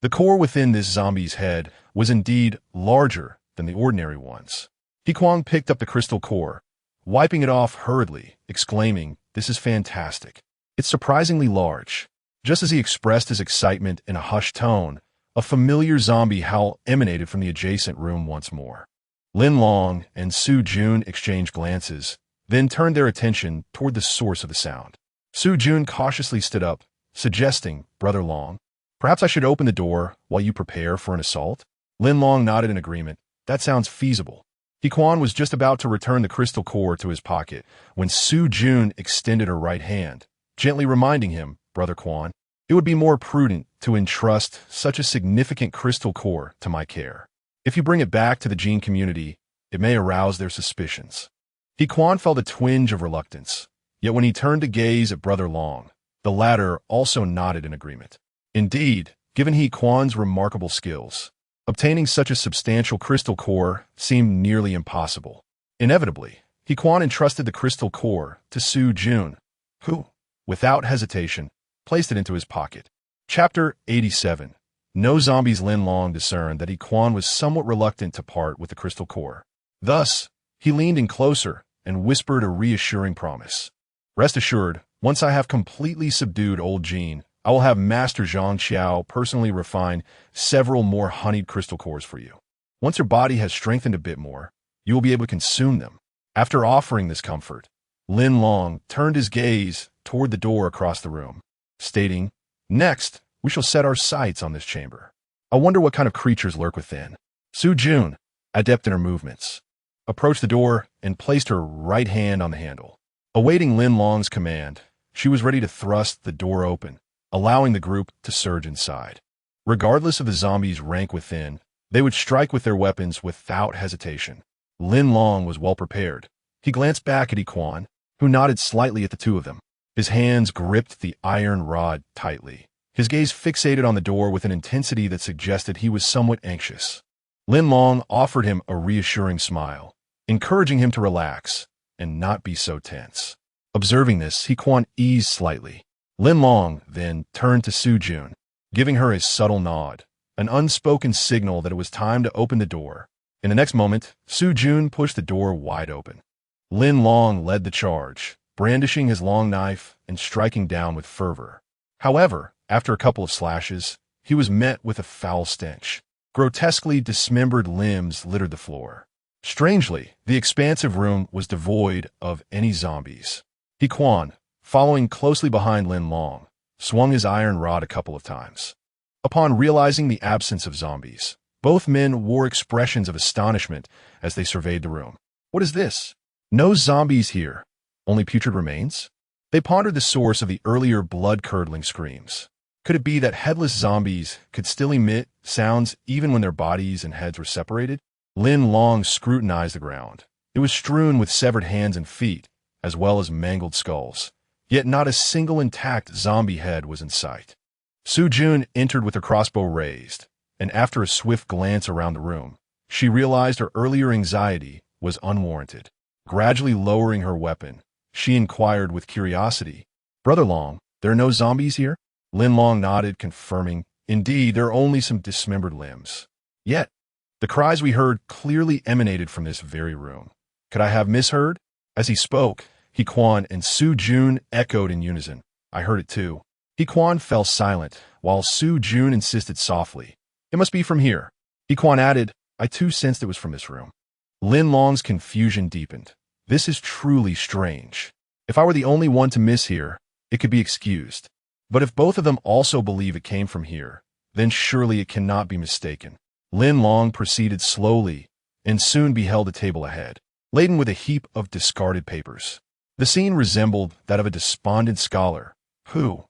the core within this zombie's head was indeed larger than the ordinary ones. He Kwang picked up the crystal core, wiping it off hurriedly, exclaiming, "This is fantastic. It's surprisingly large." Just as he expressed his excitement in a hushed tone, a familiar zombie howl emanated from the adjacent room once more. Lin Long and Su Jun exchanged glances, then turned their attention toward the source of the sound. Su Jun cautiously stood up, suggesting, "Brother Long, perhaps I should open the door while you prepare for an assault?" Lin Long nodded in agreement. "That sounds feasible." He Kwang was just about to return the crystal core to his pocket when Su Jun extended her right hand, gently reminding him, "Brother Kwang, it would be more prudent to entrust such a significant crystal core to my care. If you bring it back to the Gene community, it may arouse their suspicions." He Kwang felt a twinge of reluctance, yet when he turned to gaze at Brother Long, the latter also nodded in agreement. Indeed, given He Kwang's remarkable skills, obtaining such a substantial crystal core seemed nearly impossible. Inevitably, He Kwang entrusted the crystal core to Su Jun, who, without hesitation, placed it into his pocket. Chapter 87. No zombies. Lin Long discerned that He Kwang was somewhat reluctant to part with the crystal core. Thus, he leaned in closer and whispered a reassuring promise. "Rest assured, once I have completely subdued old Gene, I will have Master Zhang Xiao personally refine several more honeyed crystal cores for you. Once your body has strengthened a bit more, you will be able to consume them." After offering this comfort, Lin Long turned his gaze toward the door across the room, stating, "Next, we shall set our sights on this chamber. I wonder what kind of creatures lurk within." Su Jun, adept in her movements, approached the door and placed her right hand on the handle. Awaiting Lin Long's command, she was ready to thrust the door open, allowing the group to surge inside. Regardless of the zombies' rank within, they would strike with their weapons without hesitation. Lin Long was well prepared. He glanced back at He Kwang, who nodded slightly at the two of them. His hands gripped the iron rod tightly, his gaze fixated on the door with an intensity that suggested he was somewhat anxious. Lin Long offered him a reassuring smile, encouraging him to relax and not be so tense. Observing this, He Kwang eased slightly. Lin Long then turned to Su Jun, giving her a subtle nod, an unspoken signal that it was time to open the door. In the next moment, Su Jun pushed the door wide open. Lin Long led the charge, brandishing his long knife and striking down with fervor. However, after a couple of slashes, he was met with a foul stench. Grotesquely dismembered limbs littered the floor. Strangely, the expansive room was devoid of any zombies. He Kwang, following closely behind Lin Long, swung his iron rod a couple of times. Upon realizing the absence of zombies, both men wore expressions of astonishment as they surveyed the room. "What is this? No zombies here, only putrid remains?" They pondered the source of the earlier blood-curdling screams. Could it be that headless zombies could still emit sounds even when their bodies and heads were separated? Lin Long scrutinized the ground. It was strewn with severed hands and feet, as well as mangled skulls. Yet not a single intact zombie head was in sight. Su Jun entered with her crossbow raised, and after a swift glance around the room, she realized her earlier anxiety was unwarranted. Gradually lowering her weapon, she inquired with curiosity, "Brother Long, there are no zombies here?" Lin Long nodded, confirming, "Indeed, there are only some dismembered limbs." Yet, the cries we heard clearly emanated from this very room. Could I have misheard? As he spoke, He Quan and Su Jun echoed in unison. I heard it too. He Quan fell silent, while Su Jun insisted softly, "It must be from here." He Quan added, "I too sensed it was from this room." Lin Long's confusion deepened. This is truly strange. If I were the only one to miss here, it could be excused. But if both of them also believe it came from here, then surely it cannot be mistaken. Lin Long proceeded slowly and soon beheld a table ahead, laden with a heap of discarded papers. The scene resembled that of a despondent scholar who,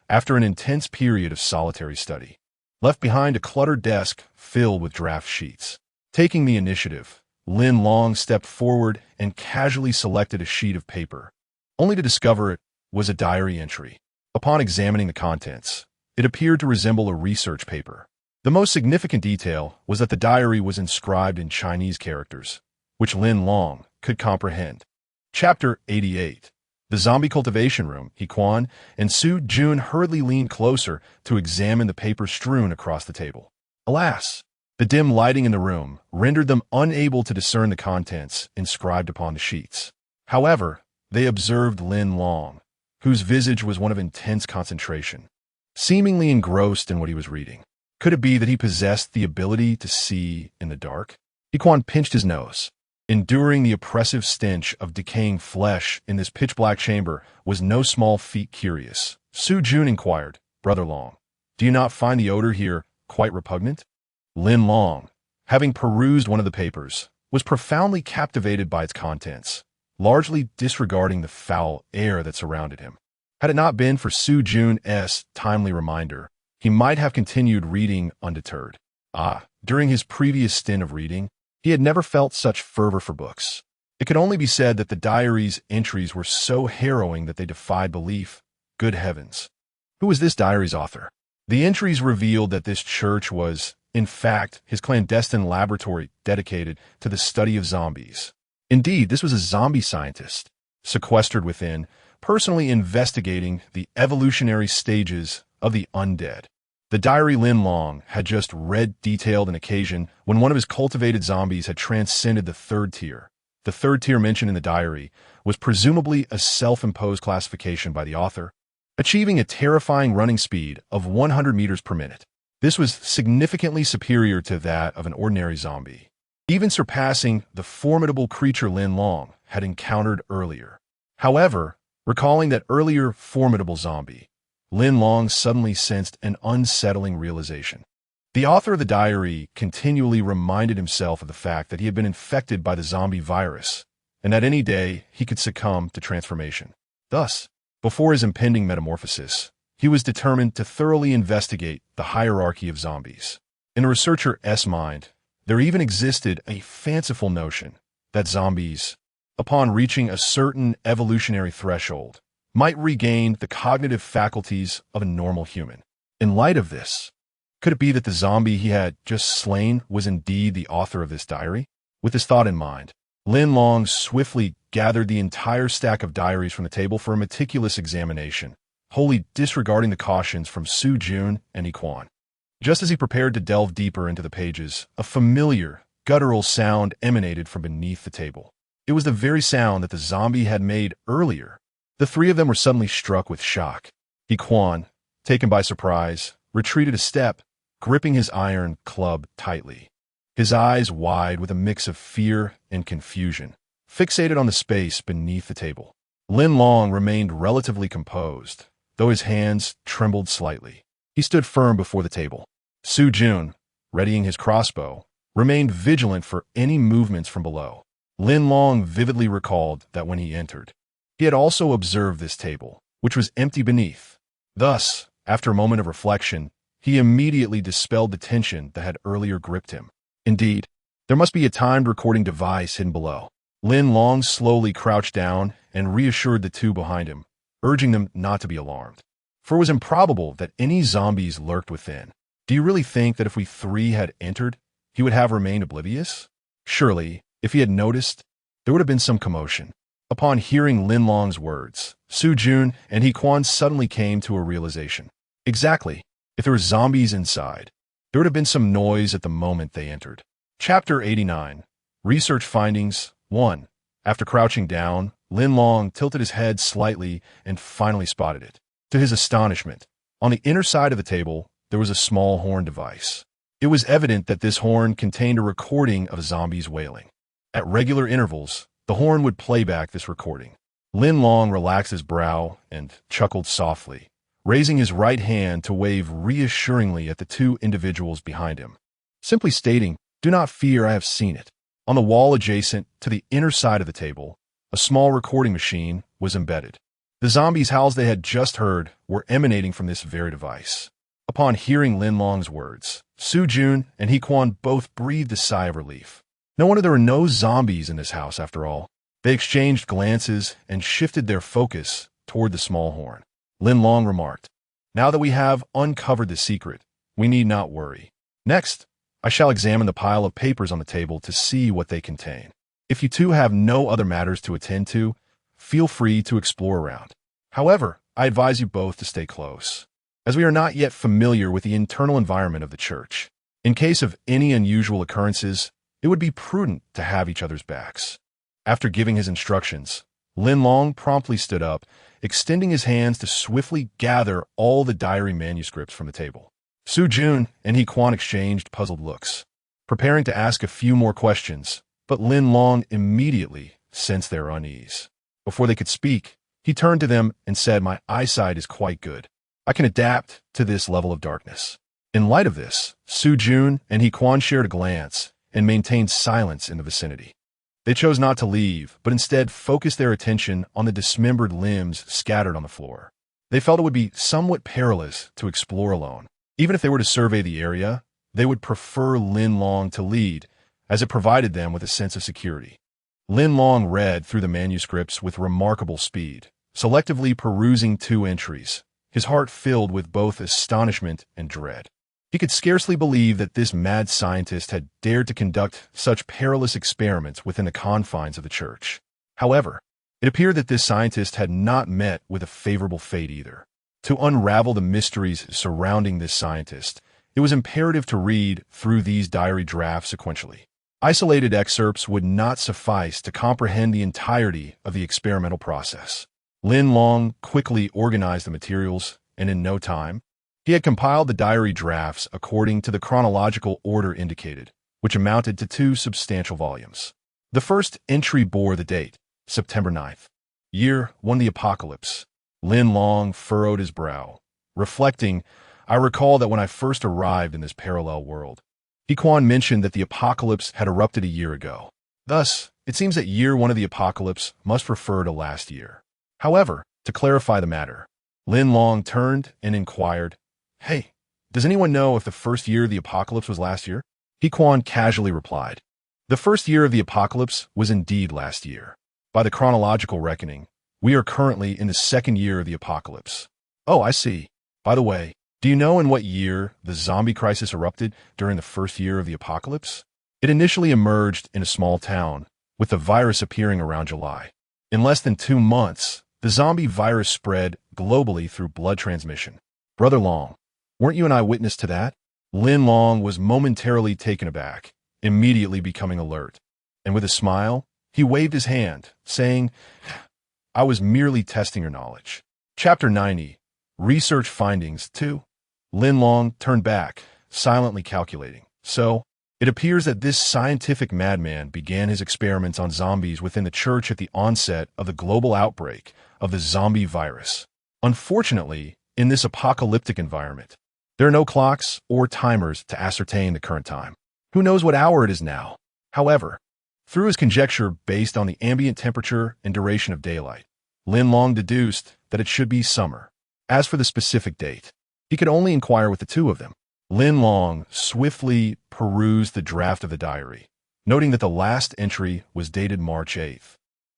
after an intense period of solitary study, left behind a cluttered desk filled with draft sheets. Taking the initiative, Lin Long stepped forward and casually selected a sheet of paper, only to discover it was a diary entry. Upon examining the contents, it appeared to resemble a research paper. The most significant detail was that the diary was inscribed in Chinese characters, which Lin Long could comprehend. Chapter 88. The Zombie Cultivation Room. He Quan and Su Jun hurriedly leaned closer to examine the paper strewn across the table. Alas, the dim lighting in the room rendered them unable to discern the contents inscribed upon the sheets. However, they observed Lin Long, whose visage was one of intense concentration, seemingly engrossed in what he was reading. Could it be that he possessed the ability to see in the dark? He Quan pinched his nose. Enduring the oppressive stench of decaying flesh in this pitch-black chamber was no small feat curious. Su Jun inquired, "Brother Long, do you not find the odor here quite repugnant?" Lin Long, having perused one of the papers, was profoundly captivated by its contents, largely disregarding the foul air that surrounded him. Had it not been for Su Jun's timely reminder, he might have continued reading undeterred. During his previous stint of reading, he had never felt such fervor for books. It could only be said that the diary's entries were so harrowing that they defied belief. Good heavens. Who was this diary's author? The entries revealed that this church was, in fact, his clandestine laboratory dedicated to the study of zombies. Indeed, this was a zombie scientist, sequestered within, personally investigating the evolutionary stages of the undead. The diary Lin Long had just read detailed an occasion when one of his cultivated zombies had transcended the third tier. The third tier mentioned in the diary was presumably a self-imposed classification by the author, achieving a terrifying running speed of 100 meters per minute. This was significantly superior to that of an ordinary zombie, even surpassing the formidable creature Lin Long had encountered earlier. However, recalling that earlier formidable zombie, Lin Long suddenly sensed an unsettling realization. The author of the diary continually reminded himself of the fact that he had been infected by the zombie virus, and that any day he could succumb to transformation. Thus, before his impending metamorphosis, he was determined to thoroughly investigate the hierarchy of zombies. In the researcher's mind, there even existed a fanciful notion that zombies, upon reaching a certain evolutionary threshold, might regain the cognitive faculties of a normal human. In light of this, could it be that the zombie he had just slain was indeed the author of this diary? With this thought in mind, Lin Long swiftly gathered the entire stack of diaries from the table for a meticulous examination, wholly disregarding the cautions from Su Jun and He Quan. Just as he prepared to delve deeper into the pages, a familiar, guttural sound emanated from beneath the table. It was the very sound that the zombie had made earlier. The three of them were suddenly struck with shock. He Quan, taken by surprise, retreated a step, gripping his iron club tightly. His eyes wide with a mix of fear and confusion, fixated on the space beneath the table. Lin Long remained relatively composed, though his hands trembled slightly. He stood firm before the table. Su Jun, readying his crossbow, remained vigilant for any movements from below. Lin Long vividly recalled that when he entered, he had also observed this table, which was empty beneath. Thus, After a moment of reflection, he immediately dispelled the tension that had earlier gripped him. Indeed, there must be a timed recording device hidden below. Lin Long slowly crouched down and reassured the two behind him, urging them not to be alarmed. For it was improbable that any zombies lurked within. Do you really think that if we three had entered, he would have remained oblivious? Surely, if he had noticed, there would have been some commotion. Upon hearing Lin Long's words, Su Jun and He Quan suddenly came to a realization. Exactly. If there were zombies inside, there would have been some noise at the moment they entered. Chapter 89. Research Findings 1. After crouching down, Lin Long tilted his head slightly and finally spotted it. To his astonishment, on the inner side of the table, there was a small horn device. It was evident that this horn contained a recording of zombies wailing. At regular intervals, the horn would play back this recording. Lin Long relaxed his brow and chuckled softly, raising his right hand to wave reassuringly at the two individuals behind him, simply stating, "Do not fear, I have seen it." On the wall adjacent to the inner side of the table, a small recording machine was embedded. The zombies' howls they had just heard were emanating from this very device. Upon hearing Lin Long's words, Su Jun and He Quan both breathed a sigh of relief. No wonder there were no zombies in this house after all. They exchanged glances and shifted their focus toward the small horn. Lin Long remarked, "Now that we have uncovered the secret, we need not worry. Next, I shall examine the pile of papers on the table to see what they contain. If you two have no other matters to attend to, feel free to explore around. However, I advise you both to stay close, as we are not yet familiar with the internal environment of the church. In case of any unusual occurrences, it would be prudent to have each other's backs." After giving his instructions, Lin Long promptly stood up, extending his hands to swiftly gather all the diary manuscripts from the table. Su Jun and He Quan exchanged puzzled looks, preparing to ask a few more questions, but Lin Long immediately sensed their unease. Before they could speak, he turned to them and said, "My eyesight is quite good. I can adapt to this level of darkness." In light of this, Su Jun and He Quan shared a glance and maintained silence in the vicinity. They chose not to leave, but instead focused their attention on the dismembered limbs scattered on the floor. They felt it would be somewhat perilous to explore alone. Even if they were to survey the area, they would prefer Lin Long to lead, as it provided them with a sense of security. Lin Long read through the manuscripts with remarkable speed, selectively perusing 2 entries, his heart filled with both astonishment and dread. He could scarcely believe that this mad scientist had dared to conduct such perilous experiments within the confines of the church. However, it appeared that this scientist had not met with a favorable fate either. To unravel the mysteries surrounding this scientist, it was imperative to read through these diary drafts sequentially. Isolated excerpts would not suffice to comprehend the entirety of the experimental process. Lin Long quickly organized the materials, and in no time, he had compiled the diary drafts according to the chronological order indicated, which amounted to 2 substantial volumes. The first entry bore the date, September 9th. Year 1 the Apocalypse. Lin Long furrowed his brow, reflecting, "I recall that when I first arrived in this parallel world, He Quan mentioned that the apocalypse had erupted a year ago. Thus, it seems that year 1 of the apocalypse must refer to last year." However, to clarify the matter, Lin Long turned and inquired, "Hey, does anyone know if the first year of the apocalypse was last year?" He Quan casually replied, "The first year of the apocalypse was indeed last year. By the chronological reckoning, we are currently in the 2nd year of the apocalypse." "Oh, I see. By the way, do you know in what year the zombie crisis erupted during the first year of the apocalypse?" It initially emerged in a small town, with the virus appearing around July. In less than 2 months, the zombie virus spread globally through blood transmission. "Brother Long, weren't you an eyewitness to that?" Lin Long was momentarily taken aback, immediately becoming alert, and with a smile, he waved his hand, saying, "I was merely testing your knowledge." Chapter 90. Research Findings 2. Lin Long turned back, silently calculating. So, it appears that this scientific madman began his experiments on zombies within the church at the onset of the global outbreak of the zombie virus. Unfortunately, in this apocalyptic environment, there are no clocks or timers to ascertain the current time. Who knows what hour it is now? However, through his conjecture based on the ambient temperature and duration of daylight, Lin Long deduced that it should be summer. As for the specific date, He could only inquire with the two of them. Lin Long swiftly perused the draft of the diary, noting that the last entry was dated March 8th,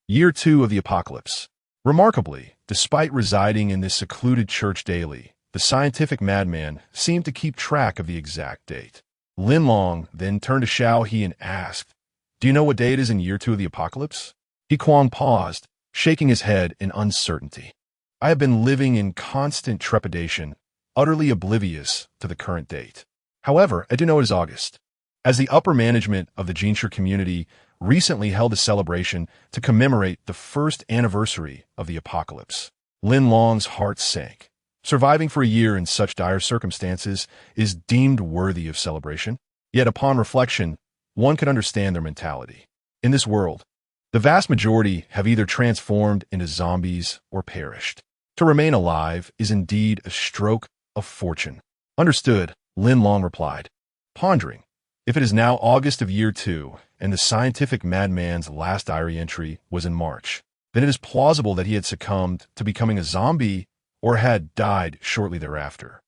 year 2 of the apocalypse. Remarkably, despite residing in this secluded church daily, the scientific madman seemed to keep track of the exact date. Lin Long then turned to Xiao He and asked, "Do you know what day it is in year 2 of the apocalypse?" He Kuang paused, shaking his head in uncertainty. "I have been living in constant trepidation, utterly oblivious to the current date. However, I do know it is August, as the upper management of the Jinshi community recently held a celebration to commemorate the first anniversary of the apocalypse." Lin Long's heart sank. Surviving for a year in such dire circumstances is deemed worthy of celebration. Yet upon reflection, one could understand their mentality. In this world, the vast majority have either transformed into zombies or perished. To remain alive is indeed a stroke of fortune. "Understood," Lin Long replied, pondering. If it is now August of year 2, and the scientific madman's last diary entry was in March, then it is plausible that he had succumbed to becoming a zombie or had died shortly thereafter.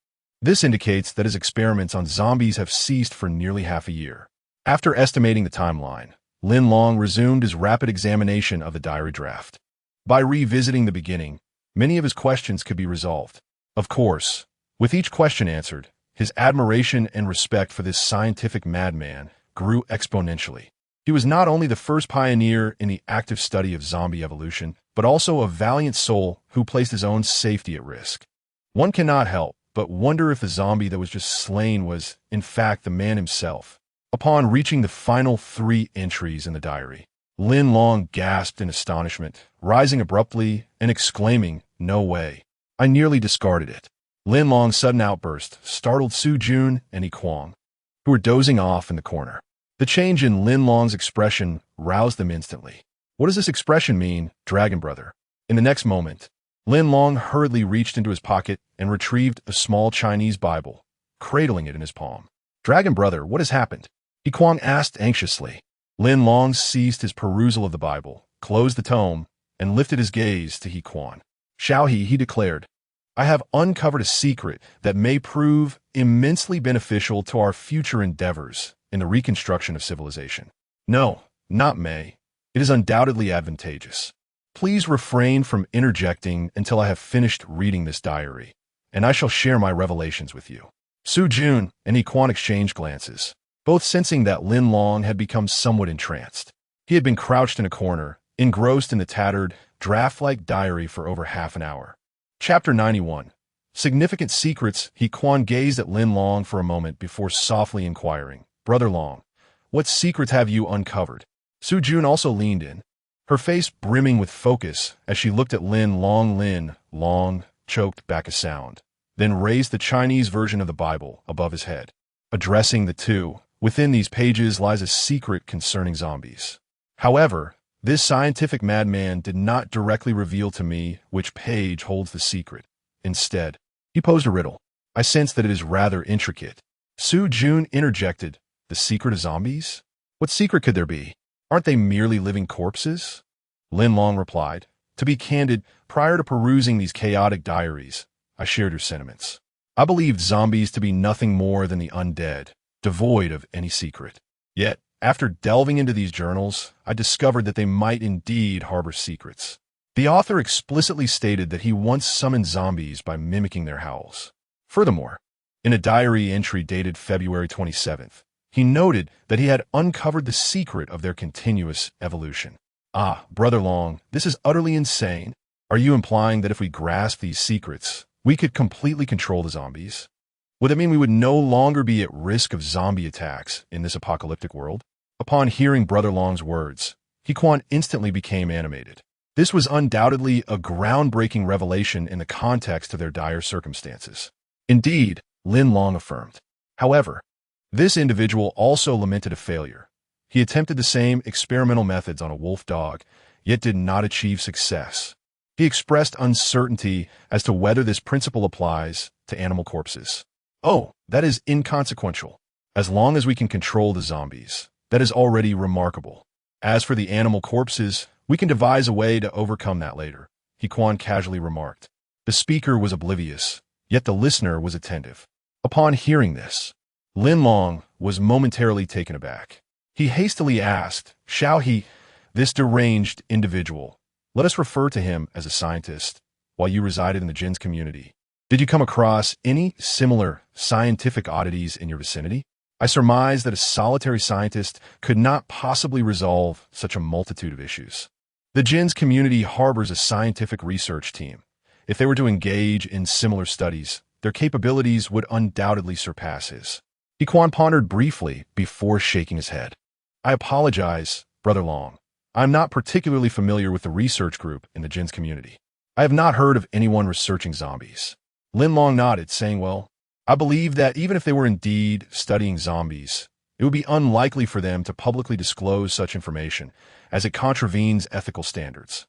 This indicates that his experiments on zombies have ceased for nearly half a year. After estimating the timeline, Lin Long resumed his rapid examination of the diary draft. By revisiting the beginning, many of his questions could be resolved. Of course, with each question answered, his admiration and respect for this scientific madman grew exponentially. He was not only the first pioneer in the active study of zombie evolution, but also a valiant soul who placed his own safety at risk. One cannot help but wonder if the zombie that was just slain was, in fact, the man himself. Upon reaching the final 3 entries in the diary, Lin Long gasped in astonishment, rising abruptly and exclaiming, "No way. I nearly discarded it." Lin Long's sudden outburst startled Su Jun and Yi Kuang, who were dozing off in the corner. The change in Lin Long's expression roused them instantly. "What does this expression mean, Dragon Brother?" In the next moment, Lin Long hurriedly reached into his pocket and retrieved a small Chinese Bible, cradling it in his palm. "Dragon Brother, what has happened?" Yi Kuang asked anxiously. Lin Long ceased his perusal of the Bible, closed the tome, and lifted his gaze to Yi Kuang. "Xiao he declared, I have uncovered a secret that may prove immensely beneficial to our future endeavors in the reconstruction of civilization. No, not may. It is undoubtedly advantageous. Please refrain from interjecting until I have finished reading this diary, and I shall share my revelations with you." Su Jun and Yi Kuang exchanged glances, both sensing that Lin Long had become somewhat entranced. He had been crouched in a corner, engrossed in the tattered, draft-like diary for over half an hour. Chapter 91. Significant Secrets. Yi Kuang gazed at Lin Long for a moment before softly inquiring, "Brother Long, what secrets have you uncovered?" Su Jun also leaned in, her face brimming with focus as she looked at Lin Long. Lin Long choked back a sound, then raised the Chinese version of the Bible above his head, addressing the two. "Within these pages lies a secret concerning zombies. However, this scientific madman did not directly reveal to me which page holds the secret. Instead, he posed a riddle. I sense that it is rather intricate." Su Jun interjected, "The secret of zombies? What secret could there be? Aren't they merely living corpses?" Lin Long replied, "To be candid, prior to perusing these chaotic diaries, I shared your sentiments. I believed zombies to be nothing more than the undead, devoid of any secret. Yet, after delving into these journals, I discovered that they might indeed harbor secrets." The author explicitly stated that he once summoned zombies by mimicking their howls. Furthermore, in a diary entry dated February 27th, he noted that he had uncovered the secret of their continuous evolution. "Ah, Brother Long, this is utterly insane. Are you implying that if we grasp these secrets, we could completely control the zombies? Would it mean we would no longer be at risk of zombie attacks in this apocalyptic world?" Upon hearing Brother Long's words, Yi Kuang instantly became animated. This was undoubtedly a groundbreaking revelation in the context of their dire circumstances. Indeed, Lin Long affirmed. However, this individual also lamented a failure. He attempted the same experimental methods on a wolf dog, yet did not achieve success. He expressed uncertainty as to whether this principle applies to animal corpses. "Oh, that is inconsequential. As long as we can control the zombies, that is already remarkable. As for the animal corpses, we can devise a way to overcome that later," Yi Kuang casually remarked. The speaker was oblivious, Yet the listener was attentive. Upon hearing this, Lin Long was momentarily taken aback. He hastily asked, "Shall he, this deranged individual, let us refer to him as a scientist, while you resided in the Jin's community? Did you come across any similar scientific oddities in your vicinity? I surmise that a solitary scientist could not possibly resolve such a multitude of issues. The Jin's community harbors a scientific research team. If they were to engage in similar studies, their capabilities would undoubtedly surpass his." He Quan pondered briefly before shaking his head. "I apologize, Brother Long. I am not particularly familiar with the research group in the Jin's community. I have not heard of anyone researching zombies." Lin Long nodded, saying, "Well, I believe that even if they were indeed studying zombies, it would be unlikely for them to publicly disclose such information, as it contravenes ethical standards.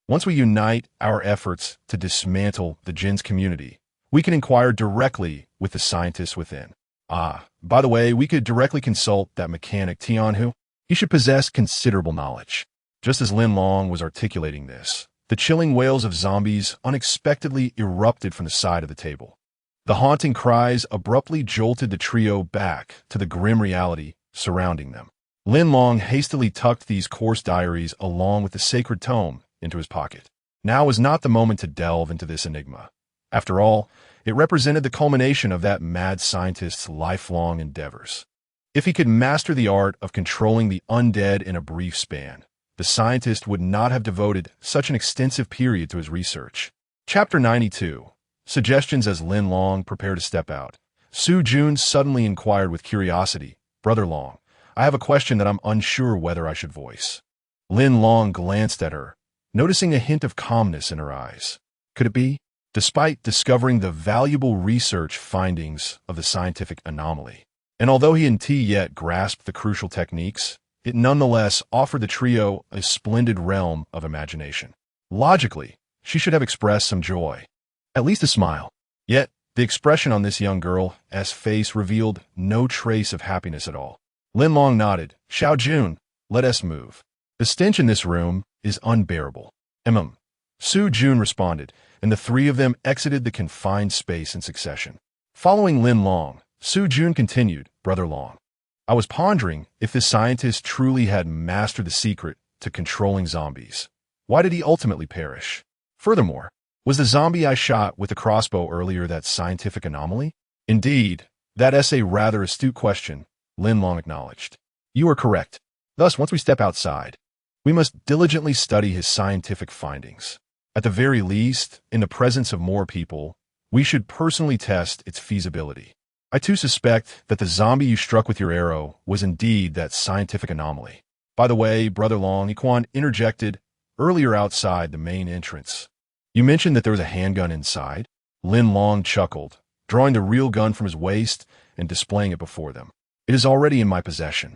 Once we unite our efforts to dismantle the Jin's community, we can inquire directly with the scientists within. By the way, we could directly consult that mechanic Tianhu. He should possess considerable knowledge." Just as Lin Long was articulating this, the chilling wails of zombies unexpectedly erupted from the side of the table. The haunting cries abruptly jolted the trio back to the grim reality surrounding them. Lin Long hastily tucked these coarse diaries along with the sacred tome into his pocket. Now was not the moment to delve into this enigma. After all, it represented the culmination of that mad scientist's lifelong endeavors. If he could master the art of controlling the undead in a brief span, the scientist would not have devoted such an extensive period to his research. Chapter 92. Suggestions. As Lin Long prepared to step out, Su Jun suddenly inquired with curiosity, "Brother Long, I have a question that I'm unsure whether I should voice." Lin Long glanced at her, noticing a hint of calmness in her eyes. Could it be? Despite discovering the valuable research findings of the scientific anomaly, and although he hadn't yet grasped the crucial techniques, it nonetheless offered the trio a splendid realm of imagination. Logically, she should have expressed some joy, at least a smile. Yet, the expression on this young girl's face revealed no trace of happiness at all. Lin Long nodded. "Xiao Jun, let us move. The stench in this room is unbearable." Su Jun responded, and the three of them exited the confined space in succession. Following Lin Long, Su Jun continued, "Brother Long, I was pondering if this scientist truly had mastered the secret to controlling zombies. Why did he ultimately perish? Furthermore, was the zombie I shot with the crossbow earlier that scientific anomaly?" "Indeed, that's a rather astute question," Lin Long acknowledged. "You are correct. Thus, once we step outside, we must diligently study his scientific findings. At the very least, in the presence of more people, we should personally test its feasibility. I too suspect that the zombie you struck with your arrow was indeed that scientific anomaly. By the way, Brother Long," Iquan interjected, "earlier outside the main entrance, you mentioned that there was a handgun inside?" Lin Long chuckled, drawing the real gun from his waist and displaying it before them. "It is already in my possession."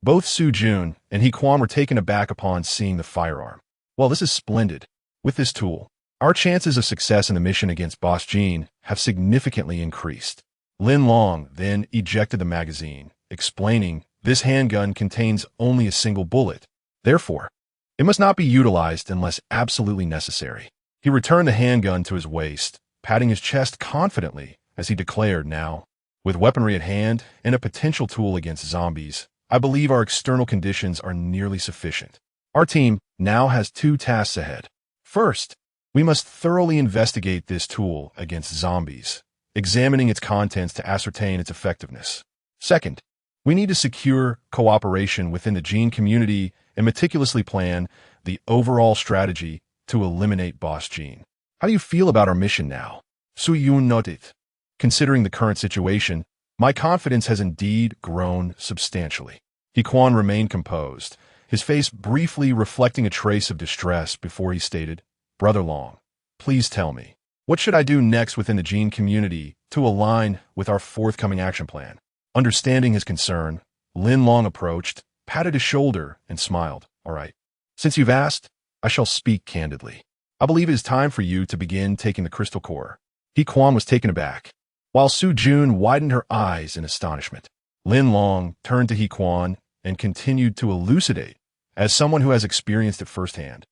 Both Su Jun and Iquan were taken aback upon seeing the firearm. "Well, this is splendid. With this tool, our chances of success in the mission against Boss Jean have significantly increased." Lin Long then ejected the magazine, explaining, "This handgun contains only a single bullet. Therefore, it must not be utilized unless absolutely necessary." He returned the handgun to his waist, patting his chest confidently as he declared, "Now, with weaponry at hand and a potential tool against zombies, I believe our external conditions are nearly sufficient. Our team now has two tasks ahead. First, we must thoroughly investigate this tool against zombies, examining its contents to ascertain its effectiveness. Second, we need to secure cooperation within the Gene community and meticulously plan the overall strategy to eliminate Boss Gene." "How do you feel about our mission now?" Su Yun noted. "Considering the current situation, my confidence has indeed grown substantially." Iquan remained composed, his face briefly reflecting a trace of distress before he stated, "Brother Long, please tell me, what should I do next within the Gene community to align with our forthcoming action plan?" Understanding his concern, Lin Long approached, patted his shoulder, and smiled. "All right. Since you've asked, I shall speak candidly. I believe it is time for you to begin taking the crystal core." Iquan was taken aback, while Su Jun widened her eyes in astonishment. Lin Long turned to Iquan and continued to elucidate, as someone who has experienced it firsthand.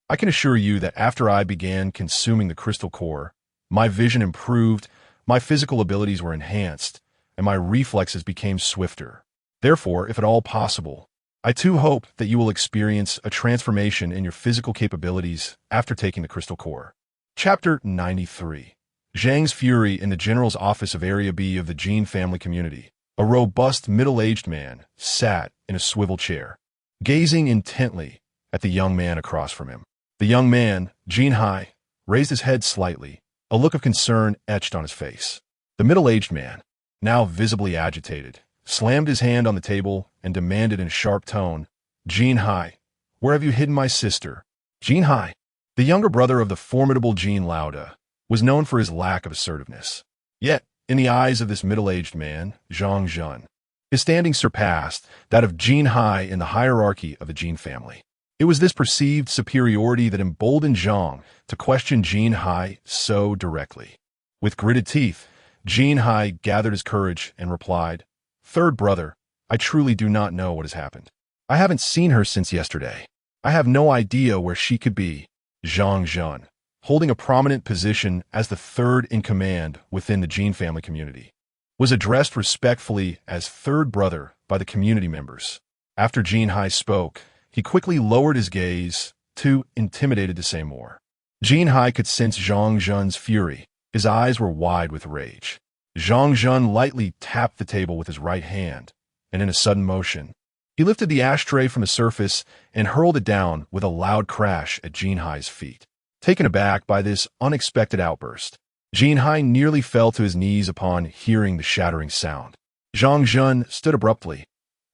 "I can assure you that after I began consuming the crystal core, my vision improved My physical abilities were enhanced, and my reflexes became swifter. Therefore, if at all possible, I too hope that you will experience a transformation in your physical capabilities after taking the crystal core. Chapter 93. Zhang's Fury in the General's Office of Area B of the Jin family community. A robust, middle-aged man sat in a swivel chair, gazing intently at the young man across from him. The young man, Jin Hai, raised his head slightly, a look of concern etched on his face. The middle-aged man, now visibly agitated, slammed his hand on the table and demanded in a sharp tone, "Jin Hai, where have you hidden my sister?" Jin Hai, the younger brother of the formidable Jin Lauda, was known for his lack of assertiveness. Yet, in the eyes of this middle-aged man, Zhang Zhun, his standing surpassed that of Jin Hai in the hierarchy of the Jin family. It was this perceived superiority that emboldened Zhang to question Jin Hai so directly. With gritted teeth, Jin Hai gathered his courage and replied, "Third brother, I truly do not know what has happened. I haven't seen her since yesterday. I have no idea where she could be." Zhang Zhun, holding a prominent position as the third in command within the Jin family community, was addressed respectfully as third brother by the community members. After Jin Hai spoke, he quickly lowered his gaze, too intimidated to say more. Jin Hai could sense Zhang Zhun's fury. His eyes were wide with rage. Zhang Zhun lightly tapped the table with his right hand, and in a sudden motion, he lifted the ashtray from the surface and hurled it down with a loud crash at Jin Hai's feet. Taken aback by this unexpected outburst, Jin Hai nearly fell to his knees upon hearing the shattering sound. Zhang Zhun stood abruptly.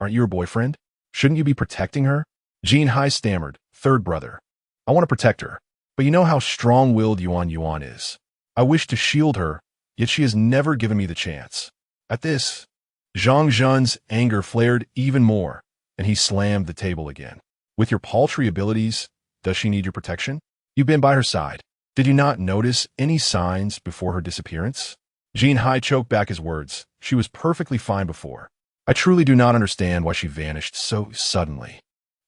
"Aren't you her boyfriend? Shouldn't you be protecting her?" Jin Hai stammered, "Third brother, I want to protect her, but you know how strong-willed Yuan Yuan is. I wish to shield her, yet she has never given me the chance." At this, Zhang Zhun's anger flared even more, and he slammed the table again. "With your paltry abilities, does she need your protection? You've been by her side. Did you not notice any signs before her disappearance?" Jin Hai choked back his words. "She was perfectly fine before. I truly do not understand why she vanished so suddenly."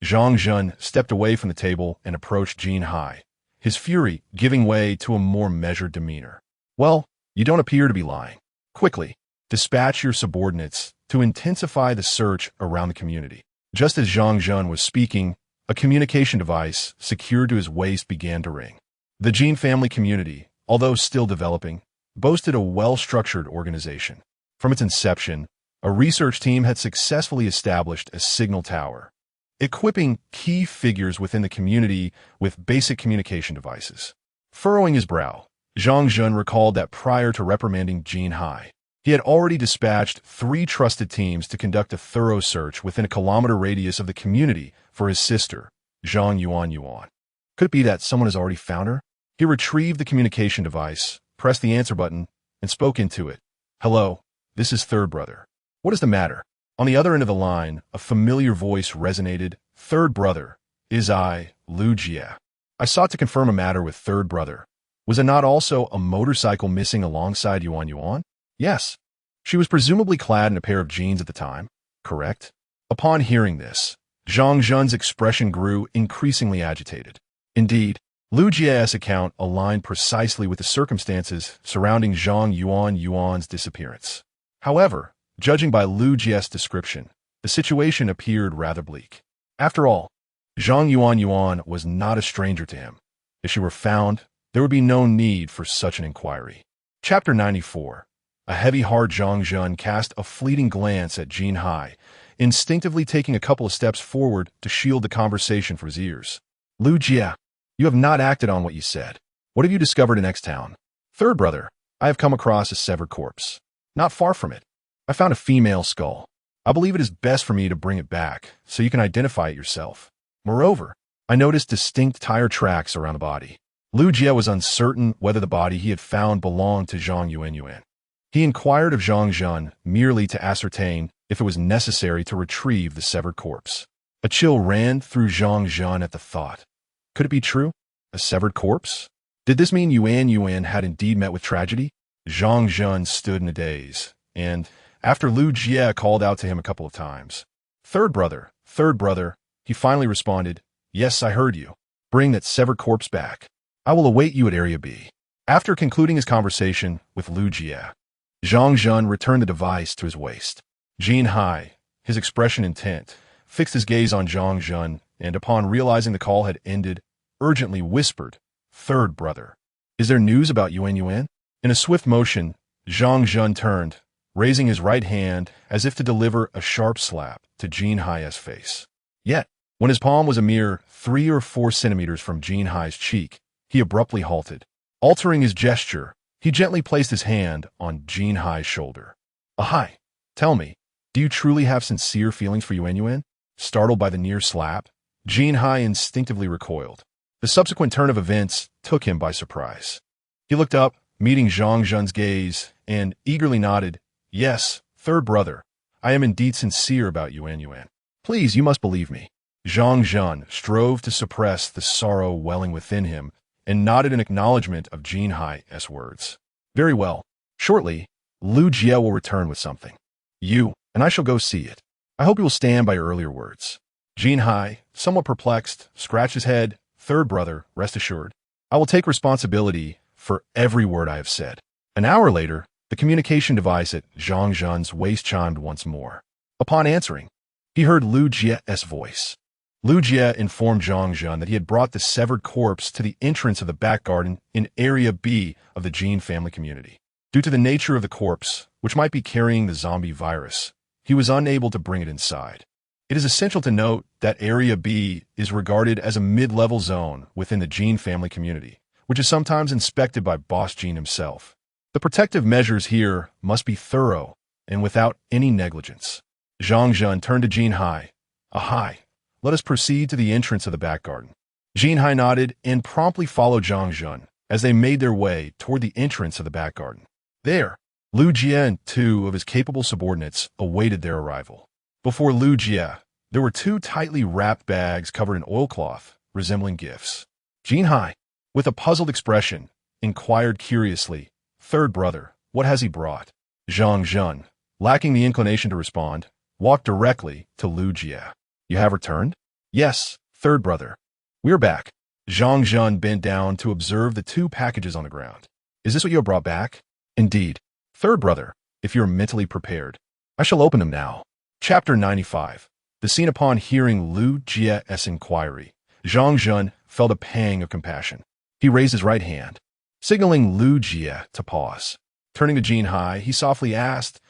Zhang Zhun stepped away from the table and approached Jin Hai, his fury giving way to a more measured demeanor. "Well, you don't appear to be lying. Quickly, dispatch your subordinates to intensify the search around the community." Just as Zhang Zhun was speaking, a communication device secured to his waist began to ring. The Jin family community, although still developing, boasted a well-structured organization. From its inception, a research team had successfully established a signal tower, equipping key figures within the community with basic communication devices. Furrowing his brow, Zhang Zhun recalled that prior to reprimanding Jin Hai, he had already dispatched 3 trusted teams to conduct a thorough search within a kilometer radius of the community for his sister, Zhang Yuan. Could it be that someone has already found her? He retrieved the communication device, pressed the answer button, and spoke into it. "Hello, this is third brother. What is the matter?" On the other end of the line, a familiar voice resonated. "Third brother, is I, Lu Jie. I sought to confirm a matter with third brother. Was it not also a motorcycle missing alongside Yuan? "Yes. She was presumably clad in a pair of jeans at the time." "Correct." Upon hearing this, Zhang Zhun's expression grew increasingly agitated. Indeed, Lu Jie's account aligned precisely with the circumstances surrounding Zhang Yuan's disappearance. However, judging by Lu Jie's description, the situation appeared rather bleak. After all, Zhang Yuan was not a stranger to him. If she were found, there would be no need for such an inquiry. Chapter 94. A heavy-hearted Zhang Zhun cast a fleeting glance at Jin Hai, instinctively taking a couple of steps forward to shield the conversation from his ears. "Lu Jie, you have not acted on what you said. What have you discovered in X-Town?" "Third brother, I have come across a severed corpse. Not far from it, I found a female skull. I believe it is best for me to bring it back, so you can identify it yourself. Moreover, I noticed distinct tire tracks around the body." Lu Jie was uncertain whether the body he had found belonged to Zhang Yuan. He inquired of Zhang Zhun merely to ascertain if it was necessary to retrieve the severed corpse. A chill ran through Zhang Zhun at the thought. Could it be true? A severed corpse? Did this mean Yuan had indeed met with tragedy? Zhang Zhun stood in a daze, and, after Lu Jie called out to him a couple of times, third brother, he finally responded, "Yes, I heard you. Bring that severed corpse back. I will await you at Area B." After concluding his conversation with Lu Jie, Zhang Jun returned the device to his waist. Jin Hai, his expression intent, fixed his gaze on Zhang Jun and, upon realizing the call had ended, urgently whispered, "Third brother, is there news about Yuan Yuan?" In a swift motion, Zhang Jun turned, raising his right hand as if to deliver a sharp slap to Jin Hai's face. Yet, when his palm was a mere 3 or 4 centimeters from Jin Hai's cheek, he abruptly halted. Altering his gesture, he gently placed his hand on Jin Hai's shoulder. "Ahai, tell me, do you truly have sincere feelings for Yuan Yuan?" Startled by the near slap, Jin Hai instinctively recoiled. The subsequent turn of events took him by surprise. He looked up, meeting Zhang Jun's gaze, and eagerly nodded, "Yes, third brother, I am indeed sincere about Yuan Yuan. Please, you must believe me." Zhang Jun strove to suppress the sorrow welling within him and nodded in acknowledgement of Jin Hai's words. "Very well. Shortly, Lu Jie will return with something. You and I shall go see it. I hope you will stand by your earlier words." Jin Hai, somewhat perplexed, scratched his head. "Third brother, rest assured, I will take responsibility for every word I have said." An hour later, the communication device at Zhang Jun's waist chimed once more. Upon answering, he heard Lu Jie's voice. Lu Jie informed Zhang Jun that he had brought the severed corpse to the entrance of the back garden in Area B of the Jin family community. Due to the nature of the corpse, which might be carrying the zombie virus, he was unable to bring it inside. It is essential to note that Area B is regarded as a mid-level zone within the Jin family community, which is sometimes inspected by Boss Jin himself. The protective measures here must be thorough and without any negligence. Zhang Jun turned to Jin Hai. "Ahai, let us proceed to the entrance of the back garden." Jin Hai nodded and promptly followed Zhang Jun as they made their way toward the entrance of the back garden. There, Lu Jie and 2 of his capable subordinates awaited their arrival. Before Lu Jie, there were 2 tightly wrapped bags covered in oilcloth, resembling gifts. Jin Hai, with a puzzled expression, inquired curiously, "Third brother, what has he brought?" Zhang Jun, lacking the inclination to respond, walked directly to Lu Jie. "You have returned?" "Yes, third brother. We're back." Zhang Jun bent down to observe the 2 packages on the ground. "Is this what you have brought back?" "Indeed. Third brother, if you're mentally prepared, I shall open them now." Chapter 95. The scene. Upon hearing Lu Jie's inquiry, Zhang Jun felt a pang of compassion. He raised his right hand, signaling Lu Jie to pause. Turning to Jin Hai, he softly asked,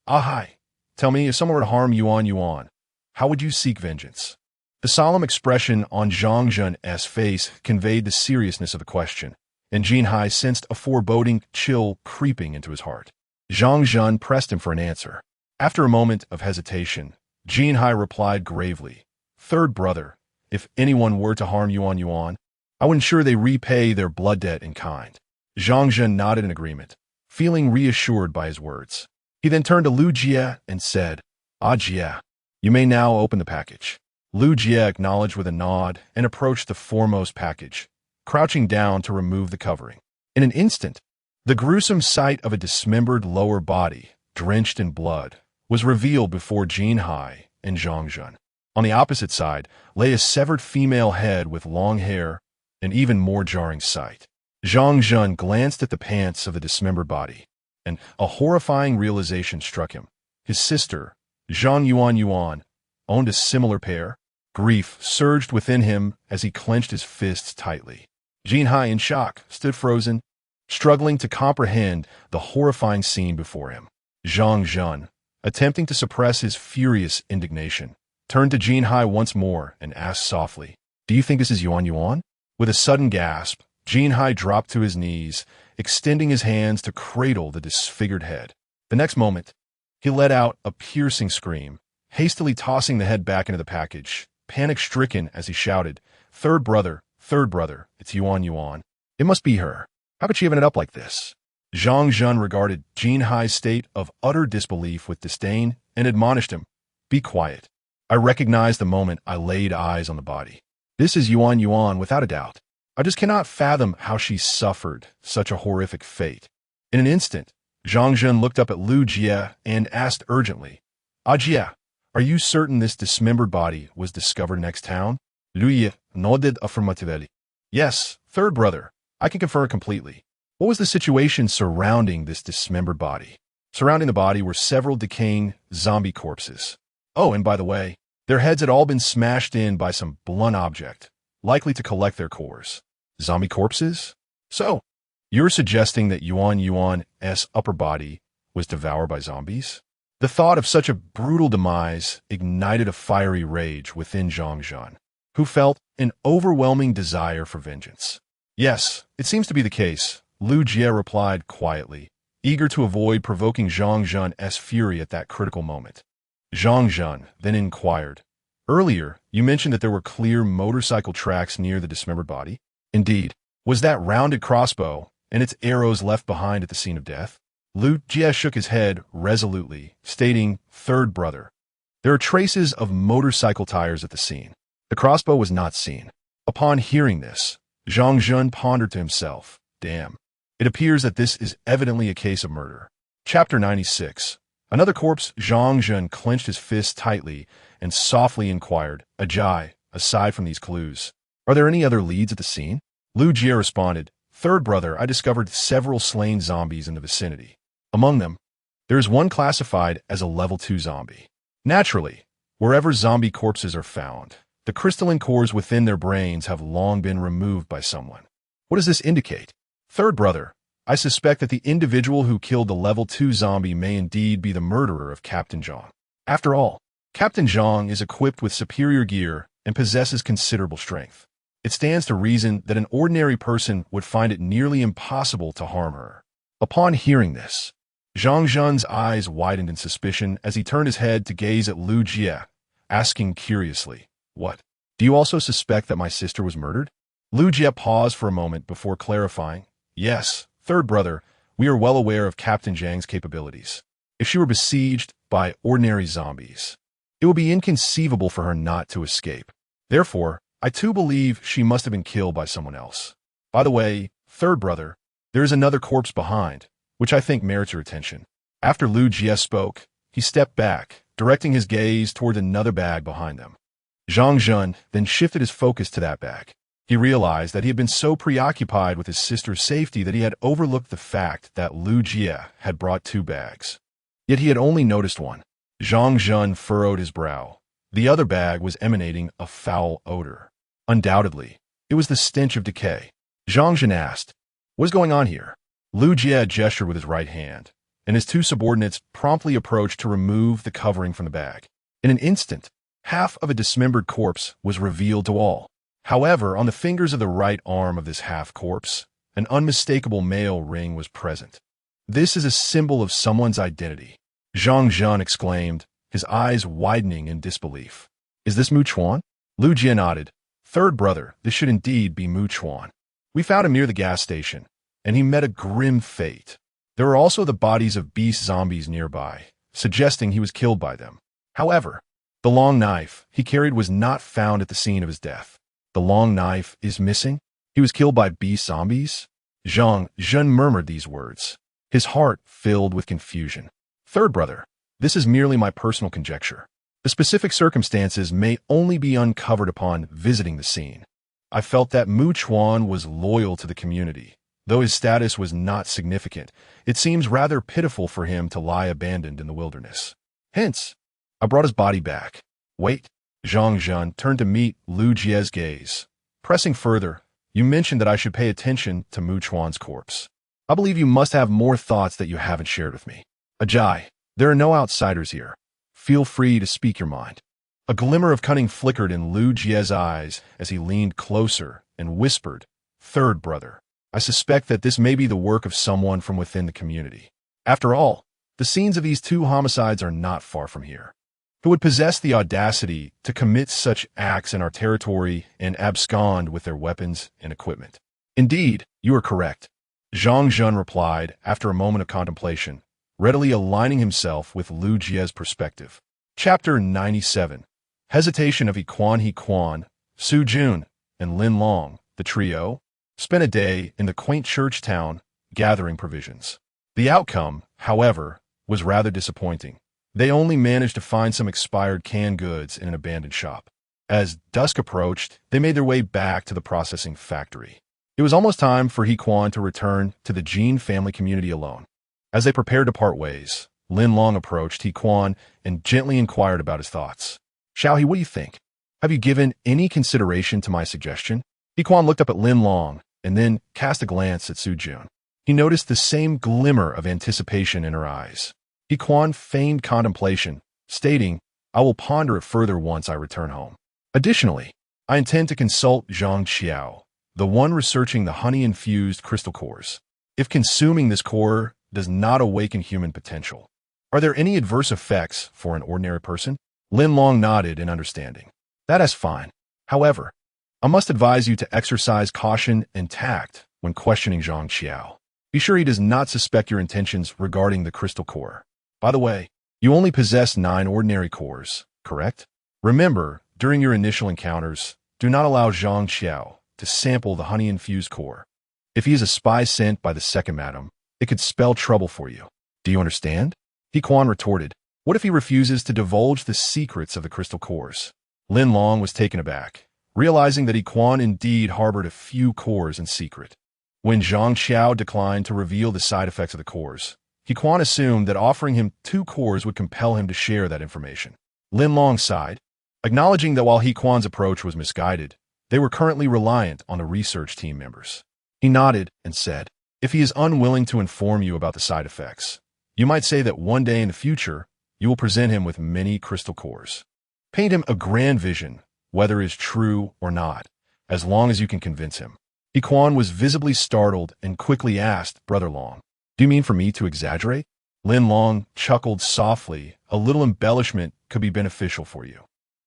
"Ahai, tell me, if someone were to harm Yuan Yuan, how would you seek vengeance?" The solemn expression on Zhang Jun's face conveyed the seriousness of the question, and Jin Hai sensed a foreboding chill creeping into his heart. Zhang Jun pressed him for an answer. After a moment of hesitation, Jin Hai replied gravely, "Third brother, if anyone were to harm Yuan Yuan, I would ensure they repay their blood debt in kind." Zhang Jun nodded in agreement, feeling reassured by his words. He then turned to Lu Jie and said, "Ah Jie, you may now open the package." Lu Jie acknowledged with a nod and approached the foremost package, crouching down to remove the covering. In an instant, the gruesome sight of a dismembered lower body, drenched in blood, was revealed before Jin Hai and Zhang Jun. On the opposite side lay a severed female head with long hair, an even more jarring sight. Zhang Jun glanced at the pants of the dismembered body, and a horrifying realization struck him. His sister, Zhang Yuan, owned a similar pair. Grief surged within him as he clenched his fists tightly. Jin Hai, in shock, stood frozen, struggling to comprehend the horrifying scene before him. Zhang Jun, attempting to suppress his furious indignation, turned to Jin Hai once more and asked softly, "Do you think this is Yuan Yuan?" With a sudden gasp, Jin Hai dropped to his knees, extending his hands to cradle the disfigured head. The next moment, he let out a piercing scream, hastily tossing the head back into the package, panic-stricken as he shouted, third brother, it's Yuan Yuan. It must be her. How could she have ended up like this?" Zhang Jun regarded Jin Hai's state of utter disbelief with disdain and admonished him, "Be quiet. I recognize the moment I laid eyes on the body. This is Yuan Yuan without a doubt. I just cannot fathom how she suffered such a horrific fate." In an instant, Zhang Jun looked up at Lu Jie and asked urgently, "Ah Jie, are you certain this dismembered body was discovered next town?" Lu Jie nodded affirmatively. "Yes, third brother, I can confirm completely. What was the situation surrounding this dismembered body? Surrounding the body were several decaying zombie corpses. Oh, and by the way, their heads had all been smashed in by some blunt object, likely to collect their cores. Zombie corpses? So, you're suggesting that Yuan's upper body was devoured by zombies? The thought of such a brutal demise ignited a fiery rage within Zhang Zhan, who felt an overwhelming desire for vengeance. Yes, it seems to be the case, Lu Jie replied quietly, eager to avoid provoking Zhang Zhan's fury at that critical moment. Zhang Zhan then inquired, "Earlier, you mentioned that there were clear motorcycle tracks near the dismembered body. Indeed, was that rounded crossbow and its arrows left behind at the scene of death?" Lu Jie shook his head resolutely, stating, "Third brother, there are traces of motorcycle tires at the scene. The crossbow was not seen." Upon hearing this, Zhang Zhan pondered to himself, "Damn, it appears that this is evidently a case of murder." Chapter 96. Another corpse. Zhang Zhan clenched his fist tightly and softly inquired, "Ajay, aside from these clues, are there any other leads at the scene?" Lu Jie responded, "Third brother, I discovered several slain zombies in the vicinity. Among them, there is one classified as a level 2 zombie. Naturally, wherever zombie corpses are found, the crystalline cores within their brains have long been removed by someone. What does this indicate? Third brother, I suspect that the individual who killed the level 2 zombie may indeed be the murderer of Captain Zhang. After all, Captain Zhang is equipped with superior gear and possesses considerable strength. It stands to reason that an ordinary person would find it nearly impossible to harm her." Upon hearing this, Zhang Zhan's eyes widened in suspicion as he turned his head to gaze at Lu Jie, asking curiously, "What? Do you also suspect that my sister was murdered?" Lu Jie paused for a moment before clarifying, "Yes, third brother, we are well aware of Captain Zhang's capabilities. If she were besieged by ordinary zombies, it would be inconceivable for her not to escape. Therefore, I too believe she must have been killed by someone else. By the way, third brother, there is another corpse behind, which I think merits your attention." After Lu Jie spoke, he stepped back, directing his gaze toward another bag behind them. Zhang Zhan then shifted his focus to that bag. He realized that he had been so preoccupied with his sister's safety that he had overlooked the fact that Lu Jie had brought 2 bags. Yet he had only noticed one. Zhang Zhan furrowed his brow. The other bag was emanating a foul odor. Undoubtedly, it was the stench of decay. Zhang Zhan asked, "What is going on here?" Lu Jie gestured with his right hand, and his 2 subordinates promptly approached to remove the covering from the bag. In an instant, half of a dismembered corpse was revealed to all. However, on the fingers of the right arm of this half-corpse, an unmistakable male ring was present. "This is a symbol of someone's identity," Zhang Zhan exclaimed, his eyes widening in disbelief. "Is this Mu Chuan?" Lu Jie nodded. "Third brother, this should indeed be Mu Chuan. We found him near the gas station, and he met a grim fate. There were also the bodies of beast zombies nearby, suggesting he was killed by them. However, the long knife he carried was not found at the scene of his death. The long knife is missing? He was killed by beast zombies?" Zhang Zhan murmured these words, his heart filled with confusion. "Third brother, this is merely my personal conjecture. The specific circumstances may only be uncovered upon visiting the scene. I felt that Mu Chuan was loyal to the community. Though his status was not significant, it seems rather pitiful for him to lie abandoned in the wilderness. Hence, I brought his body back." "Wait." Zhang Zhan turned to meet Lu Jie's gaze. Pressing further, "You mentioned that I should pay attention to Mu Chuan's corpse. I believe you must have more thoughts that you haven't shared with me. Ajay, there are no outsiders here. Feel free to speak your mind." A glimmer of cunning flickered in Lu Jie's eyes as he leaned closer and whispered, "Third brother, I suspect that this may be the work of someone from within the community. After all, the scenes of these 2 homicides are not far from here. Who would possess the audacity to commit such acts in our territory and abscond with their weapons and equipment?" "Indeed, you are correct," Zhang Zhan replied after a moment of contemplation, readily aligning himself with Lu Jie's perspective. Chapter 97. Hesitation of He Quan, Su Jun, and Lin Long, the trio, spent a day in the quaint church town gathering provisions. The outcome, however, was rather disappointing. They only managed to find some expired canned goods in an abandoned shop. As dusk approached, they made their way back to the processing factory. It was almost time for He Quan to return to the Jean family community alone. As they prepared to part ways, Lin Long approached He Quan and gently inquired about his thoughts. Xiaohe, what do you think? Have you given any consideration to my suggestion? He Quan looked up at Lin Long and then cast a glance at Su Jun. He noticed the same glimmer of anticipation in her eyes. He Quan feigned contemplation, stating, I will ponder it further once I return home. Additionally, I intend to consult Zhang Xiao, the one researching the honey-infused crystal cores. If consuming this core does not awaken human potential, are there any adverse effects for an ordinary person? Lin Long nodded in understanding. That is fine. However, I must advise you to exercise caution and tact when questioning Zhang Xiao. Be sure he does not suspect your intentions regarding the crystal core. By the way, you only possess 9 ordinary cores, correct? Remember, during your initial encounters, do not allow Zhang Xiao to sample the honey-infused core. If he is a spy sent by the second madam, it could spell trouble for you. Do you understand? He Quan retorted. What if he refuses to divulge the secrets of the crystal cores? Lin Long was taken aback, realizing that He Quan indeed harbored a few cores in secret. When Zhang Xiao declined to reveal the side effects of the cores, He Quan assumed that offering him 2 cores would compel him to share that information. Lin Long sighed, acknowledging that while He Quan's approach was misguided, they were currently reliant on the research team members. He nodded and said, if he is unwilling to inform you about the side effects, you might say that one day in the future, you will present him with many crystal cores. Paint him a grand vision, whether it is true or not, as long as you can convince him. He Quan was visibly startled and quickly asked, Brother Long, do you mean for me to exaggerate? Lin Long chuckled softly. A little embellishment could be beneficial for you.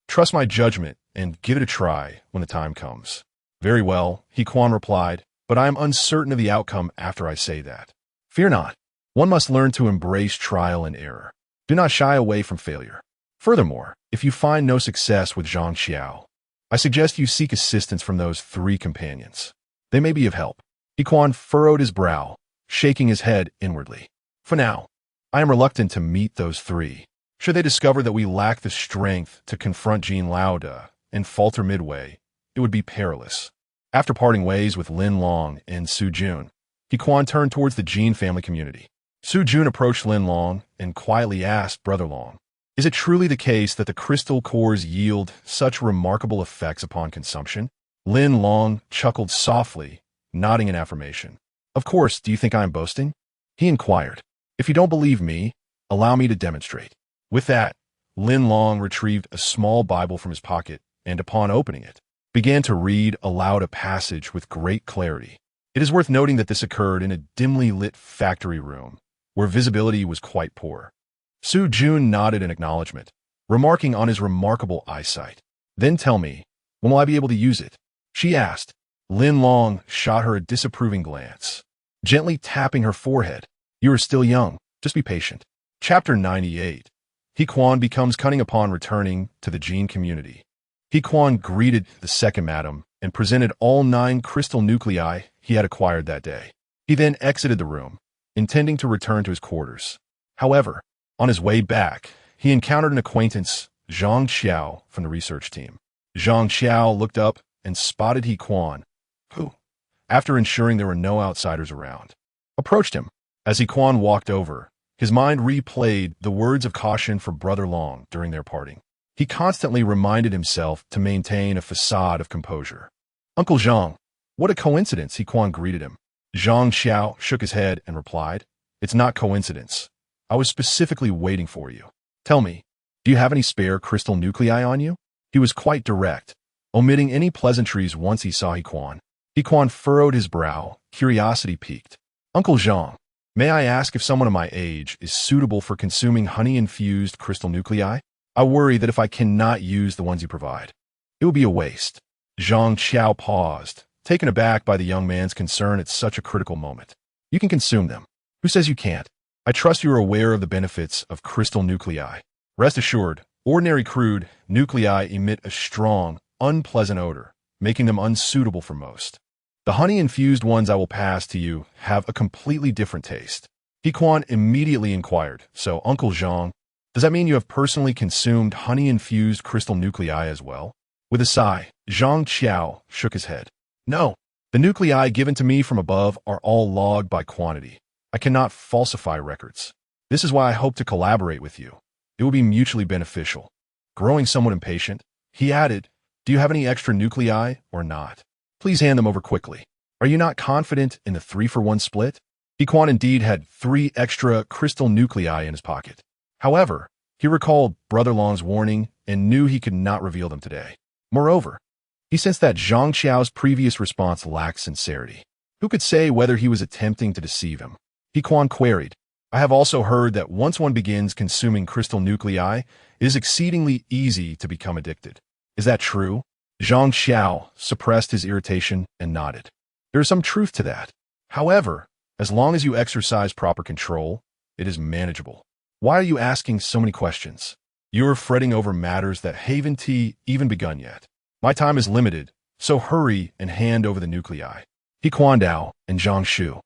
Trust my judgment and give it a try when the time comes. Very well, He Quan replied, but I am uncertain of the outcome after I say that. Fear not. One must learn to embrace trial and error. Do not shy away from failure. Furthermore, if you find no success with Zhang Xiao, I suggest you seek assistance from those 3 companions. They may be of help. He Quan furrowed his brow, shaking his head inwardly. For now, I am reluctant to meet those 3. Should they discover that we lack the strength to confront Jean Lauda and falter midway, it would be perilous. After parting ways with Lin Long and Su Jun, He Quan turned towards the Jean family community. Su Jun approached Lin Long and quietly asked Brother Long, is it truly the case that the crystal cores yield such remarkable effects upon consumption? Lin Long chuckled softly, nodding in affirmation. Of course, do you think I am boasting? He inquired. If you don't believe me, allow me to demonstrate. With that, Lin Long retrieved a small Bible from his pocket and, upon opening it, began to read aloud a passage with great clarity. It is worth noting that this occurred in a dimly lit factory room, where visibility was quite poor. Su Jun nodded in acknowledgement, remarking on his remarkable eyesight. Then tell me, when will I be able to use it? She asked. Lin Long shot her a disapproving glance, gently tapping her forehead. You are still young. Just be patient. Chapter 98. He Quan becomes cunning upon returning to the Jean community. He Quan greeted the second madam and presented all 9 crystal nuclei he had acquired that day. He then exited the room, intending to return to his quarters. However, on his way back, he encountered an acquaintance, Zhang Xiao, from the research team. Zhang Xiao looked up and spotted He Quan, who, after ensuring there were no outsiders around, approached him. As He Quan walked over, his mind replayed the words of caution for Brother Long during their parting. He constantly reminded himself to maintain a facade of composure. Uncle Zhang, what a coincidence, He Quan greeted him. Zhang Xiao shook his head and replied, it's not coincidence. I was specifically waiting for you. Tell me, do you have any spare crystal nuclei on you? He was quite direct, omitting any pleasantries once he saw He Quan. He Quan furrowed his brow, curiosity piqued. Uncle Zhang, may I ask if someone of my age is suitable for consuming honey-infused crystal nuclei? I worry that if I cannot use the ones you provide, it would be a waste. Zhang Xiao paused, taken aback by the young man's concern at such a critical moment. You can consume them. Who says you can't? I trust you are aware of the benefits of crystal nuclei. Rest assured, ordinary crude nuclei emit a strong, unpleasant odor, making them unsuitable for most. The honey-infused ones I will pass to you have a completely different taste. He Quan immediately inquired, so Uncle Zhang, does that mean you have personally consumed honey-infused crystal nuclei as well? With a sigh, Zhang Xiao shook his head. No, The nuclei given to me from above are all logged by quantity. I cannot falsify records. This is why I hope to collaborate with you. It will be mutually beneficial. Growing somewhat impatient, he added, do you have any extra nuclei or not? Please hand them over quickly. Are you not confident in the 3-for-1 split? Hequan indeed had 3 extra crystal nuclei in his pocket. However, he recalled Brother Long's warning and knew he could not reveal them today. Moreover, he sensed that Zhang Xiao's previous response lacked sincerity. Who could say whether he was attempting to deceive him? Hequan queried, I have also heard that once one begins consuming crystal nuclei, it is exceedingly easy to become addicted. Is that true? Zhang Xiao suppressed his irritation and nodded. There is some truth to that. However, as long as you exercise proper control, it is manageable. Why are you asking so many questions? You are fretting over matters that haven't even begun yet. My time is limited, so hurry and hand over the nuclei. Hequan Dao and Zhang Shu.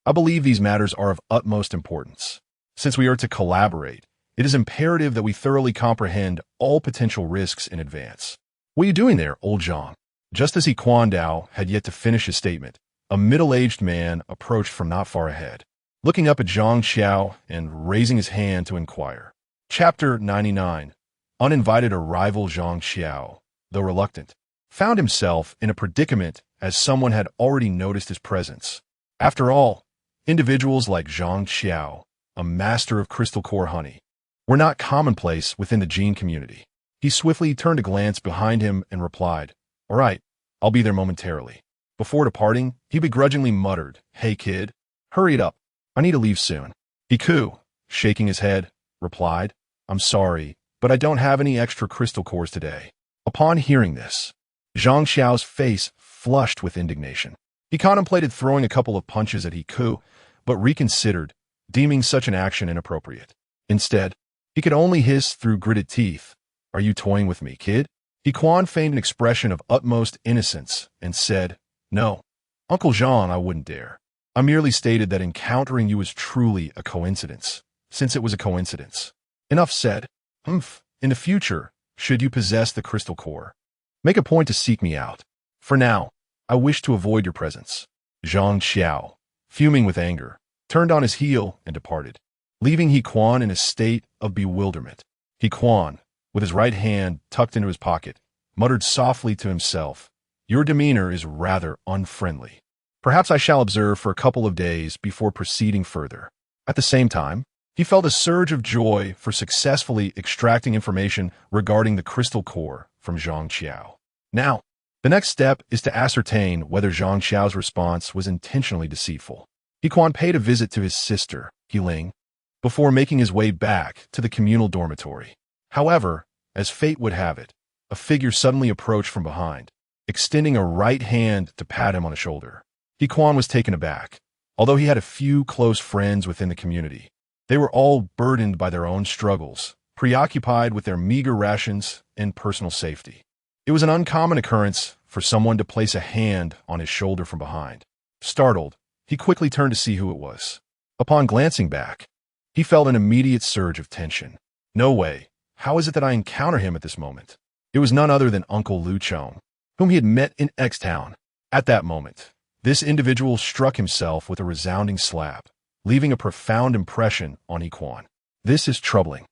I believe these matters are of utmost importance. Since we are to collaborate, it is imperative that we thoroughly comprehend all potential risks in advance. What are you doing there, old Zhang? Just as Hequan Dao had yet to finish his statement, a middle-aged man approached from not far ahead, looking up at Zhang Xiao and raising his hand to inquire. Chapter 99. Uninvited arrival. Zhang Xiao, though reluctant, found himself in a predicament as someone had already noticed his presence. After all, individuals like Zhang Xiao, a master of crystal core honey, were not commonplace within the gene community. He swiftly turned a glance behind him and replied, all right, I'll be there momentarily. Before departing, he begrudgingly muttered, hey kid, hurry it up. I need to leave soon. Hiku, shaking his head, replied, I'm sorry, but I don't have any extra crystal cores today. Upon hearing this, Zhang Xiao's face flushed with indignation. He contemplated throwing a couple of punches at Hiku, but reconsidered, deeming such an action inappropriate. Instead, he could only hiss through gritted teeth, are you toying with me, kid? Hequan feigned an expression of utmost innocence and said, no, Uncle Zhang, I wouldn't dare. I merely stated that encountering you was truly a coincidence, since it was a coincidence. Enough said. In the future, should you possess the crystal core, make a point to seek me out. For now, I wish to avoid your presence. Zhang Xiao, fuming with anger, turned on his heel and departed, leaving Hequan in a state of bewilderment. Hequan, with his right hand tucked into his pocket, muttered softly to himself, your demeanor is rather unfriendly. Perhaps I shall observe for a couple of days before proceeding further. At the same time, he felt a surge of joy for successfully extracting information regarding the crystal core from Zhang Xiao. Now, the next step is to ascertain whether Zhang Xiao's response was intentionally deceitful. Hequan paid a visit to his sister, Heling, before making his way back to the communal dormitory. However, as fate would have it, a figure suddenly approached from behind, extending a right hand to pat him on the shoulder. Hequan was taken aback. Although he had a few close friends within the community, they were all burdened by their own struggles, preoccupied with their meager rations and personal safety. It was an uncommon occurrence for someone to place a hand on his shoulder from behind. Startled, he quickly turned to see who it was. Upon glancing back, he felt an immediate surge of tension. No way. How is it that I encounter him at this moment? It was none other than Uncle Lu Chong, whom he had met in X-Town. At that moment, this individual struck himself with a resounding slap, leaving a profound impression on Hequan. This is troubling.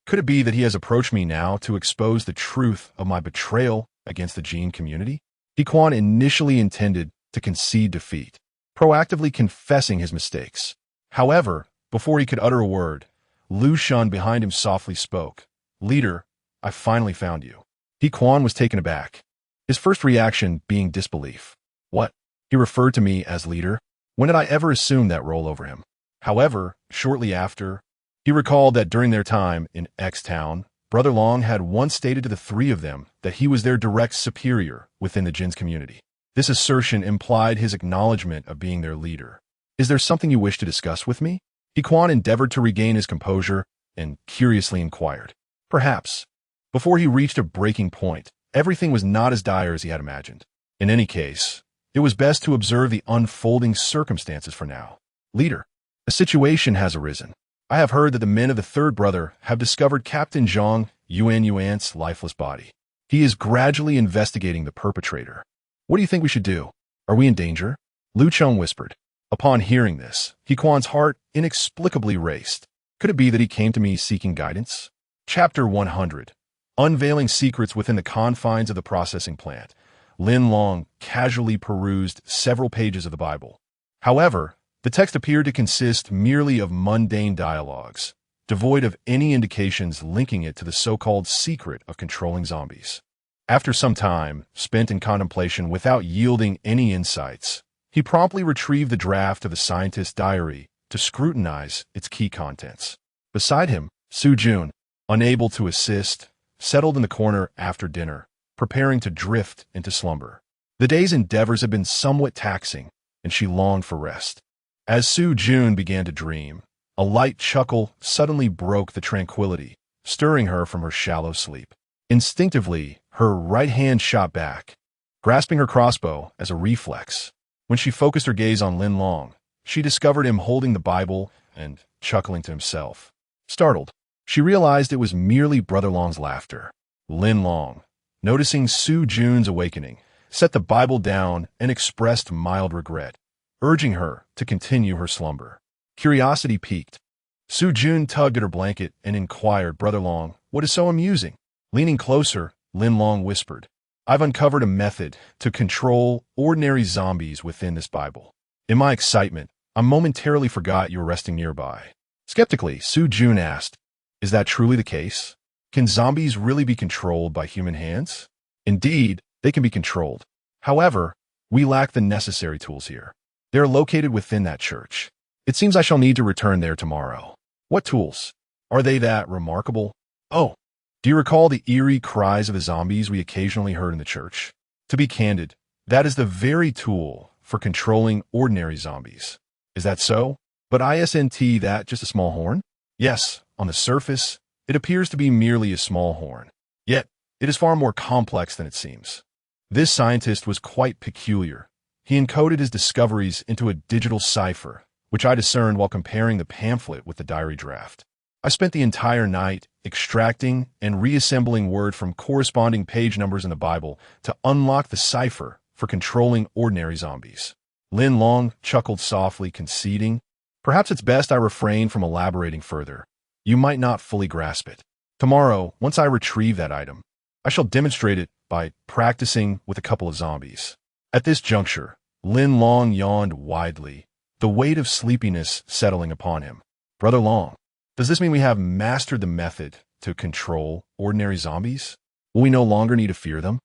Could it be that he has approached me now to expose the truth of my betrayal against the gene community? Hequan initially intended to concede defeat, proactively confessing his mistakes. However, before he could utter a word, Lu Shun behind him softly spoke. Leader, I finally found you. Hequan was taken aback, his first reaction being disbelief. What? He referred to me as leader? When did I ever assume that role over him? However, shortly after, he recalled that during their time in X-Town, Brother Long had once stated to the three of them that he was their direct superior within the Jin's community. This assertion implied his acknowledgement of being their leader. Is there something you wish to discuss with me? Hequan endeavored to regain his composure and curiously inquired. Perhaps. Before he reached a breaking point, everything was not as dire as he had imagined. In any case, it was best to observe the unfolding circumstances for now. Leader, a situation has arisen. I have heard that the men of the third brother have discovered Captain Zhang Yuan's lifeless body. He is gradually investigating the perpetrator. What do you think we should do? Are we in danger? Lu Cheng whispered. Upon hearing this, He Kuan's heart inexplicably raced. Could it be that he came to me seeking guidance? Chapter 100. Unveiling secrets within the confines of the processing plant. Lin Long casually perused several pages of the Bible. However, the text appeared to consist merely of mundane dialogues, devoid of any indications linking it to the so-called secret of controlling zombies. After some time spent in contemplation without yielding any insights, he promptly retrieved the draft of the scientist's diary to scrutinize its key contents. Beside him, Su Jun, unable to assist, settled in the corner after dinner, preparing to drift into slumber. The day's endeavors had been somewhat taxing, and she longed for rest. As Su Jun began to dream, a light chuckle suddenly broke the tranquility, stirring her from her shallow sleep. Instinctively, her right hand shot back, grasping her crossbow as a reflex. When she focused her gaze on Lin Long, she discovered him holding the Bible and chuckling to himself. Startled, she realized it was merely Brother Long's laughter. Lin Long, noticing Su Jun's awakening, set the Bible down and expressed mild regret, urging her to continue her slumber. Curiosity piqued. Su Jun tugged at her blanket and inquired, "Brother Long, what is so amusing?" Leaning closer, Lin Long whispered, "I've uncovered a method to control ordinary zombies within this Bible." In my excitement, I momentarily forgot you were resting nearby. Skeptically, Su Jun asked, "Is that truly the case? Can zombies really be controlled by human hands?" "Indeed, they can be controlled. However, we lack the necessary tools here. They are located within that church. It seems I shall need to return there tomorrow." "What tools? Are they that remarkable?" "Oh, do you recall the eerie cries of the zombies we occasionally heard in the church? To be candid, that is the very tool for controlling ordinary zombies." "Is that so? But isn't that just a small horn?" "Yes, on the surface, it appears to be merely a small horn. Yet, it is far more complex than it seems." This scientist was quite peculiar. He encoded his discoveries into a digital cipher, which I discerned while comparing the pamphlet with the diary draft. I spent the entire night extracting and reassembling word from corresponding page numbers in the Bible to unlock the cipher for controlling ordinary zombies. Lin Long chuckled softly, conceding, "Perhaps it's best I refrain from elaborating further. You might not fully grasp it. Tomorrow, once I retrieve that item, I shall demonstrate it by practicing with a couple of zombies." At this juncture, Lin Long yawned widely, the weight of sleepiness settling upon him. "Brother Long, does this mean we have mastered the method to control ordinary zombies? Will we no longer need to fear them?"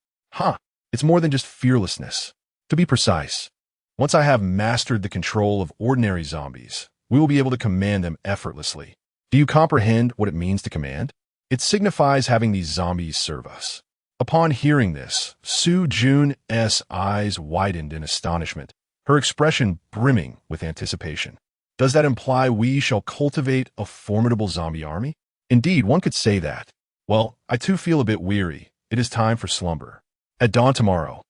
It's more than just fearlessness. To be precise, once I have mastered the control of ordinary zombies, we will be able to command them effortlessly. Do you comprehend what it means to command? It signifies having these zombies serve us. Upon hearing this, Su Jun's eyes widened in astonishment, her expression brimming with anticipation. "Does that imply we shall cultivate a formidable zombie army?" "Indeed, one could say that." "Well, I too feel a bit weary. It is time for slumber. At dawn tomorrow,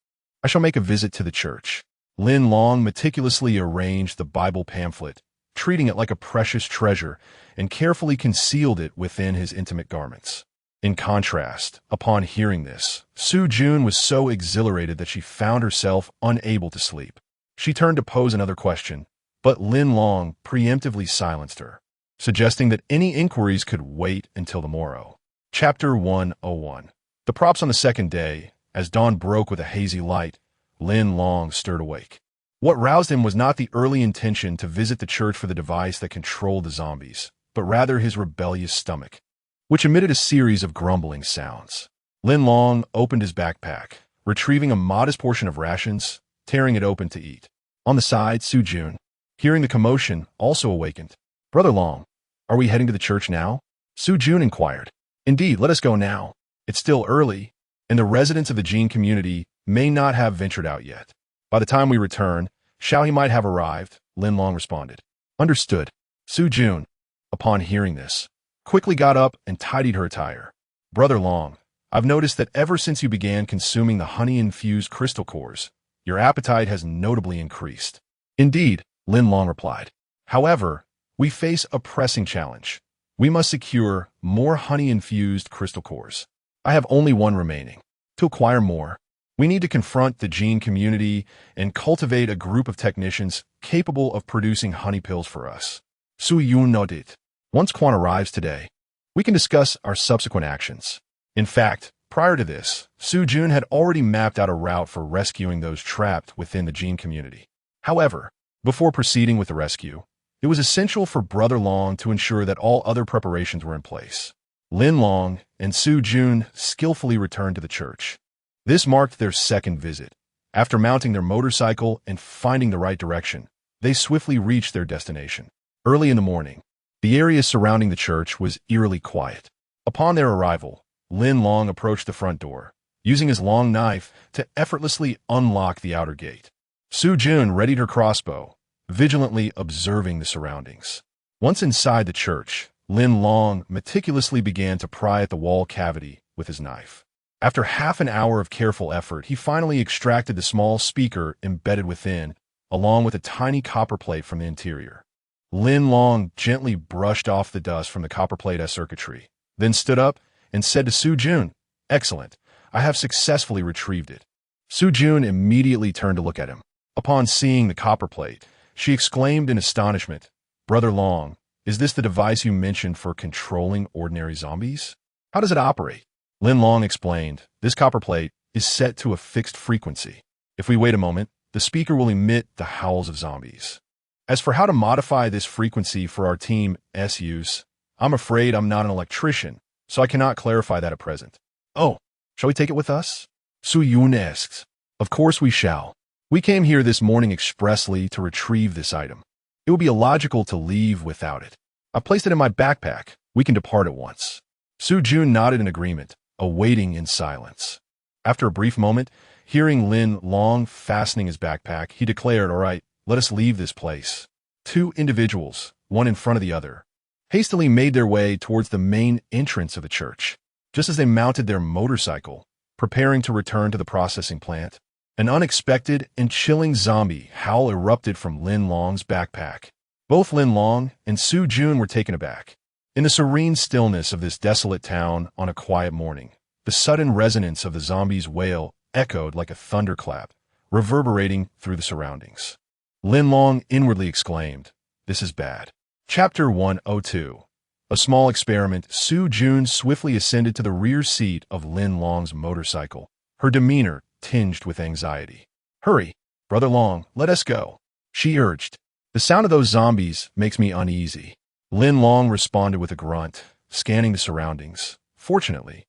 I shall make a visit to the church." Lin Long meticulously arranged the Bible pamphlet, treating it like a precious treasure, and carefully concealed it within his intimate garments. In contrast, upon hearing this, Su Jun was so exhilarated that she found herself unable to sleep. She turned to pose another question, but Lin Long preemptively silenced her, suggesting that any inquiries could wait until the morrow. Chapter 101. The props on the second day. As dawn broke with a hazy light, Lin Long stirred awake. What roused him was not the early intention to visit the church for the device that controlled the zombies, but rather his rebellious stomach, which emitted a series of grumbling sounds. Lin Long opened his backpack, retrieving a modest portion of rations, tearing it open to eat. On the side, Su Jun, hearing the commotion, also awakened. "Brother Long, are we heading to the church now?" Su Jun inquired. "Indeed, let us go now. It's still early, and the residents of the Gene community may not have ventured out yet. By the time we return, Xiaohe might have arrived," Lin Long responded. "Understood." Su Jun, upon hearing this, quickly got up and tidied her attire. "Brother Long, I've noticed that ever since you began consuming the honey-infused crystal cores, your appetite has notably increased." "Indeed," Lin Long replied. "However, we face a pressing challenge. We must secure more honey-infused crystal cores. I have only one remaining. To acquire more, We need to confront the gene community and cultivate a group of technicians capable of producing honey pills for us. Su Yun nodded. Once Quan arrives today, we can discuss our subsequent actions. In fact, prior to this, Su Jun had already mapped out a route for rescuing those trapped within the gene community. However, before proceeding with the rescue, it was essential for Brother Long to ensure that all other preparations were in place. Lin Long and Su Jun skillfully returned to the church. This marked their second visit. After mounting their motorcycle and finding the right direction, they swiftly reached their destination. Early in the morning, the area surrounding the church was eerily quiet. Upon their arrival, Lin Long approached the front door, using his long knife to effortlessly unlock the outer gate. Su Jun readied her crossbow, vigilantly observing the surroundings. Once inside the church, Lin Long meticulously began to pry at the wall cavity with his knife. After half an hour of careful effort, he finally extracted the small speaker embedded within, along with a tiny copper plate from the interior. Lin Long gently brushed off the dust from the copper plate as circuitry, then stood up and said to Su Jun, "Excellent, I have successfully retrieved it." Su Jun immediately turned to look at him. Upon seeing the copper plate, she exclaimed in astonishment, "Brother Long, is this the device you mentioned for controlling ordinary zombies? How does it operate?" Lin Long explained, "This copper plate is set to a fixed frequency. If we wait a moment, the speaker will emit the howls of zombies. As for how to modify this frequency for our team's use, I'm afraid I'm not an electrician, so I cannot clarify that at present." "Oh, shall we take it with us?" Su Yun asks. "Of course we shall. We came here this morning expressly to retrieve this item. It would be illogical to leave without it. I placed it in my backpack. We can depart at once." Su Jun nodded in agreement, awaiting in silence. After a brief moment, hearing Lin Long fastening his backpack, he declared, "All right, let us leave this place." Two individuals, one in front of the other, hastily made their way towards the main entrance of the church. Just as they mounted their motorcycle, preparing to return to the processing plant, an unexpected and chilling zombie howl erupted from Lin Long's backpack. Both Lin Long and Su Jun were taken aback. In the serene stillness of this desolate town on a quiet morning, the sudden resonance of the zombie's wail echoed like a thunderclap, reverberating through the surroundings. Lin Long inwardly exclaimed, "This is bad." Chapter 102. A small experiment. Su Jun swiftly ascended to the rear seat of Lin Long's motorcycle, her demeanor tinged with anxiety. "Hurry, Brother Long, let us go," she urged. "The sound of those zombies makes me uneasy." Lin Long responded with a grunt, scanning the surroundings. Fortunately,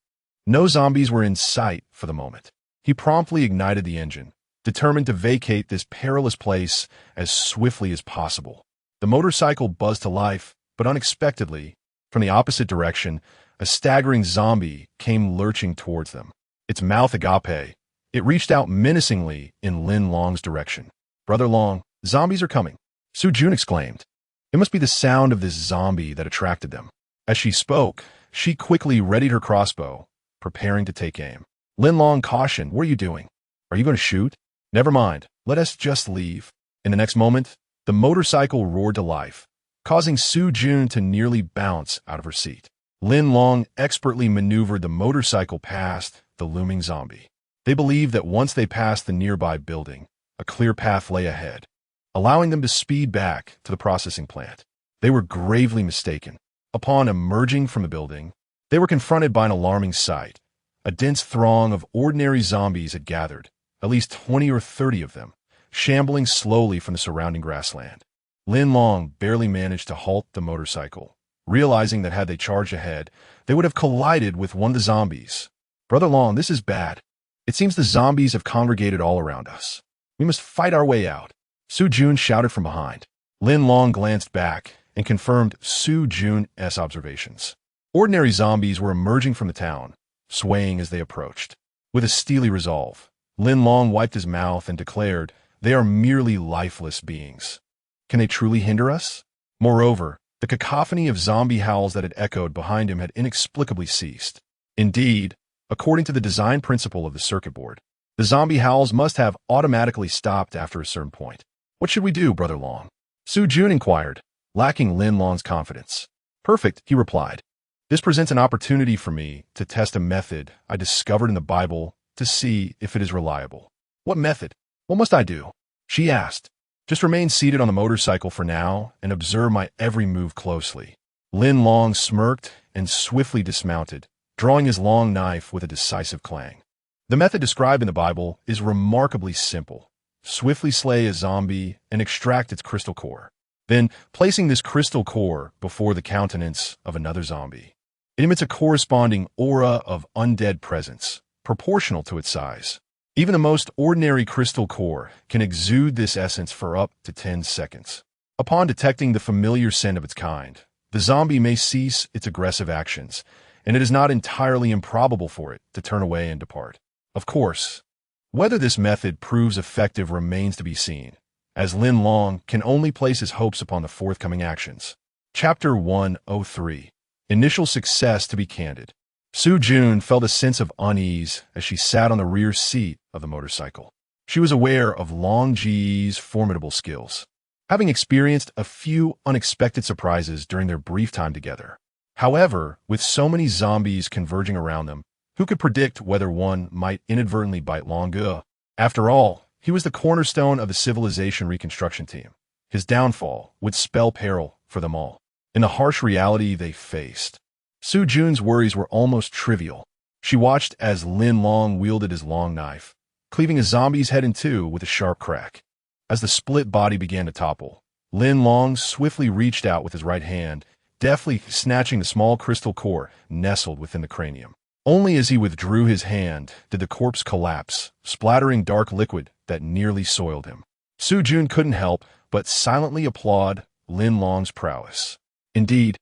no zombies were in sight for the moment. He promptly ignited the engine, determined to vacate this perilous place as swiftly as possible. The motorcycle buzzed to life, but unexpectedly, from the opposite direction, a staggering zombie came lurching towards them. Its mouth agape, it reached out menacingly in Lin Long's direction. "Brother Long, zombies are coming," Su Jun exclaimed. It must be the sound of this zombie that attracted them. As she spoke, she quickly readied her crossbow, preparing to take aim. Lin Long cautioned, "What are you doing? Are you going to shoot?" "Never mind, let us just leave." In the next moment, the motorcycle roared to life, causing Su Jun to nearly bounce out of her seat. Lin Long expertly maneuvered the motorcycle past the looming zombie. They believed that once they passed the nearby building, a clear path lay ahead, allowing them to speed back to the processing plant. They were gravely mistaken. Upon emerging from the building, they were confronted by an alarming sight. A dense throng of ordinary zombies had gathered, at least 20 or 30 of them, shambling slowly from the surrounding grassland. Lin Long barely managed to halt the motorcycle, realizing that had they charged ahead, they would have collided with one of the zombies. "Brother Long, this is bad. It seems the zombies have congregated all around us. We must fight our way out," Su Jun shouted from behind. Lin Long glanced back and confirmed Su Jun's observations. Ordinary zombies were emerging from the town, swaying as they approached. With a steely resolve, Lin Long wiped his mouth and declared, "They are merely lifeless beings. Can they truly hinder us?" Moreover, the cacophony of zombie howls that had echoed behind him had inexplicably ceased. Indeed, according to the design principle of the circuit board, the zombie howls must have automatically stopped after a certain point. "What should we do, Brother Long?" Su Jun inquired, lacking Lin Long's confidence. "Perfect," he replied. "This presents an opportunity for me to test a method I discovered in the Bible to see if it is reliable. What method? What must I do? She asked. Just remain seated on the motorcycle for now and observe my every move closely. Lin Long smirked and swiftly dismounted, drawing his long knife with a decisive clang. The method described in the Bible is remarkably simple. Swiftly slay a zombie and extract its crystal core. Then, placing this crystal core before the countenance of another zombie. It emits a corresponding aura of undead presence, proportional to its size. Even the most ordinary crystal core can exude this essence for up to 10 seconds. Upon detecting the familiar scent of its kind, the zombie may cease its aggressive actions, and it is not entirely improbable for it to turn away and depart. Of course, whether this method proves effective remains to be seen, as Lin Long can only place his hopes upon the forthcoming actions. Chapter 103. Initial Success. To be candid, Su Jun felt a sense of unease as she sat on the rear seat of the motorcycle. She was aware of Long Ji's formidable skills, having experienced a few unexpected surprises during their brief time together. However, with so many zombies converging around them, who could predict whether one might inadvertently bite Long Ge? After all, he was the cornerstone of the civilization reconstruction team. His downfall would spell peril for them all. In the harsh reality they faced, Su Jun's worries were almost trivial. She watched as Lin Long wielded his long knife, cleaving a zombie's head in two with a sharp crack. As the split body began to topple, Lin Long swiftly reached out with his right hand, deftly snatching the small crystal core nestled within the cranium. Only as he withdrew his hand did the corpse collapse, splattering dark liquid that nearly soiled him. Su Jun couldn't help but silently applaud Lin Long's prowess. Indeed,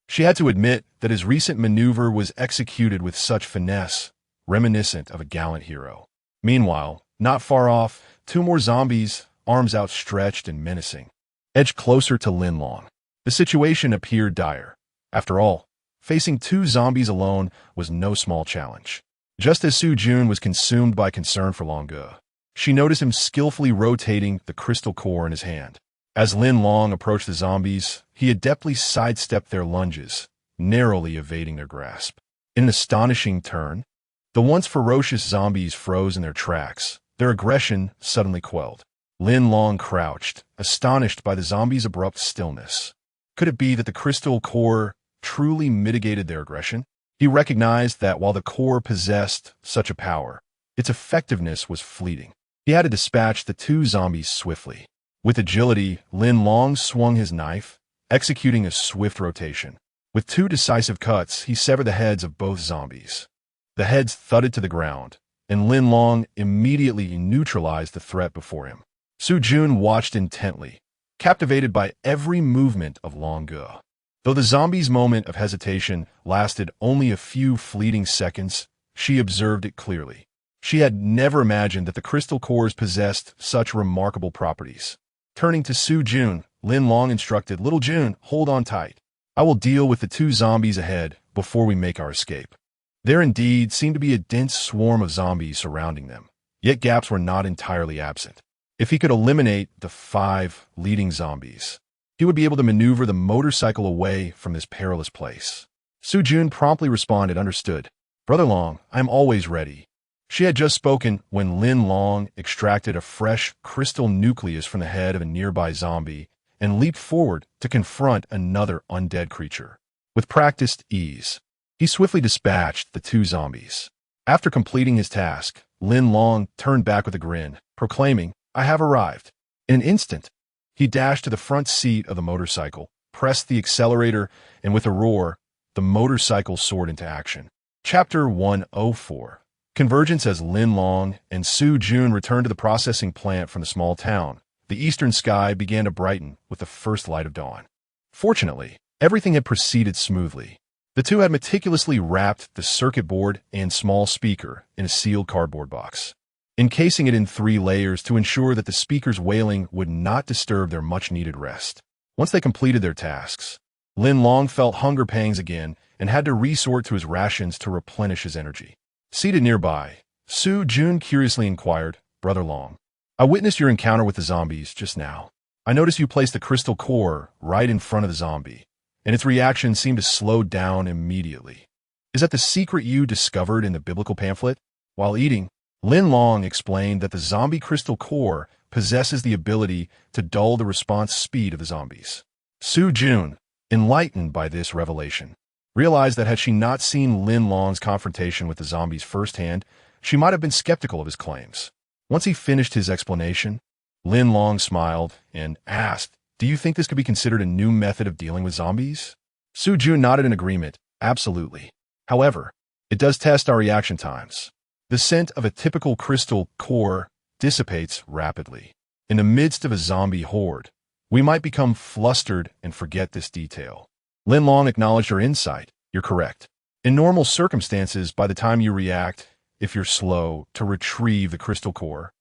she had to admit that his recent maneuver was executed with such finesse, reminiscent of a gallant hero. Meanwhile, not far off, two more zombies, arms outstretched and menacing, edged closer to Lin Long. The situation appeared dire. After all, facing two zombies alone was no small challenge. Just as Su Jun was consumed by concern for Long Ge, she noticed him skillfully rotating the crystal core in his hand. As Lin Long approached the zombies, he adeptly sidestepped their lunges, narrowly evading their grasp. In an astonishing turn, the once ferocious zombies froze in their tracks, their aggression suddenly quelled. Lin Long crouched, astonished by the zombies' abrupt stillness. Could it be that the crystal core truly mitigated their aggression? He recognized that while the core possessed such a power, its effectiveness was fleeting. He had to dispatch the two zombies swiftly. With agility, Lin Long swung his knife, executing a swift rotation. With two decisive cuts, he severed the heads of both zombies. The heads thudded to the ground, and Lin Long immediately neutralized the threat before him. Su Jun watched intently, captivated by every movement of Long Ge. Though the zombie's moment of hesitation lasted only a few fleeting seconds, she observed it clearly. She had never imagined that the crystal cores possessed such remarkable properties. Turning to Su Jun, Lin Long instructed, "Little Jun, hold on tight. I will deal with the two zombies ahead before we make our escape." There indeed seemed to be a dense swarm of zombies surrounding them, yet gaps were not entirely absent. If he could eliminate the 5 leading zombies, he would be able to maneuver the motorcycle away from this perilous place. Su Jun promptly responded, "Understood. Brother Long, I am always ready." She had just spoken when Lin Long extracted a fresh crystal nucleus from the head of a nearby zombie and leaped forward to confront another undead creature. With practiced ease, he swiftly dispatched the 2 zombies. After completing his task, Lin Long turned back with a grin, proclaiming, "I have arrived." In an instant, he dashed to the front seat of the motorcycle, pressed the accelerator, and with a roar, the motorcycle soared into action. Chapter 104. Convergence. As Lin Long and Su Jun returned to the processing plant from the small town, the eastern sky began to brighten with the first light of dawn. Fortunately, everything had proceeded smoothly. The two had meticulously wrapped the circuit board and small speaker in a sealed cardboard box, encasing it in 3 layers to ensure that the speaker's wailing would not disturb their much-needed rest. Once they completed their tasks, Lin Long felt hunger pangs again and had to resort to his rations to replenish his energy. Seated nearby, Su Jun curiously inquired, "Brother Long, I witnessed your encounter with the zombies just now. I noticed you placed the crystal core right in front of the zombie, and its reaction seemed to slow down immediately. Is that the secret you discovered in the biblical pamphlet?" While eating, Lin Long explained that the zombie crystal core possesses the ability to dull the response speed of the zombies. Su Jun, enlightened by this revelation, realized that had she not seen Lin Long's confrontation with the zombies firsthand, she might have been skeptical of his claims. Once he finished his explanation, Lin Long smiled and asked, "Do you think this could be considered a new method of dealing with zombies?" Su Jun nodded in agreement. "Absolutely. However, it does test our reaction times. The scent of a typical crystal core dissipates rapidly. In the midst of a zombie horde, we might become flustered and forget this detail." Lin Long acknowledged her insight. "You're correct. In normal circumstances, by the time you react, if you're slow to retrieve the crystal core,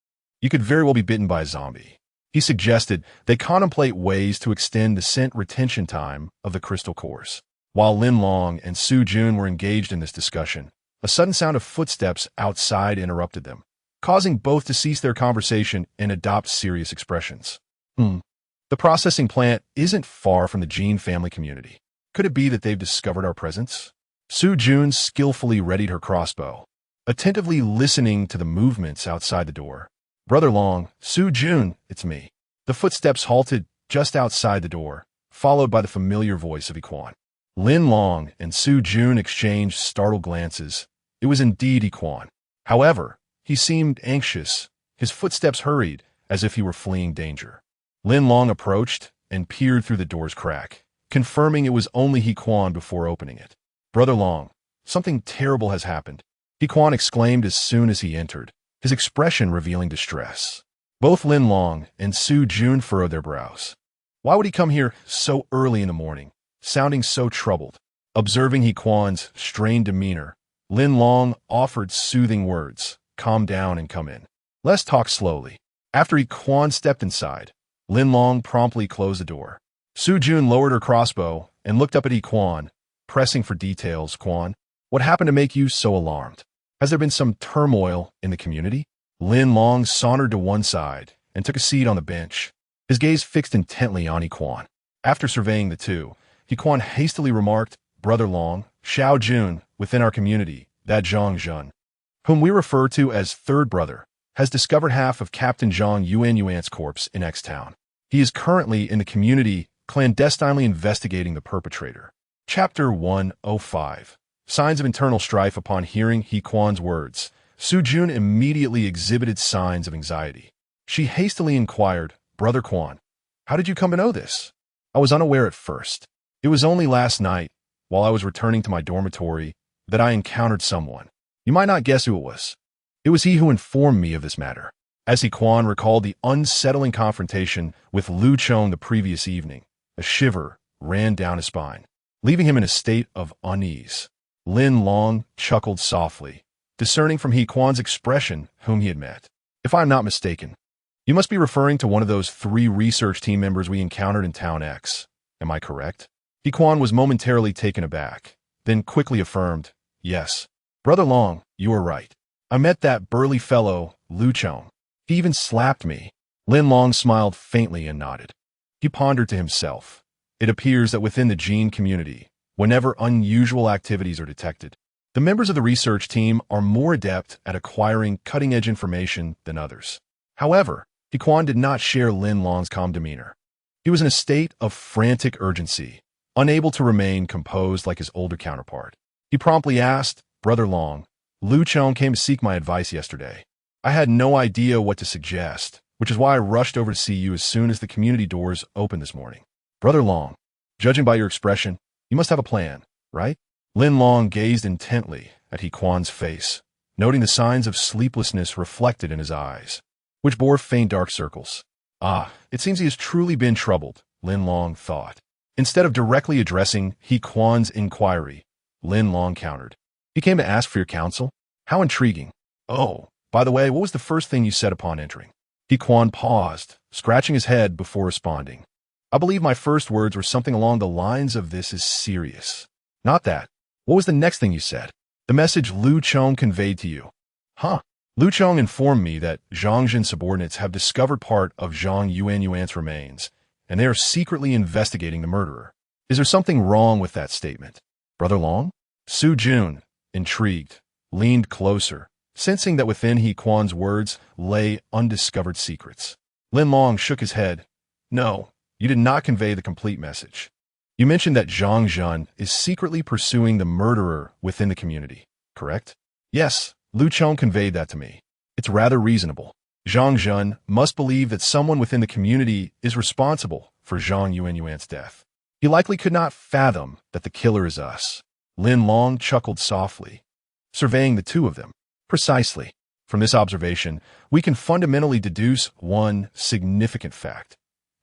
you could very well be bitten by a zombie." He suggested they contemplate ways to extend the scent retention time of the crystal cores. While Lin Long and Su Jun were engaged in this discussion, a sudden sound of footsteps outside interrupted them, causing both to cease their conversation and adopt serious expressions. The processing plant isn't far from the Jean family community. Could it be that they've discovered our presence? Su Jun skillfully readied her crossbow, attentively listening to the movements outside the door. "Brother Long, Su Jun, it's me." The footsteps halted just outside the door, followed by the familiar voice of Iquan. Lin Long and Su Jun exchanged startled glances. It was indeed Iquan. However, he seemed anxious. His footsteps hurried, as if he were fleeing danger. Lin Long approached and peered through the door's crack, confirming it was only Iquan before opening it. "Brother Long, something terrible has happened," Iquan exclaimed as soon as he entered, his expression revealing distress. Both Lin Long and Su Jun furrowed their brows. Why would he come here so early in the morning, sounding so troubled? Observing Iquan's strained demeanor, Lin Long offered soothing words. "Calm down and come in. Let's talk slowly." After Iquan stepped inside, Lin Long promptly closed the door. Su Jun lowered her crossbow and looked up at Iquan, pressing for details. "Quan, what happened to make you so alarmed? Has there been some turmoil in the community?" Lin Long sauntered to one side and took a seat on the bench, his gaze fixed intently on Iquan. After surveying the two, Iquan hastily remarked, "Brother Long, Xiao Jun, within our community, that Zhang Jun, whom we refer to as Third Brother, has discovered half of Captain Zhang Yuan's corpse in X-Town. He is currently in the community clandestinely investigating the perpetrator." Chapter 105. Signs of internal strife. Upon hearing Iquan's words, Su Jun immediately exhibited signs of anxiety. She hastily inquired, "Brother Quan, how did you come to know this?" "I was unaware at first. It was only last night, while I was returning to my dormitory, that I encountered someone. You might not guess who it was. It was he who informed me of this matter." As Iquan recalled the unsettling confrontation with Lu Chong the previous evening, a shiver ran down his spine, leaving him in a state of unease. Lin Long chuckled softly, discerning from Iquan's expression whom he had met. "If I am not mistaken, you must be referring to one of those 3 research team members we encountered in Town X. Am I correct?" Iquan was momentarily taken aback, then quickly affirmed, "Yes. Brother Long, you are right. I met that burly fellow, Lu Chong. He even slapped me." Lin Long smiled faintly and nodded. He pondered to himself. It appears that within the Jean community, whenever unusual activities are detected, the members of the research team are more adept at acquiring cutting-edge information than others. However, Iquan did not share Lin Long's calm demeanor. He was in a state of frantic urgency, unable to remain composed like his older counterpart. He promptly asked, "Brother Long, Lu Chong came to seek my advice yesterday. I had no idea what to suggest, which is why I rushed over to see you as soon as the community doors opened this morning. Brother Long, judging by your expression, you must have a plan, right?" Lin Long gazed intently at Iquan's face, noting the signs of sleeplessness reflected in his eyes, which bore faint dark circles. It seems he has truly been troubled, Lin Long thought. Instead of directly addressing Iquan's inquiry, Lin Long countered, "He came to ask for your counsel? How intriguing. Oh, by the way, what was the first thing you said upon entering?" Iquan paused, scratching his head before responding. "I believe my first words were something along the lines of 'This is serious.'" "Not that. What was the next thing you said?" "The message Lu Chong conveyed to you." "Huh. Lu Chong informed me that Zhang Jin subordinates have discovered part of Zhang Yuan's remains, and they are secretly investigating the murderer. Is there something wrong with that statement?" "Brother Long?" Su Jun, intrigued, leaned closer, sensing that within He Kuan's words lay undiscovered secrets. Lin Long shook his head. No, you did not convey the complete message. You mentioned that Zhang Zhen is secretly pursuing the murderer within the community, correct? Yes, Lu Chong conveyed that to me. It's rather reasonable. Zhang Zhen must believe that someone within the community is responsible for Zhang Yuanyuan's death. He likely could not fathom that the killer is us. Lin Long chuckled softly, surveying the two of them. Precisely. From this observation, we can fundamentally deduce one significant fact.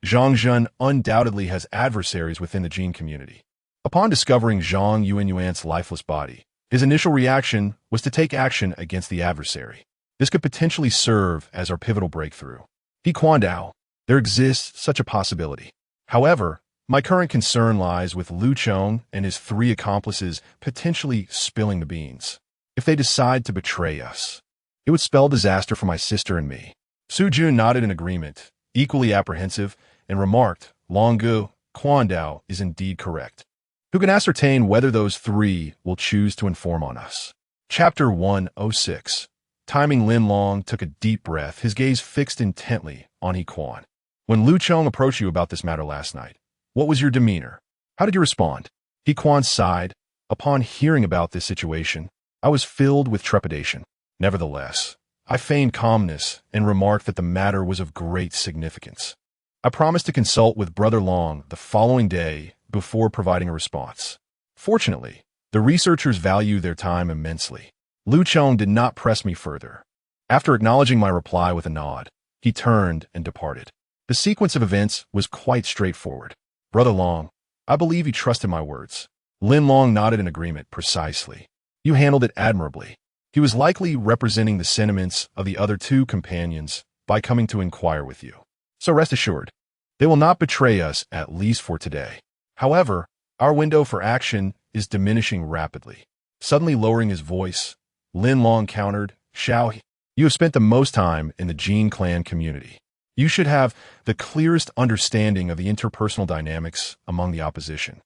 Zhang Zhen undoubtedly has adversaries within the Jin community. Upon discovering Zhang Yuanyuan's lifeless body, his initial reaction was to take action against the adversary. This could potentially serve as our pivotal breakthrough. He Kuan Dao, there exists such a possibility. However, my current concern lies with Lu Chong and his 3 accomplices potentially spilling the beans. If they decide to betray us, it would spell disaster for my sister and me. Su Jun nodded in agreement, equally apprehensive, and remarked, Longu, Kuan Dao is indeed correct. Who can ascertain whether those 3 will choose to inform on us? Chapter 106. Timing. Lin Long took a deep breath, his gaze fixed intently on He Kuan. When Lu Chong approached you about this matter last night, what was your demeanor? How did you respond? He Kuan sighed. Upon hearing about this situation, I was filled with trepidation. Nevertheless, I feigned calmness and remarked that the matter was of great significance. I promised to consult with Brother Long the following day before providing a response. Fortunately, the researchers value their time immensely. Lu Chong did not press me further. After acknowledging my reply with a nod, he turned and departed. The sequence of events was quite straightforward. Brother Long, I believe you trusted my words. Lin Long nodded in agreement. Precisely. You handled it admirably. He was likely representing the sentiments of the other 2 companions by coming to inquire with you. So rest assured, they will not betray us, at least for today. However, our window for action is diminishing rapidly. Suddenly lowering his voice, Lin Long countered, Xiao, you have spent the most time in the Jin clan community. You should have the clearest understanding of the interpersonal dynamics among the opposition.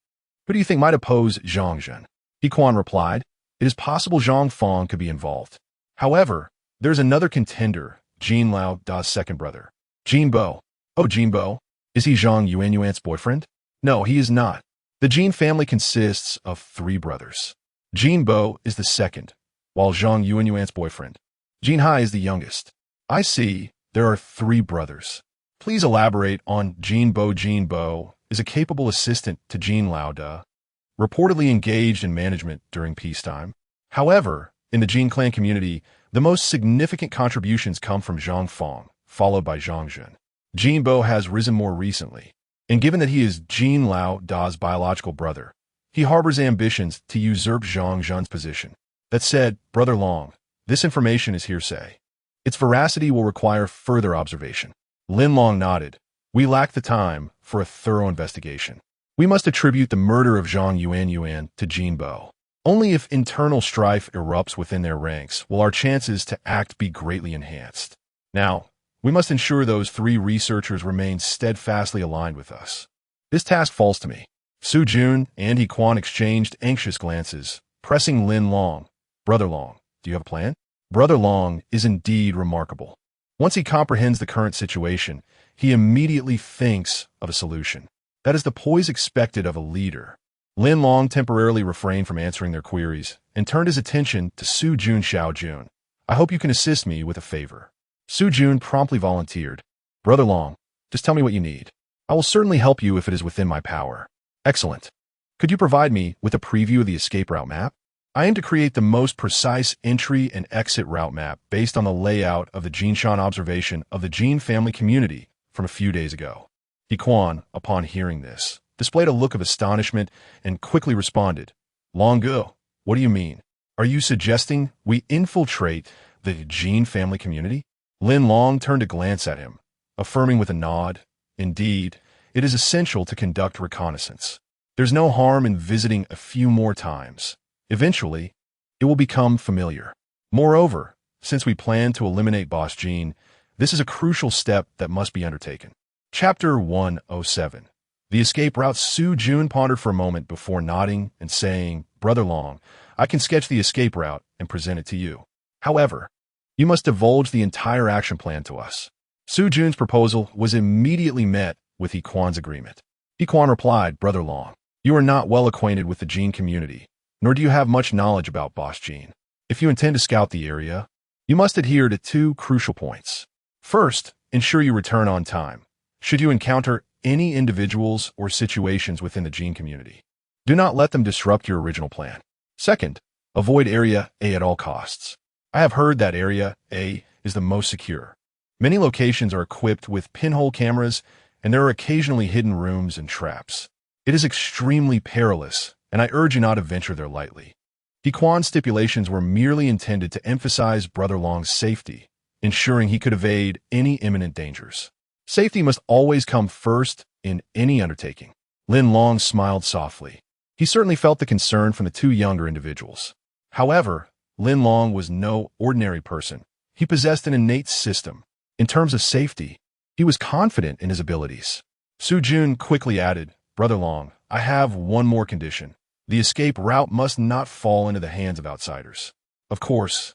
Who do you think might oppose Zhang Zhen? He Kuan replied, it is possible Zhang Fong could be involved. However, there's another contender, Jin Lao Da's second brother. Jin Bo. Oh, Jin Bo? Is he Zhang Yuanyuan's boyfriend? No, he is not. The Jin family consists of 3 brothers. Jin Bo is the second, while Zhang Yuanyuan's boyfriend. Jin Hai is the youngest. I see, there are 3 brothers. Please elaborate on Jin Bo. Jin Bo is a capable assistant to Jin Lao Da, reportedly engaged in management during peacetime. However, in the Jin clan community, the most significant contributions come from Zhang Fong, followed by Zhang Zhen. Jin Bo has risen more recently, and given that he is Jin Lao Da's biological brother, he harbors ambitions to usurp Zhang Zhen's position. That said, Brother Long, this information is hearsay. Its veracity will require further observation. Lin Long nodded. We lack the time for a thorough investigation. We must attribute the murder of Zhang Yuanyuan to Jin Bo. Only if internal strife erupts within their ranks will our chances to act be greatly enhanced. Now, we must ensure those 3 researchers remain steadfastly aligned with us. This task falls to me. Su Jun and He Kuan exchanged anxious glances, pressing Lin Long. Brother Long, do you have a plan? Brother Long is indeed remarkable. Once he comprehends the current situation, he immediately thinks of a solution. That is the poise expected of a leader. Lin Long temporarily refrained from answering their queries and turned his attention to Su Jun. Xiao Jun, I hope you can assist me with a favor. Su Jun promptly volunteered. Brother Long, just tell me what you need. I will certainly help you if it is within my power. Excellent. Could you provide me with a preview of the escape route map? I aim to create the most precise entry and exit route map based on the layout of the Jinshan observation of the Jin family community from a few days ago. He Kuan, upon hearing this, displayed a look of astonishment and quickly responded, Longu, what do you mean? Are you suggesting we infiltrate the Jin family community? Lin Long turned to glance at him, affirming with a nod, indeed, it is essential to conduct reconnaissance. There's no harm in visiting a few more times. Eventually, it will become familiar. Moreover, since we plan to eliminate Boss Jin, this is a crucial step that must be undertaken. Chapter 107. The escape route. Su Jun pondered for a moment before nodding and saying, Brother Long, I can sketch the escape route and present it to you. However, You must divulge the entire action plan to us. Su Jun's proposal was immediately met with He Kuan's agreement. He Kuan replied, Brother Long, you are not well acquainted with the Jin community, nor do you have much knowledge about Boss Jin. If you intend to scout the area, you must adhere to two crucial points. First, ensure you return on time. Should you encounter any individuals or situations within the Jin community, do not let them disrupt your original plan. Second, avoid Area A at all costs. I have heard that Area A is the most secure. Many locations are equipped with pinhole cameras, and there are occasionally hidden rooms and traps. It is extremely perilous, and I urge you not to venture there lightly. He Kuan's stipulations were merely intended to emphasize Brother Long's safety, ensuring he could evade any imminent dangers. Safety must always come first in any undertaking. Lin Long smiled softly. He certainly felt the concern from the two younger individuals. However, Lin Long was no ordinary person. He possessed an innate system. In terms of safety, he was confident in his abilities. Su Jun quickly added, Brother Long, I have one more condition. The escape route must not fall into the hands of outsiders. Of course,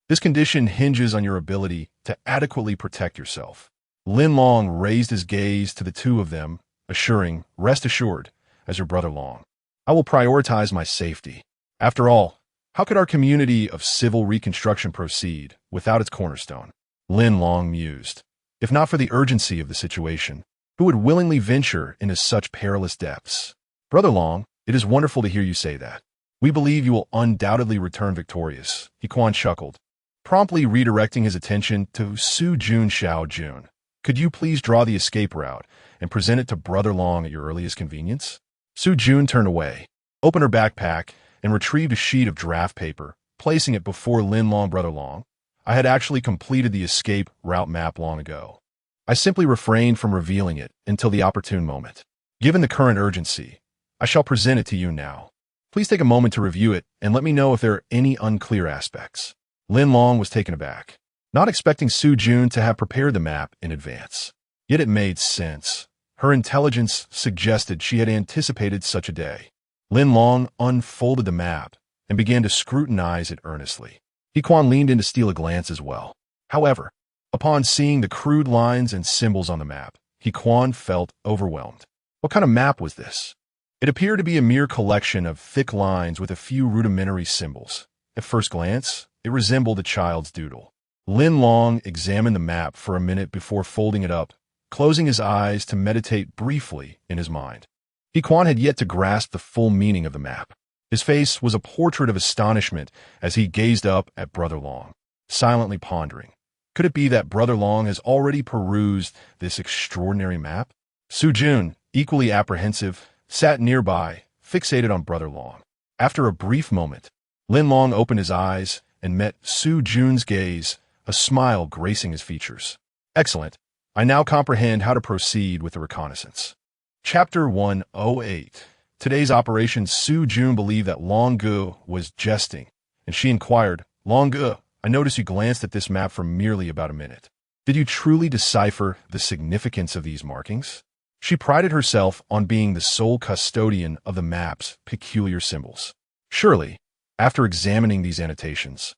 this condition hinges on your ability to adequately protect yourself. Lin Long raised his gaze to the two of them, assuring, Rest assured, as your Brother Long, I will prioritize my safety. After all, how could our community of civil reconstruction proceed without its cornerstone? Lin Long mused. If not for the urgency of the situation, who would willingly venture into such perilous depths? Brother Long, it is wonderful to hear you say that. We believe you will undoubtedly return victorious. He Kuan chuckled, promptly redirecting his attention to Su Jun Xiao Jun. Could you please draw the escape route and present it to Brother Long at your earliest convenience? Su Jun turned away, opened her backpack, and retrieved a sheet of draft paper, placing it before Lin Long. Brother Long, I had actually completed the escape route map long ago. I simply refrained from revealing it until the opportune moment. Given the current urgency, I shall present it to you now. Please take a moment to review it and let me know if there are any unclear aspects. Lin Long was taken aback, not expecting Su Jun to have prepared the map in advance. Yet it made sense. Her intelligence suggested she had anticipated such a day. Lin Long unfolded the map and began to scrutinize it earnestly. He Kuan leaned in to steal a glance as well. However, upon seeing the crude lines and symbols on the map, He Kuan felt overwhelmed. What kind of map was this? It appeared to be a mere collection of thick lines with a few rudimentary symbols. At first glance, it resembled a child's doodle. Lin Long examined the map for a minute before folding it up, closing his eyes to meditate briefly in his mind. He Kuan had yet to grasp the full meaning of the map. His face was a portrait of astonishment as he gazed up at Brother Long, silently pondering. Could it be that Brother Long has already perused this extraordinary map? Su Jun, equally apprehensive, sat nearby, fixated on Brother Long. After a brief moment, Lin Long opened his eyes and met Su Jun's gaze, a smile gracing his features. Excellent. I now comprehend how to proceed with the reconnaissance. Chapter 108. Today's operation. Su Jun believed that Long Gu was jesting, and she inquired, Long Gu, I notice you glanced at this map for merely about a minute. Did you truly decipher the significance of these markings? She prided herself on being the sole custodian of the map's peculiar symbols. Surely, after examining these annotations,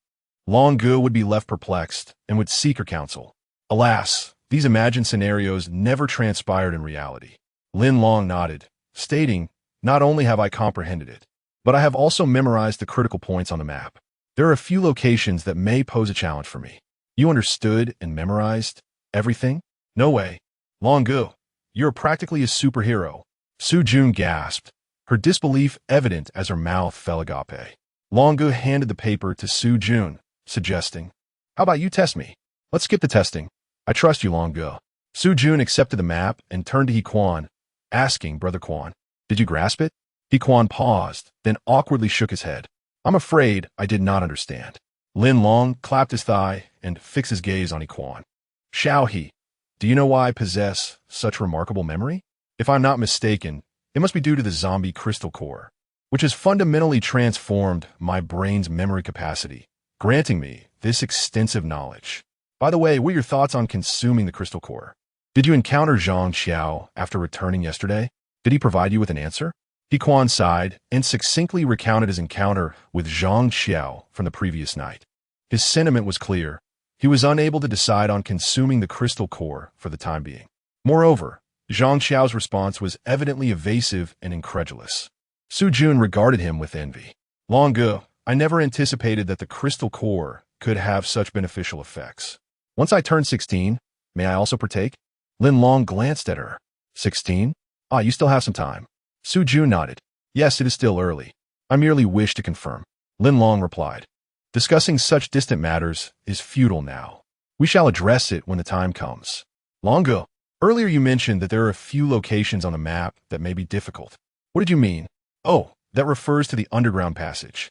Long Gu would be left perplexed and would seek her counsel. Alas, these imagined scenarios never transpired in reality. Lin Long nodded, stating, Not only have I comprehended it, but I have also memorized the critical points on the map. There are a few locations that may pose a challenge for me. You understood and memorized everything? No way. Long Gu, you're practically a superhero. Su Jun gasped, her disbelief evident as her mouth fell agape. Long Gu handed the paper to Su Jun, suggesting, How about you test me? Let's skip the testing. I trust you, Long Gu. Su Jun accepted the map and turned to He Kuan, asking, Brother Kuan, did you grasp it? He Kuan paused, then awkwardly shook his head. I'm afraid I did not understand. Lin Long clapped his thigh and fixed his gaze on He Kuan. Xiao He, do you know why I possess such remarkable memory? If I'm not mistaken, it must be due to the zombie crystal core, which has fundamentally transformed my brain's memory capacity, granting me this extensive knowledge. By the way, what are your thoughts on consuming the crystal core? Did you encounter Zhang Xiao after returning yesterday? Did he provide you with an answer? He Kuan sighed and succinctly recounted his encounter with Zhang Xiao from the previous night. His sentiment was clear. He was unable to decide on consuming the crystal core for the time being. Moreover, Zhang Xiao's response was evidently evasive and incredulous. Su Jun regarded him with envy. Long ago, I never anticipated that the crystal core could have such beneficial effects. Once I turn 16, may I also partake? Lin Long glanced at her. 16? Ah, you still have some time. Su Jun nodded. Yes, it is still early. I merely wish to confirm. Lin Long replied. Discussing such distant matters is futile now. We shall address it when the time comes. Long ago, earlier you mentioned that there are a few locations on the map that may be difficult. What did you mean? Oh, that refers to the underground passage.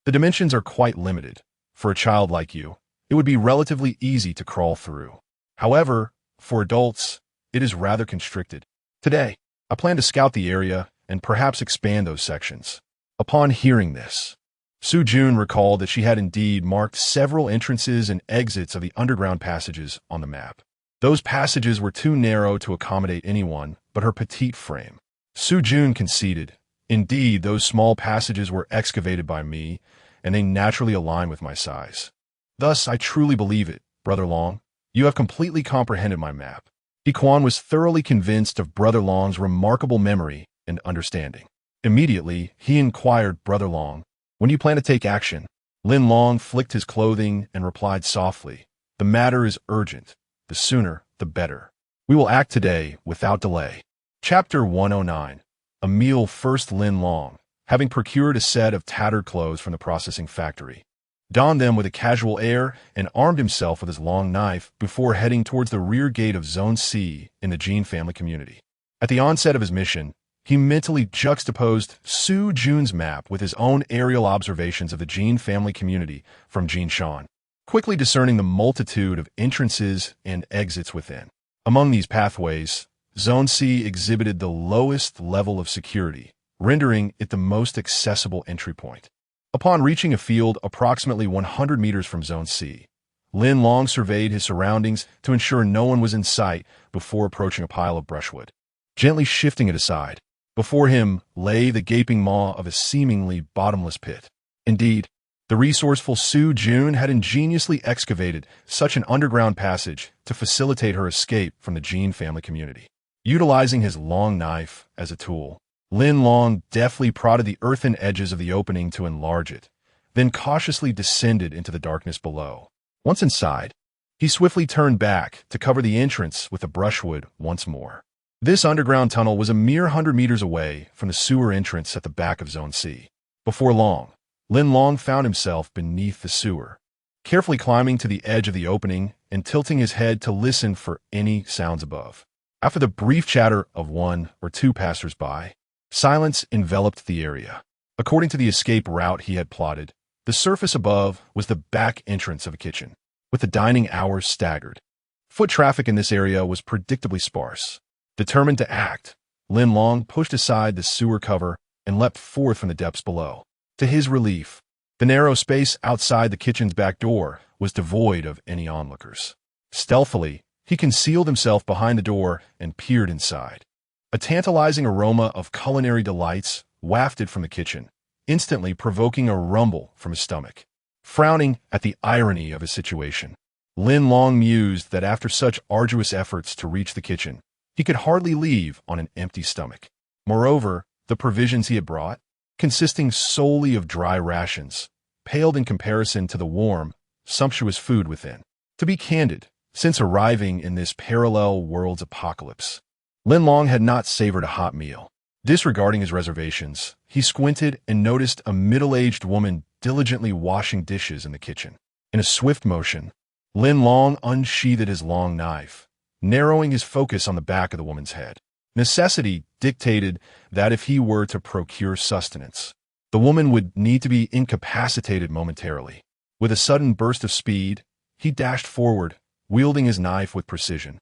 The dimensions are quite limited. For a child like you, it would be relatively easy to crawl through. However, for adults, it is rather constricted. Today, I plan to scout the area and perhaps expand those sections. Upon hearing this, Su Jun recalled that she had indeed marked several entrances and exits of the underground passages on the map. Those passages were too narrow to accommodate anyone but her petite frame. Su Jun conceded. Indeed, those small passages were excavated by me, and they naturally align with my size. Thus, I truly believe it, Brother Long. You have completely comprehended my map. Quan was thoroughly convinced of Brother Long's remarkable memory and understanding. Immediately, he inquired, Brother Long, when do you plan to take action? Lin Long flicked his clothing and replied softly, the matter is urgent. The sooner, the better. We will act today without delay. Chapter 109. Emile First Lin Long, having procured a set of tattered clothes from the processing factory, donned them with a casual air and armed himself with his long knife before heading towards the rear gate of Zone C in the Jin family community. At the onset of his mission, he mentally juxtaposed Su Jun's map with his own aerial observations of the Jin family community from Jinshan, quickly discerning the multitude of entrances and exits within. Among these pathways, Zone C exhibited the lowest level of security, rendering it the most accessible entry point. Upon reaching a field approximately 100 meters from Zone C, Lin Long surveyed his surroundings to ensure no one was in sight before approaching a pile of brushwood. Gently shifting it aside, before him lay the gaping maw of a seemingly bottomless pit. Indeed, the resourceful Su Jun had ingeniously excavated such an underground passage to facilitate her escape from the Jin family community. Utilizing his long knife as a tool, Lin Long deftly prodded the earthen edges of the opening to enlarge it, then cautiously descended into the darkness below. Once inside, he swiftly turned back to cover the entrance with the brushwood once more. This underground tunnel was a mere 100 meters away from the sewer entrance at the back of Zone C. Before long, Lin Long found himself beneath the sewer, carefully climbing to the edge of the opening and tilting his head to listen for any sounds above. After the brief chatter of one or two passers-by, silence enveloped the area. According to the escape route he had plotted, the surface above was the back entrance of a kitchen, with the dining hours staggered. Foot traffic in this area was predictably sparse. Determined to act, Lin Long pushed aside the sewer cover and leapt forth from the depths below. To his relief, the narrow space outside the kitchen's back door was devoid of any onlookers. Stealthily, he concealed himself behind the door and peered inside. A tantalizing aroma of culinary delights wafted from the kitchen, instantly provoking a rumble from his stomach. Frowning at the irony of his situation, Lin Long mused that after such arduous efforts to reach the kitchen, he could hardly leave on an empty stomach. Moreover, the provisions he had brought, consisting solely of dry rations, paled in comparison to the warm, sumptuous food within. To be candid, since arriving in this parallel world's apocalypse, Lin Long had not savored a hot meal. Disregarding his reservations, he squinted and noticed a middle-aged woman diligently washing dishes in the kitchen. In a swift motion, Lin Long unsheathed his long knife, narrowing his focus on the back of the woman's head. Necessity dictated that if he were to procure sustenance, the woman would need to be incapacitated momentarily. With a sudden burst of speed, he dashed forward, wielding his knife with precision,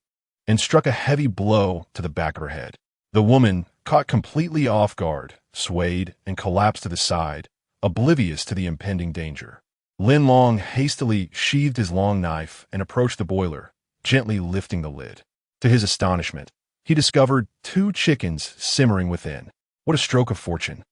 and struck a heavy blow to the back of her head. The woman, caught completely off guard, swayed and collapsed to the side, oblivious to the impending danger. Lin Long hastily sheathed his long knife and approached the boiler, gently lifting the lid. To his astonishment, he discovered 2 chickens simmering within. What a stroke of fortune.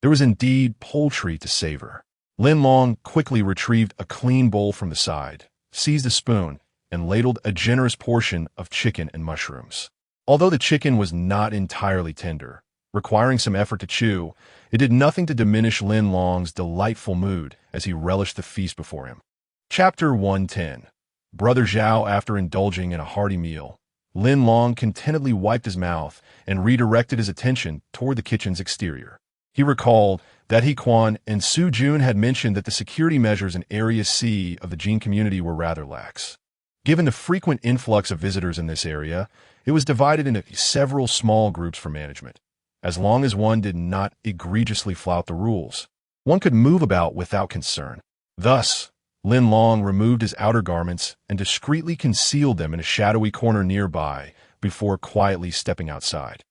There was indeed poultry to savor. Lin Long quickly retrieved a clean bowl from the side, seized a spoon, and ladled a generous portion of chicken and mushrooms. Although the chicken was not entirely tender, requiring some effort to chew, it did nothing to diminish Lin Long's delightful mood as he relished the feast before him. Chapter 110. Brother Zhao. After indulging in a hearty meal, Lin Long contentedly wiped his mouth and redirected his attention toward the kitchen's exterior. He recalled that He Quan and Su Jun had mentioned that the security measures in Area C of the Jin community were rather lax. Given the frequent influx of visitors in this area, it was divided into several small groups for management. As long as one did not egregiously flout the rules, one could move about without concern. Thus, Lin Long removed his outer garments and discreetly concealed them in a shadowy corner nearby before quietly stepping outside.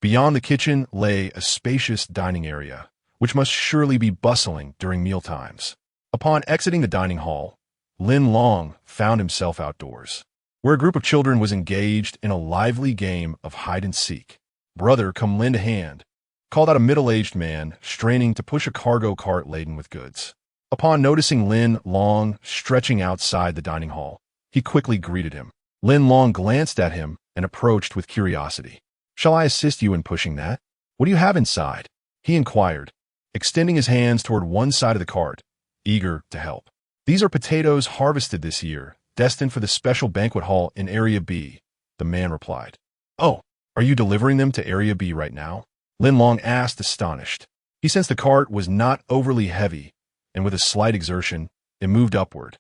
Beyond the kitchen lay a spacious dining area, which must surely be bustling during mealtimes. Upon exiting the dining hall, Lin Long found himself outdoors, where a group of children was engaged in a lively game of hide-and-seek. "Brother, come lend a hand," called out a middle-aged man, straining to push a cargo cart laden with goods. Upon noticing Lin Long stretching outside the dining hall, he quickly greeted him. Lin Long glanced at him and approached with curiosity. "Shall I assist you in pushing that? What do you have inside?" he inquired, extending his hands toward one side of the cart, eager to help. "These are potatoes harvested this year, destined for the special banquet hall in Area B," the man replied. "Oh, are you delivering them to Area B right now?" Lin Long asked, astonished. He sensed the cart was not overly heavy, and with a slight exertion, it moved upward.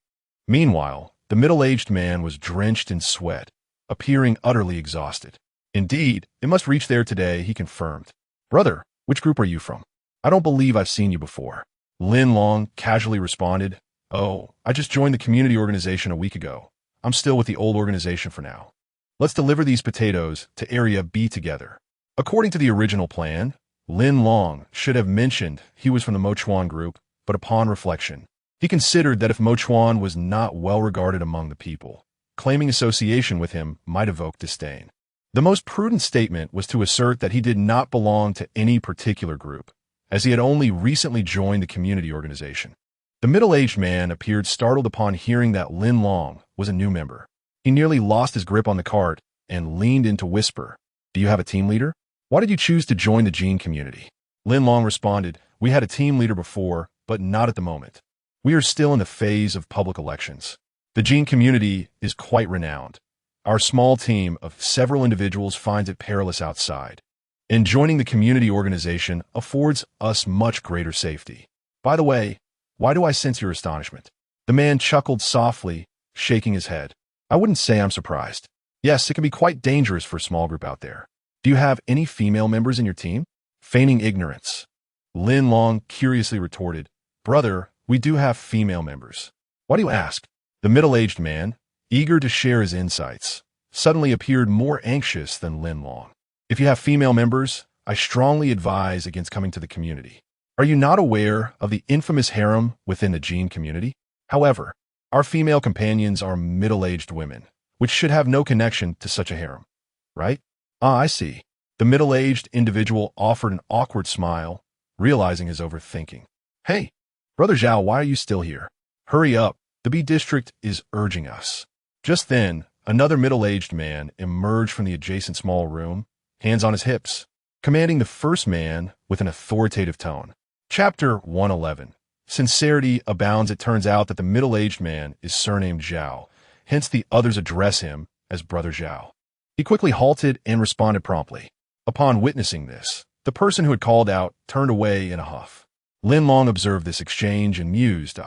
Meanwhile, the middle-aged man was drenched in sweat, appearing utterly exhausted. "Indeed, it must reach there today," he confirmed. "Brother, which group are you from? I don't believe I've seen you before." Lin Long casually responded, "Oh, I just joined the community organization a week ago. I'm still with the old organization for now. Let's deliver these potatoes to Area B together." According to the original plan, Lin Long should have mentioned he was from the Mochuan group, but upon reflection, he considered that if Mochuan was not well regarded among the people, claiming association with him might evoke disdain. The most prudent statement was to assert that he did not belong to any particular group, as he had only recently joined the community organization. The middle-aged man appeared startled upon hearing that Lin Long was a new member. He nearly lost his grip on the cart and leaned in to whisper, "Do you have a team leader? Why did you choose to join the Jin community?" Lin Long responded, "We had a team leader before, but not at the moment. We are still in the phase of public elections. The Jin community is quite renowned. Our small team of several individuals finds it perilous outside, and joining the community organization affords us much greater safety. By the way, why do I sense your astonishment?" The man chuckled softly, shaking his head. "I wouldn't say I'm surprised. Yes, it can be quite dangerous for a small group out there. Do you have any female members in your team?" Feigning ignorance, Lin Long curiously retorted, "Brother, we do have female members. Why do you ask?" The middle-aged man, eager to share his insights, suddenly appeared more anxious than Lin Long. "If you have female members, I strongly advise against coming to the community. Are you not aware of the infamous harem within the Jin community? However, our female companions are middle-aged women, which should have no connection to such a harem, right?" "Ah, I see." The middle-aged individual offered an awkward smile, realizing his overthinking. "Hey, Brother Zhao, why are you still here? Hurry up, the B district is urging us." Just then, another middle-aged man emerged from the adjacent small room, hands on his hips, commanding the first man with an authoritative tone. Chapter 111. Sincerity abounds. It turns out that the middle-aged man is surnamed Zhao, hence the others address him as Brother Zhao. He quickly halted and responded promptly. Upon witnessing this, the person who had called out turned away in a huff. Lin Long observed this exchange and mused,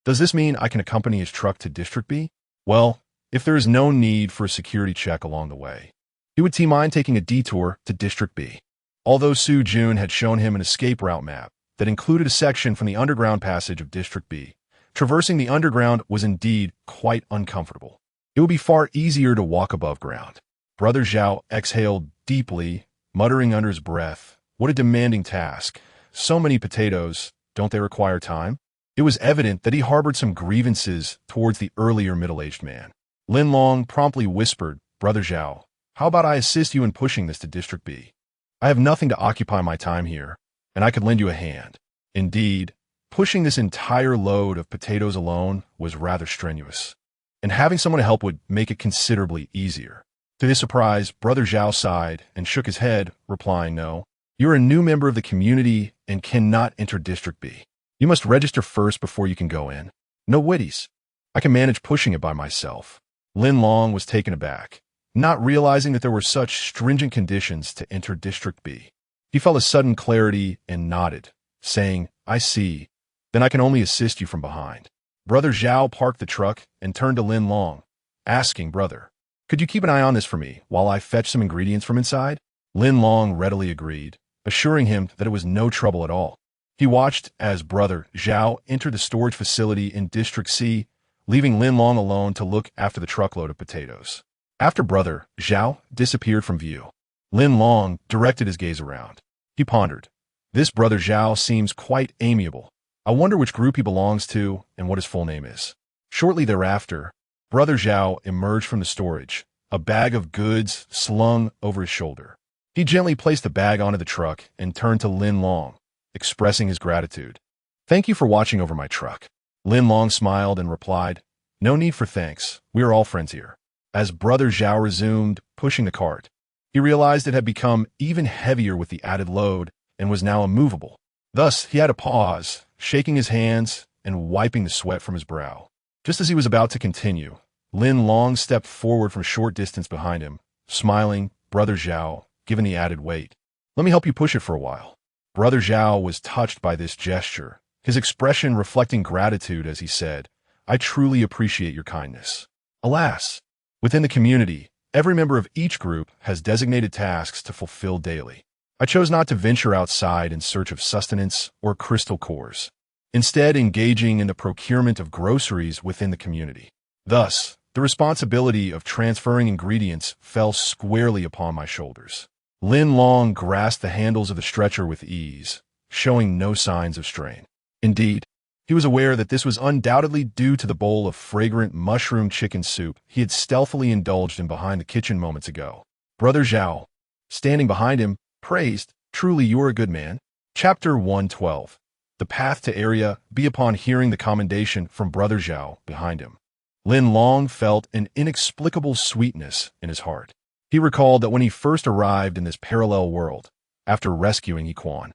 does this mean I can accompany his truck to District B? Well, if there is no need for a security check along the way, he would mind taking a detour to District B. Although Su Jun had shown him an escape route map that included a section from the underground passage of District B, traversing the underground was indeed quite uncomfortable. It would be far easier to walk above ground. Brother Zhao exhaled deeply, muttering under his breath, "What a demanding task. So many potatoes, don't they require time?" It was evident that he harbored some grievances towards the earlier middle-aged man. Lin Long promptly whispered, "Brother Zhao, how about I assist you in pushing this to District B? I have nothing to occupy my time here, and I could lend you a hand." Indeed, pushing this entire load of potatoes alone was rather strenuous. and having someone to help would make it considerably easier. To his surprise, Brother Zhao sighed and shook his head, replying, "No. You're a new member of the community and cannot enter District B. You must register first before you can go in. No witties. I can manage pushing it by myself." Lin Long was taken aback, not realizing that there were such stringent conditions to enter District B. He felt a sudden clarity and nodded, saying, "I see. Then I can only assist you from behind." Brother Zhao parked the truck and turned to Lin Long, asking, "Brother, could you keep an eye on this for me while I fetch some ingredients from inside?" Lin Long readily agreed, assuring him that it was no trouble at all. He watched as Brother Zhao entered the storage facility in District C, leaving Lin Long alone to look after the truckload of potatoes. After Brother Zhao disappeared from view, Lin Long directed his gaze around. He pondered, "This Brother Zhao seems quite amiable. I wonder which group he belongs to and what his full name is." Shortly thereafter, Brother Zhao emerged from the storage, a bag of goods slung over his shoulder. He gently placed the bag onto the truck and turned to Lin Long, expressing his gratitude. "Thank you for watching over my truck." Lin Long smiled and replied, "No need for thanks. We are all friends here." As Brother Zhao resumed pushing the cart, he realized it had become even heavier with the added load and was now immovable. Thus, he had to pause, shaking his hands and wiping the sweat from his brow. Just as he was about to continue, Lin Long stepped forward from a short distance behind him, smiling. "Brother Zhao, given the added weight, let me help you push it for a while." Brother Zhao was touched by this gesture, his expression reflecting gratitude as he said, "I truly appreciate your kindness." Alas, within the community, every member of each group has designated tasks to fulfill daily. I chose not to venture outside in search of sustenance or crystal cores, instead engaging in the procurement of groceries within the community. Thus, the responsibility of transferring ingredients fell squarely upon my shoulders. Lin Long grasped the handles of the stretcher with ease, showing no signs of strain. Indeed, he was aware that this was undoubtedly due to the bowl of fragrant mushroom chicken soup he had stealthily indulged in behind the kitchen moments ago. Brother Zhao, standing behind him, praised, "Truly you are a good man." Chapter 112. The path to Area B. Upon hearing the commendation from Brother Zhao behind him, Lin Long felt an inexplicable sweetness in his heart. He recalled that when he first arrived in this parallel world, after rescuing Yiquan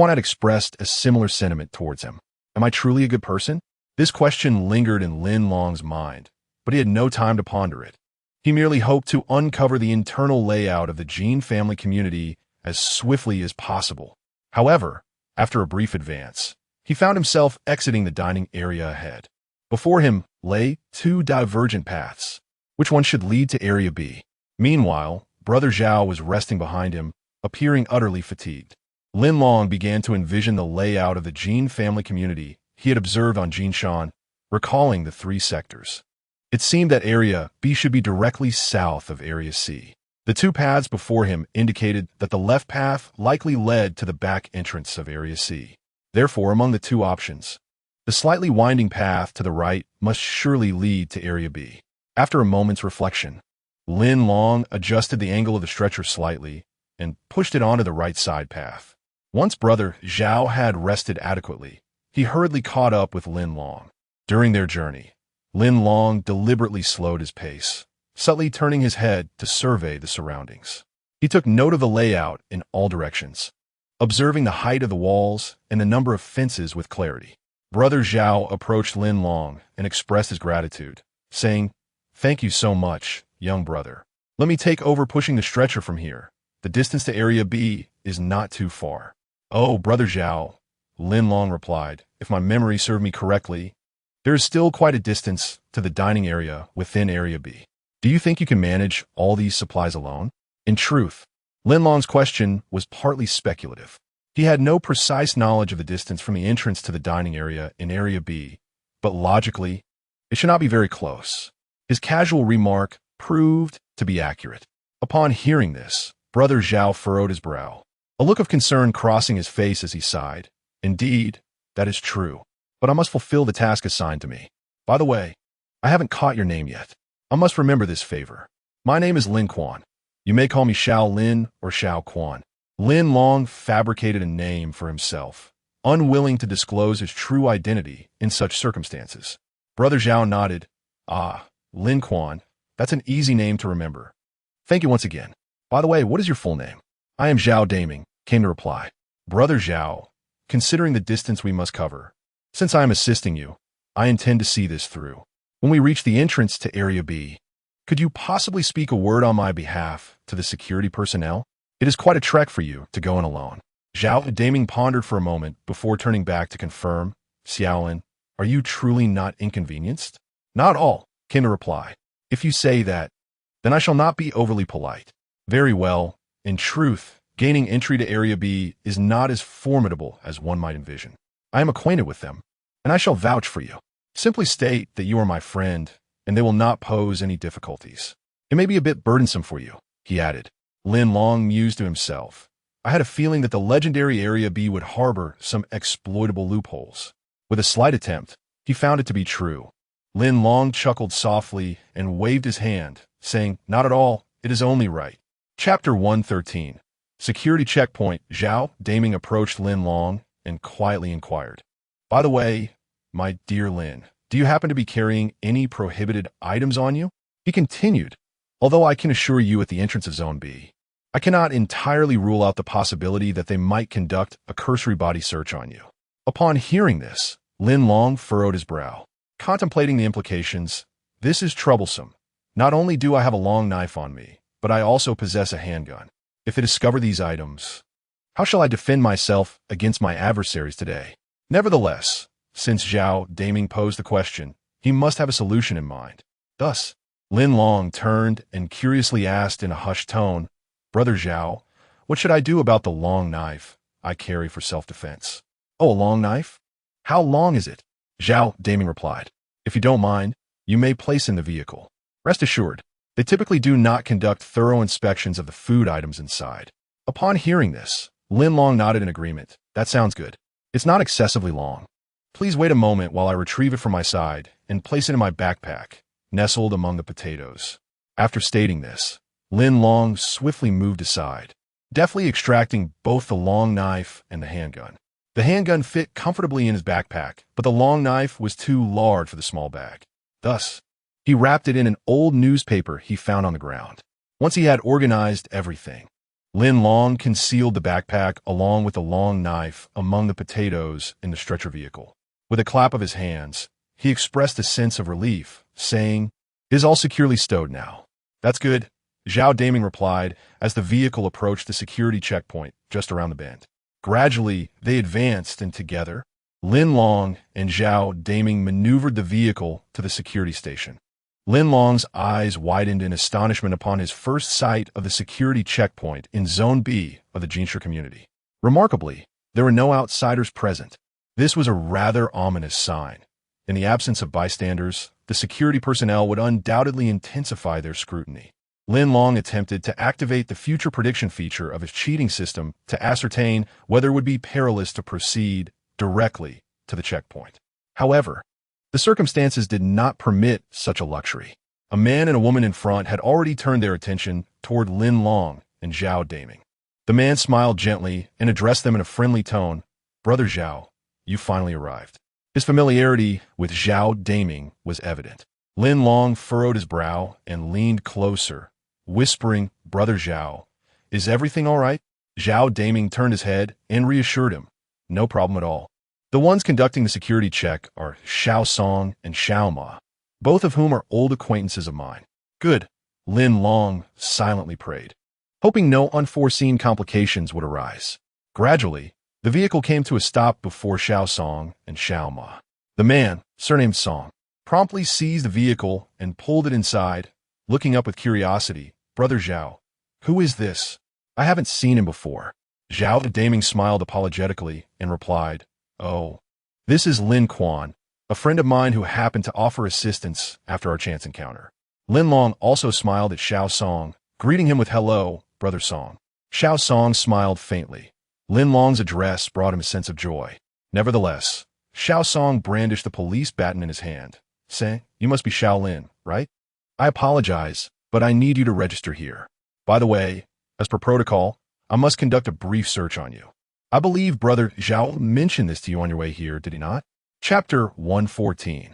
had expressed a similar sentiment towards him. Am I truly a good person? This question lingered in Lin Long's mind, but he had no time to ponder it. He merely hoped to uncover the internal layout of the Jin family community as swiftly as possible. However, after a brief advance, he found himself exiting the dining area ahead. Before him lay two divergent paths. Which one should lead to Area B? Meanwhile, Brother Zhao was resting behind him, appearing utterly fatigued. Lin Long began to envision the layout of the Jin family community he had observed on Jinshan, recalling the three sectors. It seemed that Area B should be directly south of Area C. The two paths before him indicated that the left path likely led to the back entrance of Area C. Therefore, among the two options, the slightly winding path to the right must surely lead to Area B. After a moment's reflection, Lin Long adjusted the angle of the stretcher slightly and pushed it onto the right side path. Once Brother Zhao had rested adequately, he hurriedly caught up with Lin Long. During their journey, Lin Long deliberately slowed his pace, subtly turning his head to survey the surroundings. He took note of the layout in all directions, observing the height of the walls and the number of fences with clarity. Brother Zhao approached Lin Long and expressed his gratitude, saying, "Thank you so much, young brother. Let me take over pushing the stretcher from here. The distance to Area B is not too far." "Oh, Brother Zhao," Lin Long replied, "if my memory served me correctly, there is still quite a distance to the dining area within Area B. Do you think you can manage all these supplies alone?" In truth, Lin Long's question was partly speculative. He had no precise knowledge of the distance from the entrance to the dining area in Area B, but logically, it should not be very close. His casual remark proved to be accurate. Upon hearing this, Brother Zhao furrowed his brow, a look of concern crossing his face as he sighed. "Indeed, that is true, but I must fulfill the task assigned to me. By the way, I haven't caught your name yet. I must remember this favor. My name is Lin Quan. You may call me Xiao Lin or Xiao Quan." Lin Long fabricated a name for himself, unwilling to disclose his true identity in such circumstances. Brother Zhao nodded. "Ah, Lin Quan. That's an easy name to remember. Thank you once again. By the way, what is your full name? I am Zhao Daming, came the reply. Brother Zhao, considering the distance we must cover, since I am assisting you, I intend to see this through. When we reach the entrance to Area B, could you possibly speak a word on my behalf to the security personnel? It is quite a trek for you to go in alone. Zhao Daming pondered for a moment before turning back to confirm. Xiaolin, are you truly not inconvenienced? Not all, came the reply. If you say that, then I shall not be overly polite. Very well. In truth, gaining entry to Area B is not as formidable as one might envision. I am acquainted with them, and I shall vouch for you. Simply state that you are my friend, and they will not pose any difficulties. It may be a bit burdensome for you, he added. Lin Long mused to himself. I had a feeling that the legendary Area B would harbor some exploitable loopholes. With a slight attempt, he found it to be true. Lin Long chuckled softly and waved his hand, saying, Not at all, it is only right. Chapter 113. Security Checkpoint. Zhao Daming approached Lin Long and quietly inquired, By the way, my dear Lin, do you happen to be carrying any prohibited items on you? He continued, Although I can assure you at the entrance of Zone B, I cannot entirely rule out the possibility that they might conduct a cursory body search on you. Upon hearing this, Lin Long furrowed his brow, contemplating the implications. This is troublesome. Not only do I have a long knife on me, but I also possess a handgun. If they discover these items, how shall I defend myself against my adversaries today? Nevertheless, since Zhao Daming posed the question, he must have a solution in mind. Thus, Lin Long turned and curiously asked in a hushed tone, Brother Zhao, what should I do about the long knife I carry for self-defense? Oh, a long knife? How long is it? Zhao Daming replied. If you don't mind, you may place in the vehicle. Rest assured, they typically do not conduct thorough inspections of the food items inside. Upon hearing this, Lin Long nodded in agreement. That sounds good. It's not excessively long. Please wait a moment while I retrieve it from my side and place it in my backpack, nestled among the potatoes. After stating this, Lin Long swiftly moved aside, deftly extracting both the long knife and the handgun. The handgun fit comfortably in his backpack, but the long knife was too large for the small bag. Thus, he wrapped it in an old newspaper he found on the ground. Once he had organized everything, Lin Long concealed the backpack along with the long knife among the potatoes in the stretcher vehicle. With a clap of his hands, he expressed a sense of relief, saying, It is all securely stowed now. That's good, Zhao Daming replied as the vehicle approached the security checkpoint just around the bend. Gradually, they advanced, and together, Lin Long and Zhao Daming maneuvered the vehicle to the security station. Lin Long's eyes widened in astonishment upon his first sight of the security checkpoint in Zone B of the Jinsha community. Remarkably, there were no outsiders present. This was a rather ominous sign. In the absence of bystanders, the security personnel would undoubtedly intensify their scrutiny. Lin Long attempted to activate the future prediction feature of his cheating system to ascertain whether it would be perilous to proceed directly to the checkpoint. However, the circumstances did not permit such a luxury. A man and a woman in front had already turned their attention toward Lin Long and Zhao Daming. The man smiled gently and addressed them in a friendly tone. Brother Zhao, you finally arrived. His familiarity with Zhao Daming was evident. Lin Long furrowed his brow and leaned closer, whispering, Brother Zhao, is everything all right? Zhao Daming turned his head and reassured him. No problem at all. The ones conducting the security check are Xiao Song and Xiao Ma, both of whom are old acquaintances of mine. Good, Lin Long silently prayed, hoping no unforeseen complications would arise. Gradually, the vehicle came to a stop before Xiao Song and Xiao Ma. The man, surnamed Song, promptly seized the vehicle and pulled it inside, looking up with curiosity. Brother Zhao, who is this? I haven't seen him before. Zhao Daming smiled apologetically and replied, Oh, this is Lin Quan, a friend of mine who happened to offer assistance after our chance encounter. Lin Long also smiled at Xiao Song, greeting him with hello, Brother Song. Xiao Song smiled faintly. Lin Long's address brought him a sense of joy. Nevertheless, Xiao Song brandished the police baton in his hand, saying, You must be Xiao Lin, right? I apologize, but I need you to register here. By the way, as per protocol, I must conduct a brief search on you. I believe Brother Zhao mentioned this to you on your way here, did he not? Chapter 114.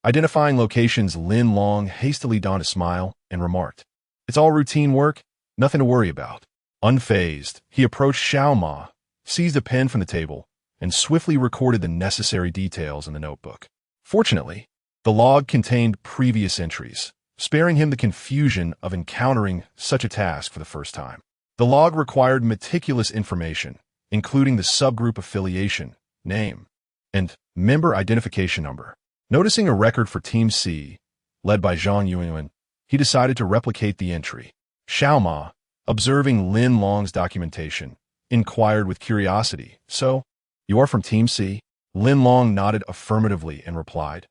Identifying locations, Lin Long hastily donned a smile and remarked, "It's all routine work, nothing to worry about." Unfazed, he approached Xiao Ma, seized a pen from the table, and swiftly recorded the necessary details in the notebook. Fortunately, the log contained previous entries, sparing him the confusion of encountering such a task for the first time. The log required meticulous information, including the subgroup affiliation, name, and member identification number. Noticing a record for Team C, led by Zhang Yuanyuan, he decided to replicate the entry. Xiao Ma, observing Lin Long's documentation, inquired with curiosity, "So, you are from Team C?" Lin Long nodded affirmatively and replied,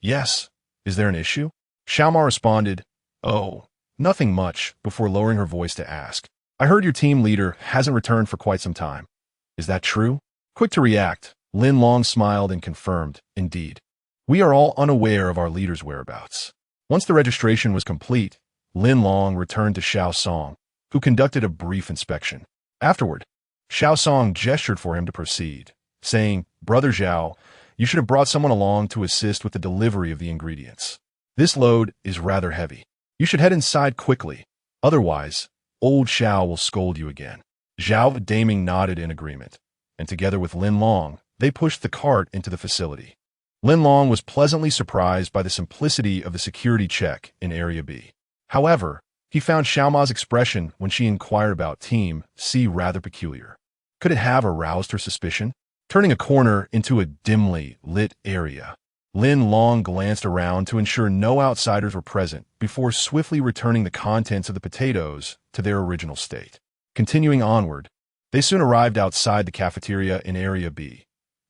"Yes. Is there an issue?" Xiao Ma responded, "Oh, nothing much," before lowering her voice to ask, "I heard your team leader hasn't returned for quite some time. Is that true?" Quick to react, Lin Long smiled and confirmed, "Indeed. We are all unaware of our leader's whereabouts." Once the registration was complete, Lin Long returned to Xiao Song, who conducted a brief inspection. Afterward, Xiao Song gestured for him to proceed, saying, "Brother Zhao, you should have brought someone along to assist with the delivery of the ingredients. This load is rather heavy. You should head inside quickly. Otherwise, old Xiao will scold you again." Zhao Daming nodded in agreement, and together with Lin Long, they pushed the cart into the facility. Lin Long was pleasantly surprised by the simplicity of the security check in Area B. However, he found Xiao Ma's expression when she inquired about Team C rather peculiar. Could it have aroused her suspicion? Turning a corner into a dimly lit area, Lin Long glanced around to ensure no outsiders were present before swiftly returning the contents of the potatoes to their original state. Continuing onward, they soon arrived outside the cafeteria in Area B.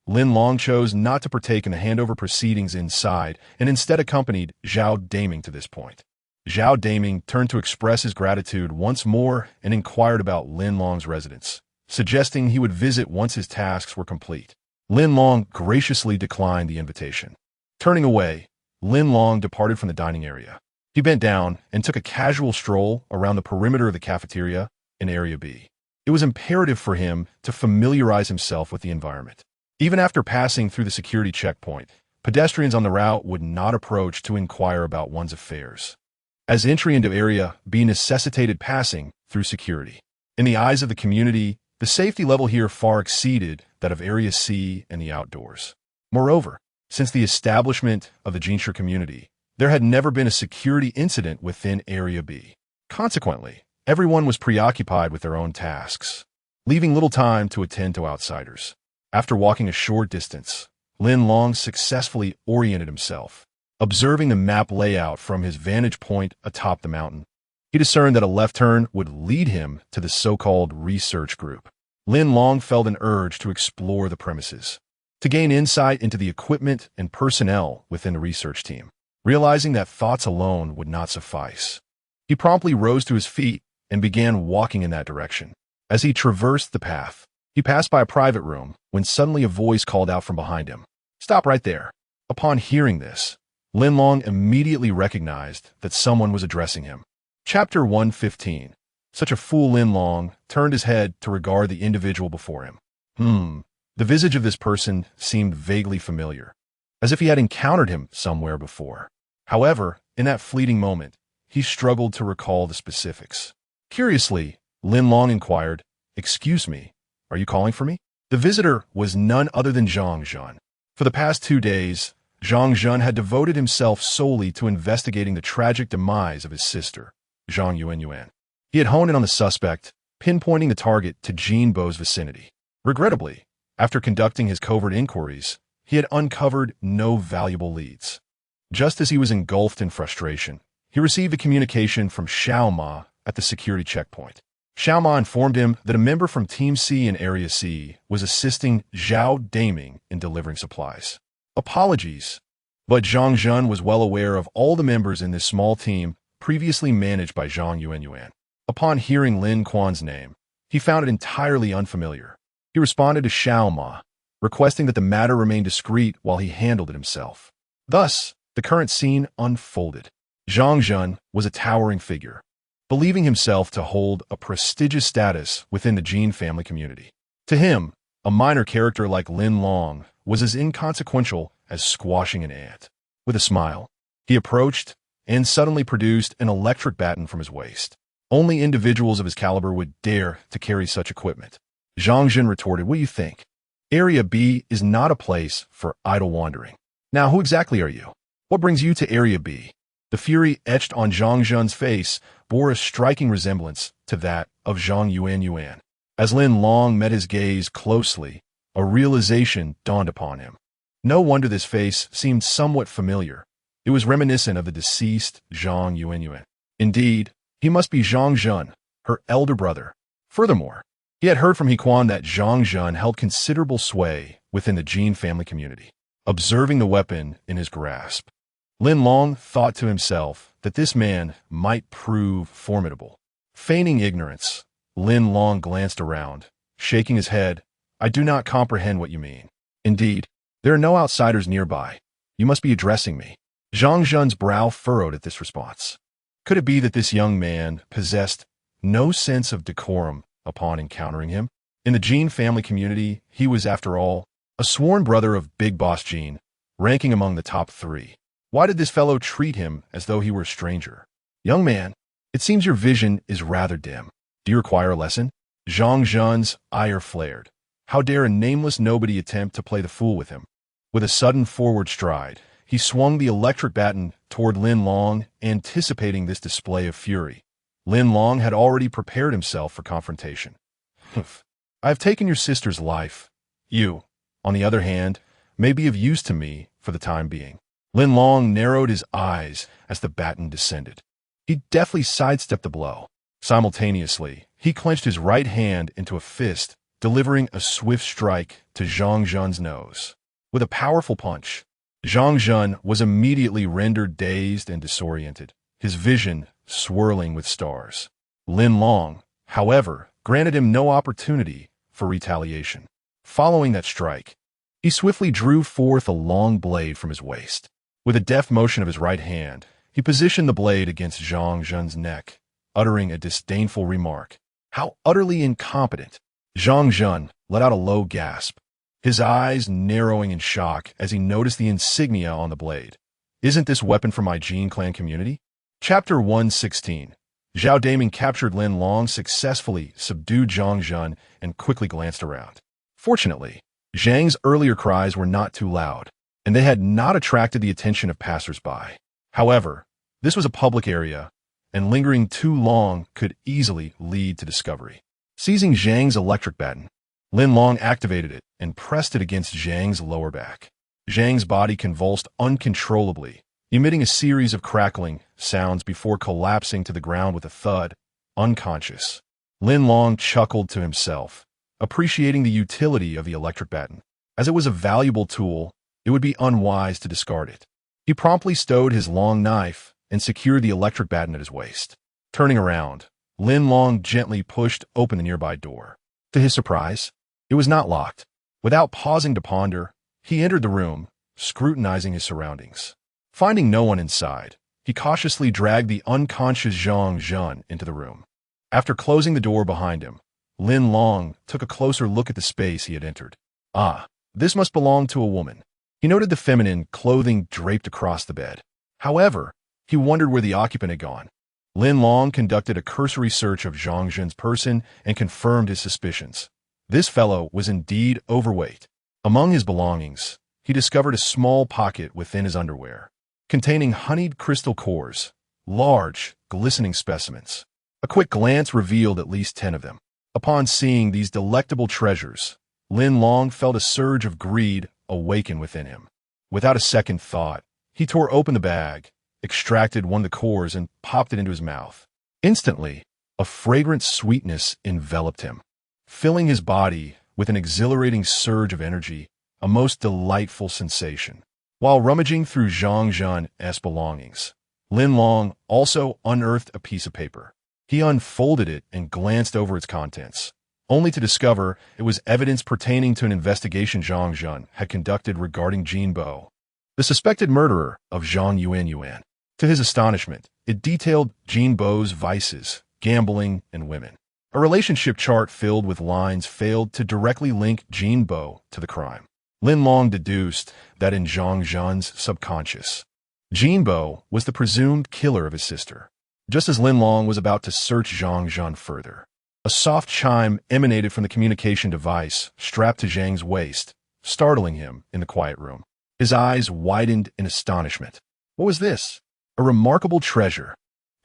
Lin Long chose not to partake in the handover proceedings inside and instead accompanied Zhao Daming to this point. Zhao Daming turned to express his gratitude once more and inquired about Lin Long's residence, suggesting he would visit once his tasks were complete. Lin Long graciously declined the invitation. Turning away, Lin Long departed from the dining area. He bent down and took a casual stroll around the perimeter of the cafeteria in Area B. It was imperative for him to familiarize himself with the environment. Even after passing through the security checkpoint, pedestrians on the route would not approach to inquire about one's affairs, as entry into Area B necessitated passing through security. In the eyes of the community, the safety level here far exceeded that of Area C and the outdoors. Moreover, since the establishment of the Jinshi community, there had never been a security incident within Area B. Consequently, everyone was preoccupied with their own tasks, leaving little time to attend to outsiders. After walking a short distance, Lin Long successfully oriented himself. Observing the map layout from his vantage point atop the mountain, he discerned that a left turn would lead him to the so-called research group. Lin Long felt an urge to explore the premises, to gain insight into the equipment and personnel within the research team. Realizing that thoughts alone would not suffice, he promptly rose to his feet and began walking in that direction. As he traversed the path, he passed by a private room when suddenly a voice called out from behind him, "Stop right there." Upon hearing this, Lin Long immediately recognized that someone was addressing him. Chapter 115. Such a fool. Lin Long turned his head to regard the individual before him. The visage of this person seemed vaguely familiar, as if he had encountered him somewhere before. However, in that fleeting moment, he struggled to recall the specifics. Curiously, Lin Long inquired, "Excuse me, are you calling for me?" The visitor was none other than Zhang Zhan. For the past 2 days, Zhang Zhan had devoted himself solely to investigating the tragic demise of his sister, Zhang Yuanyuan. He had honed in on the suspect, pinpointing the target to Jin Bo's vicinity. Regrettably, after conducting his covert inquiries, he had uncovered no valuable leads. Just as he was engulfed in frustration, he received a communication from Xiao Ma at the security checkpoint. Xiao Ma informed him that a member from Team C in Area C was assisting Zhao Daming in delivering supplies. Apologies, but Zhang Zhan was well aware of all the members in this small team previously managed by Zhang Yuanyuan. Upon hearing Lin Quan's name, he found it entirely unfamiliar. He responded to Xiao Ma, requesting that the matter remain discreet while he handled it himself. Thus, the current scene unfolded. Zhang Zhan was a towering figure, believing himself to hold a prestigious status within the Jin family community. To him, a minor character like Lin Long was as inconsequential as squashing an ant. With a smile, he approached and suddenly produced an electric baton from his waist. Only individuals of his caliber would dare to carry such equipment. Zhang Jun retorted, "What do you think? Area B is not a place for idle wandering. Now, who exactly are you? What brings you to Area B?" The fury etched on Zhang Jun's face bore a striking resemblance to that of Zhang Yuan. As Lin Long met his gaze closely, a realization dawned upon him. No wonder this face seemed somewhat familiar. It was reminiscent of the deceased Zhang Yuan. Indeed, he must be Zhang Jun, her elder brother. Furthermore, he had heard from Hequan that Zhang Jun held considerable sway within the Jin family community. Observing the weapon in his grasp, Lin Long thought to himself that this man might prove formidable. Feigning ignorance, Lin Long glanced around, shaking his head. "I do not comprehend what you mean. Indeed, there are no outsiders nearby. You must be addressing me." Zhang Jun's brow furrowed at this response. Could it be that this young man possessed no sense of decorum upon encountering him? In the Jin family community, he was, after all, a sworn brother of Big Boss Jin, ranking among the top 3. Why did this fellow treat him as though he were a stranger? "Young man, it seems your vision is rather dim. Do you require a lesson?" Zhang Jun's ire flared. How dare a nameless nobody attempt to play the fool with him? With a sudden forward stride, he swung the electric baton toward Lin Long, anticipating this display of fury. Lin Long had already prepared himself for confrontation. "Humph. I have taken your sister's life. You, on the other hand, may be of use to me for the time being." Lin Long narrowed his eyes as the baton descended. He deftly sidestepped the blow. Simultaneously, he clenched his right hand into a fist, delivering a swift strike to Zhang Jun's nose. With a powerful punch, Zhang Jun was immediately rendered dazed and disoriented, his vision swirling with stars. Lin Long, however, granted him no opportunity for retaliation. Following that strike, he swiftly drew forth a long blade from his waist. With a deft motion of his right hand, he positioned the blade against Zhang Jun's neck, uttering a disdainful remark. "How utterly incompetent!" Zhang Jun let out a low gasp, his eyes narrowing in shock as he noticed the insignia on the blade. "Isn't this weapon from my Jin clan community?" Chapter 116. Zhao Damon captured Lin Long, successfully subdued Zhang Jun, and quickly glanced around. Fortunately, Zhang's earlier cries were not too loud, and they had not attracted the attention of passers-by. However, this was a public area, and lingering too long could easily lead to discovery. Seizing Zhang's electric baton, Lin Long activated it and pressed it against Zhang's lower back. Zhang's body convulsed uncontrollably, emitting a series of crackling sounds before collapsing to the ground with a thud, unconscious. Lin Long chuckled to himself, appreciating the utility of the electric baton. As it was a valuable tool, it would be unwise to discard it. He promptly stowed his long knife and secured the electric baton at his waist. Turning around, Lin Long gently pushed open the nearby door. To his surprise, it was not locked. Without pausing to ponder, he entered the room, scrutinizing his surroundings. Finding no one inside, he cautiously dragged the unconscious Zhang Jun into the room. After closing the door behind him, Lin Long took a closer look at the space he had entered. Ah, this must belong to a woman. He noted the feminine clothing draped across the bed. However, he wondered where the occupant had gone. Lin Long conducted a cursory search of Zhang Jun's person and confirmed his suspicions. This fellow was indeed overweight. Among his belongings, he discovered a small pocket within his underwear, containing honeyed crystal cores, large, glistening specimens. A quick glance revealed at least 10 of them. Upon seeing these delectable treasures, Lin Long felt a surge of greed awaken within him. Without a second thought, he tore open the bag, extracted one of the cores, and popped it into his mouth. Instantly, a fragrant sweetness enveloped him, filling his body with an exhilarating surge of energy, a most delightful sensation. While rummaging through Zhang Jun's belongings, Lin Long also unearthed a piece of paper. He unfolded it and glanced over its contents, only to discover it was evidence pertaining to an investigation Zhang Jun had conducted regarding Jin Bo, the suspected murderer of Zhang Yuan. To his astonishment, it detailed Jin Bo's vices, gambling, and women. A relationship chart filled with lines failed to directly link Jin Bo to the crime. Lin Long deduced that in Zhang Jun's subconscious, Jinbo was the presumed killer of his sister. Just as Lin Long was about to search Zhang Zhan further, a soft chime emanated from the communication device strapped to Zhang's waist, startling him in the quiet room. His eyes widened in astonishment. What was this? A remarkable treasure.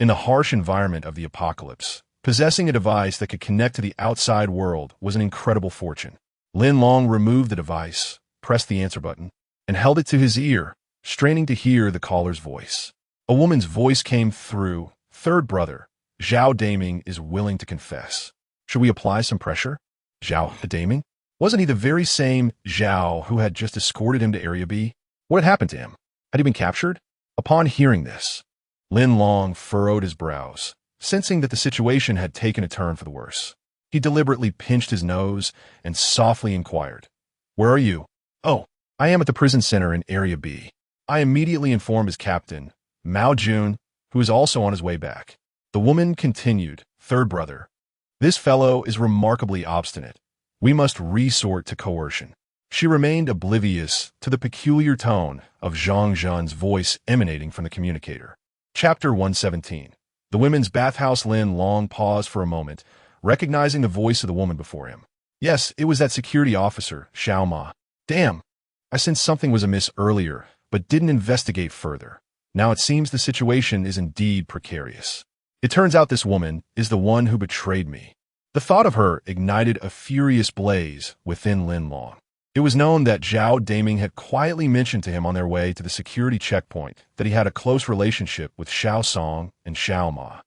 In the harsh environment of the apocalypse, possessing a device that could connect to the outside world was an incredible fortune. Lin Long removed the device, pressed the answer button, and held it to his ear, straining to hear the caller's voice. A woman's voice came through. Third brother, Zhao Daming is willing to confess. Should we apply some pressure? Zhao Daming? Wasn't he the very same Zhao who had just escorted him to Area B? What had happened to him? Had he been captured? Upon hearing this, Lin Long furrowed his brows, sensing that the situation had taken a turn for the worse. He deliberately pinched his nose and softly inquired, "Where are you?" "Oh, I am at the prison center in Area B." I immediately informed his captain, Mao Jun, who is also on his way back. The woman continued, "Third brother, this fellow is remarkably obstinate. We must resort to coercion." She remained oblivious to the peculiar tone of Zhang Zhan's voice emanating from the communicator. Chapter 117. The women's bathhouse. Lin Long paused for a moment, recognizing the voice of the woman before him. Yes, it was that security officer, Xiao Ma. Damn, I sensed something was amiss earlier, but didn't investigate further. Now it seems the situation is indeed precarious. It turns out this woman is the one who betrayed me. The thought of her ignited a furious blaze within Lin Long. It was known that Zhao Daming had quietly mentioned to him on their way to the security checkpoint that he had a close relationship with Xiao Song and Xiao Ma.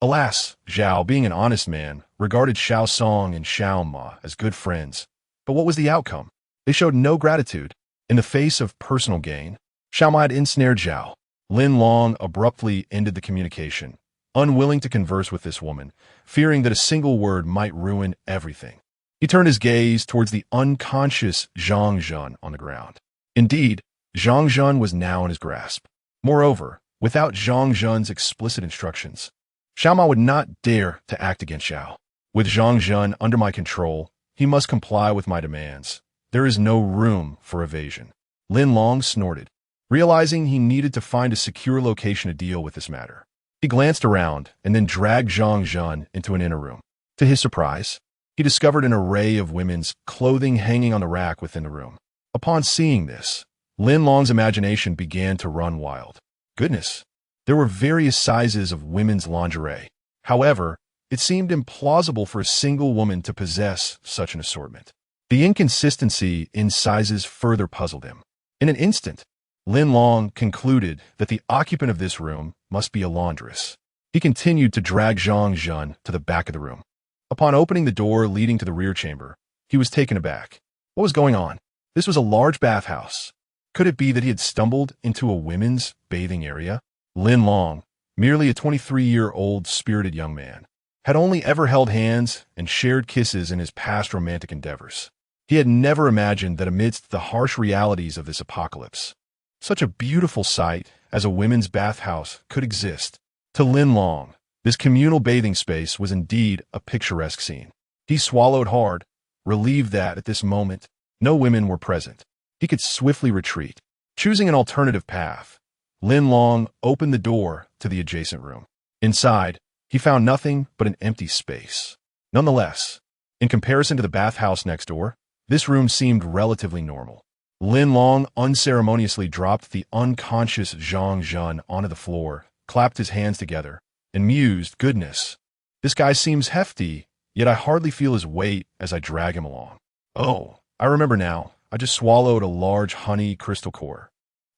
Alas, Zhao, being an honest man, regarded Xiao Song and Xiao Ma as good friends. But what was the outcome? They showed no gratitude. In the face of personal gain, Xiao Ma had ensnared Zhao. Lin Long abruptly ended the communication, unwilling to converse with this woman, fearing that a single word might ruin everything. He turned his gaze towards the unconscious Zhang Zhan on the ground. Indeed, Zhang Zhan was now in his grasp. Moreover, without Zhang Zhan's explicit instructions, Xiao Ma would not dare to act against Zhao. With Zhang Zhan under my control, he must comply with my demands. There is no room for evasion. Lin Long snorted, realizing he needed to find a secure location to deal with this matter. He glanced around and then dragged Zhang Zhan into an inner room. To his surprise, he discovered an array of women's clothing hanging on the rack within the room. Upon seeing this, Lin Long's imagination began to run wild. Goodness, there were various sizes of women's lingerie. However, it seemed implausible for a single woman to possess such an assortment. The inconsistency in sizes further puzzled him. In an instant, Lin Long concluded that the occupant of this room must be a laundress. He continued to drag Zhang Zhan to the back of the room. Upon opening the door leading to the rear chamber, he was taken aback. What was going on? This was a large bathhouse. Could it be that he had stumbled into a women's bathing area? Lin Long, merely a 23-year-old spirited young man, had only ever held hands and shared kisses in his past romantic endeavors. He had never imagined that amidst the harsh realities of this apocalypse, such a beautiful sight as a women's bathhouse could exist. To Lin Long, this communal bathing space was indeed a picturesque scene. He swallowed hard, relieved that, at this moment, no women were present. He could swiftly retreat. Choosing an alternative path, Lin Long opened the door to the adjacent room. Inside, he found nothing but an empty space. Nonetheless, in comparison to the bathhouse next door, this room seemed relatively normal. Lin Long unceremoniously dropped the unconscious Zhang Zhan onto the floor, clapped his hands together, and mused, "Goodness, this guy seems hefty, yet I hardly feel his weight as I drag him along. Oh, I remember now. I just swallowed a large honey crystal core.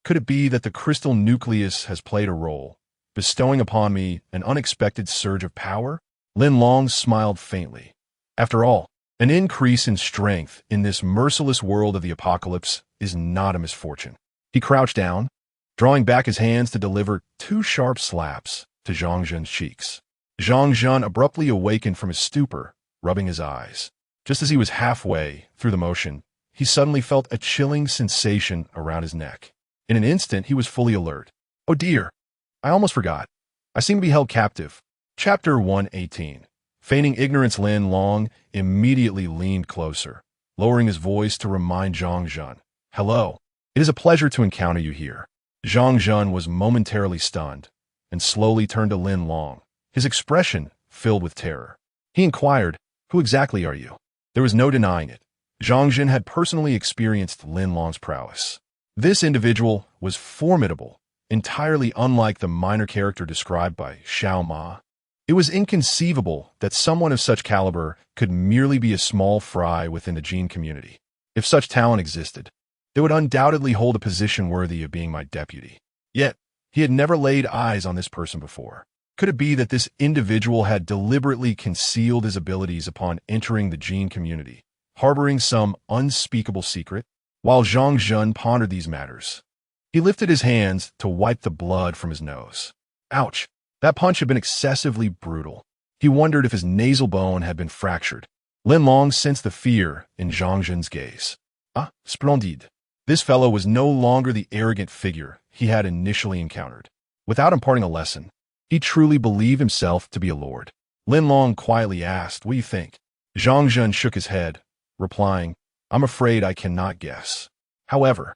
Could it be that the crystal nucleus has played a role, bestowing upon me an unexpected surge of power?" Lin Long smiled faintly. After all, an increase in strength in this merciless world of the apocalypse is not a misfortune. He crouched down, drawing back his hands to deliver 2 sharp slaps to Zhang Zhan's cheeks. Zhang Zhan abruptly awakened from his stupor, rubbing his eyes. Just as he was halfway through the motion, he suddenly felt a chilling sensation around his neck. In an instant, he was fully alert. "Oh dear, I almost forgot. I seem to be held captive." Chapter 118. Feigning ignorance, Lin Long immediately leaned closer, lowering his voice to remind Zhang Zhan, "Hello. It is a pleasure to encounter you here. Zhang Jun was momentarily stunned and slowly turned to Lin Long, his expression filled with terror. He inquired, "Who exactly are you?" There was no denying it. Zhang Jun had personally experienced Lin Long's prowess. This individual was formidable, entirely unlike the minor character described by Xiao Ma. It was inconceivable that someone of such caliber could merely be a small fry within the Jin community. If such talent existed, they would undoubtedly hold a position worthy of being my deputy. Yet, he had never laid eyes on this person before. Could it be that this individual had deliberately concealed his abilities upon entering the Jin community, harboring some unspeakable secret? While Zhang Jun pondered these matters, he lifted his hands to wipe the blood from his nose. Ouch! That punch had been excessively brutal. He wondered if his nasal bone had been fractured. Lin Long sensed the fear in Zhang Jun's gaze. Ah, splendide. This fellow was no longer the arrogant figure he had initially encountered. Without imparting a lesson, he truly believed himself to be a lord. Lin Long quietly asked, "What do you think?" Zhang Jun shook his head, replying, "I'm afraid I cannot guess. However,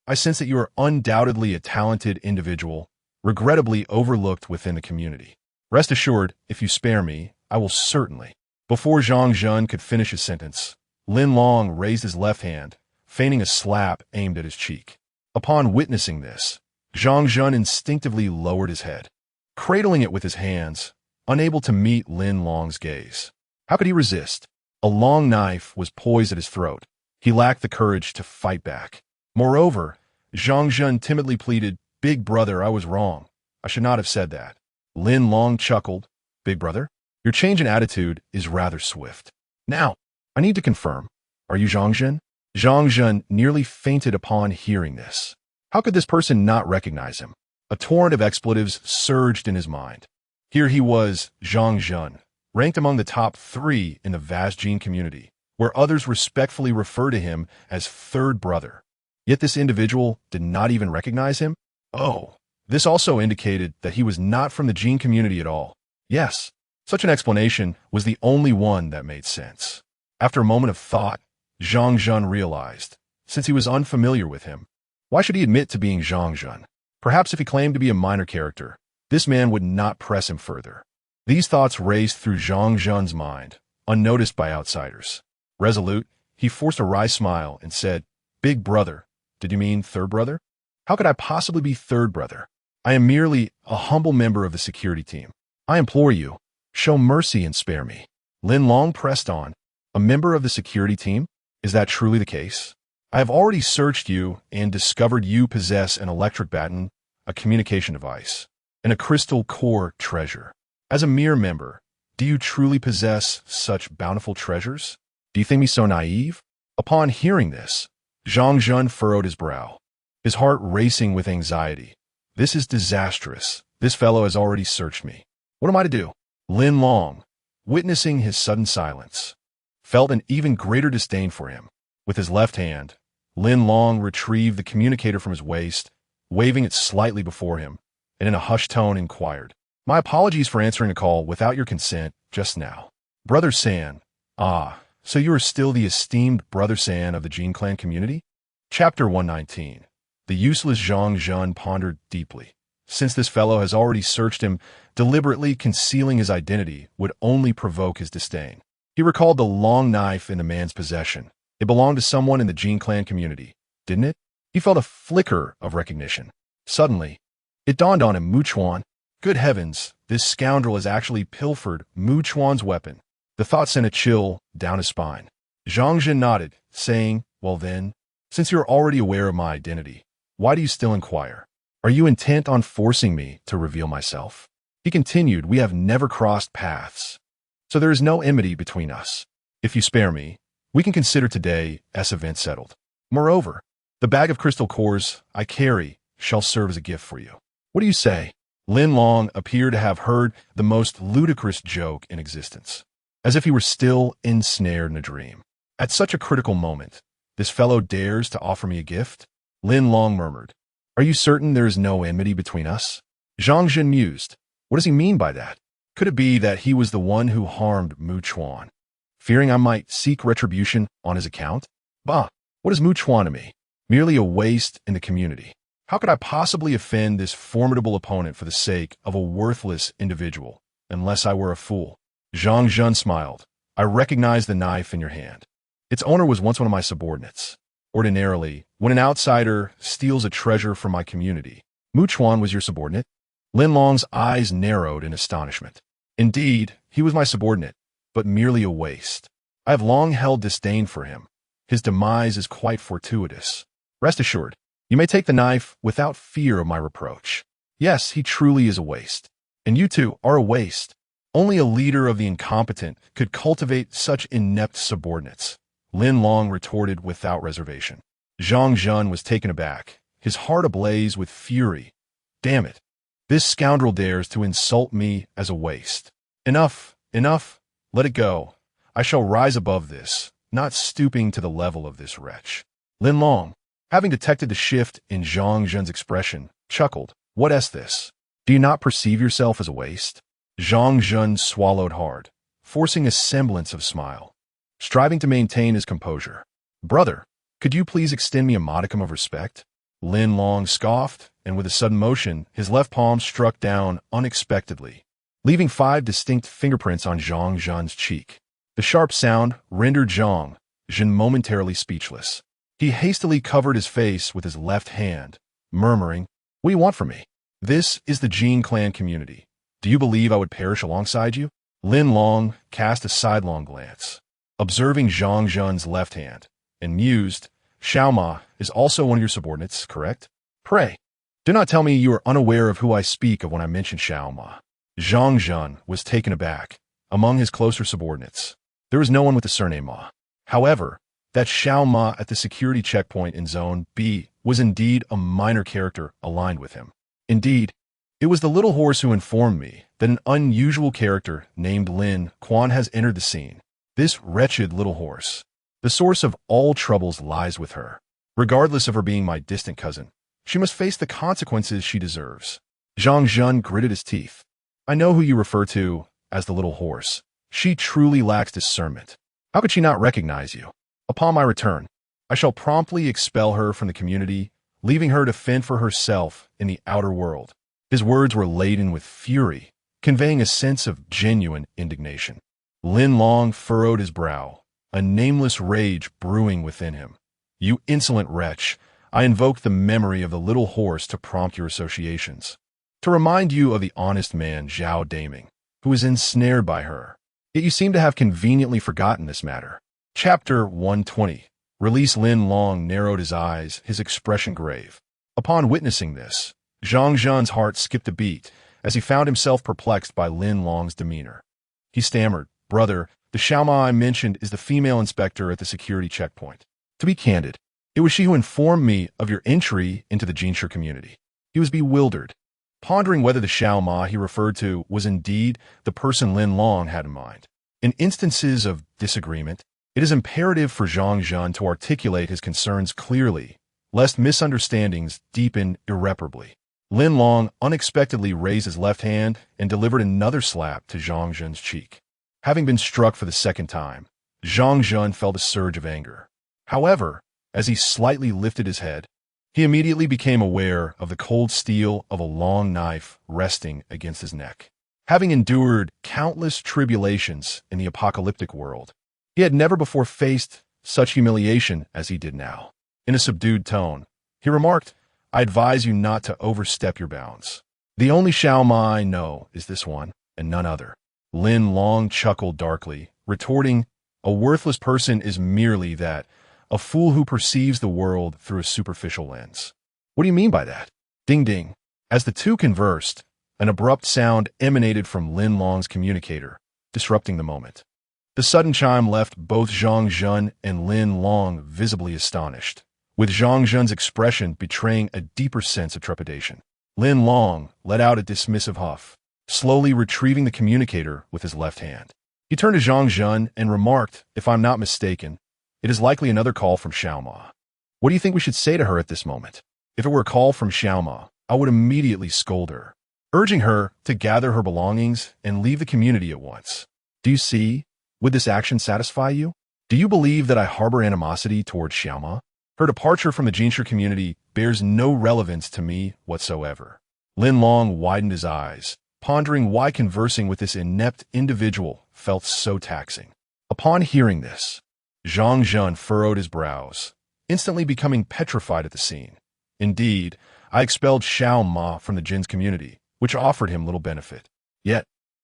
I sense that you are undoubtedly a talented individual, regrettably overlooked within the community. Rest assured, if you spare me, I will certainly." Before Zhang Jun could finish his sentence, Lin Long raised his left hand, feigning a slap aimed at his cheek. Upon witnessing this, Zhang Jun instinctively lowered his head, cradling it with his hands, unable to meet Lin Long's gaze. How could he resist? A long knife was poised at his throat. He lacked the courage to fight back. Moreover, Zhang Jun timidly pleaded, "Big brother, I was wrong. I should not have said that." Lin Long chuckled. "Big brother, your change in attitude is rather swift. Now, I need to confirm. Are you Zhang Jun?" Zhang Jun nearly fainted upon hearing this. How could this person not recognize him? A torrent of expletives surged in his mind. Here he was, Zhang Jun, ranked among the top 3 in the vast Jin community, where others respectfully refer to him as third brother. Yet this individual did not even recognize him? Oh, this also indicated that he was not from the Jin community at all. Yes, such an explanation was the only one that made sense. After a moment of thought, Zhang Jun realized, since he was unfamiliar with him, why should he admit to being Zhang Jun? Perhaps if he claimed to be a minor character, this man would not press him further. These thoughts raced through Zhang Jun's mind, unnoticed by outsiders. Resolute, he forced a wry smile and said, "Big brother, did you mean third brother? How could I possibly be third brother? I am merely a humble member of the security team. I implore you, show mercy and spare me." Lin Long pressed on. "A member of the security team? Is that truly the case? I have already searched you and discovered you possess an electric baton, a communication device, and a crystal core treasure. As a mere member, do you truly possess such bountiful treasures? Do you think me so naive?" Upon hearing this, Zhang Jun furrowed his brow, his heart racing with anxiety. "This is disastrous. This fellow has already searched me. What am I to do?" Lin Long, witnessing his sudden silence, felt an even greater disdain for him. With his left hand, Lin Long retrieved the communicator from his waist, waving it slightly before him, and in a hushed tone inquired, "My apologies for answering a call without your consent just now. Brother San, so you are still the esteemed Brother San of the Jin clan community?" Chapter 119. The useless Zhang Jun pondered deeply. Since this fellow has already searched him, deliberately concealing his identity would only provoke his disdain. He recalled the long knife in the man's possession. It belonged to someone in the Jin clan community, didn't it? He felt a flicker of recognition. Suddenly, it dawned on him, Mu Chuan. Good heavens, this scoundrel has actually pilfered Mu Chuan's weapon. The thought sent a chill down his spine. Zhang Jun nodded, saying, "Well then, since you're already aware of my identity, why do you still inquire? Are you intent on forcing me to reveal myself?" He continued, "We have never crossed paths, so there is no enmity between us. If you spare me, we can consider today as event settled. Moreover, the bag of crystal cores I carry shall serve as a gift for you. What do you say?" Lin Long appeared to have heard the most ludicrous joke in existence, as if he were still ensnared in a dream. "At such a critical moment, this fellow dares to offer me a gift?" Lin Long murmured, "Are you certain there is no enmity between us?" Zhang Jun mused. What does he mean by that? Could it be that he was the one who harmed Mu Chuan, fearing I might seek retribution on his account? Bah, what is Mu Chuan to me? Merely a waste in the community. How could I possibly offend this formidable opponent for the sake of a worthless individual, unless I were a fool? Zhang Zhun smiled. I recognize the knife in your hand. Its owner was once one of my subordinates. Ordinarily, when an outsider steals a treasure from my community, Mu Chuan was your subordinate? Lin Long's eyes narrowed in astonishment. Indeed, he was my subordinate, but merely a waste. I have long held disdain for him. His demise is quite fortuitous. Rest assured, you may take the knife without fear of my reproach. Yes, he truly is a waste. And you two are a waste. Only a leader of the incompetent could cultivate such inept subordinates. Lin Long retorted without reservation. Zhang Zhun was taken aback, his heart ablaze with fury. Damn it. This scoundrel dares to insult me as a waste. Enough, enough. Let it go. I shall rise above this, not stooping to the level of this wretch. Lin Long, having detected the shift in Zhang Zhun's expression, chuckled. What is this? Do you not perceive yourself as a waste? Zhang Zhun swallowed hard, forcing a semblance of smile, striving to maintain his composure. Brother, could you please extend me a modicum of respect? Lin Long scoffed, and with a sudden motion, his left palm struck down unexpectedly, leaving 5 distinct fingerprints on Zhang Zhun's cheek. The sharp sound rendered Zhang Zhun momentarily speechless. He hastily covered his face with his left hand, murmuring, What do you want from me? This is the Jin clan community. Do you believe I would perish alongside you? Lin Long cast a sidelong glance, observing Zhang Zhun's left hand, and mused, Xiao Ma is also one of your subordinates, correct? Pray, do not tell me you are unaware of who I speak of when I mention Xiao Ma. Zhang Zhun was taken aback. Among his closer subordinates, there was no one with the surname Ma. However, that Xiao Ma at the security checkpoint in Zone B was indeed a minor character aligned with him. Indeed, it was the little horse who informed me that an unusual character named Lin Quan has entered the scene. This wretched little horse. The source of all troubles lies with her. Regardless of her being my distant cousin, she must face the consequences she deserves. Zhang Zhun gritted his teeth. I know who you refer to as the little horse. She truly lacks discernment. How could she not recognize you? Upon my return, I shall promptly expel her from the community, leaving her to fend for herself in the outer world. His words were laden with fury, conveying a sense of genuine indignation. Lin Long furrowed his brow, a nameless rage brewing within him. You insolent wretch, I invoke the memory of the little horse to prompt your associations, to remind you of the honest man Zhao Daming, who was ensnared by her. Yet you seem to have conveniently forgotten this matter. Chapter 120. Release. Lin Long narrowed his eyes, his expression grave. Upon witnessing this, Zhang Zhun's heart skipped a beat as he found himself perplexed by Lin Long's demeanor. He stammered, Brother, the Xiao Ma I mentioned is the female inspector at the security checkpoint. To be candid, it was she who informed me of your entry into the Jinshi community. He was bewildered, pondering whether the Xiao Ma he referred to was indeed the person Lin Long had in mind. In instances of disagreement, it is imperative for Zhang Zhun to articulate his concerns clearly, lest misunderstandings deepen irreparably. Lin Long unexpectedly raised his left hand and delivered another slap to Zhang Zhun's cheek. Having been struck for the second time, Zhang Zhun felt a surge of anger. However, as he slightly lifted his head, he immediately became aware of the cold steel of a long knife resting against his neck. Having endured countless tribulations in the apocalyptic world, he had never before faced such humiliation as he did now. In a subdued tone, he remarked, I advise you not to overstep your bounds. The only Xiao Ma I know is this one, and none other. Lin Long chuckled darkly, retorting, a worthless person is merely that, a fool who perceives the world through a superficial lens. What do you mean by that? Ding ding. As the two conversed, an abrupt sound emanated from Lin Long's communicator, disrupting the moment. The sudden chime left both Zhang Zhun and Lin Long visibly astonished, with Zhang Zhun's expression betraying a deeper sense of trepidation. Lin Long let out a dismissive huff, slowly retrieving the communicator with his left hand. He turned to Zhang Zhun and remarked, if I'm not mistaken, it is likely another call from Xiao Ma. What do you think we should say to her at this moment? If it were a call from Xiao Ma, I would immediately scold her, urging her to gather her belongings and leave the community at once. Do you see? Would this action satisfy you? Do you believe that I harbor animosity towards Xiao Ma? Her departure from the Jinsha community bears no relevance to me whatsoever. Lin Long widened his eyes, pondering why conversing with this inept individual felt so taxing. Upon hearing this, Zhang Zhun furrowed his brows, instantly becoming petrified at the scene. Indeed, I expelled Xiao Ma from the Jin's community, which offered him little benefit. Yet,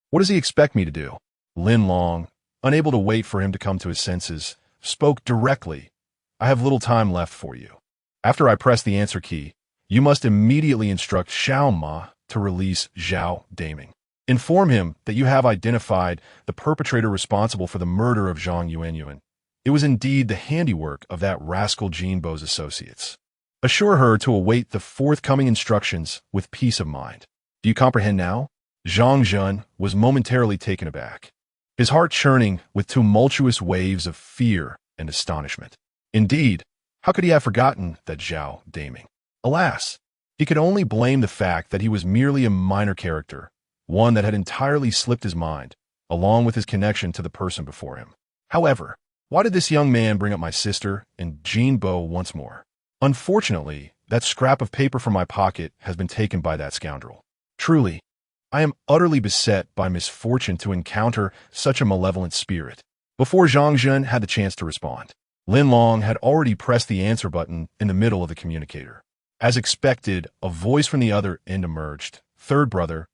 what does he expect me to do? Lin Long, unable to wait for him to come to his senses, spoke directly. I have little time left for you. After I press the answer key, you must immediately instruct Xiao Ma to release Zhao Daming. Inform him that you have identified the perpetrator responsible for the murder of Zhang Yuanyuan. It was indeed the handiwork of that rascal Jinbo's associates. Assure her to await the forthcoming instructions with peace of mind. Do you comprehend now? Zhang Zhun was momentarily taken aback, his heart churning with tumultuous waves of fear and astonishment. Indeed, how could he have forgotten that Zhao Daming? Alas, he could only blame the fact that he was merely a minor character, one that had entirely slipped his mind, along with his connection to the person before him. However, why did this young man bring up my sister and Jinbo once more? Unfortunately, that scrap of paper from my pocket has been taken by that scoundrel. Truly, I am utterly beset by misfortune to encounter such a malevolent spirit. Before Zhang Zhun had the chance to respond, Lin Long had already pressed the answer button in the middle of the communicator. As expected, a voice from the other end emerged. Third brother,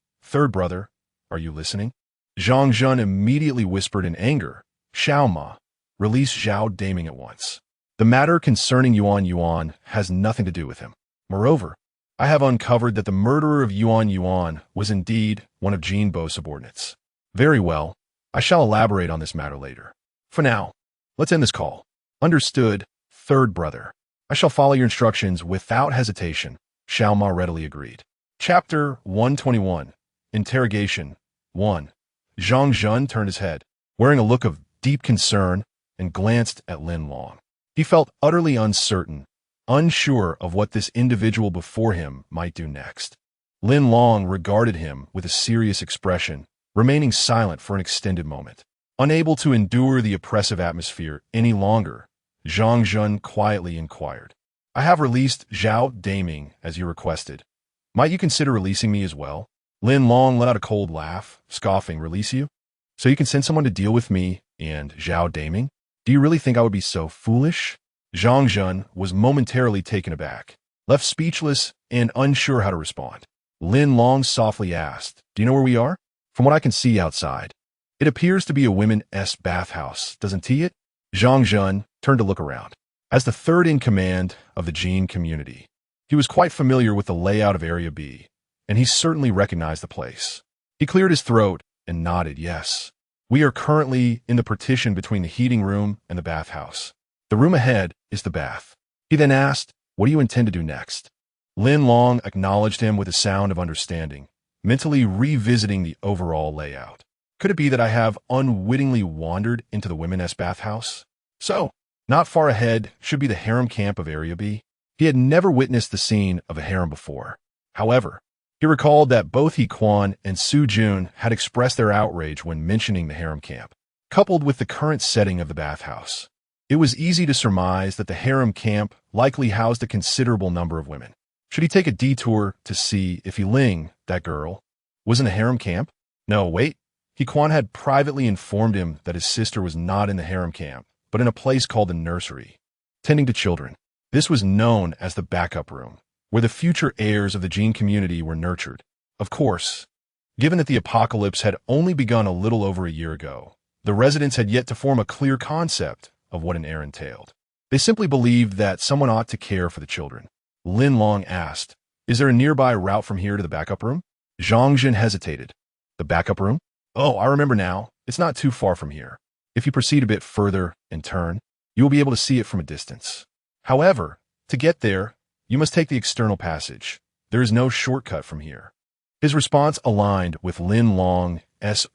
are you listening? Zhang Zhun immediately whispered in anger, Xiao Ma, release Zhao Daming at once. The matter concerning Yuan Yuan has nothing to do with him. Moreover, I have uncovered that the murderer of Yuan Yuan was indeed one of Jinbo's subordinates. Very well, I shall elaborate on this matter later. For now, let's end this call. Understood, third brother. I shall follow your instructions without hesitation, Xiao Ma readily agreed. Chapter 121. Interrogation 1. Zhang Zhun turned his head, wearing a look of deep concern, and glanced at Lin Long. He felt utterly uncertain, unsure of what this individual before him might do next. Lin Long regarded him with a serious expression, remaining silent for an extended moment. Unable to endure the oppressive atmosphere any longer, Zhang Zhun quietly inquired, I have released Zhao Daming as you requested. Might you consider releasing me as well? Lin Long let out a cold laugh, scoffing, release you? So you can send someone to deal with me and Zhao Daming? Do you really think I would be so foolish? Zhang Zhun was momentarily taken aback, left speechless and unsure how to respond. Lin Long softly asked, do you know where we are? From what I can see outside, it appears to be a women's bathhouse, doesn't it? Zhang Zhun turned to look around. As the third in command of the Jin community, he was quite familiar with the layout of Area B, and he certainly recognized the place. He cleared his throat and nodded yes. We are currently in the partition between the heating room and the bathhouse. The room ahead is the bath. He then asked, what do you intend to do next? Lin Long acknowledged him with a sound of understanding, mentally revisiting the overall layout. Could it be that I have unwittingly wandered into the women's bathhouse? So, not far ahead should be the harem camp of Area B. He had never witnessed the scene of a harem before. However, he recalled that both He Quan and Su Jun had expressed their outrage when mentioning the harem camp. Coupled with the current setting of the bathhouse, it was easy to surmise that the harem camp likely housed a considerable number of women. Should he take a detour to see if Ling, that girl, was in the harem camp? No, wait. He Quan had privately informed him that his sister was not in the harem camp, but in a place called the nursery, tending to children. This was known as the backup room, where the future heirs of the Jin community were nurtured. Of course, given that the apocalypse had only begun a little over a year ago, the residents had yet to form a clear concept of what an heir entailed. They simply believed that someone ought to care for the children. Lin Long asked, is there a nearby route from here to the backup room? Zhang Zhun hesitated. The backup room? Oh, I remember now. It's not too far from here. If you proceed a bit further and turn, you will be able to see it from a distance. However, to get there, you must take the external passage. There is no shortcut from here. His response aligned with Lin Long's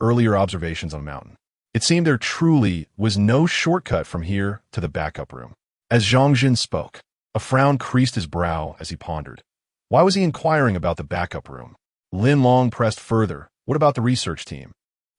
earlier observations on the mountain. It seemed there truly was no shortcut from here to the backup room. As Zhang Zhun spoke, a frown creased his brow as he pondered. Why was he inquiring about the backup room? Lin Long pressed further. What about the research team?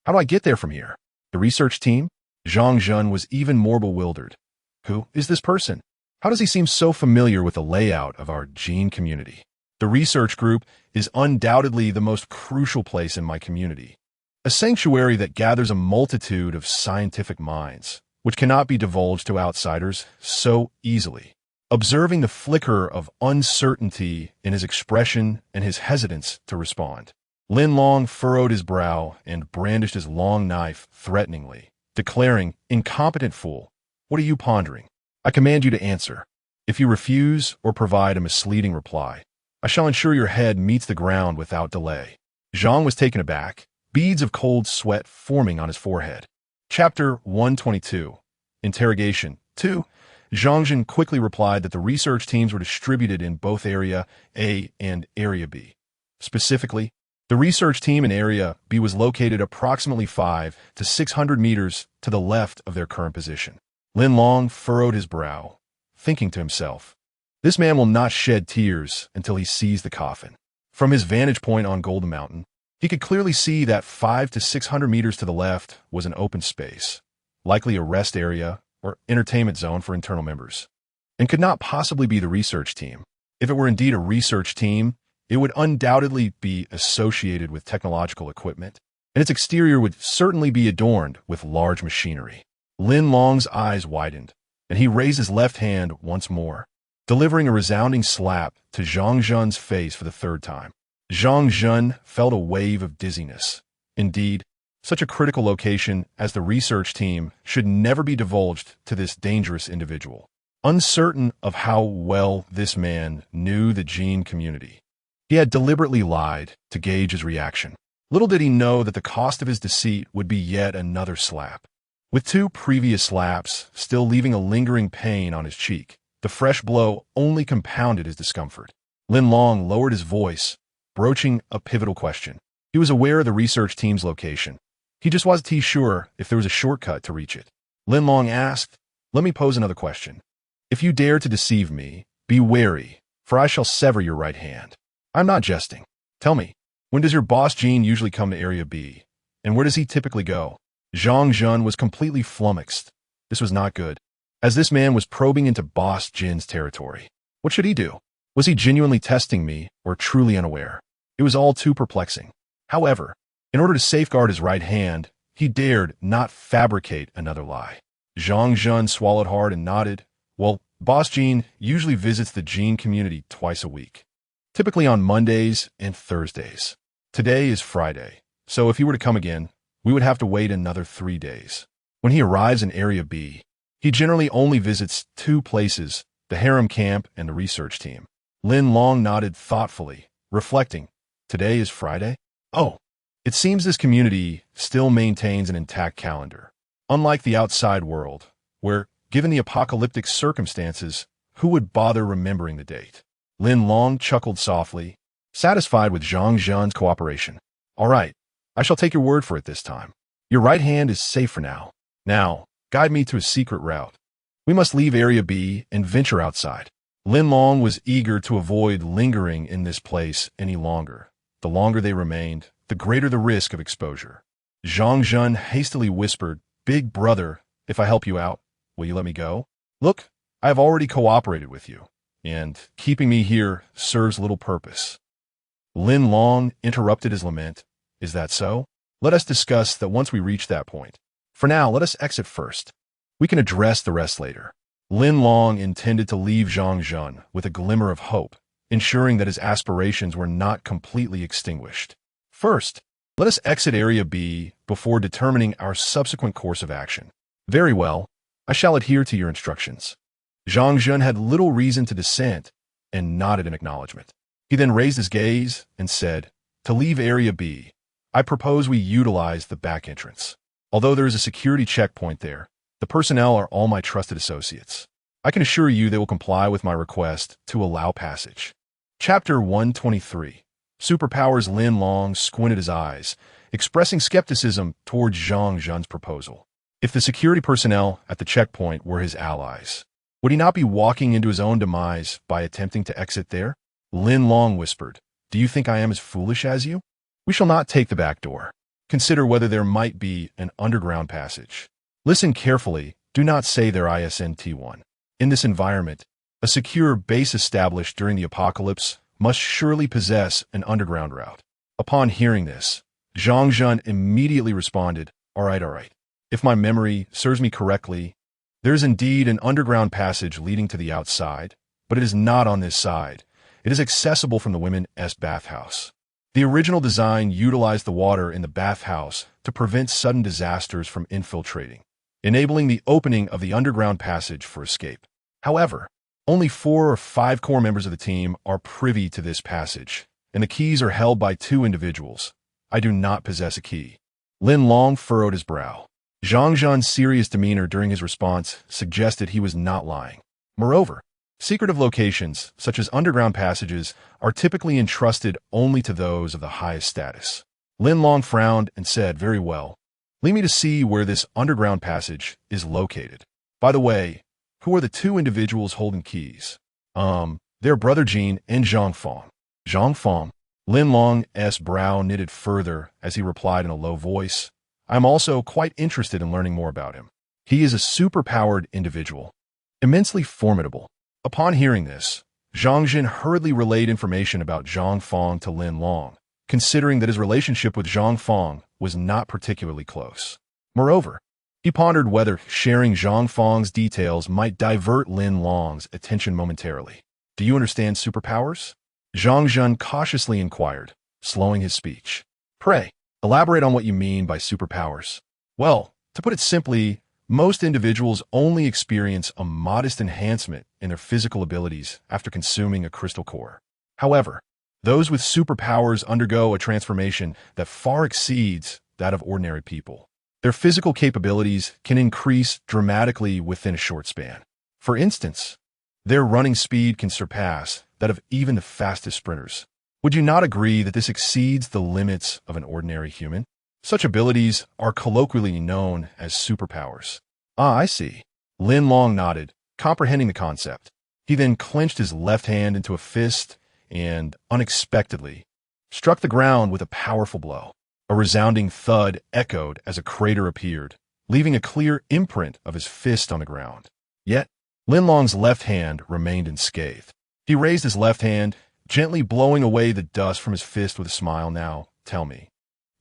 How do I get there from here? The research team? Zhang Zhun was even more bewildered. Who is this person? How does he seem so familiar with the layout of our gene community? The research group is undoubtedly the most crucial place in my community, a sanctuary that gathers a multitude of scientific minds, which cannot be divulged to outsiders so easily. Observing the flicker of uncertainty in his expression and his hesitance to respond, Lin Long furrowed his brow and brandished his long knife threateningly, declaring, "Incompetent fool, what are you pondering? I command you to answer. If you refuse or provide a misleading reply, I shall ensure your head meets the ground without delay." Zhang was taken aback, beads of cold sweat forming on his forehead. Chapter 122. Interrogation 2. Zhang quickly replied that the research teams were distributed in both Area A and Area B. Specifically, the research team in Area B was located approximately 500 to 600 meters to the left of their current position. Lin Long furrowed his brow, thinking to himself, "This man will not shed tears until he sees the coffin." From his vantage point on Golden Mountain, he could clearly see that 500 to 600 meters to the left was an open space, likely a rest area or entertainment zone for internal members, and could not possibly be the research team. If it were indeed a research team, it would undoubtedly be associated with technological equipment, and its exterior would certainly be adorned with large machinery. Lin Long's eyes widened, and he raised his left hand once more, delivering a resounding slap to Zhang Zhen's face for the third time. Zhang Zhen felt a wave of dizziness. Indeed, such a critical location as the research team should never be divulged to this dangerous individual. Uncertain of how well this man knew the gene community, he had deliberately lied to gauge his reaction. Little did he know that the cost of his deceit would be yet another slap. With 2 previous slaps still leaving a lingering pain on his cheek, the fresh blow only compounded his discomfort. Lin Long lowered his voice, broaching a pivotal question. He was aware of the research team's location. He just wasn't sure if there was a shortcut to reach it. Lin Long asked, "Let me pose another question. If you dare to deceive me, be wary, for I shall sever your right hand." "I'm not jesting. Tell me, when does your boss Gene usually come to Area B, and where does he typically go?" Zhang Zhen was completely flummoxed. This was not good, as this man was probing into Boss Jin's territory. What should he do? Was he genuinely testing me, or truly unaware? It was all too perplexing. However, in order to safeguard his right hand, he dared not fabricate another lie. Zhang Zhen swallowed hard and nodded. "Well, Boss Gene usually visits the gene community twice a week, typically on Mondays and Thursdays. Today is Friday, so if he were to come again, we would have to wait another 3 days. When he arrives in Area B, he generally only visits 2 places, the harem camp and the research team." Lin Long nodded thoughtfully, reflecting, "Today is Friday? Oh, it seems this community still maintains an intact calendar. Unlike the outside world, where, given the apocalyptic circumstances, who would bother remembering the date?" Lin Long chuckled softly, satisfied with Zhang Zhen's cooperation. "All right, I shall take your word for it this time. Your right hand is safe for now. Now, guide me to a secret route. We must leave Area B and venture outside." Lin Long was eager to avoid lingering in this place any longer. The longer they remained, the greater the risk of exposure. Zhang Zhen hastily whispered, "Big brother, if I help you out, will you let me go? Look, I have already cooperated with you, and keeping me here serves little purpose." Lin Long interrupted his lament. "Is that so? Let us discuss that once we reach that point. For now, let us exit first. We can address the rest later." Lin Long intended to leave Zhang Zhen with a glimmer of hope, ensuring that his aspirations were not completely extinguished. "First, let us exit Area B before determining our subsequent course of action." "Very well. I shall adhere to your instructions." Zhang Zhen had little reason to dissent and nodded in acknowledgement. He then raised his gaze and said, "To leave Area B, I propose we utilize the back entrance. Although there is a security checkpoint there, the personnel are all my trusted associates. I can assure you they will comply with my request to allow passage." Chapter 123. Superpowers. Lin Long squinted his eyes, expressing skepticism towards Zhang Zhen's proposal. If the security personnel at the checkpoint were his allies, would he not be walking into his own demise by attempting to exit there? Lin Long whispered, "Do you think I am as foolish as you? We shall not take the back door. Consider whether there might be an underground passage. Listen carefully, do not say there isn't one. In this environment, a secure base established during the apocalypse must surely possess an underground route. Upon hearing this, Zhang Zhun immediately responded, all right. If my memory serves me correctly, there is indeed an underground passage leading to the outside, but it is not on this side. It is accessible from the women's bathhouse. The original design utilized the water in the bathhouse to prevent sudden disasters from infiltrating, enabling the opening of the underground passage for escape. However, only 4 or 5 core members of the team are privy to this passage, and the keys are held by 2 individuals. I do not possess a key. Lin Long furrowed his brow. Zhang Zhun's serious demeanor during his response suggested he was not lying. Moreover, secretive locations, such as underground passages, are typically entrusted only to those of the highest status. Lin Long frowned and said, very well. Lead me to see where this underground passage is located. By the way, who are the 2 individuals holding keys? They're Brother Jean and Zhang Fong. Zhang Fong? Lin Long's brow knitted further as he replied in a low voice, I'm also quite interested in learning more about him. He is a superpowered individual, immensely formidable. Upon hearing this, Zhang Jin hurriedly relayed information about Zhang Fong to Lin Long, considering that his relationship with Zhang Fong was not particularly close. Moreover, he pondered whether sharing Zhang Fong's details might divert Lin Long's attention momentarily. Do you understand superpowers? Zhang Zhun cautiously inquired, slowing his speech. Pray, elaborate on what you mean by superpowers. Well, to put it simply, most individuals only experience a modest enhancement in their physical abilities after consuming a crystal core. However, those with superpowers undergo a transformation that far exceeds that of ordinary people. Their physical capabilities can increase dramatically within a short span. For instance, their running speed can surpass that of even the fastest sprinters. Would you not agree that this exceeds the limits of an ordinary human? Such abilities are colloquially known as superpowers. Ah, I see. Lin Long nodded, comprehending the concept. He then clenched his left hand into a fist and, unexpectedly, struck the ground with a powerful blow. A resounding thud echoed as a crater appeared, leaving a clear imprint of his fist on the ground. Yet, Lin Long's left hand remained unscathed. He raised his left hand, gently blowing away the dust from his fist with a smile. Now, tell me,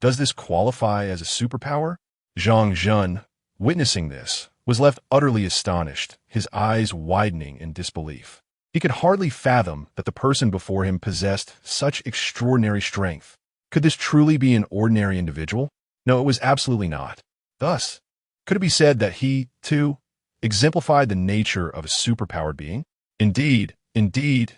does this qualify as a superpower? Zhang Zhun, witnessing this, was left utterly astonished, his eyes widening in disbelief. He could hardly fathom that the person before him possessed such extraordinary strength. Could this truly be an ordinary individual? No, it was absolutely not. Thus, could it be said that he, too, exemplified the nature of a superpowered being? Indeed,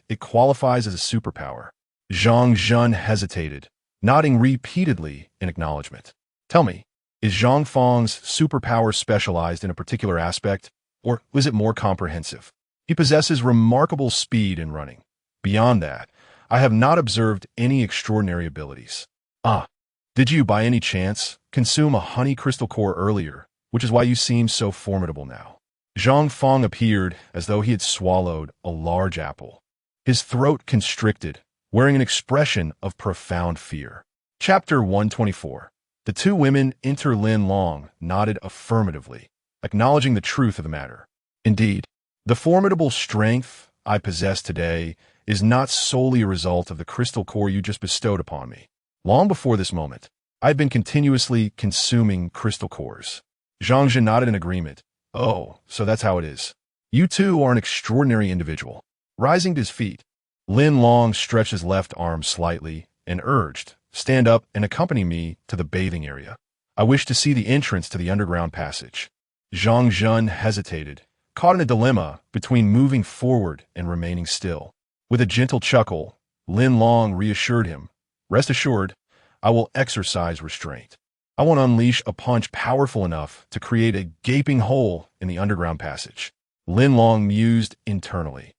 it qualifies as a superpower. Zhang Zhun hesitated, nodding repeatedly in acknowledgement. Tell me, is Zhang Fong's superpower specialized in a particular aspect, or is it more comprehensive? He possesses remarkable speed in running. Beyond that, I have not observed any extraordinary abilities. Ah, did you, by any chance, consume a honey crystal core earlier, which is why you seem so formidable now? Zhang Fong appeared as though he had swallowed a large apple. His throat constricted, wearing an expression of profound fear. Chapter 124. The 2 women enter. Lin Long nodded affirmatively, acknowledging the truth of the matter. Indeed, the formidable strength I possess today is not solely a result of the crystal core you just bestowed upon me. Long before this moment, I had been continuously consuming crystal cores. Zhang Zhen nodded in agreement. Oh, so that's how it is. You too are an extraordinary individual. Rising to his feet, Lin Long stretched his left arm slightly and urged, stand up and accompany me to the bathing area. I wish to see the entrance to the underground passage. Zhang Zhen hesitated, caught in a dilemma between moving forward and remaining still. With a gentle chuckle, Lin Long reassured him, rest assured, I will exercise restraint. I want to unleash a punch powerful enough to create a gaping hole in the underground passage. Lin Long mused internally,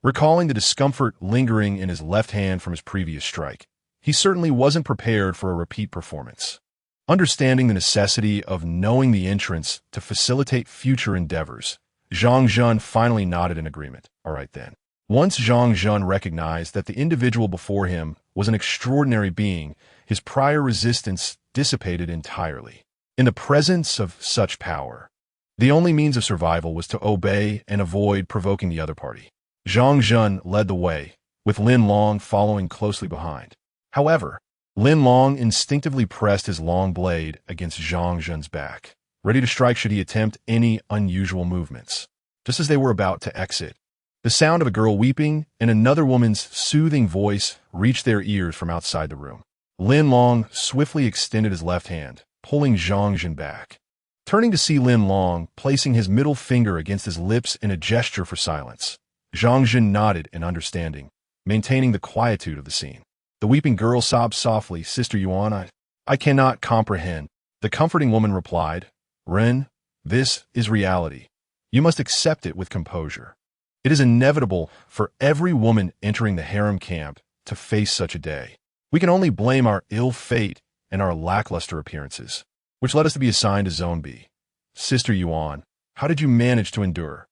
recalling the discomfort lingering in his left hand from his previous strike. He certainly wasn't prepared for a repeat performance. Understanding the necessity of knowing the entrance to facilitate future endeavors, Zhang Zhun finally nodded in agreement. All right then. Once Zhang Zhun recognized that the individual before him was an extraordinary being, his prior resistance dissipated entirely. In the presence of such power, The only means of survival was to obey and avoid provoking the other party. Zhang Zhen led the way, with Lin Long following closely behind. However, Lin Long instinctively pressed his long blade against Zhang Zhen's back, ready to strike should he attempt any unusual movements. Just as they were about to exit, the sound of a girl weeping and another woman's soothing voice reached their ears from outside the room. Lin Long swiftly extended his left hand, pulling Zhang Zhen back. Turning to see Lin Long placing his middle finger against his lips in a gesture for silence, Zhang Zhen nodded in understanding, maintaining the quietude of the scene. The weeping girl sobbed softly, "Sister Yuan, I cannot comprehend." The comforting woman replied, "Ren, this is reality. You must accept it with composure. It is inevitable for every woman entering the harem camp to face such a day. We can only blame our ill fate and our lackluster appearances, which led us to be assigned to Zone B. Sister Yuan, how did you manage to endure?"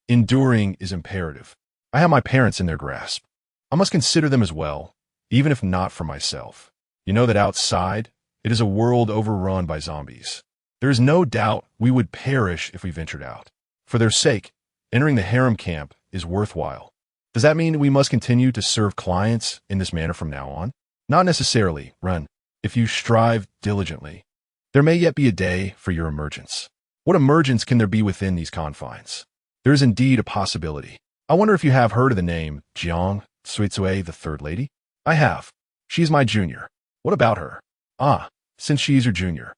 Enduring is imperative. I have my parents in their grasp. I must consider them as well, even if not for myself. You know that outside, it is a world overrun by zombies. There is no doubt we would perish if we ventured out. For their sake, entering the harem camp is worthwhile. Does that mean we must continue to serve clients in this manner from now on? Not necessarily, Ren. If you strive diligently, there may yet be a day for your emergence. What emergence can there be within these confines? There is indeed a possibility. I wonder if you have heard of the name Jiang Suitsue, the Third Lady? I have. She is my junior. What about her? Since she is your junior,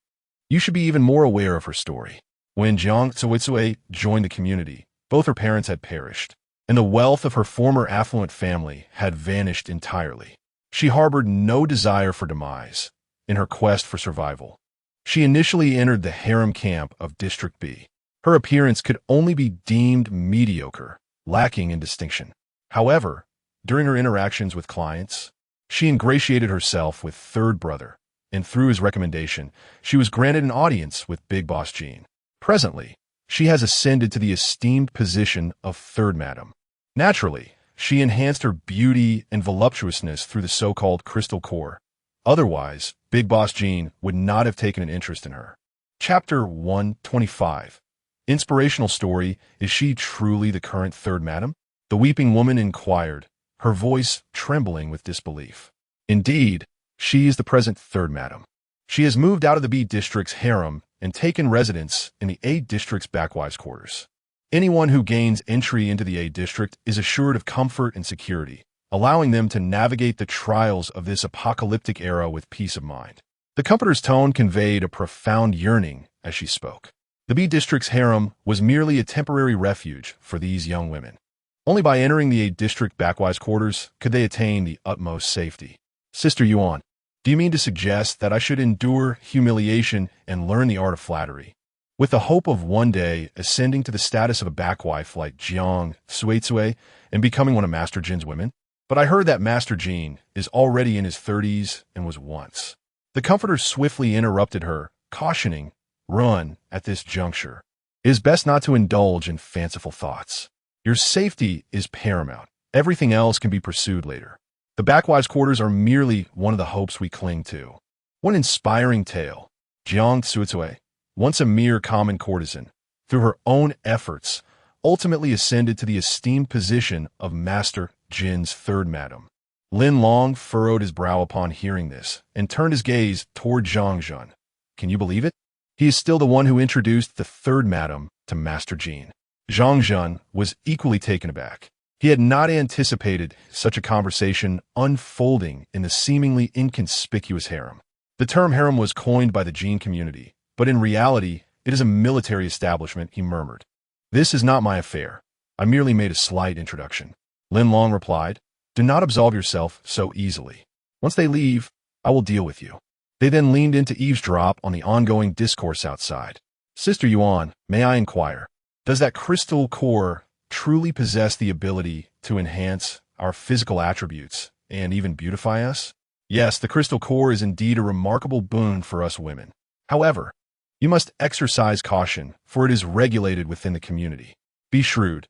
you should be even more aware of her story. When Jiang Suitsue joined the community, both her parents had perished, and the wealth of her former affluent family had vanished entirely. She harbored no desire for demise in her quest for survival. She initially entered the harem camp of District B. Her appearance could only be deemed mediocre, lacking in distinction. However, during her interactions with clients, she ingratiated herself with Third Brother, and through his recommendation, she was granted an audience with Big Boss Jean. Presently, she has ascended to the esteemed position of Third Madam. Naturally, she enhanced her beauty and voluptuousness through the so-called crystal core. Otherwise, Big Boss Jean would not have taken an interest in her. Chapter 125. Inspirational story, is she truly the current Third Madam? The weeping woman inquired, her voice trembling with disbelief. Indeed, she is the present Third Madam. She has moved out of the B District's harem and taken residence in the A District's backwives' quarters. Anyone who gains entry into the A District is assured of comfort and security, allowing them to navigate the trials of this apocalyptic era with peace of mind. The comforter's tone conveyed a profound yearning as she spoke. The B District's harem was merely a temporary refuge for these young women. Only by entering the A District backwives' quarters could they attain the utmost safety. Sister Yuan, do you mean to suggest that I should endure humiliation and learn the art of flattery, with the hope of one day ascending to the status of a backwife like Jiang Suitsue and becoming one of Master Jin's women? But I heard that Master Jin is already in his 30s and was once. The comforter swiftly interrupted her, cautioning, "Run at this juncture. It is best not to indulge in fanciful thoughts. Your safety is paramount. Everything else can be pursued later. The backwives' quarters are merely one of the hopes we cling to." What an inspiring tale. Jiang Suitsue, once a mere common courtesan, through her own efforts, ultimately ascended to the esteemed position of Master Jin's Third Madam. Lin Long furrowed his brow upon hearing this and turned his gaze toward Zhang Zhen. Can you believe it? He is still the one who introduced the Third Madam to Master Jin. Zhang Zhen was equally taken aback. He had not anticipated such a conversation unfolding in the seemingly inconspicuous harem. The term harem was coined by the Jin community, but in reality, it is a military establishment, he murmured. "This is not my affair. I merely made a slight introduction." Lin Long replied, "Do not absolve yourself so easily. Once they leave, I will deal with you." They then leaned in to eavesdrop on the ongoing discourse outside. "Sister Yuan, may I inquire, does that crystal core truly possess the ability to enhance our physical attributes and even beautify us?" "Yes, the crystal core is indeed a remarkable boon for us women. However, you must exercise caution, for it is regulated within the community. Be shrewd.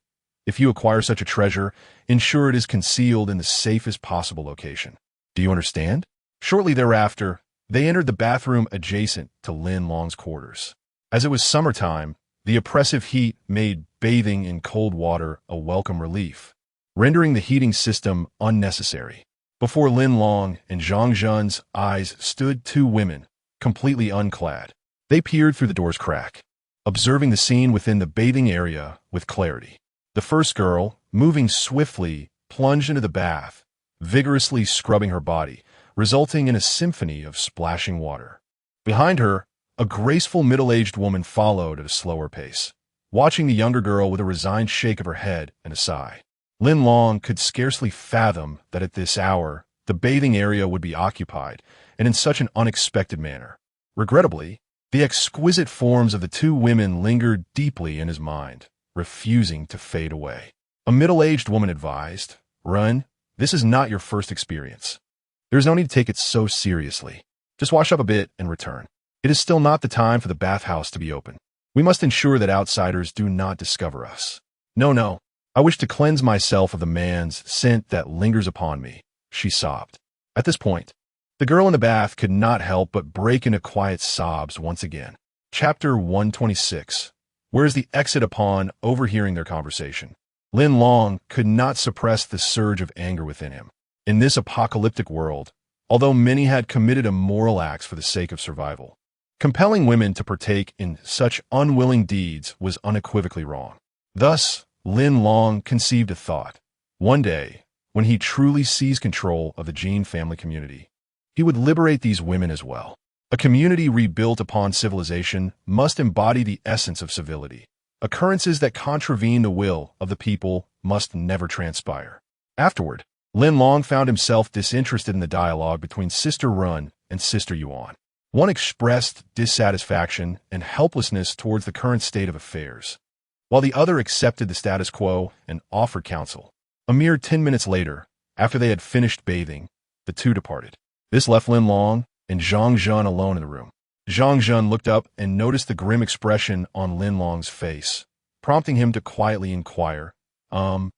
If you acquire such a treasure, ensure it is concealed in the safest possible location. Do you understand?" Shortly thereafter, they entered the bathroom adjacent to Lin Long's quarters. As it was summertime, The oppressive heat made bathing in cold water a welcome relief, rendering the heating system unnecessary. Before Lin Long and Zhang Zhen's eyes stood two women, completely unclad. They peered through the door's crack, observing the scene within the bathing area with clarity. The first girl, moving swiftly, plunged into the bath, vigorously scrubbing her body, resulting in a symphony of splashing water. Behind her, a graceful middle-aged woman followed at a slower pace, watching the younger girl with a resigned shake of her head and a sigh. Lin Long could scarcely fathom that at this hour, the bathing area would be occupied, and in such an unexpected manner. Regrettably, the exquisite forms of the two women lingered deeply in his mind, refusing to fade away. A middle-aged woman advised, "Run, this is not your first experience. There's no need to take it so seriously. Just wash up a bit and return. It is still not the time for the bathhouse to be open. We must ensure that outsiders do not discover us. No, I wish to cleanse myself of the man's scent that lingers upon me," she sobbed. At this point, the girl in the bath could not help but break into quiet sobs once again. Chapter 126. Where is the exit upon overhearing their conversation? Lin Long could not suppress the surge of anger within him. In this apocalyptic world, although many had committed immoral acts for the sake of survival, compelling women to partake in such unwilling deeds was unequivocally wrong. Thus, Lin Long conceived a thought. One day, when he truly seized control of the Jin family community, he would liberate these women as well. A community rebuilt upon civilization must embody the essence of civility. Occurrences that contravene the will of the people must never transpire. Afterward, Lin Long found himself disinterested in the dialogue between Sister Run and Sister Yuan. One expressed dissatisfaction and helplessness towards the current state of affairs, while the other accepted the status quo and offered counsel. A mere 10 minutes later, after they had finished bathing, the two departed. This left Lin Long and Zhang Zhen alone in the room. Zhang Zhen looked up and noticed the grim expression on Lin Long's face, prompting him to quietly inquire, Can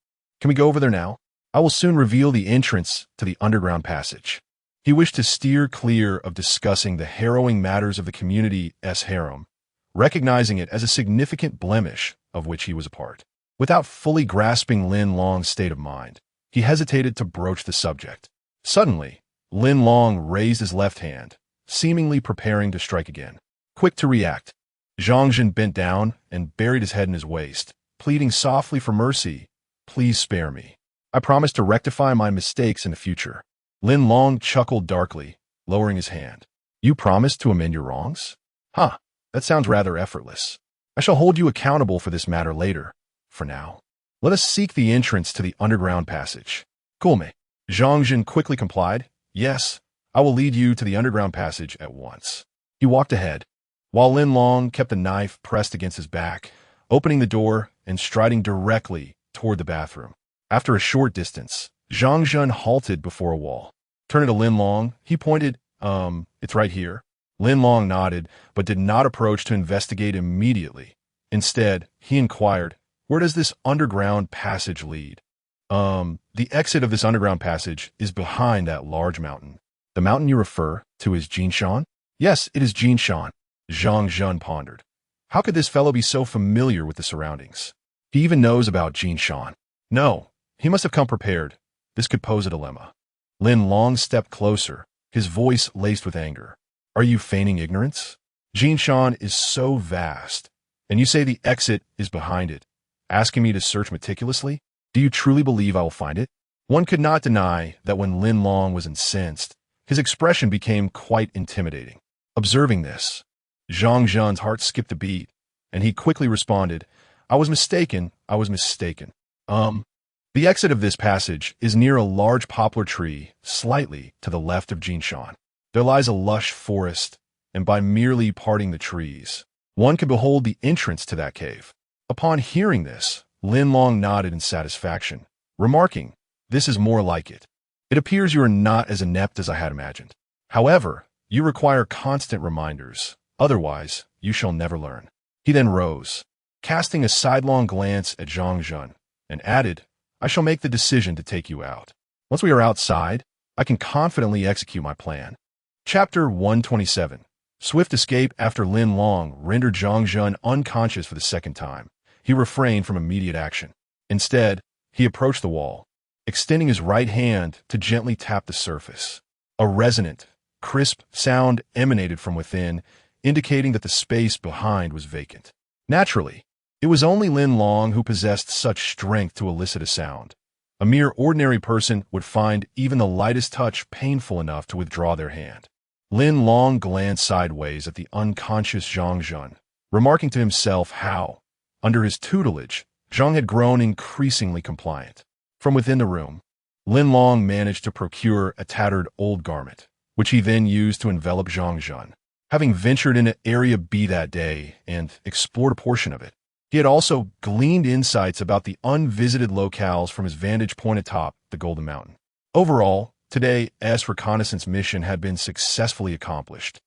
we go over there now? I will soon reveal the entrance to the underground passage." He wished to steer clear of discussing the harrowing matters of the community's harem, recognizing it as a significant blemish of which he was a part. Without fully grasping Lin Long's state of mind, he hesitated to broach the subject. Suddenly, Lin Long raised his left hand, seemingly preparing to strike again. Quick to react, Zhang Zhen bent down and buried his head in his waist, pleading softly for mercy. "Please spare me. I promise to rectify my mistakes in the future." Lin Long chuckled darkly, lowering his hand. "You promise to amend your wrongs? Huh, that sounds rather effortless. I shall hold you accountable for this matter later. For now, let us seek the entrance to the underground passage." "Cool. Zhang Zhen quickly complied. "Yes, I will lead you to the underground passage at once." He walked ahead, while Lin Long kept the knife pressed against his back, opening the door and striding directly toward the bathroom. After a short distance, Zhang Zhen halted before a wall. Turning to Lin Long, he pointed, It's right here." Lin Long nodded, but did not approach to investigate immediately. Instead, he inquired, "Where does this underground passage lead?" The exit of this underground passage is behind that large mountain." "The mountain you refer to is Jinshan?" "Yes, it is Jinshan." Zhang Zhen pondered. How could this fellow be so familiar with the surroundings? He even knows about Jinshan. No, he must have come prepared. This could pose a dilemma. Lin Long stepped closer, his voice laced with anger. "Are you feigning ignorance? Jinshan is so vast, and you say the exit is behind it, asking me to search meticulously? Do you truly believe I will find it?" One could not deny that when Lin Long was incensed, his expression became quite intimidating. Observing this, Zhang Zhen's heart skipped a beat, and he quickly responded, I was mistaken. The exit of this passage is near a large poplar tree, slightly to the left of Jinshan. There lies a lush forest, and by merely parting the trees, one can behold the entrance to that cave. Upon hearing this, Lin Long nodded in satisfaction, remarking, "This is more like it. It appears you are not as inept as I had imagined. However, you require constant reminders, otherwise you shall never learn." He then rose, casting a sidelong glance at Zhang Zhen, and added, "I shall make the decision to take you out. Once we are outside, I can confidently execute my plan." Chapter 127. Swift escape after Lin Long rendered Zhang Jun unconscious for the second time. He refrained from immediate action. Instead, he approached the wall, extending his right hand to gently tap the surface. A resonant, crisp sound emanated from within, indicating that the space behind was vacant. Naturally, it was only Lin Long who possessed such strength to elicit a sound. A mere ordinary person would find even the lightest touch painful enough to withdraw their hand. Lin Long glanced sideways at the unconscious Zhang Jun, remarking to himself how, under his tutelage, Zhang had grown increasingly compliant. From within the room, Lin Long managed to procure a tattered old garment, which he then used to envelop Zhang Jun. Having ventured into Area B that day and explored a portion of it, he had also gleaned insights about the unvisited locales from his vantage point atop the Golden Mountain. Overall, today's reconnaissance mission had been successfully accomplished,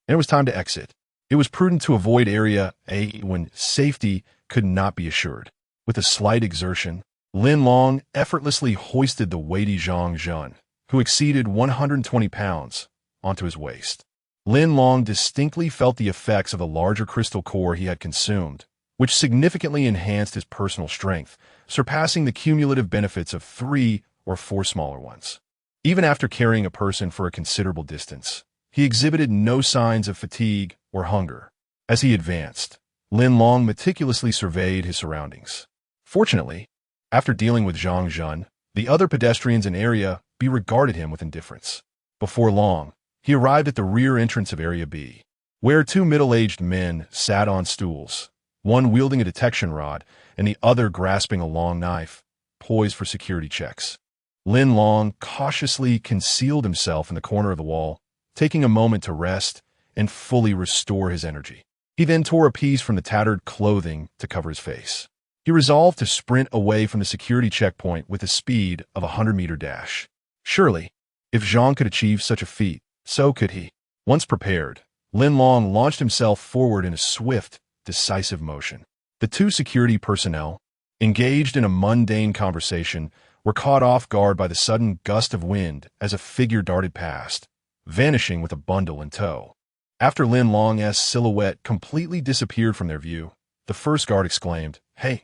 and it was time to exit. It was prudent to avoid Area A when safety could not be assured. With a slight exertion, Lin Long effortlessly hoisted the weighty Zhang Jun, who exceeded 120 pounds, onto his waist. Lin Long distinctly felt the effects of the larger crystal core he had consumed, which significantly enhanced his personal strength, surpassing the cumulative benefits of 3 or 4 smaller ones. Even after carrying a person for a considerable distance, he exhibited no signs of fatigue or hunger. As he advanced, Lin Long meticulously surveyed his surroundings. Fortunately, after dealing with Zhang Jun, the other pedestrians in Area B regarded him with indifference. Before long, he arrived at the rear entrance of Area B, where 2 middle-aged men sat on stools, one wielding a detection rod and the other grasping a long knife, poised for security checks. Lin Long cautiously concealed himself in the corner of the wall, taking a moment to rest and fully restore his energy. He then tore a piece from the tattered clothing to cover his face. He resolved to sprint away from the security checkpoint with the speed of a 100-meter dash. Surely, if Zhang could achieve such a feat, so could he. Once prepared, Lin Long launched himself forward in a swift, decisive motion. The 2 security personnel, engaged in a mundane conversation, were caught off guard by the sudden gust of wind as a figure darted past, vanishing with a bundle in tow. After Lin Long's silhouette completely disappeared from their view, the first guard exclaimed, "Hey,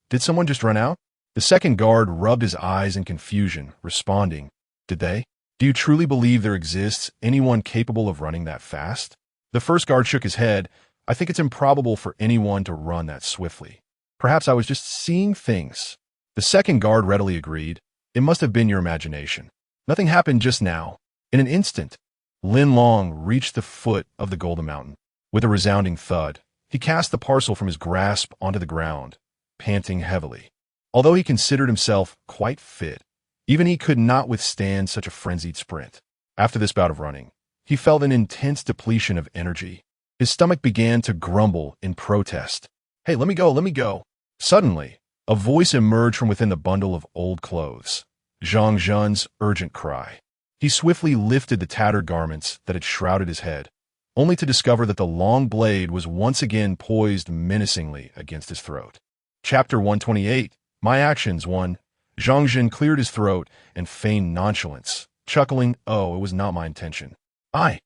did someone just run out?" The second guard rubbed his eyes in confusion, responding, "Did they? Do you truly believe there exists anyone capable of running that fast?" The first guard shook his head. "I think it's improbable for anyone to run that swiftly. Perhaps I was just seeing things." The second guard readily agreed. "It must have been your imagination. Nothing happened just now." In an instant, Lin Long reached the foot of the Golden Mountain. With a resounding thud, he cast the parcel from his grasp onto the ground, panting heavily. Although he considered himself quite fit, even he could not withstand such a frenzied sprint. After this bout of running, he felt an intense depletion of energy. His stomach began to grumble in protest. "Hey, let me go, let me go." Suddenly, a voice emerged from within the bundle of old clothes. Zhang Jun's urgent cry. He swiftly lifted the tattered garments that had shrouded his head, only to discover that the long blade was once again poised menacingly against his throat. Chapter 128. My Actions 1. Zhang Jun cleared his throat and feigned nonchalance, chuckling, "Oh, it was not my intention. I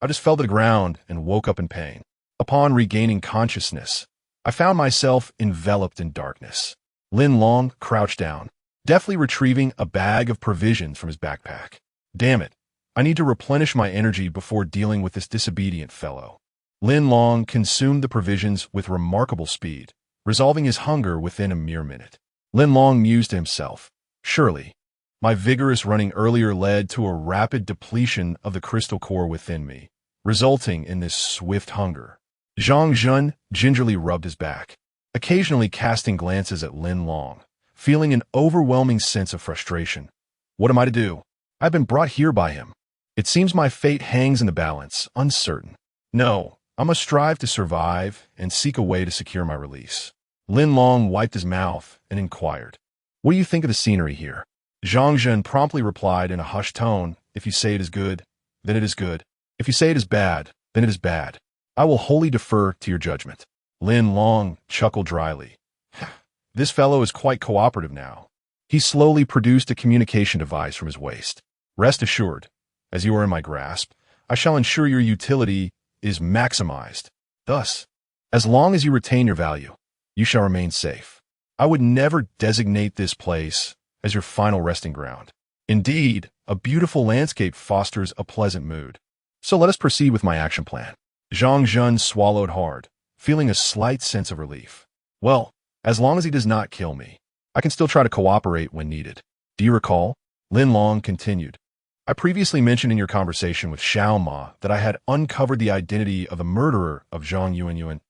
just fell to the ground and woke up in pain. Upon regaining consciousness, I found myself enveloped in darkness." Lin Long crouched down, deftly retrieving a bag of provisions from his backpack. "Damn it, I need to replenish my energy before dealing with this disobedient fellow." Lin Long consumed the provisions with remarkable speed, resolving his hunger within a mere minute. Lin Long mused to himself, "Surely, my vigorous running earlier led to a rapid depletion of the crystal core within me, resulting in this swift hunger." Zhang Jun gingerly rubbed his back, occasionally casting glances at Lin Long, feeling an overwhelming sense of frustration. "What am I to do? I've been brought here by him. It seems my fate hangs in the balance, uncertain. No, I must strive to survive and seek a way to secure my release." Lin Long wiped his mouth and inquired, "What do you think of the scenery here?" Zhang Jun promptly replied in a hushed tone, "If you say it is good, then it is good. If you say it is bad, then it is bad. I will wholly defer to your judgment." Lin Long chuckled dryly. "This fellow is quite cooperative now." He slowly produced a communication device from his waist. "Rest assured, as you are in my grasp, I shall ensure your utility is maximized. Thus, as long as you retain your value, you shall remain safe. I would never designate this place as your final resting ground. Indeed, a beautiful landscape fosters a pleasant mood. So let us proceed with my action plan. Zhang Zhun swallowed hard, feeling a slight sense of relief. Well, as long as he does not kill me, I can still try to cooperate when needed. Do you recall? Lin Long continued. I previously mentioned in your conversation with Xiao Ma that I had uncovered the identity of the murderer of Zhang Yuanyuan.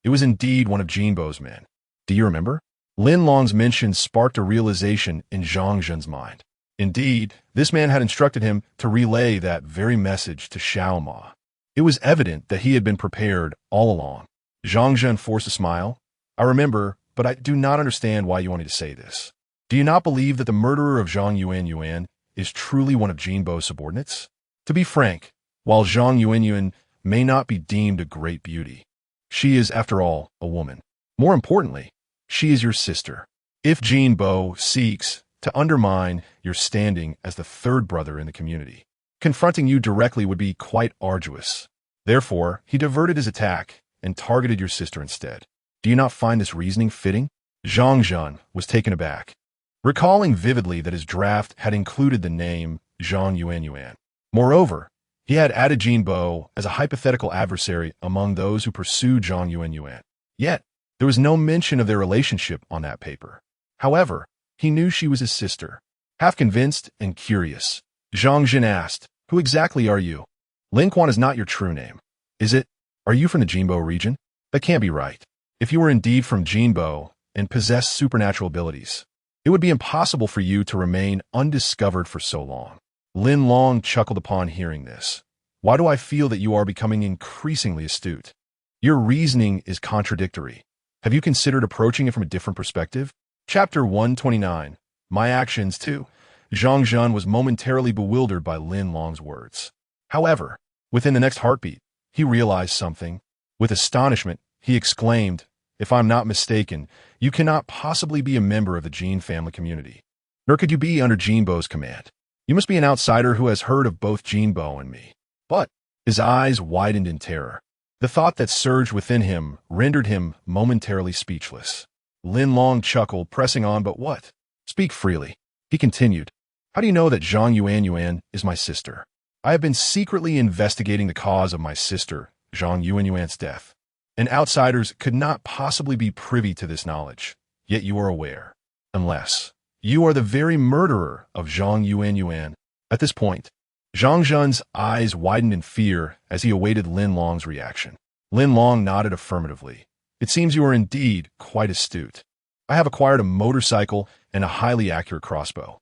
It was indeed one of Jinbo's men. Do you remember? Lin Long's mention sparked a realization in Zhang Zhun's mind. Indeed, this man had instructed him to relay that very message to Xiao Ma. It was evident that he had been prepared all along. Zhang Zhun forced a smile. I remember, but I do not understand why you want me to say this. Do you not believe that the murderer of Zhang Yuanyuan is truly one of Jinbo's subordinates? To be frank, while Zhang Yuanyuan may not be deemed a great beauty, she is, after all, a woman. More importantly, she is your sister. If Jinbo seeks to undermine your standing as the third brother in the community, confronting you directly would be quite arduous. Therefore, he diverted his attack and targeted your sister instead. Do you not find this reasoning fitting? Zhang Zhun was taken aback, recalling vividly that his draft had included the name Zhang Yuanyuan. Moreover, he had added Jinbo as a hypothetical adversary among those who pursued Zhang Yuanyuan. Yet, there was no mention of their relationship on that paper. However, he knew she was his sister. Half convinced and curious, Zhang Zhen asked, "Who exactly are you? Lin Quan is not your true name, is it? Are you from the Jinbo region? That can't be right. If you were indeed from Jinbo and possessed supernatural abilities, it would be impossible for you to remain undiscovered for so long." Lin Long chuckled upon hearing this. Why do I feel that you are becoming increasingly astute? Your reasoning is contradictory. Have you considered approaching it from a different perspective? Chapter 129. My actions, too. Zhang Zhun was momentarily bewildered by Lin Long's words. However, within the next heartbeat, he realized something. With astonishment, he exclaimed, "If I'm not mistaken, you cannot possibly be a member of the Jin family community. Nor could you be under Jinbo's command. You must be an outsider who has heard of both Jinbo and me." But his eyes widened in terror. The thought that surged within him rendered him momentarily speechless. Lin Long chuckled, pressing on, "But what? Speak freely." He continued, "How do you know that Zhang Yuanyuan is my sister? I have been secretly investigating the cause of my sister, Zhang Yuanyuan's death, and outsiders could not possibly be privy to this knowledge. Yet you are aware. Unless you are the very murderer of Zhang Yuanyuan." At this point, Zhang Zhun's eyes widened in fear as he awaited Lin Long's reaction. Lin Long nodded affirmatively. "It seems you are indeed quite astute. I have acquired a motorcycle and a highly accurate crossbow.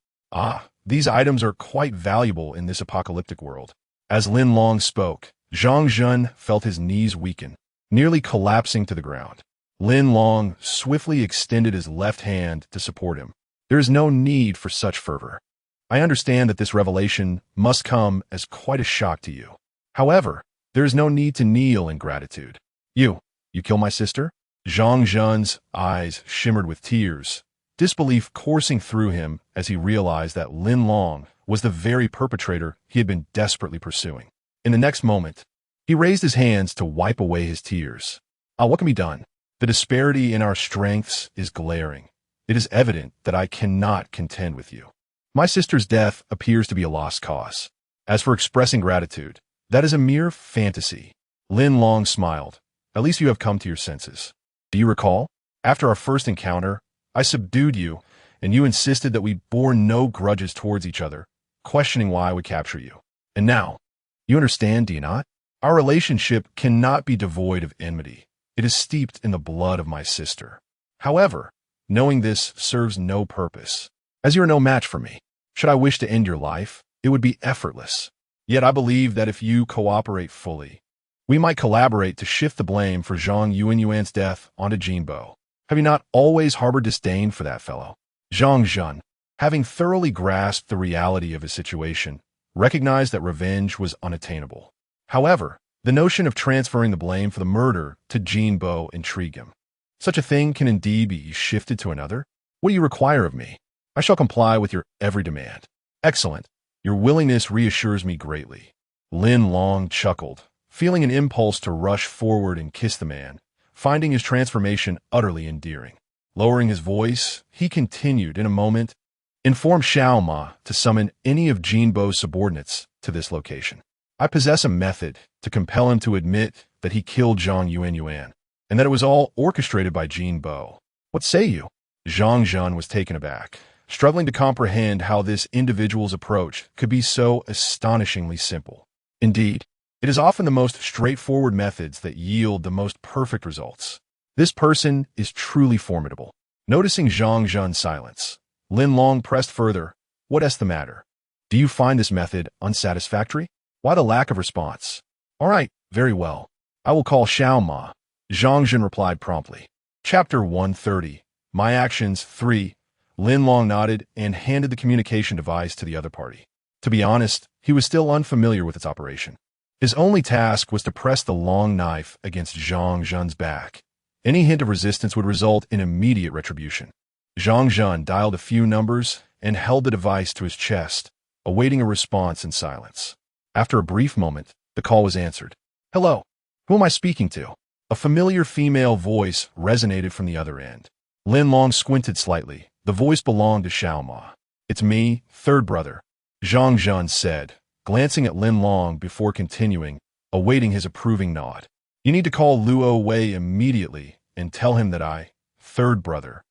These items are quite valuable in this apocalyptic world." As Lin Long spoke, Zhang Zhun felt his knees weaken, nearly collapsing to the ground. Lin Long swiftly extended his left hand to support him. "There is no need for such fervor. I understand that this revelation must come as quite a shock to you. However, there is no need to kneel in gratitude. You kill my sister?" Zhang Zhun's eyes shimmered with tears, disbelief coursing through him as he realized that Lin Long was the very perpetrator he had been desperately pursuing. In the next moment, he raised his hands to wipe away his tears. What can be done? The disparity in our strengths is glaring. It is evident that I cannot contend with you. My sister's death appears to be a lost cause. As for expressing gratitude, that is a mere fantasy. Lin Long smiled. At least you have come to your senses. Do you recall? After our first encounter, I subdued you, and you insisted that we bore no grudges towards each other, questioning why I would capture you. And now, you understand, do you not? Our relationship cannot be devoid of enmity. It is steeped in the blood of my sister. However, knowing this serves no purpose, as you are no match for me. Should I wish to end your life, it would be effortless. Yet I believe that if you cooperate fully, we might collaborate to shift the blame for Zhang Yuanyuan's death onto Jinbo. Have you not always harbored disdain for that fellow?" Zhang Zhun, having thoroughly grasped the reality of his situation, recognized that revenge was unattainable. However, the notion of transferring the blame for the murder to Jinbo intrigued him. Such a thing can indeed be shifted to another? What do you require of me? I shall comply with your every demand. Excellent. Your willingness reassures me greatly. Lin Long chuckled, feeling an impulse to rush forward and kiss the man, finding his transformation utterly endearing. Lowering his voice, he continued in a moment, "Inform Xiao Ma to summon any of Jinbo's subordinates to this location. I possess a method to compel him to admit that he killed Zhang Yuanyuan, and that it was all orchestrated by Jinbo. What say you?" Zhang Zhan was taken aback, struggling to comprehend how this individual's approach could be so astonishingly simple. Indeed, it is often the most straightforward methods that yield the most perfect results. This person is truly formidable. Noticing Zhang Zhan's silence, Lin Long pressed further, "What's the matter? Do you find this method unsatisfactory? Why the lack of response?" "All right, very well. I will call Xiao Ma," Zhang Zhan replied promptly. Chapter 130. My Actions 3. Lin Long nodded and handed the communication device to the other party. To be honest, he was still unfamiliar with its operation. His only task was to press the long knife against Zhang Zhan's back. Any hint of resistance would result in immediate retribution. Zhang Zhan dialed a few numbers and held the device to his chest, awaiting a response in silence. After a brief moment, the call was answered. "Hello, who am I speaking to?" A familiar female voice resonated from the other end. Lin Long squinted slightly. The voice belonged to Xiao Ma. "It's me, third brother," Zhang Zhan said, glancing at Lin Long before continuing, awaiting his approving nod. "You need to call Luo Wei immediately and tell him that I, third brother,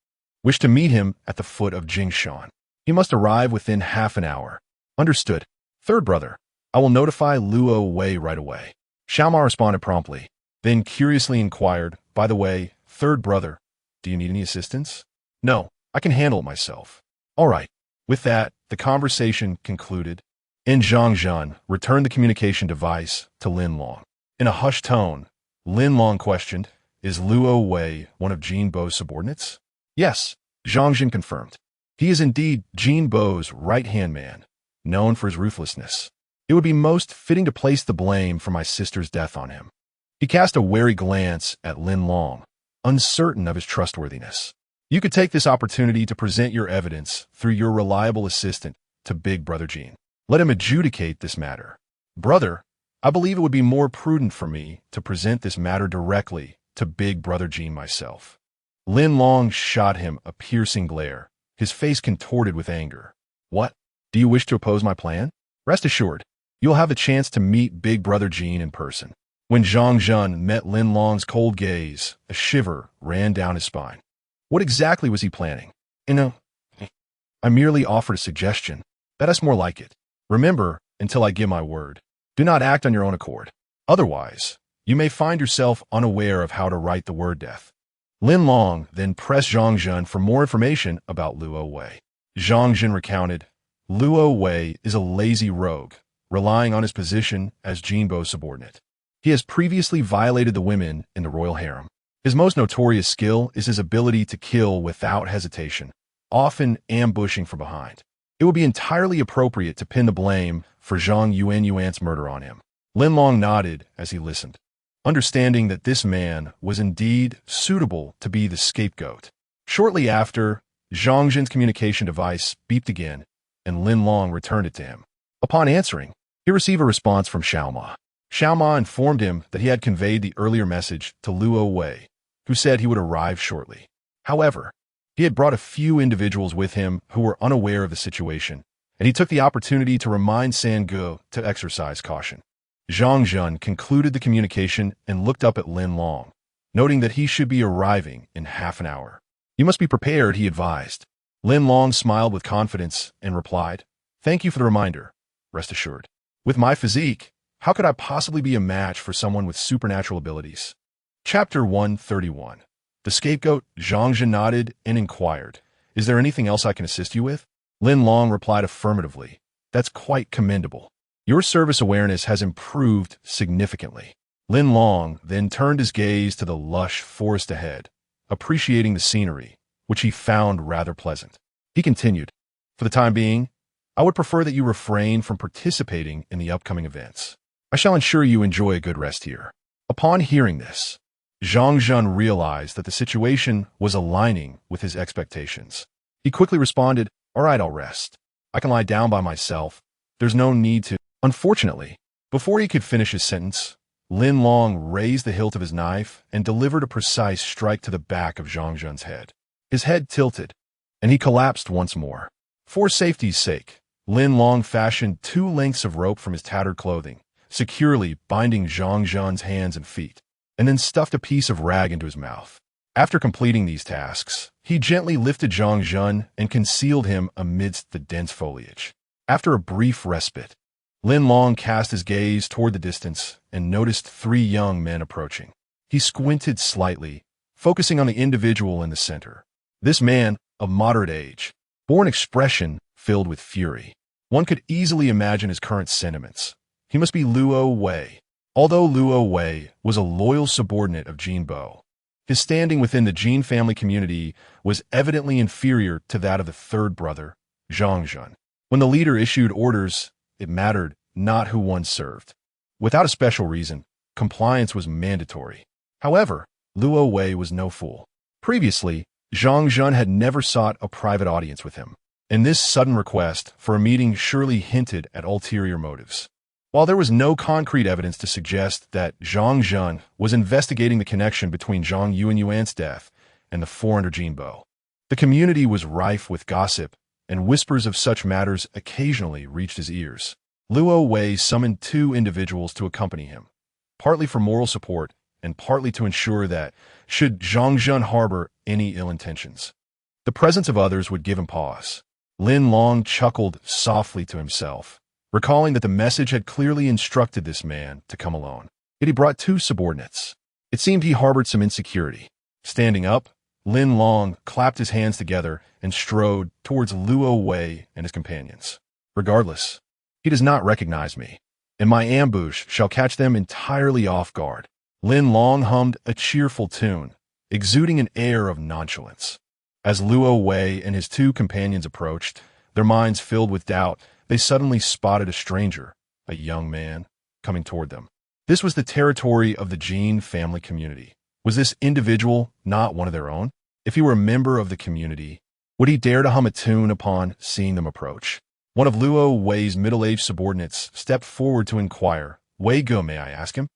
wish to meet him at the foot of Jingshan. He must arrive within half an hour." "Understood, third brother. I will notify Luo Wei right away." Xiao Ma responded promptly, then curiously inquired, "By the way, third brother, do you need any assistance?" "No, I can handle it myself." "All right." With that, the conversation concluded, and Zhang Zhan returned the communication device to Lin Long. In a hushed tone, Lin Long questioned, "Is Luo Wei one of Jinbo's subordinates?" "Yes," Zhang Zhan confirmed. "He is indeed Jinbo's right-hand man, known for his ruthlessness. It would be most fitting to place the blame for my sister's death on him." He cast a wary glance at Lin Long, uncertain of his trustworthiness. "You could take this opportunity to present your evidence through your reliable assistant to Big Brother Jin. Let him adjudicate this matter. Brother, I believe it would be more prudent for me to present this matter directly to Big Brother Jin myself." Lin Long shot him a piercing glare, his face contorted with anger. "What? Do you wish to oppose my plan? Rest assured, you'll have the chance to meet Big Brother Jin in person." When Zhang Zhan met Lin Long's cold gaze, a shiver ran down his spine. What exactly was he planning? I merely offered a suggestion. That's more like it. Remember, until I give my word, do not act on your own accord. Otherwise, you may find yourself unaware of how to write the word death. Lin Long then pressed Zhang Zhan for more information about Luo Wei. Zhang Zhan recounted, "Luo Wei is a lazy rogue, relying on his position as Jinbo's subordinate. He has previously violated the women in the royal harem. His most notorious skill is his ability to kill without hesitation, often ambushing from behind. It would be entirely appropriate to pin the blame for Zhang Yuanyuan's murder on him." Lin Long nodded as he listened, understanding that this man was indeed suitable to be the scapegoat. Shortly after, Zhang Zhan's communication device beeped again, and Lin Long returned it to him. Upon answering, he received a response from Xiao Ma. Xiao Ma informed him that he had conveyed the earlier message to Luo Wei, who said he would arrive shortly. However, he had brought a few individuals with him who were unaware of the situation, and he took the opportunity to remind Sangu to exercise caution. Zhang Zhan concluded the communication and looked up at Lin Long, noting that he should be arriving in half an hour. "You must be prepared," he advised. Lin Long smiled with confidence and replied, "Thank you for the reminder. Rest assured. With my physique, how could I possibly be a match for someone with supernatural abilities?" Chapter 131. The scapegoat. Zhang Zhan nodded and inquired, "Is there anything else I can assist you with?" Lin Long replied affirmatively, "That's quite commendable. Your service awareness has improved significantly." Lin Long then turned his gaze to the lush forest ahead, appreciating the scenery, which he found rather pleasant. He continued, "For the time being, I would prefer that you refrain from participating in the upcoming events. I shall ensure you enjoy a good rest here." Upon hearing this, Zhang Zhan realized that the situation was aligning with his expectations. He quickly responded, "All right, I'll rest. I can lie down by myself. There's no need to—" Unfortunately, before he could finish his sentence, Lin Long raised the hilt of his knife and delivered a precise strike to the back of Zhang Zhun's head. His head tilted, and he collapsed once more. For safety's sake, Lin Long fashioned 2 lengths of rope from his tattered clothing, securely binding Zhang Zhun's hands and feet, and then stuffed a piece of rag into his mouth. After completing these tasks, he gently lifted Zhang Zhun and concealed him amidst the dense foliage. After a brief respite, Lin Long cast his gaze toward the distance and noticed 3 young men approaching. He squinted slightly, focusing on the individual in the center. This man, of moderate age, bore an expression filled with fury. One could easily imagine his current sentiments. He must be Luo Wei. Although Luo Wei was a loyal subordinate of Jin Bo, his standing within the Jin family community was evidently inferior to that of the third brother, Zhang Zhun. When the leader issued orders, it mattered not who one served. Without a special reason, compliance was mandatory. However, Luo Wei was no fool. Previously, Zhang Zhun had never sought a private audience with him, and this sudden request for a meeting surely hinted at ulterior motives. While there was no concrete evidence to suggest that Zhang Zhun was investigating the connection between Zhang Yuan's death and the 400 Jinbo, the community was rife with gossip, and whispers of such matters occasionally reached his ears. Luo Wei summoned 2 individuals to accompany him, partly for moral support and partly to ensure that, should Zhang Zhun harbor any ill intentions, the presence of others would give him pause. Lin Long chuckled softly to himself, recalling that the message had clearly instructed this man to come alone. Yet he brought 2 subordinates. It seemed he harbored some insecurity. Standing up, Lin Long clapped his hands together and strode towards Luo Wei and his companions. Regardless, he does not recognize me, and my ambush shall catch them entirely off guard. Lin Long hummed a cheerful tune, exuding an air of nonchalance. As Luo Wei and his 2 companions approached, their minds filled with doubt, they suddenly spotted a stranger, a young man, coming toward them. This was the territory of the Jin family community. Was this individual not one of their own? If he were a member of the community, would he dare to hum a tune upon seeing them approach? One of Luo Wei's middle-aged subordinates stepped forward to inquire, "Wei Ge, may I ask him?"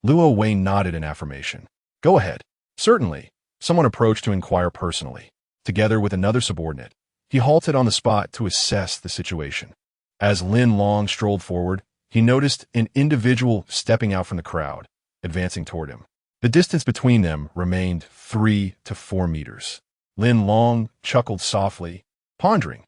Luo Wei nodded in affirmation. "Go ahead." Certainly, someone approached to inquire personally. Together with another subordinate, he halted on the spot to assess the situation. As Lin Long strolled forward, he noticed an individual stepping out from the crowd, advancing toward him. The distance between them remained 3 to 4 meters. Lin Long chuckled softly, pondering,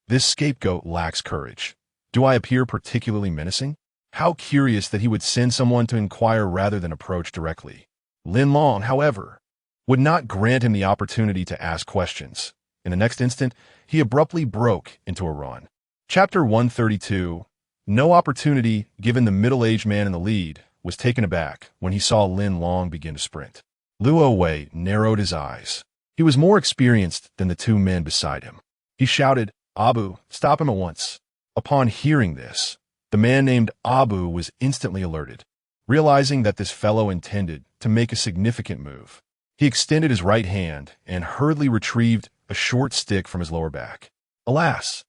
"This scapegoat lacks courage. Do I appear particularly menacing?" How curious that he would send someone to inquire rather than approach directly. Lin Long, however, would not grant him the opportunity to ask questions. In the next instant, he abruptly broke into a run. Chapter 132. No opportunity given the middle-aged man in the lead was taken aback when he saw Lin Long begin to sprint. Luo Wei narrowed his eyes. He was more experienced than the 2 men beside him. He shouted, "Abu, stop him at once." Upon hearing this, the man named Abu was instantly alerted. Realizing that this fellow intended to make a significant move, he extended his right hand and hurriedly retrieved a short stick from his lower back. Alas,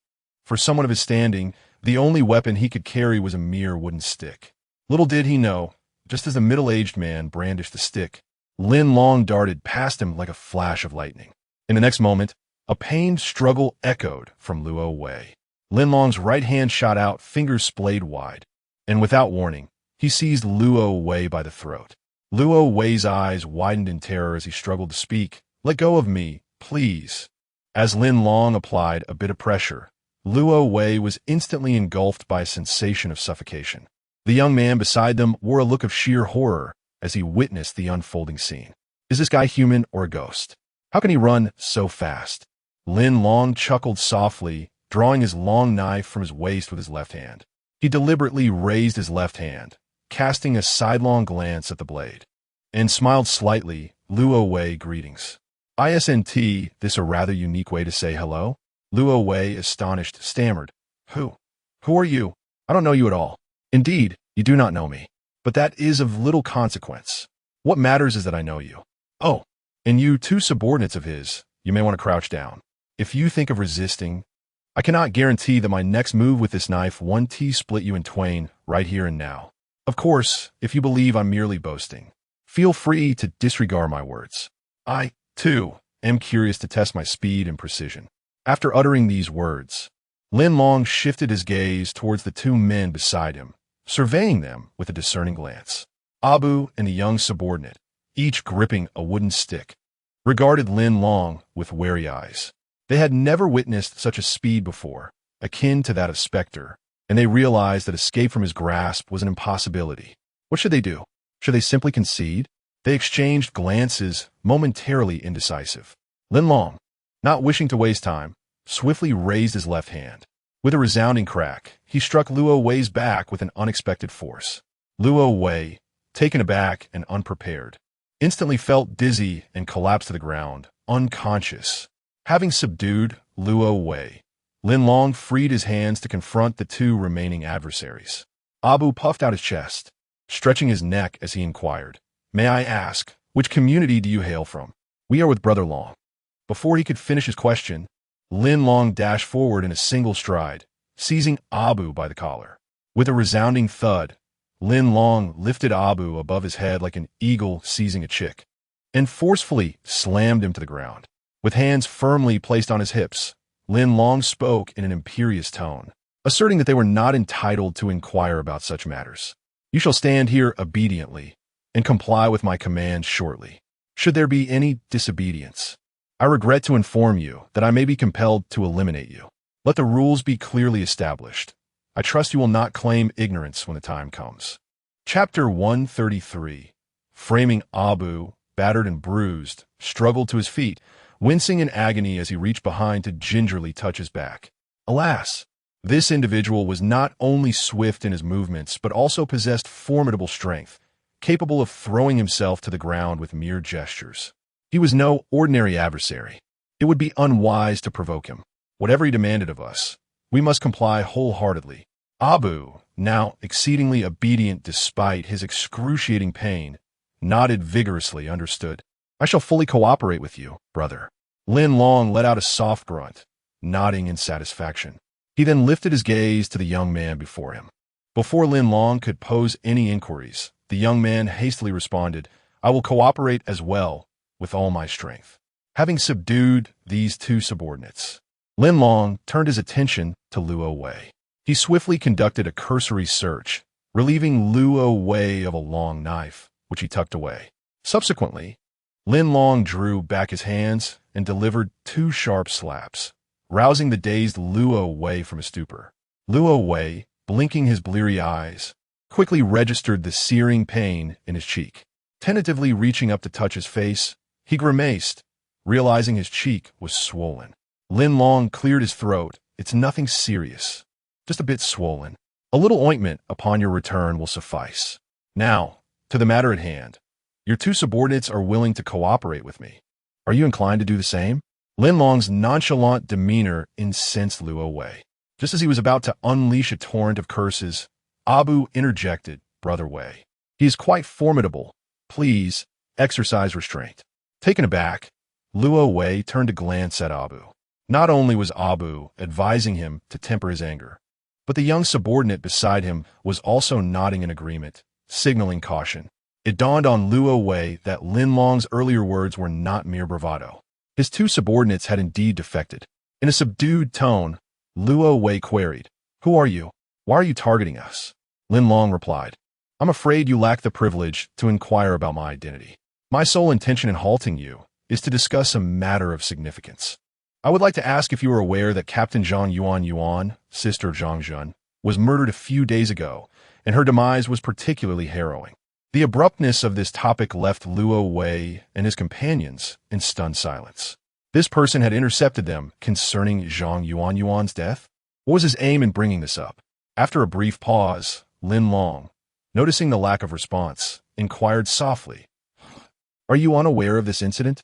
for someone of his standing, the only weapon he could carry was a mere wooden stick. Little did he know, just as the middle-aged man brandished the stick, Lin Long darted past him like a flash of lightning. In the next moment, a pained struggle echoed from Luo Wei. Lin Long's right hand shot out, fingers splayed wide, and without warning, he seized Luo Wei by the throat. Luo Wei's eyes widened in terror as he struggled to speak. "Let go of me, please." As Lin Long applied a bit of pressure, Luo Wei was instantly engulfed by a sensation of suffocation. The young man beside them wore a look of sheer horror as he witnessed the unfolding scene. Is this guy human or a ghost? How can he run so fast? Lin Long chuckled softly, drawing his long knife from his waist with his left hand. He deliberately raised his left hand, casting a sidelong glance at the blade, and smiled slightly. "Luo Wei, greetings. Isn't this a rather unique way to say hello?" Luo Wei, astonished, stammered, Who are you? I don't know you at all." "Indeed, you do not know me. But that is of little consequence. What matters is that I know you." "Oh, and you 2 subordinates of his, you may want to crouch down. If you think of resisting, I cannot guarantee that my next move with this knife won't split you in twain right here and now." Of course, if you believe I'm merely boasting, feel free to disregard my words. I, too, am curious to test my speed and precision. After uttering these words, Lin Long shifted his gaze towards the two men beside him, surveying them with a discerning glance. Abu and a young subordinate, each gripping a wooden stick, regarded Lin Long with wary eyes. They had never witnessed such a speed before, akin to that of Spectre, and they realized that escape from his grasp was an impossibility. What should they do? Should they simply concede? They exchanged glances, momentarily indecisive. Lin Long, not wishing to waste time, swiftly raised his left hand. With a resounding crack, he struck Luo Wei's back with an unexpected force. Luo Wei, taken aback and unprepared, instantly felt dizzy and collapsed to the ground, unconscious. Having subdued Luo Wei, Lin Long freed his hands to confront the two remaining adversaries. Abu puffed out his chest, stretching his neck as he inquired, "May I ask, which community do you hail from?" "We are with Brother Long." Before he could finish his question, Lin Long dashed forward in a single stride, seizing Abu by the collar. With a resounding thud, Lin Long lifted Abu above his head like an eagle seizing a chick, and forcefully slammed him to the ground. With hands firmly placed on his hips, Lin Long spoke in an imperious tone, asserting that they were not entitled to inquire about such matters. "You shall stand here obediently and comply with my commands shortly. Should there be any disobedience, I regret to inform you that I may be compelled to eliminate you. Let the rules be clearly established. I trust you will not claim ignorance when the time comes." Chapter 133. Framing Abu, battered and bruised, struggled to his feet, wincing in agony as he reached behind to gingerly touch his back. Alas, this individual was not only swift in his movements, but also possessed formidable strength, capable of throwing himself to the ground with mere gestures. He was no ordinary adversary. It would be unwise to provoke him. Whatever he demanded of us, we must comply wholeheartedly. Abu, now exceedingly obedient despite his excruciating pain, nodded vigorously. "Understood. I shall fully cooperate with you, brother." Lin Long let out a soft grunt, nodding in satisfaction. He then lifted his gaze to the young man before him. Before Lin Long could pose any inquiries, the young man hastily responded, "I will cooperate as well, with all my strength." Having subdued these two subordinates, Lin Long turned his attention to Luo Wei. He swiftly conducted a cursory search, relieving Luo Wei of a long knife, which he tucked away. Subsequently, Lin Long drew back his hands and delivered two sharp slaps, rousing the dazed Luo Wei from his stupor. Luo Wei, blinking his bleary eyes, quickly registered the searing pain in his cheek. Tentatively reaching up to touch his face, he grimaced, realizing his cheek was swollen. Lin Long cleared his throat. "It's nothing serious, just a bit swollen. A little ointment upon your return will suffice. Now, to the matter at hand. Your two subordinates are willing to cooperate with me. Are you inclined to do the same?" Lin Long's nonchalant demeanor incensed Luo Wei. Just as he was about to unleash a torrent of curses, Abu interjected, "Brother Wei, he is quite formidable. Please, exercise restraint." Taken aback, Luo Wei turned to glance at Abu. Not only was Abu advising him to temper his anger, but the young subordinate beside him was also nodding in agreement, signaling caution. It dawned on Luo Wei that Lin Long's earlier words were not mere bravado. His two subordinates had indeed defected. In a subdued tone, Luo Wei queried, "Who are you? Why are you targeting us?" Lin Long replied, "I'm afraid you lack the privilege to inquire about my identity. My sole intention in halting you is to discuss a matter of significance. I would like to ask if you are aware that Captain Zhang Yuan, sister Zhang Jun, was murdered a few days ago, and her demise was particularly harrowing." The abruptness of this topic left Luo Wei and his companions in stunned silence. This person had intercepted them concerning Zhang Yuan's death? What was his aim in bringing this up? After a brief pause, Lin Long, noticing the lack of response, inquired softly, "Are you unaware of this incident?"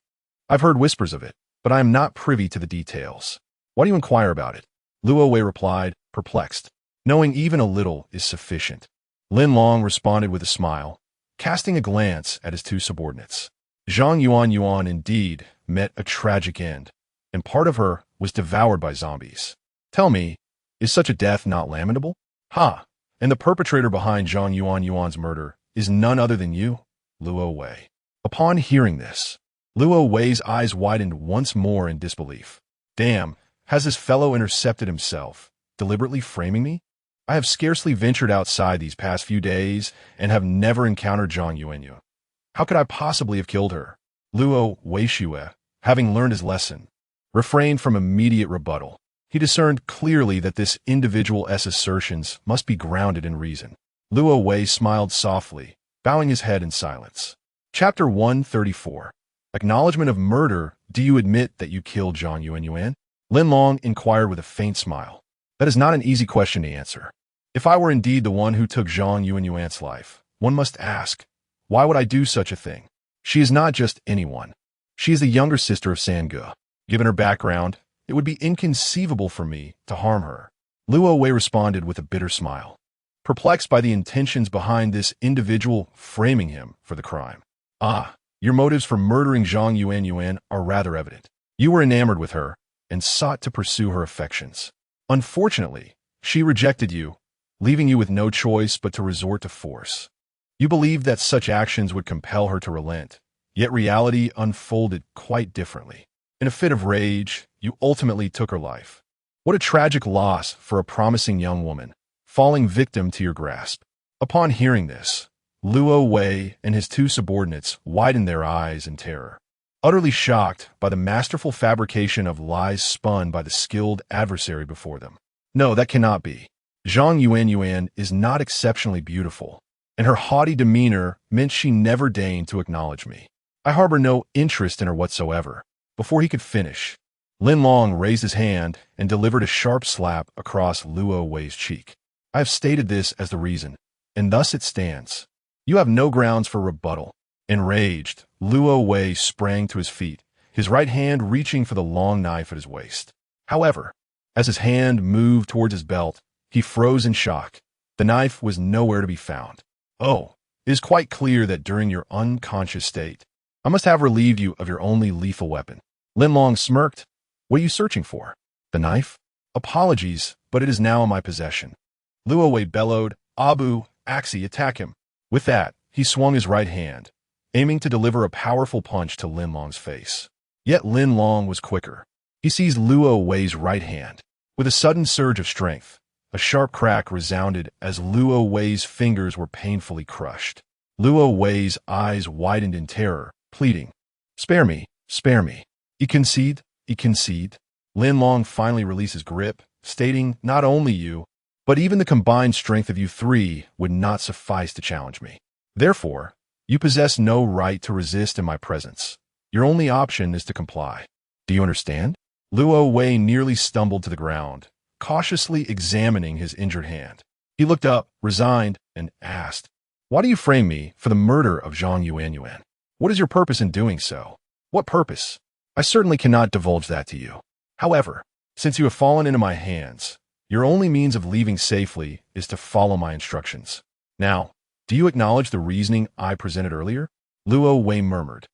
"I've heard whispers of it, but I am not privy to the details." "Why do you inquire about it?" Luo Wei replied, perplexed. "Knowing even a little is sufficient." Lin Long responded with a smile, casting a glance at his two subordinates. Zhang Yuan indeed met a tragic end, and part of her was devoured by zombies. "Tell me, is such a death not lamentable?" "Ha! And the perpetrator behind Zhang Yuan's murder is none other than you, Luo Wei. Upon hearing this, Luo Wei's eyes widened once more in disbelief. Damn, has this fellow intercepted himself, deliberately framing me? I have scarcely ventured outside these past few days and have never encountered Zhang Yuanyu. How could I possibly have killed her? Luo Weishue, having learned his lesson, refrained from immediate rebuttal. He discerned clearly that this individual's assertions must be grounded in reason. Luo Wei smiled softly, bowing his head in silence. Chapter 134. Acknowledgement of murder. Do you admit that you killed Zhang Yuan? Lin Long inquired with a faint smile. That is not an easy question to answer. If I were indeed the one who took Zhang Yuan's life, one must ask, why would I do such a thing? She is not just anyone. She is the younger sister of Sange. Given her background, it would be inconceivable for me to harm her. Luo Wei responded with a bitter smile, perplexed by the intentions behind this individual framing him for the crime. Ah, your motives for murdering Zhang Yuan are rather evident. You were enamored with her and sought to pursue her affections. Unfortunately, she rejected you, leaving you with no choice but to resort to force. You believed that such actions would compel her to relent, yet reality unfolded quite differently. In a fit of rage, you ultimately took her life. What a tragic loss for a promising young woman, falling victim to your grasp. Upon hearing this, Luo Wei and his two subordinates widened their eyes in terror, utterly shocked by the masterful fabrication of lies spun by the skilled adversary before them. No, that cannot be. Zhang Yuan is not exceptionally beautiful, and her haughty demeanor meant she never deigned to acknowledge me. I harbor no interest in her whatsoever. Before he could finish, Lin Long raised his hand and delivered a sharp slap across Luo Wei's cheek. I have stated this as the reason, and thus it stands. You have no grounds for rebuttal. Enraged, Luo Wei sprang to his feet, his right hand reaching for the long knife at his waist. However, as his hand moved towards his belt, he froze in shock. The knife was nowhere to be found. Oh, it is quite clear that during your unconscious state, I must have relieved you of your only lethal weapon. Lin Long smirked. What are you searching for? The knife? Apologies, but it is now in my possession. Luo Wei bellowed, Abu, Axi, attack him. With that, he swung his right hand, aiming to deliver a powerful punch to Lin Long's face. Yet Lin Long was quicker. He seized Luo Wei's right hand. With a sudden surge of strength, a sharp crack resounded as Luo Wei's fingers were painfully crushed. Luo Wei's eyes widened in terror, pleading, Spare me, spare me. You concede? You concede? Lin Long finally released his grip, stating, Not only you, but even the combined strength of you three would not suffice to challenge me. Therefore, you possess no right to resist in my presence. Your only option is to comply. Do you understand? Luo Wei nearly stumbled to the ground, cautiously examining his injured hand. He looked up, resigned, and asked, Why do you frame me for the murder of Zhang Yuan? What is your purpose in doing so? What purpose? I certainly cannot divulge that to you. However, since you have fallen into my hands, your only means of leaving safely is to follow my instructions. Now, do you acknowledge the reasoning I presented earlier? Luo Wei murmured,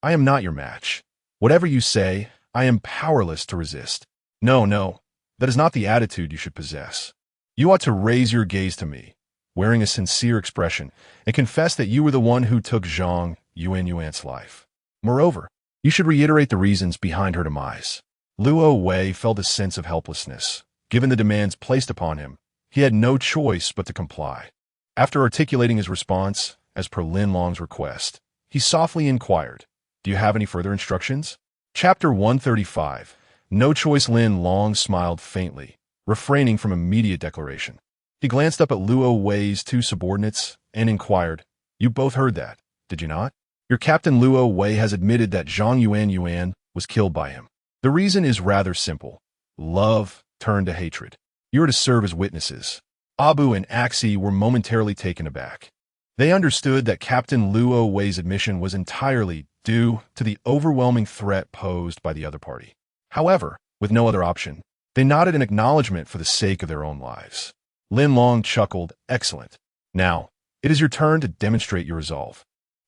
I am not your match. Whatever you say, I am powerless to resist. No, that is not the attitude you should possess. You ought to raise your gaze to me, wearing a sincere expression, and confess that you were the one who took Zhang Yuan's life. Moreover, you should reiterate the reasons behind her demise. Luo Wei felt a sense of helplessness. Given the demands placed upon him, he had no choice but to comply. After articulating his response, as per Lin Long's request, he softly inquired, Do you have any further instructions? Chapter 135. No choice. Lin Long smiled faintly, refraining from immediate declaration. He glanced up at Luo Wei's two subordinates and inquired, You both heard that, did you not? Your captain Luo Wei has admitted that Zhang Yuan was killed by him. The reason is rather simple. Love turned to hatred. You are to serve as witnesses. Abu and Axi were momentarily taken aback. They understood that Captain Luo Wei's admission was entirely due to the overwhelming threat posed by the other party. However, with no other option, they nodded in acknowledgement for the sake of their own lives. Lin Long chuckled, Excellent. Now, it is your turn to demonstrate your resolve.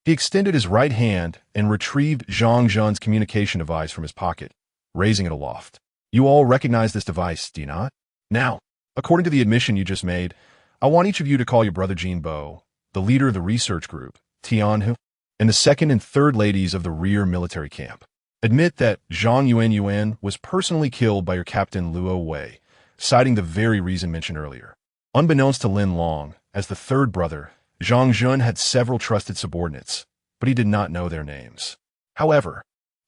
He extended his right hand and retrieved Zhang Zhan's communication device from his pocket, raising it aloft. You all recognize this device, do you not? Now, according to the admission you just made, I want each of you to call your brother Jinbo, the leader of the research group, Tianhu, and the second and third ladies of the rear military camp. Admit that Zhang Yuan was personally killed by your captain Luo Wei, citing the very reason mentioned earlier. Unbeknownst to Lin Long, as the third brother, Zhang Jun had several trusted subordinates, but he did not know their names. However,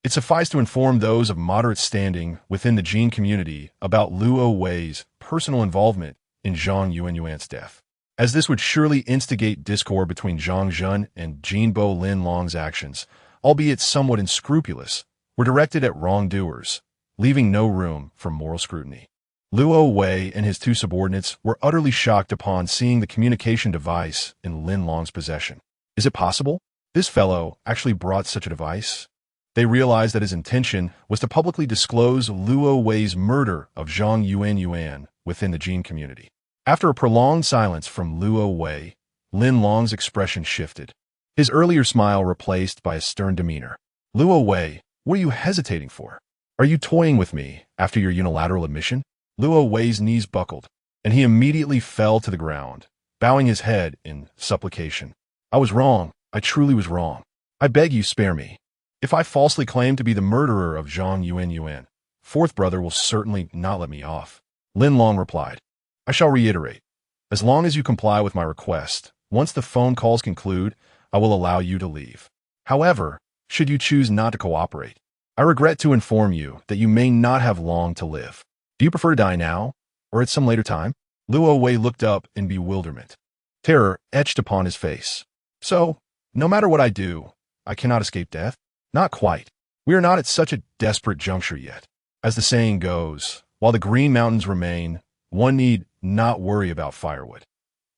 it sufficed to inform those of moderate standing within the Jin community about Luo Wei's personal involvement in Zhang Yuan's death, as this would surely instigate discord between Zhang Jun and Jinbo Lin Long's actions, albeit somewhat unscrupulous, were directed at wrongdoers, leaving no room for moral scrutiny. Luo Wei and his two subordinates were utterly shocked upon seeing the communication device in Lin Long's possession. Is it possible? This fellow actually brought such a device? They realized that his intention was to publicly disclose Luo Wei's murder of Zhang Yuan within the Jin community. After a prolonged silence from Luo Wei, Lin Long's expression shifted, his earlier smile replaced by a stern demeanor. Luo Wei, what are you hesitating for? Are you toying with me after your unilateral admission? Luo Wei's knees buckled, and he immediately fell to the ground, bowing his head in supplication. I was wrong. I truly was wrong. I beg you spare me. If I falsely claim to be the murderer of Zhang Yuan, fourth brother will certainly not let me off. Lin Long replied, I shall reiterate. As long as you comply with my request, once the phone calls conclude, I will allow you to leave. However, should you choose not to cooperate, I regret to inform you that you may not have long to live. Do you prefer to die now, or at some later time? Luo Wei looked up in bewilderment. Terror etched upon his face. So, no matter what I do, I cannot escape death? Not quite. We are not at such a desperate juncture yet. As the saying goes, while the Green Mountains remain, one need not worry about firewood.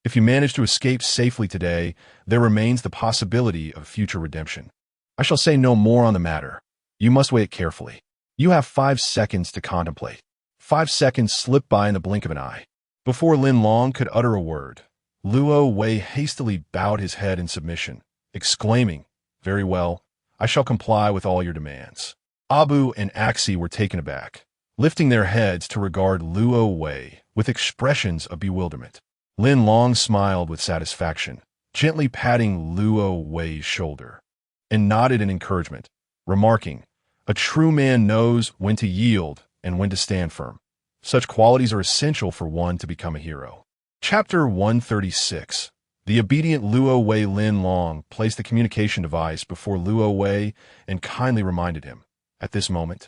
If you manage to escape safely today, there remains the possibility of future redemption. I shall say no more on the matter. You must weigh it carefully. You have 5 seconds to contemplate. 5 seconds slipped by in the blink of an eye. Before Lin Long could utter a word, Luo Wei hastily bowed his head in submission, exclaiming, Very well, I shall comply with all your demands. Abu and Axi were taken aback, lifting their heads to regard Luo Wei with expressions of bewilderment. Lin Long smiled with satisfaction, gently patting Luo Wei's shoulder, and nodded in encouragement, remarking, A true man knows when to yield and when to stand firm. Such qualities are essential for one to become a hero. Chapter 136. The obedient Luo Wei. Lin Long placed the communication device before Luo Wei and kindly reminded him, at this moment,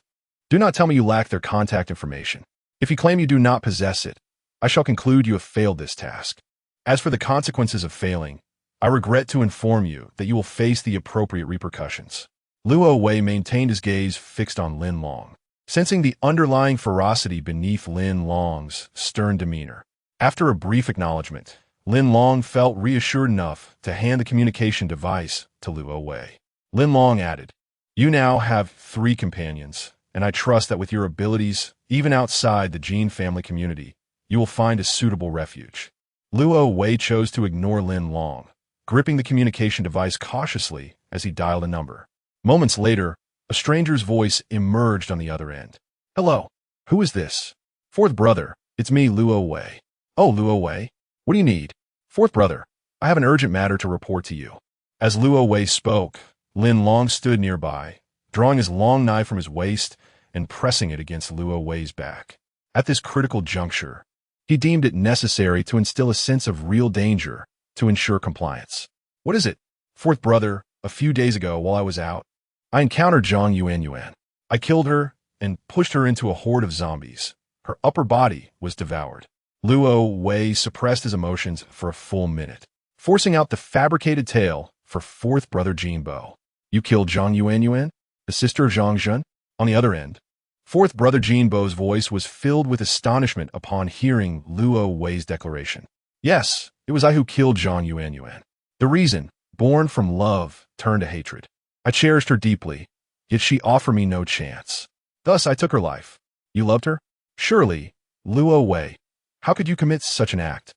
do not tell me you lack their contact information. If you claim you do not possess it, I shall conclude you have failed this task. As for the consequences of failing, I regret to inform you that you will face the appropriate repercussions. Luo Wei maintained his gaze fixed on Lin Long, sensing the underlying ferocity beneath Lin Long's stern demeanor. After a brief acknowledgement, Lin Long felt reassured enough to hand the communication device to Luo Wei. Lin Long added, You now have 3 companions, and I trust that with your abilities, even outside the Jin family community, you will find a suitable refuge. Luo Wei chose to ignore Lin Long, gripping the communication device cautiously as he dialed a number. Moments later, a stranger's voice emerged on the other end. Hello, who is this? Fourth brother, it's me, Luo Wei. Oh, Luo Wei, what do you need? Fourth brother, I have an urgent matter to report to you. As Luo Wei spoke, Lin Long stood nearby, drawing his long knife from his waist and pressing it against Luo Wei's back. At this critical juncture, he deemed it necessary to instill a sense of real danger to ensure compliance. What is it? Fourth brother, a few days ago while I was out, I encountered Zhang Yuan. I killed her and pushed her into a horde of zombies. Her upper body was devoured. Luo Wei suppressed his emotions for a full minute, forcing out the fabricated tale for fourth brother Jinbo. You killed Zhang Yuan, the sister of Zhang Jun? On the other end, fourth brother Jinbo's voice was filled with astonishment upon hearing Luo Wei's declaration. Yes, it was I who killed Zhang Yuan. The reason, born from love, turned to hatred. I cherished her deeply, yet she offered me no chance. Thus I took her life. You loved her? Surely, Luo Wei. How could you commit such an act?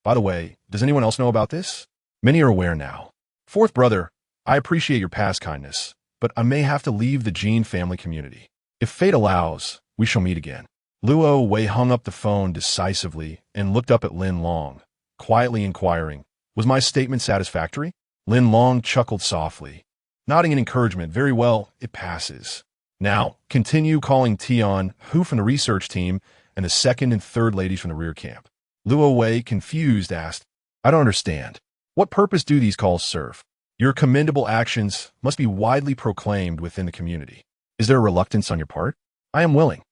By the way, does anyone else know about this? Many are aware now. Fourth brother, I appreciate your past kindness, but I may have to leave the Jin family community. If fate allows, we shall meet again. Luo Wei hung up the phone decisively and looked up at Lin Long, quietly inquiring, "Was my statement satisfactory?" Lin Long chuckled softly, nodding in encouragement. "Very well, it passes. Now, continue calling Tian Hu from the research team and the second and third ladies from the rear camp." Luo Wei, confused, asked, "I don't understand. What purpose do these calls serve? Your commendable actions must be widely proclaimed within the community. Is there a reluctance on your part? I am willing.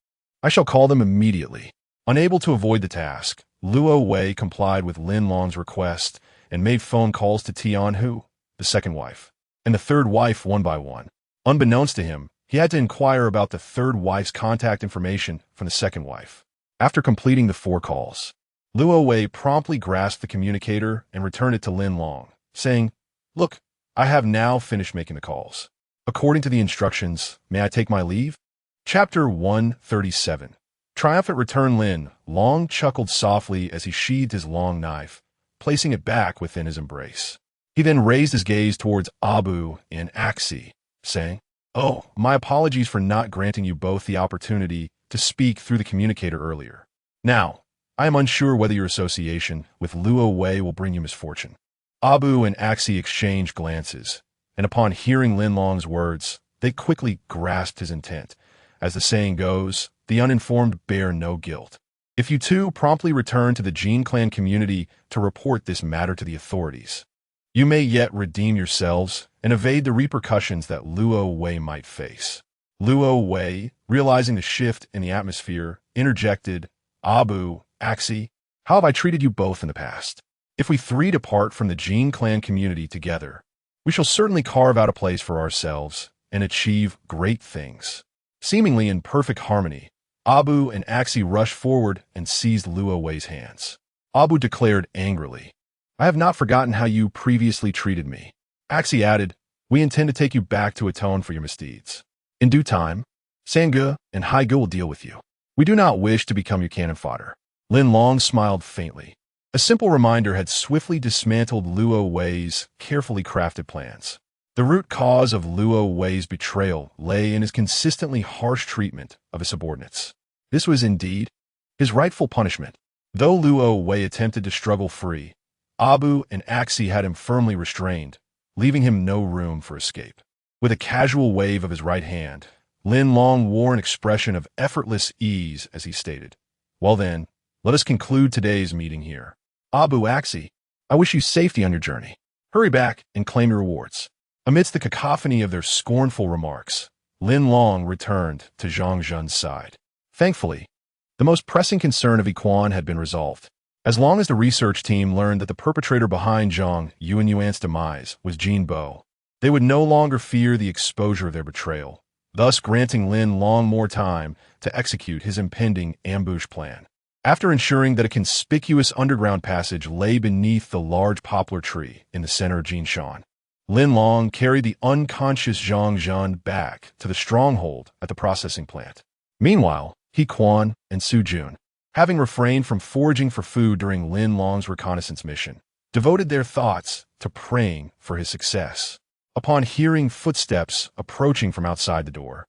I shall call them immediately." Unable to avoid the task, Luo Wei complied with Lin Long's request and made phone calls to Tian Hu, the second wife, and the third wife one by one. Unbeknownst to him, he had to inquire about the third wife's contact information from the second wife. After completing the 4 calls, Luo Wei promptly grasped the communicator and returned it to Lin Long, saying, "Look, I have now finished making the calls. According to the instructions, may I take my leave?" Chapter 137. Triumphant return. Lin Long chuckled softly as he sheathed his long knife, placing it back within his embrace. He then raised his gaze towards Abu and Axi, saying, "Oh, my apologies for not granting you both the opportunity to speak through the communicator earlier. Now, I am unsure whether your association with Luo Wei will bring you misfortune." Abu and Axi exchanged glances, and upon hearing Lin Long's words, they quickly grasped his intent. As the saying goes, the uninformed bear no guilt. If you two promptly return to the Jin clan community to report this matter to the authorities, you may yet redeem yourselves and evade the repercussions that Luo Wei might face. Luo Wei, realizing the shift in the atmosphere, interjected, "Abu, Axi, how have I treated you both in the past? If we 3 depart from the Jin clan community together, we shall certainly carve out a place for ourselves and achieve great things." Seemingly in perfect harmony, Abu and Axi rushed forward and seized Luo Wei's hands. Abu declared angrily, "I have not forgotten how you previously treated me." Axi added, "We intend to take you back to atone for your misdeeds. In due time, Sangge and Haige will deal with you. We do not wish to become your cannon fodder." Lin Long smiled faintly. A simple reminder had swiftly dismantled Luo Wei's carefully crafted plans. The root cause of Luo Wei's betrayal lay in his consistently harsh treatment of his subordinates. This was indeed his rightful punishment. Though Luo Wei attempted to struggle free, Abu and Axi had him firmly restrained, leaving him no room for escape. With a casual wave of his right hand, Lin Long wore an expression of effortless ease as he stated, "Well then, let us conclude today's meeting here. Abu, Axi, I wish you safety on your journey. Hurry back and claim your rewards." Amidst the cacophony of their scornful remarks, Lin Long returned to Zhang Zhun's side. Thankfully, the most pressing concern of Yiquan had been resolved. As long as the research team learned that the perpetrator behind Zhang Yuanyuan's demise was Jin Bo, they would no longer fear the exposure of their betrayal, thus granting Lin Long more time to execute his impending ambush plan. After ensuring that a conspicuous underground passage lay beneath the large poplar tree in the center of Jinshan, Lin Long carried the unconscious Zhang Zhun back to the stronghold at the processing plant. Meanwhile, Yiquan and Su Jun, having refrained from foraging for food during Lin Long's reconnaissance mission, devoted their thoughts to praying for his success. Upon hearing footsteps approaching from outside the door,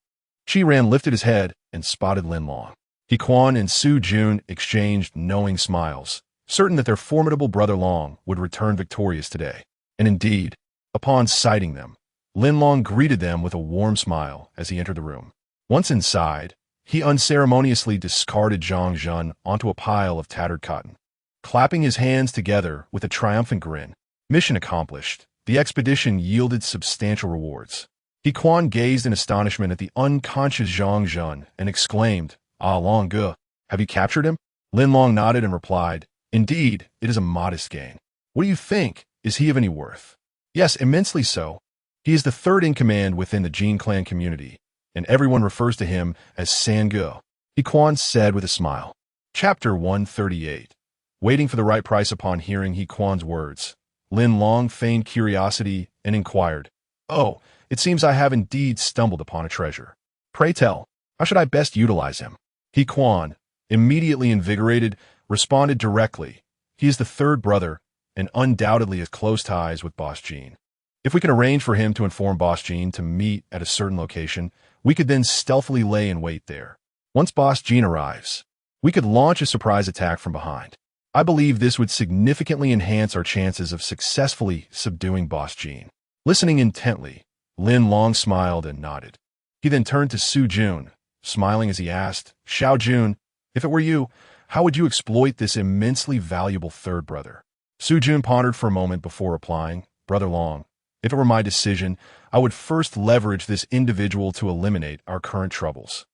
Qiran lifted his head and spotted Lin Long. Yiquan and Su Jun exchanged knowing smiles, certain that their formidable brother Long would return victorious today. And indeed, upon sighting them, Lin Long greeted them with a warm smile as he entered the room. Once inside, he unceremoniously discarded Zhang Zhun onto a pile of tattered cotton. Clapping his hands together with a triumphant grin, mission accomplished, the expedition yielded substantial rewards. Yiquan gazed in astonishment at the unconscious Zhang Zhun and exclaimed, "Ah, Long Ge, have you captured him?" Lin Long nodded and replied, "Indeed, it is a modest gain. What do you think? Is he of any worth?" "Yes, immensely so. He is the third in command within the Jin clan community, and everyone refers to him as Sangge," Yiquan said with a smile. Chapter 138. Waiting for the right price. Upon hearing Yiquan's words, Lin Long feigned curiosity and inquired, "Oh, it seems I have indeed stumbled upon a treasure. Pray tell, how should I best utilize him?" Yiquan, immediately invigorated, responded directly, "He is the third brother and undoubtedly has close ties with Boss Jin. If we can arrange for him to inform Boss Jin to meet at a certain location, we could then stealthily lay in wait there. Once Boss Jin arrives, we could launch a surprise attack from behind. I believe this would significantly enhance our chances of successfully subduing Boss Jean. Listening intently, Lin Long smiled and nodded. He then turned to Su Jun, smiling as he asked, Xiao Jun, if it were you, how would you exploit this immensely valuable third brother? Su Jun pondered for a moment before replying, Brother Long, if it were my decision, I would first leverage this individual to eliminate our current troubles.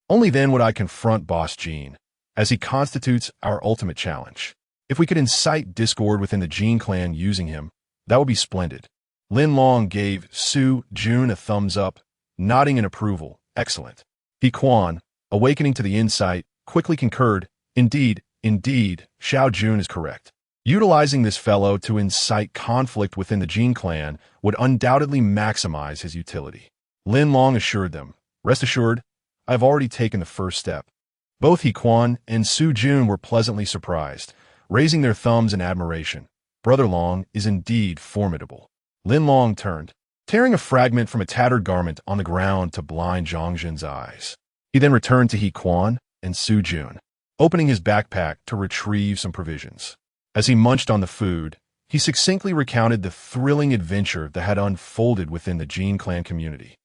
Only then would I confront Boss Jean, as he constitutes our ultimate challenge. If we could incite discord within the Jean clan using him, that would be splendid. Lin Long gave Su Jun a thumbs up, nodding in approval. Excellent. He Quan, awakening to the insight, quickly concurred, Indeed, Xiao Jun is correct. Utilizing this fellow to incite conflict within the Jean clan would undoubtedly maximize his utility. Lin Long assured them, Rest assured, I have already taken the first step. Both He Quan and Su Jun were pleasantly surprised, raising their thumbs in admiration. Brother Long is indeed formidable. Lin Long turned, tearing a fragment from a tattered garment on the ground to blind Zhang Zhen's eyes. He then returned to He Quan and Su Jun, opening his backpack to retrieve some provisions. As he munched on the food, he succinctly recounted the thrilling adventure that had unfolded within the Jean clan community.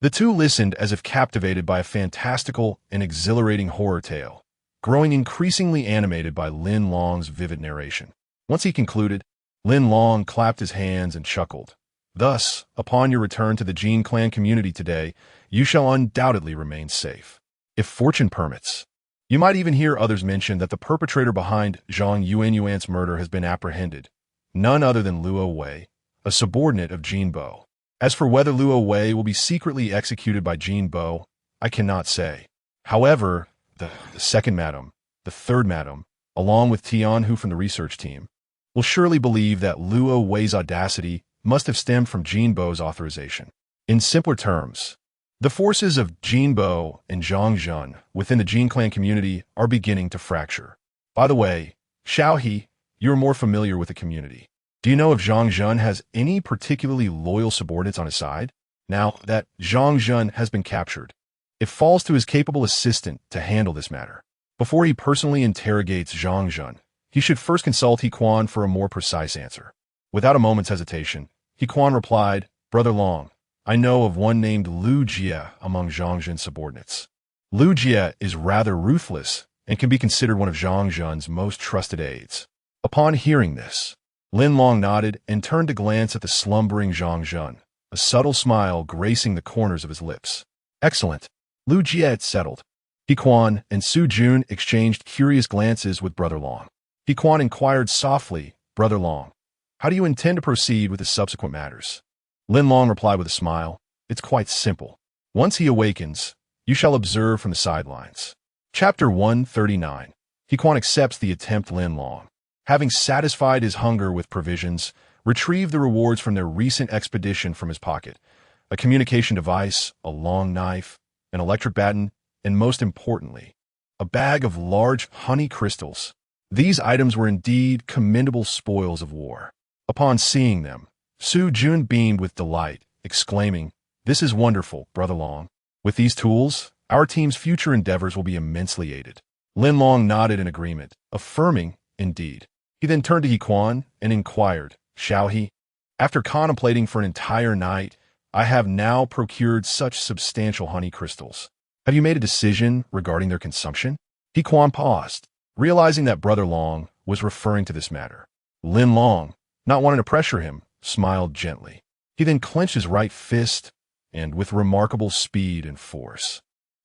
The two listened as if captivated by a fantastical and exhilarating horror tale, growing increasingly animated by Lin Long's vivid narration. Once he concluded, Lin Long clapped his hands and chuckled. Thus, upon your return to the Jean clan community today, you shall undoubtedly remain safe. If fortune permits. You might even hear others mention that the perpetrator behind Zhang Yuan's murder has been apprehended, none other than Luo Wei, a subordinate of Jin Bo. As for whether Luo Wei will be secretly executed by Jin Bo, I cannot say. However, the second madam, the third madam, along with Tian Hu from the research team, will surely believe that Luo Wei's audacity must have stemmed from Jin Bo's authorization. In simpler terms, the forces of Jin Bo and Zhang Zhen within the Jin clan community are beginning to fracture. By the way, Xiao He, you are more familiar with the community. Do you know if Zhang Zhen has any particularly loyal subordinates on his side? Now that Zhang Zhen has been captured, it falls to his capable assistant to handle this matter. Before he personally interrogates Zhang Zhen, he should first consult He Quan for a more precise answer. Without a moment's hesitation, He Quan replied, Brother Long, I know of one named Lu Jie among Zhang Zhen's subordinates. Lu Jie is rather ruthless and can be considered one of Zhang Zhen's most trusted aides. Upon hearing this, Lin Long nodded and turned to glance at the slumbering Zhang Zhen, a subtle smile gracing the corners of his lips. Excellent. Lu Jie had settled. He Quan and Su Jun exchanged curious glances with Brother Long. He Quan inquired softly, Brother Long, how do you intend to proceed with the subsequent matters? Lin Long replied with a smile, It's quite simple. Once he awakens, you shall observe from the sidelines. Chapter 139. He Quan accepts the attempt. Lin Long, having satisfied his hunger with provisions, retrieved the rewards from their recent expedition from his pocket, a communication device, a long knife, an electric baton, and most importantly, a bag of large honey crystals. These items were indeed commendable spoils of war. Upon seeing them, Su Jun beamed with delight, exclaiming, This is wonderful, Brother Long. With these tools, our team's future endeavors will be immensely aided. Lin Long nodded in agreement, affirming, Indeed. He then turned to He Quan and inquired, Xiao He, after contemplating for an entire night, I have now procured such substantial honey crystals. Have you made a decision regarding their consumption? He Quan paused, realizing that Brother Long was referring to this matter. Lin Long, not wanting to pressure him, smiled gently. He then clenched his right fist and, with remarkable speed and force,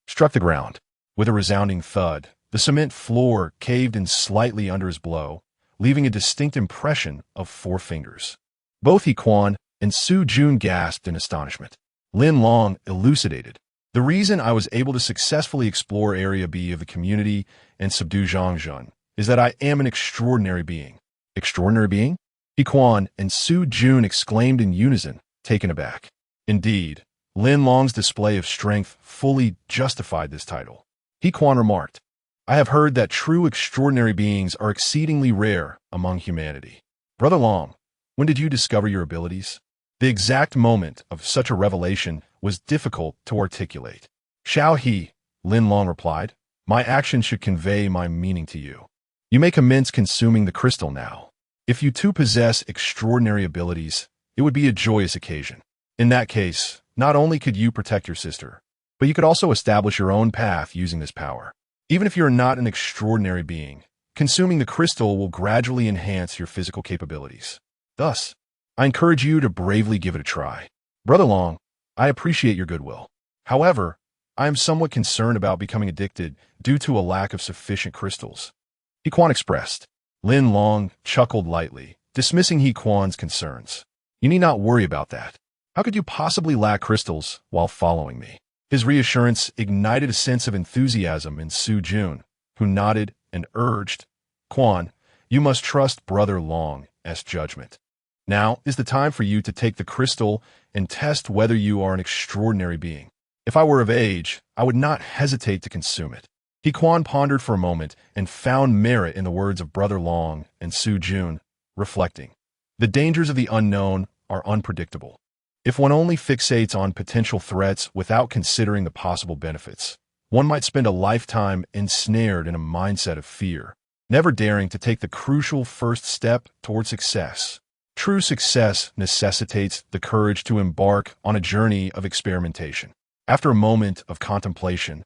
struck the ground. With a resounding thud, the cement floor caved in slightly under his blow, leaving a distinct impression of 4 fingers. Both He Quan and Su Jun gasped in astonishment. Lin Long elucidated, The reason I was able to successfully explore Area B of the community and subdue Zhang Zhen is that I am an extraordinary being. Extraordinary being? He Quan and Su Jun exclaimed in unison, taken aback. Indeed, Lin Long's display of strength fully justified this title. He Quan remarked, I have heard that true extraordinary beings are exceedingly rare among humanity. Brother Long, when did you discover your abilities? The exact moment of such a revelation was difficult to articulate. Xiao He, Lin Long replied, My actions should convey my meaning to you. You may commence consuming the crystal now. If you two possess extraordinary abilities, it would be a joyous occasion. In that case, not only could you protect your sister, but you could also establish your own path using this power. Even if you are not an extraordinary being, consuming the crystal will gradually enhance your physical capabilities. Thus, I encourage you to bravely give it a try. Brother Long, I appreciate your goodwill. However, I am somewhat concerned about becoming addicted due to a lack of sufficient crystals. He Quan expressed. Lin Long chuckled lightly, dismissing He Quan's concerns. You need not worry about that. How could you possibly lack crystals while following me? His reassurance ignited a sense of enthusiasm in Su Jun, who nodded and urged, Quan, you must trust Brother Long's judgment. Now is the time for you to take the crystal and test whether you are an extraordinary being. If I were of age, I would not hesitate to consume it. He Quan pondered for a moment and found merit in the words of Brother Long and Su Jun, reflecting. The dangers of the unknown are unpredictable. If one only fixates on potential threats without considering the possible benefits, one might spend a lifetime ensnared in a mindset of fear, never daring to take the crucial first step toward success. True success necessitates the courage to embark on a journey of experimentation. After a moment of contemplation,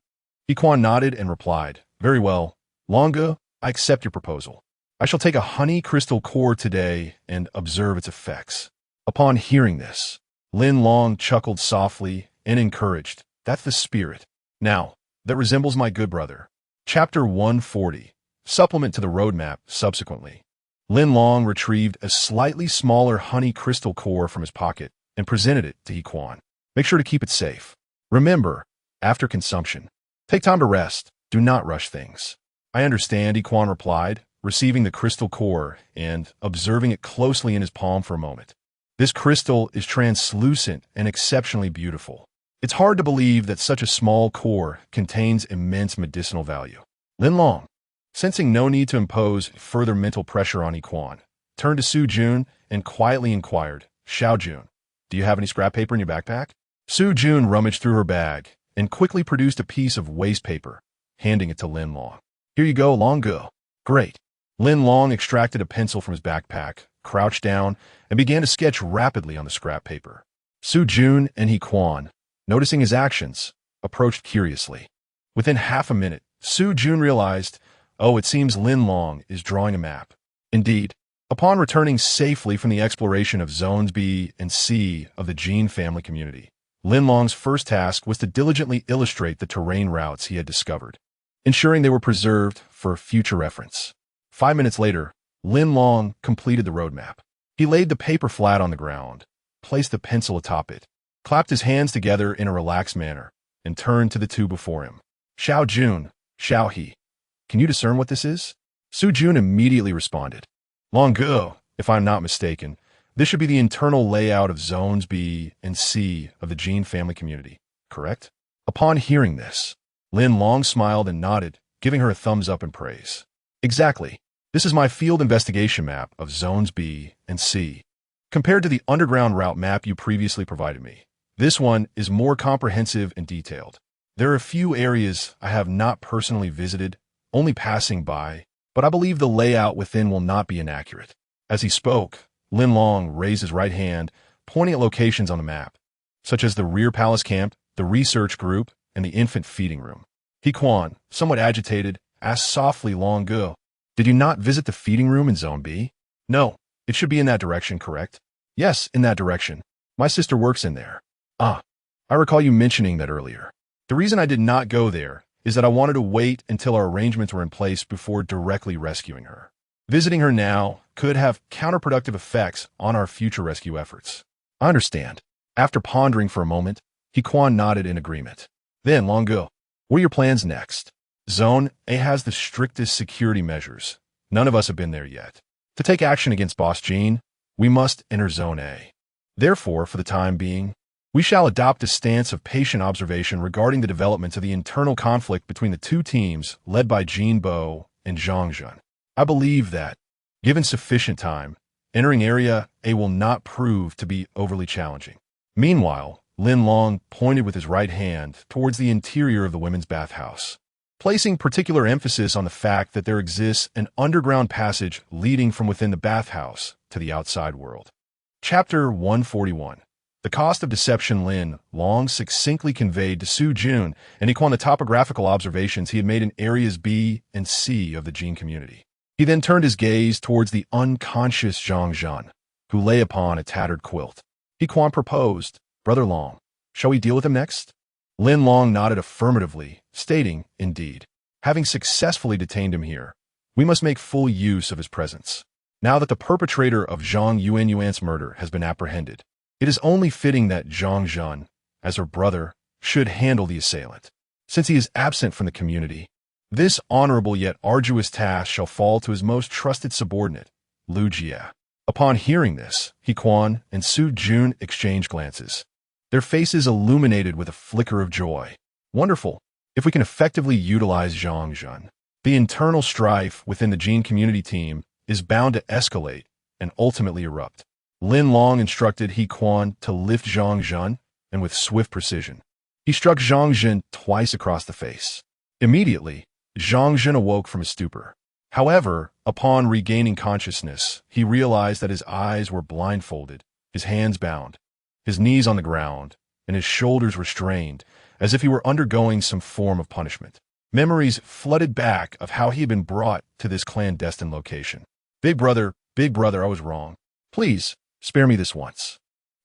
He Quan nodded and replied, Very well, Longa, I accept your proposal. I shall take a honey crystal core today and observe its effects. Upon hearing this, Lin Long chuckled softly and encouraged, That's the spirit. Now, that resembles my good brother. Chapter 140, Supplement to the Roadmap, subsequently. Lin Long retrieved a slightly smaller honey crystal core from his pocket and presented it to He Quan. Make sure to keep it safe. Remember, after consumption, take time to rest. Do not rush things. I understand, He Quan replied, receiving the crystal core and observing it closely in his palm for a moment. This crystal is translucent and exceptionally beautiful. It's hard to believe that such a small core contains immense medicinal value. Lin Long, sensing no need to impose further mental pressure on He Quan, turned to Su Jun and quietly inquired, Xiao Jun, do you have any scrap paper in your backpack? Su Jun rummaged through her bag and quickly produced a piece of waste paper, handing it to Lin Long. Here you go, Longo. Great. Lin Long extracted a pencil from his backpack, crouched down, and began to sketch rapidly on the scrap paper. Su Jun and He Quan, noticing his actions, approached curiously. Within half a minute, Su Jun realized, it seems Lin Long is drawing a map. Indeed, upon returning safely from the exploration of Zones B and C of the Gene family community, Lin Long's first task was to diligently illustrate the terrain routes he had discovered, ensuring they were preserved for future reference. 5 minutes later, Lin Long completed the roadmap. He laid the paper flat on the ground, placed the pencil atop it, clapped his hands together in a relaxed manner, and turned to the two before him. Xiao Jun, Xiao He, can you discern what this is? Su Jun immediately responded. Longo, if I'm not mistaken, this should be the internal layout of Zones B and C of the Gene family community, correct? Upon hearing this, Lin Long smiled and nodded, giving her a thumbs up in praise. Exactly. This is my field investigation map of Zones B and C. Compared to the underground route map you previously provided me, this one is more comprehensive and detailed. There are a few areas I have not personally visited, only passing by, but I believe the layout within will not be inaccurate. As he spoke, Lin Long raised his right hand, pointing at locations on the map, such as the rear palace camp, the research group, and the infant feeding room. He Quan, somewhat agitated, asked softly Longo, Did you not visit the feeding room in Zone B? No, it should be in that direction, correct? Yes, in that direction. My sister works in there. I recall you mentioning that earlier. The reason I did not go there is that I wanted to wait until our arrangements were in place before directly rescuing her. Visiting her now could have counterproductive effects on our future rescue efforts. I understand. After pondering for a moment, He Quan nodded in agreement. Then, Longo, what are your plans next? Zone A has the strictest security measures. None of us have been there yet. To take action against Boss Gene, we must enter Zone A. Therefore, for the time being, we shall adopt a stance of patient observation regarding the developments of the internal conflict between the two teams led by Jin Bo and Zhang Jun. I believe that, given sufficient time, entering Area A will not prove to be overly challenging. Meanwhile, Lin Long pointed with his right hand towards the interior of the women's bathhouse. placing particular emphasis on the fact that there exists an underground passage leading from within the bathhouse to the outside world. Chapter 141. The cost of deception. Lin Long succinctly conveyed to Su Jun and Iquan the topographical observations he had made in areas B and C of the Jin community. He then turned his gaze towards the unconscious Zhang Zhan, who lay upon a tattered quilt. Iquan proposed, "Brother Long, shall we deal with him next?" Lin Long nodded affirmatively, stating, "Indeed, having successfully detained him here, we must make full use of his presence. Now that the perpetrator of Zhang Yuanyuan's murder has been apprehended, it is only fitting that Zhang Zhan, as her brother, should handle the assailant. Since he is absent from the community, this honorable yet arduous task shall fall to his most trusted subordinate, Lu Jie." Upon hearing this, Iquan and Su Jun exchanged glances, their faces illuminated with a flicker of joy. Wonderful. If we can effectively utilize Zhang Zhan, the internal strife within the Jin community team is bound to escalate and ultimately erupt. Lin Long instructed Iquan to lift Zhang Zhan, and with swift precision, he struck Zhang Zhan twice across the face. Immediately, Zhang Zhan awoke from his stupor. However, upon regaining consciousness, he realized that his eyes were blindfolded, his hands bound, his knees on the ground, and his shoulders restrained, as if he were undergoing some form of punishment. Memories flooded back of how he had been brought to this clandestine location. Big brother, I was wrong. Please, spare me this once.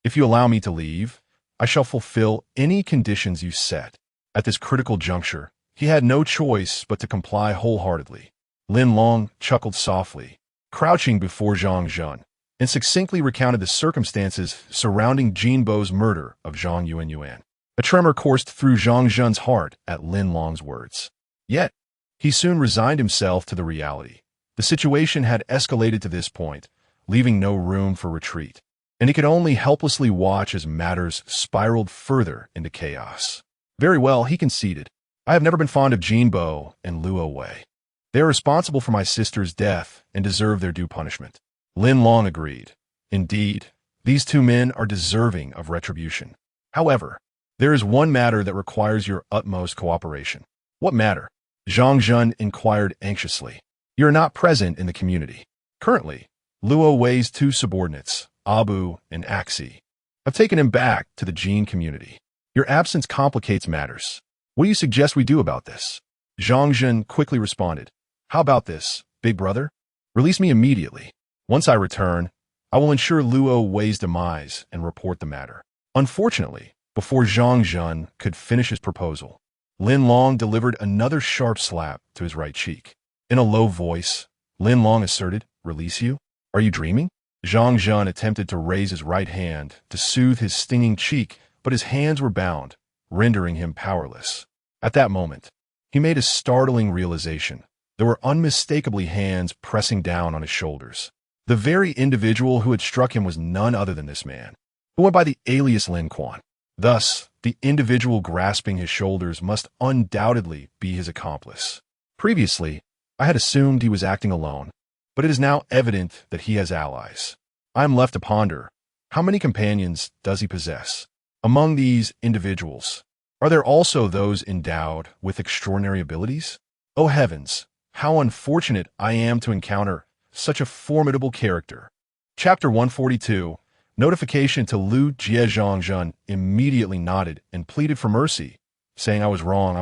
If you allow me to leave, I shall fulfill any conditions you set." At this critical juncture, he had no choice but to comply wholeheartedly. Lin Long chuckled softly, crouching before Zhang Zhan, and succinctly recounted the circumstances surrounding Jinbo's murder of Zhang Yuanyuan. A tremor coursed through Zhang Zhan's heart at Lin Long's words. Yet, he soon resigned himself to the reality. The situation had escalated to this point, leaving no room for retreat, and he could only helplessly watch as matters spiraled further into chaos. Very well, he conceded. I have never been fond of Jinbo and Luo Wei. They are responsible for my sister's death and deserve their due punishment. Lin Long agreed. Indeed, these two men are deserving of retribution. However, there is one matter that requires your utmost cooperation. What matter? Zhang Zhan inquired anxiously. You are not present in the community. Currently, Luo Wei's two subordinates, Abu and Axi, have taken him back to the Jin community. Your absence complicates matters. What do you suggest we do about this? Zhang Zhan quickly responded. How about this, big brother? Release me immediately. Once I return, I will ensure Luo Wei's demise and report the matter. Unfortunately, before Zhang Zhan could finish his proposal, Lin Long delivered another sharp slap to his right cheek. In a low voice, Lin Long asserted, "Release you? Are you dreaming?" Zhang Zhan attempted to raise his right hand to soothe his stinging cheek, but his hands were bound, rendering him powerless. At that moment, he made a startling realization. There were unmistakably hands pressing down on his shoulders. The very individual who had struck him was none other than this man, who went by the alias Lin Quan. Thus, the individual grasping his shoulders must undoubtedly be his accomplice. Previously, I had assumed he was acting alone, but it is now evident that he has allies. I am left to ponder, how many companions does he possess? Among these individuals, are there also those endowed with extraordinary abilities? Oh heavens, how unfortunate I am to encounter such a formidable character. Chapter 142. Notification to Lu Jie. Zhang Zhan immediately nodded and pleaded for mercy, saying, I was wrong.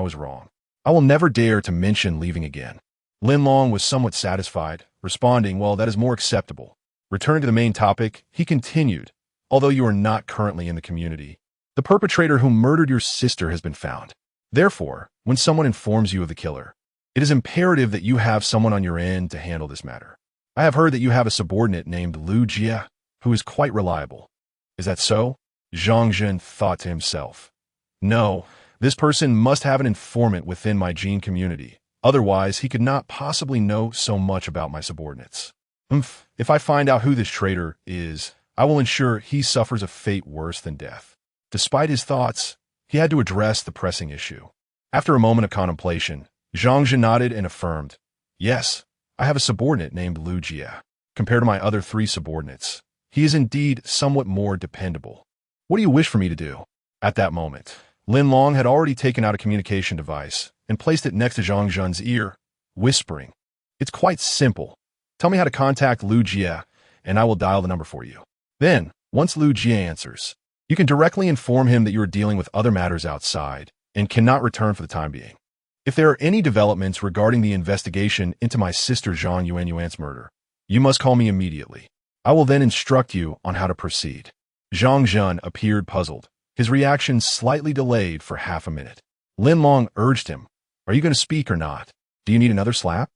I will never dare to mention leaving again. Lin Long was somewhat satisfied, responding, well, that is more acceptable. Returning to the main topic, he continued, although you are not currently in the community, the perpetrator who murdered your sister has been found. Therefore, when someone informs you of the killer, it is imperative that you have someone on your end to handle this matter. I have heard that you have a subordinate named Lu Jie, who is quite reliable. Is that so? Zhang Zhan thought to himself. No, this person must have an informant within my Jin community. Otherwise, he could not possibly know so much about my subordinates. If I find out who this traitor is, I will ensure he suffers a fate worse than death. Despite his thoughts, he had to address the pressing issue. After a moment of contemplation, Zhang Zhan nodded and affirmed, yes, I have a subordinate named Lu Jie. Compared to my other three subordinates, he is indeed somewhat more dependable. What do you wish for me to do? At that moment, Lin Long had already taken out a communication device and placed it next to Zhang Zhen's ear, whispering, "It's quite simple. Tell me how to contact Lu Jie, and I will dial the number for you. Then, once Lu Jie answers, you can directly inform him that you are dealing with other matters outside and cannot return for the time being. If there are any developments regarding the investigation into my sister Zhang Yuanyuan's murder, you must call me immediately. I will then instruct you on how to proceed." Zhang Zhen appeared puzzled, his reaction slightly delayed for half a minute. Lin Long urged him, "Are you going to speak or not? Do you need another slap?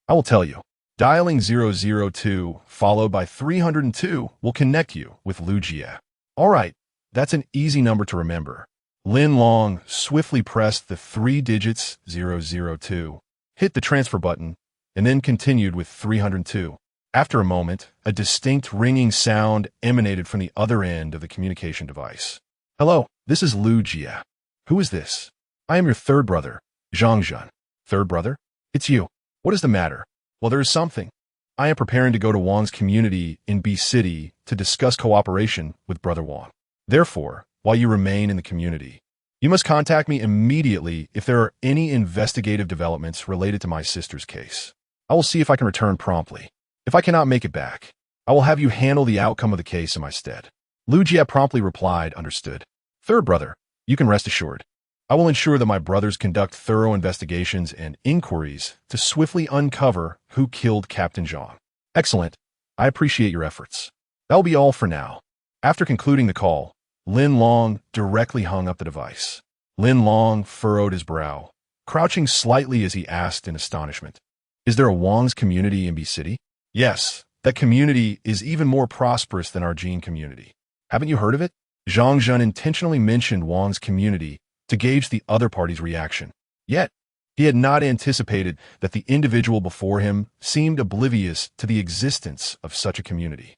I will tell you. Dialing 002 followed by 302 will connect you with Lu Jie." "All right, that's an easy number to remember." Lin Long swiftly pressed the 3 digits 002, hit the transfer button, and then continued with 302. After a moment, a distinct ringing sound emanated from the other end of the communication device. "Hello, this is Lu Jie. Who is this?" "I am your third brother, Zhang Zhen." "Third brother? It's you. What is the matter?" "Well, there is something. I am preparing to go to Wang's community in B City to discuss cooperation with Brother Wang. Therefore, while you remain in the community, you must contact me immediately if there are any investigative developments related to my sister's case. I will see if I can return promptly. If I cannot make it back, I will have you handle the outcome of the case in my stead." Lu Jie promptly replied, "Understood. Third brother, you can rest assured. I will ensure that my brothers conduct thorough investigations and inquiries to swiftly uncover who killed Captain Zhang." "Excellent. I appreciate your efforts. That will be all for now." After concluding the call, Lin Long directly hung up the device. Lin Long furrowed his brow, crouching slightly as he asked in astonishment, "Is there a Wang's community in B City?" "Yes, that community is even more prosperous than our Jin community. Haven't you heard of it?" Zhang Zhen intentionally mentioned Wang's community to gauge the other party's reaction. Yet, he had not anticipated that the individual before him seemed oblivious to the existence of such a community.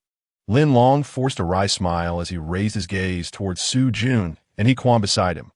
Lin Long forced a wry smile as he raised his gaze towards Su Jun and He Quan beside him.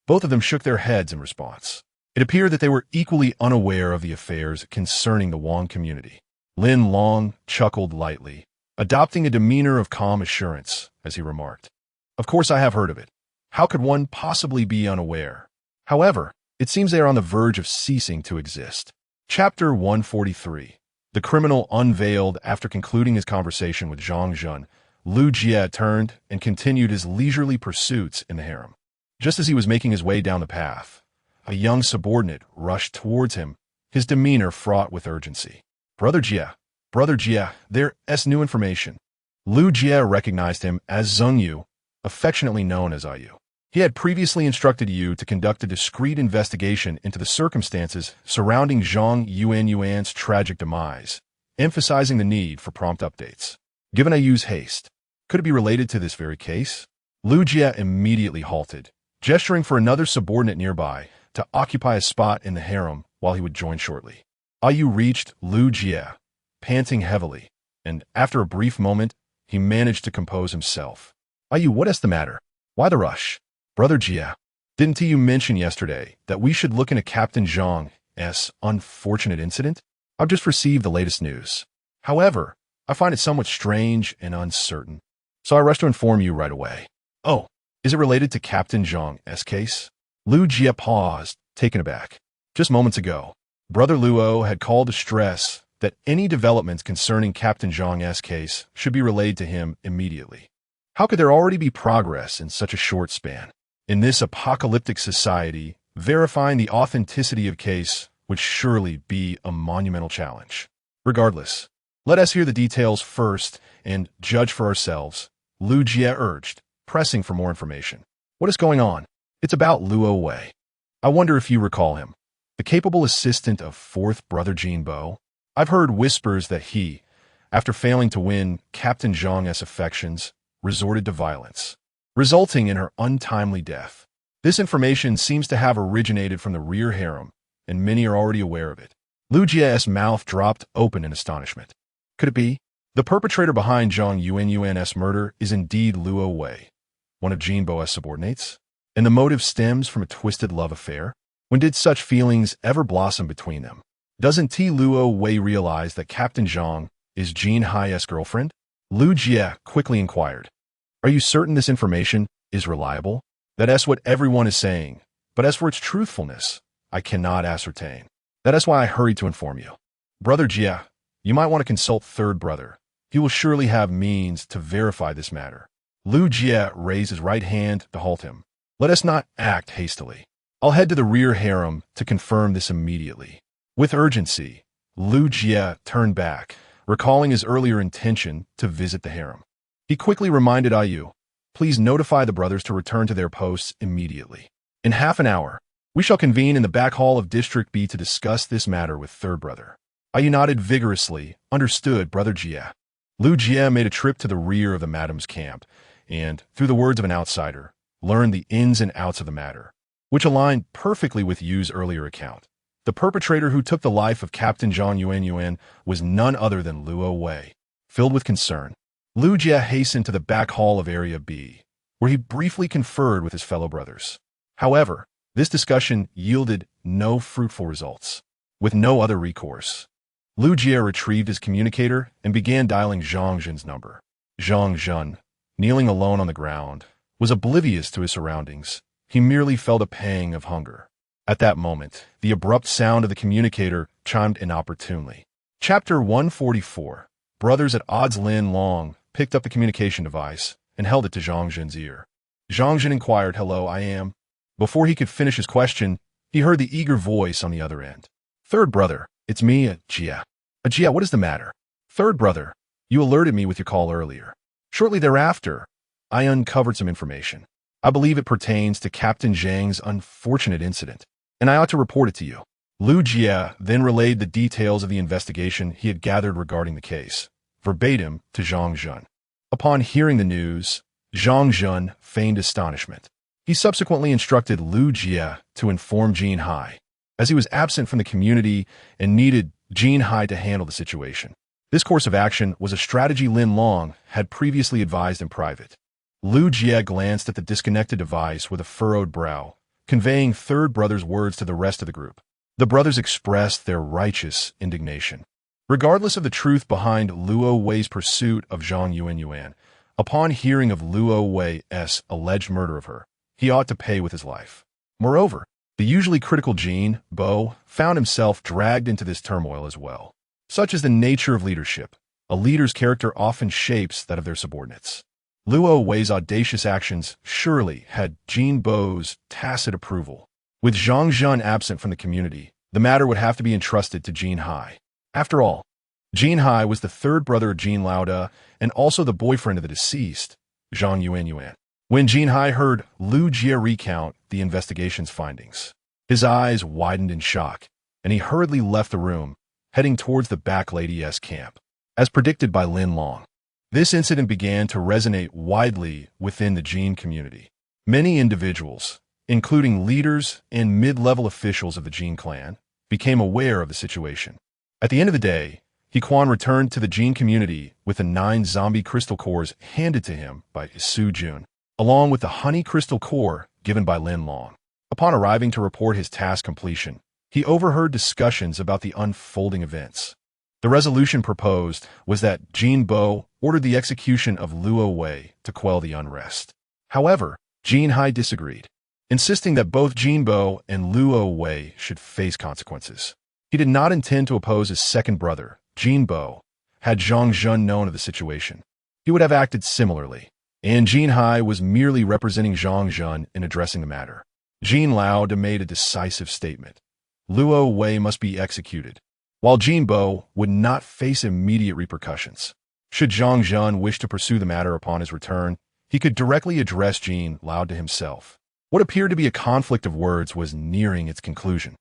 Both of them shook their heads in response. It appeared that they were equally unaware of the affairs concerning the Wang community. Lin Long chuckled lightly, adopting a demeanor of calm assurance as he remarked, "Of course I have heard of it. How could one possibly be unaware? However, it seems they are on the verge of ceasing to exist." Chapter 143. The criminal unveiled after concluding his conversation with Zhang Zhen. Lu Jie turned and continued his leisurely pursuits in the harem. Just as he was making his way down the path, a young subordinate rushed towards him, his demeanor fraught with urgency. Brother Jie, there's new information." Lu Jie recognized him as Zheng Yu, affectionately known as Ayu. He had previously instructed Yu to conduct a discreet investigation into the circumstances surrounding Zhang Yuanyuan's tragic demise, emphasizing the need for prompt updates. Given Ayu's haste, could it be related to this very case? Lu Jie immediately halted, gesturing for another subordinate nearby to occupy a spot in the harem while he would join shortly. Ayu reached Lu Jie, panting heavily, and after a brief moment, he managed to compose himself. "Ayu, what is the matter? Why the rush?" "Brother Jie, didn't you mention yesterday that we should look into Captain Zhang's unfortunate incident? I've just received the latest news. However, I find it somewhat strange and uncertain, so I rush to inform you right away." "Oh, is it related to Captain Zhang's case?" Lu Jie paused, taken aback. Just moments ago, Brother Luo had called to stress that any developments concerning Captain Zhang's case should be relayed to him immediately. How could there already be progress in such a short span? In this apocalyptic society, verifying the authenticity of case would surely be a monumental challenge. Regardless, let us hear the details first and judge for ourselves, Lu Jie urged, pressing for more information. "What is going on?" "It's about Luo Wei. I wonder if you recall him. The capable assistant of fourth brother Jin Bo. I've heard whispers that he, after failing to win Captain Zhang's affections, resorted to violence, resulting in her untimely death. This information seems to have originated from the rear harem, and many are already aware of it." Lu Jie's mouth dropped open in astonishment. Could it be? The perpetrator behind Zhang Yuanyuan's murder is indeed Luo Wei, one of Jin Bo's subordinates? And the motive stems from a twisted love affair? When did such feelings ever blossom between them? Doesn't Luo Wei realize that Captain Zhang is Jin Hai's girlfriend? Lu Jie quickly inquired. "Are you certain this information is reliable?" That is what everyone is saying, but as for its truthfulness, I cannot ascertain. That is why I hurried to inform you. Brother Jia, you might want to consult third brother. He will surely have means to verify this matter. Lu Jia raised his right hand to halt him. Let us not act hastily. I'll head to the rear harem to confirm this immediately. With urgency, Lu Jia turned back, recalling his earlier intention to visit the harem. He quickly reminded Ayu, please notify the brothers to return to their posts immediately. In half an hour, we shall convene in the back hall of District B to discuss this matter with third brother. Ayu nodded vigorously, understood Brother Jia. Lu Jia made a trip to the rear of the madam's camp, and, through the words of an outsider, learned the ins and outs of the matter, which aligned perfectly with Yu's earlier account. The perpetrator who took the life of Captain Zhang Yuanyuan was none other than Luo Wei. Filled with concern, Lu Jia hastened to the back hall of Area B, where he briefly conferred with his fellow brothers. However, this discussion yielded no fruitful results. With no other recourse, Lu Jia retrieved his communicator and began dialing Zhang Zhen's number. Zhang Zhen, kneeling alone on the ground, was oblivious to his surroundings. He merely felt a pang of hunger. At that moment, the abrupt sound of the communicator chimed inopportunely. Chapter 144. Brothers at odds. Lin Long picked up the communication device and held it to Zhang Zhen's ear. Zhang Zhen inquired, hello, I am. Before he could finish his question, he heard the eager voice on the other end. Third brother, it's me, Jia. Jia, what is the matter? Third brother, you alerted me with your call earlier. Shortly thereafter, I uncovered some information. I believe it pertains to Captain Zhang's unfortunate incident, and I ought to report it to you. Lu Jia then relayed the details of the investigation he had gathered regarding the case, verbatim to Zhang Zhen. Upon hearing the news, Zhang Zhen feigned astonishment. He subsequently instructed Lu Jia to inform Jin Hai, as he was absent from the community and needed Jin Hai to handle the situation. This course of action was a strategy Lin Long had previously advised in private. Lu Jia glanced at the disconnected device with a furrowed brow, conveying third brother's words to the rest of the group. The brothers expressed their righteous indignation. Regardless of the truth behind Luo Wei's pursuit of Zhang Yuanyuan, upon hearing of Luo Wei's alleged murder of her, he ought to pay with his life. Moreover, the usually critical Jin Bo found himself dragged into this turmoil as well. Such is the nature of leadership. A leader's character often shapes that of their subordinates. Luo Wei's audacious actions surely had Jin Bo's tacit approval. With Zhang Zhen absent from the community, the matter would have to be entrusted to Jin Hai. After all, Jin Hai was the third brother of Jin Laoda and also the boyfriend of the deceased, Zhang Yuanyuan. When Jin Hai heard Lu Jia recount the investigation's findings, his eyes widened in shock, and he hurriedly left the room, heading towards the back lady's camp. As predicted by Lin Long, this incident began to resonate widely within the Jin community. Many individuals, including leaders and mid-level officials of the Jin clan, became aware of the situation. At the end of the day, He Quan returned to the Jin community with the 9 zombie crystal cores handed to him by Su Jun, along with the honey crystal core given by Lin Long. Upon arriving to report his task completion, he overheard discussions about the unfolding events. The resolution proposed was that Jin Bo ordered the execution of Luo Wei to quell the unrest. However, Jin Hai disagreed, insisting that both Jin Bo and Luo Wei should face consequences. He did not intend to oppose his second brother, Jin Bo. Had Zhang Zhen known of the situation, he would have acted similarly, and Jin Hai was merely representing Zhang Zhen in addressing the matter. Jin Lao made a decisive statement. Luo Wei must be executed, while Jin Bo would not face immediate repercussions. Should Zhang Zhen wish to pursue the matter upon his return, he could directly address Jin Lao to himself. What appeared to be a conflict of words was nearing its conclusion.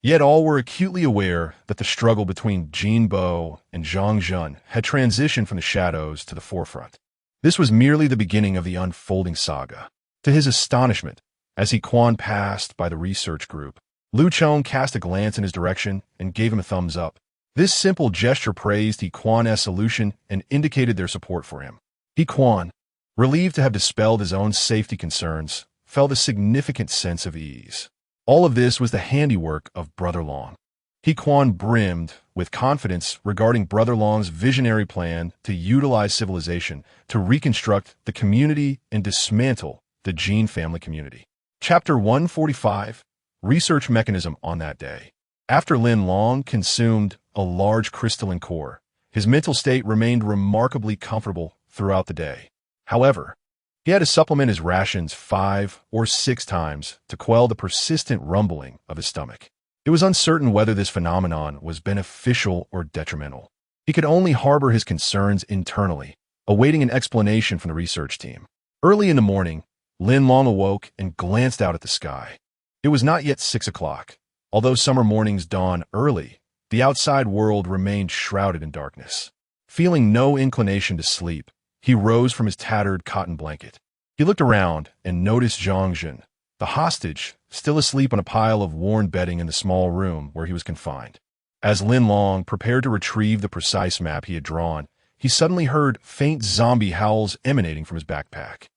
Yet all were acutely aware that the struggle between Jin Bo and Zhang Zhen had transitioned from the shadows to the forefront. This was merely the beginning of the unfolding saga. To his astonishment, as He Quan passed by the research group, Lu Chong cast a glance in his direction and gave him a thumbs up. This simple gesture praised He Quan's solution and indicated their support for him. He Quan, relieved to have dispelled his own safety concerns, felt a significant sense of ease. All of this was the handiwork of Brother Long. He Quan brimmed with confidence regarding Brother Long's visionary plan to utilize civilization to reconstruct the community and dismantle the Gene family community. Chapter 145, Research Mechanism on that day. After Lin Long consumed a large crystalline core, his mental state remained remarkably comfortable throughout the day. However, he had to supplement his rations 5 or 6 times to quell the persistent rumbling of his stomach. It was uncertain whether this phenomenon was beneficial or detrimental. He could only harbor his concerns internally, awaiting an explanation from the research team. Early in the morning, Lin Long awoke and glanced out at the sky. It was not yet 6 o'clock. Although summer mornings dawn early, the outside world remained shrouded in darkness. Feeling no inclination to sleep, he rose from his tattered cotton blanket. He looked around and noticed Zhang Jun, the hostage, still asleep on a pile of worn bedding in the small room where he was confined. As Lin Long prepared to retrieve the precise map he had drawn, he suddenly heard faint zombie howls emanating from his backpack.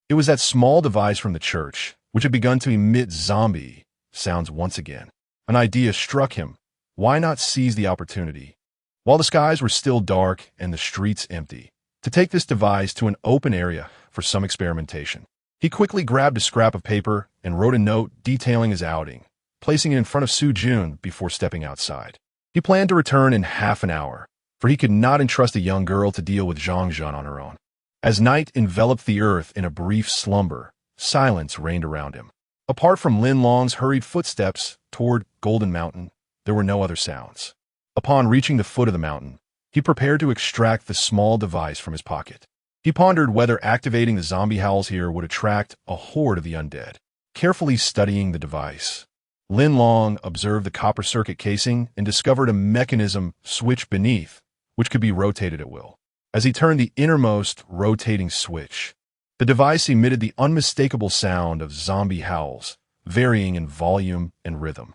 It was that small device from the church, which had begun to emit zombie sounds once again. An idea struck him. Why not seize the opportunity, while the skies were still dark and the streets empty, to take this device to an open area for some experimentation? He quickly grabbed a scrap of paper and wrote a note detailing his outing, placing it in front of Su Jun before stepping outside. He planned to return in half an hour, for he could not entrust a young girl to deal with Zhang Jun on her own. As night enveloped the earth in a brief slumber, silence reigned around him. Apart from Lin Long's hurried footsteps toward Golden Mountain, there were no other sounds. Upon reaching the foot of the mountain, he prepared to extract the small device from his pocket. He pondered whether activating the zombie howls here would attract a horde of the undead. Carefully studying the device, Lin Long observed the copper circuit casing and discovered a mechanism switch beneath, which could be rotated at will. As he turned the innermost rotating switch, the device emitted the unmistakable sound of zombie howls, varying in volume and rhythm.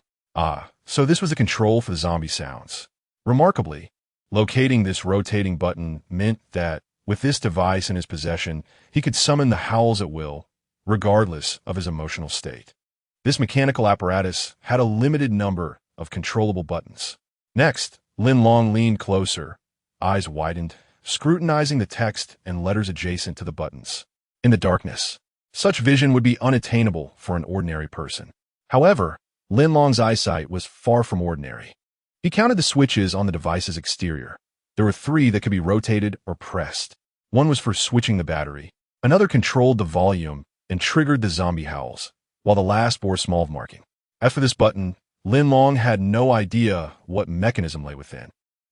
So this was the control for the zombie sounds. Remarkably, locating this rotating button meant that, with this device in his possession, he could summon the howls at will, regardless of his emotional state. This mechanical apparatus had a limited number of controllable buttons. Next, Lin Long leaned closer, eyes widened, scrutinizing the text and letters adjacent to the buttons. In the darkness, such vision would be unattainable for an ordinary person. However, Lin Long's eyesight was far from ordinary. He counted the switches on the device's exterior. There were 3 that could be rotated or pressed. One was for switching the battery. Another controlled the volume and triggered the zombie howls, while the last bore small marking. As for this button, Lin Long had no idea what mechanism lay within.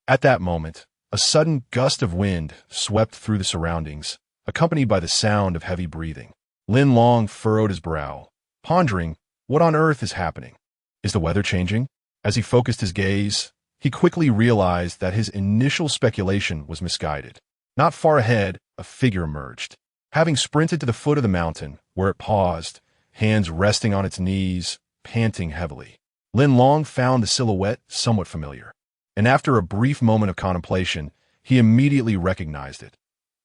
At that moment, a sudden gust of wind swept through the surroundings, accompanied by the sound of heavy breathing. Lin Long furrowed his brow, pondering, what on earth is happening? Is the weather changing? As he focused his gaze, he quickly realized that his initial speculation was misguided. Not far ahead, a figure emerged. Having sprinted to the foot of the mountain, where it paused, hands resting on its knees, panting heavily, Lin Long found the silhouette somewhat familiar. And after a brief moment of contemplation, he immediately recognized it.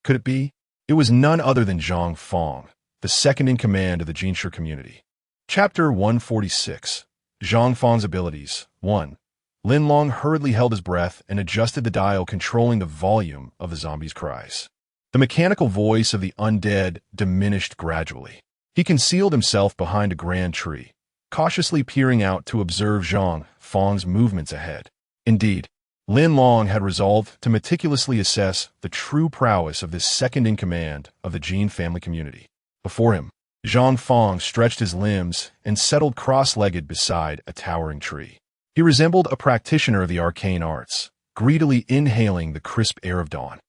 Could it be? It was none other than Zhang Fong, the second in command of the Jinshi community. Chapter 146. Zhang Fong's Abilities. 1. Lin Long hurriedly held his breath and adjusted the dial controlling the volume of the zombies' cries. The mechanical voice of the undead diminished gradually. He concealed himself behind a grand tree, cautiously peering out to observe Zhang Fong's movements ahead. Indeed, Lin Long had resolved to meticulously assess the true prowess of this second-in-command of the Jin family community. Before him, Zhang Fong stretched his limbs and settled cross-legged beside a towering tree. He resembled a practitioner of the arcane arts, greedily inhaling the crisp air of dawn.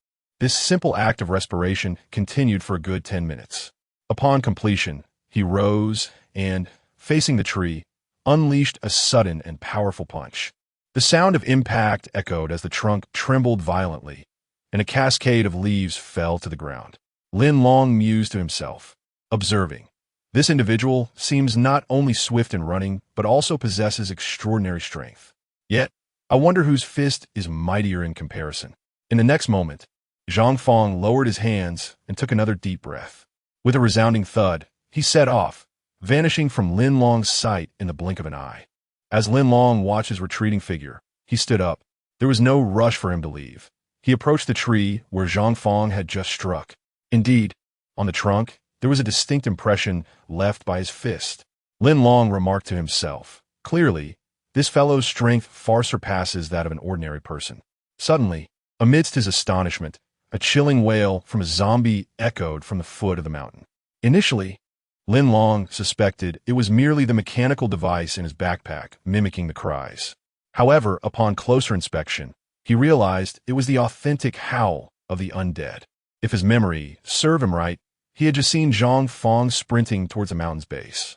This simple act of respiration continued for a good 10 minutes. Upon completion, he rose and, facing the tree, unleashed a sudden and powerful punch. The sound of impact echoed as the trunk trembled violently, and a cascade of leaves fell to the ground. Lin Long mused to himself, observing, this individual seems not only swift in running, but also possesses extraordinary strength. Yet, I wonder whose fist is mightier in comparison. In the next moment, Zhang Fong lowered his hands and took another deep breath. With a resounding thud, he set off, vanishing from Lin Long's sight in the blink of an eye. As Lin Long watched his retreating figure, he stood up. There was no rush for him to leave. He approached the tree where Zhang Fong had just struck. Indeed, on the trunk, there was a distinct impression left by his fist. Lin Long remarked to himself, "Clearly, this fellow's strength far surpasses that of an ordinary person." Suddenly, amidst his astonishment, a chilling wail from a zombie echoed from the foot of the mountain. Initially, Lin Long suspected it was merely the mechanical device in his backpack mimicking the cries. However, upon closer inspection, he realized it was the authentic howl of the undead. If his memory served him right, he had just seen Zhang Fong sprinting towards the mountain's base.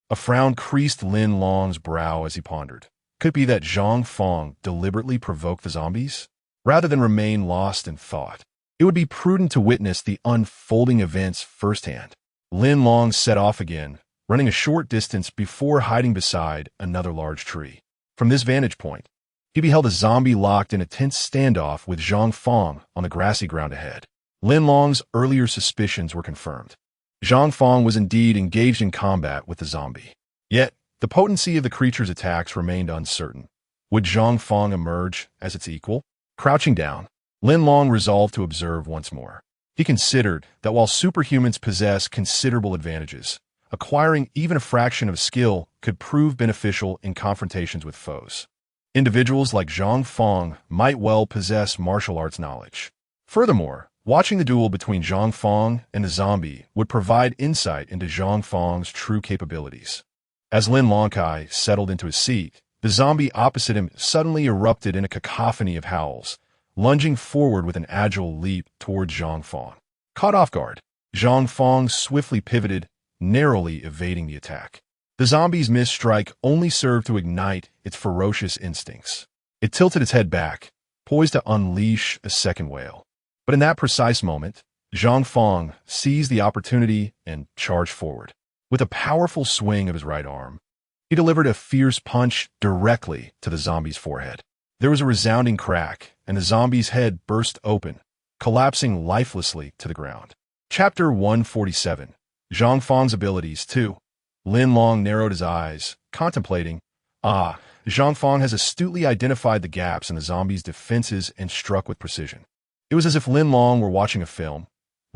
A frown creased Lin Long's brow as he pondered. Could it be that Zhang Fong deliberately provoked the zombies? Rather than remain lost in thought, it would be prudent to witness the unfolding events firsthand. Lin Long set off again, running a short distance before hiding beside another large tree. From this vantage point, he beheld a zombie locked in a tense standoff with Zhang Fong on the grassy ground ahead. Lin Long's earlier suspicions were confirmed. Zhang Fong was indeed engaged in combat with the zombie. Yet, the potency of the creature's attacks remained uncertain. Would Zhang Fong emerge as its equal? Crouching down, Lin Long resolved to observe once more. He considered that while superhumans possess considerable advantages, acquiring even a fraction of skill could prove beneficial in confrontations with foes. Individuals like Zhang Fong might well possess martial arts knowledge. Furthermore, watching the duel between Zhang Fong and the zombie would provide insight into Zhang Fong's true capabilities. As Lin Longkai settled into his seat, the zombie opposite him suddenly erupted in a cacophony of howls, lunging forward with an agile leap towards Zhang Fong. Caught off guard, Zhang Fong swiftly pivoted, narrowly evading the attack. The zombie's missed strike only served to ignite its ferocious instincts. It tilted its head back, poised to unleash a second wail. But in that precise moment, Zhang Fong seized the opportunity and charged forward. With a powerful swing of his right arm, he delivered a fierce punch directly to the zombie's forehead. There was a resounding crack, and the zombie's head burst open, collapsing lifelessly to the ground. Chapter 147. Zhang Fong's abilities, too. Lin Long narrowed his eyes, contemplating. Zhang Fong has astutely identified the gaps in the zombie's defenses and struck with precision. It was as if Lin Long were watching a film,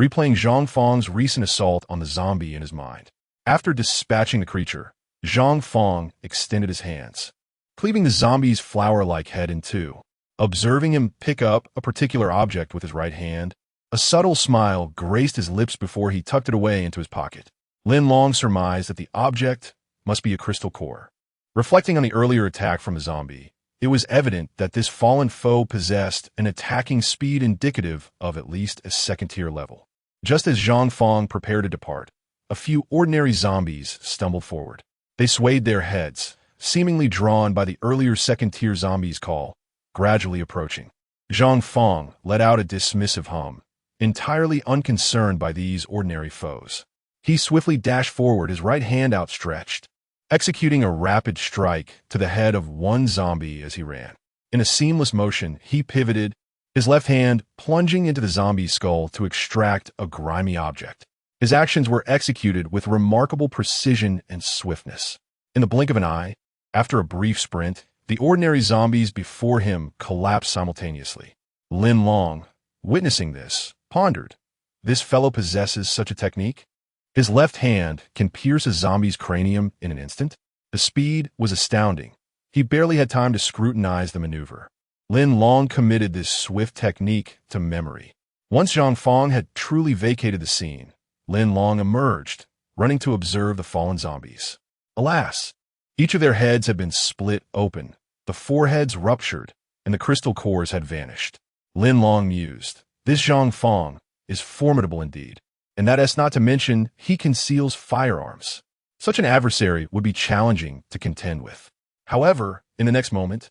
replaying Zhang Fong's recent assault on the zombie in his mind. After dispatching the creature, Zhang Fong extended his hands, cleaving the zombie's flower-like head in two. Observing him pick up a particular object with his right hand, a subtle smile graced his lips before he tucked it away into his pocket. Lin Long surmised that the object must be a crystal core. Reflecting on the earlier attack from the zombie, it was evident that this fallen foe possessed an attacking speed indicative of at least a second-tier level. Just as Zhang Fong prepared to depart, a few ordinary zombies stumbled forward. They swayed their heads, seemingly drawn by the earlier second-tier zombie's call, gradually approaching. Zhang Fong let out a dismissive hum, entirely unconcerned by these ordinary foes. He swiftly dashed forward, his right hand outstretched, executing a rapid strike to the head of one zombie as he ran. In a seamless motion, he pivoted, his left hand plunging into the zombie's skull to extract a grimy object. His actions were executed with remarkable precision and swiftness. In the blink of an eye, after a brief sprint, the ordinary zombies before him collapsed simultaneously. Lin Long, witnessing this, pondered. This fellow possesses such a technique? His left hand can pierce a zombie's cranium in an instant? The speed was astounding. He barely had time to scrutinize the maneuver. Lin Long committed this swift technique to memory. Once Zhang Fong had truly vacated the scene, Lin Long emerged, running to observe the fallen zombies. Alas, each of their heads had been split open, the foreheads ruptured, and the crystal cores had vanished. Lin Long mused, this Zhang Fong is formidable indeed, and that is not to mention he conceals firearms. Such an adversary would be challenging to contend with. However, in the next moment,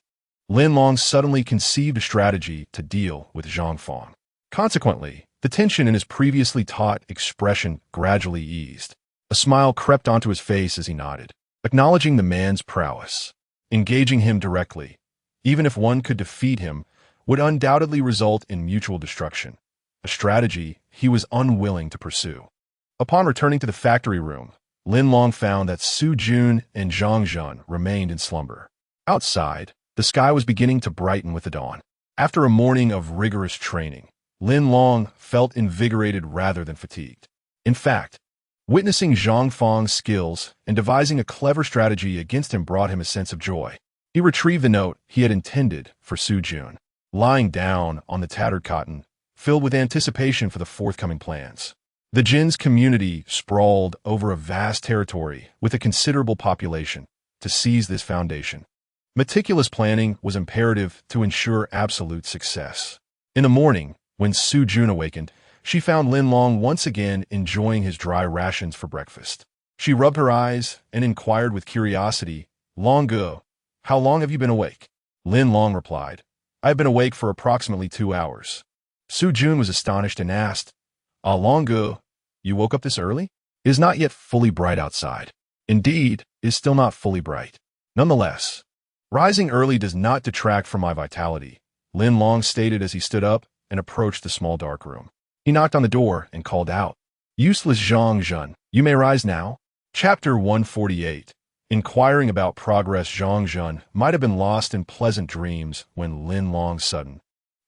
Lin Long suddenly conceived a strategy to deal with Zhang Fong. Consequently, the tension in his previously taut expression gradually eased. A smile crept onto his face as he nodded, acknowledging the man's prowess. Engaging him directly, even if one could defeat him, would undoubtedly result in mutual destruction, a strategy he was unwilling to pursue. Upon returning to the factory room, Lin Long found that Su Jun and Zhang Zhun remained in slumber. Outside, the sky was beginning to brighten with the dawn. After a morning of rigorous training, Lin Long felt invigorated rather than fatigued. In fact, Witnessing Zhang Feng's skills and devising a clever strategy against him brought him a sense of joy. He retrieved the note he had intended for Su Jun, lying down on the tattered cotton, filled with anticipation for the forthcoming plans. The Jin's community sprawled over a vast territory with a considerable population to seize this foundation. Meticulous planning was imperative to ensure absolute success. In the morning, when Su Jun awakened, she found Lin Long once again enjoying his dry rations for breakfast. She rubbed her eyes and inquired with curiosity, "Long Gu, how long have you been awake?" Lin Long replied, "I have been awake for approximately 2 hours." Su Jun was astonished and asked, "Ah, Long Gu, you woke up this early? It is not yet fully bright outside. Indeed, it is still not fully bright. Nonetheless, rising early does not detract from my vitality," Lin Long stated as he stood up and approached the small dark room. He knocked on the door and called out, "Useless Zhang Jun, you may rise now." Chapter 148. Inquiring about progress, Zhang Jun might have been lost in pleasant dreams when Lin Long's sudden,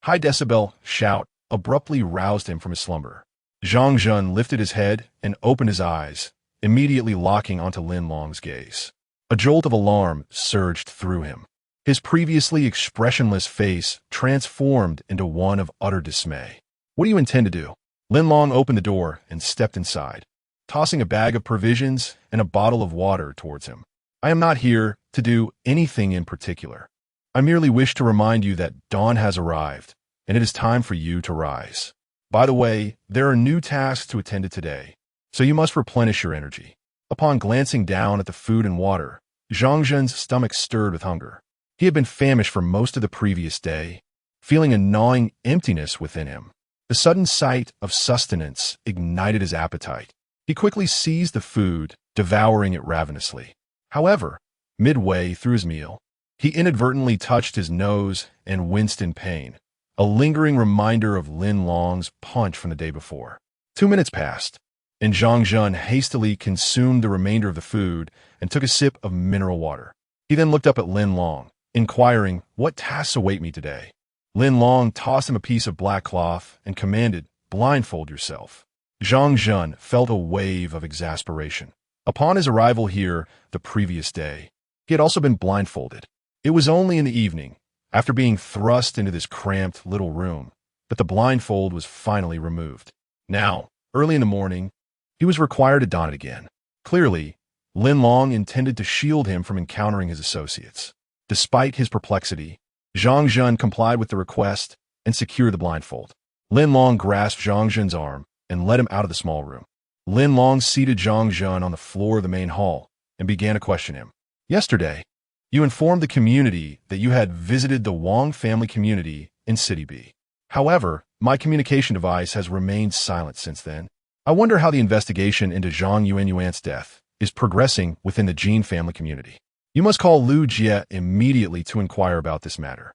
high-decibel shout abruptly roused him from his slumber. Zhang Jun lifted his head and opened his eyes, immediately locking onto Lin Long's gaze. A jolt of alarm surged through him. His previously expressionless face transformed into one of utter dismay. "What do you intend to do?" Lin Long opened the door and stepped inside, tossing a bag of provisions and a bottle of water towards him. "I am not here to do anything in particular. I merely wish to remind you that dawn has arrived, and it is time for you to rise. By the way, there are new tasks to attend to today, so you must replenish your energy." Upon glancing down at the food and water, Zhang Jun's stomach stirred with hunger. He had been famished for most of the previous day, feeling a gnawing emptiness within him. The sudden sight of sustenance ignited his appetite. He quickly seized the food, devouring it ravenously. However, midway through his meal, he inadvertently touched his nose and winced in pain, a lingering reminder of Lin Long's punch from the day before. 2 minutes passed, and Zhang Jun hastily consumed the remainder of the food and took a sip of mineral water. He then looked up at Lin Long, inquiring, "What tasks await me today?" Lin Long tossed him a piece of black cloth and commanded, "Blindfold yourself." Zhang Jun felt a wave of exasperation. Upon his arrival here the previous day, he had also been blindfolded. It was only in the evening, after being thrust into this cramped little room, that the blindfold was finally removed. Now, early in the morning, he was required to don it again. Clearly, Lin Long intended to shield him from encountering his associates. Despite his perplexity, Zhang Jun complied with the request and secured the blindfold. Lin Long grasped Zhang Jun's arm and led him out of the small room. Lin Long seated Zhang Jun on the floor of the main hall and began to question him. "Yesterday, you informed the community that you had visited the Wang family community in City B. However, my communication device has remained silent since then. I wonder how the investigation into Zhang Yuanyuan's death is progressing within the Jin family community. You must call Lu Jie immediately to inquire about this matter."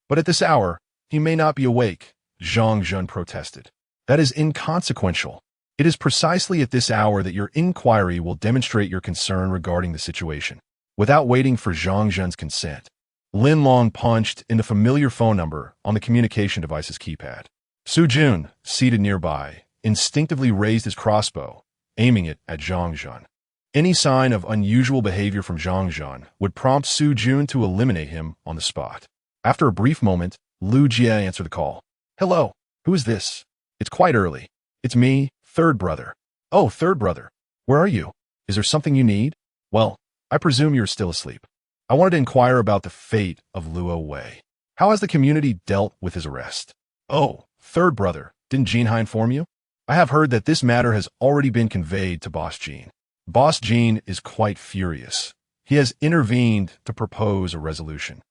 "But at this hour, he may not be awake," Zhang Jun protested. "That is inconsequential. It is precisely at this hour that your inquiry will demonstrate your concern regarding the situation." Without waiting for Zhang Jun's consent, Lin Long punched in the familiar phone number on the communication device's keypad. Su Jun, seated nearby, instinctively raised his crossbow, aiming it at Zhang Jun. Any sign of unusual behavior from Zhang Jun would prompt Su Jun to eliminate him on the spot. After a brief moment, Lu Jie answered the call. "Hello, who is this? It's quite early. It's me, third brother." "Oh, third brother. Where are you? Is there something you need?" "Well, I presume you're still asleep. I wanted to inquire about the fate of Luo Wei. How has the community dealt with his arrest?" "Oh, third brother, didn't Jinhai inform you? I have heard that this matter has already been conveyed to Boss Jin. Boss Jin is quite furious. He has intervened to propose a resolution.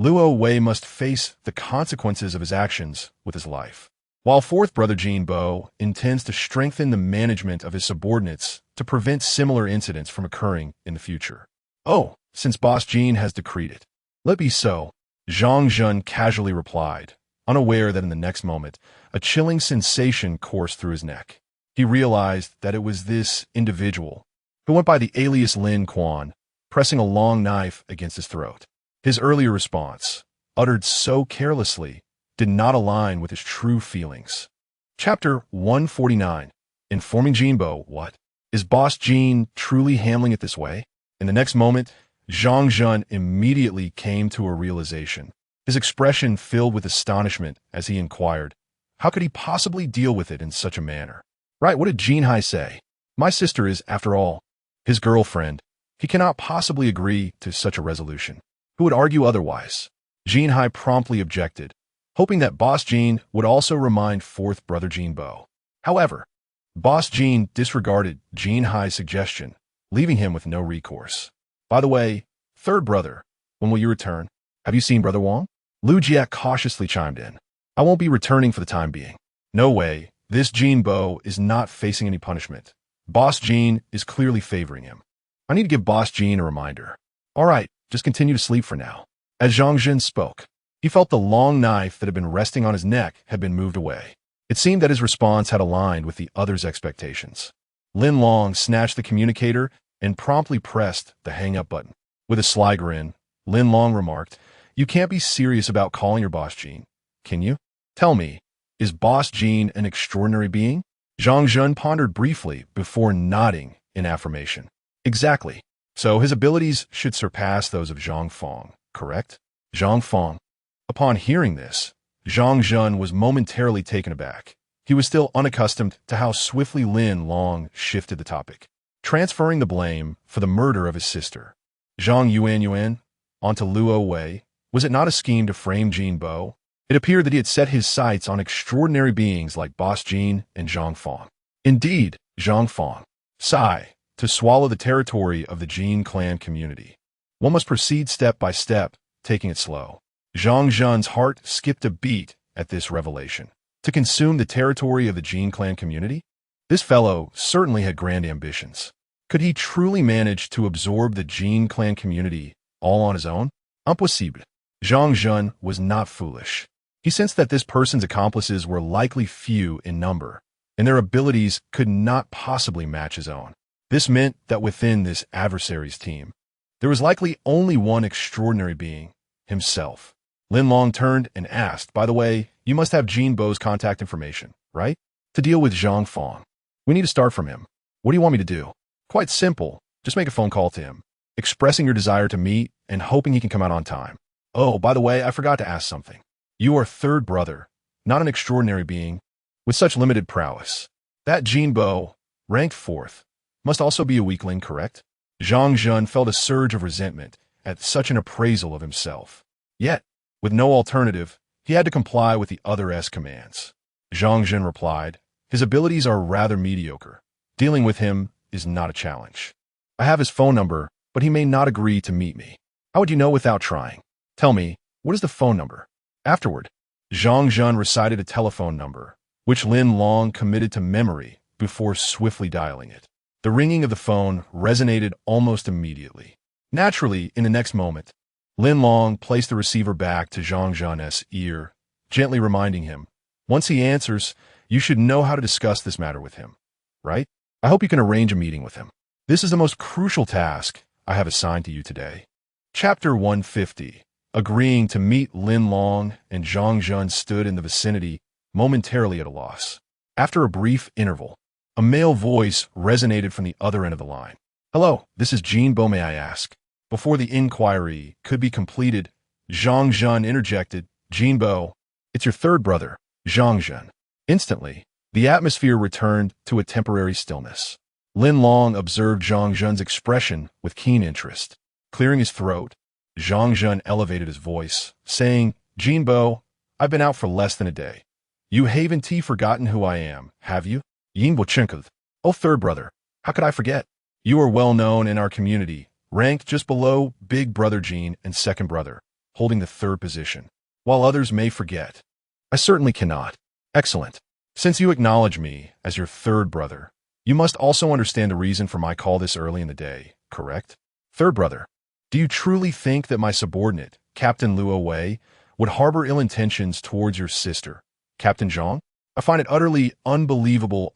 Luo Wei must face the consequences of his actions with his life, while fourth brother Jin Bo intends to strengthen the management of his subordinates to prevent similar incidents from occurring in the future." "Oh, since Boss Jin has decreed it. Let be so," Zhang Jun casually replied, unaware that in the next moment, a chilling sensation coursed through his neck. He realized that it was this individual, who went by the alias Lin Quan, pressing a long knife against his throat. His earlier response, uttered so carelessly, did not align with his true feelings. Chapter 149. Informing Jinbo, what? Is Boss Jean truly handling it this way? In the next moment, Zhang Zhen immediately came to a realization. His expression filled with astonishment as he inquired, how could he possibly deal with it in such a manner? Right, what did Jean Hai say? My sister is, after all, his girlfriend. He cannot possibly agree to such a resolution. Who would argue otherwise? Jean Hai promptly objected, hoping that Boss Jean would also remind fourth brother Jean Bo. However, Boss Jean disregarded Jean Hai's suggestion, leaving him with no recourse. By the way, third brother, when will you return? Have you seen Brother Wang? Lu Jiak cautiously chimed in. I won't be returning for the time being. No way, this Jean Bo is not facing any punishment. Boss Jean is clearly favoring him. I need to give Boss Jean a reminder. All right, just continue to sleep for now. As Zhang Zhen spoke, he felt the long knife that had been resting on his neck had been moved away. It seemed that his response had aligned with the other's expectations. Lin Long snatched the communicator and promptly pressed the hang-up button. With a sly grin, Lin Long remarked, you can't be serious about calling your Boss Jean, can you? Tell me, is Boss Jean an extraordinary being? Zhang Zhen pondered briefly before nodding in affirmation. Exactly. So his abilities should surpass those of Zhang Fong, correct? Zhang Fong. Upon hearing this, Zhang Zhen was momentarily taken aback. He was still unaccustomed to how swiftly Lin Long shifted the topic, transferring the blame for the murder of his sister, Zhang Yuan, onto Luo Wei. Was it not a scheme to frame Jean Bo? It appeared that he had set his sights on extraordinary beings like Boss Jean and Zhang Fong. Indeed, Zhang Fong. Sigh, to swallow the territory of the Jean clan community. One must proceed step by step, taking it slow. Zhang Zhen's heart skipped a beat at this revelation. To consume the territory of the Jean clan community? This fellow certainly had grand ambitions. Could he truly manage to absorb the Jean clan community all on his own? Impossible. Zhang Zhen was not foolish. He sensed that this person's accomplices were likely few in number, and their abilities could not possibly match his own. This meant that within this adversary's team, there was likely only one extraordinary being, himself. Lin Long turned and asked, by the way, you must have Jean Bo's contact information, right? To deal with Zhang Fong. We need to start from him. What do you want me to do? Quite simple. Just make a phone call to him, expressing your desire to meet and hoping he can come out on time. Oh, by the way, I forgot to ask something. You are third brother, not an extraordinary being, with such limited prowess. That Jean Bo, ranked fourth, must also be a weakling, correct? Zhang Zhen felt a surge of resentment at such an appraisal of himself. Yet, with no alternative, he had to comply with the other's commands. Zhang Zhen replied, his abilities are rather mediocre. Dealing with him is not a challenge. I have his phone number, but he may not agree to meet me. How would you know without trying? Tell me, what is the phone number? Afterward, Zhang Zhen recited a telephone number, which Lin Long committed to memory before swiftly dialing it. The ringing of the phone resonated almost immediately. Naturally, in the next moment, Lin Long placed the receiver back to Zhang Zhen's ear, gently reminding him, once he answers, you should know how to discuss this matter with him, right? I hope you can arrange a meeting with him. This is the most crucial task I have assigned to you today. Chapter 150. Agreeing to meet Lin Long and Zhang Zhen stood in the vicinity, momentarily at a loss. After a brief interval, a male voice resonated from the other end of the line. Hello, this is Jean Bo, may I ask? Before the inquiry could be completed, Zhang Zhen interjected, Jean Bo, it's your third brother, Zhang Zhen. Instantly, the atmosphere returned to a temporary stillness. Lin Long observed Zhang Zhen's expression with keen interest. Clearing his throat, Zhang Zhen elevated his voice, saying, Jean Bo, I've been out for less than a day. You haven't forgotten who I am, have you? Yin Bo Chinkov. Oh, third brother, how could I forget? You are well known in our community, ranked just below Big Brother Jean and second brother, holding the third position. While others may forget, I certainly cannot. Excellent. Since you acknowledge me as your third brother, you must also understand the reason for my call this early in the day, correct? Third brother, do you truly think that my subordinate, Captain Luo Wei, would harbor ill intentions towards your sister, Captain Zhang? I find it utterly unbelievable,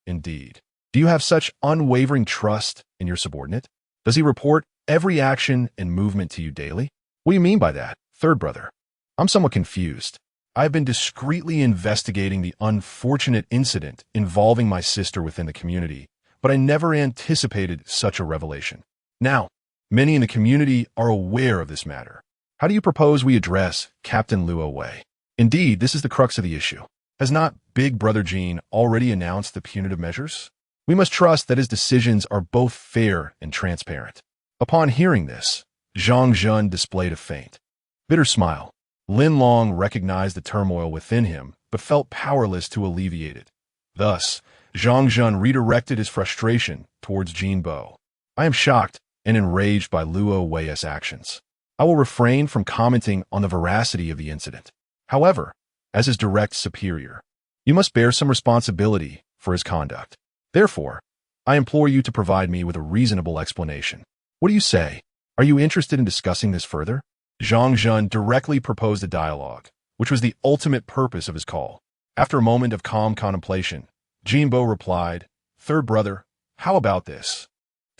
indeed. Do you have such unwavering trust in your subordinate? Does he report every action and movement to you daily? What do you mean by that, third brother? I'm somewhat confused. I've been discreetly investigating the unfortunate incident involving my sister within the community, but I never anticipated such a revelation. Now, many in the community are aware of this matter. How do you propose we address Captain Luo Wei? Indeed, this is the crux of the issue. Has not Big Brother Jean already announced the punitive measures? We must trust that his decisions are both fair and transparent. Upon hearing this, Zhang Zhun displayed a faint, bitter smile. Lin Long recognized the turmoil within him, but felt powerless to alleviate it. Thus, Zhang Zhun redirected his frustration towards Jin Bo. I am shocked and enraged by Luo Wei's actions. I will refrain from commenting on the veracity of the incident. However, as his direct superior, you must bear some responsibility for his conduct. Therefore, I implore you to provide me with a reasonable explanation. What do you say? Are you interested in discussing this further? Zhang Zhun directly proposed a dialogue, which was the ultimate purpose of his call. After a moment of calm contemplation, Jin Bo replied, "Third brother, how about this?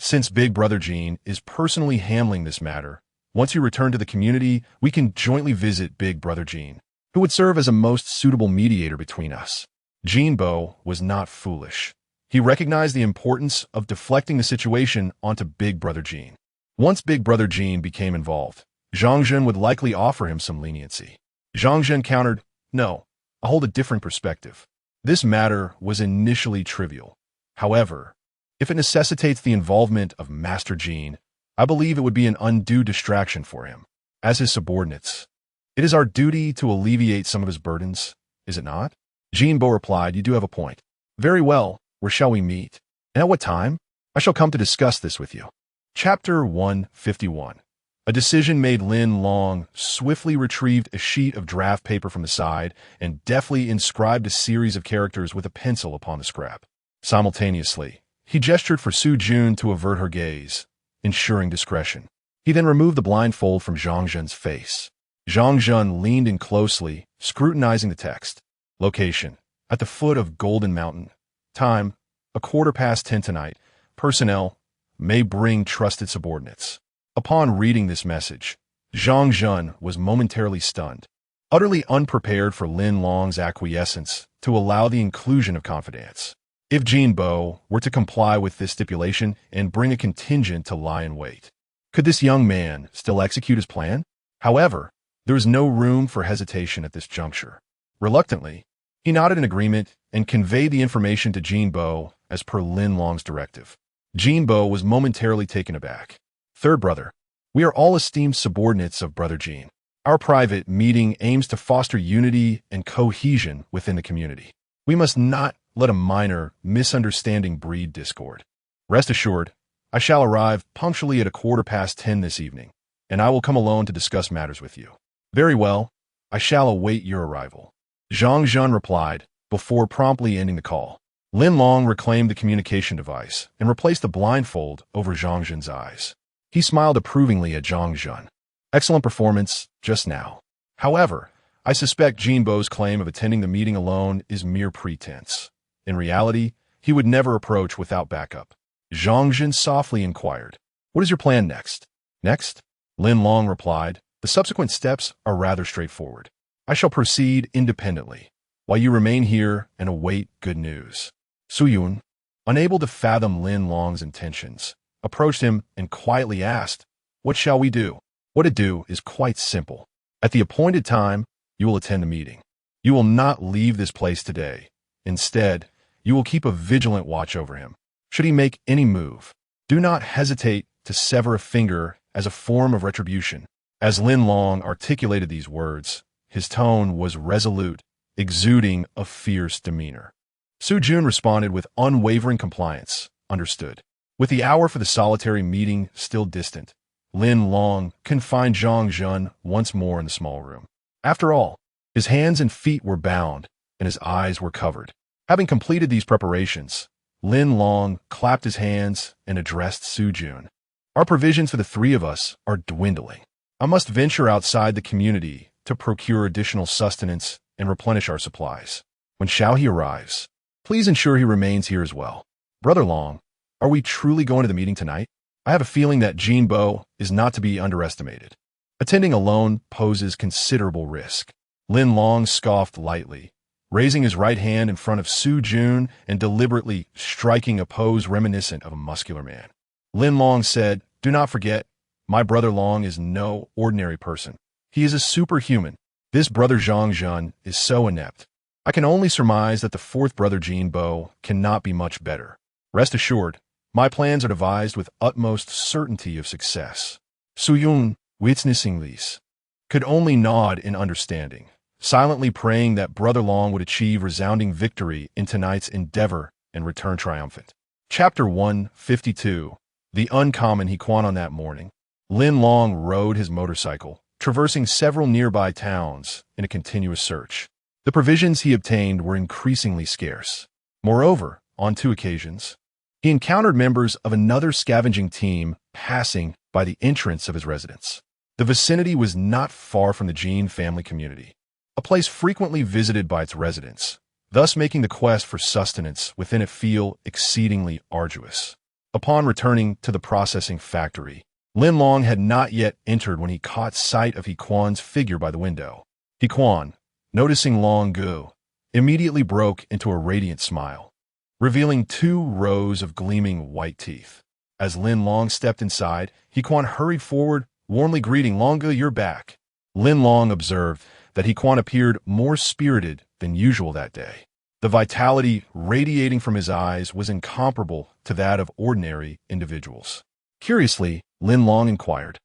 Since Big Brother Jean is personally handling this matter, once you return to the community, we can jointly visit Big Brother Jean, who would serve as a most suitable mediator between us." Jin Bo was not foolish. He recognized the importance of deflecting the situation onto Big Brother Jean. Once Big Brother Jean became involved, Zhang Zhun would likely offer him some leniency. Zhang Zhun countered, "No, I hold a different perspective. This matter was initially trivial. However, if it necessitates the involvement of Master Jean, I believe it would be an undue distraction for him. As his subordinates, it is our duty to alleviate some of his burdens, is it not?" Jin Bo replied, "You do have a point. Very well, where shall we meet? And at what time? I shall come to discuss this with you." Chapter 151. A decision made. Lin Long swiftly retrieved a sheet of draft paper from the side and deftly inscribed a series of characters with a pencil upon the scrap. Simultaneously, he gestured for Su Jun to avert her gaze, ensuring discretion. He then removed the blindfold from Zhang Zhun's face. Zhang Zhun leaned in closely, scrutinizing the text. Location: at the foot of Golden Mountain. Time: 10:15 tonight. Personnel: may bring trusted subordinates. Upon reading this message, Zhang Zhun was momentarily stunned, utterly unprepared for Lin Long's acquiescence to allow the inclusion of confidants. If Jin Bo were to comply with this stipulation and bring a contingent to lie in wait, could this young man still execute his plan? However, there was no room for hesitation at this juncture. Reluctantly, he nodded in agreement and conveyed the information to Jin Bo as per Lin Long's directive. Jin Bo was momentarily taken aback. "Third brother, we are all esteemed subordinates of Brother Jean. Our private meeting aims to foster unity and cohesion within the community. We must not let a minor misunderstanding breed discord. Rest assured, I shall arrive punctually at 10:15 this evening, and I will come alone to discuss matters with you." "Very well, I shall await your arrival," Zhang Zhun replied, before promptly ending the call. Lin Long reclaimed the communication device and replaced the blindfold over Zhang Zhun's eyes. He smiled approvingly at Zhang Zhun. "Excellent performance just now. However, I suspect Jin Bo's claim of attending the meeting alone is mere pretense. In reality, he would never approach without backup." Zhang Zhun softly inquired, "What is your plan next?" "Next?" Lin Long replied, "The subsequent steps are rather straightforward. I shall proceed independently, while you remain here and await good news." Su Yun, unable to fathom Lin Long's intentions, approached him and quietly asked, "What shall we do?" "What to do is quite simple. At the appointed time, you will attend the meeting. You will not leave this place today. Instead, you will keep a vigilant watch over him. Should he make any move, do not hesitate to sever a finger as a form of retribution." As Lin Long articulated these words, his tone was resolute, exuding a fierce demeanor. Su Jun responded with unwavering compliance. "Understood." With the hour for the solitary meeting still distant, Lin Long confined Zhang Zhun once more in the small room. After all, his hands and feet were bound, and his eyes were covered. Having completed these preparations, Lin Long clapped his hands and addressed Su Jun. "Our provisions for the three of us are dwindling. I must venture outside the community to procure additional sustenance and replenish our supplies. When Xiao He arrives, please ensure he remains here as well. Brother Long, are we truly going to the meeting tonight? I have a feeling that Jin Bo is not to be underestimated. Attending alone poses considerable risk." Lin Long scoffed lightly, raising his right hand in front of Su Jun and deliberately striking a pose reminiscent of a muscular man. Lin Long said, "Do not forget, my brother Long is no ordinary person. He is a superhuman. This brother Zhang Jun is so inept. I can only surmise that the fourth brother Jin Bo cannot be much better. Rest assured, my plans are devised with utmost certainty of success." Su Yun, witnessing these, could only nod in understanding, silently praying that Brother Long would achieve resounding victory in tonight's endeavor and return triumphant. Chapter 152. The Uncommon Hequan. On that morning, Lin Long rode his motorcycle, traversing several nearby towns in a continuous search. The provisions he obtained were increasingly scarce. Moreover, on 2 occasions, he encountered members of another scavenging team passing by the entrance of his residence. The vicinity was not far from the Jin family community, a place frequently visited by its residents, thus making the quest for sustenance within it feel exceedingly arduous. Upon returning to the processing factory, Lin Long had not yet entered when he caught sight of Hequan's figure by the window. Hequan, noticing Long Gu, immediately broke into a radiant smile, revealing 2 rows of gleaming white teeth. As Lin Long stepped inside, Hequan hurried forward, warmly greeting, "Long Gu, you're back." Lin Long observed that Hequan appeared more spirited than usual that day. The vitality radiating from his eyes was incomparable to that of ordinary individuals. Curiously, Lin Long inquired,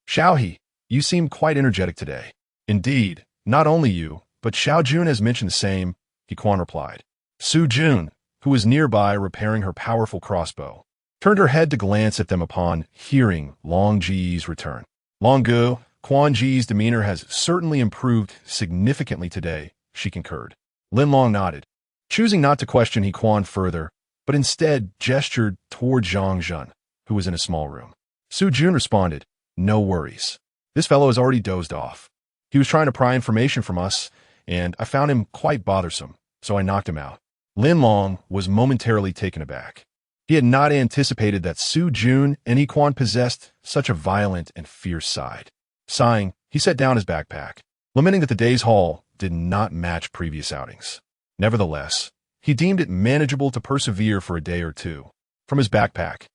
"Xiaohe, you seem quite energetic today." "Indeed, not only you, but Xiao Jun has mentioned the same," Hequan replied. Su Jun, who was nearby repairing her powerful crossbow, turned her head to glance at them upon hearing Long Ji's return. "Long Gu, Quan Ji's demeanor has certainly improved significantly today," she concurred. Lin Long nodded, choosing not to question Hequan further, but instead gestured toward Zhang Jun, who was in a small room. Su Jun responded, "No worries. This fellow has already dozed off. He was trying to pry information from us, and I found him quite bothersome, so I knocked him out." Lin Long was momentarily taken aback. He had not anticipated that Su Jun and Hequan possessed such a violent and fierce side. Sighing, he set down his backpack, lamenting that the day's haul did not match previous outings. Nevertheless, he deemed it manageable to persevere for a day or 2. From his backpack,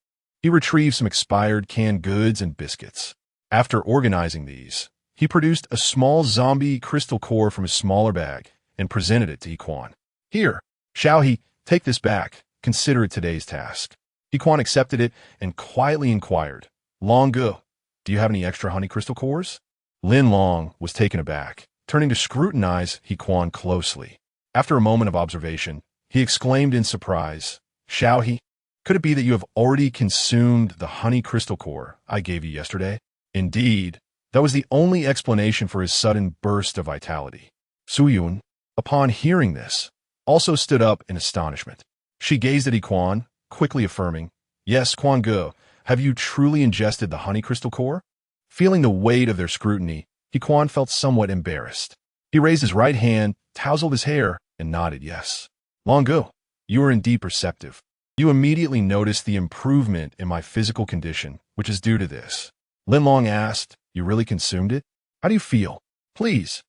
he retrieved some expired canned goods and biscuits. After organizing these, he produced a small zombie crystal core from his smaller bag and presented it to Hequan. "Here, Xiaohe, take this back. Consider it today's task." Hequan accepted it and quietly inquired, "Long Gu, do you have any extra honey crystal cores?" Lin Long was taken aback, turning to scrutinize Hequan closely. After a moment of observation, he exclaimed in surprise, "Xiaohe, could it be that you have already consumed the honey crystal core I gave you yesterday?" Indeed, that was the only explanation for his sudden burst of vitality. Su Yun, upon hearing this, also stood up in astonishment. She gazed at Hequan, quickly affirming, "Yes, Quan Gu, have you truly ingested the honey crystal core?" Feeling the weight of their scrutiny, Hequan felt somewhat embarrassed. He raised his right hand, tousled his hair, and nodded yes. "Long Gu, you are indeed perceptive. You immediately noticed the improvement in my physical condition, which is due to this." Lin Long asked, "You really consumed it? How do you feel? Please,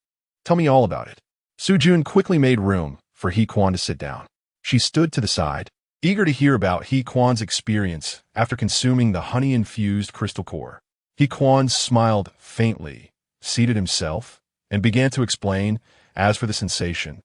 tell me all about it." Su Jun quickly made room for Hequan to sit down. She stood to the side, eager to hear about Hequan's experience after consuming the honey-infused crystal core. Hequan smiled faintly, seated himself, and began to explain, "As for the sensation,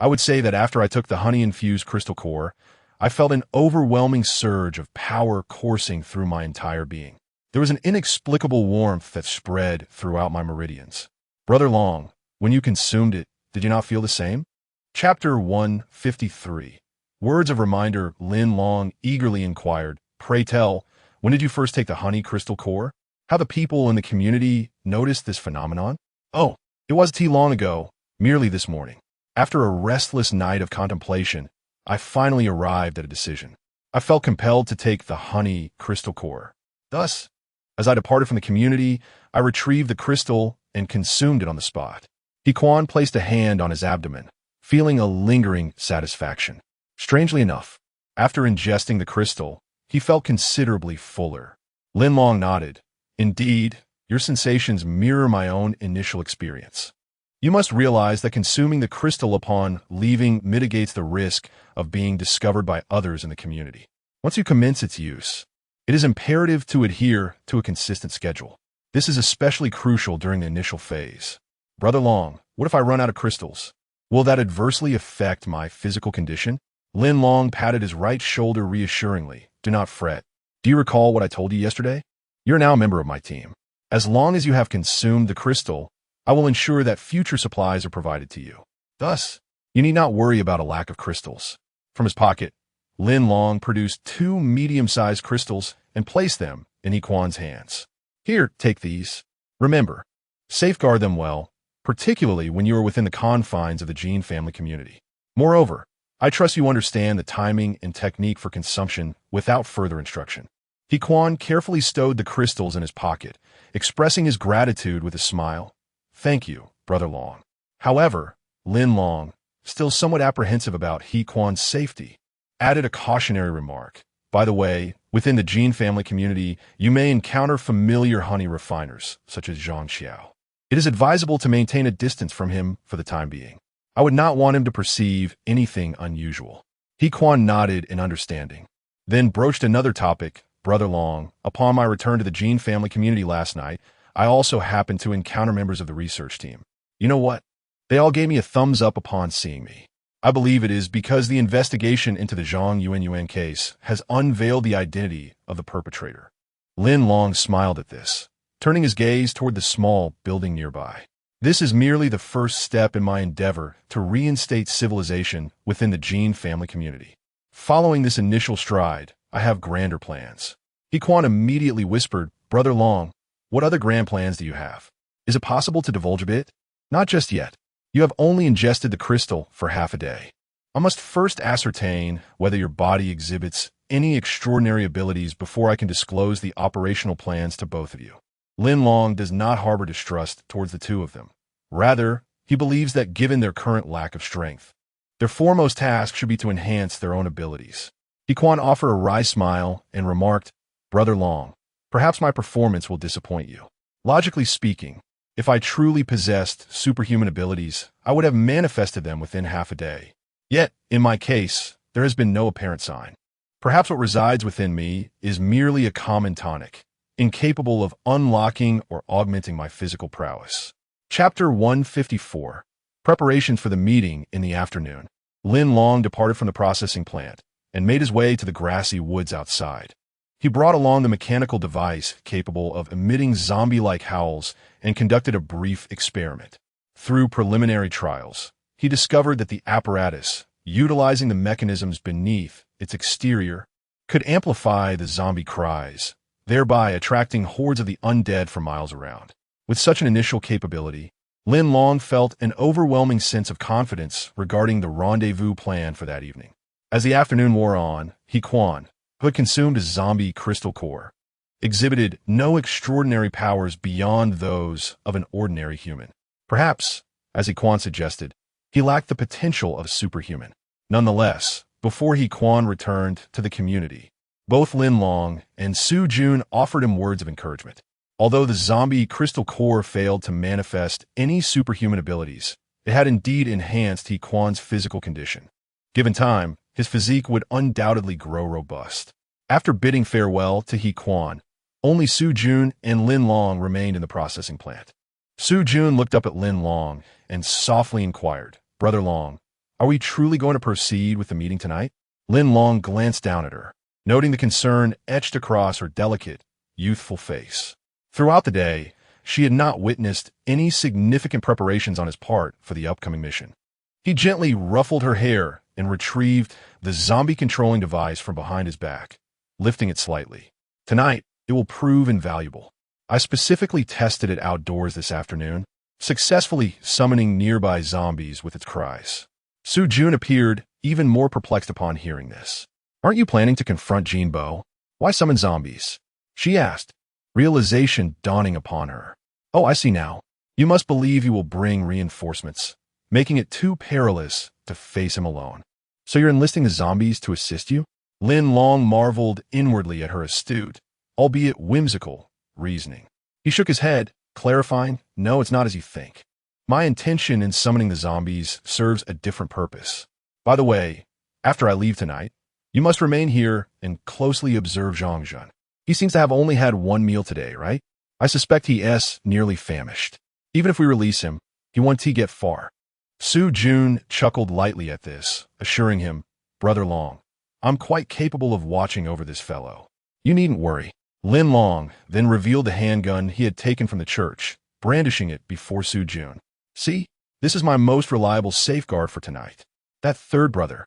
I would say that after I took the honey-infused crystal core, I felt an overwhelming surge of power coursing through my entire being. There was an inexplicable warmth that spread throughout my meridians. Brother Long, when you consumed it, did you not feel the same?" Chapter 153. Words of reminder. Lin Long eagerly inquired, "Pray tell, when did you first take the honey crystal core? How the people in the community noticed this phenomenon?" "Oh, it wasn't too long ago, merely this morning. After a restless night of contemplation, I finally arrived at a decision. I felt compelled to take the honey crystal core. Thus, as I departed from the community, I retrieved the crystal and consumed it on the spot." Hequan placed a hand on his abdomen, feeling a lingering satisfaction. Strangely enough, after ingesting the crystal, he felt considerably fuller. Lin Long nodded. "Indeed, your sensations mirror my own initial experience. You must realize that consuming the crystal upon leaving mitigates the risk of being discovered by others in the community. Once you commence its use, it is imperative to adhere to a consistent schedule. This is especially crucial during the initial phase. Brother Long, what if I run out of crystals? Will that adversely affect my physical condition? Lin Long patted his right shoulder reassuringly. Do not fret. Do you recall what I told you yesterday? You're now a member of my team. As long as you have consumed the crystal, I will ensure that future supplies are provided to you. Thus, you need not worry about a lack of crystals. From his pocket, Lin Long produced 2 medium-sized crystals and placed them in He Kuan's hands. Here, take these. Remember, safeguard them well, particularly when you are within the confines of the Jin family community. Moreover, I trust you understand the timing and technique for consumption without further instruction. He Kuan carefully stowed the crystals in his pocket, expressing his gratitude with a smile. Thank you, Brother Long. However, Lin Long, still somewhat apprehensive about He Kuan's safety, added a cautionary remark. By the way, within the Jin family community, you may encounter familiar honey refiners, such as Zhang Xiao. It is advisable to maintain a distance from him for the time being. I would not want him to perceive anything unusual. He Kuan nodded in understanding, then broached another topic. Brother Long, upon my return to the Jin family community last night, I also happened to encounter members of the research team. You know what? They all gave me a thumbs up upon seeing me. I believe it is because the investigation into the Zhang Yuanyuan case has unveiled the identity of the perpetrator. Lin Long smiled at this, turning his gaze toward the small building nearby. This is merely the first step in my endeavor to reinstate civilization within the Jin family community. Following this initial stride, I have grander plans. He Kuan immediately whispered, Brother Long, what other grand plans do you have? Is it possible to divulge a bit? Not just yet. You have only ingested the crystal for half a day. I must first ascertain whether your body exhibits any extraordinary abilities before I can disclose the operational plans to both of you. Lin Long does not harbor distrust towards the two of them. Rather, he believes that given their current lack of strength, their foremost task should be to enhance their own abilities. He Kuan offered a wry smile and remarked, Brother Long, perhaps my performance will disappoint you. Logically speaking, if I truly possessed superhuman abilities, I would have manifested them within half a day. Yet, in my case, there has been no apparent sign. Perhaps what resides within me is merely a common tonic, incapable of unlocking or augmenting my physical prowess. Chapter 154. Preparations for the meeting in the afternoon. Lin Long departed from the processing plant and made his way to the grassy woods outside. He brought along the mechanical device capable of emitting zombie-like howls and conducted a brief experiment. Through preliminary trials, he discovered that the apparatus, utilizing the mechanisms beneath its exterior, could amplify the zombie cries, thereby attracting hordes of the undead for miles around. With such an initial capability, Lin Long felt an overwhelming sense of confidence regarding the rendezvous plan for that evening. As the afternoon wore on, He Kuan, who had consumed his zombie crystal core, exhibited no extraordinary powers beyond those of an ordinary human. Perhaps, as He Kuan suggested, he lacked the potential of a superhuman. Nonetheless, before He Kuan returned to the community, both Lin Long and Su Jun offered him words of encouragement. Although the zombie crystal core failed to manifest any superhuman abilities, it had indeed enhanced He Kuan's physical condition. Given time, his physique would undoubtedly grow robust. After bidding farewell to He Kuan, only Su Jun and Lin Long remained in the processing plant. Su Jun looked up at Lin Long and softly inquired, Brother Long, are we truly going to proceed with the meeting tonight? Lin Long glanced down at her, noting the concern etched across her delicate, youthful face. Throughout the day, she had not witnessed any significant preparations on his part for the upcoming mission. He gently ruffled her hair and retrieved the zombie-controlling device from behind his back, lifting it slightly. Tonight, it will prove invaluable. I specifically tested it outdoors this afternoon, successfully summoning nearby zombies with its cries. Su Jun appeared even more perplexed upon hearing this. Aren't you planning to confront Jinbo? Why summon zombies? She asked, realization dawning upon her. Oh, I see now. You must believe you will bring reinforcements, making it too perilous to face him alone. So you're enlisting the zombies to assist you? Lin Long marveled inwardly at her astute, albeit whimsical, reasoning. He shook his head, clarifying, no, it's not as you think. My intention in summoning the zombies serves a different purpose. By the way, after I leave tonight, you must remain here and closely observe Zhongjun. He seems to have only had one meal today, right? I suspect he is nearly famished. Even if we release him, he won't get far. Su Jun chuckled lightly at this, assuring him, Brother Long, I'm quite capable of watching over this fellow. You needn't worry. Lin Long then revealed the handgun he had taken from the church, brandishing it before Su Jun. See, this is my most reliable safeguard for tonight. That third brother,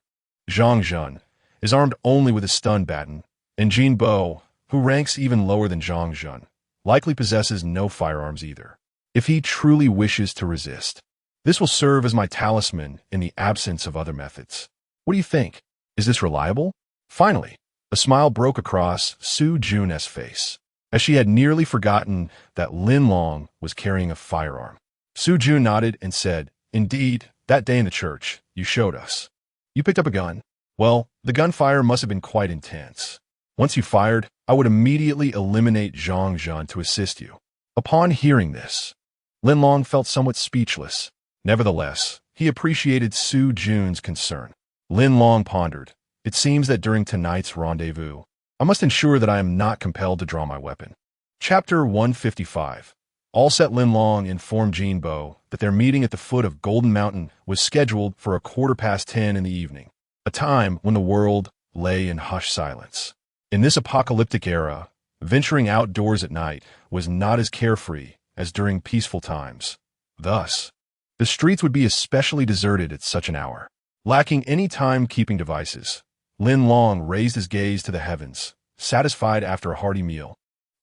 Zhongjun, is armed only with a stun baton, and Jin Bo, who ranks even lower than Zhongjun, likely possesses no firearms either. If he truly wishes to resist, this will serve as my talisman in the absence of other methods. What do you think? Is this reliable? Finally, a smile broke across Su Jun's face, as she had nearly forgotten that Lin Long was carrying a firearm. Su Jun nodded and said, Indeed, that day in the church, you showed us. You picked up a gun. Well, the gunfire must have been quite intense. Once you fired, I would immediately eliminate Zhongjun to assist you. Upon hearing this, Lin Long felt somewhat speechless. Nevertheless, he appreciated Su Jun's concern. Lin Long pondered, It seems that during tonight's rendezvous, I must ensure that I am not compelled to draw my weapon. Chapter 155. All set. Lin Long informed Jin Bo that their meeting at the foot of Golden Mountain was scheduled for 10:15 in the evening, a time when the world lay in hushed silence. In this apocalyptic era, venturing outdoors at night was not as carefree as during peaceful times. Thus, the streets would be especially deserted at such an hour. Lacking any time-keeping devices, Lin Long raised his gaze to the heavens, satisfied after a hearty meal,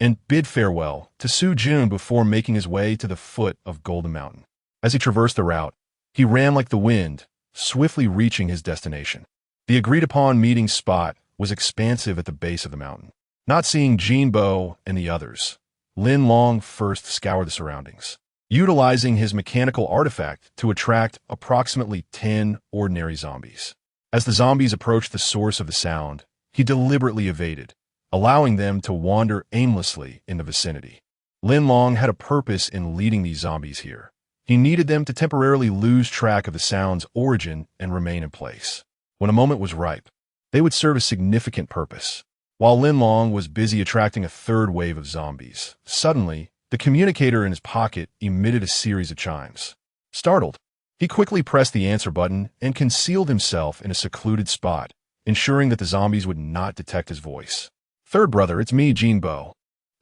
and bid farewell to Su Jun before making his way to the foot of Golden Mountain. As he traversed the route, he ran like the wind, swiftly reaching his destination. The agreed-upon meeting spot was expansive at the base of the mountain. Not seeing Jin Bo and the others, Lin Long first scoured the surroundings, utilizing his mechanical artifact to attract approximately 10 ordinary zombies. As the zombies approached the source of the sound, he deliberately evaded, allowing them to wander aimlessly in the vicinity. Lin Long had a purpose in leading these zombies here. He needed them to temporarily lose track of the sound's origin and remain in place. When a moment was ripe, they would serve a significant purpose. While Lin Long was busy attracting a third wave of zombies, suddenly, the communicator in his pocket emitted a series of chimes. Startled, he quickly pressed the answer button and concealed himself in a secluded spot, ensuring that the zombies would not detect his voice. Third brother, it's me, Jin Bo.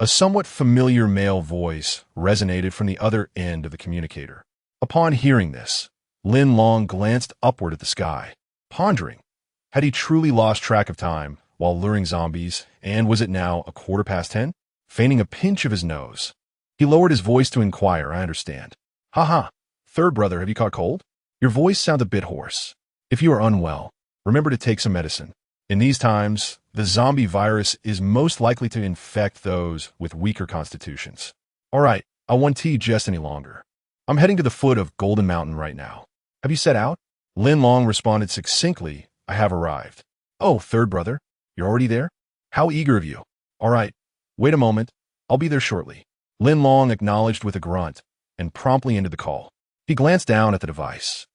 A somewhat familiar male voice resonated from the other end of the communicator. Upon hearing this, Lin Long glanced upward at the sky, pondering, had he truly lost track of time while luring zombies, and was it now 10:15? Feigning a pinch of his nose, he lowered his voice to inquire, I understand. Haha, third brother, have you caught cold? Your voice sounds a bit hoarse. If you are unwell, remember to take some medicine. In these times, the zombie virus is most likely to infect those with weaker constitutions. All right, I won't jest any longer. I'm heading to the foot of Golden Mountain right now. Have you set out? Lin Long responded succinctly, I have arrived. Oh, third brother, you're already there? How eager of you. All right, wait a moment. I'll be there shortly. Lin Long acknowledged with a grunt and promptly ended the call. He glanced down at the device.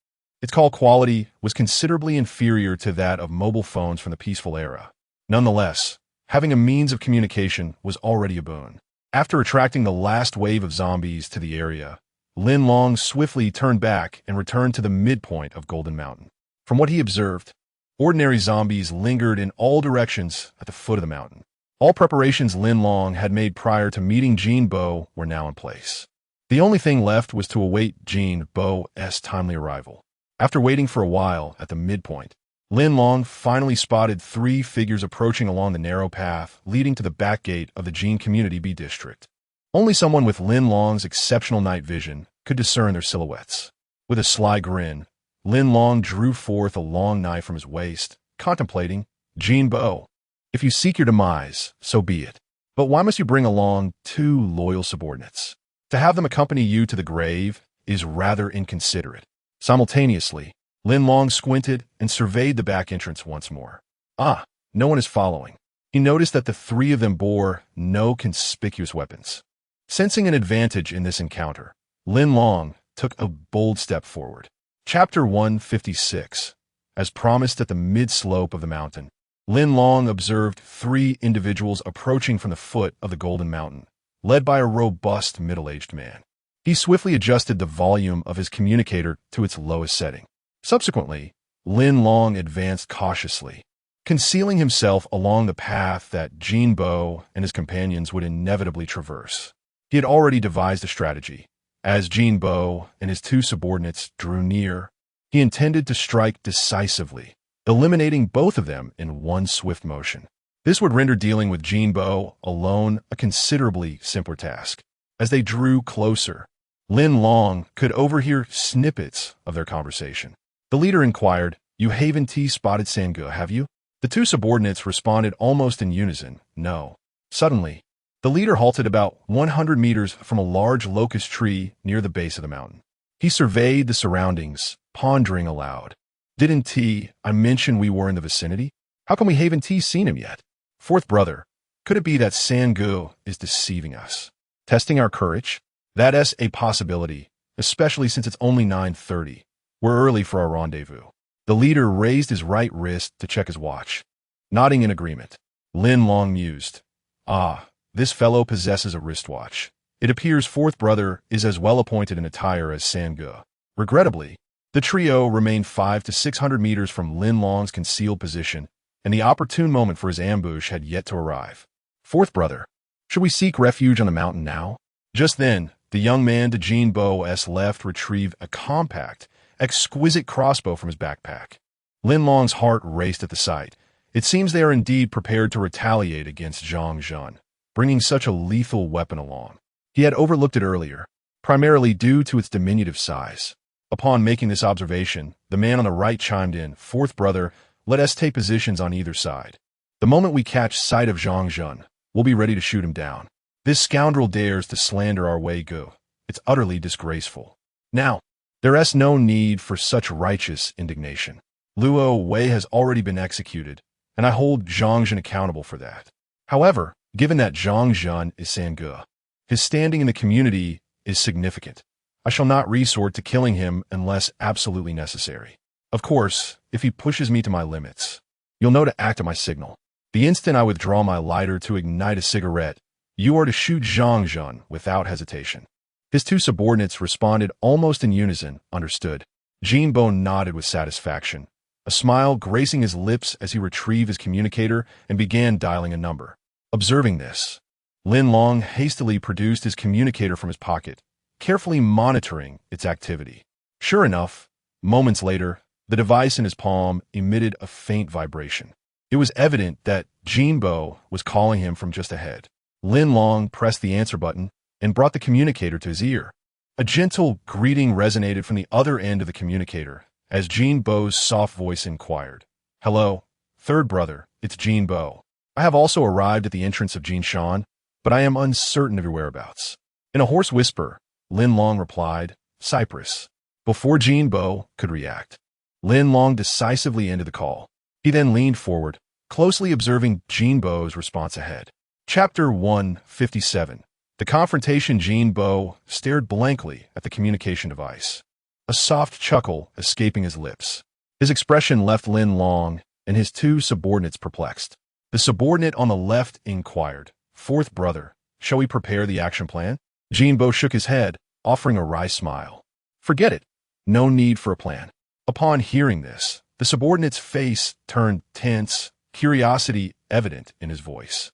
Its call quality was considerably inferior to that of mobile phones from the peaceful era. Nonetheless, having a means of communication was already a boon. After attracting the last wave of zombies to the area, Lin Long swiftly turned back and returned to the midpoint of Golden Mountain. From what he observed, ordinary zombies lingered in all directions at the foot of the mountain. All preparations Lin Long had made prior to meeting Jin Bo were now in place. The only thing left was to await Jin Bo's timely arrival. After waiting for a while at the midpoint, Lin Long finally spotted 3 figures approaching along the narrow path leading to the back gate of the Jin Community B District. Only someone with Lin Long's exceptional night vision could discern their silhouettes. With a sly grin, Lin Long drew forth a long knife from his waist, contemplating, Jin Bo. If you seek your demise, so be it. But why must you bring along 2 loyal subordinates? To have them accompany you to the grave is rather inconsiderate. Simultaneously, Lin Long squinted and surveyed the back entrance once more. Ah, no one is following. He noticed that the 3 of them bore no conspicuous weapons. Sensing an advantage in this encounter, Lin Long took a bold step forward. Chapter 156. As promised at the mid-slope of the mountain, Lin Long observed 3 individuals approaching from the foot of the Golden Mountain, led by a robust middle-aged man. He swiftly adjusted the volume of his communicator to its lowest setting. Subsequently, Lin Long advanced cautiously, concealing himself along the path that Jinbo and his companions would inevitably traverse. He had already devised a strategy. As Jinbo and his 2 subordinates drew near, he intended to strike decisively, eliminating both of them in one swift motion. This would render dealing with Jinbo alone a considerably simpler task. As they drew closer, Lin Long could overhear snippets of their conversation. The leader inquired, "You haven't spotted Sangu, have you?" The 2 subordinates responded almost in unison, "No." Suddenly, the leader halted about 100 meters from a large locust tree near the base of the mountain. He surveyed the surroundings, pondering aloud. "Didn't I mention we were in the vicinity? How come we haven't seen him yet? Fourth brother, could it be that Sangu is deceiving us? Testing our courage? That's a possibility, especially since it's only 9:30. We're early for our rendezvous." The leader raised his right wrist to check his watch. Nodding in agreement, Lin Long mused, "Ah, this fellow possesses a wristwatch. It appears fourth brother is as well appointed in attire as Sangu." Regrettably, the trio remained 500 to 600 meters from Lin Long's concealed position, and the opportune moment for his ambush had yet to arrive. "Fourth brother, should we seek refuge on the mountain now?" Just then, the young man to Jinbo's left retrieved a compact, exquisite crossbow from his backpack. Lin Long's heart raced at the sight. It seems they are indeed prepared to retaliate against Zhang Zhun, bringing such a lethal weapon along. He had overlooked it earlier, primarily due to its diminutive size. Upon making this observation, the man on the right chimed in, "Fourth brother, let us take positions on either side. The moment we catch sight of Zhang Zhun, we'll be ready to shoot him down. This scoundrel dares to slander our Wei Gu. It's utterly disgraceful. Now, there's no need for such righteous indignation. Luo Wei has already been executed, and I hold Zhang Zhun accountable for that. However, given that Zhang Zhun is Sangu, his standing in the community is significant. I shall not resort to killing him unless absolutely necessary. Of course, if he pushes me to my limits, you'll know to act at my signal. The instant I withdraw my lighter to ignite a cigarette, you are to shoot Zhang Zhun without hesitation." His 2 subordinates responded almost in unison, "Understood." Jinbo nodded with satisfaction, a smile gracing his lips as he retrieved his communicator and began dialing a number. Observing this, Lin Long hastily produced his communicator from his pocket, carefully monitoring its activity. Sure enough, moments later, the device in his palm emitted a faint vibration. It was evident that Jinbo was calling him from just ahead. Lin Long pressed the answer button and brought the communicator to his ear. A gentle greeting resonated from the other end of the communicator as Jinbo's soft voice inquired, "Hello, third brother, it's Jinbo. I have also arrived at the entrance of Jinshan, but I am uncertain of your whereabouts." In a hoarse whisper, Lin Long replied, "Cyprus." Before Jinbo could react, Lin Long decisively ended the call. He then leaned forward, closely observing Jinbo's response ahead. Chapter 157. The confrontation. Jinbo stared blankly at the communication device, a soft chuckle escaping his lips. His expression left Lin Long and his 2 subordinates perplexed. The subordinate on the left inquired, "Fourth brother, shall we prepare the action plan?" Jinbo shook his head, offering a wry smile. "Forget it. No need for a plan." Upon hearing this, the subordinate's face turned tense, curiosity evident in his voice.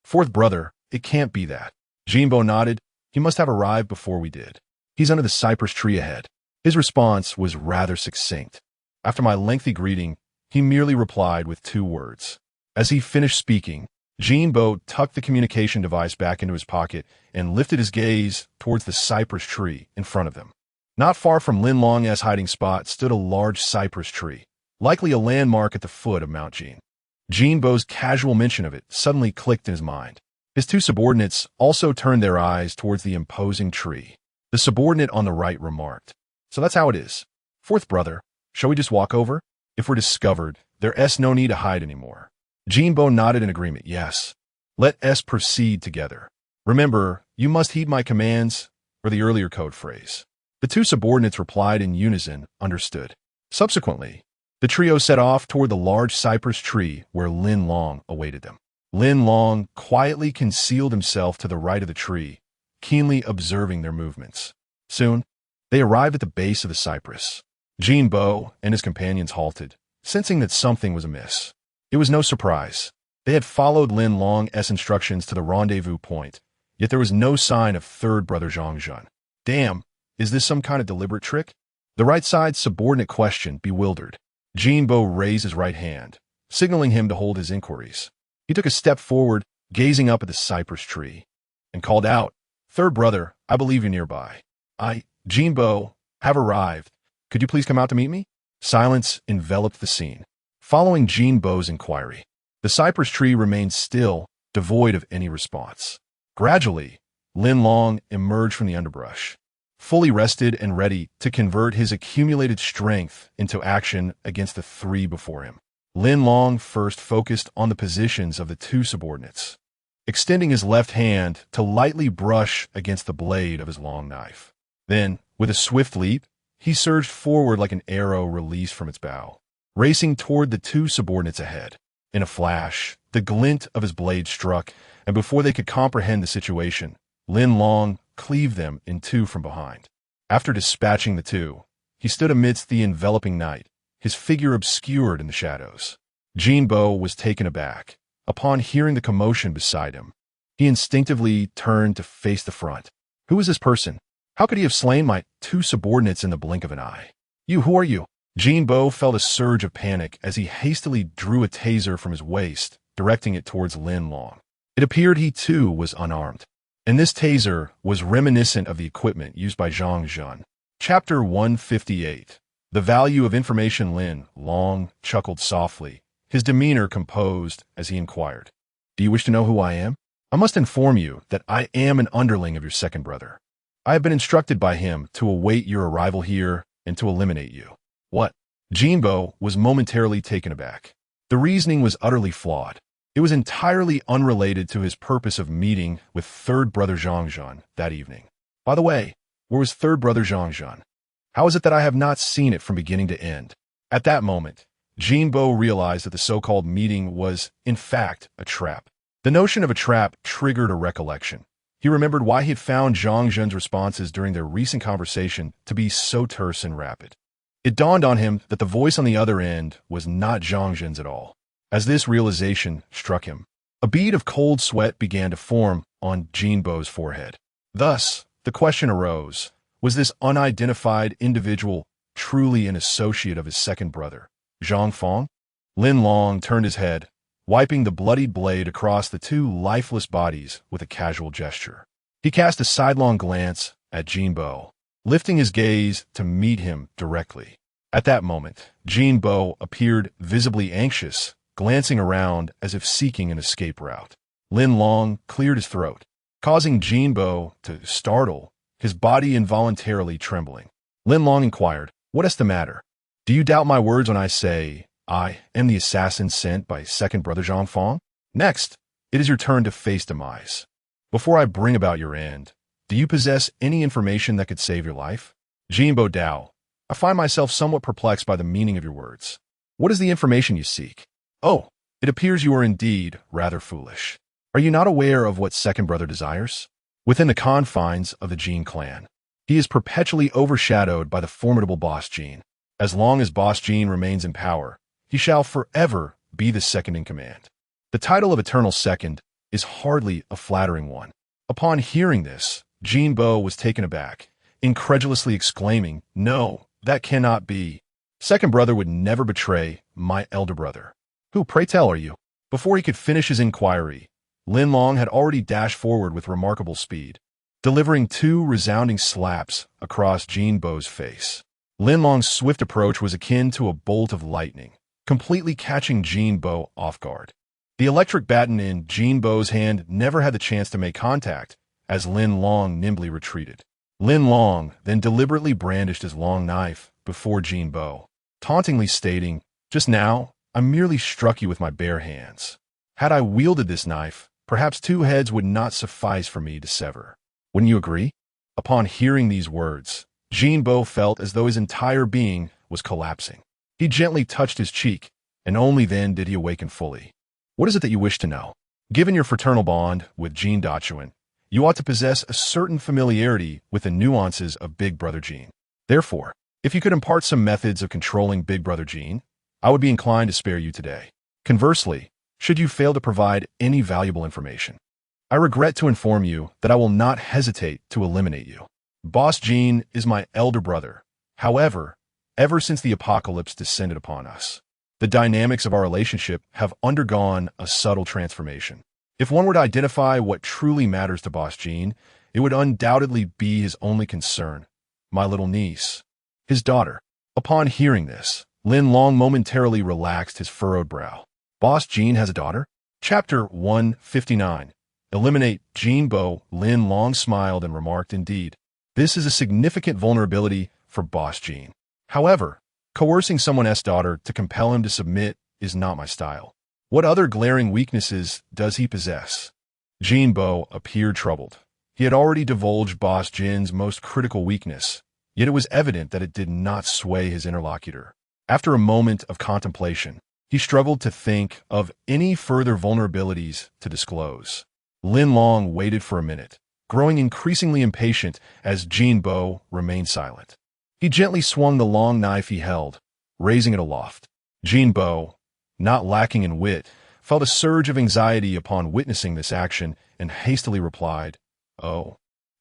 "Fourth brother, it can't be that." Jinbo nodded. "He must have arrived before we did. He's under the cypress tree ahead." His response was rather succinct. After my lengthy greeting, he merely replied with 2 words. As he finished speaking, Jinbo tucked the communication device back into his pocket and lifted his gaze towards the cypress tree in front of them. Not far from Lin Long's hiding spot stood a large cypress tree, likely a landmark at the foot of Mount Jin. Jinbo's casual mention of it suddenly clicked in his mind. His 2 subordinates also turned their eyes towards the imposing tree. The subordinate on the right remarked, "So that's how it is. Fourth brother, shall we just walk over? If we're discovered, there's no need to hide anymore." Jinbo nodded in agreement. "Yes. Let us proceed together. Remember, you must heed my commands," or the earlier code phrase. The two subordinates replied in unison, understood. Subsequently, the trio set off toward the large cypress tree where Lin Long awaited them. Lin Long quietly concealed himself to the right of the tree, keenly observing their movements. Soon, they arrived at the base of the cypress. Jean Bo and his companions halted, sensing that something was amiss. It was no surprise. They had followed Lin Long's instructions to the rendezvous point, yet there was no sign of third brother Zhang Jun. Damn, is this some kind of deliberate trick? The right side's subordinate questioned, bewildered. Jean Bo raised his right hand, signaling him to hold his inquiries. He took a step forward, gazing up at the cypress tree, and called out, "Third brother, I believe you're nearby. Jean Bo, have arrived. Could you please come out to meet me?" Silence enveloped the scene. Following Jean Bo's inquiry, the cypress tree remained still, devoid of any response. Gradually, Lin Long emerged from the underbrush, fully rested and ready to convert his accumulated strength into action against the three before him. Lin Long first focused on the positions of the two subordinates, extending his left hand to lightly brush against the blade of his long knife. Then, with a swift leap, he surged forward like an arrow released from its bow, racing toward the two subordinates ahead. In a flash, the glint of his blade struck, and before they could comprehend the situation, Lin Long cleaved them in two from behind. After dispatching the two, he stood amidst the enveloping night, his figure obscured in the shadows. Jean Bo was taken aback. Upon hearing the commotion beside him, he instinctively turned to face the front. Who is this person? How could he have slain my two subordinates in the blink of an eye? Who are you? Jean Bo felt a surge of panic as he hastily drew a taser from his waist, directing it towards Lin Long. It appeared he too was unarmed, and this taser was reminiscent of the equipment used by Zhang Jun. Chapter 158. The Value of Information. Lin Long chuckled softly, his demeanor composed as he inquired, "Do you wish to know who I am? I must inform you that I am an underling of your second brother. I have been instructed by him to await your arrival here and to eliminate you." What? Jean Bo was momentarily taken aback. The reasoning was utterly flawed. It was entirely unrelated to his purpose of meeting with third brother Zhang Jun that evening. By the way, where was third brother Zhang Jun? How is it that I have not seen it from beginning to end? At that moment, Jean Bo realized that the so-called meeting was, in fact, a trap. The notion of a trap triggered a recollection. He remembered why he had found Zhang Jun's responses during their recent conversation to be so terse and rapid. It dawned on him that the voice on the other end was not Zhang Jun's at all. As this realization struck him, a bead of cold sweat began to form on Jean Bo's forehead. Thus, the question arose, was this unidentified individual truly an associate of his second brother, Zhang Fong? Lin Long turned his head, wiping the bloodied blade across the two lifeless bodies with a casual gesture. He cast a sidelong glance at Jean Bo, lifting his gaze to meet him directly. At that moment, Jean Bo appeared visibly anxious, glancing around as if seeking an escape route. Lin Long cleared his throat, causing Jean Bo to startle, his body involuntarily trembling. Lin Long inquired, "What is the matter? Do you doubt my words when I say I am the assassin sent by second brother Zhang Fong? Next, it is your turn to face demise. Before I bring about your end, do you possess any information that could save your life?" Jean Bo Dao, I find myself somewhat perplexed by the meaning of your words. What is the information you seek? Oh, it appears you are indeed rather foolish. Are you not aware of what second brother desires? Within the confines of the Jean clan, he is perpetually overshadowed by the formidable Boss Jean. As long as Boss Jean remains in power, he shall forever be the second in command. The title of Eternal Second is hardly a flattering one. Upon hearing this, Jean Bo was taken aback, incredulously exclaiming, "No, that cannot be. Second brother would never betray my elder brother. Who, pray tell, are you?" Before he could finish his inquiry, Lin Long had already dashed forward with remarkable speed, delivering two resounding slaps across Jean Bo's face. Lin Long's swift approach was akin to a bolt of lightning, completely catching Jean Bo off guard. The electric baton in Jean Bo's hand never had the chance to make contact, as Lin Long nimbly retreated. Lin Long then deliberately brandished his long knife before Jean Bo, tauntingly stating, "Just now, I merely struck you with my bare hands. Had I wielded this knife, perhaps two heads would not suffice for me to sever. Wouldn't you agree?" Upon hearing these words, Jinbo felt as though his entire being was collapsing. He gently touched his cheek, and only then did he awaken fully. What is it that you wish to know? Given your fraternal bond with Jin Dachuan, you ought to possess a certain familiarity with the nuances of Big Brother Jin. Therefore, if you could impart some methods of controlling Big Brother Jin, I would be inclined to spare you today. Conversely, should you fail to provide any valuable information, I regret to inform you that I will not hesitate to eliminate you. Boss Jin is my elder brother. However, ever since the apocalypse descended upon us, the dynamics of our relationship have undergone a subtle transformation. If one were to identify what truly matters to Boss Jin, it would undoubtedly be his only concern, my little niece, his daughter. Upon hearing this, Lin Long momentarily relaxed his furrowed brow. Boss Jin has a daughter? Chapter 159. Eliminate Jinbo. Lin Long smiled and remarked, indeed, this is a significant vulnerability for Boss Jin. However, coercing someone's daughter to compel him to submit is not my style. What other glaring weaknesses does he possess? Jinbo appeared troubled. He had already divulged Boss Jin's most critical weakness, yet it was evident that it did not sway his interlocutor. After a moment of contemplation, he struggled to think of any further vulnerabilities to disclose. Lin Long waited for a minute, growing increasingly impatient as Jinbo remained silent. He gently swung the long knife he held, raising it aloft. Jinbo, not lacking in wit, felt a surge of anxiety upon witnessing this action and hastily replied, "Oh,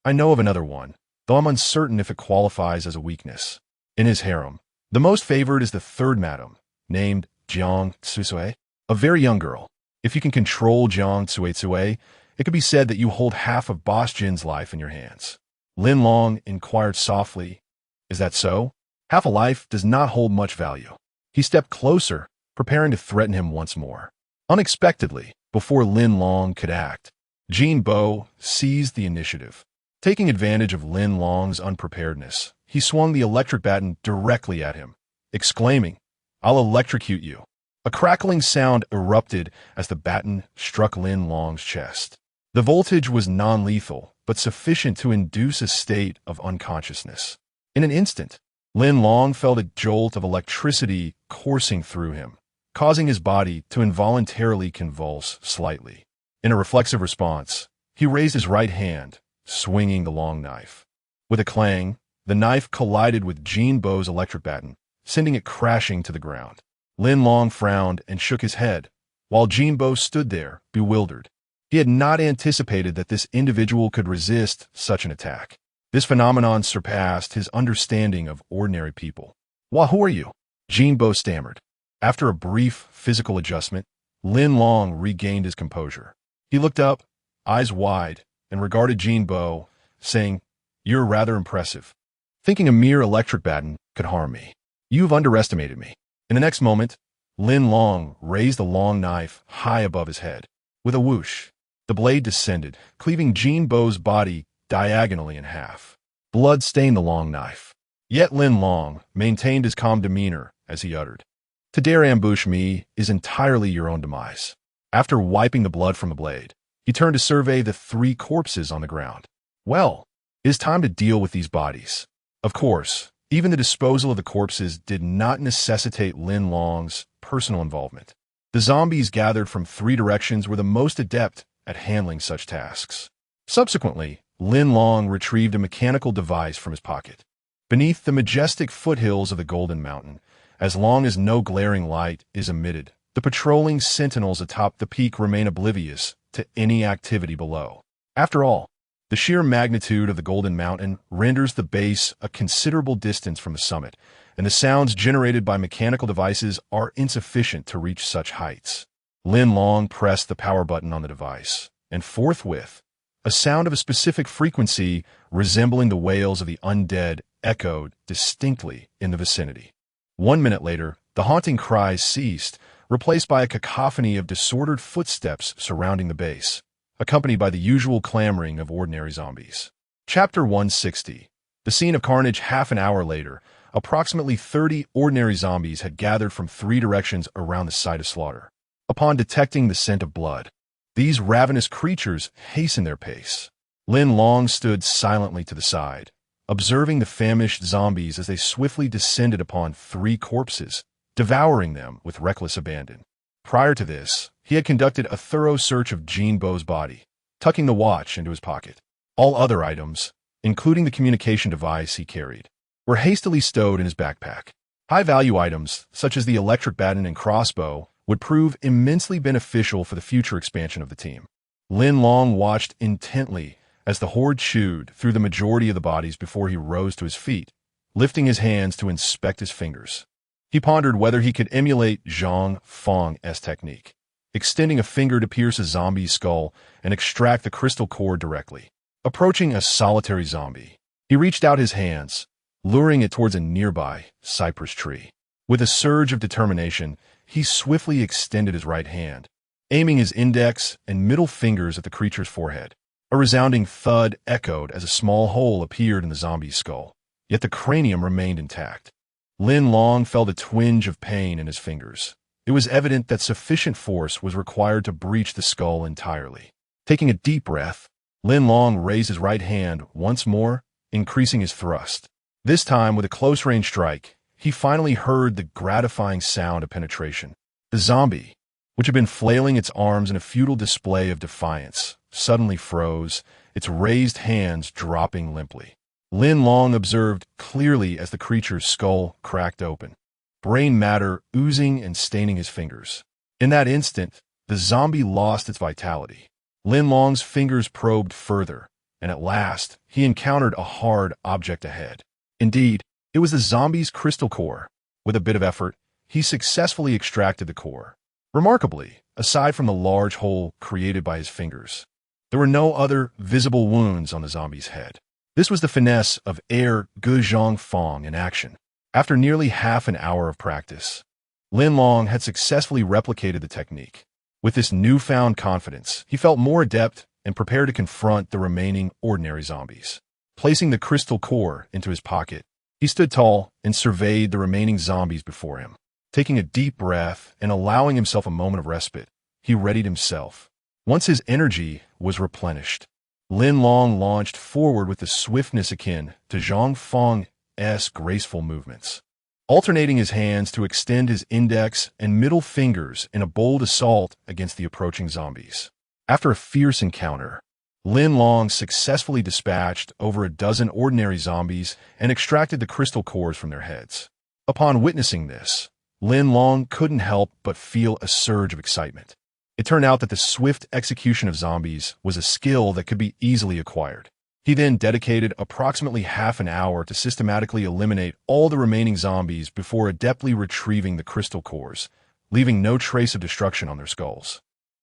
I know of another one, though I'm uncertain if it qualifies as a weakness. In his harem, the most favored is the third madam, named Jiang Tsusue, a very young girl. If you can control Jiang Tsusue, it could be said that you hold half of Boss Jin's life in your hands." Lin Long inquired softly, "Is that so?" Half a life does not hold much value. He stepped closer, preparing to threaten him once more. Unexpectedly, before Lin Long could act, Jinbo seized the initiative. Taking advantage of Lin Long's unpreparedness, he swung the electric baton directly at him, exclaiming, "I'll electrocute you." A crackling sound erupted as the baton struck Lin Long's chest. The voltage was non-lethal, but sufficient to induce a state of unconsciousness. In an instant, Lin Long felt a jolt of electricity coursing through him, causing his body to involuntarily convulse slightly. In a reflexive response, he raised his right hand, swinging the long knife. With a clang, the knife collided with Jinbo's electric baton, sending it crashing to the ground. Lin Long frowned and shook his head, while Jinbo stood there, bewildered. He had not anticipated that this individual could resist such an attack. This phenomenon surpassed his understanding of ordinary people. "Why, who are you?" Jinbo stammered. After a brief physical adjustment, Lin Long regained his composure. He looked up, eyes wide, and regarded Jinbo, saying, "You're rather impressive. Thinking a mere electric baton could harm me. You've underestimated me." In the next moment, Lin Long raised the long knife high above his head. With a whoosh, the blade descended, cleaving Jinbo's body diagonally in half. Blood stained the long knife. Yet Lin Long maintained his calm demeanor as he uttered, "To dare ambush me is entirely your own demise." After wiping the blood from the blade, he turned to survey the 3 corpses on the ground. "Well, it is time to deal with these bodies." Of course, even the disposal of the corpses did not necessitate Lin Long's personal involvement. The zombies gathered from 3 directions were the most adept at handling such tasks. Subsequently, Lin Long retrieved a mechanical device from his pocket. Beneath the majestic foothills of the Golden Mountain, as long as no glaring light is emitted, the patrolling sentinels atop the peak remain oblivious to any activity below. After all, the sheer magnitude of the Golden Mountain renders the base a considerable distance from the summit, and the sounds generated by mechanical devices are insufficient to reach such heights. Lin Long pressed the power button on the device, and forthwith, a sound of a specific frequency resembling the wails of the undead echoed distinctly in the vicinity. 1 minute later, the haunting cries ceased, replaced by a cacophony of disordered footsteps surrounding the base, accompanied by the usual clamoring of ordinary zombies. Chapter 160. The scene of carnage. Half an hour later, approximately 30 ordinary zombies had gathered from 3 directions around the site of slaughter. Upon detecting the scent of blood, these ravenous creatures hastened their pace. Lin Long stood silently to the side, observing the famished zombies as they swiftly descended upon 3 corpses, devouring them with reckless abandon. Prior to this, he had conducted a thorough search of Jean Beau's body, tucking the watch into his pocket. All other items, including the communication device he carried, were hastily stowed in his backpack. High-value items, such as the electric baton and crossbow, would prove immensely beneficial for the future expansion of the team. Lin Long watched intently as the horde chewed through the majority of the bodies before he rose to his feet, lifting his hands to inspect his fingers. He pondered whether he could emulate Zhang Feng's technique, extending a finger to pierce a zombie's skull and extract the crystal core directly. Approaching a solitary zombie, he reached out his hands, luring it towards a nearby cypress tree. With a surge of determination, he swiftly extended his right hand, aiming his index and middle fingers at the creature's forehead. A resounding thud echoed as a small hole appeared in the zombie's skull, yet the cranium remained intact. Lin Long felt a twinge of pain in his fingers. It was evident that sufficient force was required to breach the skull entirely. Taking a deep breath, Lin Long raised his right hand once more, increasing his thrust. This time, with a close-range strike, he finally heard the gratifying sound of penetration. The zombie, which had been flailing its arms in a futile display of defiance, suddenly froze, its raised hands dropping limply. Lin Long observed clearly as the creature's skull cracked open, brain matter oozing and staining his fingers. In that instant, the zombie lost its vitality. Lin Long's fingers probed further, and at last, he encountered a hard object ahead. Indeed, it was the zombie's crystal core. With a bit of effort, he successfully extracted the core. Remarkably, aside from the large hole created by his fingers, there were no other visible wounds on the zombie's head. This was the finesse of Air Guzhang Feng in action. After nearly half an hour of practice, Lin Long had successfully replicated the technique. With this newfound confidence, he felt more adept and prepared to confront the remaining ordinary zombies. Placing the crystal core into his pocket, he stood tall and surveyed the remaining zombies before him. Taking a deep breath and allowing himself a moment of respite, he readied himself. Once his energy was replenished, Lin Long launched forward with the swiftness akin to Zhang Feng's graceful movements, alternating his hands to extend his index and middle fingers in a bold assault against the approaching zombies. After a fierce encounter, Lin Long successfully dispatched over a dozen ordinary zombies and extracted the crystal cores from their heads. Upon witnessing this, Lin Long couldn't help but feel a surge of excitement. It turned out that the swift execution of zombies was a skill that could be easily acquired. He then dedicated approximately half an hour to systematically eliminate all the remaining zombies before adeptly retrieving the crystal cores, leaving no trace of destruction on their skulls.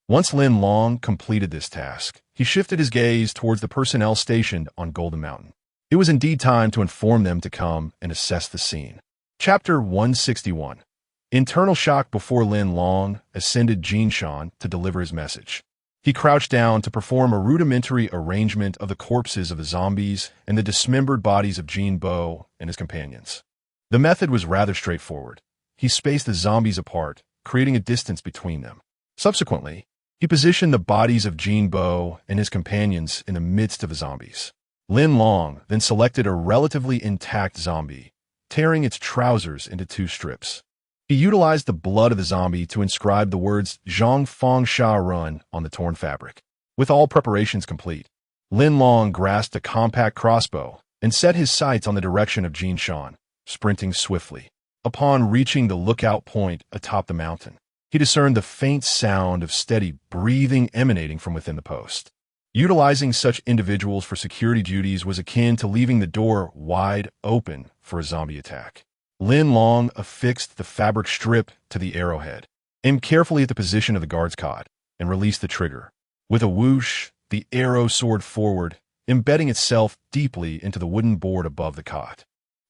Once Lin Long completed this task, he shifted his gaze towards the personnel stationed on Golden Mountain. It was indeed time to inform them to come and assess the scene. Chapter 161. Internal shock before Lin Long ascended Jinshan to deliver his message. He crouched down to perform a rudimentary arrangement of the corpses of the zombies and the dismembered bodies of Jean Beau and his companions. The method was rather straightforward. He spaced the zombies apart, creating a distance between them. Subsequently, he positioned the bodies of Jean Beau and his companions in the midst of the zombies. Lin Long then selected a relatively intact zombie, tearing its trousers into 2 strips. He utilized the blood of the zombie to inscribe the words Zhang Feng Sha Run on the torn fabric. With all preparations complete, Lin Long grasped a compact crossbow and set his sights on the direction of Jinshan, sprinting swiftly. Upon reaching the lookout point atop the mountain, he discerned the faint sound of steady breathing emanating from within the post. Utilizing such individuals for security duties was akin to leaving the door wide open for a zombie attack. Lin Long affixed the fabric strip to the arrowhead, aimed carefully at the position of the guard's cot, and released the trigger. With a whoosh, the arrow soared forward, embedding itself deeply into the wooden board above the cot.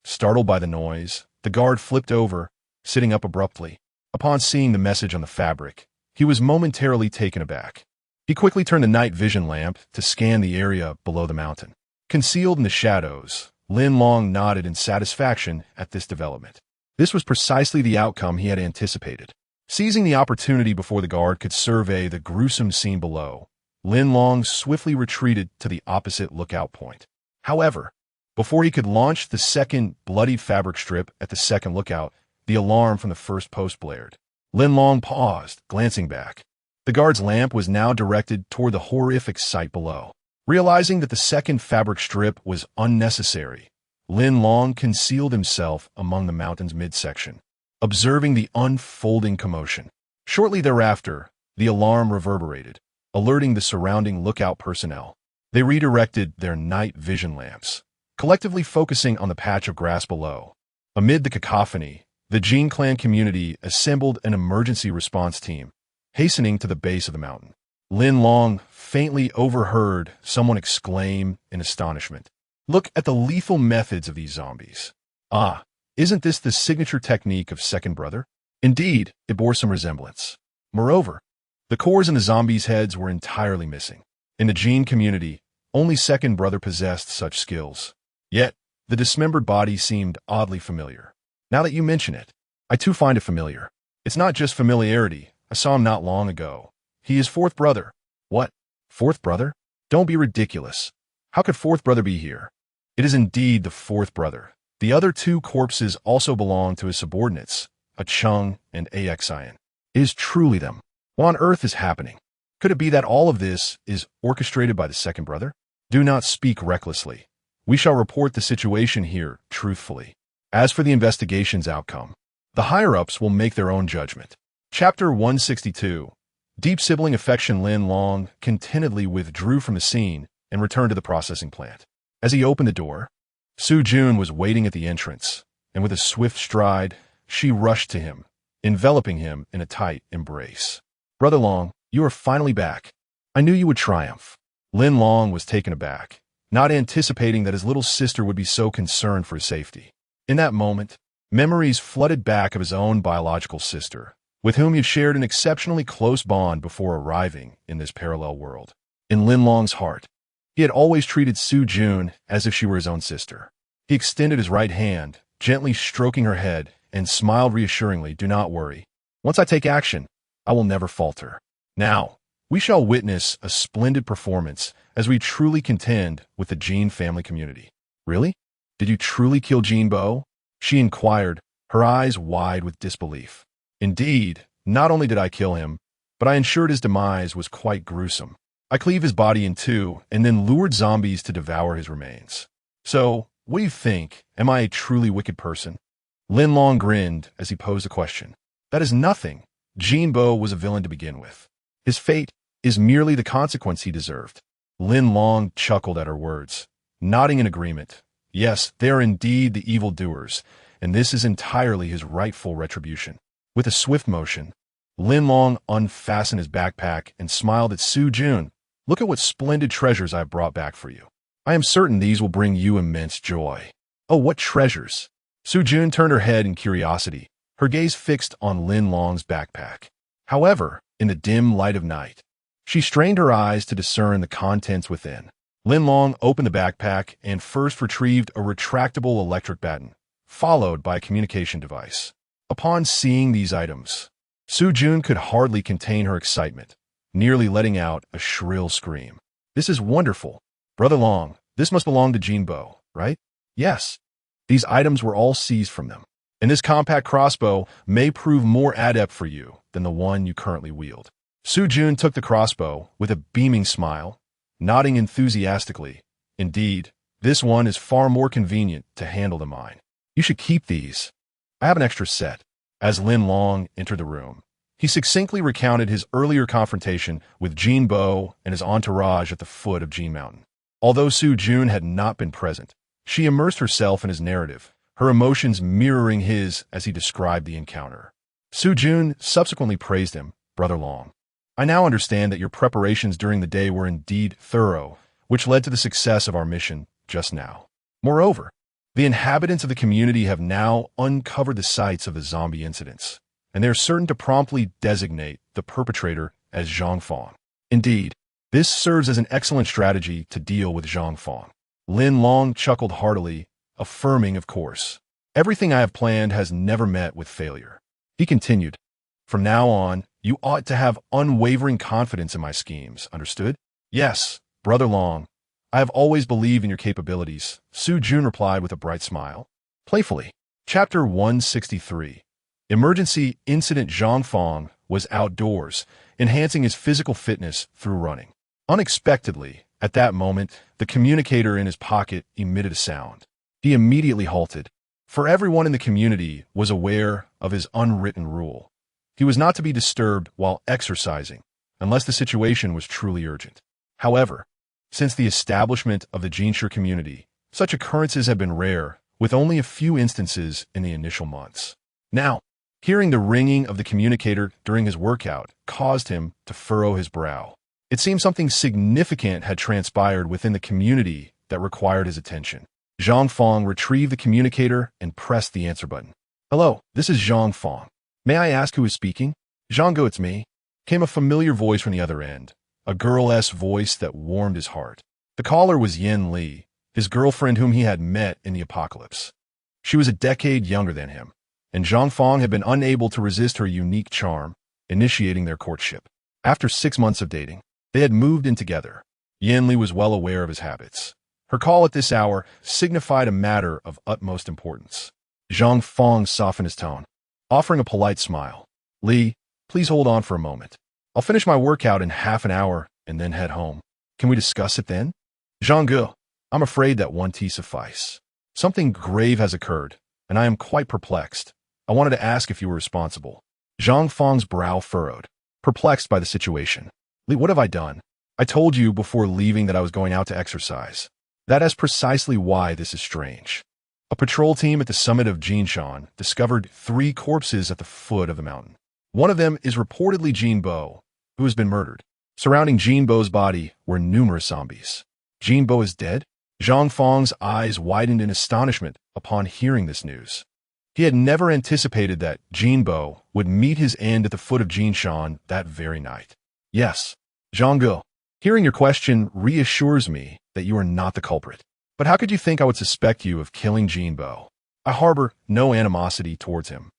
Startled by the noise, the guard flipped over, sitting up abruptly. Upon seeing the message on the fabric, he was momentarily taken aback. He quickly turned the night vision lamp to scan the area below the mountain. Concealed in the shadows, Lin Long nodded in satisfaction at this development. This was precisely the outcome he had anticipated. Seizing the opportunity before the guard could survey the gruesome scene below, Lin Long swiftly retreated to the opposite lookout point. However, Before he could launch the second bloodied fabric strip at the second lookout, the alarm from the first post blared. Lin Long paused, glancing back. The guard's lamp was now directed toward the horrific sight below. Realizing that the second fabric strip was unnecessary, Lin Long concealed himself among the mountain's midsection, observing the unfolding commotion. Shortly thereafter, the alarm reverberated, alerting the surrounding lookout personnel. They redirected their night vision lamps, collectively focusing on the patch of grass below. Amid the cacophony, the Jin clan community assembled an emergency response team, hastening to the base of the mountain. Lin Long faintly overheard someone exclaim in astonishment, "Look at the lethal methods of these zombies. Ah, isn't this the signature technique of Second Brother?" Indeed, it bore some resemblance. Moreover, the cores in the zombies' heads were entirely missing. In the Jin community, only Second Brother possessed such skills. Yet, the dismembered body seemed oddly familiar. Now that you mention it, I too find it familiar. It's not just familiarity. I saw him not long ago. He is Fourth Brother. What? Fourth Brother? Don't be ridiculous. How could Fourth Brother be here? It is indeed the Fourth Brother. The other two corpses also belong to his subordinates, a Chung and Axian. It is truly them. What on earth is happening? Could it be that all of this is orchestrated by the Second Brother? Do not speak recklessly. We shall report the situation here truthfully. As for the investigation's outcome, the higher-ups will make their own judgment. Chapter 162. Deep sibling affection. Lin Long contentedly withdrew from the scene and returned to the processing plant. As he opened the door, Su Jun was waiting at the entrance, and with a swift stride, she rushed to him, enveloping him in a tight embrace. "Brother Long, you are finally back. I knew you would triumph." Lin Long was taken aback, not anticipating that his little sister would be so concerned for his safety. In that moment, memories flooded back of his own biological sister, with whom he had shared an exceptionally close bond before arriving in this parallel world. In Lin Long's heart, he had always treated Su Jun as if she were his own sister. He extended his right hand, gently stroking her head, and smiled reassuringly. "Do not worry. Once I take action, I will never falter. Now, we shall witness a splendid performance as we truly contend with the Jin family community." "Really? Did you truly kill Jin Bo?" she inquired, her eyes wide with disbelief. "Indeed, not only did I kill him, but I ensured his demise was quite gruesome. I cleaved his body in two and then lured zombies to devour his remains. So, what do you think? Am I a truly wicked person?" Lin Long grinned as he posed a question. "That is nothing. Jin Bo was a villain to begin with. His fate is merely the consequence he deserved." Lin Long chuckled at her words, nodding in agreement. Yes, they are indeed the evildoers, and this is entirely his rightful retribution. With a swift motion, Lin Long unfastened his backpack and smiled at Su Jun. "Look at what splendid treasures I have brought back for you. I am certain these will bring you immense joy." "Oh, what treasures?" Su Jun turned her head in curiosity, her gaze fixed on Lin Long's backpack. However, in the dim light of night, she strained her eyes to discern the contents within. Lin Long opened the backpack and first retrieved a retractable electric baton, followed by a communication device. Upon seeing these items, Su Jun could hardly contain her excitement, nearly letting out a shrill scream. "This is wonderful. Brother Long, this must belong to Jin Bo, right?" "Yes. These items were all seized from them, and this compact crossbow may prove more adept for you than the one you currently wield." Su Jun took the crossbow with a beaming smile, nodding enthusiastically. "Indeed, this one is far more convenient to handle than mine. You should keep these. I have an extra set." As Lin Long entered the room, he succinctly recounted his earlier confrontation with Jin Bo and his entourage at the foot of Jin Mountain. Although Su Jun had not been present, she immersed herself in his narrative, her emotions mirroring his as he described the encounter. Su Jun subsequently praised him. "Brother Long, I now understand that your preparations during the day were indeed thorough, which led to the success of our mission just now. Moreover, the inhabitants of the community have now uncovered the sites of the zombie incidents, and they are certain to promptly designate the perpetrator as Zhang Fang. Indeed, this serves as an excellent strategy to deal with Zhang Fang." Lin Long chuckled heartily, affirming, "Of course, everything I have planned has never met with failure." He continued, "From now on, you ought to have unwavering confidence in my schemes, understood?" "Yes, Brother Long, I have always believed in your capabilities, Su Jun replied with a bright smile. Playfully. Chapter 163. Emergency Incident. Zhang Fong was outdoors, enhancing his physical fitness through running. Unexpectedly, at that moment, the communicator in his pocket emitted a sound. He immediately halted, for everyone in the community was aware of his unwritten rule. He was not to be disturbed while exercising, unless the situation was truly urgent. However, since the establishment of the Jinshi community, such occurrences have been rare, with only a few instances in the initial months. Now, hearing the ringing of the communicator during his workout caused him to furrow his brow. It seemed something significant had transpired within the community that required his attention. Zhang Fong retrieved the communicator and pressed the answer button. Hello, this is Zhang Fong. May I ask who is speaking? Zhang, it's me. Came a familiar voice from the other end, a girl-esque voice that warmed his heart. The caller was Yin Li, his girlfriend whom he had met in the apocalypse. She was a decade younger than him, and Zhang Fong had been unable to resist her unique charm, initiating their courtship. After 6 months of dating, they had moved in together. Yin Li was well aware of his habits. Her call at this hour signified a matter of utmost importance. Zhang Fong softened his tone, offering a polite smile. Li, please hold on for a moment. I'll finish my workout in half an hour and then head home. Can we discuss it then? Zhang, I'm afraid that one tea suffice. Something grave has occurred, and I am quite perplexed. I wanted to ask if you were responsible. Zhang Fong's brow furrowed, perplexed by the situation. Li, what have I done? I told you before leaving that I was going out to exercise. That is precisely why this is strange. A patrol team at the summit of Jinshan discovered 3 corpses at the foot of the mountain. One of them is reportedly Jinbo, who has been murdered. Surrounding Jinbo's body were numerous zombies. Jinbo is dead? Zhang Fong's eyes widened in astonishment upon hearing this news. He had never anticipated that Jinbo would meet his end at the foot of Jinshan that very night. Yes, Zhang, hearing your question reassures me that you are not the culprit. But how could you think I would suspect you of killing Jinbo? I harbor no animosity towards him,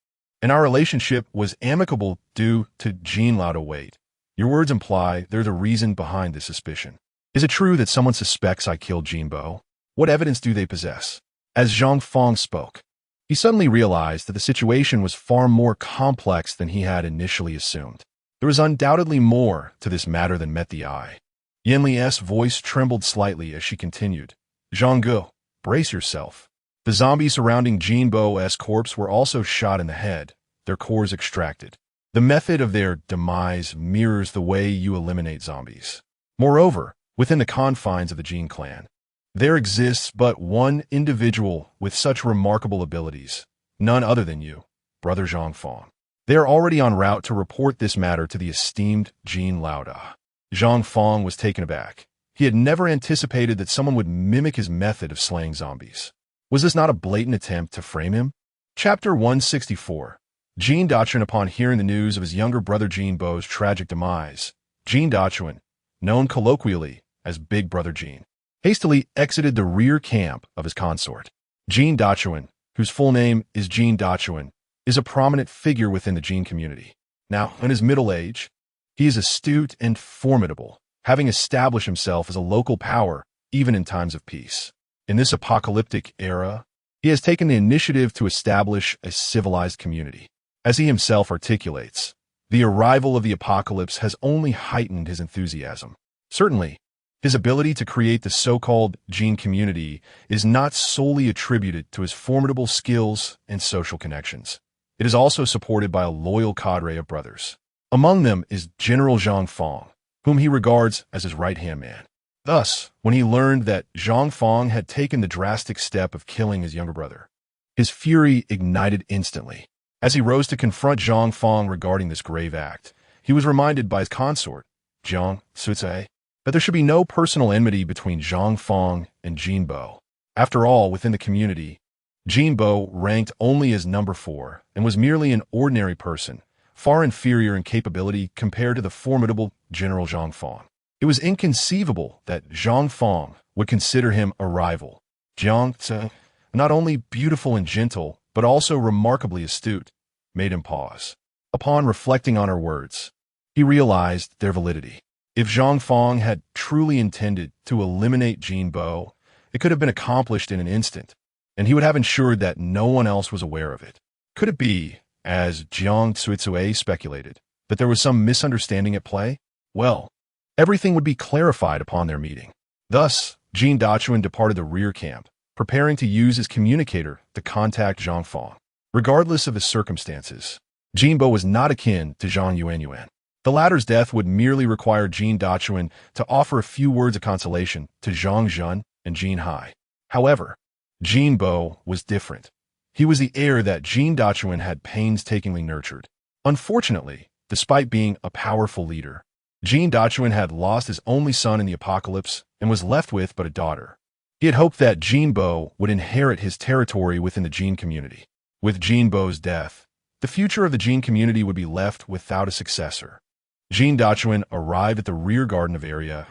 and our relationship was amicable due to Jin Lao to wait. Your words imply there's a reason behind this suspicion. Is it true that someone suspects I killed Jinbo? What evidence do they possess? As Zhang Fong spoke, he suddenly realized that the situation was far more complex than he had initially assumed. There was undoubtedly more to this matter than met the eye. Yin Li's voice trembled slightly as she continued. Zhang, brace yourself. The zombies surrounding Jinbo's corpse were also shot in the head, their cores extracted. The method of their demise mirrors the way you eliminate zombies. Moreover, within the confines of the Jin clan, there exists but one individual with such remarkable abilities, none other than you, Brother Zhang Fong. They are already en route to report this matter to the esteemed Jin Lauda. Zhang Fong was taken aback. He had never anticipated that someone would mimic his method of slaying zombies. Was this not a blatant attempt to frame him? Chapter 164. Jin Dachuan. Upon hearing the news of his younger brother Jinbo's tragic demise, Jin Dachuan, known colloquially as Big Brother Jin, hastily exited the rear camp of his consort. Jin Dachuan, whose full name is Jin Dachuan, is a prominent figure within the Jin community. Now, in his middle age, he is astute and formidable, having established himself as a local power even in times of peace. In this apocalyptic era, he has taken the initiative to establish a civilized community. As he himself articulates, the arrival of the apocalypse has only heightened his enthusiasm. Certainly, his ability to create the so-called Jin community is not solely attributed to his formidable skills and social connections. It is also supported by a loyal cadre of brothers. Among them is General Zhang Fong, whom he regards as his right-hand man. Thus, when he learned that Zhang Fong had taken the drastic step of killing his younger brother, his fury ignited instantly. As he rose to confront Zhang Fong regarding this grave act, he was reminded by his consort, Jiang Suzai, that there should be no personal enmity between Zhang Fong and Jinbo. After all, within the community, Jinbo ranked only as number 4 and was merely an ordinary person, far inferior in capability compared to the formidable General Zhang Fong. It was inconceivable that Zhang Fong would consider him a rival. Jiang, not only beautiful and gentle, but also remarkably astute, made him pause. Upon reflecting on her words, he realized their validity. If Zhang Fong had truly intended to eliminate Jin Bo, it could have been accomplished in an instant, and he would have ensured that no one else was aware of it. Could it be, as Jiang Tsuitsue speculated, that there was some misunderstanding at play? Well, everything would be clarified upon their meeting. Thus, Jin Dachuan departed the rear camp, preparing to use his communicator to contact Zhang Fong. Regardless of his circumstances, Jin Bo was not akin to Zhang Yuanyuan. The latter's death would merely require Jin Dachuan to offer a few words of consolation to Zhang Zhun and Jin Hai. However, Jin Bo was different. He was the heir that Jin Dachuan had painstakingly nurtured. Unfortunately, despite being a powerful leader, Jin Dachuan had lost his only son in the apocalypse and was left with but a daughter. He had hoped that Jin Bo would inherit his territory within the Jin community. With Jin Bo's death, the future of the Jin community would be left without a successor. Jin Dachuan arrived at the rear garden of area,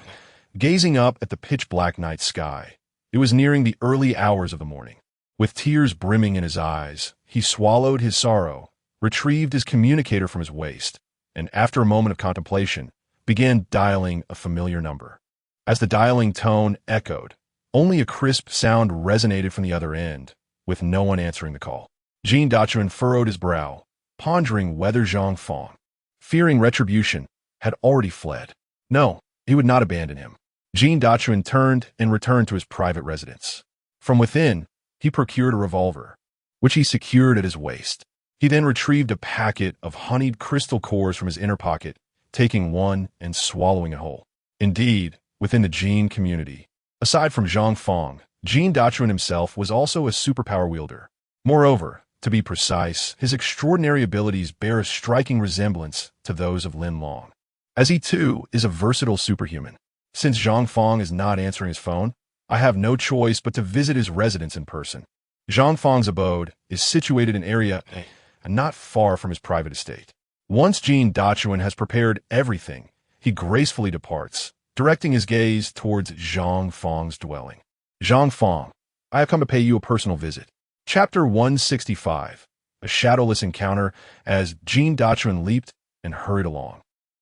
gazing up at the pitch-black night sky. It was nearing the early hours of the morning. With tears brimming in his eyes, he swallowed his sorrow, retrieved his communicator from his waist, and after a moment of contemplation, began dialing a familiar number. As the dialing tone echoed, only a crisp sound resonated from the other end, with no one answering the call. Jin Dachuan furrowed his brow, pondering whether Zhang Fong, fearing retribution, had already fled. No, he would not abandon him. Jin Dachuan turned and returned to his private residence. From within, he procured a revolver, which he secured at his waist. He then retrieved a packet of honeyed crystal cores from his inner pocket, taking one and swallowing it whole. Indeed, within the Jin community, aside from Zhang Fong, Jin Dachuan himself was also a superpower wielder. Moreover, to be precise, his extraordinary abilities bear a striking resemblance to those of Lin Long, as he too is a versatile superhuman. Since Zhang Fong is not answering his phone, I have no choice but to visit his residence in person. Zhang Fong's abode is situated in an area not far from his private estate. Once Jin Dachuan has prepared everything, he gracefully departs, directing his gaze towards Zhang Fong's dwelling. Zhang Fong, I have come to pay you a personal visit. Chapter 165, a shadowless encounter as Jin Dachuan leaped and hurried along.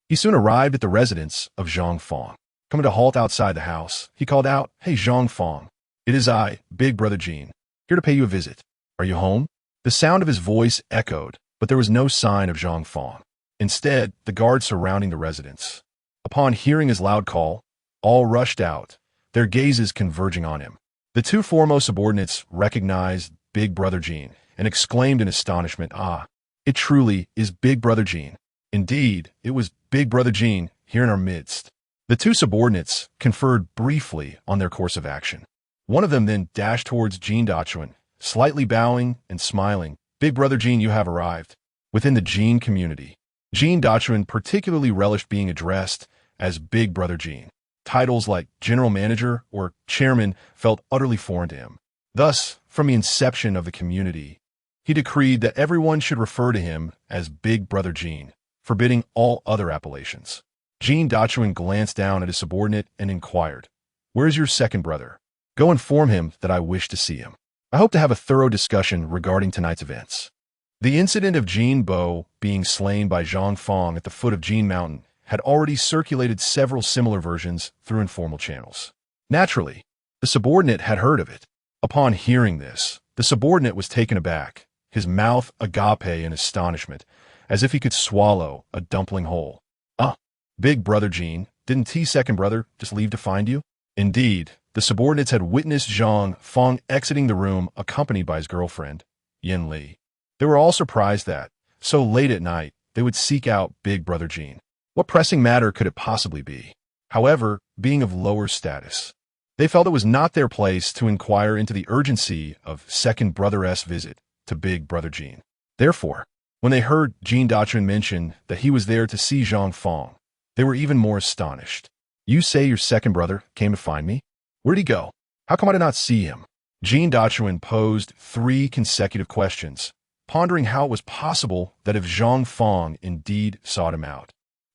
He soon arrived at the residence of Zhang Fong. Coming to halt outside the house, he called out, "Hey, Zhang Fong. It is I, Big Brother Jin, here to pay you a visit. Are you home?" The sound of his voice echoed, but there was no sign of Zhang Fong. Instead, the guards surrounding the residence. Upon hearing his loud call, all rushed out, their gazes converging on him. The two foremost subordinates recognized Big Brother Jin and exclaimed in astonishment, "Ah, it truly is Big Brother Jin." Indeed, it was Big Brother Jin here in our midst. The two subordinates conferred briefly on their course of action. One of them then dashed towards Jin Dachuan, slightly bowing and smiling. "Big Brother Jin, you have arrived." Within the Jin community, Jin Dachuan particularly relished being addressed as Big Brother Jin. Titles like General Manager or Chairman felt utterly foreign to him. Thus, from the inception of the community, he decreed that everyone should refer to him as Big Brother Jin, forbidding all other appellations. Jin Dachuan glanced down at his subordinate and inquired, "Where's your second brother? Go inform him that I wish to see him. I hope to have a thorough discussion regarding tonight's events." The incident of Jin Bo being slain by Zhang Fong at the foot of Jin Mountain had already circulated several similar versions through informal channels. Naturally, the subordinate had heard of it. Upon hearing this, the subordinate was taken aback, his mouth agape in astonishment, as if he could swallow a dumpling whole. "Ah, Big Brother Jin, didn't T second brother just leave to find you?" Indeed, the subordinates had witnessed Zhang Fong exiting the room accompanied by his girlfriend, Yin Li. They were all surprised that, so late at night, they would seek out Big Brother Jin. What pressing matter could it possibly be? However, being of lower status, they felt it was not their place to inquire into the urgency of second brother-'s visit to Big Brother Jin. Therefore, when they heard Jin Dachuan mention that he was there to see Zhang Fong, they were even more astonished. "You say your second brother came to find me? Where'd he go? How come I did not see him?" Jin Dachuan posed 3 consecutive questions, pondering how it was possible that if Zhang Fong indeed sought him out,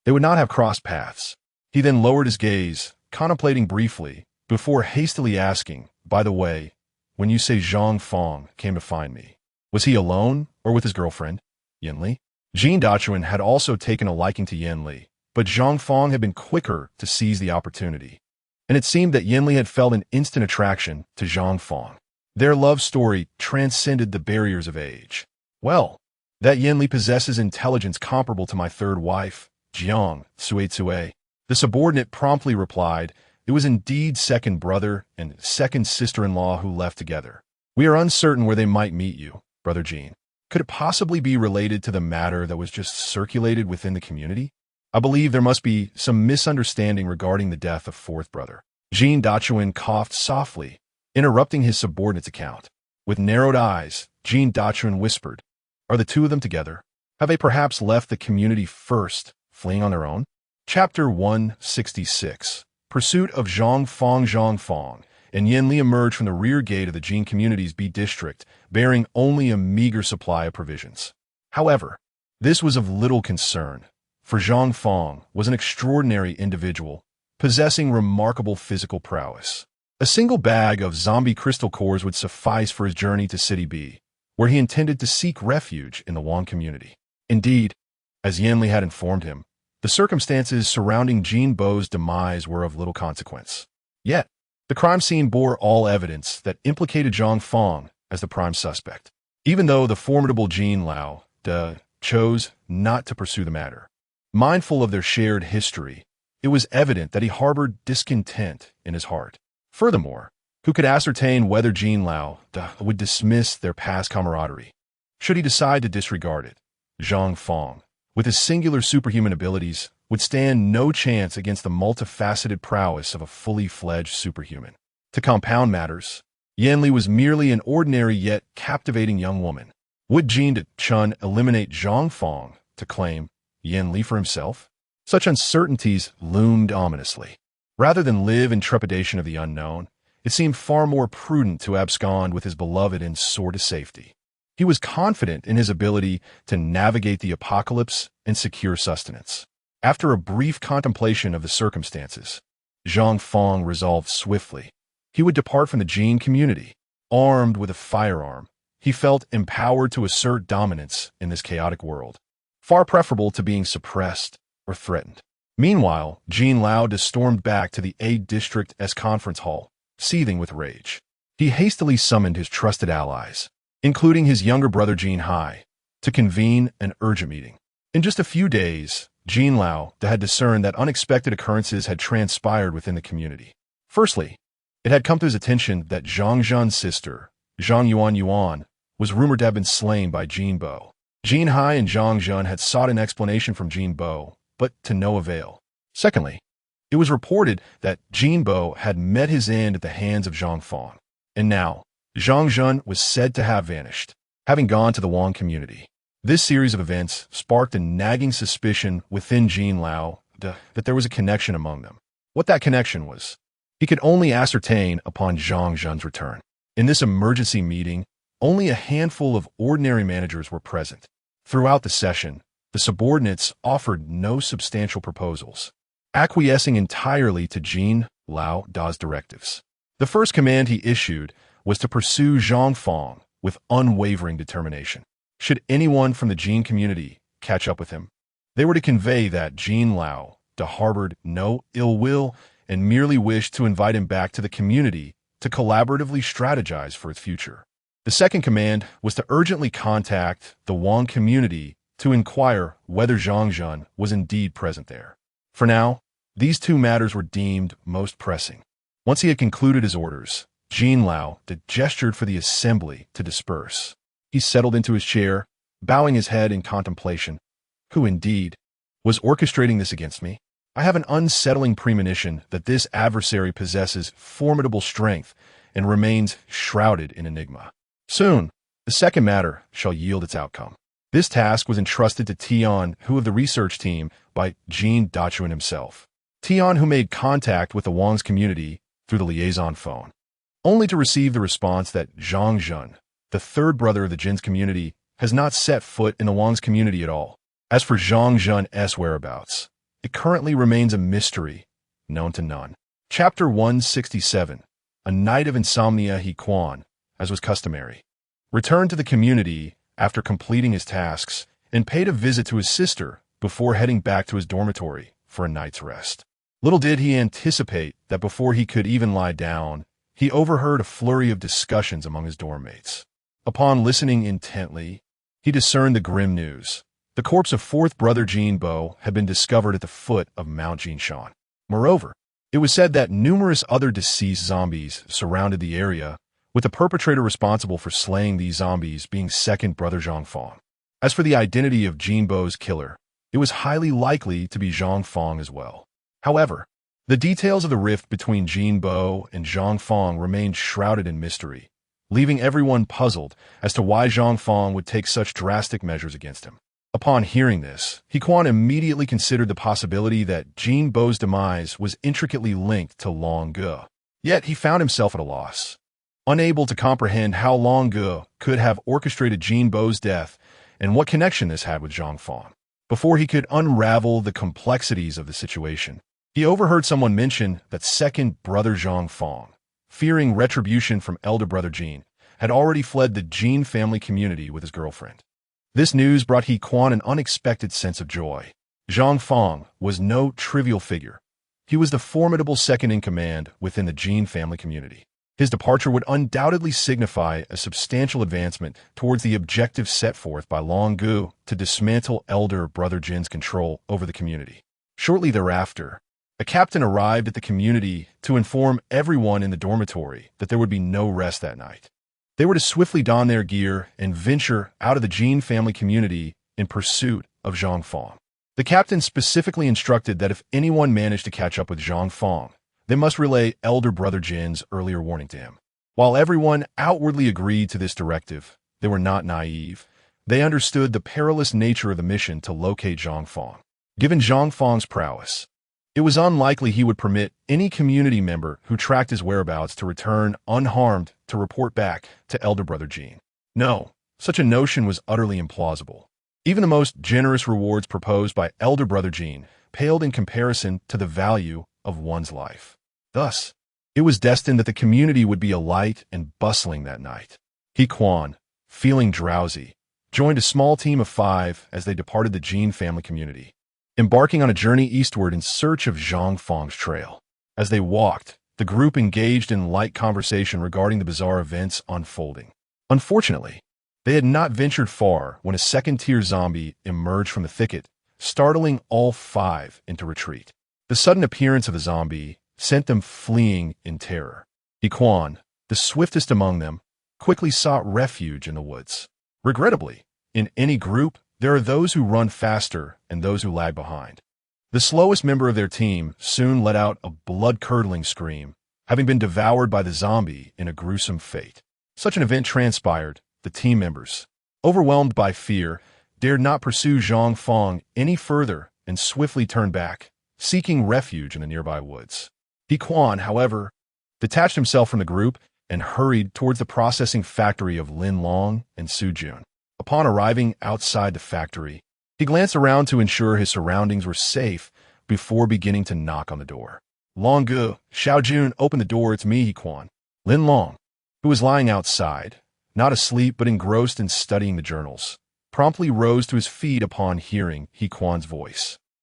they would not have crossed paths. He then lowered his gaze, contemplating briefly, before hastily asking, "By the way, when you say Zhang Fong came to find me, was he alone or with his girlfriend, Yin Li?" Jin Dachuan had also taken a liking to Yin Li, but Zhang Fong had been quicker to seize the opportunity, and it seemed that Yin Li had felt an instant attraction to Zhang Fong. Their love story transcended the barriers of age. Well, that Yin Li possesses intelligence comparable to my third wife, Jiang Tsue. The subordinate promptly replied, it was indeed second brother and second sister-in-law who left together. We are uncertain where they might meet you, Brother Jean. Could it possibly be related to the matter that was just circulated within the community? I believe there must be some misunderstanding regarding the death of fourth brother. Jean Dachuan coughed softly, interrupting his subordinate's account. With narrowed eyes, Jean Dachuan whispered, are the two of them together? Have they perhaps left the community first, fleeing on their own? Chapter 166. Pursuit of Zhang Fong, and Yin Li emerged from the rear gate of the Jin community's B district, bearing only a meager supply of provisions. However, this was of little concern, for Zhang Fong was an extraordinary individual, possessing remarkable physical prowess. A single bag of zombie crystal cores would suffice for his journey to City B, where he intended to seek refuge in the Wang community. Indeed, as Yin Li had informed him, the circumstances surrounding Jin Bo's demise were of little consequence. Yet, the crime scene bore all evidence that implicated Zhang Fong as the prime suspect, even though the formidable Jin Lao chose not to pursue the matter. Mindful of their shared history, it was evident that he harbored discontent in his heart. Furthermore, who could ascertain whether Jin Lao would dismiss their past camaraderie? Should he decide to disregard it, Zhang Fong, with his singular superhuman abilities, would stand no chance against the multifaceted prowess of a fully fledged superhuman. To compound matters, Yin Li was merely an ordinary yet captivating young woman. Would Jin Chun eliminate Zhang Fong to claim Yin Li for himself? Such uncertainties loomed ominously. Rather than live in trepidation of the unknown, it seemed far more prudent to abscond with his beloved and soar to safety. He was confident in his ability to navigate the apocalypse and secure sustenance. After a brief contemplation of the circumstances, Zhang Fong resolved swiftly. He would depart from the Jin community. Armed with a firearm, he felt empowered to assert dominance in this chaotic world, far preferable to being suppressed or threatened. Meanwhile, Jin Lao stormed back to the A District's conference hall, seething with rage. He hastily summoned his trusted allies, including his younger brother Jin Hai, to convene an urgent meeting. In just a few days, Jin Lao had discerned that unexpected occurrences had transpired within the community. Firstly, it had come to his attention that Zhang Zhan's sister, Zhang Yuan, was rumored to have been slain by Jin Bo. Jin Hai and Zhang Zhan had sought an explanation from Jin Bo, but to no avail. Secondly, it was reported that Jin Bo had met his end at the hands of Zhang Fong, and now Zhang Zhan was said to have vanished, having gone to the Wang community. This series of events sparked a nagging suspicion within Jin Lao that there was a connection among them. What that connection was, he could only ascertain upon Zhang Zhan's return. In this emergency meeting, only a handful of ordinary managers were present. Throughout the session, the subordinates offered no substantial proposals, acquiescing entirely to Jin Lao's directives. The first command he issued was to pursue Zhang Fong with unwavering determination. Should anyone from the Jin community catch up with him, they were to convey that Jin Lao harbored no ill will and merely wished to invite him back to the community to collaboratively strategize for its future. The second command was to urgently contact the Wang community to inquire whether Zhang Zhan was indeed present there. For now, these two matters were deemed most pressing. Once he had concluded his orders, Jin Lao gestured for the assembly to disperse. He settled into his chair, bowing his head in contemplation. Who indeed was orchestrating this against me? I have an unsettling premonition that this adversary possesses formidable strength and remains shrouded in enigma. Soon, the second matter shall yield its outcome. This task was entrusted to Tian, who of the research team, by Jean Dachuan himself. Tian, who made contact with the Wang's community through the liaison phone, only to receive the response that Zhang Zhan, the third brother of the Jin's community, has not set foot in the Wang's community at all. As for Zhang Zhan's whereabouts, it currently remains a mystery, known to none. Chapter 167. A night of insomnia. He Quan, as was customary, returned to the community after completing his tasks and paid a visit to his sister before heading back to his dormitory for a night's rest. Little did he anticipate that before he could even lie down, he overheard a flurry of discussions among his dorm mates. Upon listening intently, he discerned the grim news. The corpse of fourth brother Jinbo had been discovered at the foot of Mount Jinshan. Moreover, it was said that numerous other deceased zombies surrounded the area, with the perpetrator responsible for slaying these zombies being second brother Zhangfang. As for the identity of Jinbo's killer, it was highly likely to be Zhangfang as well. However, the details of the rift between Jinbo and Zhangfang remained shrouded in mystery, leaving everyone puzzled as to why Zhangfang would take such drastic measures against him. Upon hearing this, Hequan immediately considered the possibility that Jinbo's demise was intricately linked to Long Ge. Yet he found himself at a loss, unable to comprehend how Long Ge could have orchestrated Jinbo's death and what connection this had with Zhangfang. Before he could unravel the complexities of the situation, he overheard someone mention that second brother Zhangfang, fearing retribution from elder brother Jin, had already fled the Jin family community with his girlfriend. This news brought Hequan an unexpected sense of joy. Zhangfang was no trivial figure. He was the formidable second-in-command within the Jin family community. His departure would undoubtedly signify a substantial advancement towards the objective set forth by Long Ge to dismantle elder brother Jin's control over the community. Shortly thereafter, a captain arrived at the community to inform everyone in the dormitory that there would be no rest that night. They were to swiftly don their gear and venture out of the Jin family community in pursuit of Zhangfang. The captain specifically instructed that if anyone managed to catch up with Zhangfang, they must relay elder brother Jin's earlier warning to him. While everyone outwardly agreed to this directive, they were not naive. They understood the perilous nature of the mission to locate Zhangfang. Given Zhangfang's prowess, it was unlikely he would permit any community member who tracked his whereabouts to return unharmed to report back to elder brother Jin. No, such a notion was utterly implausible. Even the most generous rewards proposed by elder brother Jin paled in comparison to the value of one's life. Thus, it was destined that the community would be alight and bustling that night. Hequan, feeling drowsy, joined a small team of 5 as they departed the Jin family community, embarking on a journey eastward in search of Zhangfang's trail. As they walked, the group engaged in light conversation regarding the bizarre events unfolding. Unfortunately, they had not ventured far when a second-tier zombie emerged from the thicket, startling all 5 into retreat. The sudden appearance of the zombie sent them fleeing in terror. Hequan, the swiftest among them, quickly sought refuge in the woods. Regrettably, in any group, there are those who run faster and those who lag behind. The slowest member of their team soon let out a blood-curdling scream, having been devoured by the zombie in a gruesome fate. Such an event transpired. The team members, overwhelmed by fear, dared not pursue Zhangfang any further and swiftly turned back, seeking refuge in the nearby woods. Hequan, however, detached himself from the group and hurried towards the processing factory of Lin Long and Sujun. Upon arriving outside the factory, he glanced around to ensure his surroundings were safe before beginning to knock on the door. Long Ge, Xiaojun, open the door, it's me, Hequan. Lin Long, who was lying outside, not asleep but engrossed in studying the journals, promptly rose to his feet upon hearing Hequan's voice.